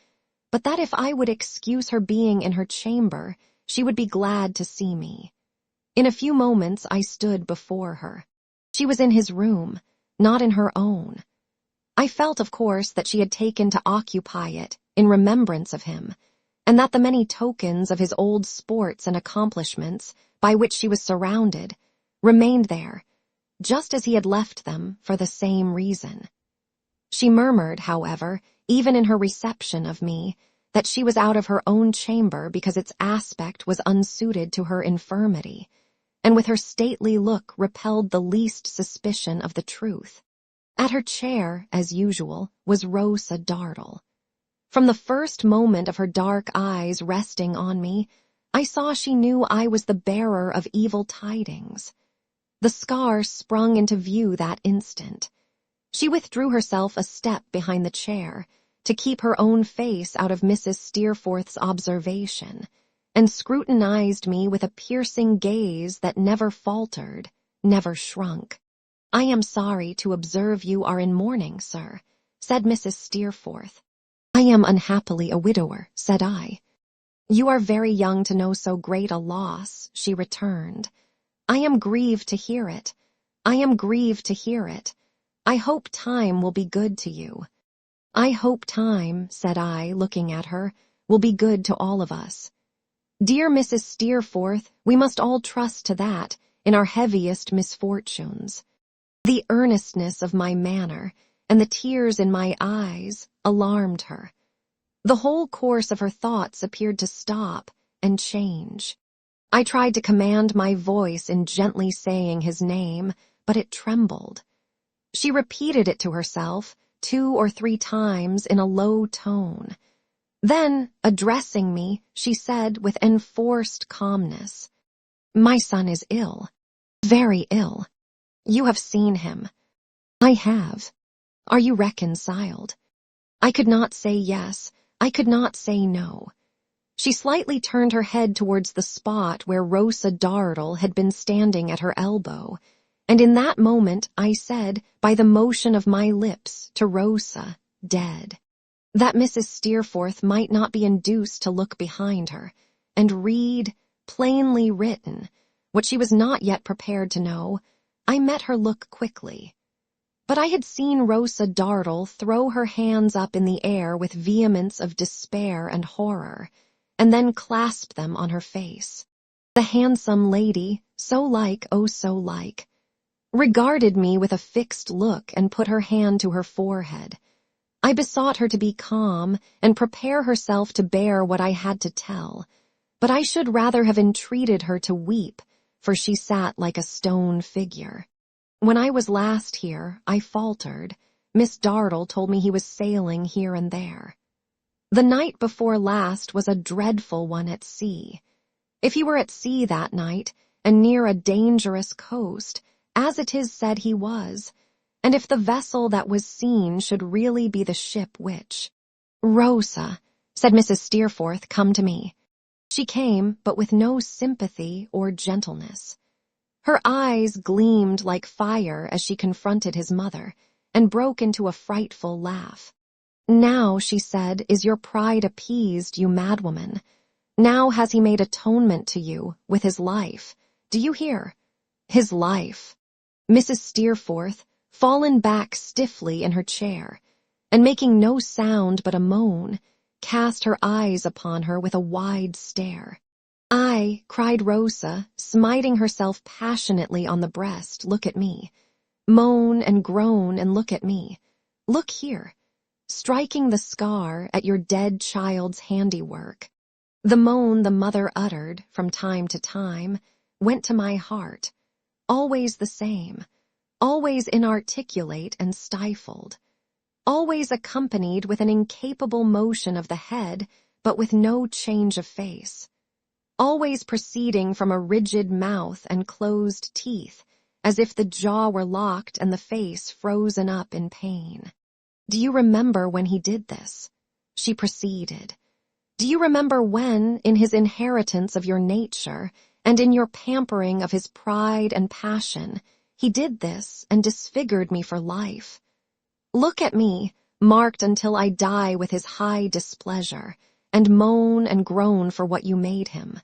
A: but that if I would excuse her being in her chamber, she would be glad to see me. In a few moments I stood before her. She was in his room, not in her own. I felt, of course, that she had taken to occupy it in remembrance of him, and that the many tokens of his old sports and accomplishments by which she was surrounded remained there, just as he had left them for the same reason. She murmured, however, even in her reception of me, that she was out of her own chamber because its aspect was unsuited to her infirmity, and with her stately look repelled the least suspicion of the truth. At her chair, as usual, was Rosa Dartle. From the first moment of her dark eyes resting on me, I saw she knew I was the bearer of evil tidings. The scar sprung into view that instant. She withdrew herself a step behind the chair, to keep her own face out of Mrs. Steerforth's observation, and scrutinized me with a piercing gaze that never faltered, never shrunk. "I am sorry to observe you are in mourning, sir," said Mrs. Steerforth. "I am unhappily a widower," said I. "You are very young to know so great a loss," she returned. "I am grieved to hear it. I am grieved to hear it. I hope time will be good to you." "I hope time," said I, looking at her, "will be good to all of us. Dear Mrs. Steerforth, we must all trust to that in our heaviest misfortunes." The earnestness of my manner and the tears in my eyes alarmed her. The whole course of her thoughts appeared to stop and change. I tried to command my voice in gently saying his name, but it trembled. She repeated it to herself 2 or 3 times in a low tone. Then, addressing me, she said with enforced calmness, "My son is ill, very ill. You have seen him." "I have." "Are you reconciled?" I could not say yes, I could not say no. She slightly turned her head towards the spot where Rosa Dartle had been standing at her elbow, and in that moment I said, by the motion of my lips, to Rosa, dead, that Mrs. Steerforth might not be induced to look behind her, and read, plainly written, what she was not yet prepared to know. I met her look quickly. But I had seen Rosa Dartle throw her hands up in the air with vehemence of despair and horror, and then clasp them on her face. The handsome lady, so like, oh so like, regarded me with a fixed look and put her hand to her forehead. I besought her to be calm and prepare herself to bear what I had to tell, but I should rather have entreated her to weep, for she sat like a stone figure. "When I was last here," I faltered, "Miss Dartle told me he was sailing here and there." "The night before last was a dreadful one at sea. If he were at sea that night, and near a dangerous coast, as it is said he was, and if the vessel that was seen should really be the ship which—" "Rosa," said Mrs. Steerforth, "come to me." She came, but with no sympathy or gentleness. Her eyes gleamed like fire as she confronted his mother, and broke into a frightful laugh. "Now," she said, "is your pride appeased, you madwoman. Now has he made atonement to you with his life. Do you hear? His life." Mrs. Steerforth, fallen back stiffly in her chair, and making no sound but a moan, cast her eyes upon her with a wide stare. "Ay," cried Rosa, smiting herself passionately on the breast, "look at me. Moan and groan and look at me. Look here," striking the scar at your dead child's handiwork. The moan the mother uttered, from time to time, went to my heart, always the same, always inarticulate and stifled, always accompanied with an incapable motion of the head, but with no change of face, always proceeding from a rigid mouth and closed teeth, as if the jaw were locked and the face frozen up in pain. Do you remember when he did this? She proceeded. Do you remember when, in his inheritance of your nature, and in your pampering of his pride and passion, he did this and disfigured me for life? Look at me, marked until I die with his high displeasure, and moan and groan for what you made him.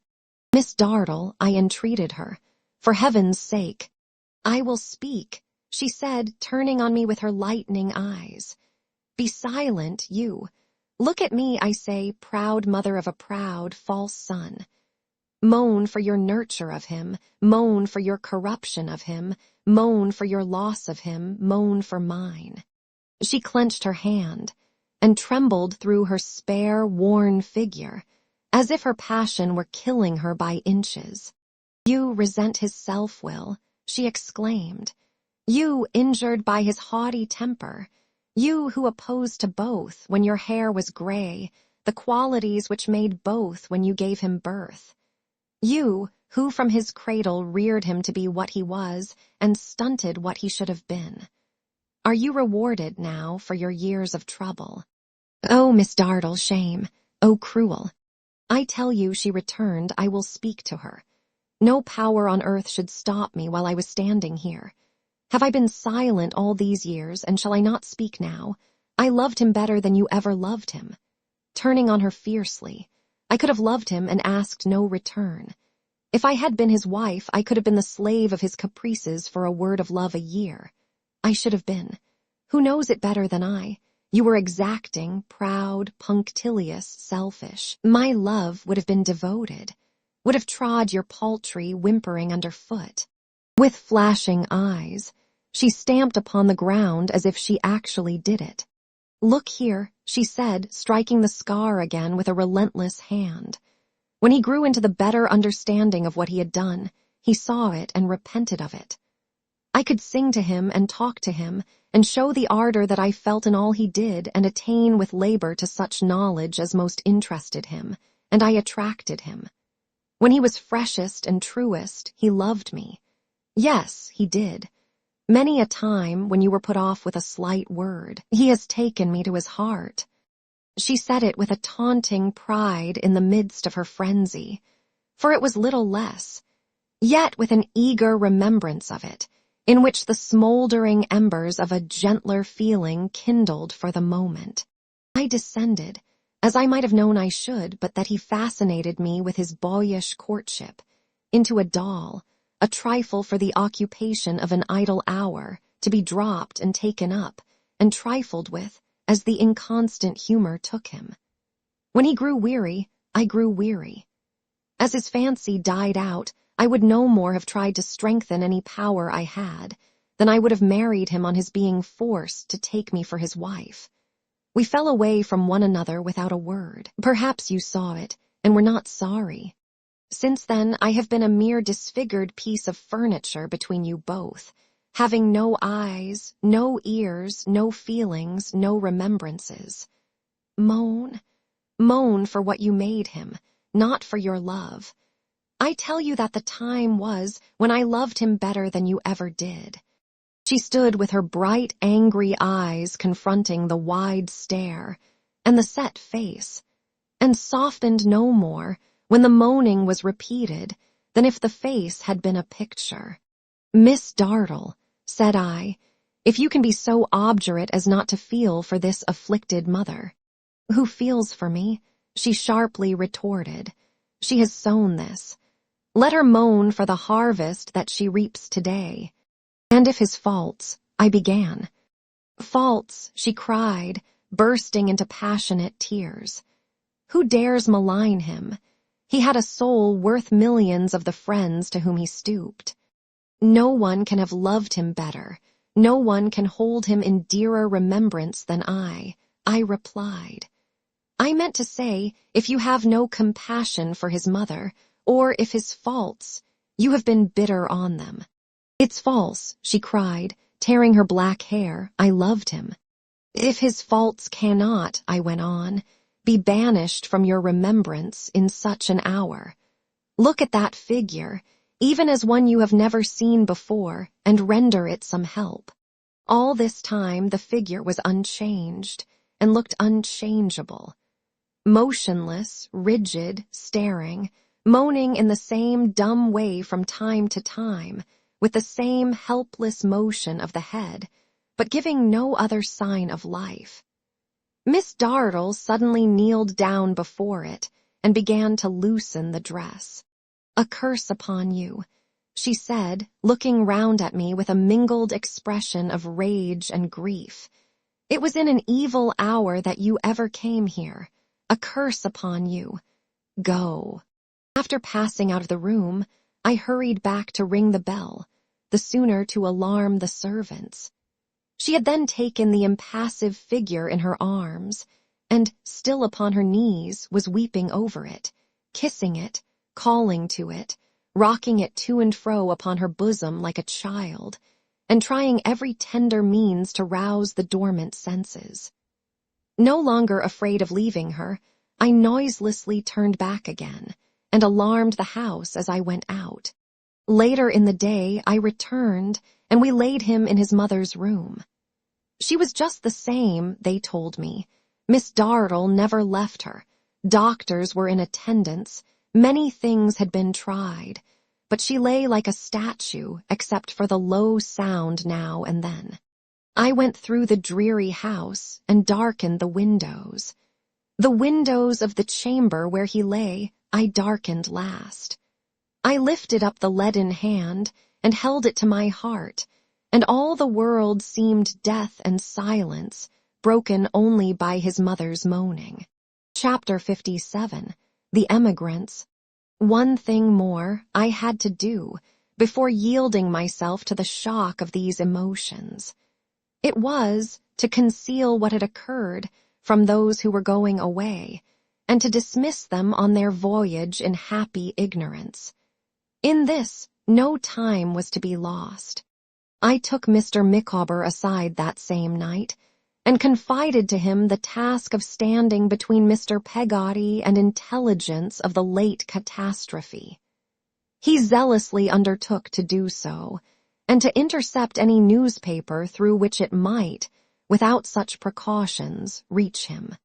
A: Miss Dartle, I entreated her, for heaven's sake. I will speak, she said, turning on me with her lightning eyes. Be silent, you. Look at me, I say, proud mother of a proud, false son. Moan for your nurture of him, moan for your corruption of him, moan for your loss of him, moan for mine. She clenched her hand, and trembled through her spare, worn figure, as if her passion were killing her by inches. You resent his self-will, she exclaimed. You injured by his haughty temper. You who opposed to both when your hair was gray, the qualities which made both when you gave him birth. You who from his cradle reared him to be what he was and stunted what he should have been. Are you rewarded now for your years of trouble? Oh, Miss Dartle, shame. Oh, cruel. I tell you, she returned, I will speak to her. No power on earth should stop me while I was standing here. Have I been silent all these years, and shall I not speak now? I loved him better than you ever loved him. Turning on her fiercely, I could have loved him and asked no return. If I had been his wife, I could have been the slave of his caprices for a word of love a year. I should have been. Who knows it better than I? You were exacting, proud, punctilious, selfish. My love would have been devoted, would have trod your paltry, whimpering underfoot. With flashing eyes, she stamped upon the ground as if she actually did it. Look here, she said, striking the scar again with a relentless hand. When he grew into the better understanding of what he had done, he saw it and repented of it. I could sing to him and talk to him, and show the ardor that I felt in all he did, and attain with labor to such knowledge as most interested him, and I attracted him. When he was freshest and truest, he loved me. Yes, he did. Many a time, when you were put off with a slight word, he has taken me to his heart. She said it with a taunting pride in the midst of her frenzy, for it was little less, yet with an eager remembrance of it, in which the smoldering embers of a gentler feeling kindled for the moment. I descended, as I might have known I should, but that he fascinated me with his boyish courtship, into a doll, a trifle for the occupation of an idle hour, to be dropped and taken up, and trifled with, as the inconstant humor took him. When he grew weary, I grew weary. As his fancy died out, I would no more have tried to strengthen any power I had, than I would have married him on his being forced to take me for his wife. We fell away from one another without a word. Perhaps you saw it, and were not sorry. Since then, I have been a mere disfigured piece of furniture between you both, having no eyes, no ears, no feelings, no remembrances. Moan, moan for what you made him, not for your love. I tell you that the time was when I loved him better than you ever did. She stood with her bright, angry eyes confronting the wide stare and the set face, and softened no more when the moaning was repeated than if the face had been a picture. Miss Dartle, said I, if you can be so obdurate as not to feel for this afflicted mother. Who feels for me? She sharply retorted. She has sown this. Let her moan for the harvest that she reaps today. And if his faults, I began. Faults, she cried, bursting into passionate tears. Who dares malign him? He had a soul worth millions of the friends to whom he stooped. No one can have loved him better. No one can hold him in dearer remembrance than I replied. I meant to say, if you have no compassion for his mother, or if his faults, you have been bitter on them. "It's false," she cried, tearing her black hair. "I loved him." "If his faults cannot," I went on, "be banished from your remembrance in such an hour, look at that figure, even as one you have never seen before, and render it some help." All this time the figure was unchanged, and looked unchangeable. Motionless, rigid, staring, moaning in the same dumb way from time to time, with the same helpless motion of the head, but giving no other sign of life. Miss Dartle suddenly kneeled down before it and began to loosen the dress. "A curse upon you," she said, looking round at me with a mingled expression of rage and grief. "It was in an evil hour that you ever came here. A curse upon you. Go." After passing out of the room, I hurried back to ring the bell, the sooner to alarm the servants. She had then taken the impassive figure in her arms, and, still upon her knees, was weeping over it, kissing it, calling to it, rocking it to and fro upon her bosom like a child, and trying every tender means to rouse the dormant senses. No longer afraid of leaving her, I noiselessly turned back again, and alarmed the house as I went out. Later in the day I returned, and we laid him in his mother's room. She was just the same, they told me. Miss Dartle never left her. Doctors were in attendance. Many things had been tried, but she lay like a statue except for the low sound now and then. I went through the dreary house and darkened the windows. The windows of the chamber where he lay I darkened last. I lifted up the leaden hand and held it to my heart, and all the world seemed death and silence, broken only by his mother's moaning. Chapter 57. The Emigrants. One thing more I had to do before yielding myself to the shock of these emotions. It was to conceal what had occurred from those who were going away, and to dismiss them on their voyage in happy ignorance. In this, no time was to be lost. I took Mr. Micawber aside that same night, and confided to him the task of standing between Mr. Peggotty and intelligence of the late catastrophe. He zealously undertook to do so, and to intercept any newspaper through which it might, without such precautions, reach him.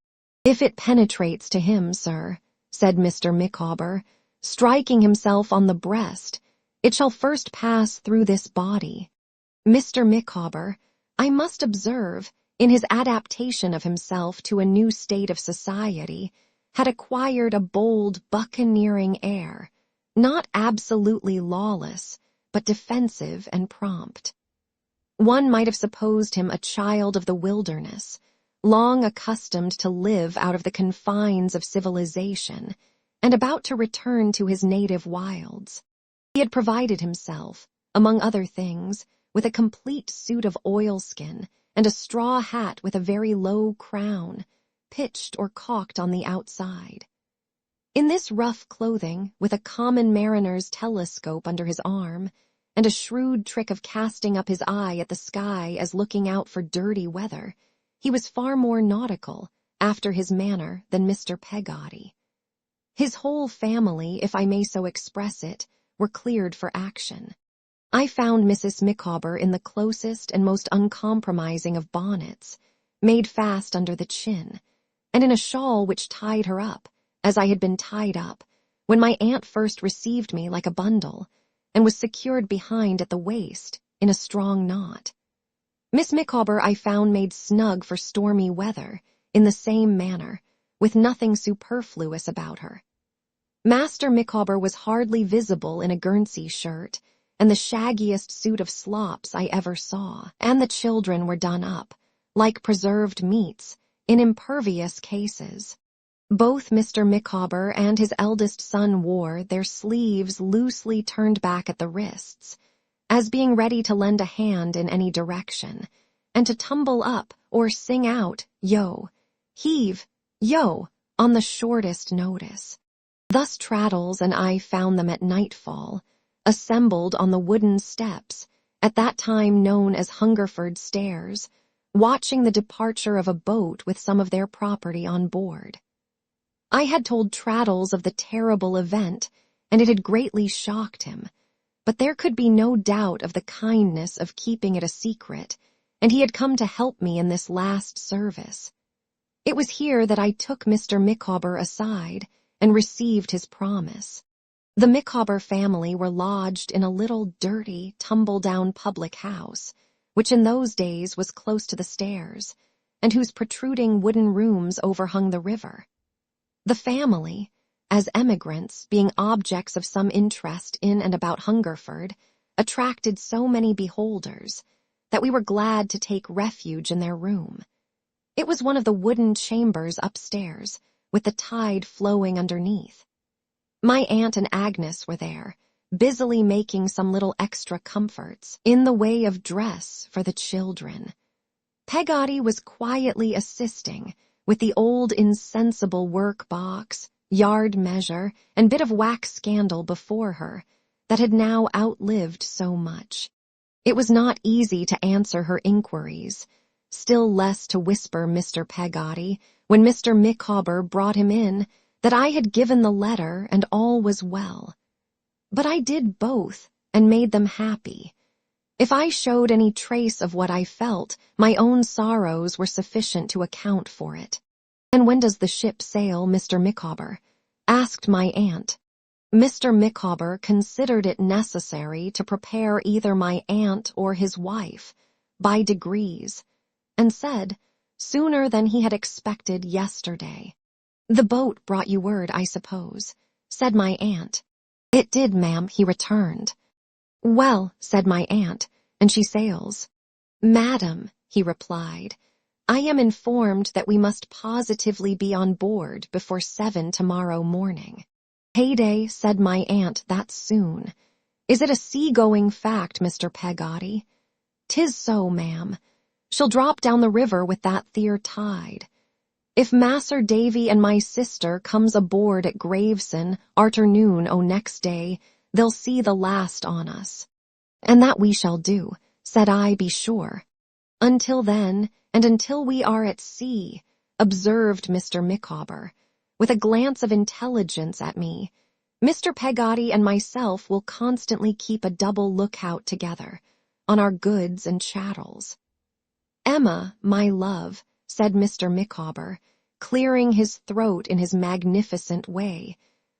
A: "If it penetrates to him, sir," said Mr. Micawber, striking himself on the breast, "it shall first pass through this body." Mr. Micawber, I must observe, in his adaptation of himself to a new state of society, had acquired a bold, buccaneering air, not absolutely lawless, but defensive and prompt. One might have supposed him a child of the wilderness, long accustomed to live out of the confines of civilization, and about to return to his native wilds. He had provided himself, among other things, with a complete suit of oilskin and a straw hat with a very low crown, pitched or cocked on the outside. In this rough clothing, with a common mariner's telescope under his arm, and a shrewd trick of casting up his eye at the sky as looking out for dirty weather, he was far more nautical, after his manner, than Mr. Peggotty. His whole family, if I may so express it, were cleared for action. I found Mrs. Micawber in the closest and most uncompromising of bonnets, made fast under the chin, and in a shawl which tied her up, as I had been tied up, when my aunt first received me like a bundle, and was secured behind at the waist in a strong knot. Miss Micawber I found made snug for stormy weather, in the same manner, with nothing superfluous about her. Master Micawber was hardly visible in a Guernsey shirt, and the shaggiest suit of slops I ever saw, and the children were done up, like preserved meats, in impervious cases. Both Mr. Micawber and his eldest son wore their sleeves loosely turned back at the wrists, as being ready to lend a hand in any direction, and to tumble up or sing out, "Yo," "Heave," "Yo," on the shortest notice. Thus Traddles and I found them at nightfall, assembled on the wooden steps, at that time known as Hungerford Stairs, watching the departure of a boat with some of their property on board. I had told Traddles of the terrible event, and it had greatly shocked him, but there could be no doubt of the kindness of keeping it a secret, and he had come to help me in this last service. It was here that I took Mr. Micawber aside and received his promise. The Micawber family were lodged in a little dirty, tumble-down public house, which in those days was close to the stairs, and whose protruding wooden rooms overhung the river. The family, as emigrants, being objects of some interest in and about Hungerford, attracted so many beholders that we were glad to take refuge in their room. It was one of the wooden chambers upstairs, with the tide flowing underneath. My aunt and Agnes were there, busily making some little extra comforts in the way of dress for the children. Peggotty was quietly assisting with the old insensible work-box, yard measure, and bit of wax scandal before her that had now outlived so much. It was not easy to answer her inquiries, still less to whisper Mr. Peggotty, when Mr. Micawber brought him in, that I had given the letter and all was well. But I did both and made them happy. If I showed any trace of what I felt, my own sorrows were sufficient to account for it. "And when does the ship sail, Mr. Micawber?" asked my aunt. Mr. Micawber considered it necessary to prepare either my aunt or his wife, by degrees, and said, sooner than he had expected yesterday. "The boat brought you word, I suppose," said my aunt. "It did, ma'am," he returned. "Well," said my aunt, "and she sails?" "Madam," he replied, "I am informed that we must positively be on board before 7 tomorrow morning." "Heyday," said my aunt, "that's soon. Is it a sea-going fact, Mr. Peggotty?" "'Tis so, ma'am. She'll drop down the river with that theer tide. If Mas'r Davy and my sister comes aboard at Gravesend arternoon o' next day, they'll see the last on us." "And that we shall do," said I, "be sure." "Until then, and until we are at sea," observed Mr. Micawber, with a glance of intelligence at me, "Mr. Peggotty and myself will constantly keep a double lookout together, on our goods and chattels." "Emma, my love," said Mr. Micawber, clearing his throat in his magnificent way,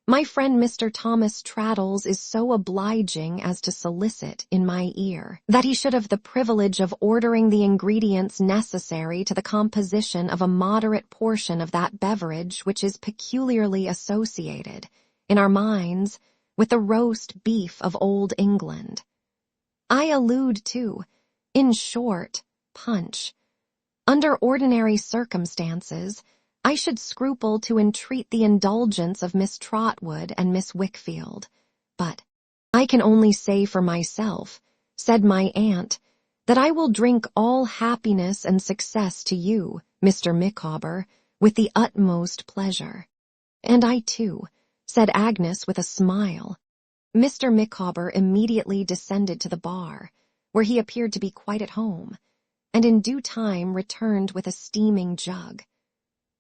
A: "my friend Mr. Thomas Traddles is so obliging as to solicit in my ear that he should have the privilege of ordering the ingredients necessary to the composition of a moderate portion of that beverage which is peculiarly associated, in our minds, with the roast beef of old England. I allude to, in short, punch. Under ordinary circumstances, I should scruple to entreat the indulgence of Miss Trotwood and Miss Wickfield, but I can only say for myself," said my aunt, "that I will drink all happiness and success to you, Mr. Micawber, with the utmost pleasure." "And I too," said Agnes with a smile. Mr. Micawber immediately descended to the bar, where he appeared to be quite at home, and in due time returned with a steaming jug.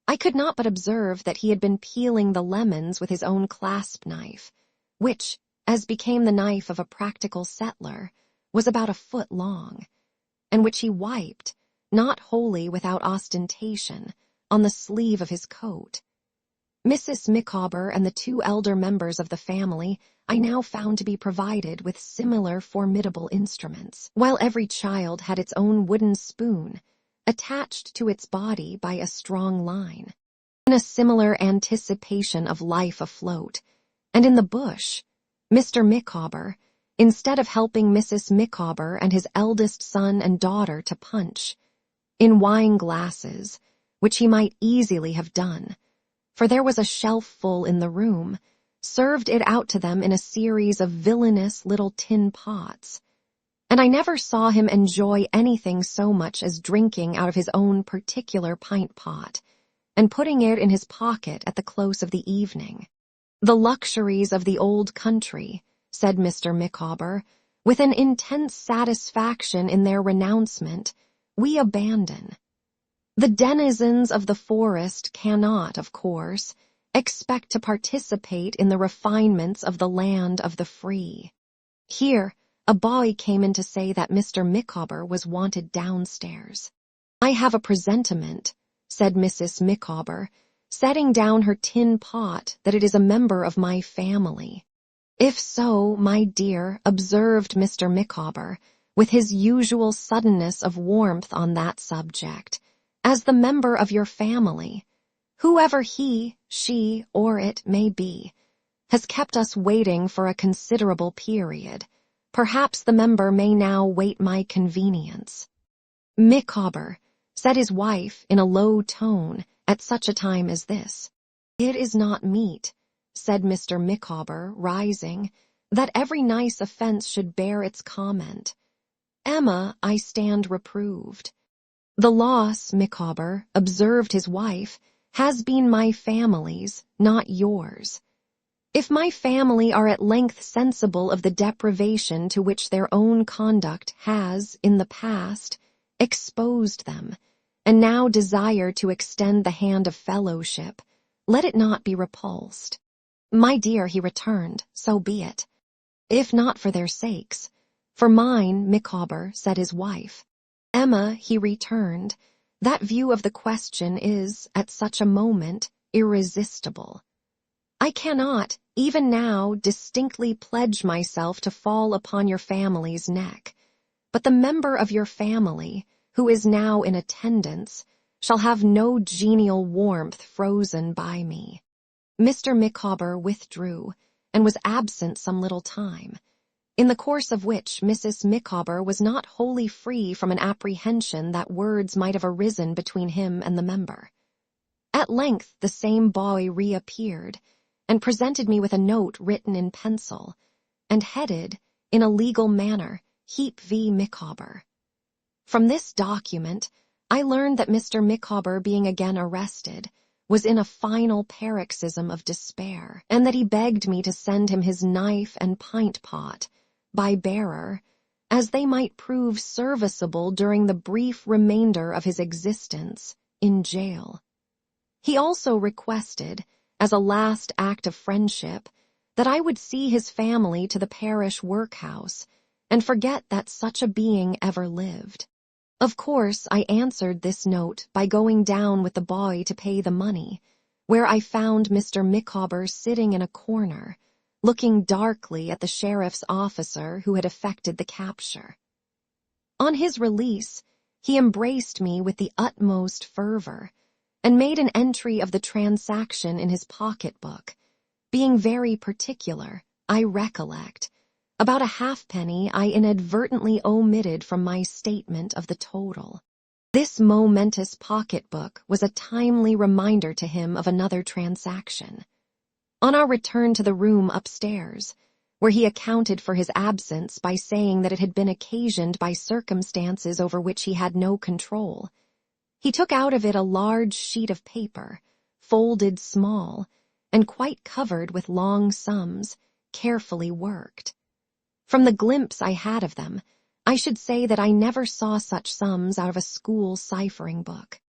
A: I could not but observe that he had been peeling the lemons with his own clasp-knife, which, as became the knife of a practical settler, was about a foot long, and which he wiped, not wholly without ostentation, on the sleeve of his coat. Mrs. Micawber and the 2 elder members of the family I now found to be provided with similar formidable instruments, while every child had its own wooden spoon, attached to its body by a strong line. In a similar anticipation of life afloat, and in the bush, Mr. Micawber, instead of helping Mrs. Micawber and his eldest son and daughter to punch, in wine-glasses, which he might easily have done, for there was a shelf full in the room, served it out to them in a series of villainous little tin pots, and I never saw him enjoy anything so much as drinking out of his own particular pint-pot, and putting it in his pocket at the close of the evening. "The luxuries of the old country," said Mr. Micawber, With an intense satisfaction in their renouncement, we abandon. The denizens of the forest cannot, of course, expect to participate in the refinements of the land of the free. Here, a boy came in to say that Mr. Micawber was wanted downstairs. "I have a presentiment," said Mrs. Micawber, setting down her tin pot, "that it is a member of my family." "If so, my dear," observed Mr. Micawber, with his usual suddenness of warmth on that subject, "as the member of your family, whoever he, she, or it may be, has kept us waiting for a considerable period. Perhaps the member may now wait my convenience." "Micawber," said his wife in a low tone at such a time as this. "It is not meet," said Mr. Micawber, rising, "that every nice offense should bear its comment. Emma, I stand reproved." "The loss, Micawber," observed his wife, "has been my family's, not yours. If my family are at length sensible of the deprivation to which their own conduct has, in the past, exposed them, and now desire to extend the hand of fellowship, let it not be repulsed." "My dear," he returned, "so be it. If not for their sakes, for mine, Micawber," said his wife. "Emma," he returned, "that view of the question is, at such a moment, irresistible. I cannot, even now, distinctly pledge myself to fall upon your family's neck, but the member of your family, who is now in attendance, shall have no genial warmth frozen by me." Mr. Micawber withdrew, and was absent some little time, in the course of which Mrs. Micawber was not wholly free from an apprehension that words might have arisen between him and the member. At length the same boy reappeared, and presented me with a note written in pencil, and headed, in a legal manner, Heap v. Micawber. From this document, I learned that Mr. Micawber, being again arrested, was in a final paroxysm of despair, and that he begged me to send him his knife and pint-pot, by bearer, as they might prove serviceable during the brief remainder of his existence in jail. He also requested, as a last act of friendship, that I would see his family to the parish workhouse, and forget that such a being ever lived. Of course, I answered this note by going down with the boy to pay the money, where I found Mr. Micawber sitting in a corner, looking darkly at the sheriff's officer who had effected the capture. On his release, he embraced me with the utmost fervor, and made an entry of the transaction in his pocket-book, being very particular, I recollect, about a halfpenny I inadvertently omitted from my statement of the total. This momentous pocket-book was a timely reminder to him of another transaction. On our return to the room upstairs, where he accounted for his absence by saying that it had been occasioned by circumstances over which he had no control, he took out of it a large sheet of paper, folded small, and quite covered with long sums, carefully worked. From the glimpse I had of them, I should say that I never saw such sums out of a school ciphering book.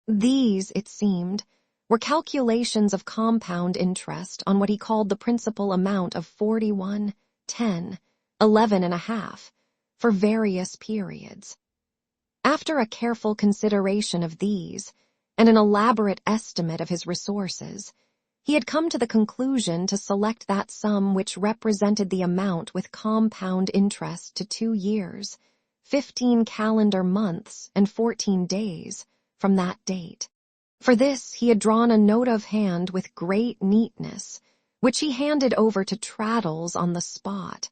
A: These, it seemed, were calculations of compound interest on what he called the principal amount of 41, 10, 11.5, for various periods. After a careful consideration of these, and an elaborate estimate of his resources, he had come to the conclusion to select that sum which represented the amount with compound interest to 2 years, 15 calendar months, and 14 days from that date. For this he had drawn a note of hand with great neatness, which he handed over to Traddles on the spot,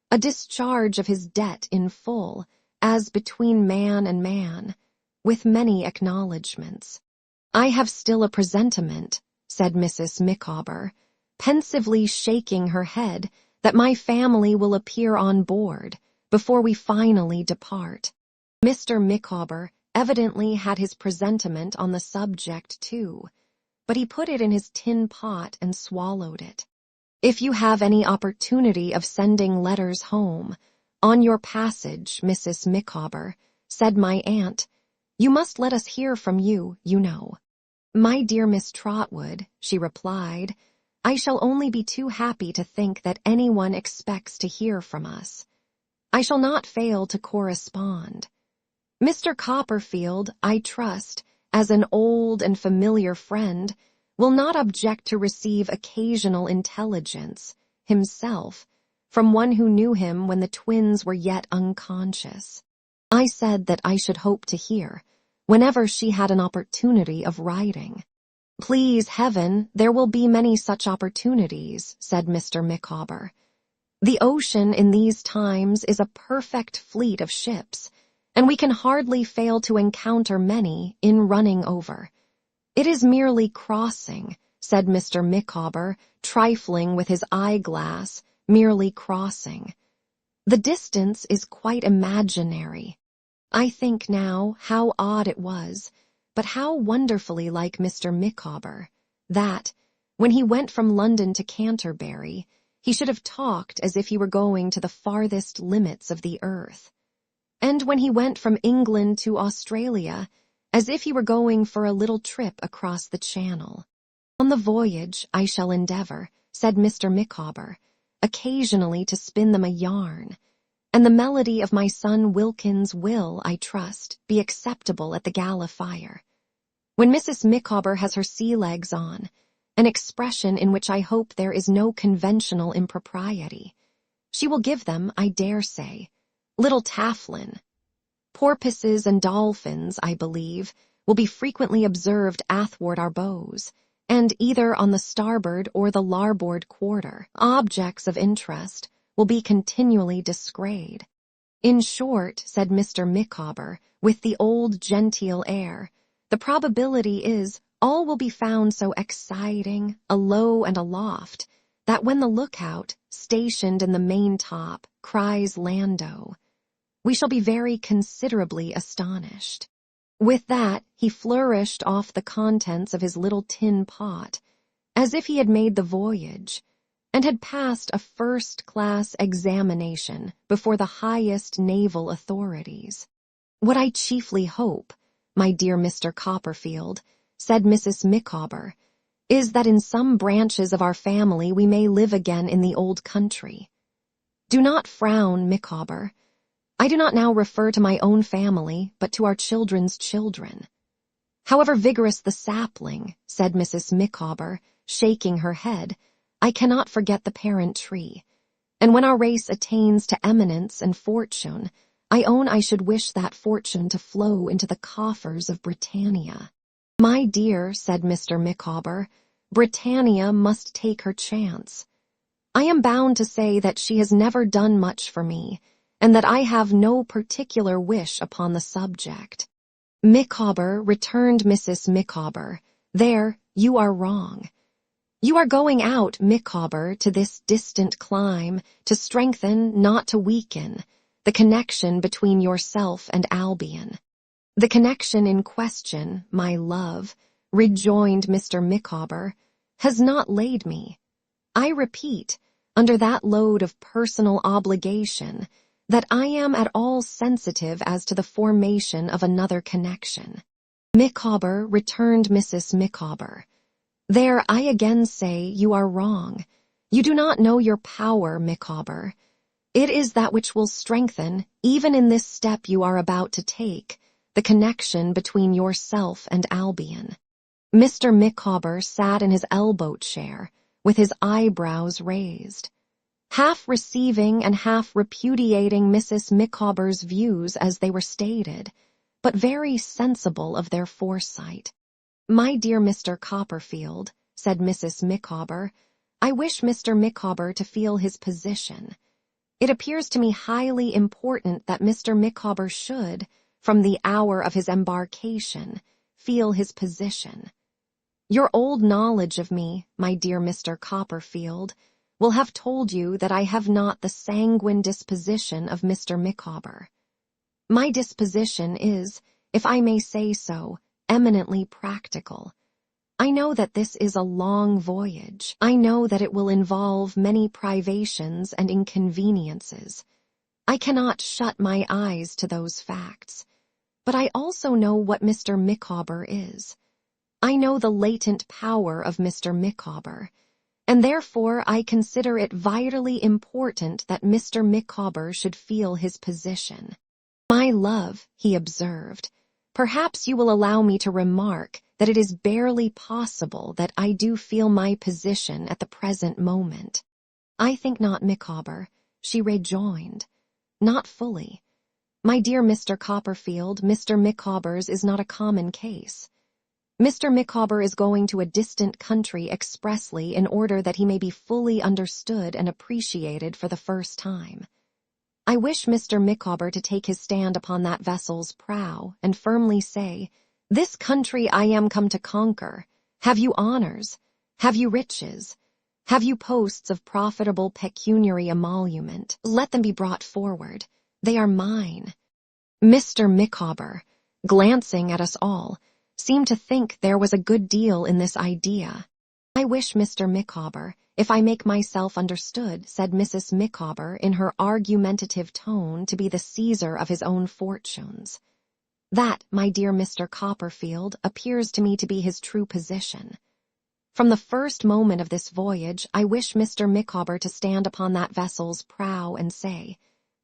A: a discharge of his debt in full, as between man and man, with many acknowledgments. "I have still a presentiment," said Mrs. Micawber, pensively shaking her head, "that my family will appear on board before we finally depart." Mr. Micawber evidently had his presentiment on the subject too, but he put it in his tin pot and swallowed it. "If you have any opportunity of sending letters home, "On your passage, Mrs. Micawber," said my aunt, "you must let us hear from you, you know." "My dear Miss Trotwood," she replied, "I shall only be too happy to think that anyone expects to hear from us. I shall not fail to correspond. Mr. Copperfield, I trust, as an old and familiar friend, will not object to receive occasional intelligence, himself, from one who knew him when the twins were yet unconscious." I said that I should hope to hear, whenever she had an opportunity of writing. "Please heaven, there will be many such opportunities," said Mr. Micawber. "The ocean in these times is a perfect fleet of ships, and we can hardly fail to encounter many in running over." "It is merely crossing," said Mr. Micawber, trifling with his eyeglass, "merely crossing. The distance is quite imaginary." I think now how odd it was, but how wonderfully like Mr. Micawber, that, when he went from London to Canterbury, he should have talked as if he were going to the farthest limits of the earth, and when he went from England to Australia, as if he were going for a little trip across the Channel. "On the voyage I shall endeavour," said Mr. Micawber, "occasionally to spin them a yarn, and the melody of my son Wilkins will, I trust, be acceptable at the gala fire. When Mrs. Micawber has her sea legs on, an expression in which I hope there is no conventional impropriety, she will give them, I dare say, little tafflin. Porpoises and dolphins, I believe, will be frequently observed athwart our bows, and either on the starboard or the larboard quarter, objects of interest will be continually disgrayed. In short," said Mr. Micawber, with the old genteel air, "the probability is all will be found so exciting, alow and aloft, that when the lookout, stationed in the maintop, cries Lando, we shall be very considerably astonished." With that, he flourished off the contents of his little tin pot, as if he had made the voyage, and had passed a first-class examination before the highest naval authorities. "What I chiefly hope, my dear Mr. Copperfield," said Mrs. Micawber, "is that in some branches of our family we may live again in the old country. Do not frown, Micawber. I do not now refer to my own family, but to our children's children. However vigorous the sapling," said Mrs. Micawber, shaking her head, "I cannot forget the parent tree, and when our race attains to eminence and fortune, I own I should wish that fortune to flow into the coffers of Britannia." "My dear," said Mr. Micawber, "Britannia must take her chance. I am bound to say that she has never done much for me, and that I have no particular wish upon the subject." "Micawber," returned Mrs. Micawber, "there you are wrong. You are going out, Micawber, to this distant clime, to strengthen, not to weaken, the connection between yourself and Albion." "The connection in question, my love," rejoined Mr. Micawber, "has not laid me, I repeat, under that load of personal obligation, that I am at all sensitive as to the formation of another connection." "Micawber," returned Mrs. Micawber, "there I again say you are wrong. You do not know your power, Micawber. It is that which will strengthen, even in this step you are about to take, the connection between yourself and Albion." Mr. Micawber sat in his elbow-chair, with his eyebrows raised, half receiving and half repudiating Mrs. Micawber's views as they were stated, but very sensible of their foresight. "My dear Mr. Copperfield," said Mrs. Micawber, "I wish Mr. Micawber to feel his position. It appears to me highly important that Mr. Micawber should, from the hour of his embarkation, feel his position. Your old knowledge of me, my dear Mr. Copperfield, will have told you that I have not the sanguine disposition of Mr. Micawber. My disposition is, if I may say so, eminently practical. I know that this is a long voyage. I know that it will involve many privations and inconveniences. I cannot shut my eyes to those facts. But I also know what Mr. Micawber is. I know the latent power of Mr. Micawber, and therefore I consider it vitally important that Mr. Micawber should feel his position. My love, he observed, perhaps you will allow me to remark that it is barely possible that I do feel my position at the present moment. I think not, Micawber, she rejoined. Not fully. My dear Mr. Copperfield, Mr. Micawber's is not a common case. Mr. Micawber is going to a distant country expressly in order that he may be fully understood and appreciated for the first time. I wish Mr. Micawber to take his stand upon that vessel's prow and firmly say, "This country I am come to conquer. Have you honors? Have you riches? Have you posts of profitable pecuniary emolument? Let them be brought forward. They are mine." Mr. Micawber, glancing at us all, seemed to think there was a good deal in this idea. "I wish, Mr. Micawber, if I make myself understood," said Mrs. Micawber in her argumentative tone, "to be the Caesar of his own fortunes. That, my dear Mr. Copperfield, appears to me to be his true position. From the first moment of this voyage, I wish Mr. Micawber to stand upon that vessel's prow and say,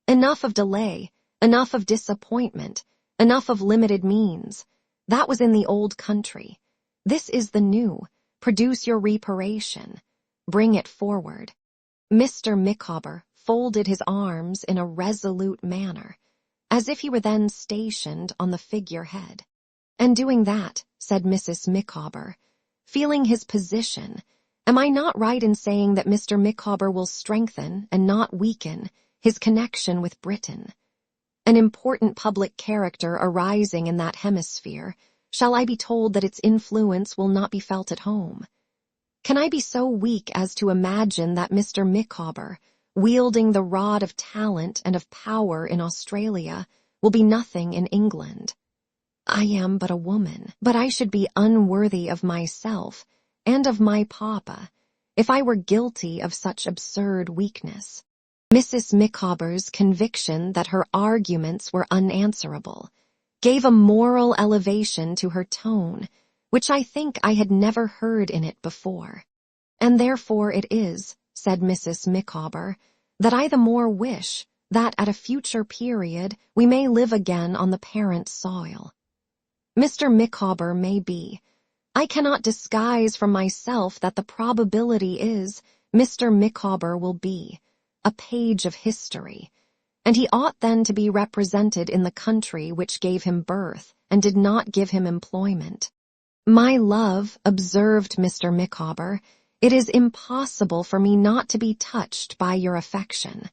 A: 'Enough of delay, enough of disappointment, enough of limited means. That was in the old country. This is the new. Produce your reparation. Bring it forward.'" Mr. Micawber folded his arms in a resolute manner, as if he were then stationed on the figurehead. "And doing that," said Mrs. Micawber, "feeling his position, am I not right in saying that Mr. Micawber will strengthen, and not weaken, his connection with Britain? An important public character arising in that hemisphere, shall I be told that its influence will not be felt at home? Can I be so weak as to imagine that Mr. Micawber, wielding the rod of talent and of power in Australia, will be nothing in England? I am but a woman, but I should be unworthy of myself and of my papa if I were guilty of such absurd weakness." Mrs. Micawber's conviction that her arguments were unanswerable gave a moral elevation to her tone, which I think I had never heard in it before. "And therefore it is," said Mrs. Micawber, "that I the more wish that at a future period we may live again on the parent soil. Mr. Micawber may be. I cannot disguise from myself that the probability is Mr. Micawber will be a page of history, and he ought then to be represented in the country which gave him birth and did not give him employment." "My love," observed Mr. Micawber, "it is impossible for me not to be touched by your affection.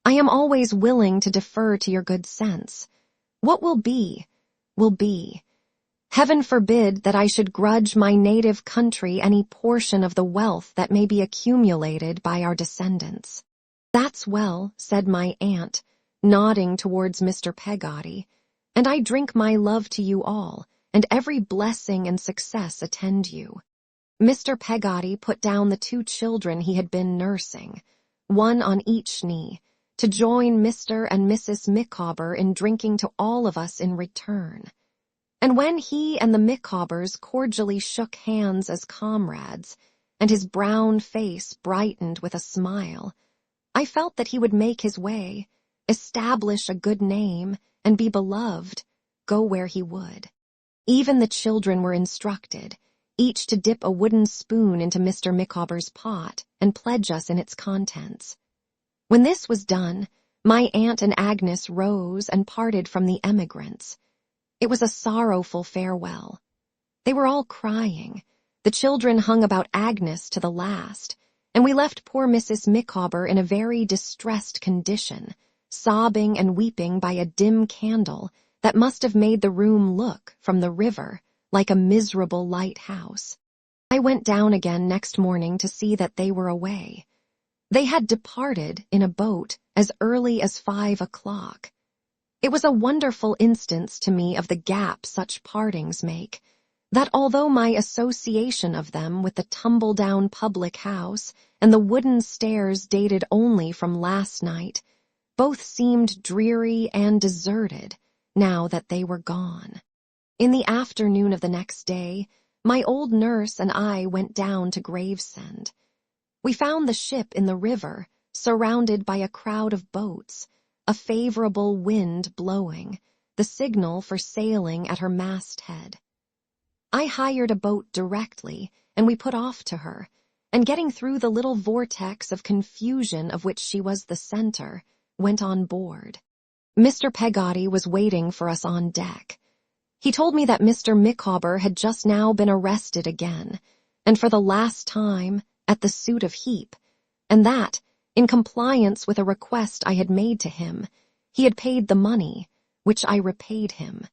A: I am always willing to defer to your good sense. What will be, will be. Heaven forbid that I should grudge my native country any portion of the wealth that may be accumulated by our descendants." "That's well," said my aunt, nodding towards Mr. Peggotty, "and I drink my love to you all, and every blessing and success attend you." Mr. Peggotty put down the 2 children he had been nursing, one on each knee, to join Mr. and Mrs. Micawber in drinking to all of us in return. And when he and the Micawbers cordially shook hands as comrades, and his brown face brightened with a smile, I felt that he would make his way, establish a good name, and be beloved, go where he would. Even the children were instructed, each to dip a wooden spoon into Mr. Micawber's pot and pledge us in its contents. When this was done, my aunt and Agnes rose and parted from the emigrants. It was a sorrowful farewell. They were all crying. The children hung about Agnes to the last, and we left poor Mrs. Micawber in a very distressed condition, sobbing and weeping by a dim candle that must have made the room look, from the river, like a miserable lighthouse. I went down again next morning to see that they were away. They had departed in a boat as early as 5 o'clock. It was a wonderful instance to me of the gap such partings make, that although my association of them with the tumble-down public house and the wooden stairs dated only from last night, Both seemed dreary and deserted now that they were gone. In the afternoon of the next day, my old nurse and I went down to Gravesend. We found the ship in the river, surrounded by a crowd of boats, a favorable wind blowing, the signal for sailing at her masthead. I hired a boat directly, and we put off to her, and getting through the little vortex of confusion of which she was the center, went on board. Mr. Peggotty was waiting for us on deck. He told me that Mr. Micawber had just now been arrested again, and for the last time, at the Suit of Heap, and that, in compliance with a request I had made to him, he had paid the money, which I repaid him.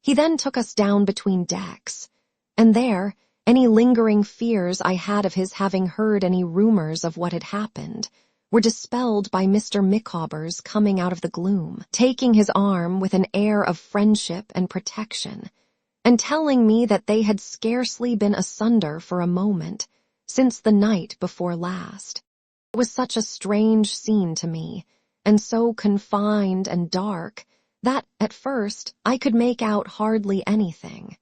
A: He then took us down between decks, and there, any lingering fears I had of his having heard any rumors of what had happened were dispelled by Mr. Micawber's coming out of the gloom, taking his arm with an air of friendship and protection, and telling me that they had scarcely been asunder for a moment since the night before last. It was such a strange scene to me, and so confined and dark, that, at first, I could make out hardly anything.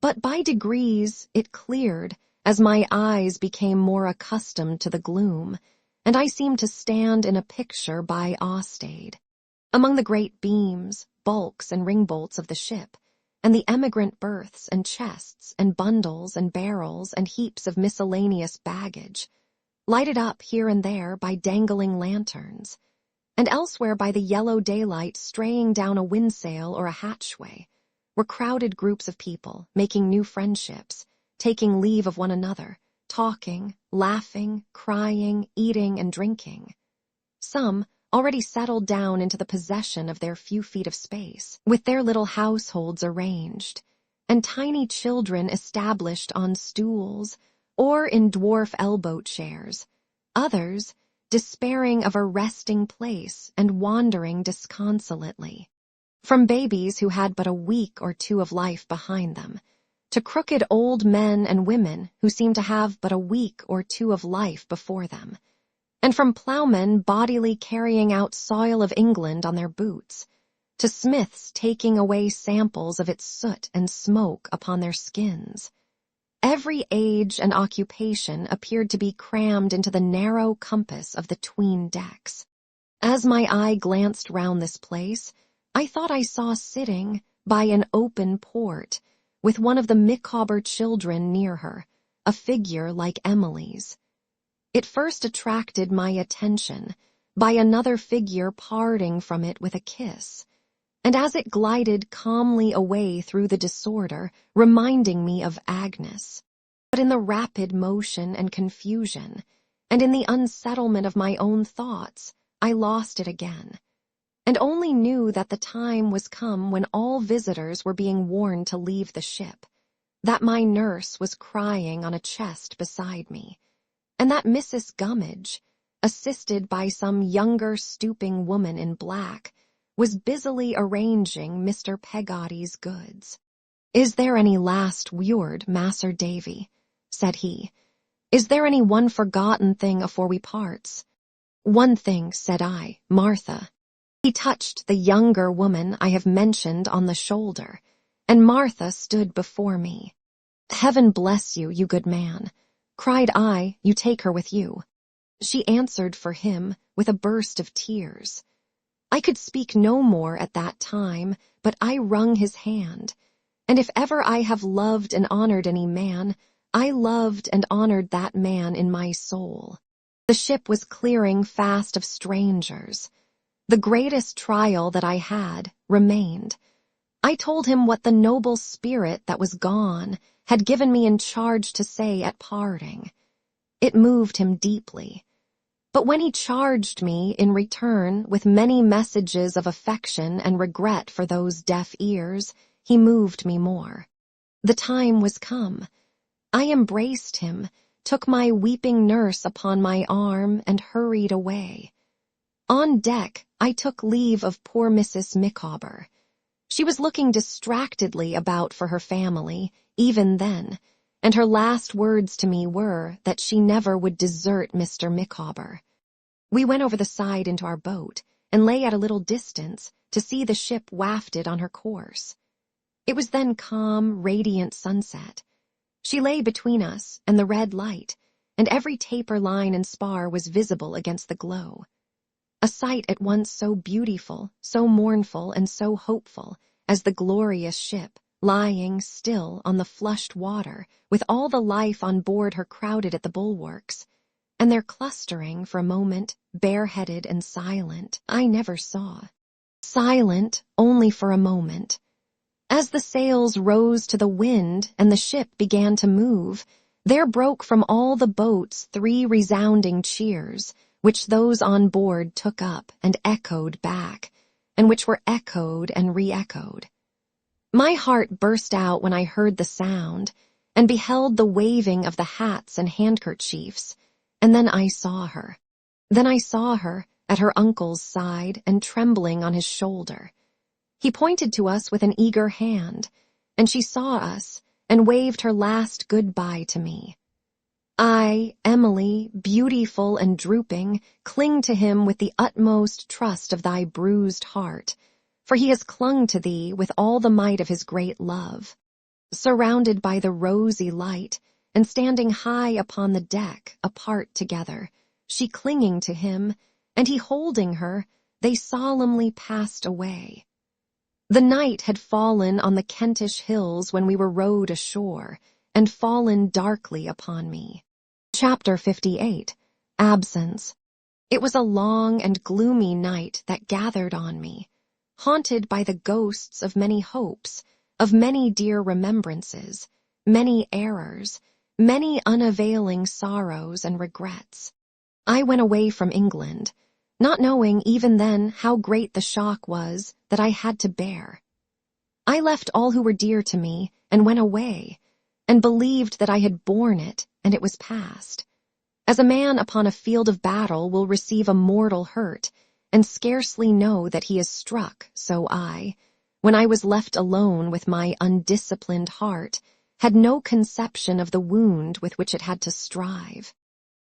A: But by degrees it cleared as my eyes became more accustomed to the gloom, and I seemed to stand in a picture by Ostade. Among the great beams, bulks, and ringbolts of the ship, and the emigrant berths and chests and bundles and barrels and heaps of miscellaneous baggage, lighted up here and there by dangling lanterns, and elsewhere by the yellow daylight straying down a windsail or a hatchway, were crowded groups of people making new friendships, taking leave of one another, talking, laughing, crying, eating, and drinking. Some already settled down into the possession of their few feet of space, with their little households arranged, and tiny children established on stools or in dwarf elbow chairs. Others, despairing of a resting place and wandering disconsolately. From babies who had but a week or two of life behind them, to crooked old men and women who seemed to have but a week or two of life before them, and from ploughmen bodily carrying out soil of England on their boots, to smiths taking away samples of its soot and smoke upon their skins. Every age and occupation appeared to be crammed into the narrow compass of the 'tween decks. As my eye glanced round this place, I thought I saw sitting by an open port, with one of the Micawber children near her, a figure like Emily's. It first attracted my attention by another figure parting from it with a kiss, and as it glided calmly away through the disorder, reminding me of Agnes. But in the rapid motion and confusion, and in the unsettlement of my own thoughts, I lost it again, and only knew that the time was come when all visitors were being warned to leave the ship, that my nurse was crying on a chest beside me, and that Mrs. Gummidge, assisted by some younger stooping woman in black, was busily arranging Mr. Peggotty's goods. "Is there any last word, Mas'r Davy?" said he. "Is there any one forgotten thing afore we parts?" "One thing," said I, "Martha." He touched the younger woman I have mentioned on the shoulder, and Martha stood before me. "Heaven bless you, you good man," cried I, "you take her with you." She answered for him with a burst of tears. I could speak no more at that time, but I wrung his hand, and if ever I have loved and honored any man, I loved and honored that man in my soul. The ship was clearing fast of strangers. The greatest trial that I had remained. I told him what the noble spirit that was gone had given me in charge to say at parting. It moved him deeply. But when he charged me in return with many messages of affection and regret for those deaf ears, he moved me more. The time was come. I embraced him, took my weeping nurse upon my arm, and hurried away. On deck, I took leave of poor Mrs. Micawber. She was looking distractedly about for her family, even then, and her last words to me were that she never would desert Mr. Micawber. We went over the side into our boat, and lay at a little distance to see the ship wafted on her course. It was then calm, radiant sunset. She lay between us and the red light, and every taper line and spar was visible against the glow. A sight at once so beautiful, so mournful, and so hopeful as the glorious ship, lying still on the flushed water, with all the life on board her crowded at the bulwarks, and there clustering for a moment, bareheaded and silent, I never saw. Silent only for a moment. As the sails rose to the wind and the ship began to move, there broke from all the boats 3 resounding cheers, which those on board took up and echoed back, and which were echoed and re-echoed. My heart burst out when I heard the sound, and beheld the waving of the hats and handkerchiefs, and then I saw her. Then I saw her at her uncle's side and trembling on his shoulder. He pointed to us with an eager hand, and she saw us and waved her last goodbye to me. I, Emily, beautiful and drooping, cling to him with the utmost trust of thy bruised heart, for he has clung to thee with all the might of his great love. Surrounded by the rosy light, and standing high upon the deck, apart together, she clinging to him, and he holding her, they solemnly passed away. The night had fallen on the Kentish hills when we were rowed ashore, and fallen darkly upon me. Chapter 58. Absence. It was a long and gloomy night that gathered on me, haunted by the ghosts of many hopes, of many dear remembrances, many errors, many unavailing sorrows and regrets. I went away from England, not knowing even then how great the shock was that I had to bear. I left all who were dear to me and went away, and believed that I had borne it and it was past. As a man upon a field of battle will receive a mortal hurt, and scarcely know that he is struck, so I, when I was left alone with my undisciplined heart, had no conception of the wound with which it had to strive.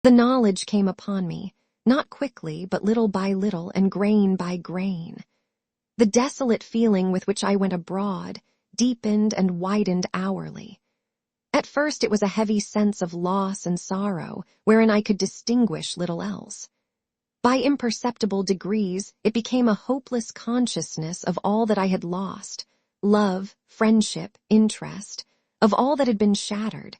A: The knowledge came upon me, not quickly, but little by little and grain by grain. The desolate feeling with which I went abroad deepened and widened hourly. At first it was a heavy sense of loss and sorrow, wherein I could distinguish little else. By imperceptible degrees it became a hopeless consciousness of all that I had lost, love, friendship, interest, of all that had been shattered,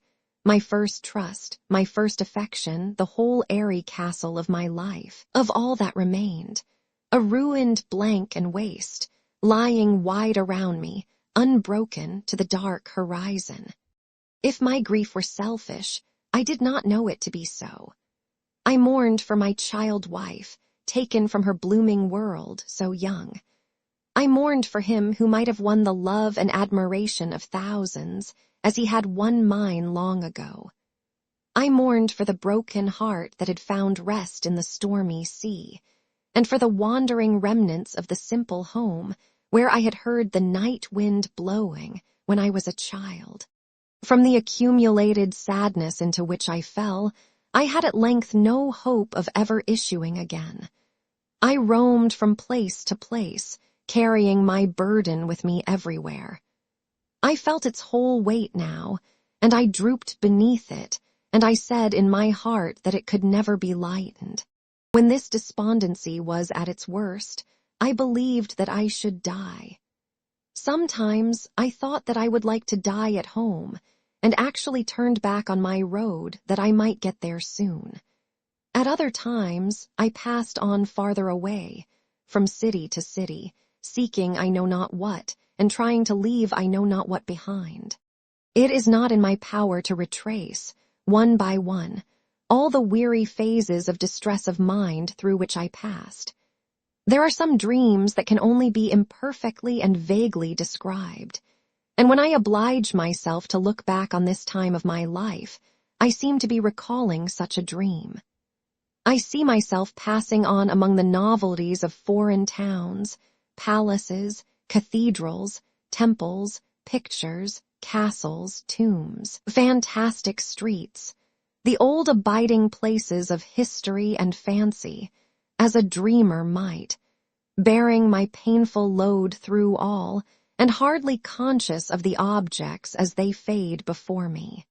A: my first trust, my first affection, the whole airy castle of my life, of all that remained, a ruined blank and waste, lying wide around me, unbroken to the dark horizon. If my grief were selfish, I did not know it to be so. I mourned for my child wife, taken from her blooming world so young. I mourned for him who might have won the love and admiration of thousands, as he had won mine long ago. I mourned for the broken heart that had found rest in the stormy sea, and for the wandering remnants of the simple home where I had heard the night wind blowing when I was a child. From the accumulated sadness into which I fell, I had at length no hope of ever issuing again. I roamed from place to place, carrying my burden with me everywhere. I felt its whole weight now, and I drooped beneath it, and I said in my heart that it could never be lightened. When this despondency was at its worst, I believed that I should die. Sometimes I thought that I would like to die at home, and actually turned back on my road that I might get there soon. At other times, I passed on farther away, from city to city, seeking I know not what, and trying to leave I know not what behind. It is not in my power to retrace, one by one, all the weary phases of distress of mind through which I passed. There are some dreams that can only be imperfectly and vaguely described, and when I oblige myself to look back on this time of my life, I seem to be recalling such a dream. I see myself passing on among the novelties of foreign towns, palaces, cathedrals, temples, pictures, castles, tombs, fantastic streets, the old abiding places of history and fancy, as a dreamer might, bearing my painful load through all, and hardly conscious of the objects as they fade before me.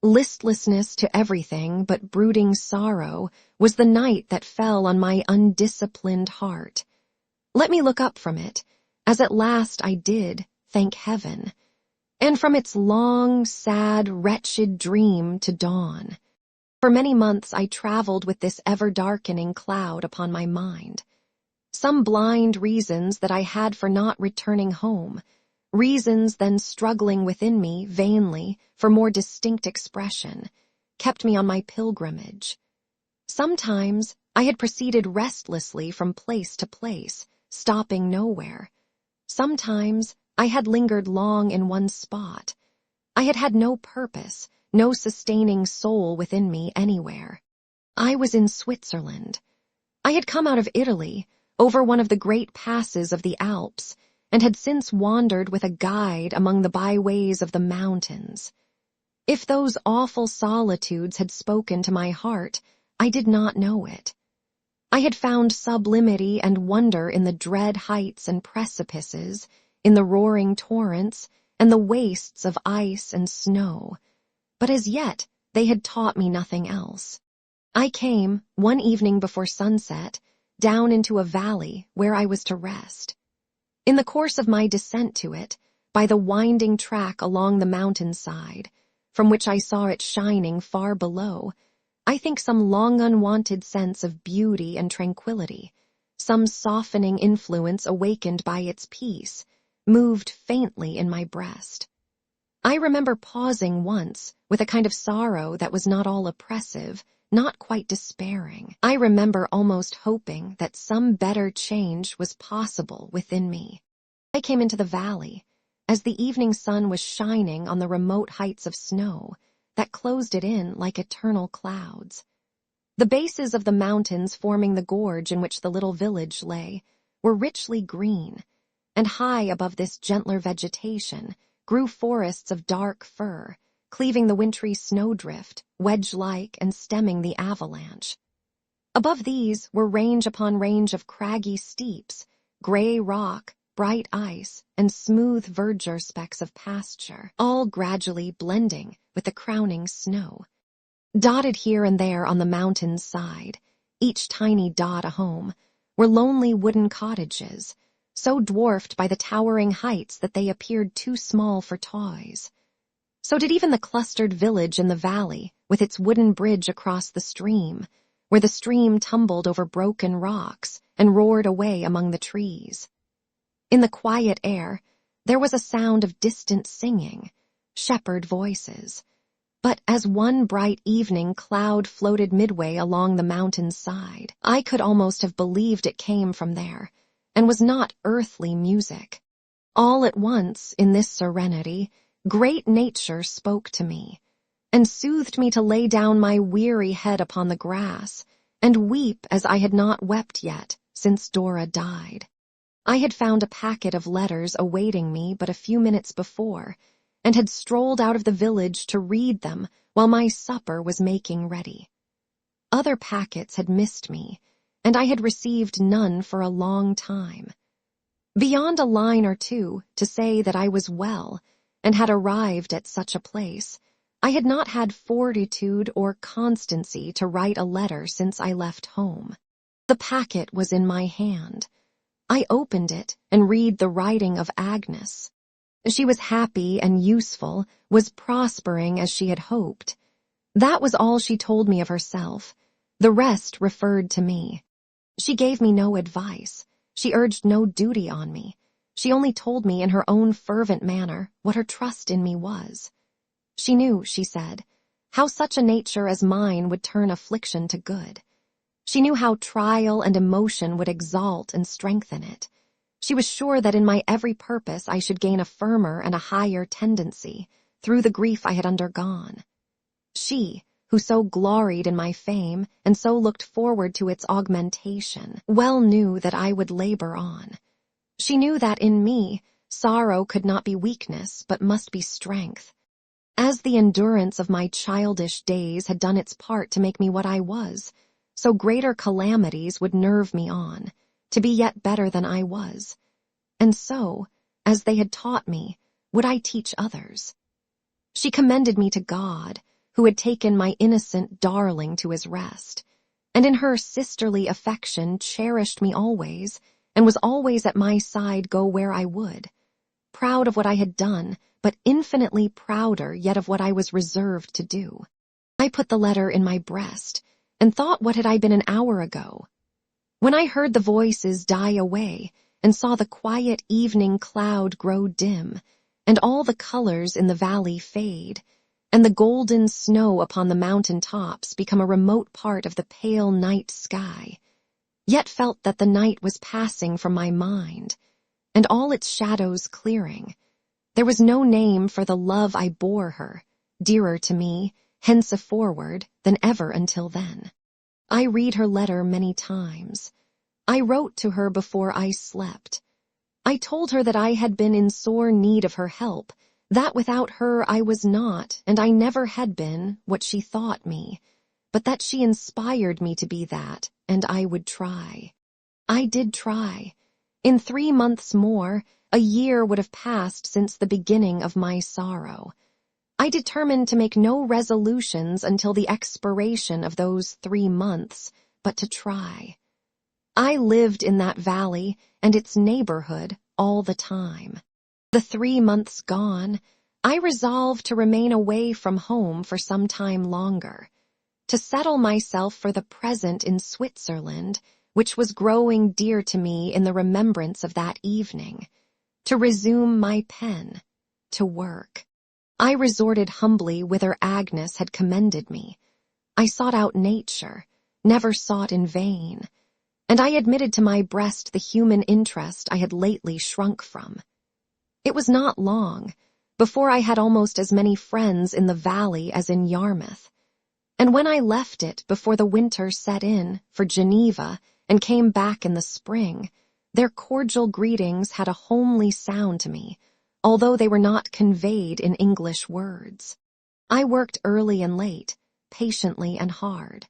A: Listlessness to everything but brooding sorrow was the night that fell on my undisciplined heart. Let me look up from it, as at last I did, thank heaven, and from its long, sad, wretched dream to dawn. For many months I traveled with this ever-darkening cloud upon my mind. Some blind reasons that I had for not returning home, reasons then struggling within me vainly for more distinct expression, kept me on my pilgrimage. Sometimes I had proceeded restlessly from place to place, stopping nowhere. Sometimes I had lingered long in one spot. I had had no purpose, no sustaining soul within me anywhere. I was in Switzerland. I had come out of Italy, over one of the great passes of the Alps, and had since wandered with a guide among the byways of the mountains. If those awful solitudes had spoken to my heart, I did not know it. I had found sublimity and wonder in the dread heights and precipices, in the roaring torrents, and the wastes of ice and snow, but as yet they had taught me nothing else. I came, one evening before sunset, down into a valley where I was to rest. In the course of my descent to it, by the winding track along the mountainside, from which I saw it shining far below, I think some long unwanted sense of beauty and tranquility, some softening influence awakened by its peace, moved faintly in my breast. I remember pausing once, with a kind of sorrow that was not all oppressive, not quite despairing. I remember almost hoping that some better change was possible within me. I came into the valley, as the evening sun was shining on the remote heights of snow that closed it in like eternal clouds. The bases of the mountains forming the gorge in which the little village lay were richly green, and high above this gentler vegetation grew forests of dark fir, cleaving the wintry snowdrift, wedge-like and stemming the avalanche. Above these were range upon range of craggy steeps, gray rock, bright ice, and smooth verdure specks of pasture, all gradually blending with the crowning snow. Dotted here and there on the mountain's side, each tiny dot a home, were lonely wooden cottages, so dwarfed by the towering heights that they appeared too small for toys. So did even the clustered village in the valley, with its wooden bridge across the stream, where the stream tumbled over broken rocks and roared away among the trees. In the quiet air, there was a sound of distant singing, shepherd voices. But as one bright evening cloud floated midway along the mountain's side, I could almost have believed it came from there, and was not earthly music. All at once, in this serenity, great nature spoke to me, and soothed me to lay down my weary head upon the grass, and weep as I had not wept yet since Dora died. I had found a packet of letters awaiting me but a few minutes before, and had strolled out of the village to read them while my supper was making ready. Other packets had missed me, and I had received none for a long time. Beyond a line or two to say that I was well, and had arrived at such a place, I had not had fortitude or constancy to write a letter since I left home. The packet was in my hand. I opened it and read the writing of Agnes. She was happy and useful, was prospering as she had hoped. That was all she told me of herself. The rest referred to me. She gave me no advice. She urged no duty on me. She only told me in her own fervent manner what her trust in me was. She knew, she said, how such a nature as mine would turn affliction to good. She knew how trial and emotion would exalt and strengthen it. She was sure that in my every purpose I should gain a firmer and a higher tendency through the grief I had undergone. She, who so gloried in my fame and so looked forward to its augmentation, well knew that I would labor on. She knew that in me, sorrow could not be weakness, but must be strength. As the endurance of my childish days had done its part to make me what I was, so greater calamities would nerve me on, to be yet better than I was. And so, as they had taught me, would I teach others. She commended me to God, who had taken my innocent darling to his rest, and in her sisterly affection cherished me always, and was always at my side go where I would, proud of what I had done, but infinitely prouder yet of what I was reserved to do. I put the letter in my breast, and thought what had I been an hour ago. When I heard the voices die away, and saw the quiet evening cloud grow dim, and all the colors in the valley fade, and the golden snow upon the mountain tops become a remote part of the pale night sky, yet felt that the night was passing from my mind, and all its shadows clearing. There was no name for the love I bore her, dearer to me, henceforward, than ever until then. I read her letter many times. I wrote to her before I slept. I told her that I had been in sore need of her help, that without her I was not, and I never had been, what she thought me, but that she inspired me to be that, and I would try. I did try. In 3 months more, a year would have passed since the beginning of my sorrow. I determined to make no resolutions until the expiration of those 3 months, but to try. I lived in that valley and its neighborhood all the time. The 3 months gone, I resolved to remain away from home for some time longer, to settle myself for the present in Switzerland, which was growing dear to me in the remembrance of that evening, to resume my pen, to work. I resorted humbly whither Agnes had commended me. I sought out nature, never sought in vain, and I admitted to my breast the human interest I had lately shrunk from. It was not long before I had almost as many friends in the valley as in Yarmouth, and when I left it before the winter set in for Geneva and came back in the spring, their cordial greetings had a homely sound to me, although they were not conveyed in English words. I worked early and late, patiently and hard.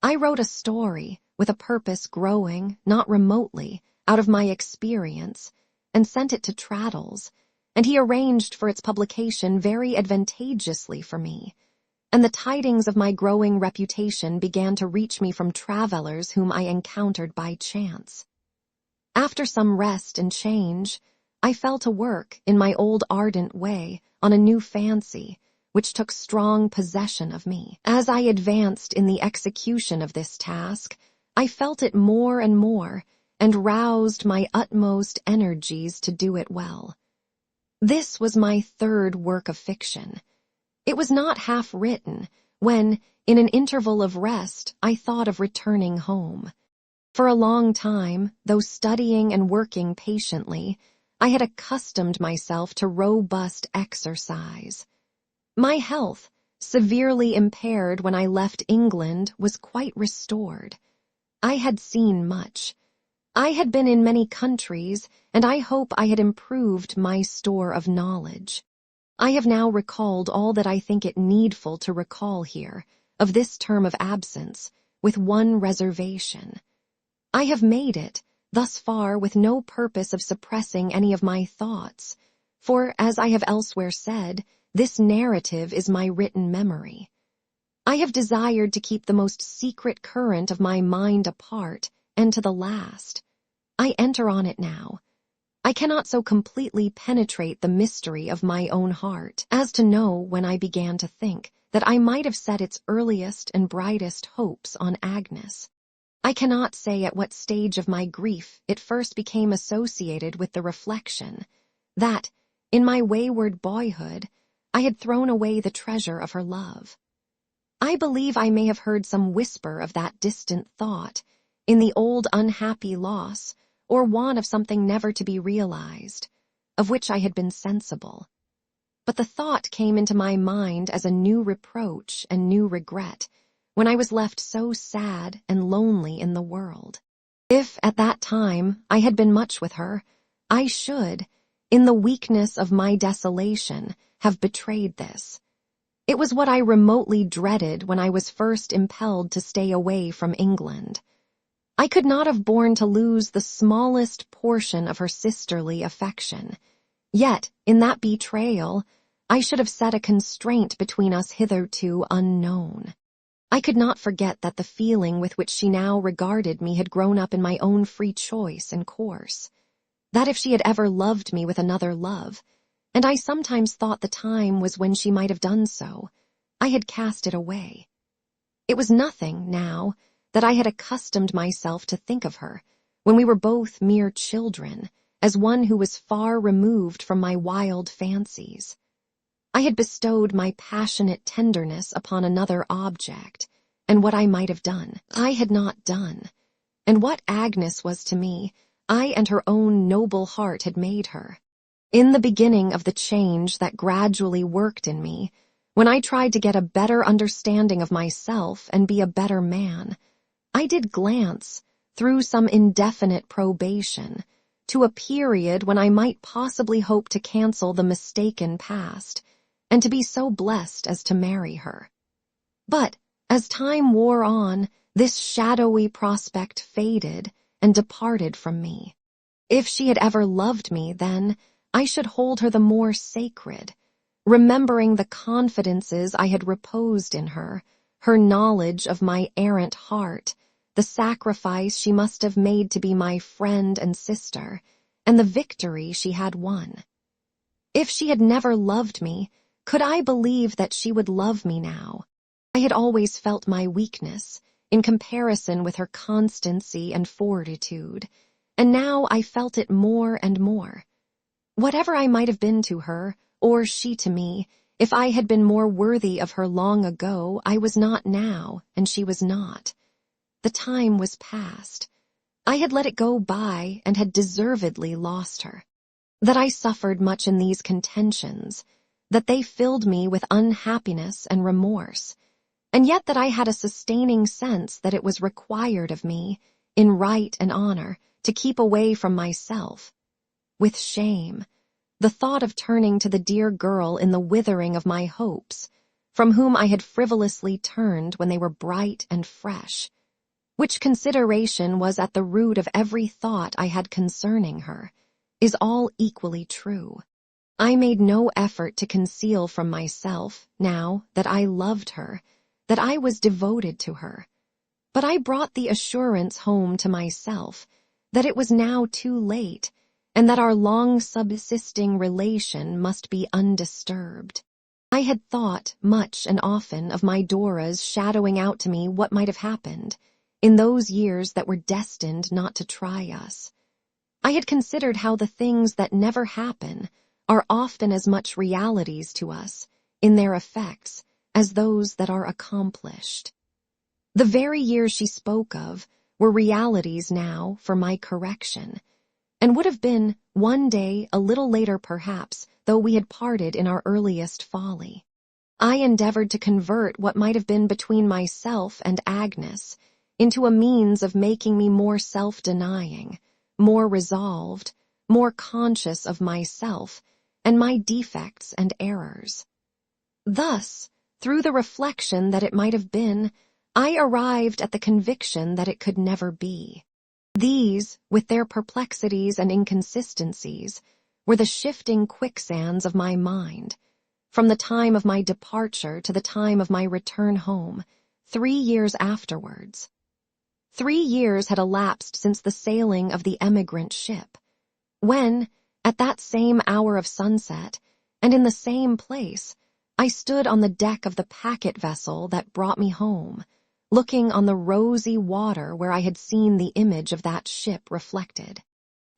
A: I wrote a story with a purpose growing, not remotely, out of my experience, and sent it to Traddles, and he arranged for its publication very advantageously for me, and the tidings of my growing reputation began to reach me from travellers whom I encountered by chance. After some rest and change, I fell to work in my old ardent way on a new fancy, which took strong possession of me. As I advanced in the execution of this task, I felt it more and more, and roused my utmost energies to do it well. This was my 3rd work of fiction. It was not half written when, in an interval of rest, I thought of returning home. For a long time, though studying and working patiently, I had accustomed myself to robust exercise. My health, severely impaired when I left England, was quite restored. I had seen much. I had been in many countries, and I hope I had improved my store of knowledge. I have now recalled all that I think it needful to recall here, of this term of absence, with one reservation. I have made it, thus far, with no purpose of suppressing any of my thoughts, for, as I have elsewhere said, this narrative is my written memory. I have desired to keep the most secret current of my mind apart, and to the last. I enter on it now. I cannot so completely penetrate the mystery of my own heart as to know when I began to think that I might have set its earliest and brightest hopes on Agnes. I cannot say at what stage of my grief it first became associated with the reflection that, in my wayward boyhood, I had thrown away the treasure of her love. I believe I may have heard some whisper of that distant thought in the old unhappy loss or want of something never to be realized, of which I had been sensible. But the thought came into my mind as a new reproach and new regret, when I was left so sad and lonely in the world. If, at that time, I had been much with her, I should, in the weakness of my desolation, have betrayed this. It was what I remotely dreaded when I was first impelled to stay away from England. I could not have borne to lose the smallest portion of her sisterly affection. Yet, in that betrayal, I should have set a constraint between us hitherto unknown. I could not forget that the feeling with which she now regarded me had grown up in my own free choice and course. That if she had ever loved me with another love, and I sometimes thought the time was when she might have done so, I had cast it away. It was nothing, now, that I had accustomed myself to think of her, when we were both mere children, as one who was far removed from my wild fancies. I had bestowed my passionate tenderness upon another object, and what I might have done, I had not done. And what Agnes was to me, I and her own noble heart had made her. In the beginning of the change that gradually worked in me, when I tried to get a better understanding of myself and be a better man, I did glance, through some indefinite probation, to a period when I might possibly hope to cancel the mistaken past, and to be so blessed as to marry her. But, as time wore on, this shadowy prospect faded and departed from me. If she had ever loved me, then, I should hold her the more sacred, remembering the confidences I had reposed in her, her knowledge of my errant heart, the sacrifice she must have made to be my friend and sister, and the victory she had won. If she had never loved me, could I believe that she would love me now? I had always felt my weakness, in comparison with her constancy and fortitude, and now I felt it more and more. Whatever I might have been to her, or she to me, if I had been more worthy of her long ago, I was not now, and she was not. The time was past. I had let it go by and had deservedly lost her. That I suffered much in these contentions, that they filled me with unhappiness and remorse, and yet that I had a sustaining sense that it was required of me, in right and honor, to keep away from myself. With shame, the thought of turning to the dear girl in the withering of my hopes, from whom I had frivolously turned when they were bright and fresh, which consideration was at the root of every thought I had concerning her, is all equally true. I made no effort to conceal from myself, now that I loved her, that I was devoted to her. But I brought the assurance home to myself that it was now too late, and that our long subsisting relation must be undisturbed. I had thought much and often of my Dora's shadowing out to me what might have happened in those years that were destined not to try us. I had considered how the things that never happen are often as much realities to us, in their effects, as those that are accomplished. The very years she spoke of were realities now for my correction, and would have been, one day, a little later perhaps, though we had parted in our earliest folly. I endeavored to convert what might have been between myself and Agnes into a means of making me more self-denying, more resolved, more conscious of myself, and my defects and errors. Thus, through the reflection that it might have been, I arrived at the conviction that it could never be. These, with their perplexities and inconsistencies, were the shifting quicksands of my mind, from the time of my departure to the time of my return home, 3 years afterwards. 3 years had elapsed since the sailing of the emigrant ship, when, at that same hour of sunset, and in the same place, I stood on the deck of the packet vessel that brought me home, looking on the rosy water where I had seen the image of that ship reflected.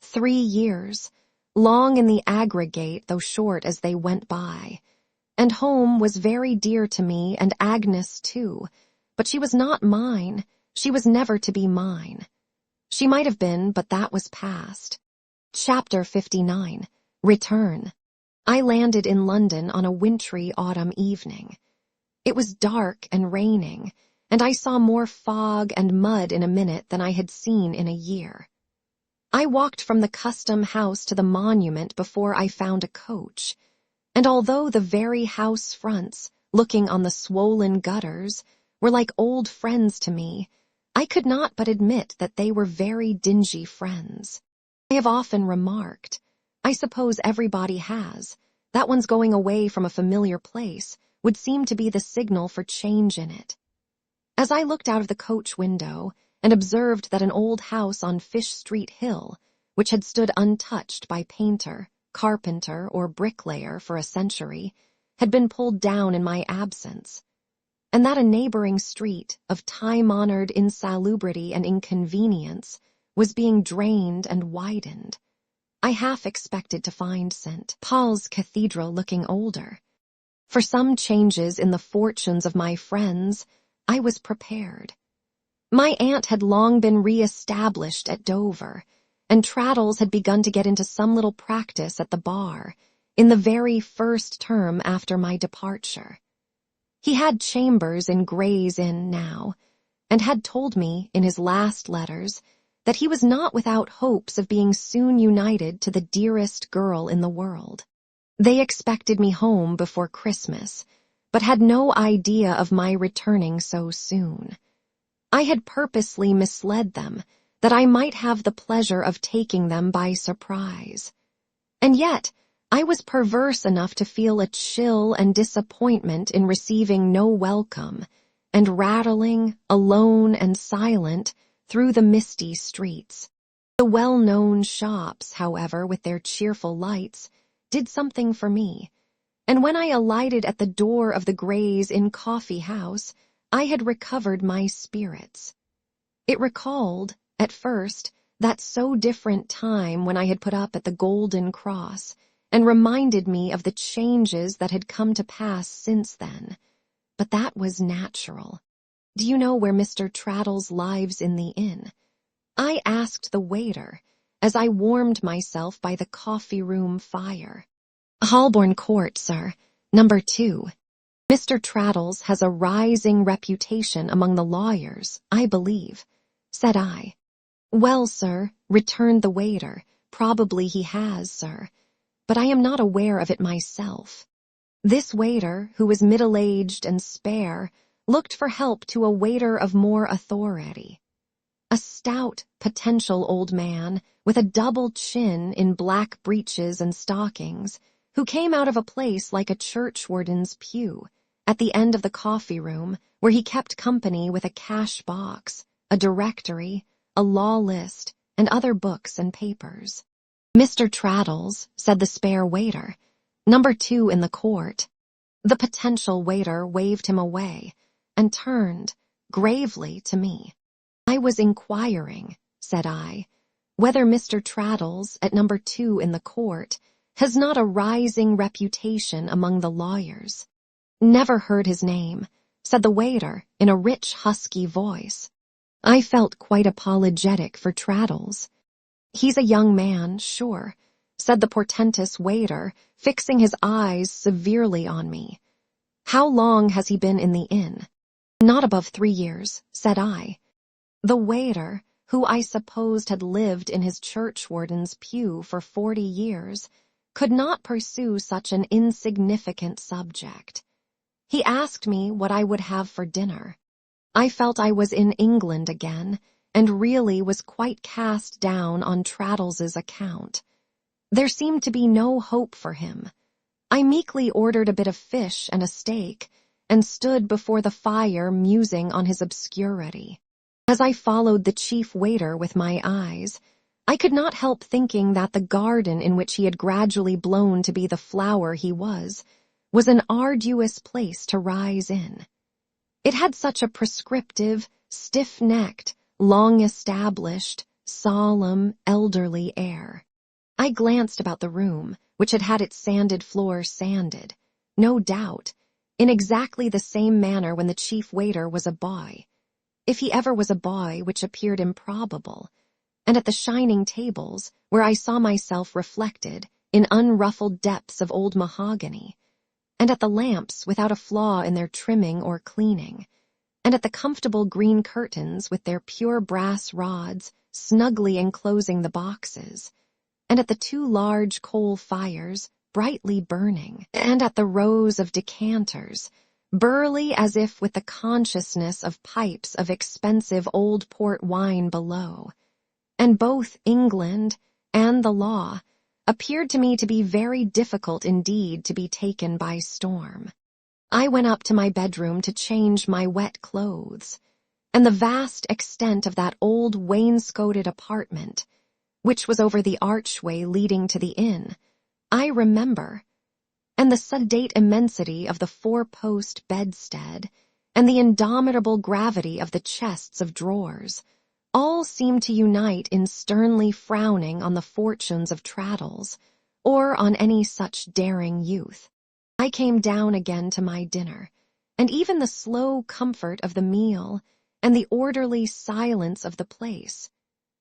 A: 3 years, long in the aggregate though short as they went by, and home was very dear to me and Agnes too, but she was not mine, she was never to be mine. She might have been, but that was past. Chapter 59. Return. I landed in London on a wintry autumn evening. It was dark and raining, and I saw more fog and mud in a minute than I had seen in a year. I walked from the custom house to the monument before I found a coach, and although the very house fronts, looking on the swollen gutters, were like old friends to me, I could not but admit that they were very dingy friends. I have often remarked, I suppose everybody has, that one's going away from a familiar place would seem to be the signal for change in it. As I looked out of the coach window and observed that an old house on Fish Street Hill, which had stood untouched by painter, carpenter, or bricklayer for a century, had been pulled down in my absence, and that a neighboring street of time-honored insalubrity and inconvenience was being drained and widened, I half expected to find St. Paul's Cathedral looking older. For some changes in the fortunes of my friends, I was prepared. My aunt had long been re-established at Dover, and Traddles had begun to get into some little practice at the bar in the very first term after my departure. He had chambers in Gray's Inn now, and had told me in his last letters that he was not without hopes of being soon united to the dearest girl in the world. They expected me home before Christmas, but had no idea of my returning so soon. I had purposely misled them, that I might have the pleasure of taking them by surprise. And yet, I was perverse enough to feel a chill and disappointment in receiving no welcome, and rattling, alone and silent, through the misty streets. The well-known shops, however, with their cheerful lights, did something for me, and when I alighted at the door of the Gray's Inn coffee house, I had recovered my spirits. It recalled, at first, that so different time when I had put up at the Golden Cross, and reminded me of the changes that had come to pass since then. But that was natural. Do you know where Mr. Traddles lives in the inn? I asked the waiter, as I warmed myself by the coffee-room fire. Holborn Court, sir, number 2. Mr. Traddles has a rising reputation among the lawyers, I believe, said I. Well, sir, returned the waiter, probably he has, sir, but I am not aware of it myself. This waiter, who was middle-aged and spare, looked for help to a waiter of more authority. A stout, potential old man, with a double chin in black breeches and stockings, who came out of a place like a churchwarden's pew, at the end of the coffee-room, where he kept company with a cash box, a directory, a law list, and other books and papers. Mr. Traddles, said the spare waiter, number 2 in the court. The potential waiter waved him away, and turned, gravely, to me. I was inquiring, said I, whether Mr. Traddles, at number 2 in the court, has not a rising reputation among the lawyers. Never heard his name, said the waiter in a rich, husky voice. I felt quite apologetic for Traddles. He's a young man, sure, said the portentous waiter, fixing his eyes severely on me. How long has he been in the inn? Not above 3 years, said I. The waiter, who I supposed had lived in his churchwarden's pew for 40 years, could not pursue such an insignificant subject. He asked me what I would have for dinner. I felt I was in England again, and really was quite cast down on Traddles's account. There seemed to be no hope for him. I meekly ordered a bit of fish and a steak, and stood before the fire musing on his obscurity. As I followed the chief waiter with my eyes, I could not help thinking that the garden in which he had gradually blown to be the flower he was an arduous place to rise in. It had such a prescriptive, stiff-necked, long-established, solemn, elderly air. I glanced about the room, which had had its sanded floor sanded, no doubt, in exactly the same manner when the chief waiter was a boy, if he ever was a boy, which appeared improbable, and at the shining tables, where I saw myself reflected in unruffled depths of old mahogany, and at the lamps without a flaw in their trimming or cleaning, and at the comfortable green curtains with their pure brass rods snugly enclosing the boxes, and at the 2 large coal fires brightly burning, and at the rows of decanters, burly as if with the consciousness of pipes of expensive old port wine below, and both England and the law appeared to me to be very difficult indeed to be taken by storm. I went up to my bedroom to change my wet clothes, and the vast extent of that old wainscoted apartment, which was over the archway leading to the inn, I remember, and the sedate immensity of the four-post bedstead, and the indomitable gravity of the chests of drawers, all seemed to unite in sternly frowning on the fortunes of Traddles, or on any such daring youth. I came down again to my dinner, and even the slow comfort of the meal, and the orderly silence of the place,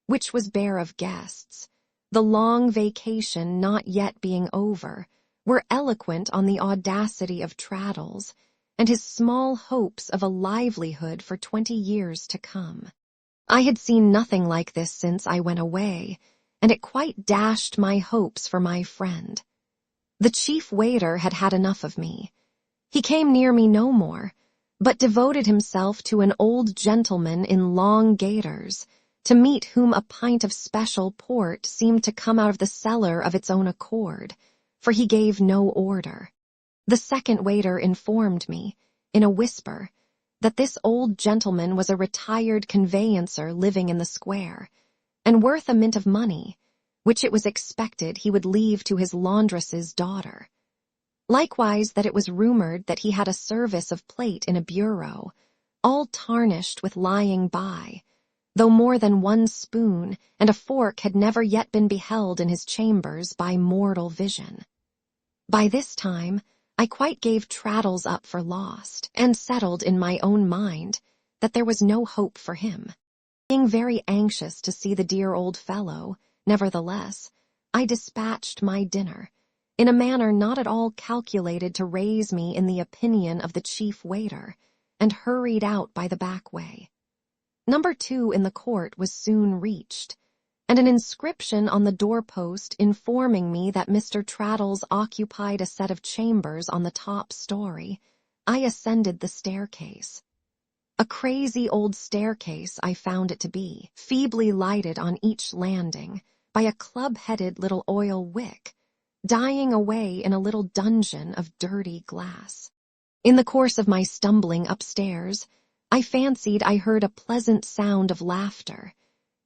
A: which was bare of guests, the long vacation not yet being over, were eloquent on the audacity of Traddles, and his small hopes of a livelihood for 20 years to come. I had seen nothing like this since I went away, and it quite dashed my hopes for my friend. The chief waiter had had enough of me. He came near me no more, but devoted himself to an old gentleman in long gaiters, to meet whom a pint of special port seemed to come out of the cellar of its own accord, for he gave no order. The second waiter informed me, in a whisper, that this old gentleman was a retired conveyancer living in the square, and worth a mint of money, which it was expected he would leave to his laundress's daughter. Likewise that it was rumored that he had a service of plate in a bureau, all tarnished with lying by, though more than one spoon and a fork had never yet been beheld in his chambers by mortal vision. By this time, I quite gave Traddles up for lost, and settled in my own mind that there was no hope for him. Being very anxious to see the dear old fellow, nevertheless, I dispatched my dinner, in a manner not at all calculated to raise me in the opinion of the chief waiter, and hurried out by the back way. Number 2 in the court was soon reached, and an inscription on the doorpost informing me that Mr. Traddles occupied a set of chambers on the top story, I ascended the staircase. A crazy old staircase I found it to be, feebly lighted on each landing by a club-headed little oil wick, dying away in a little dungeon of dirty glass. In the course of my stumbling upstairs, I fancied I heard a pleasant sound of laughter,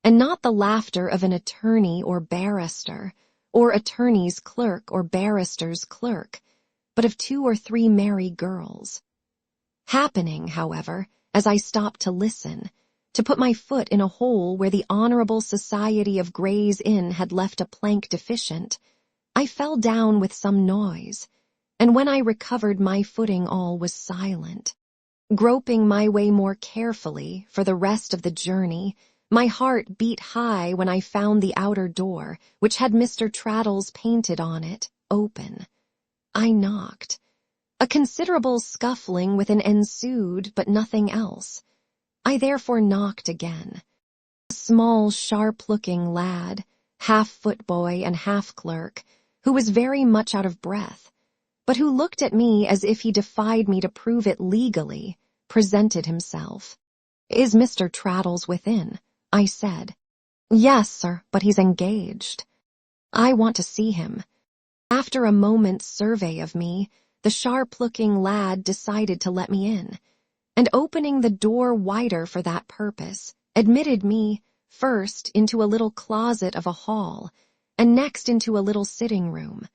A: and not the laughter of an attorney or barrister, or attorney's clerk or barrister's clerk, but of 2 or 3 merry girls. Happening, however, as I stopped to listen, to put my foot in a hole where the Honorable Society of Gray's Inn had left a plank deficient, I fell down with some noise, and when I recovered my footing all was silent. Groping my way more carefully for the rest of the journey, my heart beat high when I found the outer door, which had Mr. Traddles painted on it, open. I knocked. A considerable scuffling within ensued, but nothing else. I therefore knocked again. A small, sharp-looking lad, half-footboy and half-clerk, who was very much out of breath, but who looked at me as if he defied me to prove it legally, presented himself. "Is Mr. Traddles within?" I said. "Yes, sir, but he's engaged." "I want to see him." After a moment's survey of me, the sharp-looking lad decided to let me in, and opening the door wider for that purpose, admitted me, first into a little closet of a hall, and next into a little sitting-room,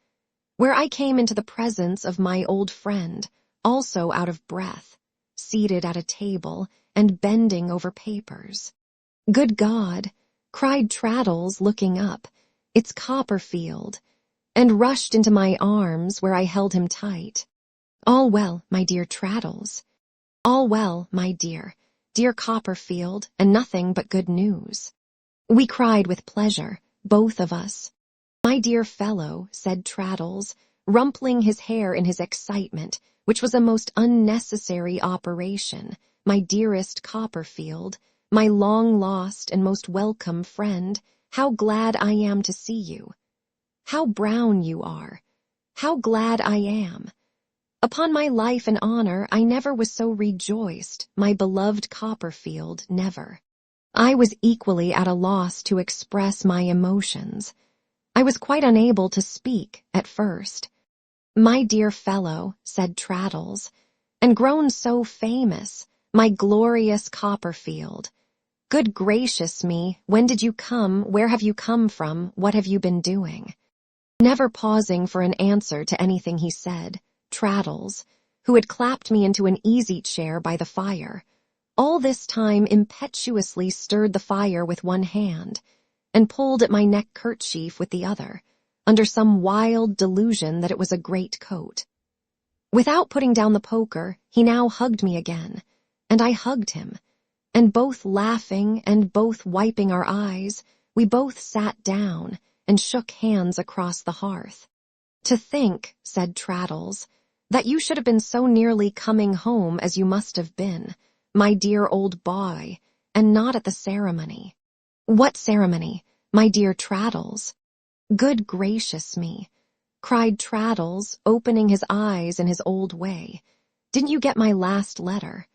A: where I came into the presence of my old friend, also out of breath, seated at a table and bending over papers. "Good God!" cried Traddles, looking up, "it's Copperfield," and rushed into my arms where I held him tight. "All well, my dear Traddles." "All well, my dear Copperfield, and nothing but good news." We cried with pleasure, both of us. "My dear fellow," said Traddles, rumpling his hair in his excitement, which was a most unnecessary operation, "my dearest Copperfield, my long-lost and most welcome friend, how glad I am to see you. How brown you are! How glad I am! Upon my life and honor, I never was so rejoiced, my beloved Copperfield, never. I was equally at a loss to express my emotions. I was quite unable to speak at first. "My dear fellow," said Traddles, "and grown so famous, my glorious Copperfield. Good gracious me, when did you come, where have you come from, what have you been doing?" Never pausing for an answer to anything he said, Traddles, who had clapped me into an easy-chair by the fire, all this time impetuously stirred the fire with one hand, and pulled at my neck kerchief with the other, under some wild delusion that it was a great coat. Without putting down the poker, he now hugged me again, and I hugged him, and both laughing and both wiping our eyes, we both sat down and shook hands across the hearth. "To think," said Traddles, "that you should have been so nearly coming home as you must have been, my dear old boy, and not at the ceremony." "What ceremony, my dear Traddles?" "Good gracious me," cried Traddles, opening his eyes in his old way. "Didn't you get my last letter?"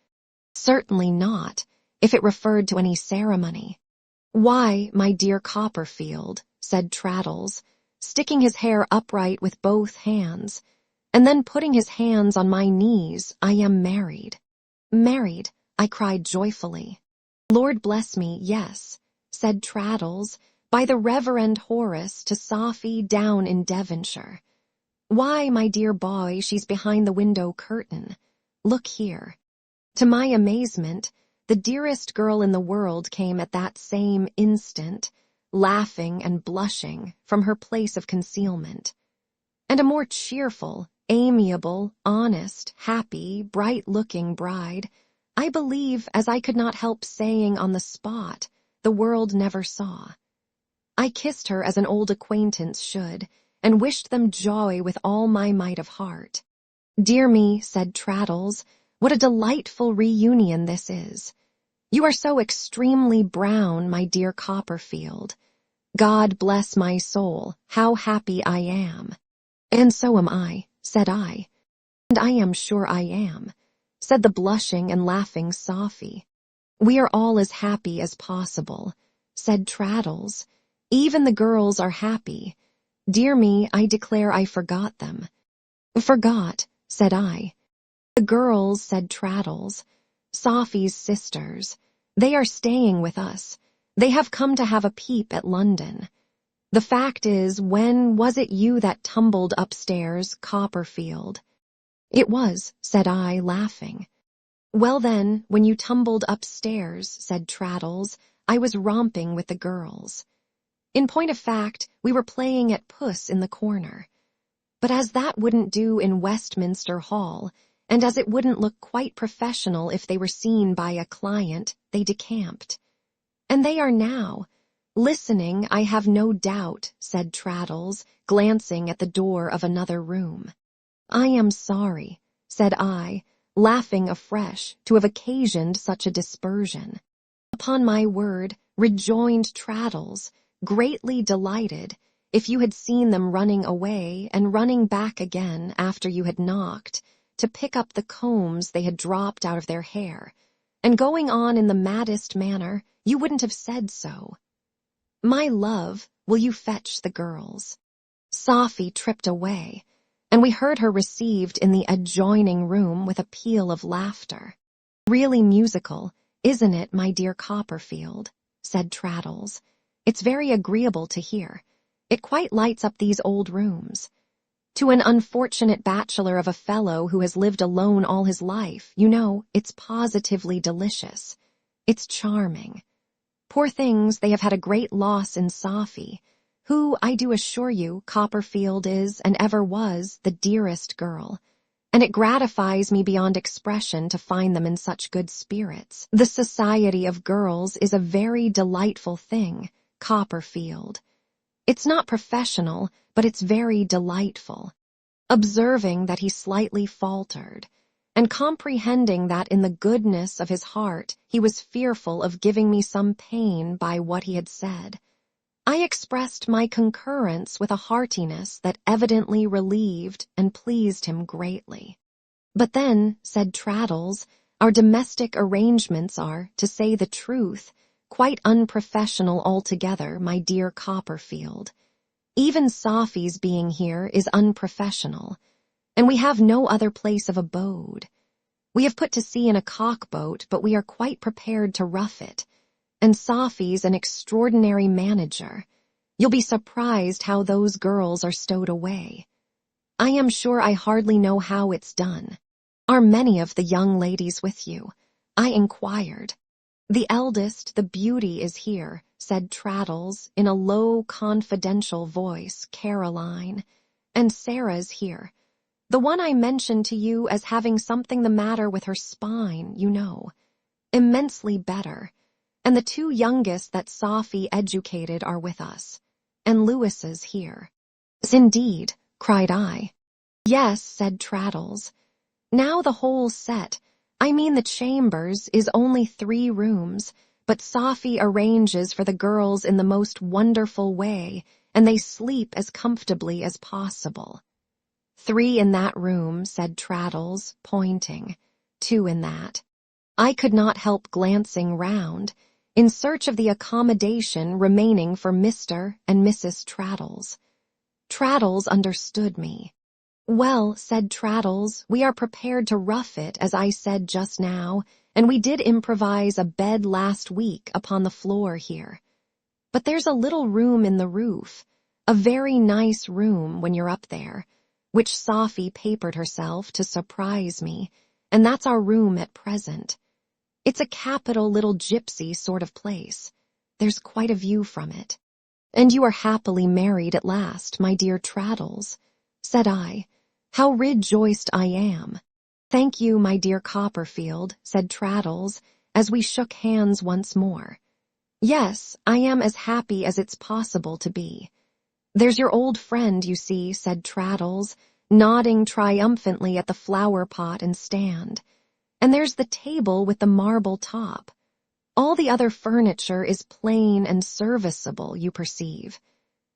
A: "Certainly not, if it referred to any ceremony." "Why, my dear Copperfield," said Traddles, sticking his hair upright with both hands, and then putting his hands on my knees, "I am married." "Married?" I cried joyfully. "Lord bless me, yes," said Traddles, "by the Reverend Horace to Sophy down in Devonshire. Why, my dear boy, she's behind the window curtain. Look here." To my amazement, the dearest girl in the world came at that same instant, laughing and blushing from her place of concealment. And a more cheerful, amiable, honest, happy, bright-looking bride, I believe, as I could not help saying on the spot, the world never saw. I kissed her as an old acquaintance should, and wished them joy with all my might of heart. "Dear me," said Traddles, "what a delightful reunion this is. You are so extremely brown, my dear Copperfield. God bless my soul, how happy I am." "And so am I," said I. "And I am sure I am," said the blushing and laughing Sophy. "We are all as happy as possible," said Traddles. "Even the girls are happy. Dear me, I declare I forgot them." "Forgot," said I. "The girls," said Traddles, "Sophy's sisters. They are staying with us. They have come to have a peep at London. The fact is, when was it you that tumbled upstairs, Copperfield?" "It was," said I, laughing. "Well then, when you tumbled upstairs," said Traddles, "I was romping with the girls. In point of fact, we were playing at puss in the corner. But as that wouldn't do in Westminster Hall, and as it wouldn't look quite professional if they were seen by a client, they decamped. And they are now, listening, I have no doubt," said Traddles, glancing at the door of another room. "I am sorry," said I, laughing afresh, "to have occasioned such a dispersion." "Upon my word," rejoined Traddles, greatly delighted, "if you had seen them running away and running back again after you had knocked, to pick up the combs they had dropped out of their hair, and going on in the maddest manner, you wouldn't have said so. My love, will you fetch the girls?" Sophy tripped away, and we heard her received in the adjoining room with a peal of laughter. "Really musical, isn't it, my dear Copperfield?" said Traddles. "It's very agreeable to hear. It quite lights up these old rooms. To an unfortunate bachelor of a fellow who has lived alone all his life, you know, it's positively delicious. It's charming. Poor things, they have had a great loss in Sophy, who, I do assure you, Copperfield is and ever was the dearest girl, and it gratifies me beyond expression to find them in such good spirits. The society of girls is a very delightful thing, Copperfield. It's not professional, but it's very delightful." Observing that he slightly faltered, and comprehending that in the goodness of his heart he was fearful of giving me some pain by what he had said, I expressed my concurrence with a heartiness that evidently relieved and pleased him greatly. But then, said Traddles, our domestic arrangements are, to say the truth, quite unprofessional altogether, my dear Copperfield. Even Sophie's being here is unprofessional, and we have no other place of abode. We have put to sea in a cockboat, but we are quite prepared to rough it, and Sophie's an extraordinary manager. You'll be surprised how those girls are stowed away. I am sure I hardly know how it's done. Are many of the young ladies with you? I inquired. The eldest, the beauty, is here, said Traddles in a low, confidential voice, Caroline, and Sarah's here. The one I mentioned to you as having something the matter with her spine, you know. Immensely better. And the two youngest that Sophie educated are with us. And Lewis's here. Yes, indeed, cried I. Yes, said Traddles. Now the whole set, I mean the chambers, is only 3 rooms, but Sophie arranges for the girls in the most wonderful way, and they sleep as comfortably as possible. 3 in that room, said Traddles, pointing. 2 in that. I could not help glancing round, in search of the accommodation remaining for Mr. and Mrs. Traddles. Traddles understood me. Well, said Traddles, we are prepared to rough it, as I said just now, and we did improvise a bed last week upon the floor here. But there's a little room in the roof, a very nice room when you're up there, which Sophie papered herself to surprise me, and that's our room at present. It's a capital little gypsy sort of place. There's quite a view from it. And you are happily married at last, my dear Traddles, said I. How rejoiced I am. Thank you, my dear Copperfield, said Traddles, as we shook hands once more. Yes, I am as happy as it's possible to be. There's your old friend, you see, said Traddles, nodding triumphantly at the flower pot and stand. And there's the table with the marble top. All the other furniture is plain and serviceable, you perceive.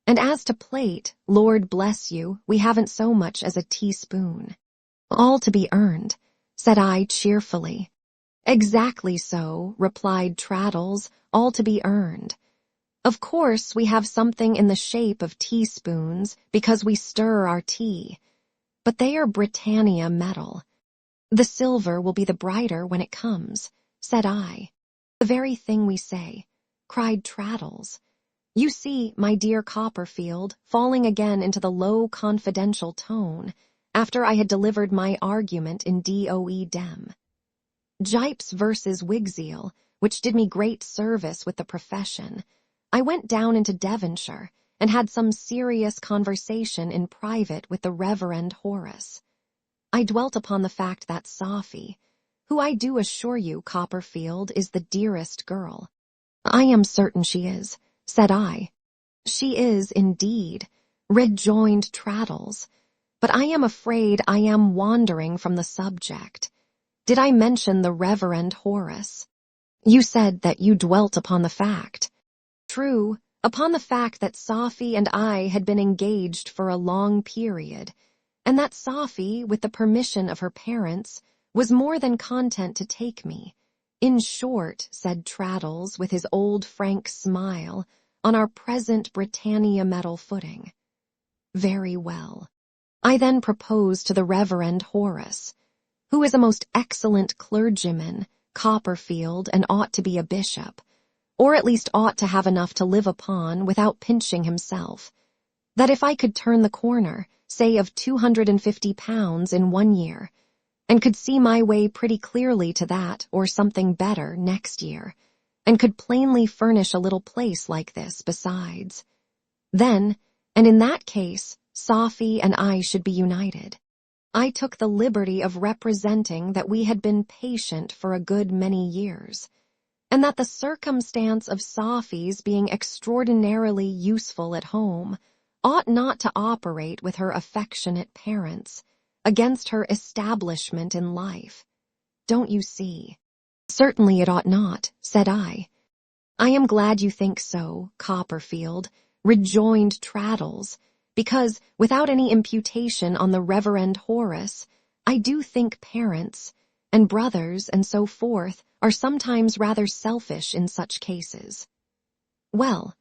A: And as to plate, Lord bless you, we haven't so much as a teaspoon. All to be earned, said I cheerfully. Exactly so, replied Traddles, all to be earned. Of course, we have something in the shape of teaspoons because we stir our tea, but they are Britannia metal. The silver will be the brighter when it comes, said I. The very thing we say, cried Traddles. You see, my dear Copperfield, falling again into the low confidential tone, after I had delivered my argument in Doe Dem. Gypes versus Wigseal, which did me great service with the profession. I went down into Devonshire, and had some serious conversation in private with the Reverend Horace. I dwelt upon the fact that Sophie, who I do assure you, Copperfield, is the dearest girl. I am certain she is, said I. She is, indeed, rejoined Traddles, but I am afraid I am wandering from the subject. Did I mention the Reverend Horace? You said that you dwelt upon the fact. True, upon the fact that Sophie and I had been engaged for a long period, and that Sophie, with the permission of her parents, was more than content to take me. In short, said Traddles, with his old frank smile, on our present Britannia metal footing. Very well. I then proposed to the Reverend Horace, who is a most excellent clergyman, Copperfield, and ought to be a bishop, or at least ought to have enough to live upon without pinching himself, that if I could turn the corner, say of £250 in 1 year, and could see my way pretty clearly to that or something better next year, and could plainly furnish a little place like this besides, then, and in that case, Sophie and I should be united. I took the liberty of representing that we had been patient for a good many years, and that the circumstance of Sophie's being extraordinarily useful at home ought not to operate with her affectionate parents against her establishment in life. Don't you see? Certainly it ought not, said I. I am glad you think so, Copperfield, rejoined Traddles, because, without any imputation on the Reverend Horace, I do think parents and brothers and so forth are sometimes rather selfish in such cases. Well,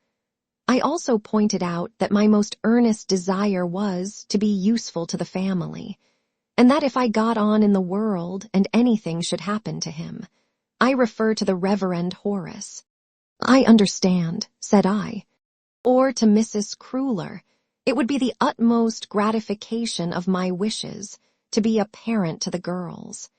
A: I also pointed out that my most earnest desire was to be useful to the family, and that if I got on in the world and anything should happen to him, I refer to the Reverend Horace. I understand, said I. Or to Mrs. Cruller, it would be the utmost gratification of my wishes to be a parent to the girls.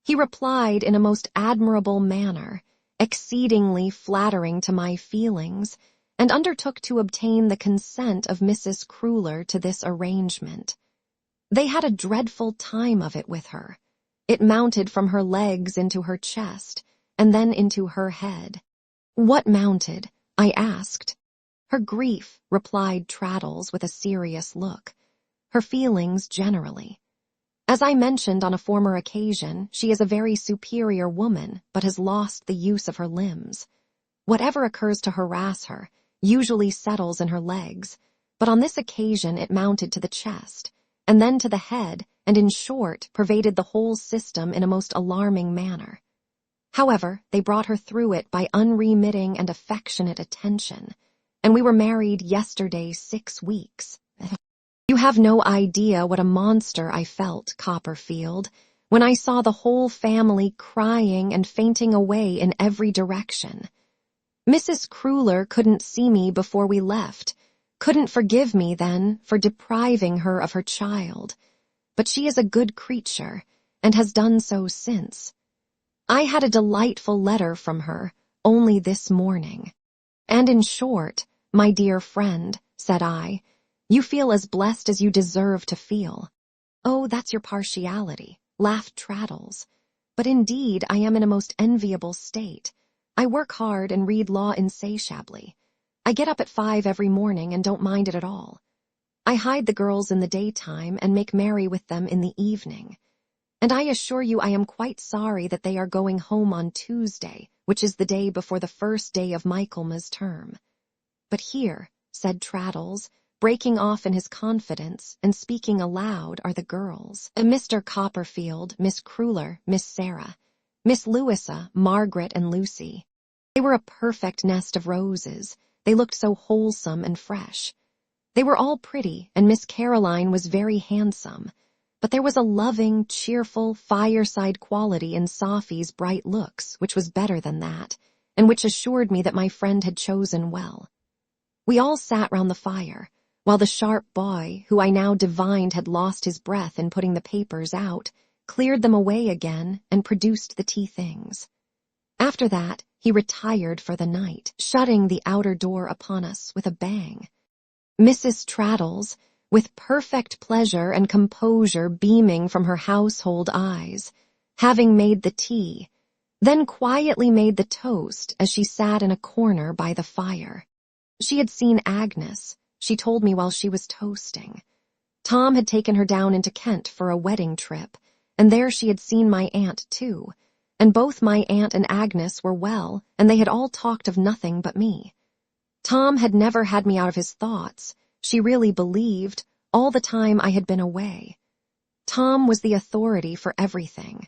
A: He replied in a most admirable manner, exceedingly flattering to my feelings, and undertook to obtain the consent of Mrs. Cruller to this arrangement. They had a dreadful time of it with her. It mounted from her legs into her chest, and then into her head. What mounted? I asked. Her grief, replied Traddles with a serious look. Her feelings generally. As I mentioned on a former occasion, she is a very superior woman, but has lost the use of her limbs. Whatever occurs to harass her usually settles in her legs, but on this occasion it mounted to the chest, and then to the head, and in short pervaded the whole system in a most alarming manner. However, they brought her through it by unremitting and affectionate attention, and we were married yesterday 6 weeks. You have no idea what a monster I felt, Copperfield, when I saw the whole family crying and fainting away in every direction. Mrs. Cruller couldn't see me before we left, couldn't forgive me then for depriving her of her child, but she is a good creature, and has done so since. I had a delightful letter from her only this morning. And in short, my dear friend, said I, you feel as blessed as you deserve to feel. Oh, that's your partiality, laughed Traddles. But indeed I am in a most enviable state. I work hard and read law insatiably. I get up at 5 every morning and don't mind it at all. I hide the girls in the daytime and make merry with them in the evening. And I assure you I am quite sorry that they are going home on Tuesday, which is the day before the first day of Michaelmas term. But here, said Traddles, breaking off in his confidence and speaking aloud, are the girls. Mr. Copperfield, Miss Cruller, Miss Sarah, Miss Louisa, Margaret, and Lucy. They were a perfect nest of roses. They looked so wholesome and fresh. They were all pretty, and Miss Caroline was very handsome. But there was a loving, cheerful, fireside quality in Sophie's bright looks, which was better than that, and which assured me that my friend had chosen well. We all sat round the fire, while the sharp boy, who I now divined had lost his breath in putting the papers out, cleared them away again and produced the tea things. After that, he retired for the night, shutting the outer door upon us with a bang. Mrs. Traddles, with perfect pleasure and composure beaming from her household eyes, having made the tea, then quietly made the toast as she sat in a corner by the fire. She had seen Agnes, she told me while she was toasting. Tom had taken her down into Kent for a wedding trip, and there she had seen my aunt too, and both my aunt and Agnes were well, and they had all talked of nothing but me. Tom had never had me out of his thoughts, she really believed, all the time I had been away. Tom was the authority for everything.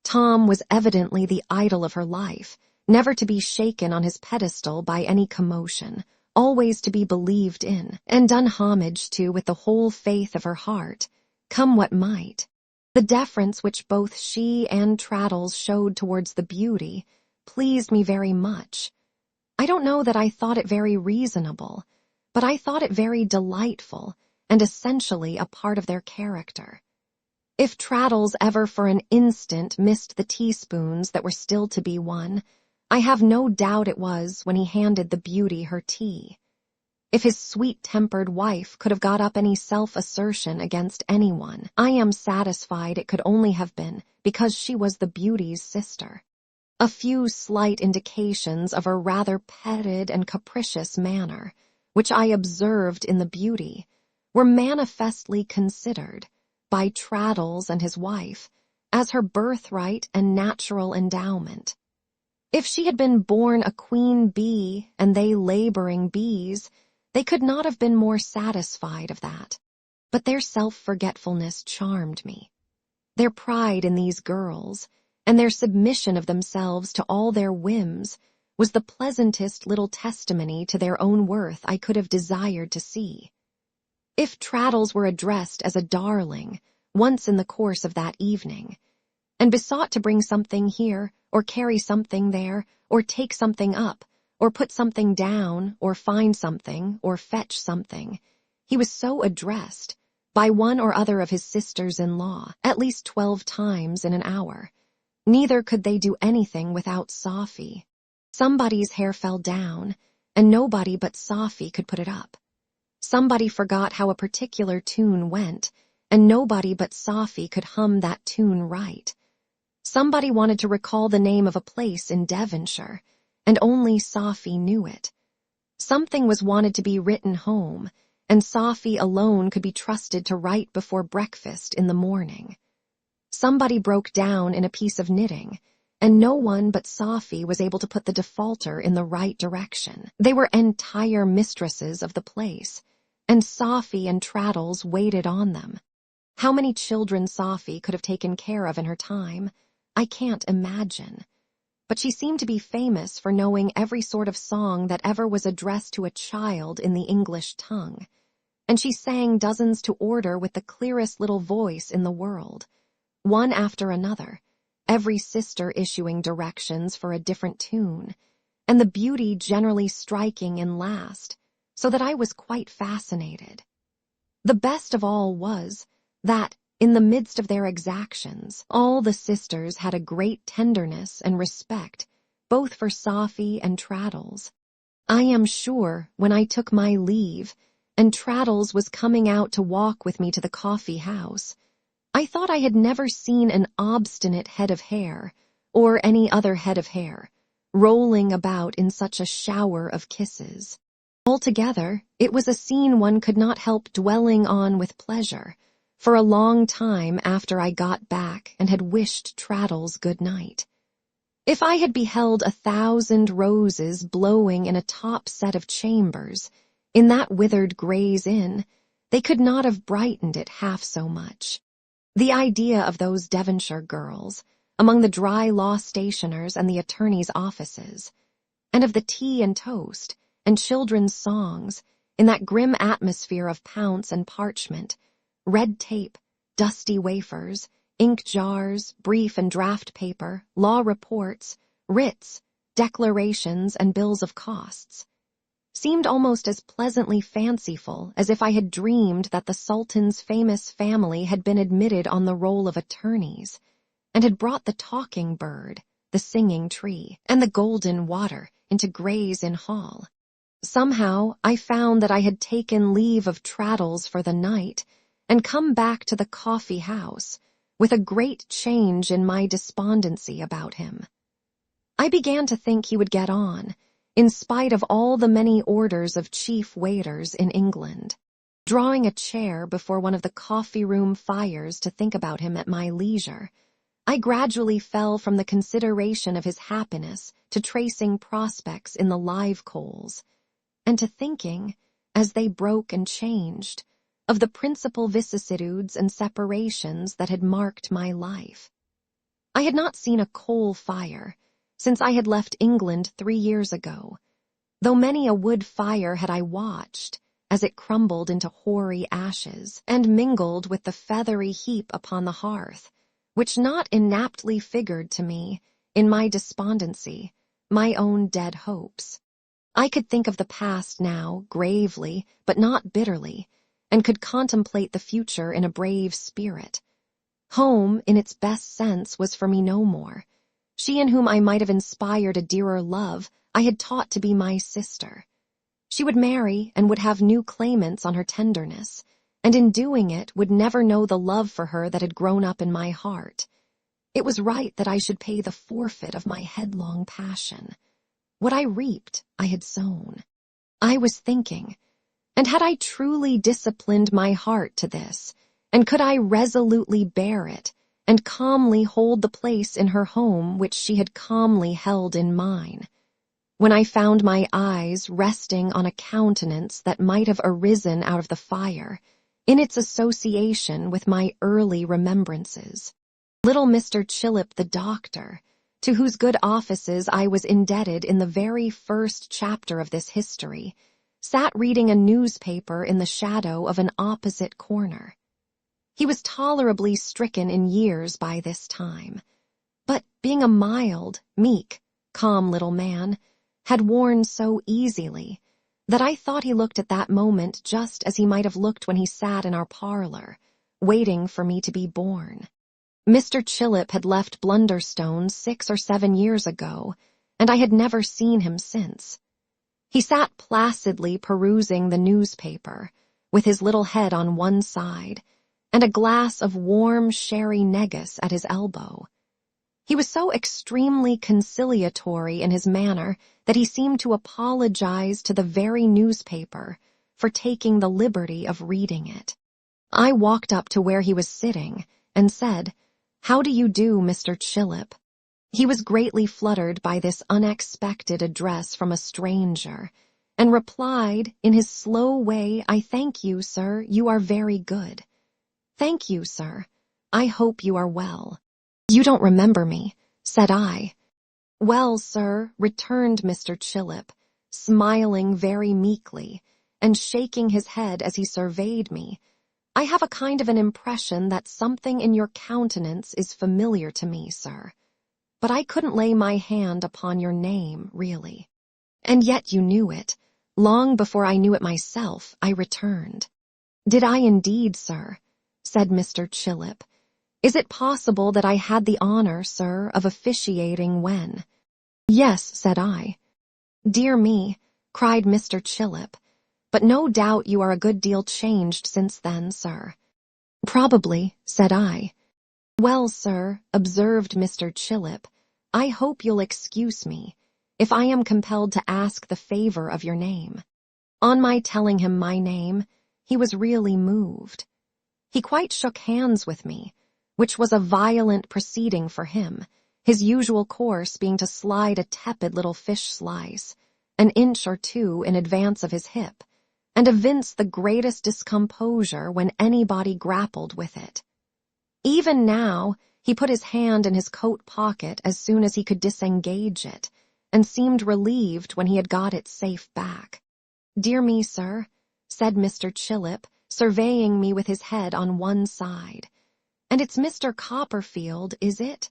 A: Tom was evidently the idol of her life, never to be shaken on his pedestal by any commotion, always to be believed in, and done homage to with the whole faith of her heart, come what might. The deference which both she and Traddles showed towards the beauty pleased me very much. I don't know that I thought it very reasonable, but I thought it very delightful, and essentially a part of their character. If Traddles ever for an instant missed the teaspoons that were still to be won, I have no doubt it was when he handed the beauty her tea. If his sweet-tempered wife could have got up any self-assertion against anyone, I am satisfied it could only have been because she was the beauty's sister. A few slight indications of a rather petted and capricious manner, which I observed in the beauty, were manifestly considered, by Traddles and his wife, as her birthright and natural endowment. If she had been born a queen bee and they laboring bees, they could not have been more satisfied of that. But their self-forgetfulness charmed me. Their pride in these girls, and their submission of themselves to all their whims, was the pleasantest little testimony to their own worth I could have desired to see. If Traddles were addressed as a darling once in the course of that evening, and besought to bring something here, or carry something there, or take something up, or put something down, or find something, or fetch something, he was so addressed by one or other of his sisters-in-law at least 12 times in an hour. Neither could they do anything without Sophie. Somebody's hair fell down, and nobody but Sophie could put it up. Somebody forgot how a particular tune went, and nobody but Sophie could hum that tune right. Somebody wanted to recall the name of a place in Devonshire, and only Sophie knew it. Something was wanted to be written home, and Sophie alone could be trusted to write before breakfast in the morning. Somebody broke down in a piece of knitting, and no one but Sophie was able to put the defaulter in the right direction. They were entire mistresses of the place, and Sophie and Traddles waited on them. How many children Sophie could have taken care of in her time, I can't imagine. But she seemed to be famous for knowing every sort of song that ever was addressed to a child in the English tongue, and she sang dozens to order with the clearest little voice in the world, one after another, every sister issuing directions for a different tune, and the beauty generally striking in last, so that I was quite fascinated. The best of all was that, in the midst of their exactions, all the sisters had a great tenderness and respect, both for Sophie and Traddles. I am sure, when I took my leave, and Traddles was coming out to walk with me to the coffee house, I thought I had never seen an obstinate head of hair, or any other head of hair, rolling about in such a shower of kisses. Altogether, it was a scene one could not help dwelling on with pleasure, for a long time after I got back and had wished Traddles good night. If I had beheld 1,000 roses blowing in a top set of chambers, in that withered Gray's Inn, they could not have brightened it half so much. The idea of those Devonshire girls, among the dry law stationers and the attorneys' offices, and of the tea and toast and children's songs, in that grim atmosphere of pounce and parchment, red tape, dusty wafers, ink jars, brief and draft paper, law reports, writs, declarations, and bills of costs, seemed almost as pleasantly fanciful as if I had dreamed that the Sultan's famous family had been admitted on the roll of attorneys, and had brought the talking bird, the singing tree, and the golden water into Gray's Inn Hall. Somehow I found that I had taken leave of Traddles for the night, and come back to the coffee house with a great change in my despondency about him. I began to think he would get on, in spite of all the many orders of chief waiters in England. Drawing a chair before one of the coffee-room fires to think about him at my leisure, I gradually fell from the consideration of his happiness to tracing prospects in the live coals, and to thinking, as they broke and changed, of the principal vicissitudes and separations that had marked my life. I had not seen a coal fire since I had left England 3 years ago, though many a wood fire had I watched as it crumbled into hoary ashes and mingled with the feathery heap upon the hearth, which not inaptly figured to me, in my despondency, my own dead hopes. I could think of the past now, gravely, but not bitterly, and could contemplate the future in a brave spirit. Home, in its best sense, was for me no more. She in whom I might have inspired a dearer love, I had taught to be my sister. She would marry and would have new claimants on her tenderness, and in doing it would never know the love for her that had grown up in my heart. It was right that I should pay the forfeit of my headlong passion. What I reaped, I had sown. I was thinking, and had I truly disciplined my heart to this, and could I resolutely bear it, and calmly hold the place in her home which she had calmly held in mine, when I found my eyes resting on a countenance that might have arisen out of the fire, in its association with my early remembrances, Little Mr. Chillip the doctor, to whose good offices I was indebted in the very first chapter of this history, sat reading a newspaper in the shadow of an opposite corner. He was tolerably stricken in years by this time, but being a mild, meek, calm little man, had worn so easily that I thought he looked at that moment just as he might have looked when he sat in our parlor, waiting for me to be born. Mr. Chillip had left Blunderstone 6 or 7 years ago, and I had never seen him since. He sat placidly perusing the newspaper, with his little head on one side, and a glass of warm sherry negus at his elbow. He was so extremely conciliatory in his manner that he seemed to apologize to the very newspaper for taking the liberty of reading it. I walked up to where he was sitting and said, "How do you do, Mr. Chillip?" He was greatly fluttered by this unexpected address from a stranger, and replied in his slow way, "I thank you, sir, you are very good." "Thank you, sir. I hope you are well." "You don't remember me," said I. "Well, sir," returned Mr. Chillip, smiling very meekly, and shaking his head as he surveyed me, "I have a kind of an impression that something in your countenance is familiar to me, sir. But I couldn't lay my hand upon your name, really." "And yet you knew it. Long before I knew it myself," I returned. "Did I indeed, sir?" said Mr. Chillip. "Is it possible that I had the honor, sir, of officiating when—" "Yes," said I. "Dear me," cried Mr. Chillip, "but no doubt you are a good deal changed since then, sir." "Probably," said I. "Well, sir," observed Mr. Chillip, "I hope you'll excuse me if I am compelled to ask the favor of your name." On my telling him my name, he was really moved. He quite shook hands with me, which was a violent proceeding for him, his usual course being to slide a tepid little fish slice, an inch or two in advance of his hip, and evince the greatest discomposure when anybody grappled with it. Even now, he put his hand in his coat pocket as soon as he could disengage it, and seemed relieved when he had got it safe back. "Dear me, sir," said Mr. Chillip, surveying me with his head on one side. "And it's Mr. Copperfield, is it?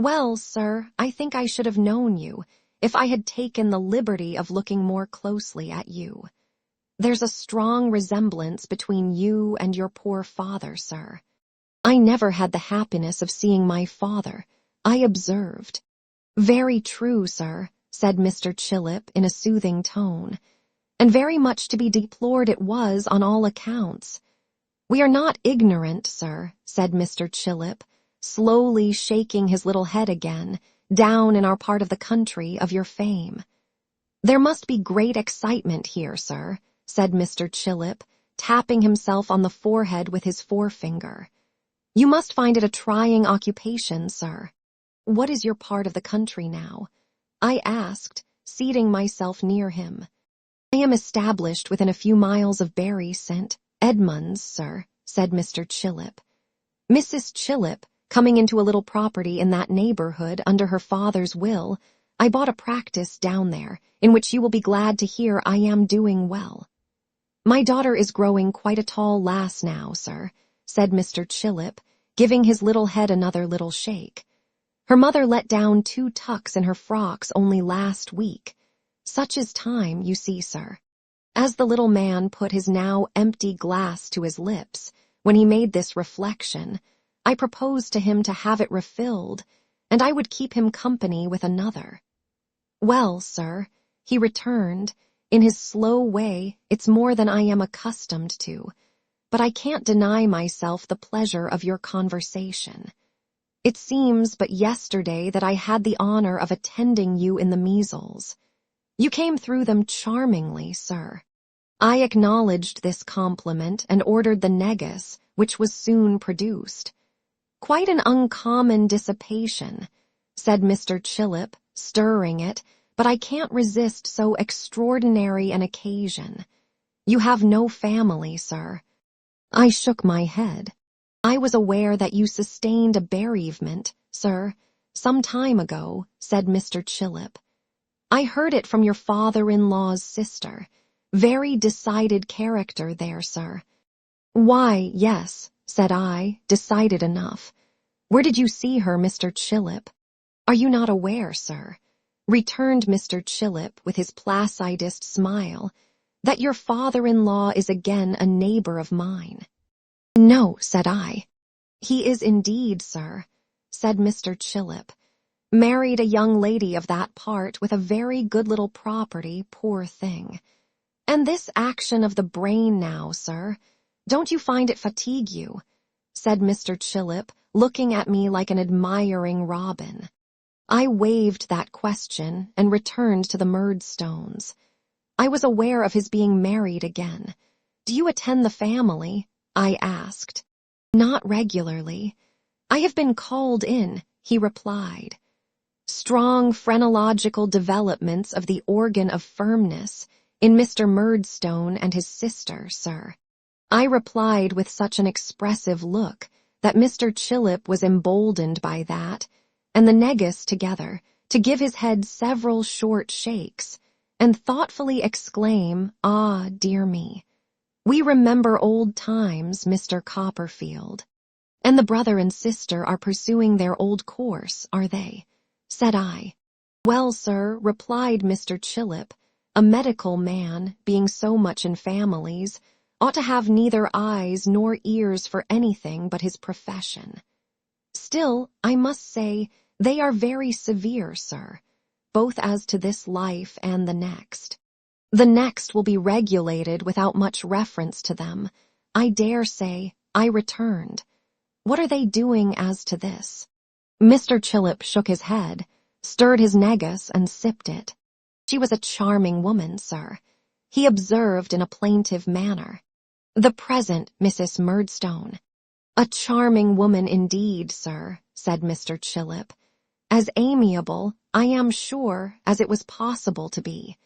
A: Well, sir, I think I should have known you if I had taken the liberty of looking more closely at you. There's a strong resemblance between you and your poor father, sir." "I never had the happiness of seeing my father," I observed. "Very true, sir," said Mr. Chillip in a soothing tone, "and very much to be deplored it was on all accounts. We are not ignorant, sir," said Mr. Chillip, slowly shaking his little head again, "down in our part of the country, of your fame." "There must be great excitement here, sir," said Mr. Chillip, tapping himself on the forehead with his forefinger. "You must find it a trying occupation, sir." "What is your part of the country now?" I asked, seating myself near him. "I am established within a few miles of Bury St. Edmunds, sir," said Mr. Chillip. "Mrs. Chillip, coming into a little property in that neighborhood under her father's will, I bought a practice down there, in which you will be glad to hear I am doing well." "My daughter is growing quite a tall lass now, sir," said Mr. Chillip, giving his little head another little shake. "Her mother let down 2 tucks in her frocks only last week. Such is time, you see, sir." As the little man put his now empty glass to his lips, when he made this reflection, I proposed to him to have it refilled, and I would keep him company with another. "Well, sir," he returned, in his slow way, "it's more than I am accustomed to, but I can't deny myself the pleasure of your conversation. It seems but yesterday that I had the honor of attending you in the measles. You came through them charmingly, sir." I acknowledged this compliment and ordered the negus, which was soon produced. "Quite an uncommon dissipation," said Mr. Chillip, stirring it, "but I can't resist so extraordinary an occasion. You have no family, sir." I shook my head. I was aware that you sustained a bereavement, sir, some time ago, said Mr. Chillip. I heard it from your father-in-law's sister. Very decided character there, sir. Why, yes, said I, decided enough. Where did you see her, Mr. Chillip? Are you not aware, sir, returned Mr. Chillip with his placidest smile, that your father-in-law is again a neighbor of mine? No, said I. He is indeed, sir, said Mr. Chillip. Married a young lady of that part with a very good little property, poor thing. And this action of the brain now, sir, don't you find it fatigue you? Said Mr. Chillip, looking at me like an admiring robin. I waved that question and returned to the Murdstones. I was aware of his being married again. Do you attend the family? I asked. Not regularly. I have been called in, he replied. Strong phrenological developments of the organ of firmness in Mr. Murdstone and his sister, sir. I replied with such an expressive look that Mr. Chillip was emboldened by that, and the negus together, to give his head several short shakes, and thoughtfully exclaim, Ah, dear me. We remember old times, Mr. Copperfield. And the brother and sister are pursuing their old course, are they? Said I. Well, sir, replied Mr. Chillip, a medical man, being so much in families, ought to have neither eyes nor ears for anything but his profession. Still, I must say, they are very severe, sir, both as to this life and the next. The next will be regulated without much reference to them. I dare say, I returned. What are they doing as to this? Mr. Chillip shook his head, stirred his negus, and sipped it. She was a charming woman, sir, he observed in a plaintive manner. The present Mrs. Murdstone. A charming woman indeed, sir, said Mr. Chillip. As amiable, I am sure, as it was possible to be.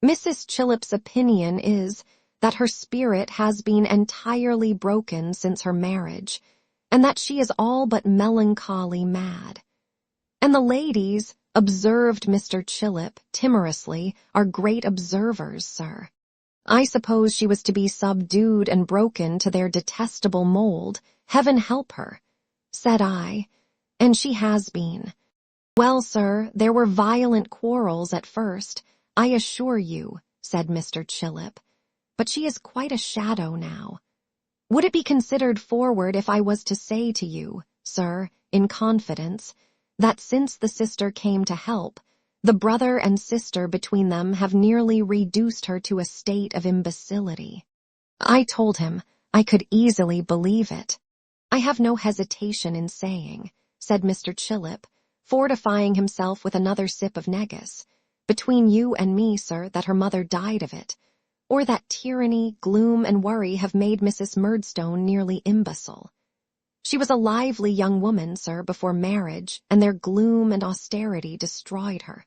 A: Mrs. Chillip's opinion is that her spirit has been entirely broken since her marriage, and that she is all but melancholy mad. And the ladies, observed Mr. Chillip timorously, are great observers, sir. I suppose she was to be subdued and broken to their detestable mold, heaven help her, said I, and she has been. Well, sir, there were violent quarrels at first, I assure you, said Mr. Chillip, but she is quite a shadow now. Would it be considered forward if I was to say to you, sir, in confidence, that since the sister came to help, the brother and sister between them have nearly reduced her to a state of imbecility? I told him I could easily believe it. I have no hesitation in saying, said Mr. Chillip, fortifying himself with another sip of negus, between you and me, sir, that her mother died of it, or that tyranny, gloom, and worry have made Mrs. Murdstone nearly imbecile. She was a lively young woman, sir, before marriage, and their gloom and austerity destroyed her.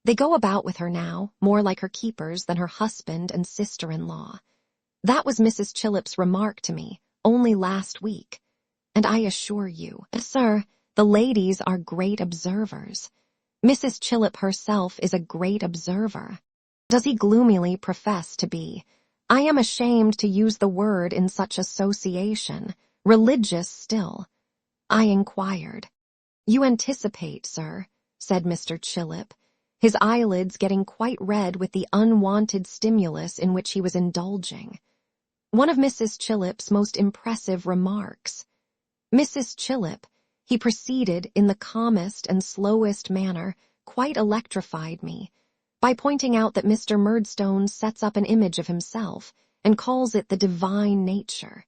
A: They go about with her now, more like her keepers than her husband and sister-in-law. That was Mrs. Chillip's remark to me, only last week. And I assure you, sir, the ladies are great observers. Mrs. Chillip herself is a great observer. Does he gloomily profess to be? I am ashamed to use the word in such association. Religious still. I inquired. You anticipate, sir, said Mr. Chillip, his eyelids getting quite red with the unwanted stimulus in which he was indulging. One of Mrs. Chillip's most impressive remarks. Mrs. Chillip, he proceeded in the calmest and slowest manner, quite electrified me, by pointing out that Mr. Murdstone sets up an image of himself and calls it the divine nature.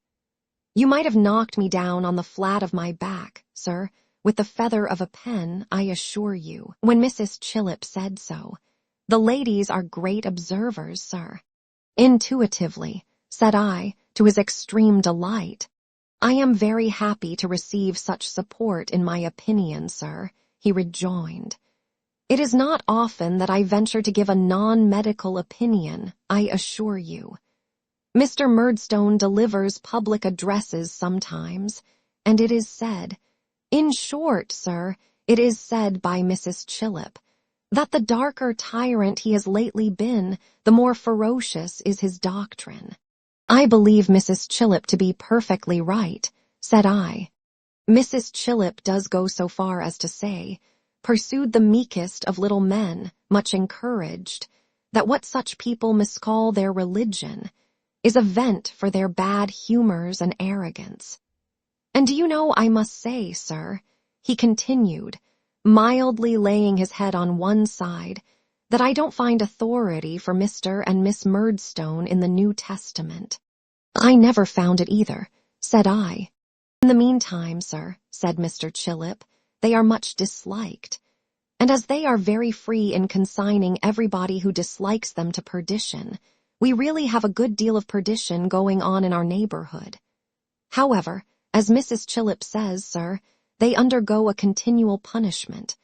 A: You might have knocked me down on the flat of my back, sir, with the feather of a pen, I assure you, when Mrs. Chillip said so. The ladies are great observers, sir. Intuitively, said I, to his extreme delight. I am very happy to receive such support in my opinion, sir, he rejoined. It is not often that I venture to give a non-medical opinion, I assure you. Mr. Murdstone delivers public addresses sometimes, and it is said, in short, sir, it is said by Mrs. Chillip, that the darker tyrant he has lately been, the more ferocious is his doctrine. I believe Mrs. Chillip to be perfectly right, said I. Mrs. Chillip does go so far as to say, pursued the meekest of little men, much encouraged, that what such people miscall their religion is a vent for their bad humors and arrogance. And do you know, I must say, sir, he continued, mildly laying his head on one side, that I don't find authority for Mr. and Miss Murdstone in the New Testament. I never found it either, said I. In the meantime, sir, said Mr. Chillip, they are much disliked, and as they are very free in consigning everybody who dislikes them to perdition, we really have a good deal of perdition going on in our neighborhood. However, as Mrs. Chillip says, sir, they undergo a continual punishment,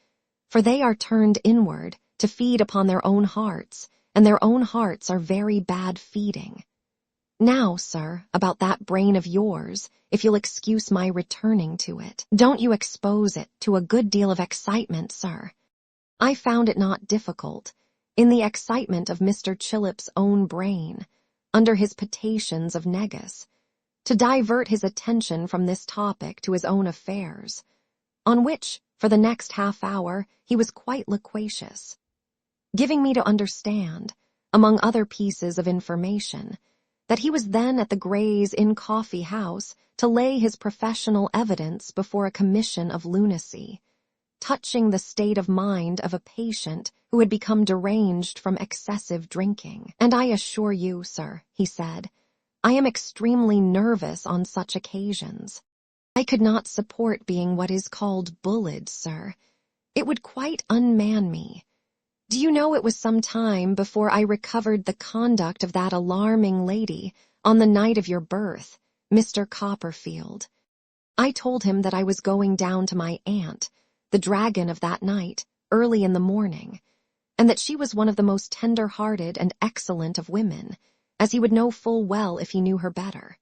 A: for they are turned inward to feed upon their own hearts, and their own hearts are very bad feeding. Now, sir, about that brain of yours, if you'll excuse my returning to it, don't you expose it to a good deal of excitement, sir. I found it not difficult, in the excitement of Mr. Chillip's own brain, under his potations of negus, to divert his attention from this topic to his own affairs, on which, for the next half-hour, he was quite loquacious, giving me to understand, among other pieces of information, that he was then at the Gray's Inn Coffee House to lay his professional evidence before a commission of lunacy, touching the state of mind of a patient who had become deranged from excessive drinking. And I assure you, sir, he said, I am extremely nervous on such occasions. I could not support being what is called bullied, sir. It would quite unman me. Do you know it was some time before I recovered the conduct of that alarming lady on the night of your birth, Mr. Copperfield. I told him that I was going down to my aunt, the dragon of that night, early in the morning, and that she was one of the most tender-hearted and excellent of women, as he would know full well if he knew her better.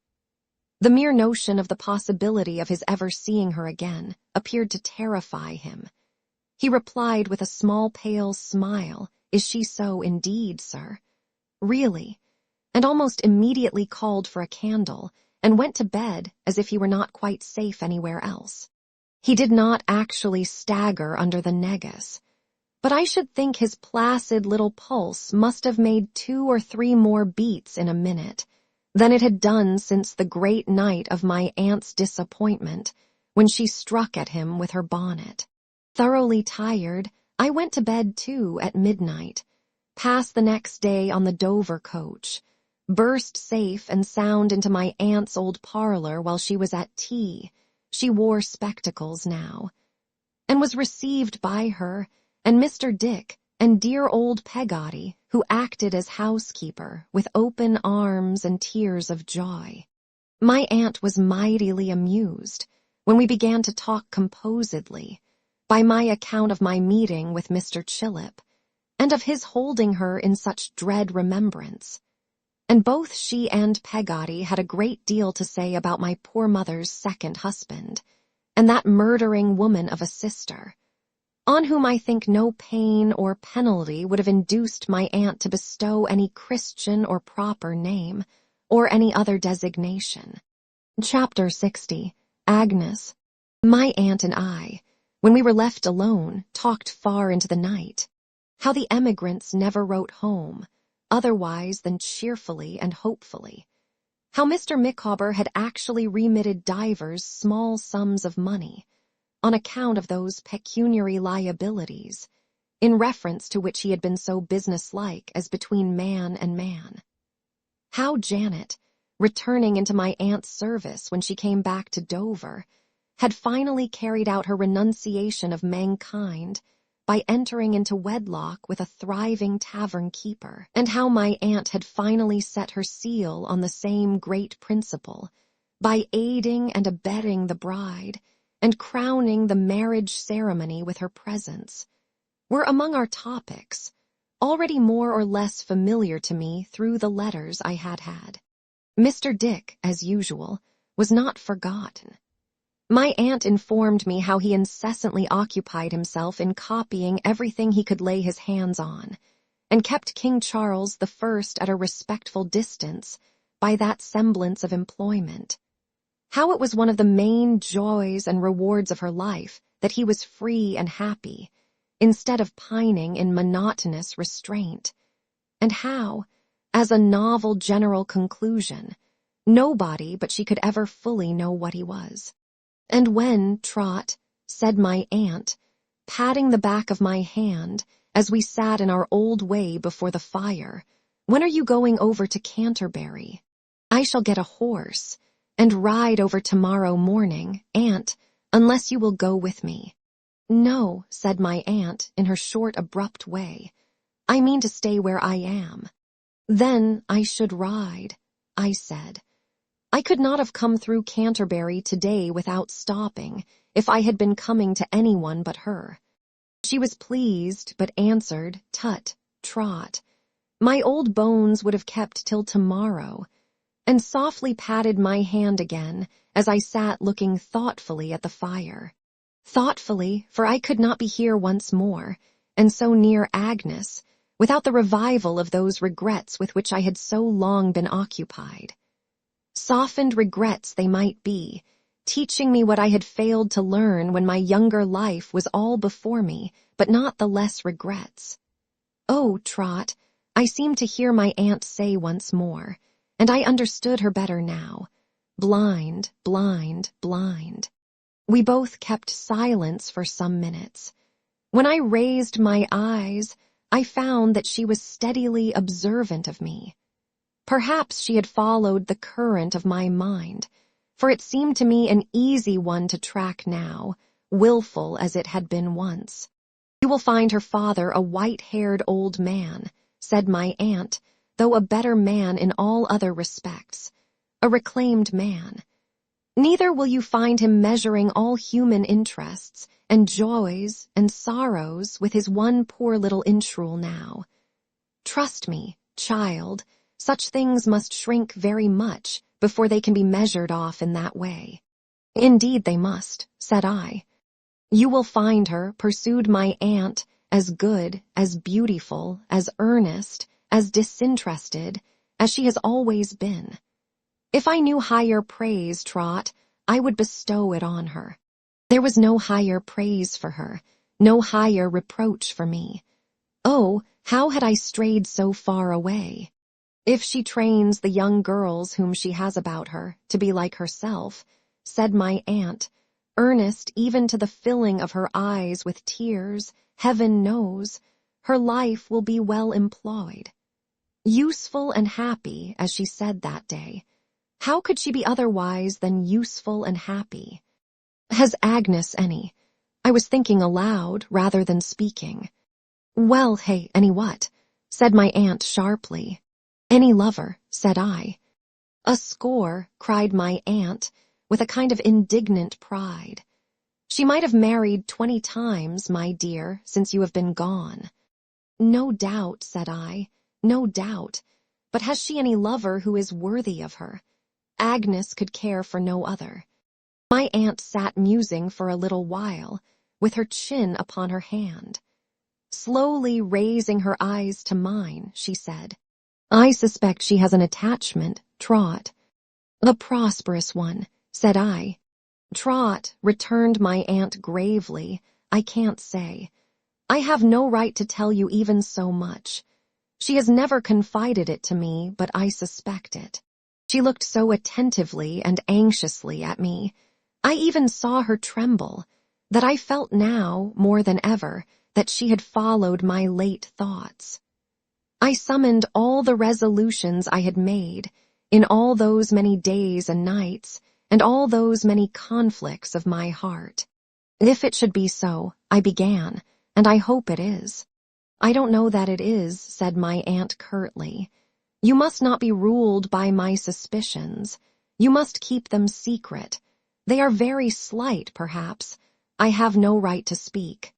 A: The mere notion of the possibility of his ever seeing her again appeared to terrify him. He replied with a small pale smile, "Is she so indeed, sir?" "Really," and almost immediately called for a candle, and went to bed as if he were not quite safe anywhere else. He did not actually stagger under the negus, but I should think his placid little pulse must have made 2 or 3 more beats in a minute than it had done since the great night of my aunt's disappointment, when she struck at him with her bonnet. Thoroughly tired, I went to bed too at midnight, passed the next day on the Dover coach, burst safe and sound into my aunt's old parlor while she was at tea — she wore spectacles now — and was received by her and Mr. Dick and dear old Peggotty, who acted as housekeeper, with open arms and tears of joy. My aunt was mightily amused when we began to talk composedly, by my account of my meeting with Mr. Chillip, and of his holding her in such dread remembrance. And both she and Peggotty had a great deal to say about my poor mother's second husband, and that murdering woman of a sister, on whom I think no pain or penalty would have induced my aunt to bestow any Christian or proper name, or any other designation. Chapter 60. Agnes. My aunt and I, when we were left alone, talked far into the night. How the emigrants never wrote home, otherwise than cheerfully and hopefully. How Mr. Micawber had actually remitted divers small sums of money, on account of those pecuniary liabilities, in reference to which he had been so businesslike as between man and man. How Janet, returning into my aunt's service when she came back to Dover, had finally carried out her renunciation of mankind by entering into wedlock with a thriving tavern keeper, and how my aunt had finally set her seal on the same great principle by aiding and abetting the bride and crowning the marriage ceremony with her presence, were among our topics, already more or less familiar to me through the letters I had had. Mr. Dick, as usual, was not forgotten. My aunt informed me how he incessantly occupied himself in copying everything he could lay his hands on, and kept King Charles I at a respectful distance by that semblance of employment. How it was one of the main joys and rewards of her life that he was free and happy, instead of pining in monotonous restraint, and how, as a novel general conclusion, nobody but she could ever fully know what he was. And when, Trot, said my aunt, patting the back of my hand as we sat in our old way before the fire, "When are you going over to Canterbury? I shall get a horse and ride over tomorrow morning, Aunt, unless you will go with me." "No," said my aunt in her short, abrupt way. "I mean to stay where I am." "Then I should ride," I said. I could not have come through Canterbury today without stopping if I had been coming to anyone but her. She was pleased, but answered, "Tut, Trot, my old bones would have kept till tomorrow," and softly patted my hand again as I sat looking thoughtfully at the fire. Thoughtfully, for I could not be here once more, and so near Agnes, without the revival of those regrets with which I had so long been occupied. Softened regrets they might be, teaching me what I had failed to learn when my younger life was all before me, but not the less regrets. "Oh, Trot," I seemed to hear my aunt say once more, and I understood her better now. "Blind, blind, blind." We both kept silence for some minutes. When I raised my eyes, I found that she was steadily observant of me. Perhaps she had followed the current of my mind, for it seemed to me an easy one to track now, willful as it had been once. "You will find her father a white-haired old man," said my aunt, though a better man in all other respects, a reclaimed man. "Neither will you find him measuring all human interests and joys and sorrows with his one poor little intrule now. Trust me, child, such things must shrink very much before they can be measured off in that way." "Indeed they must," said I. "You will find her," pursued my aunt, "as good, as beautiful, as earnest, as disinterested, as she has always been. If I knew higher praise, Trot, I would bestow it on her. There was no higher praise for her, no higher reproach for me. Oh, how had I strayed so far away? If she trains the young girls whom she has about her to be like herself," said my aunt, earnest even to the filling of her eyes with tears, "heaven knows, her life will be well employed. Useful and happy, as she said that day. How could she be otherwise than useful and happy? Has Agnes any?" I was thinking aloud rather than speaking. "Well, hey, any what?" said my aunt sharply. "Any lover," said I. "A score," cried my aunt, with a kind of indignant pride. "She might have married 20 times, my dear, since you have been gone." "No doubt," said I, "no doubt. But has she any lover who is worthy of her? Agnes could care for no other." My aunt sat musing for a little while, with her chin upon her hand. Slowly raising her eyes to mine, she said, "I suspect she has an attachment, Trot." "A prosperous one," said I. "Trot," returned my aunt gravely, "I can't say. I have no right to tell you even so much. She has never confided it to me, but I suspect it. She looked so attentively and anxiously at me, I even saw her tremble, that I felt now, more than ever, that she had followed my late thoughts. I summoned all the resolutions I had made, in all those many days and nights, and all those many conflicts of my heart. "If it should be so," I began, "and I hope it is." "I don't know that it is," said my aunt curtly. "You must not be ruled by my suspicions. You must keep them secret. They are very slight, perhaps. I have no right to speak.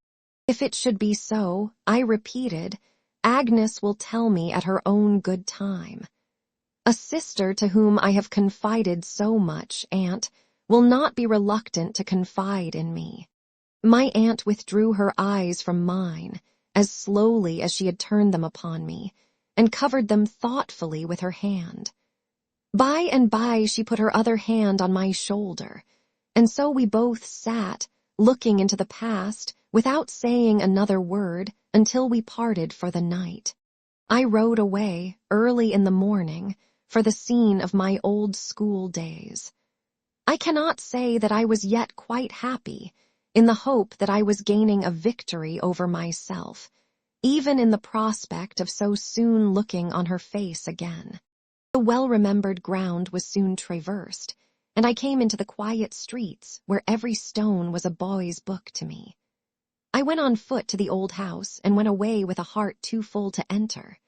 A: If it should be so," I repeated, "Agnes will tell me at her own good time." A sister to whom I have confided so much, aunt, will not be reluctant to confide in me." My aunt withdrew her eyes from mine, as slowly as she had turned them upon me, and covered them thoughtfully with her hand. By and by she put her other hand on my shoulder, and so we both sat, looking into the past, without saying another word until we parted for the night. I rode away, early in the morning, for the scene of my old school days. I cannot say that I was yet quite happy, in the hope that I was gaining a victory over myself, even in the prospect of so soon looking on her face again. The well-remembered ground was soon traversed, and I came into the quiet streets where every stone was a boy's book to me. I went on foot to the old house and went away with a heart too full to enter.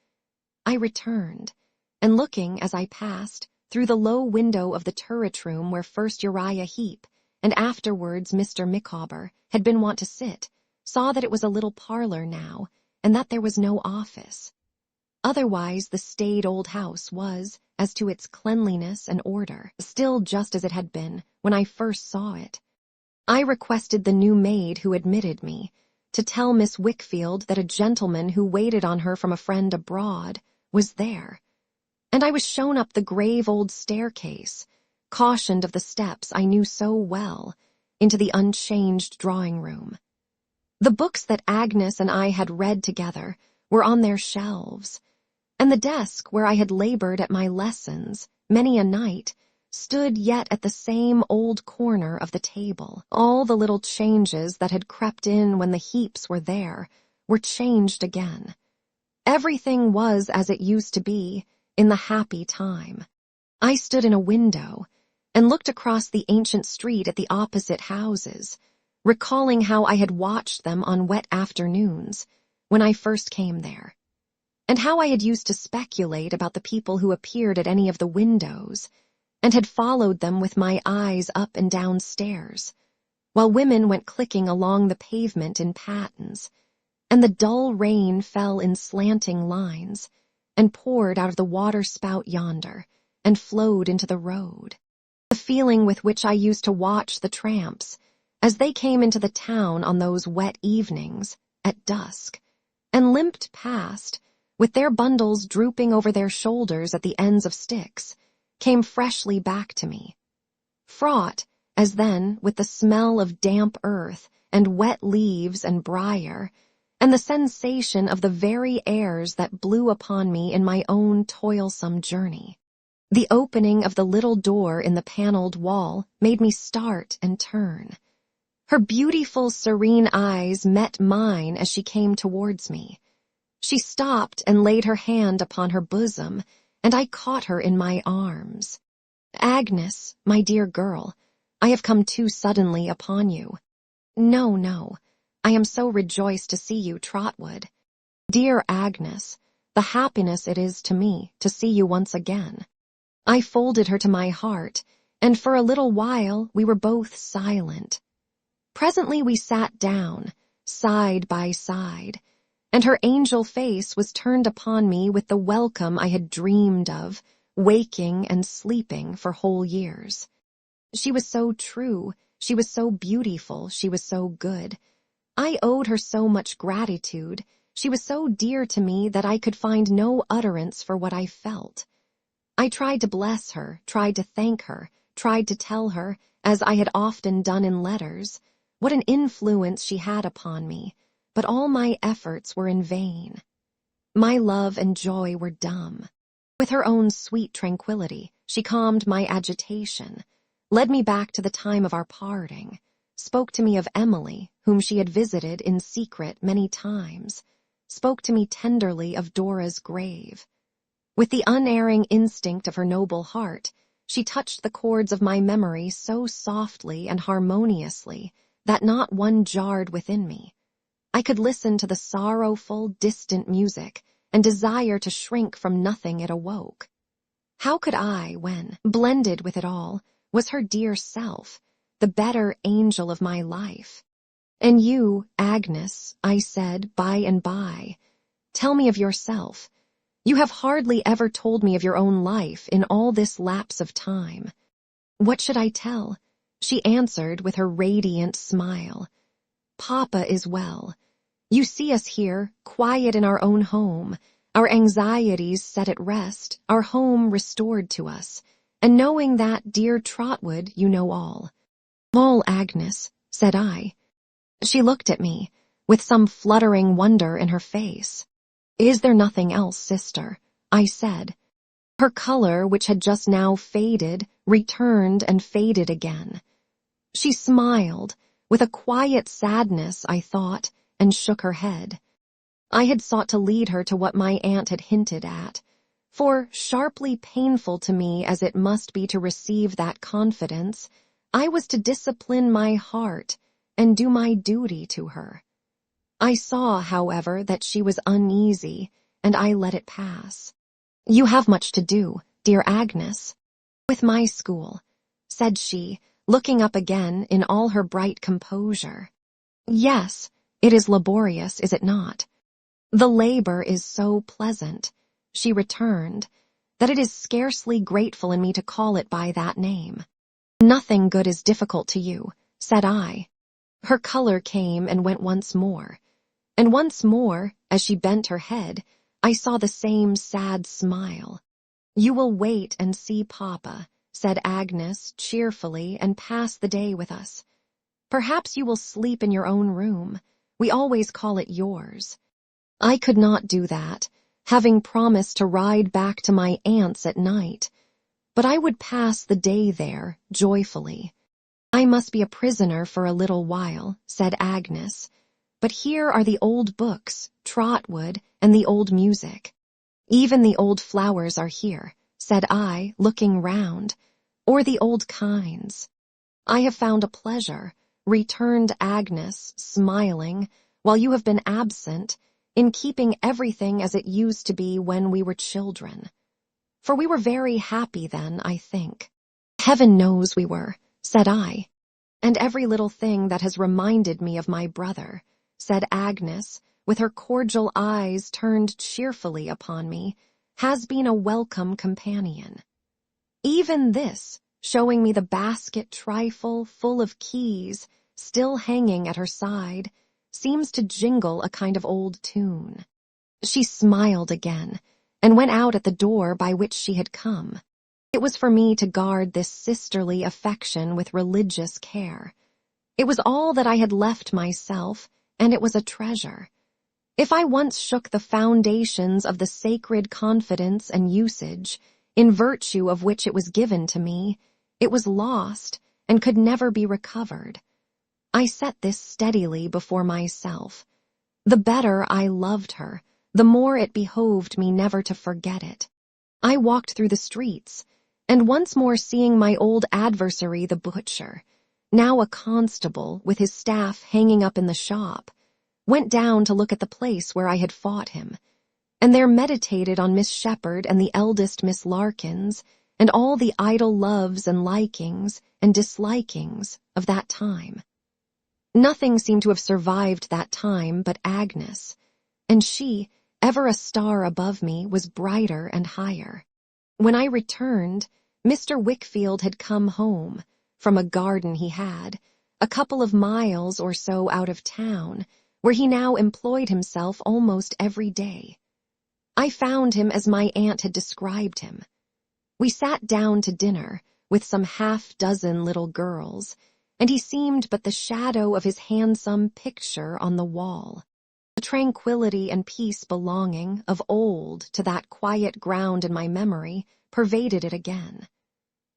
A: I returned, and looking as I passed through the low window of the turret room where first Uriah Heep and afterwards Mr. Micawber had been wont to sit, saw that it was a little parlor now, and that there was no office. Otherwise the staid old house was, as to its cleanliness and order, still just as it had been when I first saw it. I requested the new maid who admitted me to tell Miss Wickfield that a gentleman who waited on her from a friend abroad was there, and I was shown up the grave old staircase, cautioned of the steps I knew so well, into the unchanged drawing-room. The books that Agnes and I had read together were on their shelves, and the desk where I had labored at my lessons many a night stood yet at the same old corner of the table. All the little changes that had crept in when the Heaps were there were changed again. Everything was as it used to be in the happy time. I stood in a window and looked across the ancient street at the opposite houses, recalling how I had watched them on wet afternoons when I first came there, and how I had used to speculate about the people who appeared at any of the windows, and had followed them with my eyes up and down stairs, while women went clicking along the pavement in pattens, and the dull rain fell in slanting lines, and poured out of the water-spout yonder, and flowed into the road. The feeling with which I used to watch the tramps, as they came into the town on those wet evenings, at dusk, and limped past, with their bundles drooping over their shoulders at the ends of sticks, came freshly back to me. Fraught, as then, with the smell of damp earth, and wet leaves and briar, and the sensation of the very airs that blew upon me in my own toilsome journey. The opening of the little door in the panelled wall made me start and turn. Her beautiful, serene eyes met mine as she came towards me. She stopped and laid her hand upon her bosom, and I caught her in my arms. "Agnes, my dear girl, I have come too suddenly upon you." "No, no, I am so rejoiced to see you, Trotwood." "Dear Agnes, the happiness it is to me to see you once again." I folded her to my heart, and for a little while we were both silent. Presently we sat down, side by side, and her angel face was turned upon me with the welcome I had dreamed of, waking and sleeping for whole years. She was so true, she was so beautiful, she was so good. I owed her so much gratitude, she was so dear to me that I could find no utterance for what I felt. I tried to bless her, tried to thank her, tried to tell her, as I had often done in letters, what an influence she had upon me, but all my efforts were in vain. My love and joy were dumb. With her own sweet tranquillity, she calmed my agitation, led me back to the time of our parting, spoke to me of Emily, whom she had visited in secret many times, spoke to me tenderly of Dora's grave. With the unerring instinct of her noble heart, she touched the chords of my memory so softly and harmoniously that not one jarred within me. I could listen to the sorrowful, distant music and desire to shrink from nothing it awoke. How could I, when, blended with it all, was her dear self, the better angel of my life? "And you, Agnes," I said by and by, "tell me of yourself. You have hardly ever told me of your own life in all this lapse of time." "What should I tell?" she answered with her radiant smile. "Papa is well. You see us here, quiet in our own home, our anxieties set at rest, our home restored to us, and knowing that, dear Trotwood, you know all." "All, Agnes," said I. She looked at me, with some fluttering wonder in her face. "Is there nothing else, sister?" I said. Her color, which had just now faded, returned and faded again. She smiled, with a quiet sadness, I thought, and shook her head. I had sought to lead her to what my aunt had hinted at, for, sharply painful to me as it must be to receive that confidence, I was to discipline my heart and do my duty to her. I saw, however, that she was uneasy, and I let it pass. "You have much to do, dear Agnes." "With my school," said she, looking up again in all her bright composure. "Yes, it is laborious, is it not?" "The labor is so pleasant," she returned, "that it is scarcely grateful in me to call it by that name." "Nothing good is difficult to you," said I. Her color came and went once more, and once more, as she bent her head, I saw the same sad smile. "You will wait and see Papa," said Agnes cheerfully, "and pass the day with us. Perhaps you will sleep in your own room. We always call it yours." I could not do that, having promised to ride back to my aunt's at night, but I would pass the day there joyfully. "I must be a prisoner for a little while," said Agnes, "but here are the old books, Trotwood, and the old music. Even the old flowers are here," said I, looking round, "or the old kinds." "I have found a pleasure," returned Agnes, smiling, "while you have been absent, in keeping everything as it used to be when we were children. For we were very happy then, I think." "Heaven knows we were," said I. "And every little thing that has reminded me of my brother," said Agnes, with her cordial eyes turned cheerfully upon me, "has been a welcome companion. Even this," showing me the basket trifle full of keys still hanging at her side, "seems to jingle a kind of old tune." She smiled again, and went out at the door by which she had come. It was for me to guard this sisterly affection with religious care. It was all that I had left myself, and it was a treasure. If I once shook the foundations of the sacred confidence and usage, in virtue of which it was given to me, it was lost and could never be recovered. I set this steadily before myself. The better I loved her, the more it behoved me never to forget it. I walked through the streets, and once more seeing my old adversary the butcher, now a constable with his staff hanging up in the shop, went down to look at the place where I had fought him, and there meditated on Miss Shepherd and the eldest Miss Larkins, and all the idle loves and likings and dislikings of that time. Nothing seemed to have survived that time but Agnes, and she, ever a star above me, was brighter and higher. When I returned, Mr. Wickfield had come home, from a garden he had, a couple of miles or so out of town, where he now employed himself almost every day. I found him as my aunt had described him. We sat down to dinner, with some half-dozen little girls, and he seemed but the shadow of his handsome picture on the wall. The tranquility and peace belonging, of old, to that quiet ground in my memory, pervaded it again.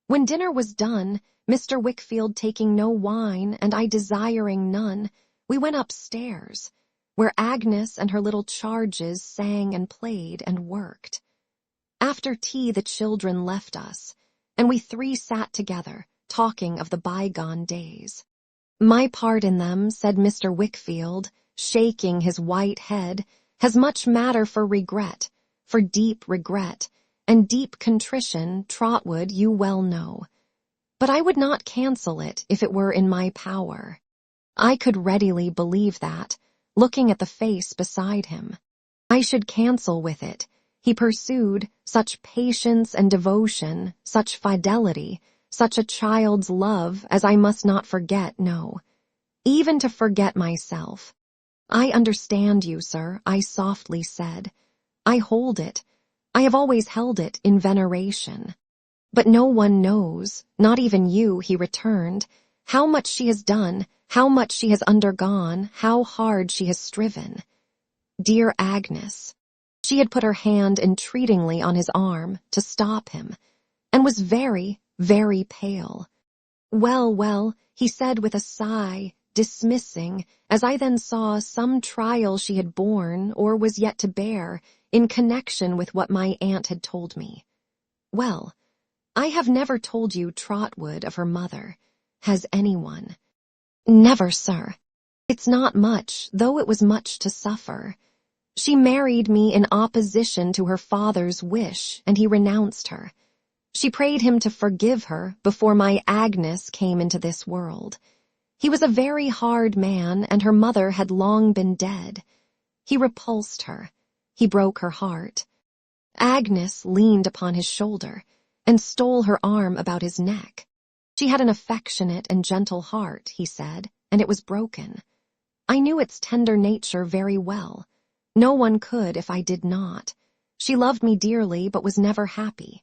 A: When dinner was done, Mr. Wickfield taking no wine, and I desiring none, we went upstairs, where Agnes and her little charges sang and played and worked. After tea the children left us, and we three sat together, talking of the bygone days. "My part in them," said Mr. Wickfield, shaking his white head, "has much matter for regret, for deep regret, and deep contrition, Trotwood, you well know. But I would not cancel it if it were in my power." I could readily believe that, looking at the face beside him. "I should cancel with it, he pursued, such patience and devotion, such fidelity, such a child's love as I must not forget, no, even to forget myself. I understand you, sir, I softly said. I hold it. I have always held it in veneration. But no one knows, not even you, he returned, how much she has done, how much she has undergone, how hard she has striven. Dear Agnes. She had put her hand entreatingly on his arm to stop him, and was very, very pale. Well, well, he said with a sigh, dismissing, as I then saw, some trial she had borne or was yet to bear in connection with what my aunt had told me. Well, I have never told you Trotwood of her mother. Has anyone? Never, sir. It's not much, though it was much to suffer. She married me in opposition to her father's wish, and he renounced her. She prayed him to forgive her before my Agnes came into this world. He was a very hard man, and her mother had long been dead. He repulsed her. He broke her heart. Agnes leaned upon his shoulder and stole her arm about his neck. She had an affectionate and gentle heart, he said, and it was broken. I knew its tender nature very well. No one could if I did not. She loved me dearly, but was never happy.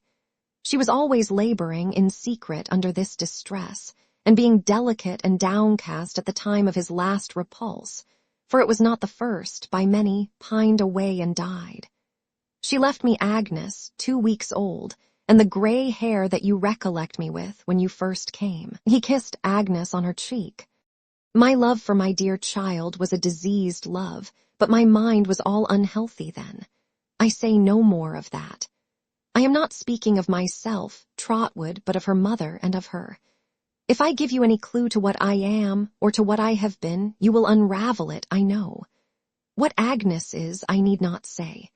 A: She was always laboring in secret under this distress, and being delicate and downcast at the time of his last repulse, for it was not the first, by many, pined away and died. She left me Agnes, 2 weeks old, and the gray hair that you recollect me with when you first came. He kissed Agnes on her cheek. My love for my dear child was a diseased love, but my mind was all unhealthy then. I say no more of that. I am not speaking of myself, Trotwood, but of her mother and of her. If I give you any clue to what I am, or to what I have been, you will unravel it, I know. What Agnes is, I need not say.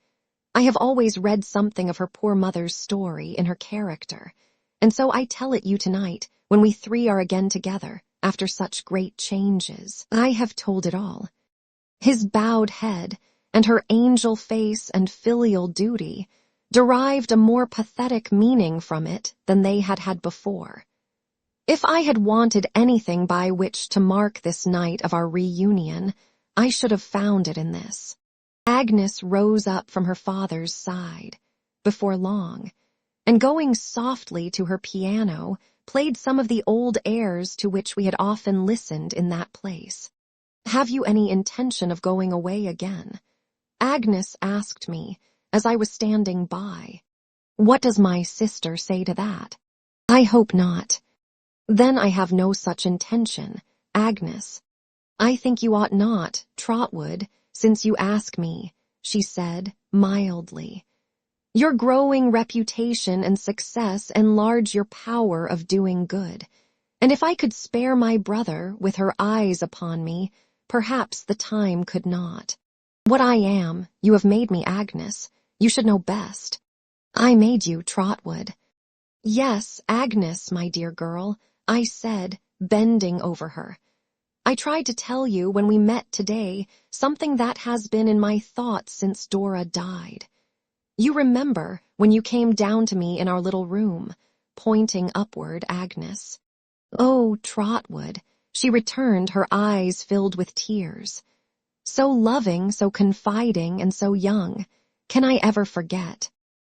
A: I have always read something of her poor mother's story in her character, and so I tell it you tonight, when we three are again together, after such great changes. I have told it all. His bowed head, and her angel face and filial duty, derived a more pathetic meaning from it than they had had before. If I had wanted anything by which to mark this night of our reunion, I should have found it in this. Agnes rose up from her father's side, before long, and going softly to her piano, played some of the old airs to which we had often listened in that place. Have you any intention of going away again? Agnes asked me, as I was standing by. What does my sister say to that? I hope not. Then I have no such intention, Agnes. I think you ought not, Trotwood, since you ask me, she said, mildly. Your growing reputation and success enlarge your power of doing good, and if I could spare my brother with her eyes upon me, perhaps the time could not. What I am, you have made me, Agnes. You should know best. I made you, Trotwood. Yes, Agnes, my dear girl, I said, bending over her. I tried to tell you when we met today something that has been in my thoughts since Dora died. You remember when you came down to me in our little room, pointing upward, Agnes. Oh, Trotwood, she returned, her eyes filled with tears. So loving, so confiding, and so young, can I ever forget?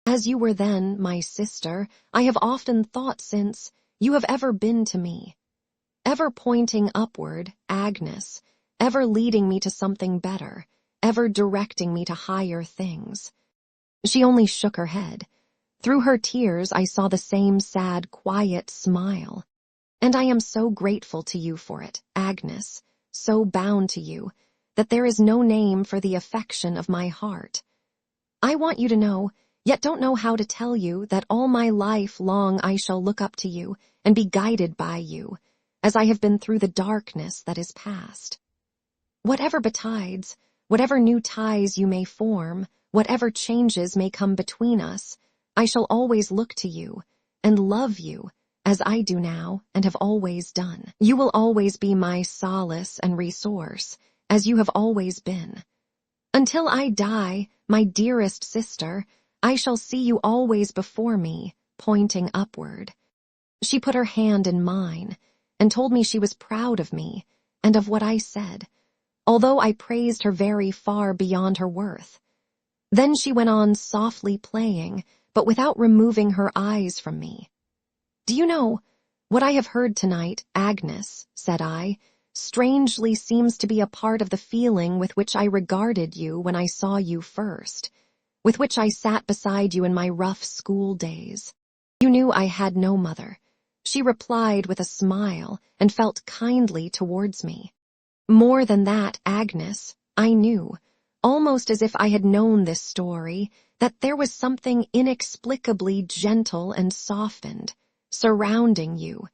A: As you were then, my sister, I have often thought since, you have ever been to me. Ever pointing upward, Agnes, ever leading me to something better, ever directing me to higher things. She only shook her head. Through her tears I saw the same sad, quiet smile. And I am so grateful to you for it, Agnes, so bound to you, that there is no name for the affection of my heart. I want you to know, yet don't know how to tell you, that all my life long I shall look up to you and be guided by you, as I have been through the darkness that is past. Whatever betides, whatever new ties you may form, whatever changes may come between us, I shall always look to you and love you as I do now and have always done. You will always be my solace and resource, as you have always been. Until I die, my dearest sister, I shall see you always before me, pointing upward. She put her hand in mine and told me she was proud of me and of what I said, although I praised her very far beyond her worth. Then she went on softly playing, but without removing her eyes from me. "Do you know, what I have heard tonight, Agnes," said I, "strangely seems to be a part of the feeling with which I regarded you when I saw you first, with which I sat beside you in my rough school days. You knew I had no mother." She replied with a smile and felt kindly towards me. "More than that, Agnes, I knew, almost as if I had known this story, that there was something inexplicably gentle and softened, surrounding you,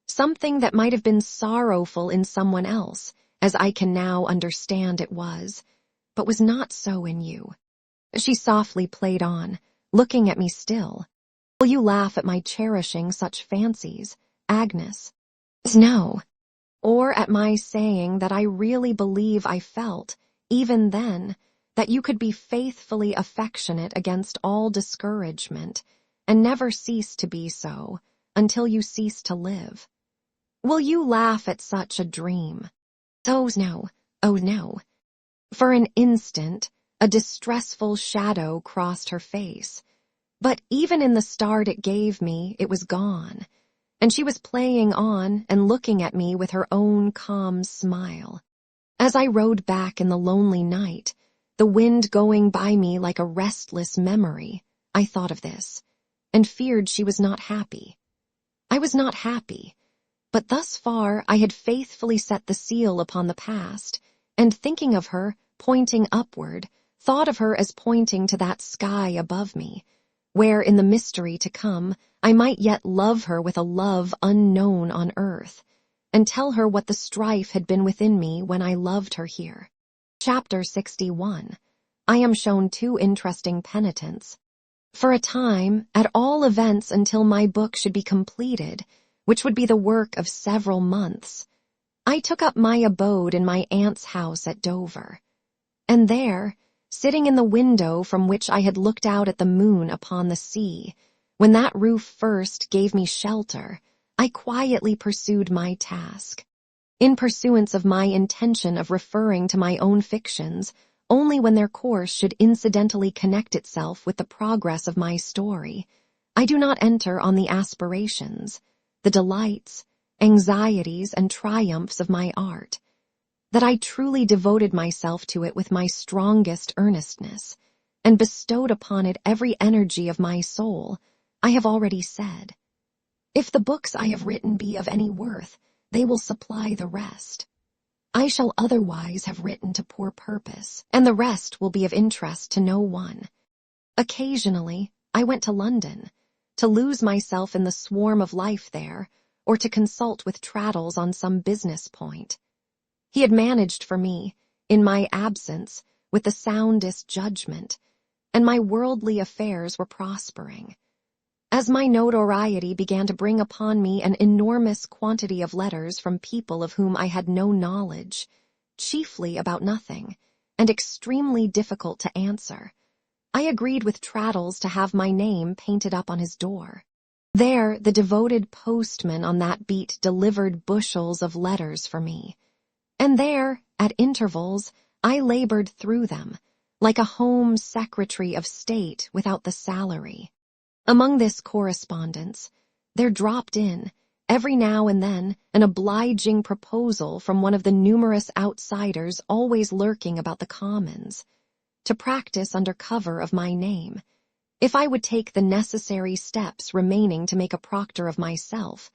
A: something that might have been sorrowful in someone else, as I can now understand it was, but was not so in you." She softly played on, looking at me still. "Will you laugh at my cherishing such fancies, Agnes?" "No." "Or at my saying that I really believe I felt, even then, that you could be faithfully affectionate against all discouragement, and never cease to be so, until you cease to live? Will you laugh at such a dream?" "Oh, no, oh, no." For an instant, a distressful shadow crossed her face, but even in the start it gave me, it was gone, and she was playing on and looking at me with her own calm smile. As I rode back in the lonely night, the wind going by me like a restless memory, I thought of this, and feared she was not happy. I was not happy, but thus far I had faithfully set the seal upon the past, and thinking of her, pointing upward, thought of her as pointing to that sky above me, where in the mystery to come I might yet love her with a love unknown on earth, and tell her what the strife had been within me when I loved her here. Chapter 61. I am shown two interesting penitents. For a time, at all events until my book should be completed, which would be the work of several months, I took up my abode in my aunt's house at Dover. And there, sitting in the window from which I had looked out at the moon upon the sea, when that roof first gave me shelter, I quietly pursued my task. In pursuance of my intention of referring to my own fictions, only when their course should incidentally connect itself with the progress of my story, I do not enter on the aspirations, the delights, anxieties, and triumphs of my art. That I truly devoted myself to it with my strongest earnestness, and bestowed upon it every energy of my soul, I have already said. If the books I have written be of any worth, they will supply the rest. I shall otherwise have written to poor purpose, and the rest will be of interest to no one. Occasionally, I went to London, to lose myself in the swarm of life there, or to consult with Traddles on some business point. He had managed for me, in my absence, with the soundest judgment, and my worldly affairs were prospering. As my notoriety began to bring upon me an enormous quantity of letters from people of whom I had no knowledge, chiefly about nothing, and extremely difficult to answer, I agreed with Traddles to have my name painted up on his door. There the devoted postman on that beat delivered bushels of letters for me, and there, at intervals, I labored through them, like a home secretary of state without the salary. Among this correspondence, there dropped in, every now and then, an obliging proposal from one of the numerous outsiders always lurking about the commons, to practice under cover of my name, if I would take the necessary steps remaining to make a proctor of myself,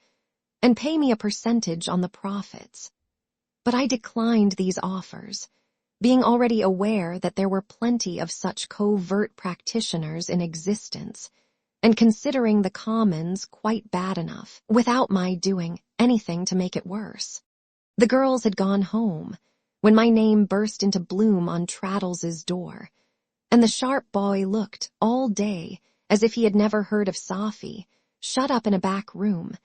A: and pay me a percentage on the profits. But I declined these offers, being already aware that there were plenty of such covert practitioners in existence, and considering the commons quite bad enough, without my doing anything to make it worse. The girls had gone home, when my name burst into bloom on Traddles's door, and the sharp boy looked all day as if he had never heard of Sophy, shut up in a back room,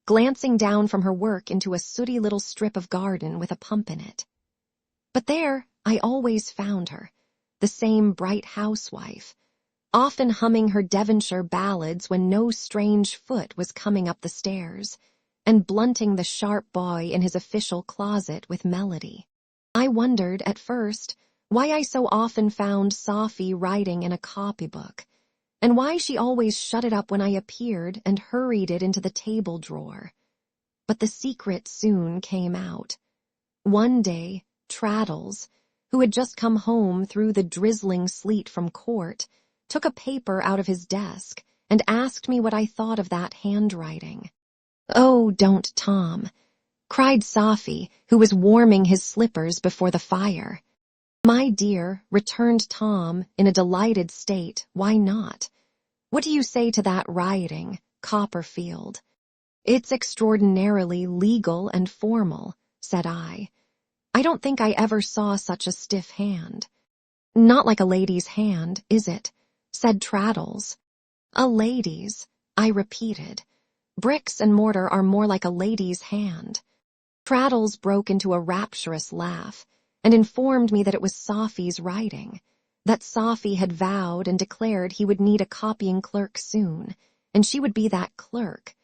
A: glancing down from her work into a sooty little strip of garden with a pump in it. But there I always found her, the same bright housewife, often humming her Devonshire ballads when no strange foot was coming up the stairs, and blunting the sharp boy in his official closet with melody. I wondered, at first, why I so often found Sophie writing in a copybook, and why she always shut it up when I appeared and hurried it into the table drawer. But the secret soon came out. One day, Traddles, who had just come home through the drizzling sleet from court, took a paper out of his desk and asked me what I thought of that handwriting. "Oh, don't, Tom," cried Sophie, who was warming his slippers before the fire. "My dear," returned Tom in a delighted state, "why not? What do you say to that writing, Copperfield?" "It's extraordinarily legal and formal," said I. "I don't think I ever saw such a stiff hand." "Not like a lady's hand, is it?" said Traddles. "A lady's," I repeated. "Bricks and mortar are more like a lady's hand." Traddles broke into a rapturous laugh and informed me that it was Sophie's writing, that Sophie had vowed and declared he would need a copying clerk soon, and she would be that clerk,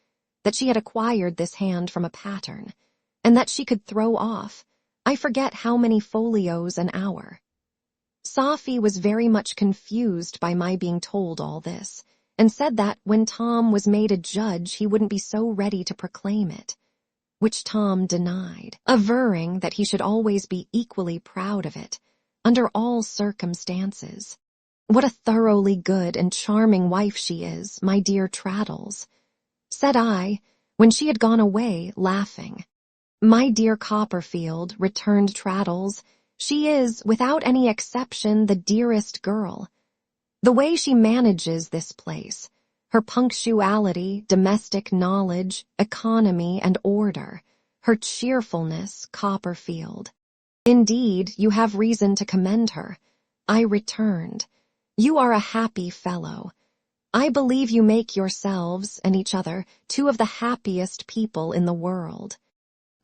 A: that she had acquired this hand from a pattern, and that she could throw off, I forget how many folios an hour. Sophie was very much confused by my being told all this, and said that when Tom was made a judge he wouldn't be so ready to proclaim it, which Tom denied, averring that he should always be equally proud of it, under all circumstances. "What a thoroughly good and charming wife she is, my dear Traddles," said I, when she had gone away, laughing. "My dear Copperfield," returned Traddles, "she is, without any exception, the dearest girl. The way she manages this place, her punctuality, domestic knowledge, economy, and order, her cheerfulness, Copperfield. Indeed, you have reason to commend her," I returned. "You are a happy fellow. I believe you make yourselves, and each other, two of the happiest people in the world."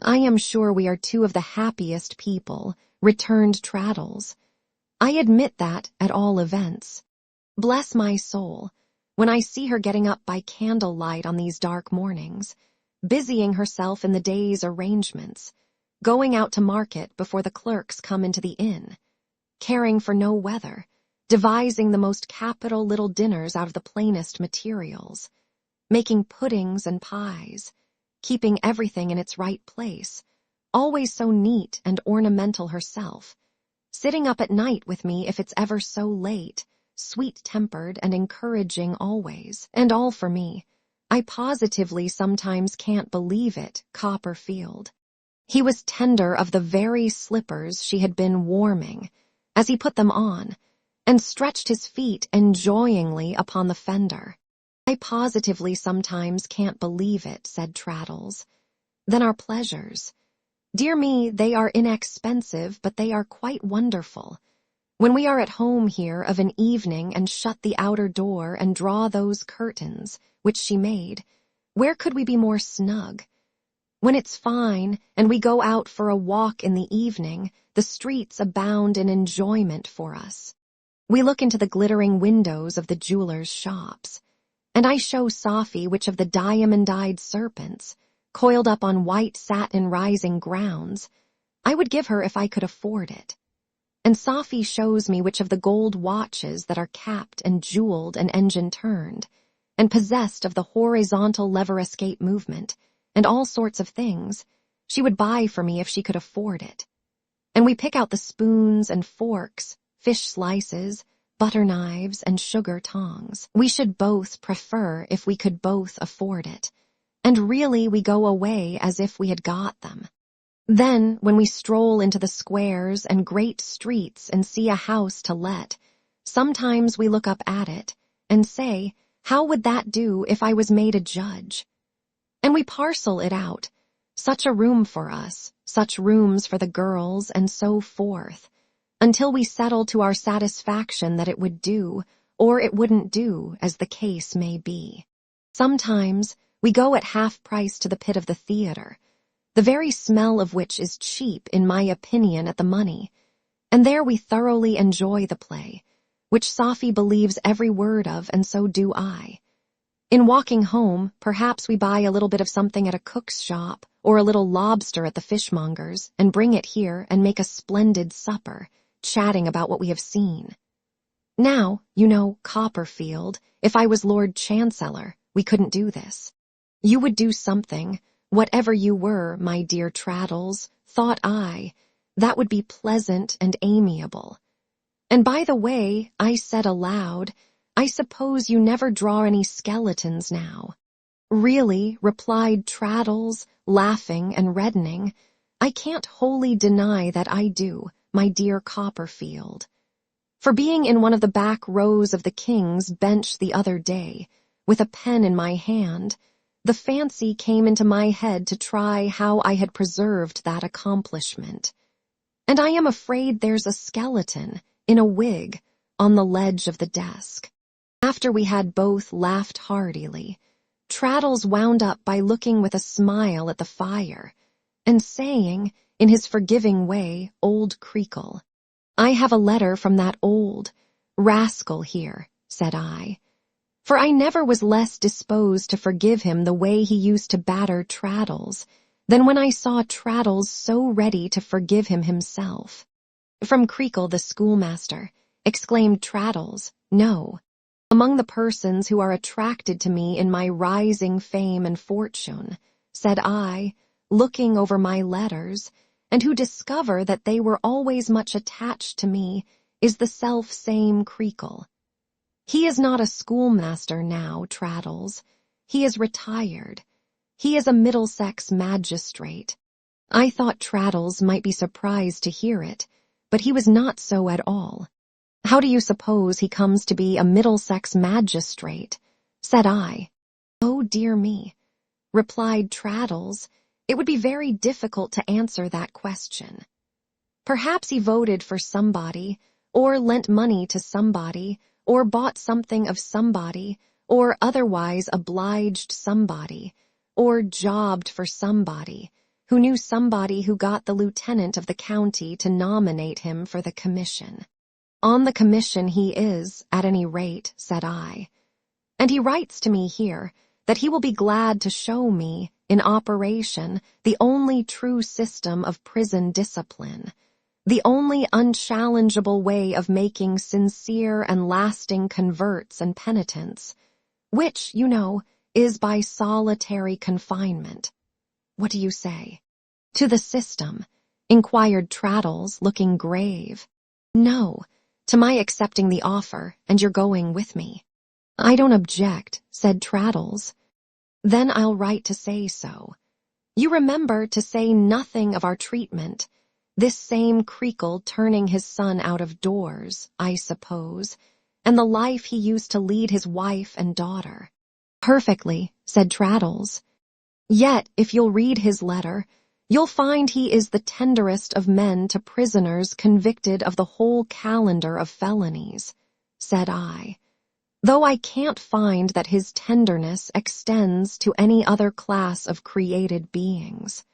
A: "I am sure we are two of the happiest people," returned Traddles. "I admit that, at all events. Bless my soul, when I see her getting up by candlelight on these dark mornings, busying herself in the day's arrangements, going out to market before the clerks come into the inn, caring for no weather, devising the most capital little dinners out of the plainest materials, making puddings and pies, keeping everything in its right place, always so neat and ornamental herself, sitting up at night with me if it's ever so late, sweet-tempered and encouraging always, and all for me. I positively sometimes can't believe it, Copperfield." He was tender of the very slippers she had been warming, as he put them on, and stretched his feet enjoyingly upon the fender. "I positively sometimes can't believe it," said Traddles. "Then our pleasures. Dear me, they are inexpensive, but they are quite wonderful. When we are at home here of an evening and shut the outer door and draw those curtains, which she made, where could we be more snug? When it's fine and we go out for a walk in the evening, the streets abound in enjoyment for us. We look into the glittering windows of the jewelers' shops, and I show Sophie which of the diamond-eyed serpents, coiled up on white satin rising grounds, I would give her if I could afford it. And Sophie shows me which of the gold watches that are capped and jeweled and engine-turned, and possessed of the horizontal lever-escape movement, and all sorts of things, she would buy for me if she could afford it. And we pick out the spoons and forks, fish slices, butter knives, and sugar tongs. We should both prefer if we could both afford it, and really we go away as if we had got them. Then, when we stroll into the squares and great streets and see a house to let, sometimes we look up at it and say, how would that do if I was made a judge? And we parcel it out, such a room for us, such rooms for the girls, and so forth, until we settle to our satisfaction that it would do, or it wouldn't do, as the case may be. Sometimes we go at half price to the pit of the theater, the very smell of which is cheap, in my opinion, at the money, and there we thoroughly enjoy the play, which Safi believes every word of, and so do I. In walking home, perhaps we buy a little bit of something at a cook's shop, or a little lobster at the fishmonger's, and bring it here and make a splendid supper, chatting about what we have seen. Now, you know, Copperfield, if I was Lord Chancellor, we couldn't do this. You would do something, whatever you were, my dear Traddles, thought I, that would be pleasant and amiable. And by the way, I said aloud, I suppose you never draw any skeletons now. Really, replied Traddles, laughing and reddening, I can't wholly deny that I do, my dear Copperfield. For being in one of the back rows of the King's Bench the other day, with a pen in my hand, the fancy came into my head to try how I had preserved that accomplishment. And I am afraid there's a skeleton, in a wig, on the ledge of the desk. After we had both laughed heartily, Traddles wound up by looking with a smile at the fire, and saying, in his forgiving way, old Creakle, I have a letter from that old rascal here, said I, for I never was less disposed to forgive him the way he used to batter Traddles than when I saw Traddles so ready to forgive him himself. From Creakle the schoolmaster, exclaimed Traddles, no. Among the persons who are attracted to me in my rising fame and fortune, said I, looking over my letters, and who discover that they were always much attached to me, is the self-same Creakle. He is not a schoolmaster now, Traddles. He is retired. He is a Middlesex magistrate. I thought Traddles might be surprised to hear it, but he was not so at all. How do you suppose he comes to be a Middlesex magistrate? Said I. Oh, dear me, replied Traddles, it would be very difficult to answer that question. Perhaps he voted for somebody, or lent money to somebody, or bought something of somebody, or otherwise obliged somebody, or jobbed for somebody, who knew somebody who got the lieutenant of the county to nominate him for the commission. On the commission he is, at any rate, said I. And he writes to me here that he will be glad to show me, in operation, the only true system of prison discipline, the only unchallengeable way of making sincere and lasting converts and penitents, which, you know, is by solitary confinement. What do you say? To the system, inquired Traddles, looking grave. No, to my accepting the offer, and you're going with me. I don't object, said Traddles. Then I'll write to say so. You remember to say nothing of our treatment, this same Creakle turning his son out of doors, I suppose, and the life he used to lead his wife and daughter. Perfectly, said Traddles. Yet, if you'll read his letter, you'll find he is the tenderest of men to prisoners convicted of the whole calendar of felonies, said I, though I can't find that his tenderness extends to any other class of created beings.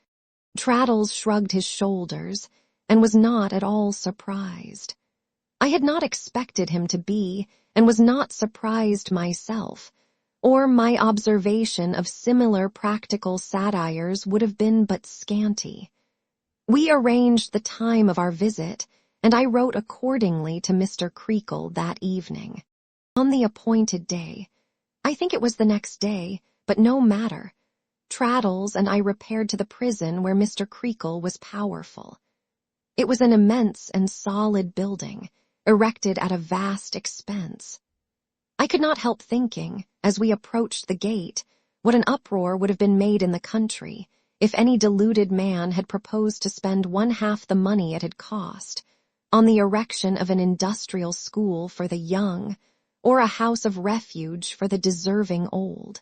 A: Traddles shrugged his shoulders and was not at all surprised. I had not expected him to be, and was not surprised myself, or my observation of similar practical satires would have been but scanty. We arranged the time of our visit, and I wrote accordingly to Mr. Creakle that evening. On the appointed day, I think it was the next day, but no matter, Traddles and I repaired to the prison where Mr. Creakle was powerful. It was an immense and solid building, erected at a vast expense. I could not help thinking, as we approached the gate, what an uproar would have been made in the country if any deluded man had proposed to spend 1/2 the money it had cost on the erection of an industrial school for the young, or a house of refuge for the deserving old.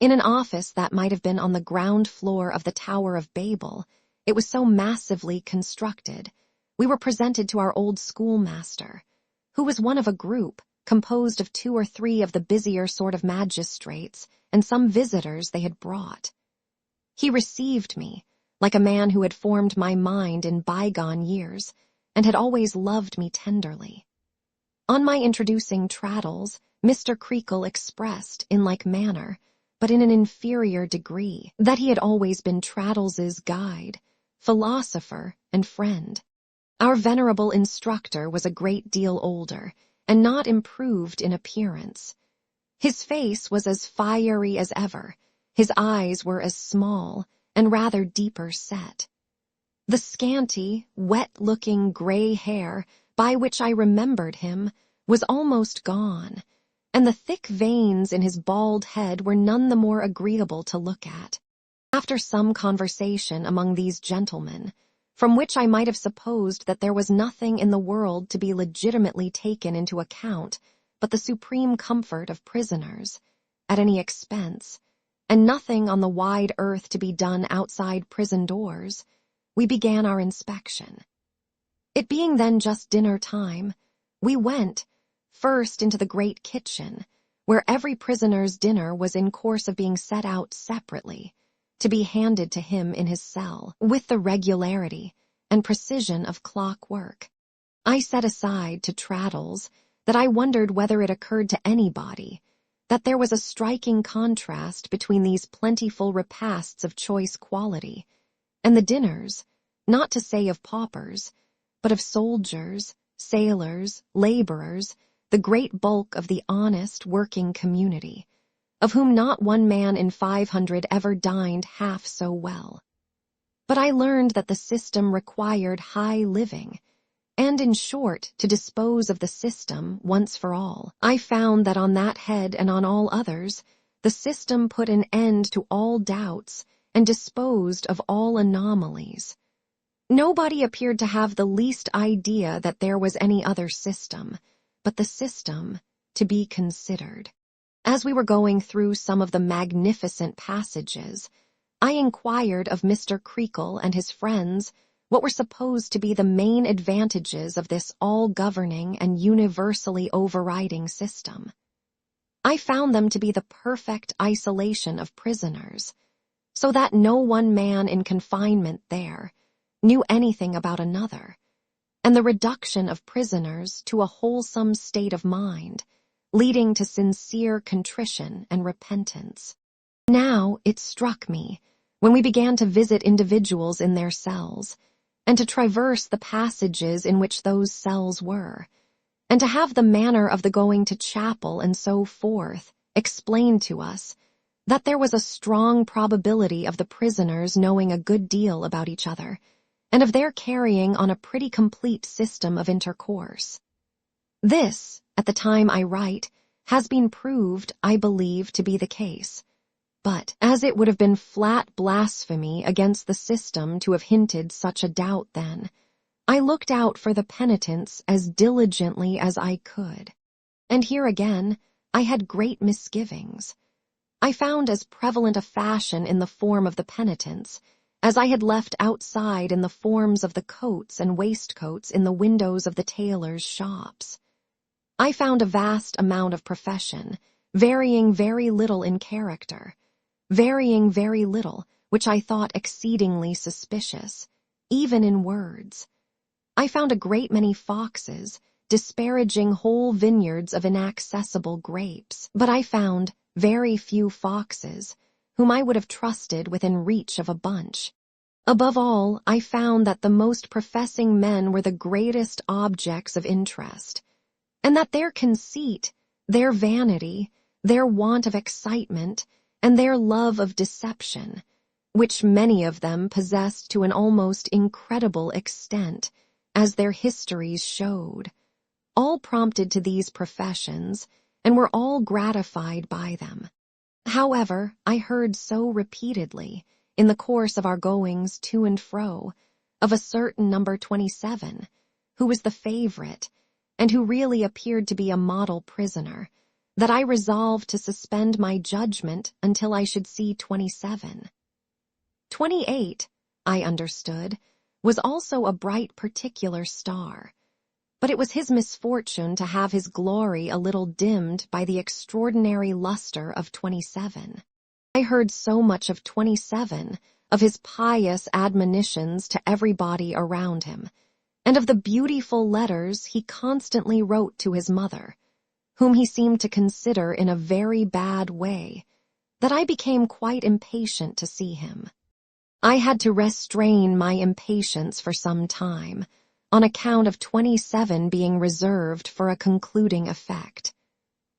A: In an office that might have been on the ground floor of the Tower of Babel, it was so massively constructed, we were presented to our old schoolmaster, who was one of a group composed of 2 or 3 of the busier sort of magistrates and some visitors they had brought. He received me, like a man who had formed my mind in bygone years, and had always loved me tenderly. On my introducing Traddles, Mr. Creakle expressed, in like manner, but in an inferior degree, that he had always been Traddles's guide, philosopher, and friend. Our venerable instructor was a great deal older, and not improved in appearance. His face was as fiery as ever, his eyes were as small, and rather deeper set. The scanty, wet-looking gray hair, by which I remembered him, was almost gone, and the thick veins in his bald head were none the more agreeable to look at. After some conversation among these gentlemen, from which I might have supposed that there was nothing in the world to be legitimately taken into account but the supreme comfort of prisoners, at any expense, and nothing on the wide earth to be done outside prison doors, we began our inspection. It being then just dinner time, we went, first into the great kitchen, where every prisoner's dinner was in course of being set out separately, to be handed to him in his cell, with the regularity and precision of clockwork. I said aside to Traddles that I wondered whether it occurred to anybody that there was a striking contrast between these plentiful repasts of choice quality and the dinners, not to say of paupers, but of soldiers, sailors, laborers, the great bulk of the honest working community, of whom not one man in 500 ever dined half so well. But I learned that the system required high living, and in short, to dispose of the system once for all. I found that on that head and on all others, the system put an end to all doubts and disposed of all anomalies. Nobody appeared to have the least idea that there was any other system, but the system to be considered. As we were going through some of the magnificent passages, I inquired of Mr. Creakle and his friends what were supposed to be the main advantages of this all-governing and universally overriding system. I found them to be the perfect isolation of prisoners, so that no one man in confinement there knew anything about another, and the reduction of prisoners to a wholesome state of mind, leading to sincere contrition and repentance. Now it struck me, when we began to visit individuals in their cells, and to traverse the passages in which those cells were, and to have the manner of the going to chapel and so forth explained to us, that there was a strong probability of the prisoners knowing a good deal about each other, and of their carrying on a pretty complete system of intercourse. This, at the time I write, has been proved, I believe, to be the case. But, as it would have been flat blasphemy against the system to have hinted such a doubt then, I looked out for the penitents as diligently as I could. And here again, I had great misgivings. I found as prevalent a fashion in the form of the penitents as I had left outside in the forms of the coats and waistcoats in the windows of the tailors' shops. I found a vast amount of profession, varying very little in character, varying very little, which I thought exceedingly suspicious, even in words. I found a great many foxes, disparaging whole vineyards of inaccessible grapes, but I found very few foxes, whom I would have trusted within reach of a bunch. Above all, I found that the most professing men were the greatest objects of interest, and that their conceit, their vanity, their want of excitement, and their love of deception, which many of them possessed to an almost incredible extent, as their histories showed, all prompted to these professions, and were all gratified by them. However, I heard so repeatedly, in the course of our goings to and fro, of a certain number 27, who was the favorite, and who really appeared to be a model prisoner, that I resolved to suspend my judgment until I should see 27. 28, I understood, was also a bright particular star, but it was his misfortune to have his glory a little dimmed by the extraordinary luster of 27. I heard so much of 27, of his pious admonitions to everybody around him, and of the beautiful letters he constantly wrote to his mother, whom he seemed to consider in a very bad way, that I became quite impatient to see him. I had to restrain my impatience for some time, on account of 27 being reserved for a concluding effect.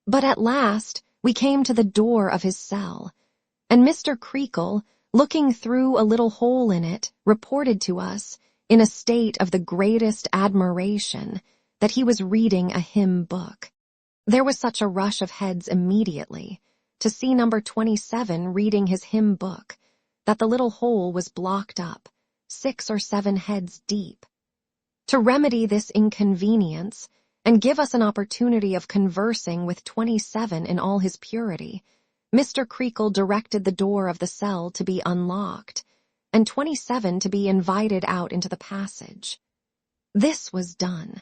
A: But at last we came to the door of his cell, and Mr. Creakle, looking through a little hole in it, reported to us, in a state of the greatest admiration, that he was reading a hymn book. There was such a rush of heads immediately to see number 27 reading his hymn book, that the little hole was blocked up, 6 or 7 heads deep. To remedy this inconvenience, and give us an opportunity of conversing with 27 in all his purity, Mr. Creakle directed the door of the cell to be unlocked, and 27 to be invited out into the passage. This was done,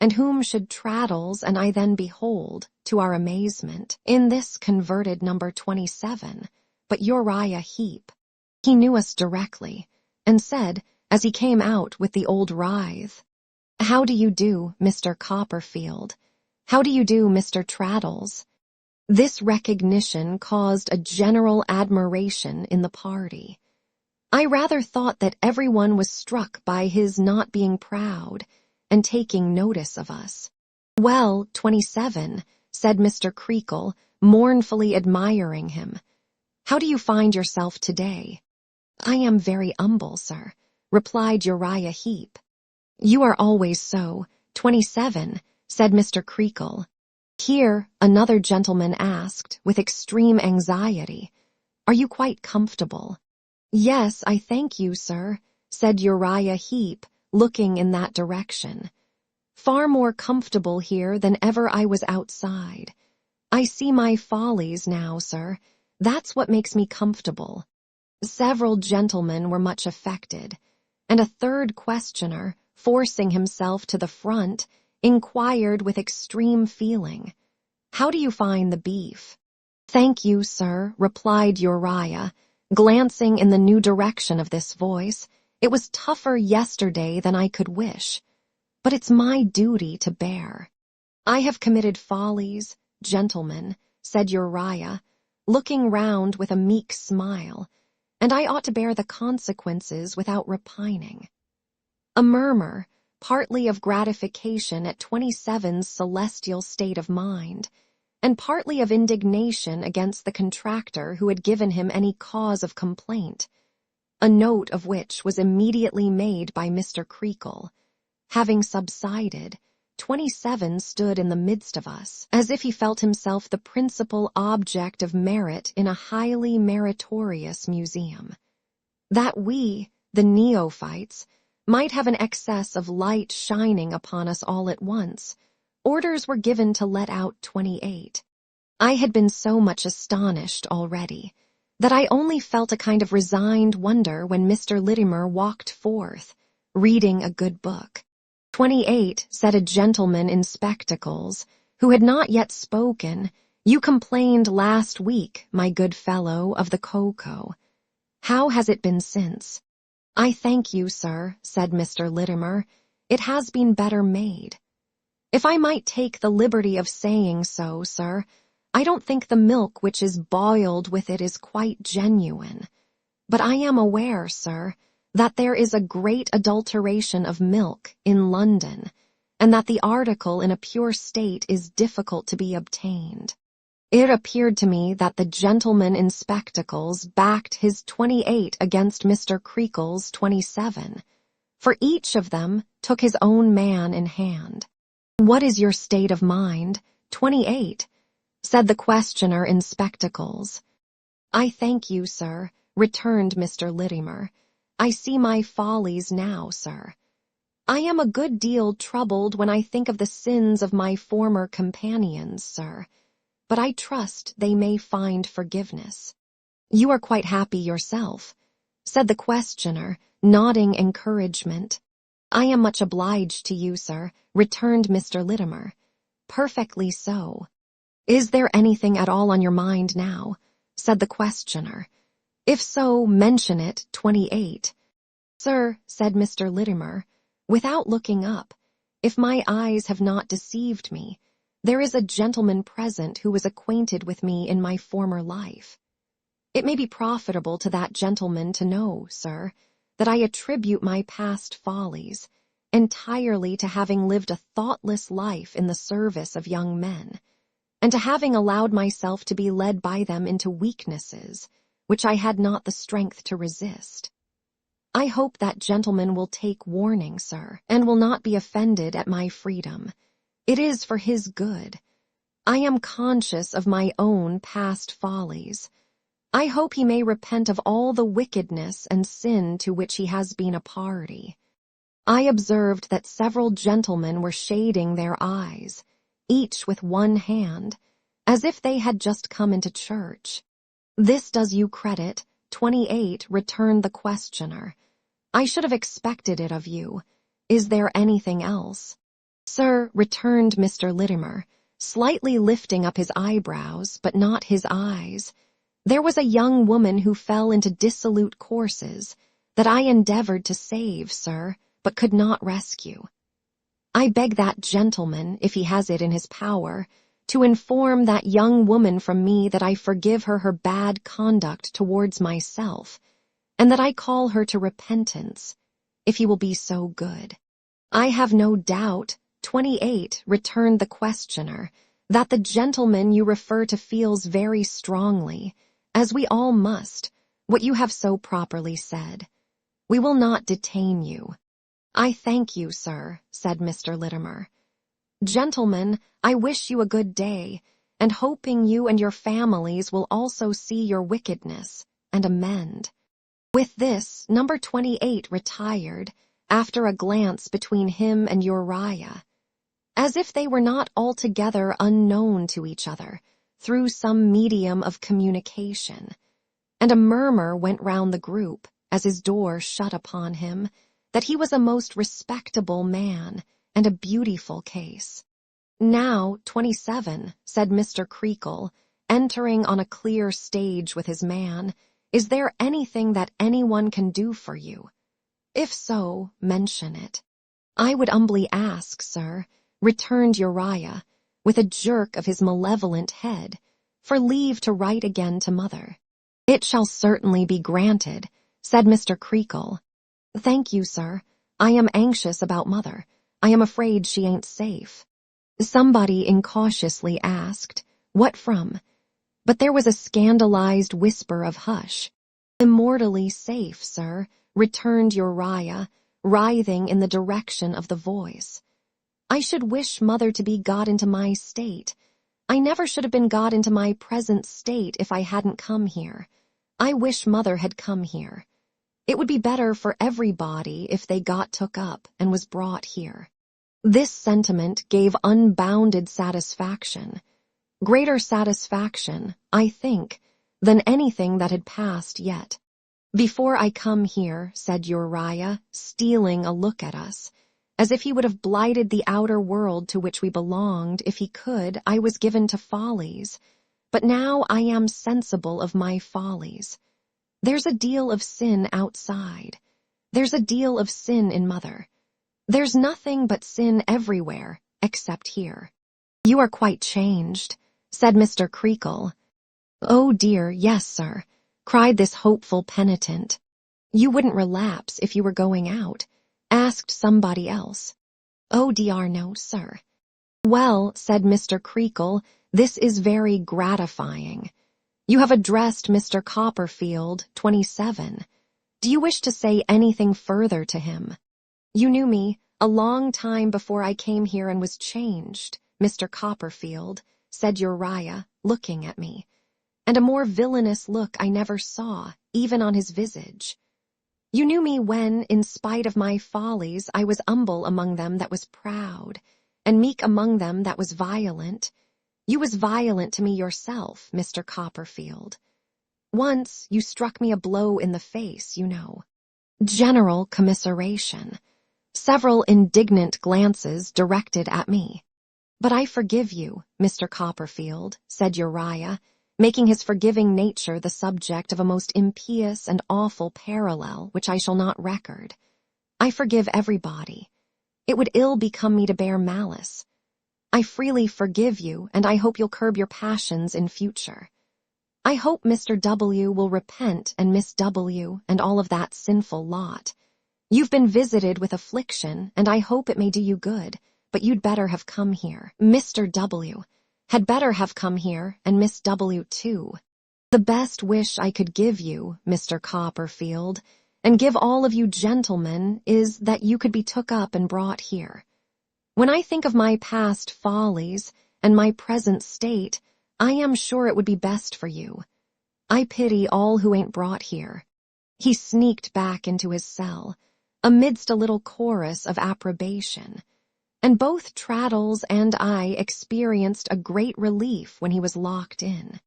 A: and whom should Traddles and I then behold, to our amazement, in this converted number 27, but Uriah Heep. He knew us directly, and said, as he came out with the old writhe, "How do you do, Mr. Copperfield? How do you do, Mr. Traddles?" This recognition caused a general admiration in the party. I rather thought that everyone was struck by his not being proud and taking notice of us. "Well, 27, said Mr. Creakle, mournfully admiring him. "How do you find yourself today?" "I am very humble, sir," replied Uriah Heep. "You are always so, 27, said Mr. Creakle. Here another gentleman asked, with extreme anxiety, "Are you quite comfortable?" "Yes, I thank you, sir," said Uriah Heep, looking in that direction. "Far more comfortable here than ever I was outside. I see my follies now, sir. That's what makes me comfortable." Several gentlemen were much affected, and a third questioner, forcing himself to the front, inquired with extreme feeling, "How do you find the beef?" "Thank you, sir," replied Uriah, glancing in the new direction of this voice. "It was tougher yesterday than I could wish, but it's my duty to bear." "I have committed follies, gentlemen," said Uriah, looking round with a meek smile, "and I ought to bear the consequences without repining." A murmur, partly of gratification at 27's celestial state of mind, and partly of indignation against the contractor who had given him any cause of complaint, a note of which was immediately made by Mr. Creakle. Having subsided, 27 stood in the midst of us, as if he felt himself the principal object of merit in a highly meritorious museum. That we, the neophytes, might have an excess of light shining upon us all at once, orders were given to let out 28. I had been so much astonished already, that I only felt a kind of resigned wonder when Mr. Littimer walked forth, reading a good book. 28, said a gentleman in spectacles, who had not yet spoken, "You complained last week, my good fellow, of the cocoa. How has it been since?" "I thank you, sir," said Mr. Littimer. "It has been better made. If I might take the liberty of saying so, sir, I don't think the milk which is boiled with it is quite genuine. But I am aware, sir, that there is a great adulteration of milk in London, and that the article in a pure state is difficult to be obtained." It appeared to me that the gentleman in spectacles backed his 28 against Mr. Creakle's 27, for each of them took his own man in hand. "What is your state of mind, 28? said the questioner in spectacles. "I thank you, sir," returned Mr. Littimer. "I see my follies now, sir. I am a good deal troubled when I think of the sins of my former companions, sir, but I trust they may find forgiveness." "You are quite happy yourself," said the questioner, nodding encouragement. "I am much obliged to you, sir," returned Mr. Littimer. "Perfectly so." "Is there anything at all on your mind now?" said the questioner. "If so, mention it, 28. "Sir," said Mr. Littimer, Without looking up, if my eyes have not deceived me, there is a gentleman present who was acquainted with me in my former life. It may be profitable to that gentleman to know, sir, that I attribute my past follies entirely to having lived a thoughtless life in the service of young men, and to having allowed myself to be led by them into weaknesses which I had not the strength to resist. I hope that gentleman will take warning, sir, and will not be offended at my freedom. It is for his good. I am conscious of my own past follies. I hope he may repent of all the wickedness and sin to which he has been a party. I observed that several gentlemen were shading their eyes, each with one hand, as if they had just come into church. This does you credit, 28, returned the questioner. I should have expected it of you. Is there anything else? Sir, returned Mr. Litimer, slightly lifting up his eyebrows, but not his eyes. There was a young woman who fell into dissolute courses that I endeavored to save, sir, but could not rescue. I beg that gentleman, if he has it in his power, to inform that young woman from me that I forgive her her bad conduct towards myself, and that I call her to repentance, if he will be so good. I have no doubt, 28, returned the questioner, that the gentleman you refer to feels very strongly, as we all must, what you have so properly said. We will not detain you. I thank you, sir, said Mr. Litimer. Gentlemen, I wish you a good day, and hoping you and your families will also see your wickedness and amend. With this, number 28 retired, after a glance between him and Uriah, as if they were not altogether unknown to each other through some medium of communication, and a murmur went round the group as his door shut upon him, that he was a most respectable man and a beautiful case. Now, 27, said Mr. Creakle, entering on a clear stage with his man, is there anything that anyone can do for you? If so, mention it. I would humbly ask, sir, returned Uriah, with a jerk of his malevolent head, for leave to write again to mother. It shall certainly be granted, said Mr. Creakle. Thank you, sir. I am anxious about mother. I am afraid she ain't safe. Somebody incautiously asked, what from? But there was a scandalized whisper of hush. Immortally safe, sir, returned Uriah, writhing in the direction of the voice. I should wish mother to be got into my state. I never should have been got into my present state if I hadn't come here. I wish mother had come here. It would be better for everybody if they got took up and was brought here. This sentiment gave unbounded satisfaction. Greater satisfaction, I think, than anything that had passed yet. Before I come here, said Uriah, stealing a look at us, as if he would have blighted the outer world to which we belonged if he could, I was given to follies, but now I am sensible of my follies. There's a deal of sin outside. There's a deal of sin in mother. There's nothing but sin everywhere, except here. You are quite changed, said Mr. Creakle. Oh dear, yes, sir, cried this hopeful penitent. You wouldn't relapse if you were going out, asked somebody else. Oh dear, no, sir. Well, said Mr. Creakle, this is very gratifying. You have addressed Mr. Copperfield, 27. Do you wish to say anything further to him? You knew me a long time before I came here and was changed, Mr. Copperfield, said Uriah, looking at me, and a more villainous look I never saw, even on his visage. You knew me when, in spite of my follies, I was humble among them that was proud, and meek among them that was violent. You was violent to me yourself, Mr. Copperfield. Once you struck me a blow in the face, you know. General commiseration. Several indignant glances directed at me. But I forgive you, Mr. Copperfield, said Uriah, making his forgiving nature the subject of a most impious and awful parallel which I shall not record. I forgive everybody. It would ill become me to bear malice. I freely forgive you, and I hope you'll curb your passions in future. I hope Mr. W. will repent and Miss W. and all of that sinful lot. You've been visited with affliction, and I hope it may do you good, but you'd better have come here. Mr. W. had better have come here, and Miss W. too. The best wish I could give you, Mr. Copperfield, and give all of you gentlemen, is that you could be took up and brought here. When I think of my past follies and my present state, I am sure it would be best for you. I pity all who ain't brought here. He sneaked back into his cell, amidst a little chorus of approbation, and both Traddles and I experienced a great relief when he was locked in.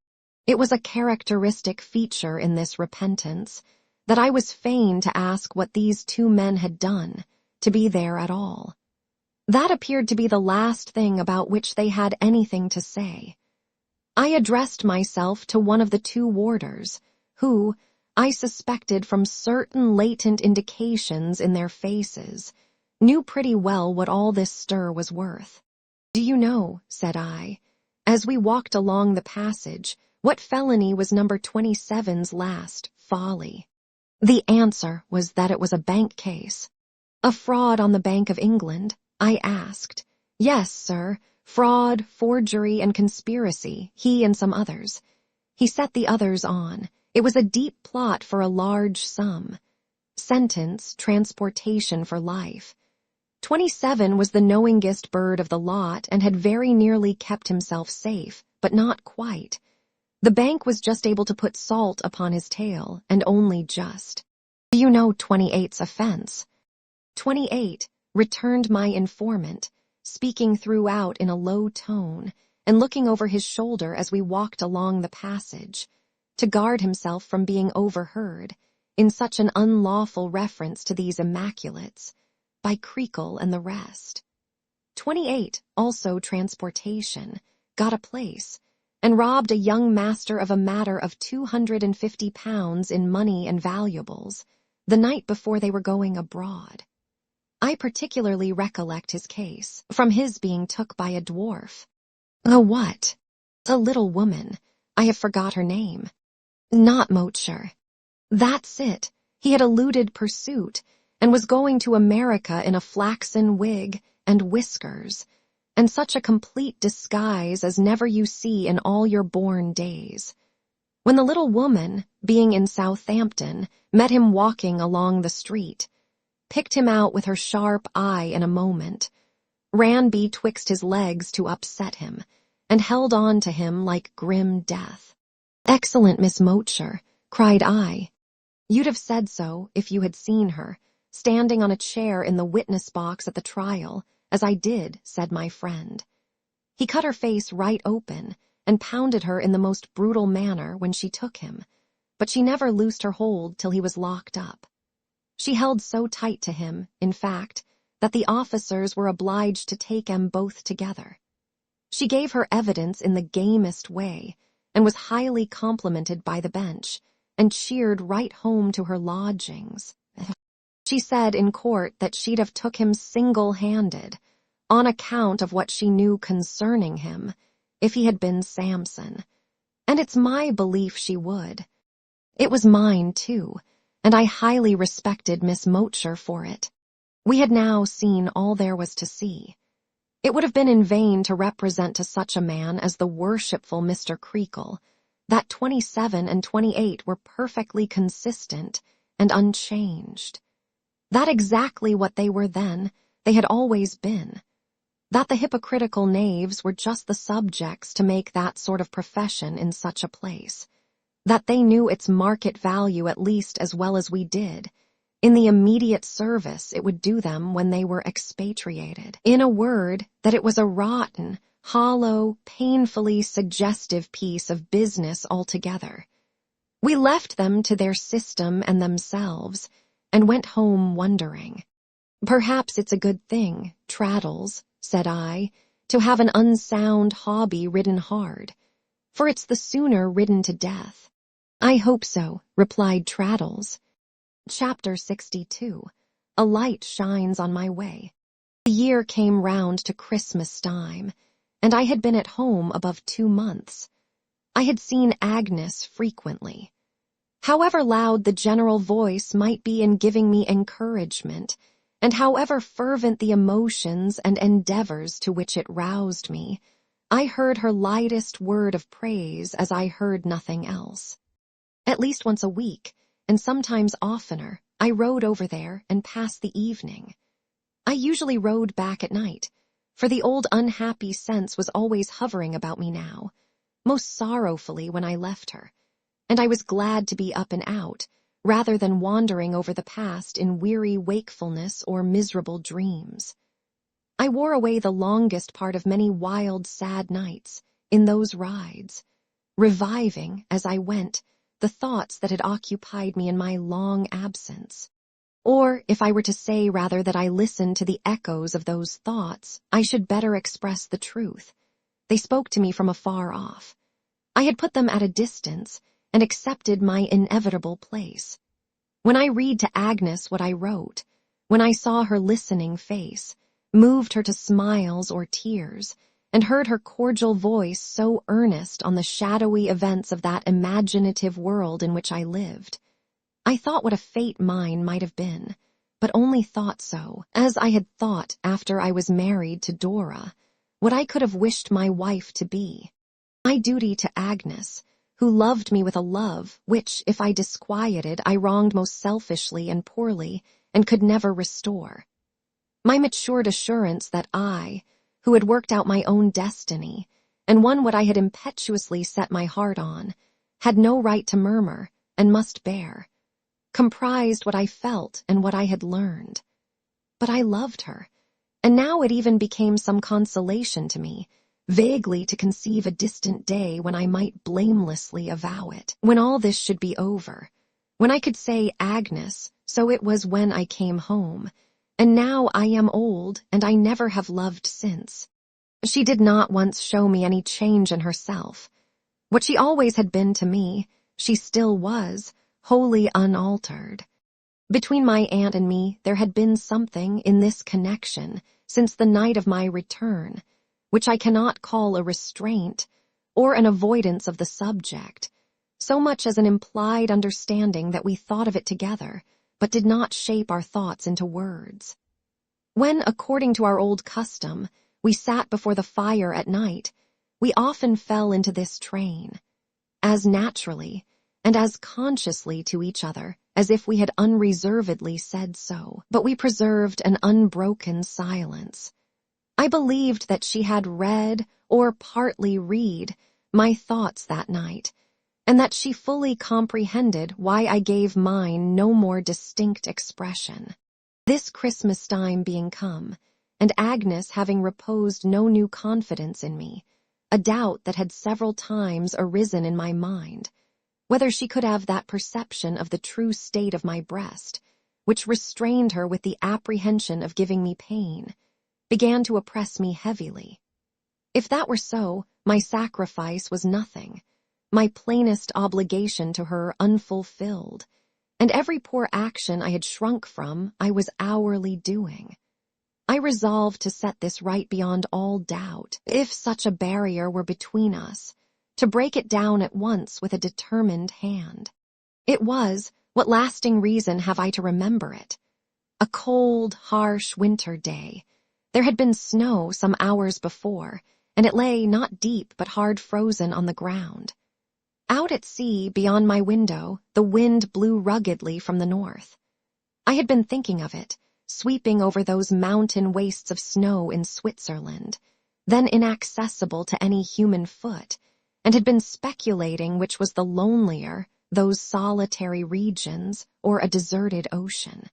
A: It was a characteristic feature in this repentance that I was fain to ask what these two men had done to be there at all. That appeared to be the last thing about which they had anything to say. I addressed myself to one of the two warders, who, I suspected from certain latent indications in their faces, knew pretty well what all this stir was worth. "Do you know," said I, as we walked along the passage, "what felony was number 27's last folly?" The answer was that it was a bank case. "A fraud on the Bank of England?" I asked. "Yes, sir. Fraud, forgery, and conspiracy, he and some others." He set the others on. It was a deep plot for a large sum. Sentence, transportation for life. 27 was the knowingest bird of the lot and had very nearly kept himself safe, but not quite. The bank was just able to put salt upon his tail, and only just. "Do you know 28's offense?" 28, returned my informant, speaking throughout in a low tone, and looking over his shoulder as we walked along the passage, to guard himself from being overheard, in such an unlawful reference to these immaculates, by Creakle and the rest. 28, also transportation, got a place, and robbed a young master of a matter of £250 in money and valuables, the night before they were going abroad. I particularly recollect his case, from his being took by a dwarf. A what? A little woman. I have forgot her name. Not Mocher. That's it. He had eluded pursuit, and was going to America in a flaxen wig and whiskers, and such a complete disguise as never you see in all your born days. When the little woman, being in Southampton, met him walking along the street, picked him out with her sharp eye in a moment, ran betwixt his legs to upset him, and held on to him like grim death. "Excellent Miss Mocher," cried I. "You'd have said so if you had seen her, standing on a chair in the witness box at the trial, as I did," said my friend. He cut her face right open, and pounded her in the most brutal manner when she took him, but she never loosed her hold till he was locked up. She held so tight to him, in fact, that the officers were obliged to take 'em both together. She gave her evidence in the gamest way, and was highly complimented by the bench, and cheered right home to her lodgings. She said in court that she'd have took him single-handed, on account of what she knew concerning him, if he had been Samson. And it's my belief she would. It was mine, too, and I highly respected Miss Mocher for it. We had now seen all there was to see. It would have been in vain to represent to such a man as the worshipful Mr. Creakle that 27 and 28 were perfectly consistent and unchanged. That exactly what they were then, they had always been. That the hypocritical knaves were just the subjects to make that sort of profession in such a place. That they knew its market value at least as well as we did, in the immediate service it would do them when they were expatriated. In a word, that it was a rotten, hollow, painfully suggestive piece of business altogether. We left them to their system and themselves, and went home wondering. "Perhaps it's a good thing, Traddles," said I, "to have an unsound hobby ridden hard, for it's the sooner ridden to death." "I hope so," replied Traddles. Chapter 62. A Light Shines on My Way. The year came round to Christmas time, and I had been at home above 2 months. I had seen Agnes frequently. However loud the general voice might be in giving me encouragement, and however fervent the emotions and endeavors to which it roused me, I heard her lightest word of praise as I heard nothing else. At least once a week, and sometimes oftener, I rode over there and passed the evening. I usually rode back at night, for the old unhappy sense was always hovering about me now, most sorrowfully when I left her, and I was glad to be up and out, rather than wandering over the past in weary wakefulness or miserable dreams. I wore away the longest part of many wild, sad nights in those rides, reviving, as I went, the thoughts that had occupied me in my long absence. Or, if I were to say rather that I listened to the echoes of those thoughts, I should better express the truth. They spoke to me from afar off. I had put them at a distance and accepted my inevitable place. When I read to Agnes what I wrote, when I saw her listening face, moved her to smiles or tears, and heard her cordial voice so earnest on the shadowy events of that imaginative world in which I lived, I thought what a fate mine might have been, but only thought so, as I had thought after I was married to Dora, what I could have wished my wife to be. My duty to Agnes, who loved me with a love which, if I disquieted, I wronged most selfishly and poorly, and could never restore. My matured assurance that I, who had worked out my own destiny, and won what I had impetuously set my heart on, had no right to murmur, and must bear, comprised what I felt and what I had learned. But I loved her, and now it even became some consolation to me, vaguely to conceive a distant day when I might blamelessly avow it, when all this should be over, when I could say, Agnes, so it was when I came home, and now I am old, and I never have loved since. She did not once show me any change in herself. What she always had been to me, she still was, wholly unaltered. Between my aunt and me there had been something in this connection since the night of my return, which I cannot call a restraint or an avoidance of the subject, so much as an implied understanding that we thought of it together, but did not shape our thoughts into words. When, according to our old custom, we sat before the fire at night, we often fell into this train, as naturally and as consciously to each other as if we had unreservedly said so, but we preserved an unbroken silence. I believed that she had read, or partly read, my thoughts that night, and that she fully comprehended why I gave mine no more distinct expression. This Christmas time being come, and Agnes having reposed no new confidence in me, a doubt that had several times arisen in my mind, whether she could have that perception of the true state of my breast, which restrained her with the apprehension of giving me pain, began to oppress me heavily. If that were so, my sacrifice was nothing, my plainest obligation to her unfulfilled, and every poor action I had shrunk from I was hourly doing. I resolved to set this right beyond all doubt, if such a barrier were between us, to break it down at once with a determined hand. It was, what lasting reason have I to remember it? A cold, harsh winter day. There had been snow some hours before, and it lay not deep but hard frozen on the ground. Out at sea, beyond my window, the wind blew ruggedly from the north. I had been thinking of it, sweeping over those mountain wastes of snow in Switzerland, then inaccessible to any human foot, and had been speculating which was the lonelier, those solitary regions or a deserted ocean.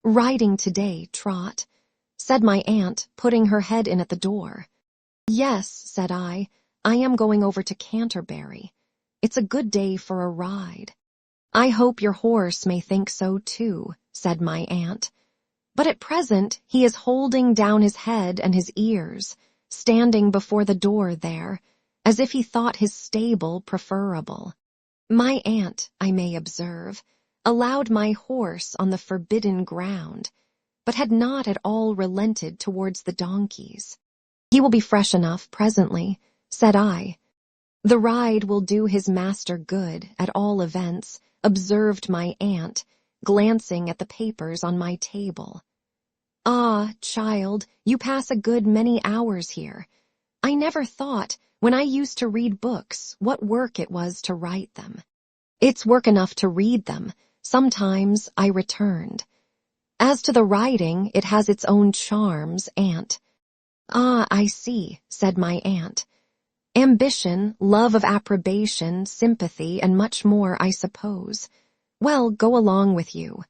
A: "Riding today, Trot," said my aunt, putting her head in at the door. "Yes," said I am going over to Canterbury. It's a good day for a ride." "I hope your horse may think so too," said my aunt. "But at present he is holding down his head and his ears, standing before the door there, as if he thought his stable preferable." My aunt, I may observe, allowed my horse on the forbidden ground, but had not at all relented towards the donkeys. "He will be fresh enough presently," said I. "The ride will do his master good, at all events," observed my aunt, glancing at the papers on my table. "Ah, child, you pass a good many hours here. I never thought, when I used to read books, what work it was to write them." "It's work enough to read them," sometimes I returned. "As to the writing, it has its own charms, aunt." "Ah, I see," said my aunt. "Ambition, love of approbation, sympathy, and much more, I suppose. Well, go along with you.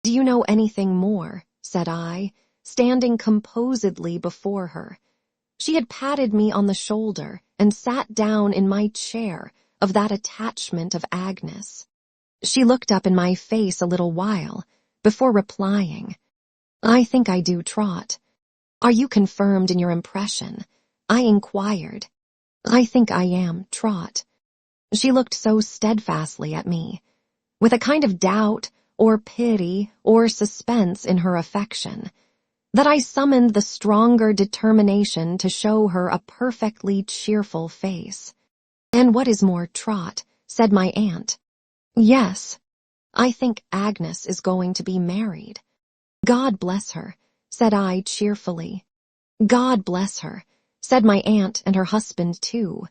A: Do you know anything more?" said I, standing composedly before her. She had patted me on the shoulder and sat down in my chair of that attachment of Agnes. She looked up in my face a little while, before replying. "I think I do, Trot." "Are you confirmed in your impression?" I inquired. "I think I am, Trot." She looked so steadfastly at me, with a kind of doubt or pity or suspense in her affection, that I summoned the stronger determination to show her a perfectly cheerful face. "And what is more, Trot," said my aunt. "Yes, I think Agnes is going to be married." "God bless her," said I cheerfully. "God bless her," said my aunt and her husband too.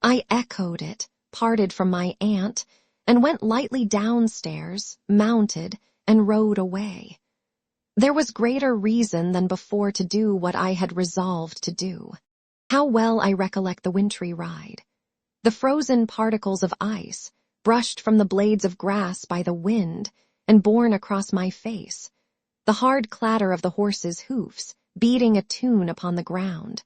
A: I echoed it, parted from my aunt, and went lightly downstairs, mounted, and rode away. There was greater reason than before to do what I had resolved to do. How well I recollect the wintry ride. The frozen particles of ice, brushed from the blades of grass by the wind and borne across my face, the hard clatter of the horses' hoofs beating a tune upon the ground,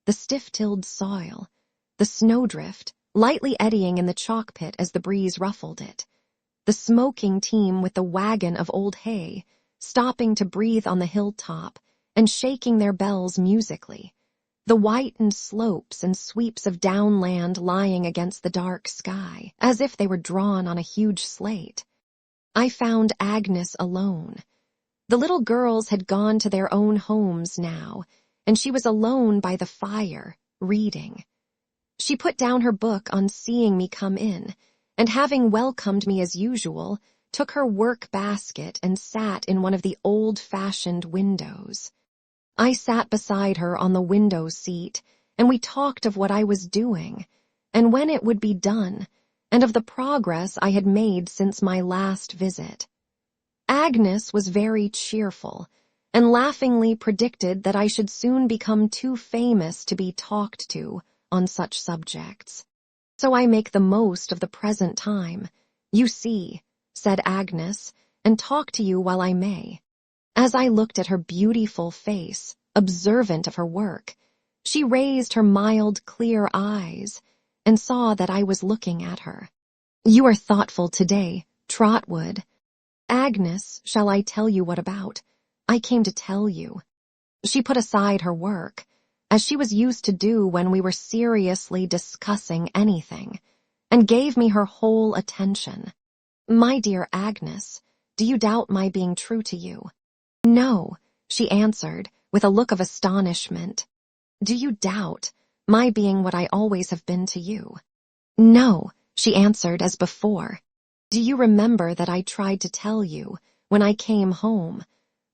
A: the stiff-tilled soil, the snowdrift lightly eddying in the chalk pit as the breeze ruffled it, the smoking team with the wagon of old hay stopping to breathe on the hilltop and shaking their bells musically, the whitened slopes and sweeps of downland lying against the dark sky, as if they were drawn on a huge slate. I found Agnes alone. The little girls had gone to their own homes now, and she was alone by the fire, reading. She put down her book on seeing me come in, and having welcomed me as usual, took her work basket and sat in one of the old-fashioned windows. I sat beside her on the window seat, and we talked of what I was doing, and when it would be done, and of the progress I had made since my last visit. Agnes was very cheerful, and laughingly predicted that I should soon become too famous to be talked to on such subjects. "So I make the most of the present time, you see," said Agnes, "and talk to you while I may." As I looked at her beautiful face, observant of her work, she raised her mild, clear eyes and saw that I was looking at her. "You are thoughtful today, Trotwood." "Agnes, shall I tell you what about? I came to tell you." She put aside her work, as she was used to do when we were seriously discussing anything, and gave me her whole attention. "My dear Agnes, do you doubt my being true to you?" "No," she answered, with a look of astonishment. "Do you doubt my being what I always have been to you?" "No," she answered as before. "Do you remember that I tried to tell you, when I came home,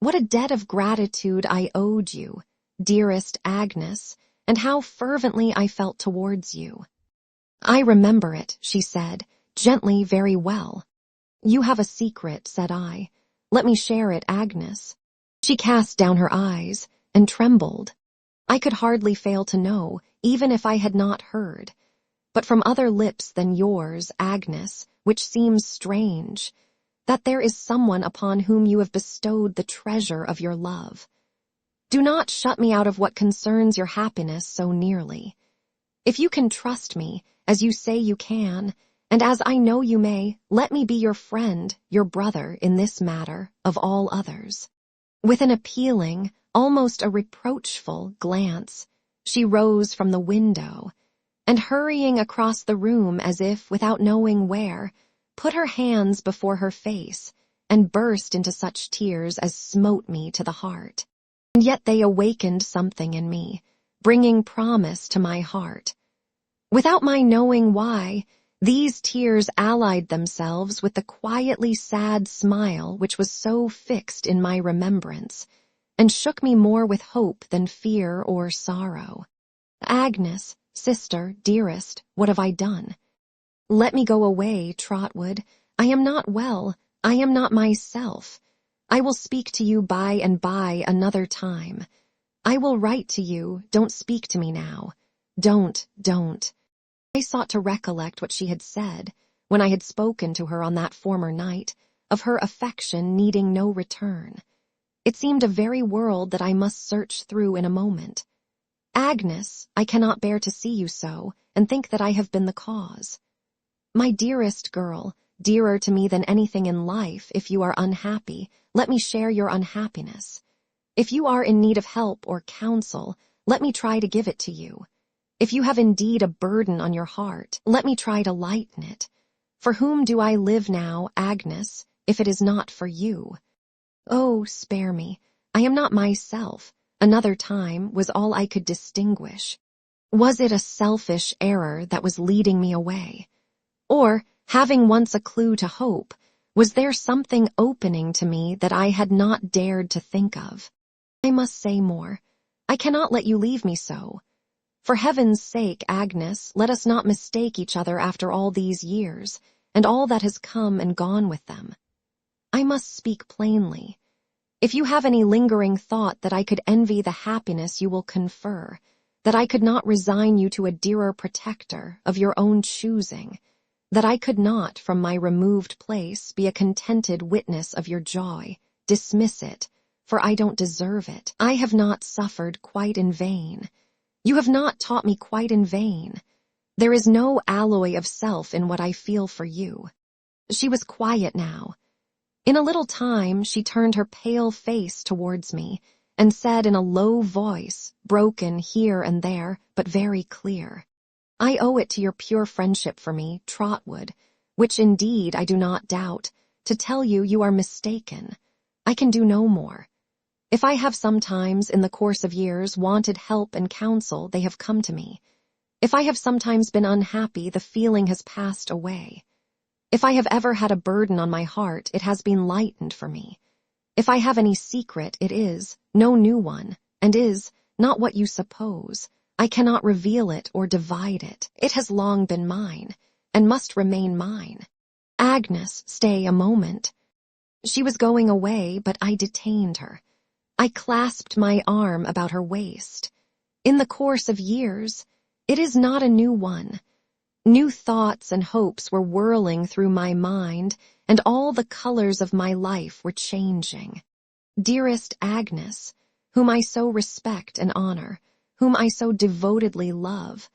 A: what a debt of gratitude I owed you, dearest Agnes, and how fervently I felt towards you?" "I remember it," she said, gently, "very well." "You have a secret," said I. "Let me share it, Agnes." She cast down her eyes and trembled. I could hardly fail to know, even if I had not heard, but from other lips than yours, Agnes, which seems strange, that there is someone upon whom you have bestowed the treasure of your love. Do not shut me out of what concerns your happiness so nearly. If you can trust me, as you say you can, and as I know you may, let me be your friend, your brother, in this matter, of all others. With an appealing, almost a reproachful glance, she rose from the window, and hurrying across the room as if without knowing where, put her hands before her face, and burst into such tears as smote me to the heart. And yet they awakened something in me, bringing promise to my heart. Without my knowing why, these tears allied themselves with the quietly sad smile which was so fixed in my remembrance, and shook me more with hope than fear or sorrow. Agnes, sister, dearest, what have I done? Let me go away, Trotwood. I am not well. I am not myself. I will speak to you by and by another time. I will write to you. Don't speak to me now. Don't. I sought to recollect what she had said, when I had spoken to her on that former night, of her affection needing no return. It seemed a very world that I must search through in a moment. Agnes, I cannot bear to see you so, and think that I have been the cause. My dearest girl, dearer to me than anything in life, if you are unhappy, let me share your unhappiness. If you are in need of help or counsel, let me try to give it to you. If you have indeed a burden on your heart, let me try to lighten it. For whom do I live now, Agnes, if it is not for you? Oh, spare me. I am not myself. Another time was all I could distinguish. Was it a selfish error that was leading me away? Or, having once a clue to hope, was there something opening to me that I had not dared to think of? I must say more. I cannot let you leave me so. For heaven's sake, Agnes, let us not mistake each other after all these years, and all that has come and gone with them. I must speak plainly. If you have any lingering thought that I could envy the happiness you will confer, that I could not resign you to a dearer protector of your own choosing, that I could not, from my removed place, be a contented witness of your joy, dismiss it, for I don't deserve it. I have not suffered quite in vain. You have not taught me quite in vain. There is no alloy of self in what I feel for you. She was quiet now. In a little time she turned her pale face towards me, and said in a low voice, broken here and there, but very clear, I owe it to your pure friendship for me, Trotwood, which indeed I do not doubt, to tell you you are mistaken. I can do no more. If I have sometimes, in the course of years, wanted help and counsel, they have come to me. If I have sometimes been unhappy, the feeling has passed away. If I have ever had a burden on my heart, it has been lightened for me. If I have any secret, it is no new one, and is not what you suppose. I cannot reveal it or divide it. It has long been mine, and must remain mine. Agnes, stay a moment. She was going away, but I detained her. I clasped my arm about her waist. In the course of years, it is not a new one. New thoughts and hopes were whirling through my mind, and all the colors of my life were changing. Dearest Agnes, whom I so respect and honor, whom I so devotedly love,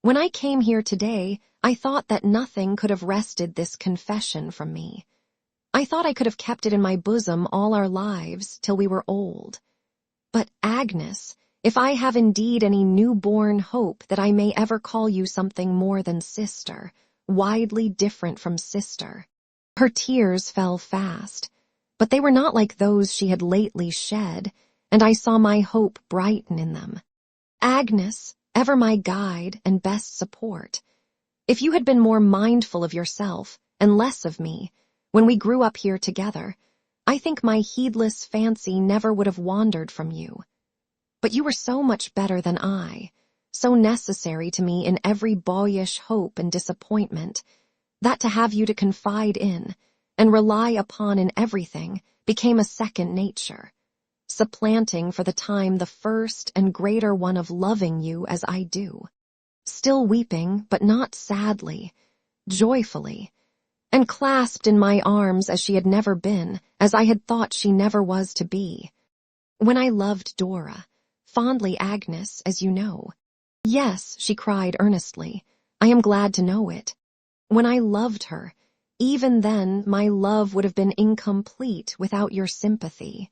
A: when I came here today, I thought that nothing could have wrested this confession from me. I thought I could have kept it in my bosom all our lives till we were old. But, Agnes, if I have indeed any new-born hope that I may ever call you something more than sister, widely different from sister. Her tears fell fast, but they were not like those she had lately shed, and I saw my hope brighten in them. Agnes, ever my guide and best support, if you had been more mindful of yourself and less of me, when we grew up here together, I think my heedless fancy never would have wandered from you. But you were so much better than I, so necessary to me in every boyish hope and disappointment, that to have you to confide in and rely upon in everything became a second nature, supplanting for the time the first and greater one of loving you as I do, still weeping, but not sadly, joyfully, and clasped in my arms as she had never been, as I had thought she never was to be. When I loved Dora, fondly Agnes, as you know. Yes, she cried earnestly, I am glad to know it. When I loved her, even then my love would have been incomplete without your sympathy.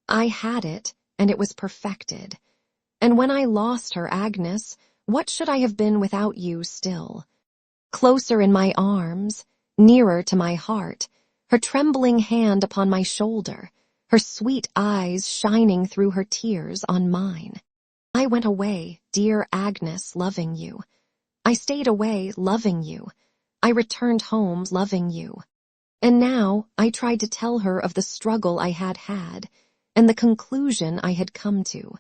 A: I had it, and it was perfected. And when I lost her, Agnes, what should I have been without you still? Closer in my arms, nearer to my heart, her trembling hand upon my shoulder, her sweet eyes shining through her tears on mine. I went away, dear Agnes, loving you. I stayed away, loving you. I returned home, loving you. And now I tried to tell her of the struggle I had had, and the conclusion I had come to.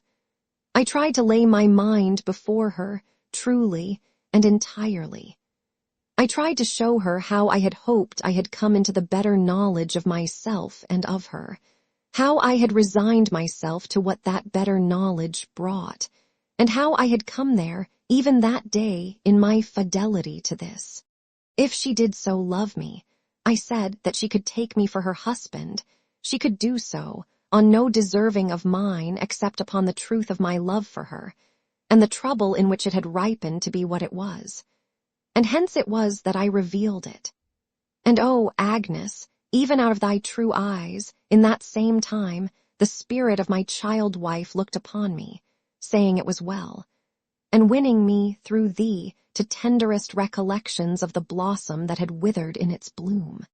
A: I tried to lay my mind before her, truly and entirely. I tried to show her how I had hoped I had come into the better knowledge of myself and of her, how I had resigned myself to what that better knowledge brought, and how I had come there even that day in my fidelity to this. If she did so love me, I said that she could take me for her husband. She could do so, on no deserving of mine except upon the truth of my love for her, and the trouble in which it had ripened to be what it was. And hence it was that I revealed it. And oh, Agnes, even out of thy true eyes, in that same time, the spirit of my child wife looked upon me, saying it was well, and winning me through thee to tenderest recollections of the blossom that had withered in its bloom.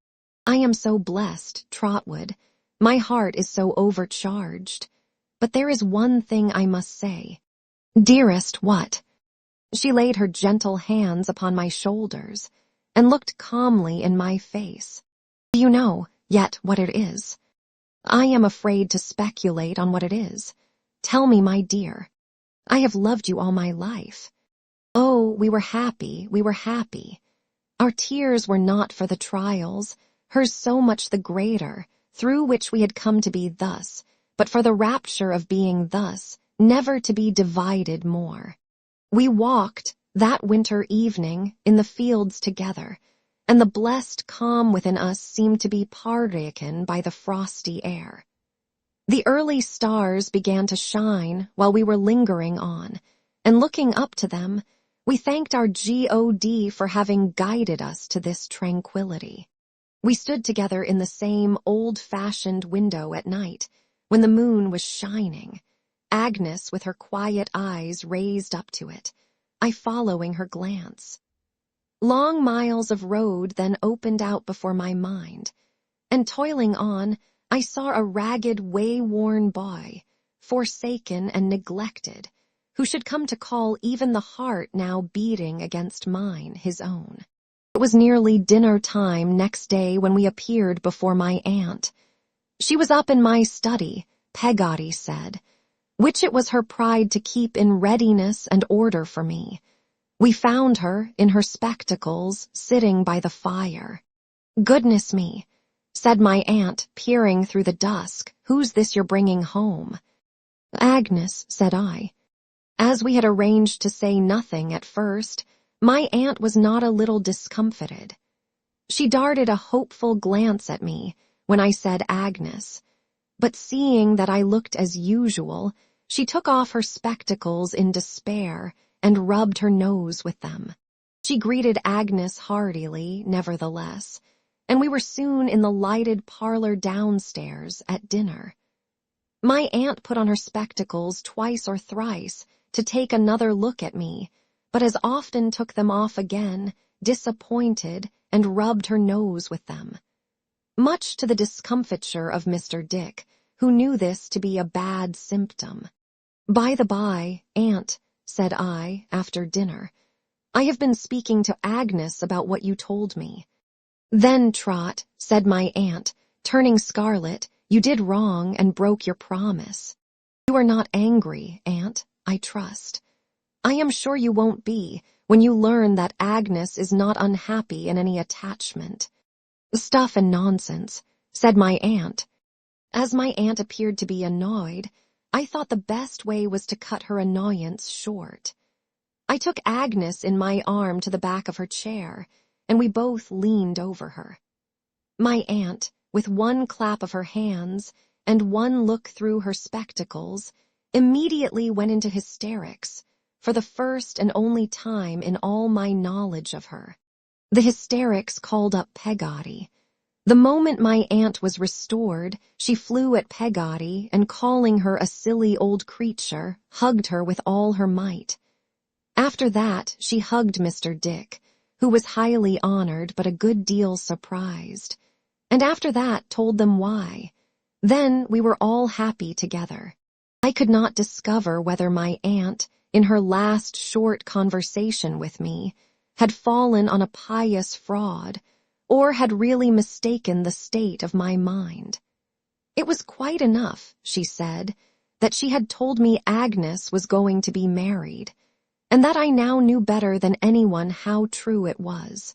A: I am so blessed, Trotwood, my heart is so overcharged, but there is one thing I must say. Dearest, what? She laid her gentle hands upon my shoulders, and looked calmly in my face. Do you know yet what it is? I am afraid to speculate on what it is. Tell me, my dear. I have loved you all my life. Oh, we were happy, we were happy. Our tears were not for the trials, hers so much the greater, through which we had come to be thus, but for the rapture of being thus, never to be divided more. We walked, that winter evening, in the fields together, and the blessed calm within us seemed to be partaken by the frosty air. The early stars began to shine while we were lingering on, and looking up to them, we thanked our God for having guided us to this tranquility. We stood together in the same old-fashioned window at night, when the moon was shining, Agnes with her quiet eyes raised up to it, I following her glance. Long miles of road then opened out before my mind, and toiling on, I saw a ragged, way-worn boy, forsaken and neglected, who should come to call even the heart now beating against mine his own. It was nearly dinner time next day when we appeared before my aunt. She was up in my study, Peggotty said, which it was her pride to keep in readiness and order for me. We found her, in her spectacles, sitting by the fire. Goodness me, said my aunt, peering through the dusk, who's this you're bringing home? Agnes, said I. As we had arranged to say nothing at first, my aunt was not a little discomfited. She darted a hopeful glance at me when I said Agnes, but seeing that I looked as usual, she took off her spectacles in despair and rubbed her nose with them. She greeted Agnes heartily, nevertheless, and we were soon in the lighted parlor downstairs at dinner. My aunt put on her spectacles twice or thrice to take another look at me, but as often took them off again, disappointed, and rubbed her nose with them. Much to the discomfiture of Mr. Dick, who knew this to be a bad symptom. By the by, Aunt, said I, after dinner, I have been speaking to Agnes about what you told me. Then, Trot, said my aunt, turning scarlet, you did wrong and broke your promise. You are not angry, Aunt, I trust. I am sure you won't be when you learn that Agnes is not unhappy in any attachment. Stuff and nonsense, said my aunt. As my aunt appeared to be annoyed, I thought the best way was to cut her annoyance short. I took Agnes in my arm to the back of her chair, and we both leaned over her. My aunt, with one clap of her hands and one look through her spectacles, immediately went into hysterics, for the first and only time in all my knowledge of her. The hysterics called up Peggotty. The moment my aunt was restored, she flew at Peggotty and, calling her a silly old creature, hugged her with all her might. After that, she hugged Mr. Dick, who was highly honored but a good deal surprised. and after that told them why. Then we were all happy together. I could not discover whether my aunt, in her last short conversation with me, had fallen on a pious fraud, or had really mistaken the state of my mind. It was quite enough, she said, that she had told me Agnes was going to be married, and that I now knew better than anyone how true it was.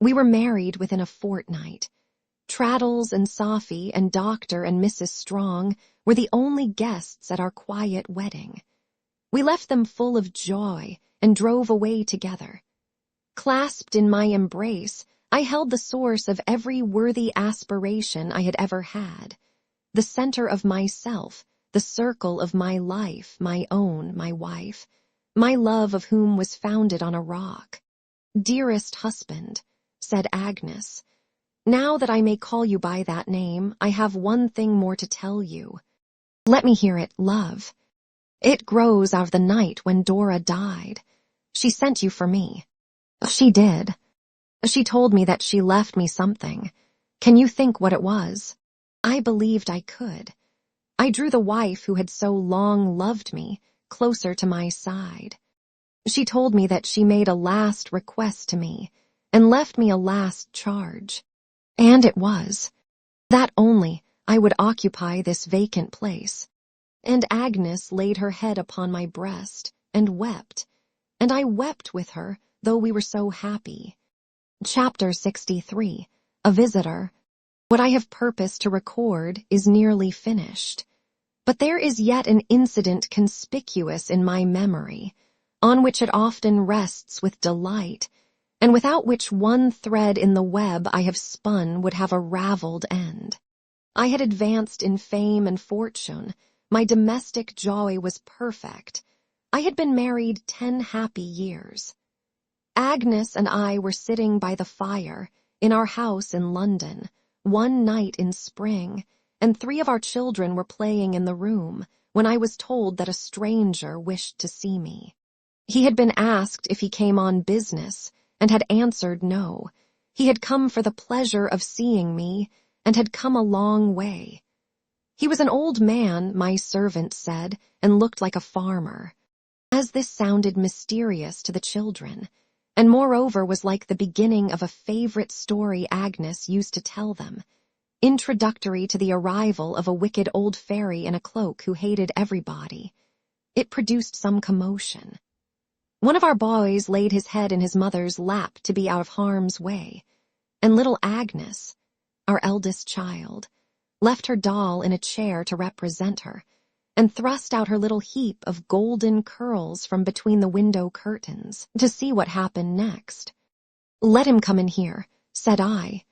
A: We were married within a fortnight. Traddles and Sophie and Dr. and Mrs. Strong were the only guests at our quiet wedding. We left them full of joy and drove away together. Clasped in my embrace, I held the source of every worthy aspiration I had ever had, the center of myself, the circle of my life, my own, my wife, my love of whom was founded on a rock. "Dearest husband," said Agnes, "now that I may call you by that name, I have one thing more to tell you." "Let me hear it, love." "It grows out of the night when Dora died. She sent you for me." "She did. She told me that she left me something. Can you think what it was?" I believed I could. I drew the wife who had so long loved me closer to my side. She told me that she made a last request to me and left me a last charge. And it was that only I would occupy this vacant place. And Agnes laid her head upon my breast and wept, and I wept with her, though we were so happy. Chapter 63. A Visitor. What I have purposed to record is nearly finished. But there is yet an incident conspicuous in my memory, on which it often rests with delight, and without which one thread in the web I have spun would have a raveled end. I had advanced in fame and fortune. My domestic joy was perfect. I had been married 10 happy years. Agnes and I were sitting by the fire in our house in London one night in spring, and 3 of our children were playing in the room when I was told that a stranger wished to see me. He had been asked if he came on business, and had answered no. He had come for the pleasure of seeing me, and had come a long way. He was an old man, my servant said, and looked like a farmer. As this sounded mysterious to the children, and moreover was like the beginning of a favorite story Agnes used to tell them, introductory to the arrival of a wicked old fairy in a cloak who hated everybody, it produced some commotion. One of our boys laid his head in his mother's lap to be out of harm's way, and little Agnes, our eldest child, left her doll in a chair to represent her, and thrust out her little heap of golden curls from between the window curtains to see what happened next. "Let him come in here," said I.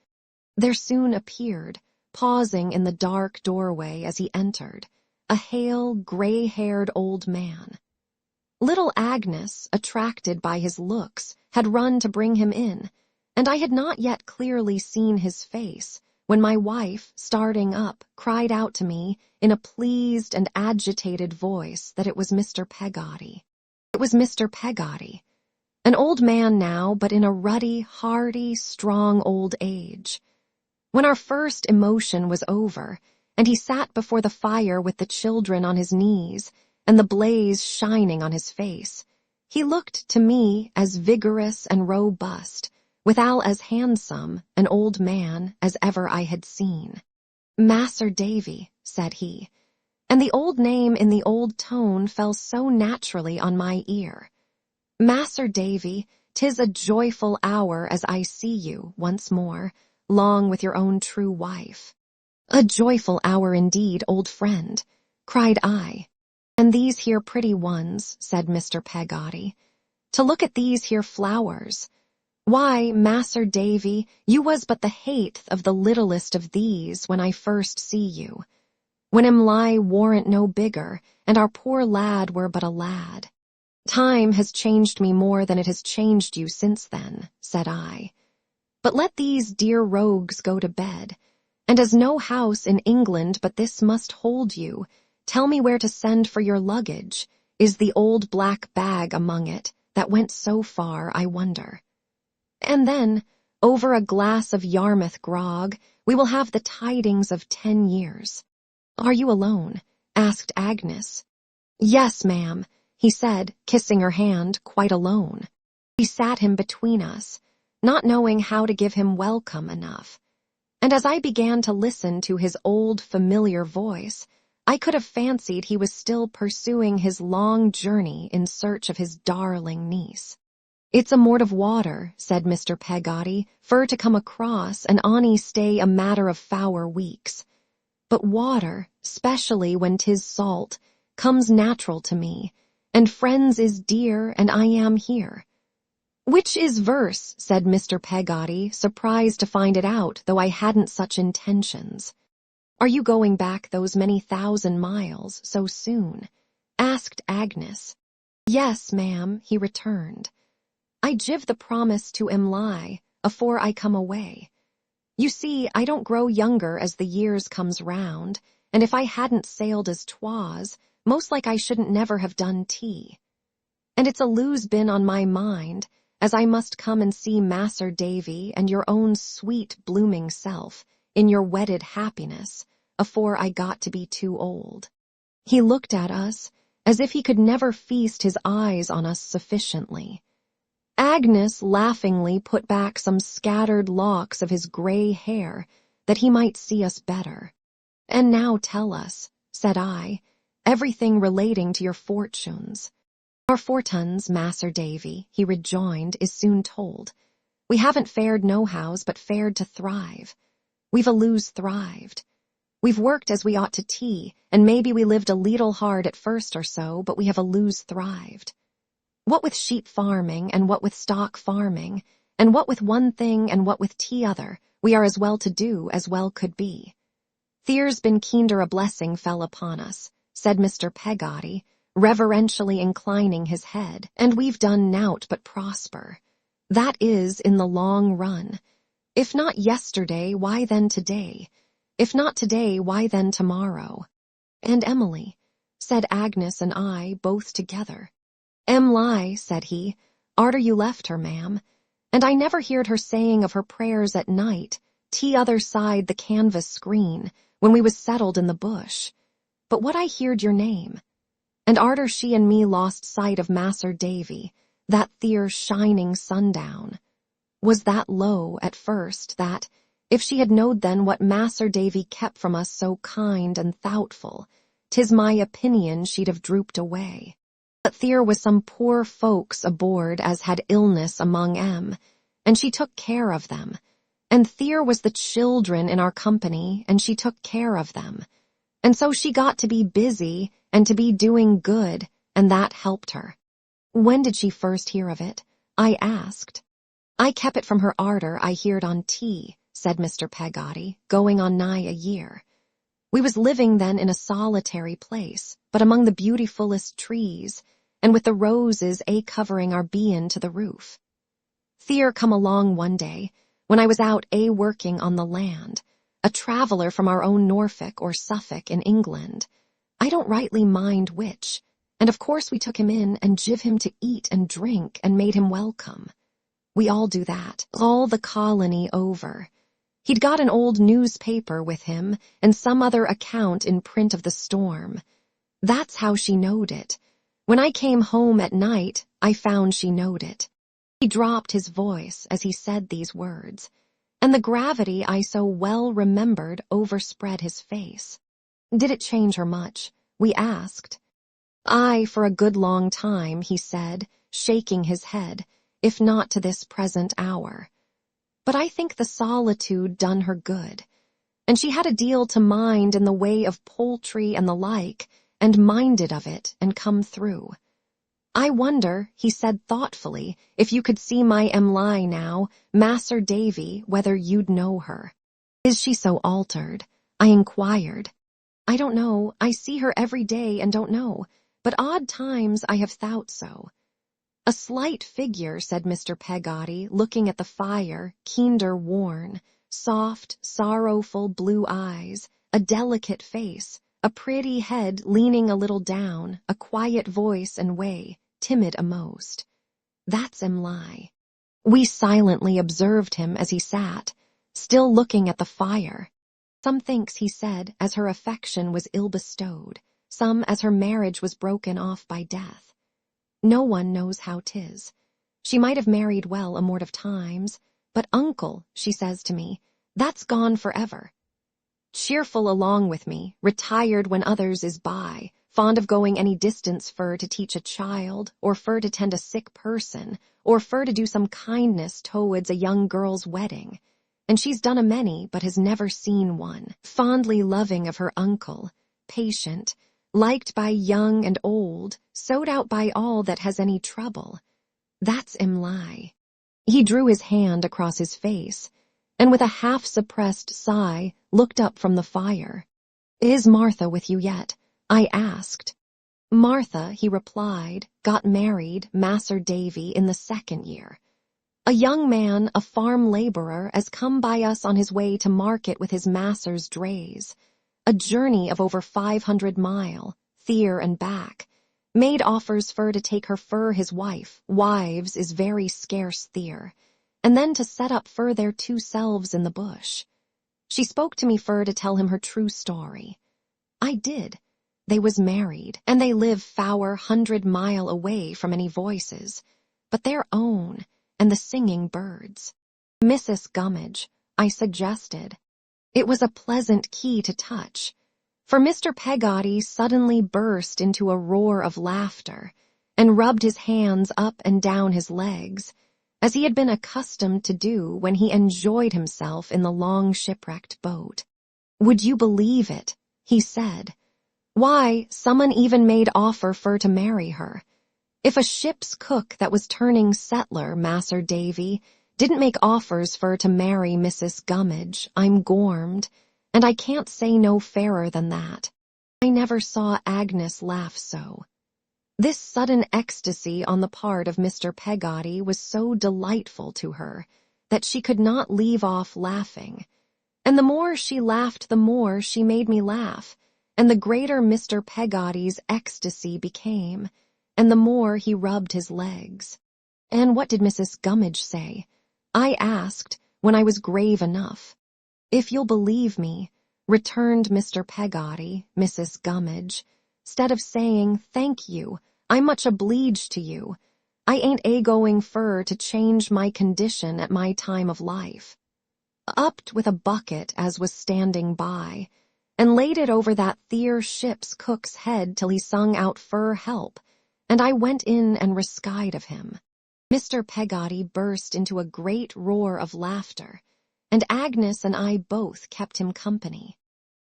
A: There soon appeared, pausing in the dark doorway as he entered, a hale, gray-haired old man. Little Agnes, attracted by his looks, had run to bring him in, and I had not yet clearly seen his face, when my wife, starting up, cried out to me in a pleased and agitated voice that it was Mr. Peggotty. It was Mr. Peggotty, an old man now, but in a ruddy, hardy, strong old age. When our first emotion was over, and he sat before the fire with the children on his knees, and the blaze shining on his face, he looked to me as vigorous and robust, withal as handsome an old man as ever I had seen. "Mas'r Davy," said he, and the old name in the old tone fell so naturally on my ear. "Mas'r Davy, 'tis a joyful hour as I see you once more, long with your own true wife." "A joyful hour indeed, old friend," cried I. "And these here pretty ones," said Mr. Peggotty, "to look at these here flowers. Why, Mas'r Davy, you was but the heighth of the littlest of these when I first see you, when em lie warn't no bigger, and our poor lad were but a lad." "Time has changed me more than it has changed you since then," said I. "But let these dear rogues go to bed, and as no house in England but this must hold you, tell me where to send for your luggage. Is the old black bag among it, that went so far, I wonder? And then, Over a glass of Yarmouth grog, we will have the tidings of 10 years. Are you alone? Asked Agnes. Yes, ma'am, he said, kissing her hand, quite alone. She sat him between us, not knowing how to give him welcome enough. And as I began to listen to his old familiar voice, I could have fancied he was still pursuing his long journey in search of his darling niece. It's a mort of water, said Mr. Peggotty, fur to come across and ony stay a matter of 4 weeks. But water, specially when 'tis salt, comes natural to me, and friends is dear and I am here. Which is verse, said Mr. Peggotty, surprised to find it out, though I hadn't such intentions. Are you going back those many 1,000 miles so soon? Asked Agnes. Yes, ma'am, he returned. I give the promise to Emly, afore I come away. You see, I don't grow younger as the years comes round, and if I hadn't sailed as 'twas, most like I shouldn't never have done tea. And it's a lose been on my mind, as I must come and see Mas'r Davy and your own sweet blooming self, in your wedded happiness, afore I got to be too old. He looked at us, as if he could never feast his eyes on us sufficiently. Agnes laughingly put back some scattered locks of his grey hair, that he might see us better. And now tell us, said I, everything relating to your fortunes. Our fortunes, Mas'r Davy, he rejoined, is soon told. We haven't fared nohows, but fared to thrive. We've a lose thrived. We've worked as we ought to tea, and maybe we lived a leetle hard at first or so, but we have a lose thrived. What with sheep farming, and what with stock farming, and what with one thing and what with t'other, we are as well to do as well could be. There's been kinder a blessing fell upon us, said Mr. Peggotty, reverentially inclining his head, and we've done nowt but prosper. That is, in the long run. If not yesterday, why then today? If not today, why then tomorrow? And Emily, said Agnes and I, both together. Emly, said he, arter you left her, ma'am, and I never heard her saying of her prayers at night, t'other side the canvas screen, when we was settled in the bush. But what I heard your name. And arter she and me lost sight of Mas'r Davy, that theer shining sundown. Was that low at first, that, if she had knowed then what Mas'r Davy kept from us so kind and thoughtful, 'tis my opinion she'd have drooped away. But there was some poor folks aboard as had illness among 'em, and she took care of them. And there was the children in our company, and she took care of them. And so she got to be busy and to be doing good, and that helped her. When did she first hear of it? I asked. I kept it from her arter I heard on tea, said Mr. Peggotty, going on nigh a year. We was living then in a solitary place, but among the beautifullest trees, and with the roses covering our bein to the roof. Theer come along one day, when I was out working on the land, a traveller from our own Norfolk or Suffolk in England. I don't rightly mind which, and of course we took him in and give him to eat and drink and made him welcome. We all do that, all the colony over. He'd got an old newspaper with him and some other account in print of the storm. That's how she knowed it. When I came home at night, I found she knowed it. He dropped his voice as he said these words, and the gravity I so well remembered overspread his face. Did it change her much? We asked. Aye, for a good long time, he said, shaking his head, if not to this present hour. But I think the solitude done her good, and she had a deal to mind in the way of poultry and the like, and minded of it and come through. I wonder, he said thoughtfully, if you could see my Emly now, Mas'r Davy, whether you'd know her. Is she so altered? I inquired. I don't know, I see her every day and don't know, but odd times I have thought so. A slight figure, said Mr. Peggotty, looking at the fire, kinder worn, soft, sorrowful blue eyes, a delicate face, a pretty head leaning a little down, a quiet voice and way, timid a'most. That's Emly. We silently observed him as he sat, still looking at the fire. Some thinks, he said, as her affection was ill-bestowed, some as her marriage was broken off by death. No one knows how 'tis. She might have married well a mort of times, but uncle, she says to me, that's gone forever. Cheerful along with me, retired when others is by, fond of going any distance fur to teach a child, or fur to tend a sick person, or fur to do some kindness towards a young girl's wedding. And she's done a many, but has never seen one. Fondly loving of her uncle, patient, liked by young and old, sewed out by all that has any trouble. That's 'im lie. He drew his hand across his face, and with a half-suppressed sigh, looked up from the fire. Is Martha with you yet? I asked. Martha, he replied, got married, Mas'r Davy, in the 2nd year. A young man, a farm laborer, as come by us on his way to market with his master's drays. A journey of over 500 mile, theer and back. Made offers fur to take her fur his wife, wives is very scarce theer, and then to set up fur their 2 selves in the bush. She spoke to me fur to tell him her true story. I did. They was married, and they live 400 mile away from any voices, but their own, and the singing birds. Mrs. Gummidge, I suggested. It was a pleasant key to touch, for Mr. Peggotty suddenly burst into a roar of laughter, and rubbed his hands up and down his legs, as he had been accustomed to do when he enjoyed himself in the long shipwrecked boat. Would you believe it? He said. Why, someone even made offer fur to marry her. If a ship's cook that was turning settler, Mas'r Davy, didn't make offers fur to marry Mrs. Gummidge, I'm gormed, and I can't say no fairer than that. I never saw Agnes laugh so. This sudden ecstasy on the part of Mr. Peggotty was so delightful to her that she could not leave off laughing, and the more she laughed the more she made me laugh, and the greater Mr. Peggotty's ecstasy became, and the more he rubbed his legs. And what did Mrs. Gummidge say? I asked, when I was grave enough. If you'll believe me, returned Mr. Peggotty, Mrs. Gummidge, 'stead of saying, thank you, I'm much obleeged to you, I ain't a-going fur to change my condition at my time of life. Upped with a bucket as was standing by, and laid it over that theer ship's cook's head till he sung out fur help, and I went in and reskied of him. Mr. Peggotty burst into a great roar of laughter, and Agnes and I both kept him company.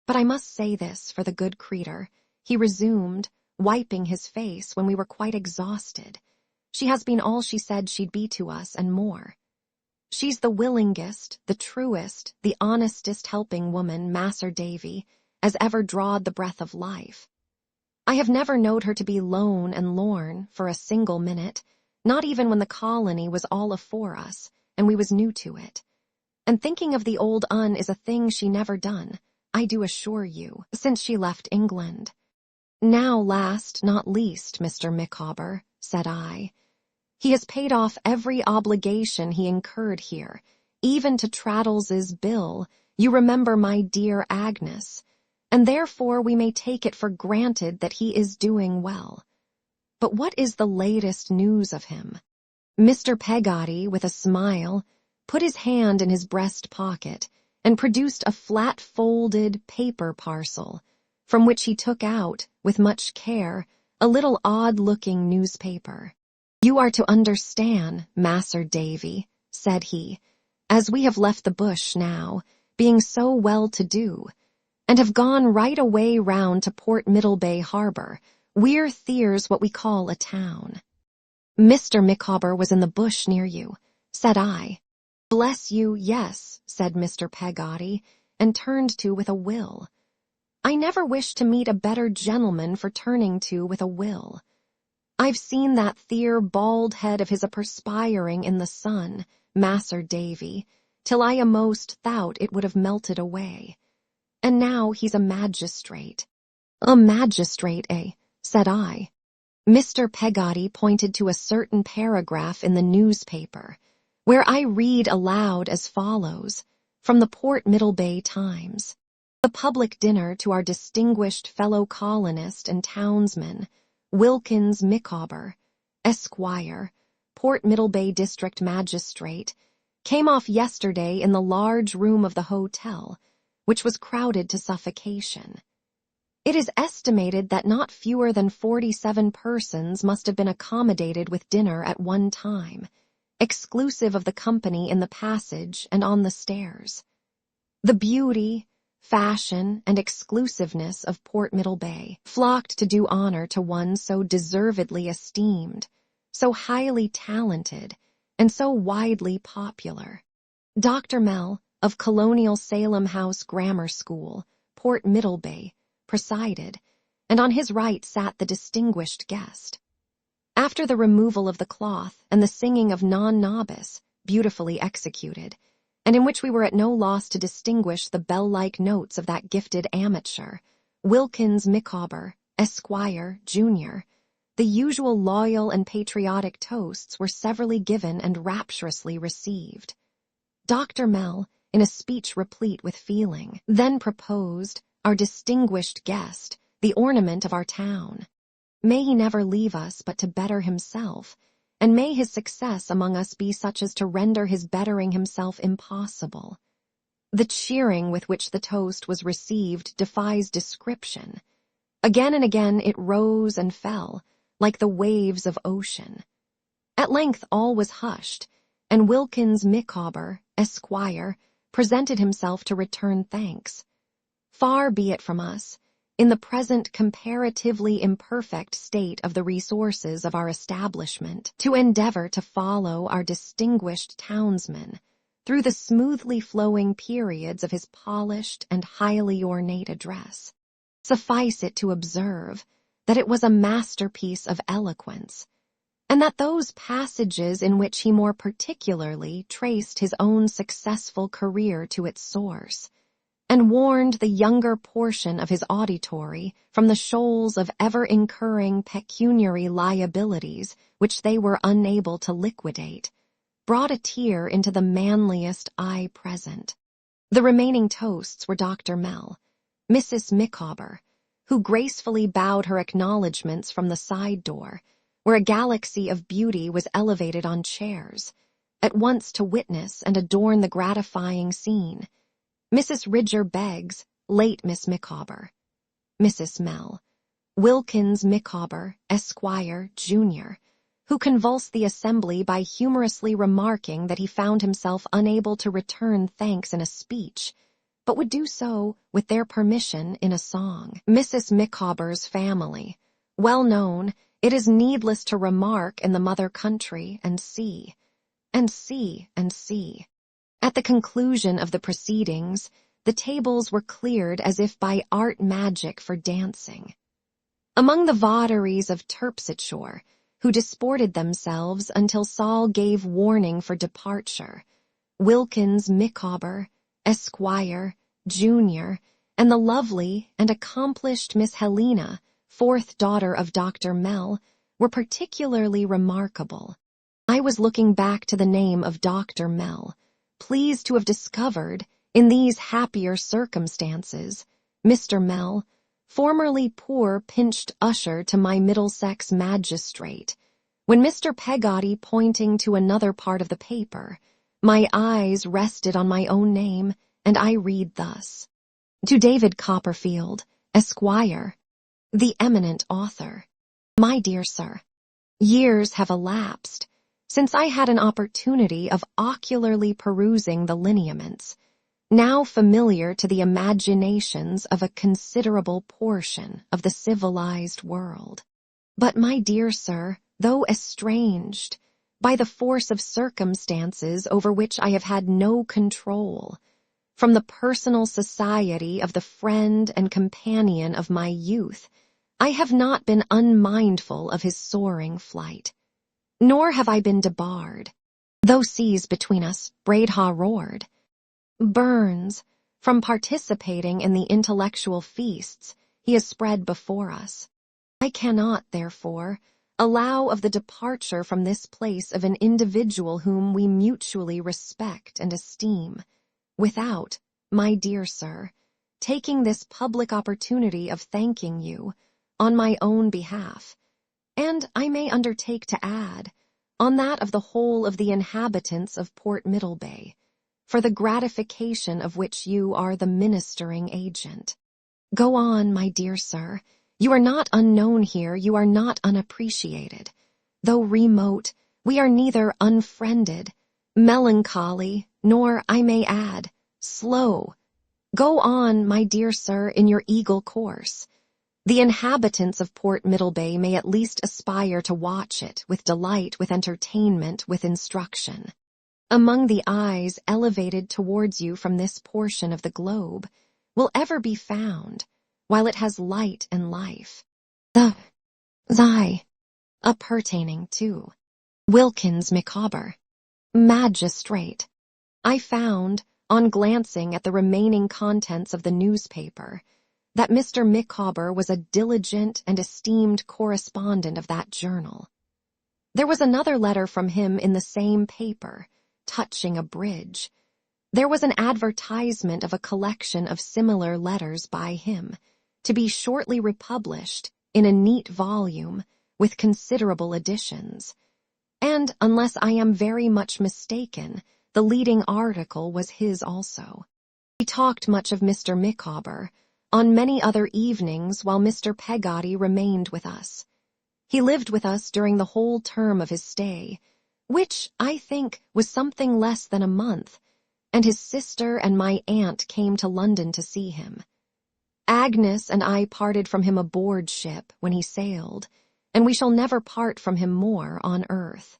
A: But I must say this for the good creetur, he resumed, wiping his face when we were quite exhausted. She has been all she said she'd be to us and more. She's the willingest, the truest, the honestest helping woman, Mas'r Davy, as ever drawed the breath of life. I have never knowed her to be lone and lorn for a single minute, not even when the colony was all afore us, and we was new to it. And thinking of the old un is a thing she never done, I do assure you, since she left England. Now last, not least, Mr. Micawber, said I, he has paid off every obligation he incurred here, even to Traddles's bill, you remember my dear Agnes, and therefore we may take it for granted that he is doing well. But what is the latest news of him? Mr. Peggotty, with a smile, put his hand in his breast pocket and produced a flat-folded paper parcel, from which he took out, with much care, a little odd-looking newspaper. You are to understand, Mas'r Davy, said he, as we have left the bush now, being so well-to-do, and have gone right away round to Port Middlebay Harbor, we're there's what we call a town. Mr. Micawber was in the bush near you, said I. Bless you, yes, said Mr. Peggotty, and turned to with a will. I never wish to meet a better gentleman for turning to with a will. I've seen that theer bald head of his a-perspiring in the sun, Mas'r Davy, till I a'most thought it would have melted away. And now he's a magistrate. A magistrate, eh? Said I. Mr. Peggotty pointed to a certain paragraph in the newspaper, where I read aloud as follows, from the Port Middlebay Times. The public dinner to our distinguished fellow colonist and townsman, Wilkins Micawber, Esquire, Port Middlebay District Magistrate, came off yesterday in the large room of the hotel, which was crowded to suffocation. It is estimated that not fewer than 47 persons must have been accommodated with dinner at one time, exclusive of the company in the passage and on the stairs. The beauty, fashion, and exclusiveness of Port Middlebay flocked to do honor to one so deservedly esteemed, so highly talented, and so widely popular. Dr. Mell, of Colonial Salem House Grammar School, Port Middlebay, presided, and on his right sat the distinguished guest. After the removal of the cloth and the singing of Non Nobis, beautifully executed, and in which we were at no loss to distinguish the bell-like notes of that gifted amateur, Wilkins Micawber, Esquire, Jr., the usual loyal and patriotic toasts were severally given and rapturously received. Dr. Mell, in a speech replete with feeling, then proposed our distinguished guest, the ornament of our town. May he never leave us but to better himself, and may his success among us be such as to render his bettering himself impossible. The cheering with which the toast was received defies description. Again and again it rose and fell, like the waves of ocean. At length all was hushed, and Wilkins Micawber, Esquire, presented himself to return thanks. Far be it from us, in the present comparatively imperfect state of the resources of our establishment, to endeavor to follow our distinguished townsman through the smoothly flowing periods of his polished and highly ornate address. Suffice it to observe that it was a masterpiece of eloquence, and that those passages in which he more particularly traced his own successful career to its source, and warned the younger portion of his auditory from the shoals of ever-incurring pecuniary liabilities which they were unable to liquidate, brought a tear into the manliest eye present. The remaining toasts were Dr. Mell, Mrs. Micawber, who gracefully bowed her acknowledgments from the side door, where a galaxy of beauty was elevated on chairs, at once to witness and adorn the gratifying scene. Mrs. Ridger Beggs, late Miss Micawber, Mrs. Mell, Wilkins Micawber, Esquire, Jr., who convulsed the assembly by humorously remarking that he found himself unable to return thanks in a speech, but would do so, with their permission, in a song. Mrs. Micawber's family, well known, it is needless to remark, in the mother country, and sea. At the conclusion of the proceedings, the tables were cleared as if by art magic for dancing. Among the votaries of Terpsichore, who disported themselves until Saul gave warning for departure, Wilkins Micawber, Esquire, Jr., and the lovely and accomplished Miss Helena, fourth daughter of Dr. Mell, were particularly remarkable. I was looking back to the name of Dr. Mell, pleased to have discovered, in these happier circumstances, Mr. Mell, formerly poor pinched usher to my Middlesex magistrate, when Mr. Peggotty, pointing to another part of the paper, my eyes rested on my own name, and I read thus: To David Copperfield, Esquire, the eminent author. My dear sir, years have elapsed since I had an opportunity of ocularly perusing the lineaments, now familiar to the imaginations of a considerable portion of the civilized world. But, my dear sir, though estranged by the force of circumstances over which I have had no control, from the personal society of the friend and companion of my youth, I have not been unmindful of his soaring flight. Nor have I been debarred, though seas between us Braidha roared, Burns, from participating in the intellectual feasts he has spread before us. I cannot, therefore, Allow of the departure from this place of an individual whom we mutually respect and esteem, without, my dear sir, taking this public opportunity of thanking you, on my own behalf, and I may undertake to add, on that of the whole of the inhabitants of Port Middlebay, for the gratification of which you are the ministering agent. Go on, my dear sir. You are not unknown here, you are not unappreciated. Though remote, we are neither unfriended, melancholy, nor, I may add, slow. Go on, my dear sir, in your eagle course. The inhabitants of Port Middlebay may at least aspire to watch it with delight, with entertainment, with instruction. Among the eyes elevated towards you from this portion of the globe will ever be found, while it has light and life, the appertaining to Wilkins Micawber, magistrate. I found, on glancing at the remaining contents of the newspaper, that Mr. Micawber was a diligent and esteemed correspondent of that journal. There was another letter from him in the same paper, touching a bridge. There was an advertisement of a collection of similar letters by him, to be shortly republished in a neat volume with considerable additions. And, unless I am very much mistaken, the leading article was his also. We talked much of Mr. Micawber on many other evenings while Mr. Peggotty remained with us. He lived with us during the whole term of his stay, which, I think, was something less than a month, and his sister and my aunt came to London to see him. Agnes and I parted from him aboard ship when he sailed, and we shall never part from him more on earth.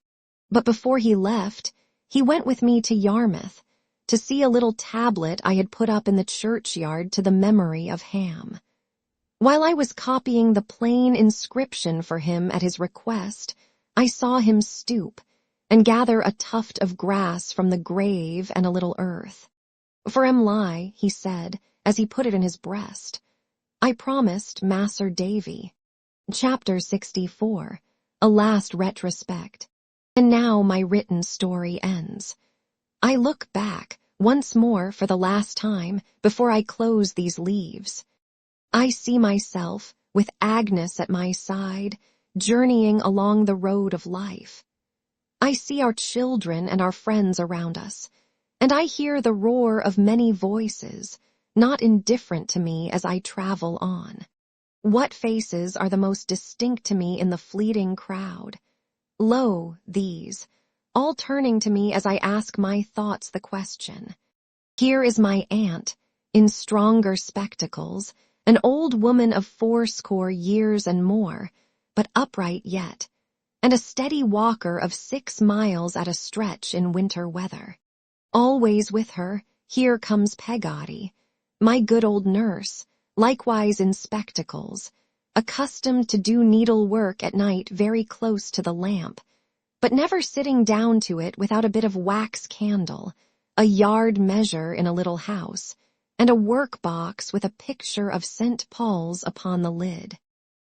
A: But before he left, he went with me to Yarmouth to see a little tablet I had put up in the churchyard to the memory of Ham. While I was copying the plain inscription for him at his request, I saw him stoop and gather a tuft of grass from the grave and a little earth. For Emly, he said, as he put it in his breast, I promised Mas'r Davy. Chapter 64, A Last Retrospect. And now my written story ends. I look back once more for the last time before I close these leaves. I see myself, with Agnes at my side, journeying along the road of life. I see our children and our friends around us, and I hear the roar of many voices, not indifferent to me as I travel on. What faces are the most distinct to me in the fleeting crowd? Lo, these, all turning to me as I ask my thoughts the question. Here is my aunt, in stronger spectacles, an old woman of 80 years and more, but upright yet, and a steady walker of 6 miles at a stretch in winter weather. Always with her, here comes Peggotty, my good old nurse, likewise in spectacles, accustomed to do needlework at night very close to the lamp, but never sitting down to it without a bit of wax candle, a yard measure in a little house, and a work-box with a picture of St. Paul's upon the lid.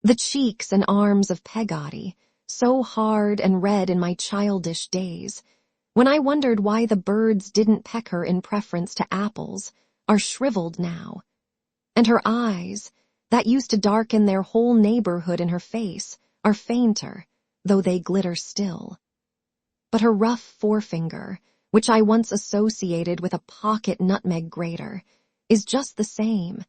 A: The cheeks and arms of Peggotty, so hard and red in my childish days, when I wondered why the birds didn't peck her in preference to apples, are shriveled now, and her eyes, that used to darken their whole neighborhood in her face, are fainter, though they glitter still. But her rough forefinger, which I once associated with a pocket nutmeg grater, is just the same,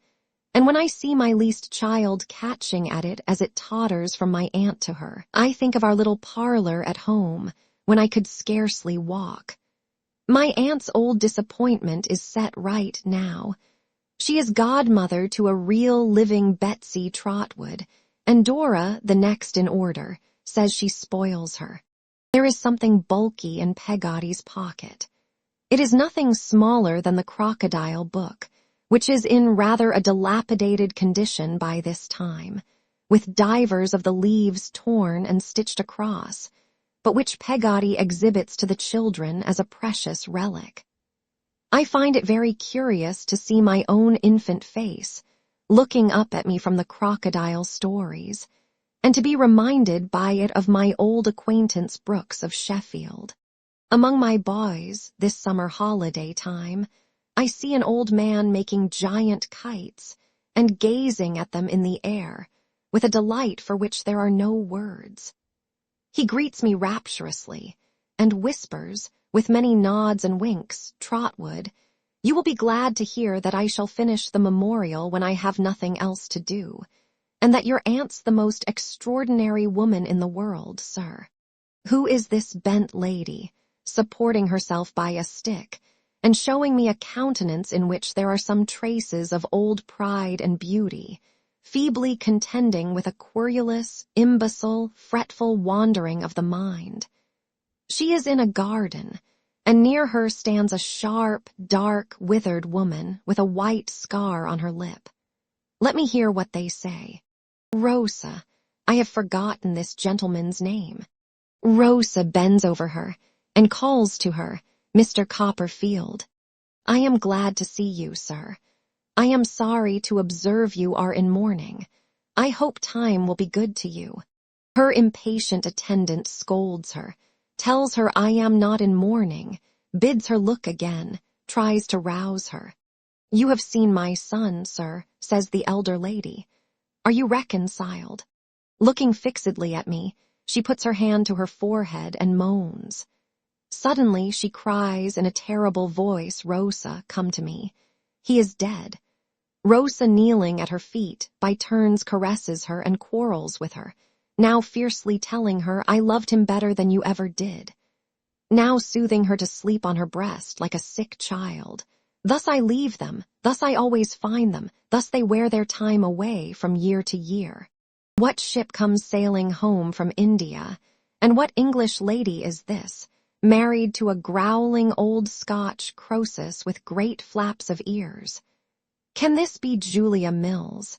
A: and when I see my least child catching at it as it totters from my aunt to her, I think of our little parlor at home, when I could scarcely walk. My aunt's old disappointment is set right now. She is godmother to a real living Betsy Trotwood, and Dora, the next in order, says she spoils her. There is something bulky in Peggotty's pocket. It is nothing smaller than the crocodile book, which is in rather a dilapidated condition by this time, with divers of the leaves torn and stitched across, but which Peggotty exhibits to the children as a precious relic. I find it very curious to see my own infant face, looking up at me from the crocodile stories, and to be reminded by it of my old acquaintance Brooks of Sheffield. Among my boys, this summer holiday time, I see an old man making giant kites and gazing at them in the air with a delight for which there are no words. He greets me rapturously and whispers, with many nods and winks, Trotwood, you will be glad to hear that I shall finish the memorial when I have nothing else to do, and that your aunt's the most extraordinary woman in the world, sir. Who is this bent lady, supporting herself by a stick, and showing me a countenance in which there are some traces of old pride and beauty, feebly contending with a querulous, imbecile, fretful wandering of the mind? She is in a garden, and near her stands a sharp, dark, withered woman with a white scar on her lip. Let me hear what they say. Rosa, I have forgotten this gentleman's name. Rosa bends over her and calls to her, Mr. Copperfield. I am glad to see you, sir. I am sorry to observe you are in mourning. I hope time will be good to you. Her impatient attendant scolds her, tells her I am not in mourning, bids her look again, tries to rouse her. You have seen my son, sir, says the elder lady. Are you reconciled? Looking fixedly at me, she puts her hand to her forehead and moans. Suddenly she cries in a terrible voice, Rosa, come to me. He is dead. Rosa, kneeling at her feet, by turns caresses her and quarrels with her, now fiercely telling her I loved him better than you ever did, now soothing her to sleep on her breast like a sick child. Thus I leave them, thus I always find them, thus they wear their time away from year to year. What ship comes sailing home from India, and what English lady is this, married to a growling old Scotch Croesus with great flaps of ears? Can this be Julia Mills?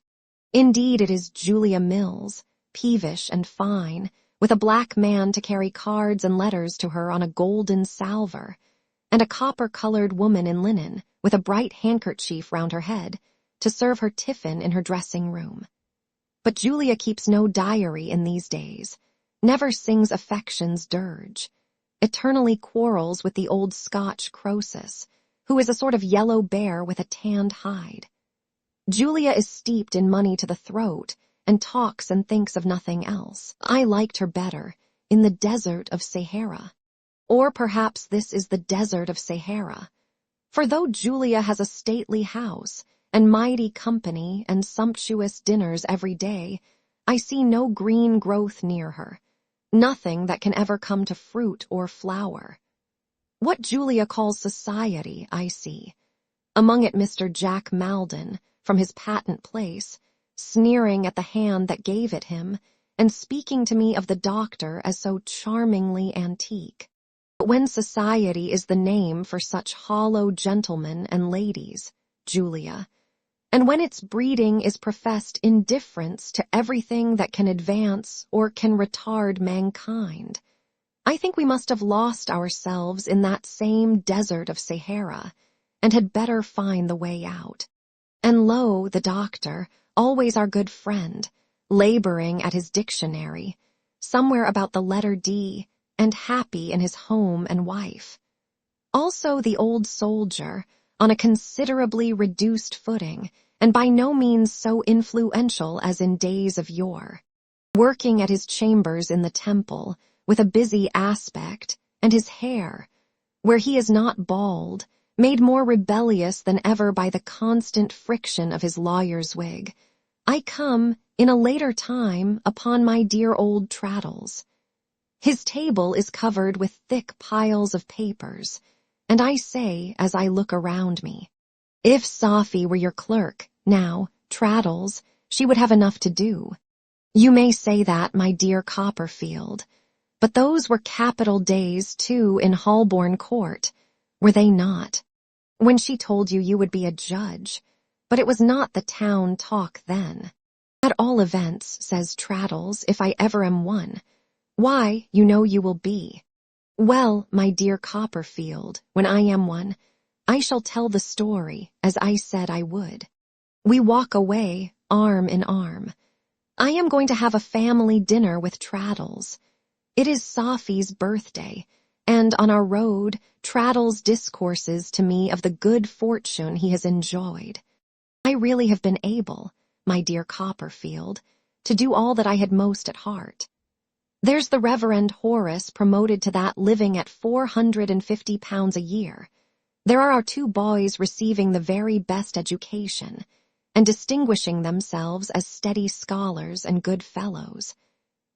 A: Indeed it is Julia Mills, peevish and fine, with a black man to carry cards and letters to her on a golden salver, and a copper-colored woman in linen, with a bright handkerchief round her head, to serve her tiffin in her dressing-room. But Julia keeps no diary in these days, never sings affection's dirge, eternally quarrels with the old Scotch Croesus, who is a sort of yellow bear with a tanned hide. Julia is steeped in money to the throat, and talks and thinks of nothing else. I liked her better in the desert of Sahara. Or perhaps this is the desert of Sahara. For though Julia has a stately house, and mighty company, and sumptuous dinners every day, I see no green growth near her, nothing that can ever come to fruit or flower. What Julia calls society, I see. Among it Mr. Jack Maldon, from his patent place, sneering at the hand that gave it him, and speaking to me of the doctor as so charmingly antique. But when society is the name for such hollow gentlemen and ladies, Julia, and when its breeding is professed indifference to everything that can advance or can retard mankind, I think we must have lost ourselves in that same desert of Sahara, and had better find the way out. And lo, the doctor, always our good friend, laboring at his dictionary, somewhere about the letter D, and happy in his home and wife. Also the old soldier, on a considerably reduced footing, and by no means so influential as in days of yore, working at his chambers in the temple, with a busy aspect, and his hair, where he is not bald, made more rebellious than ever by the constant friction of his lawyer's wig. I come, in a later time, upon my dear old Traddles. His table is covered with thick piles of papers, and I say, as I look around me, if Sophy were your clerk, now, Traddles, she would have enough to do. You may say that, my dear Copperfield, but those were capital days, too, in Holborn Court, were they not? When she told you you would be a judge, but it was not the town talk then. At all events, says Traddles, if I ever am one, why, you know you will be. Well, my dear Copperfield, when I am one, I shall tell the story, as I said I would. We walk away, arm in arm. I am going to have a family dinner with Traddles. It is Sophie's birthday, and on our road, Traddles discourses to me of the good fortune he has enjoyed. I really have been able, my dear Copperfield, to do all that I had most at heart. There's the Reverend Horace promoted to that living at £450 a year. There are our 2 boys receiving the very best education, and distinguishing themselves as steady scholars and good fellows.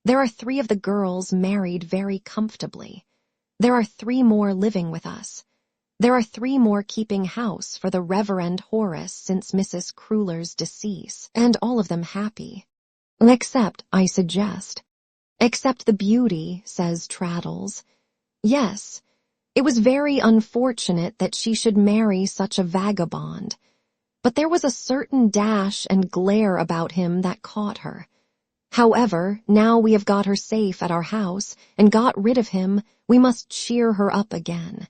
A: There are 3 of the girls married very comfortably. There are 3 more living with us. There are 3 more keeping house for the Reverend Horace since Mrs. Crewler's decease, and all of them happy. Except, I suggest. Except the beauty, says Traddles. Yes, it was very unfortunate that she should marry such a vagabond, but there was a certain dash and glare about him that caught her. However, now we have got her safe at our house and got rid of him, we must cheer her up again.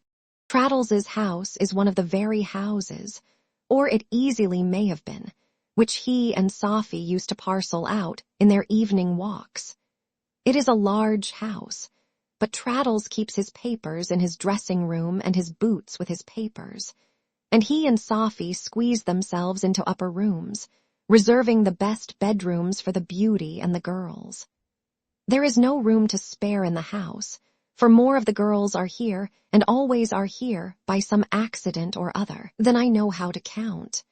A: Traddles's house is one of the very houses, or it easily may have been, which he and Sophie used to parcel out in their evening walks. It is a large house, but Traddles keeps his papers in his dressing room and his boots with his papers, and he and Sophie squeeze themselves into upper rooms, reserving the best bedrooms for the beauty and the girls. There is no room to spare in the house, for more of the girls are here and always are here by some accident or other than I know how to count.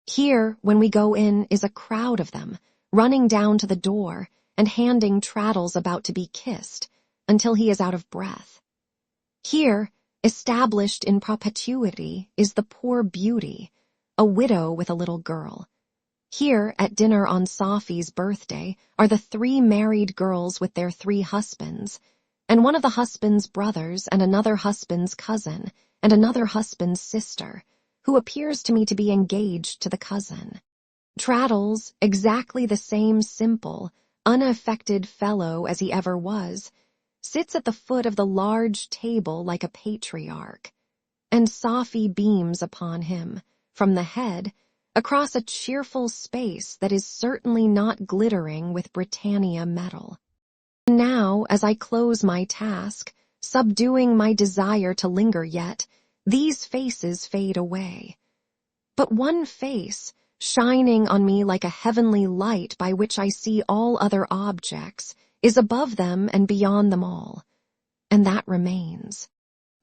A: Here, when we go in, is a crowd of them, running down to the door and handing Traddles about to be kissed until he is out of breath. Here, established in perpetuity, is the poor beauty, a widow with a little girl. Here, at dinner on Sophie's birthday, are the 3 married girls with their 3 husbands, and one of the husband's brothers and another husband's cousin and another husband's sister, who appears to me to be engaged to the cousin. Traddles, exactly the same simple, unaffected fellow as he ever was, sits at the foot of the large table like a patriarch, and Sophie beams upon him, from the head, across a cheerful space that is certainly not glittering with Britannia metal. Now, as I close my task, subduing my desire to linger yet, these faces fade away. But one face, shining on me like a heavenly light by which I see all other objects, is above them and beyond them all, and that remains.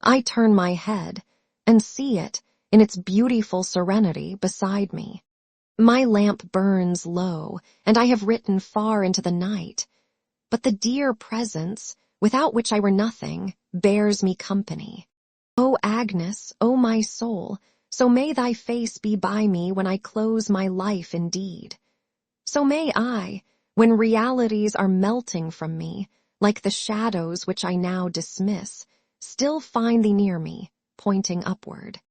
A: I turn my head and see it in its beautiful serenity beside me. My lamp burns low, and I have written far into the night, but the dear presence, without which I were nothing, bears me company. O Agnes, O my soul, so may thy face be by me when I close my life indeed. So may I, when realities are melting from me, like the shadows which I now dismiss, still find thee near me, pointing upward.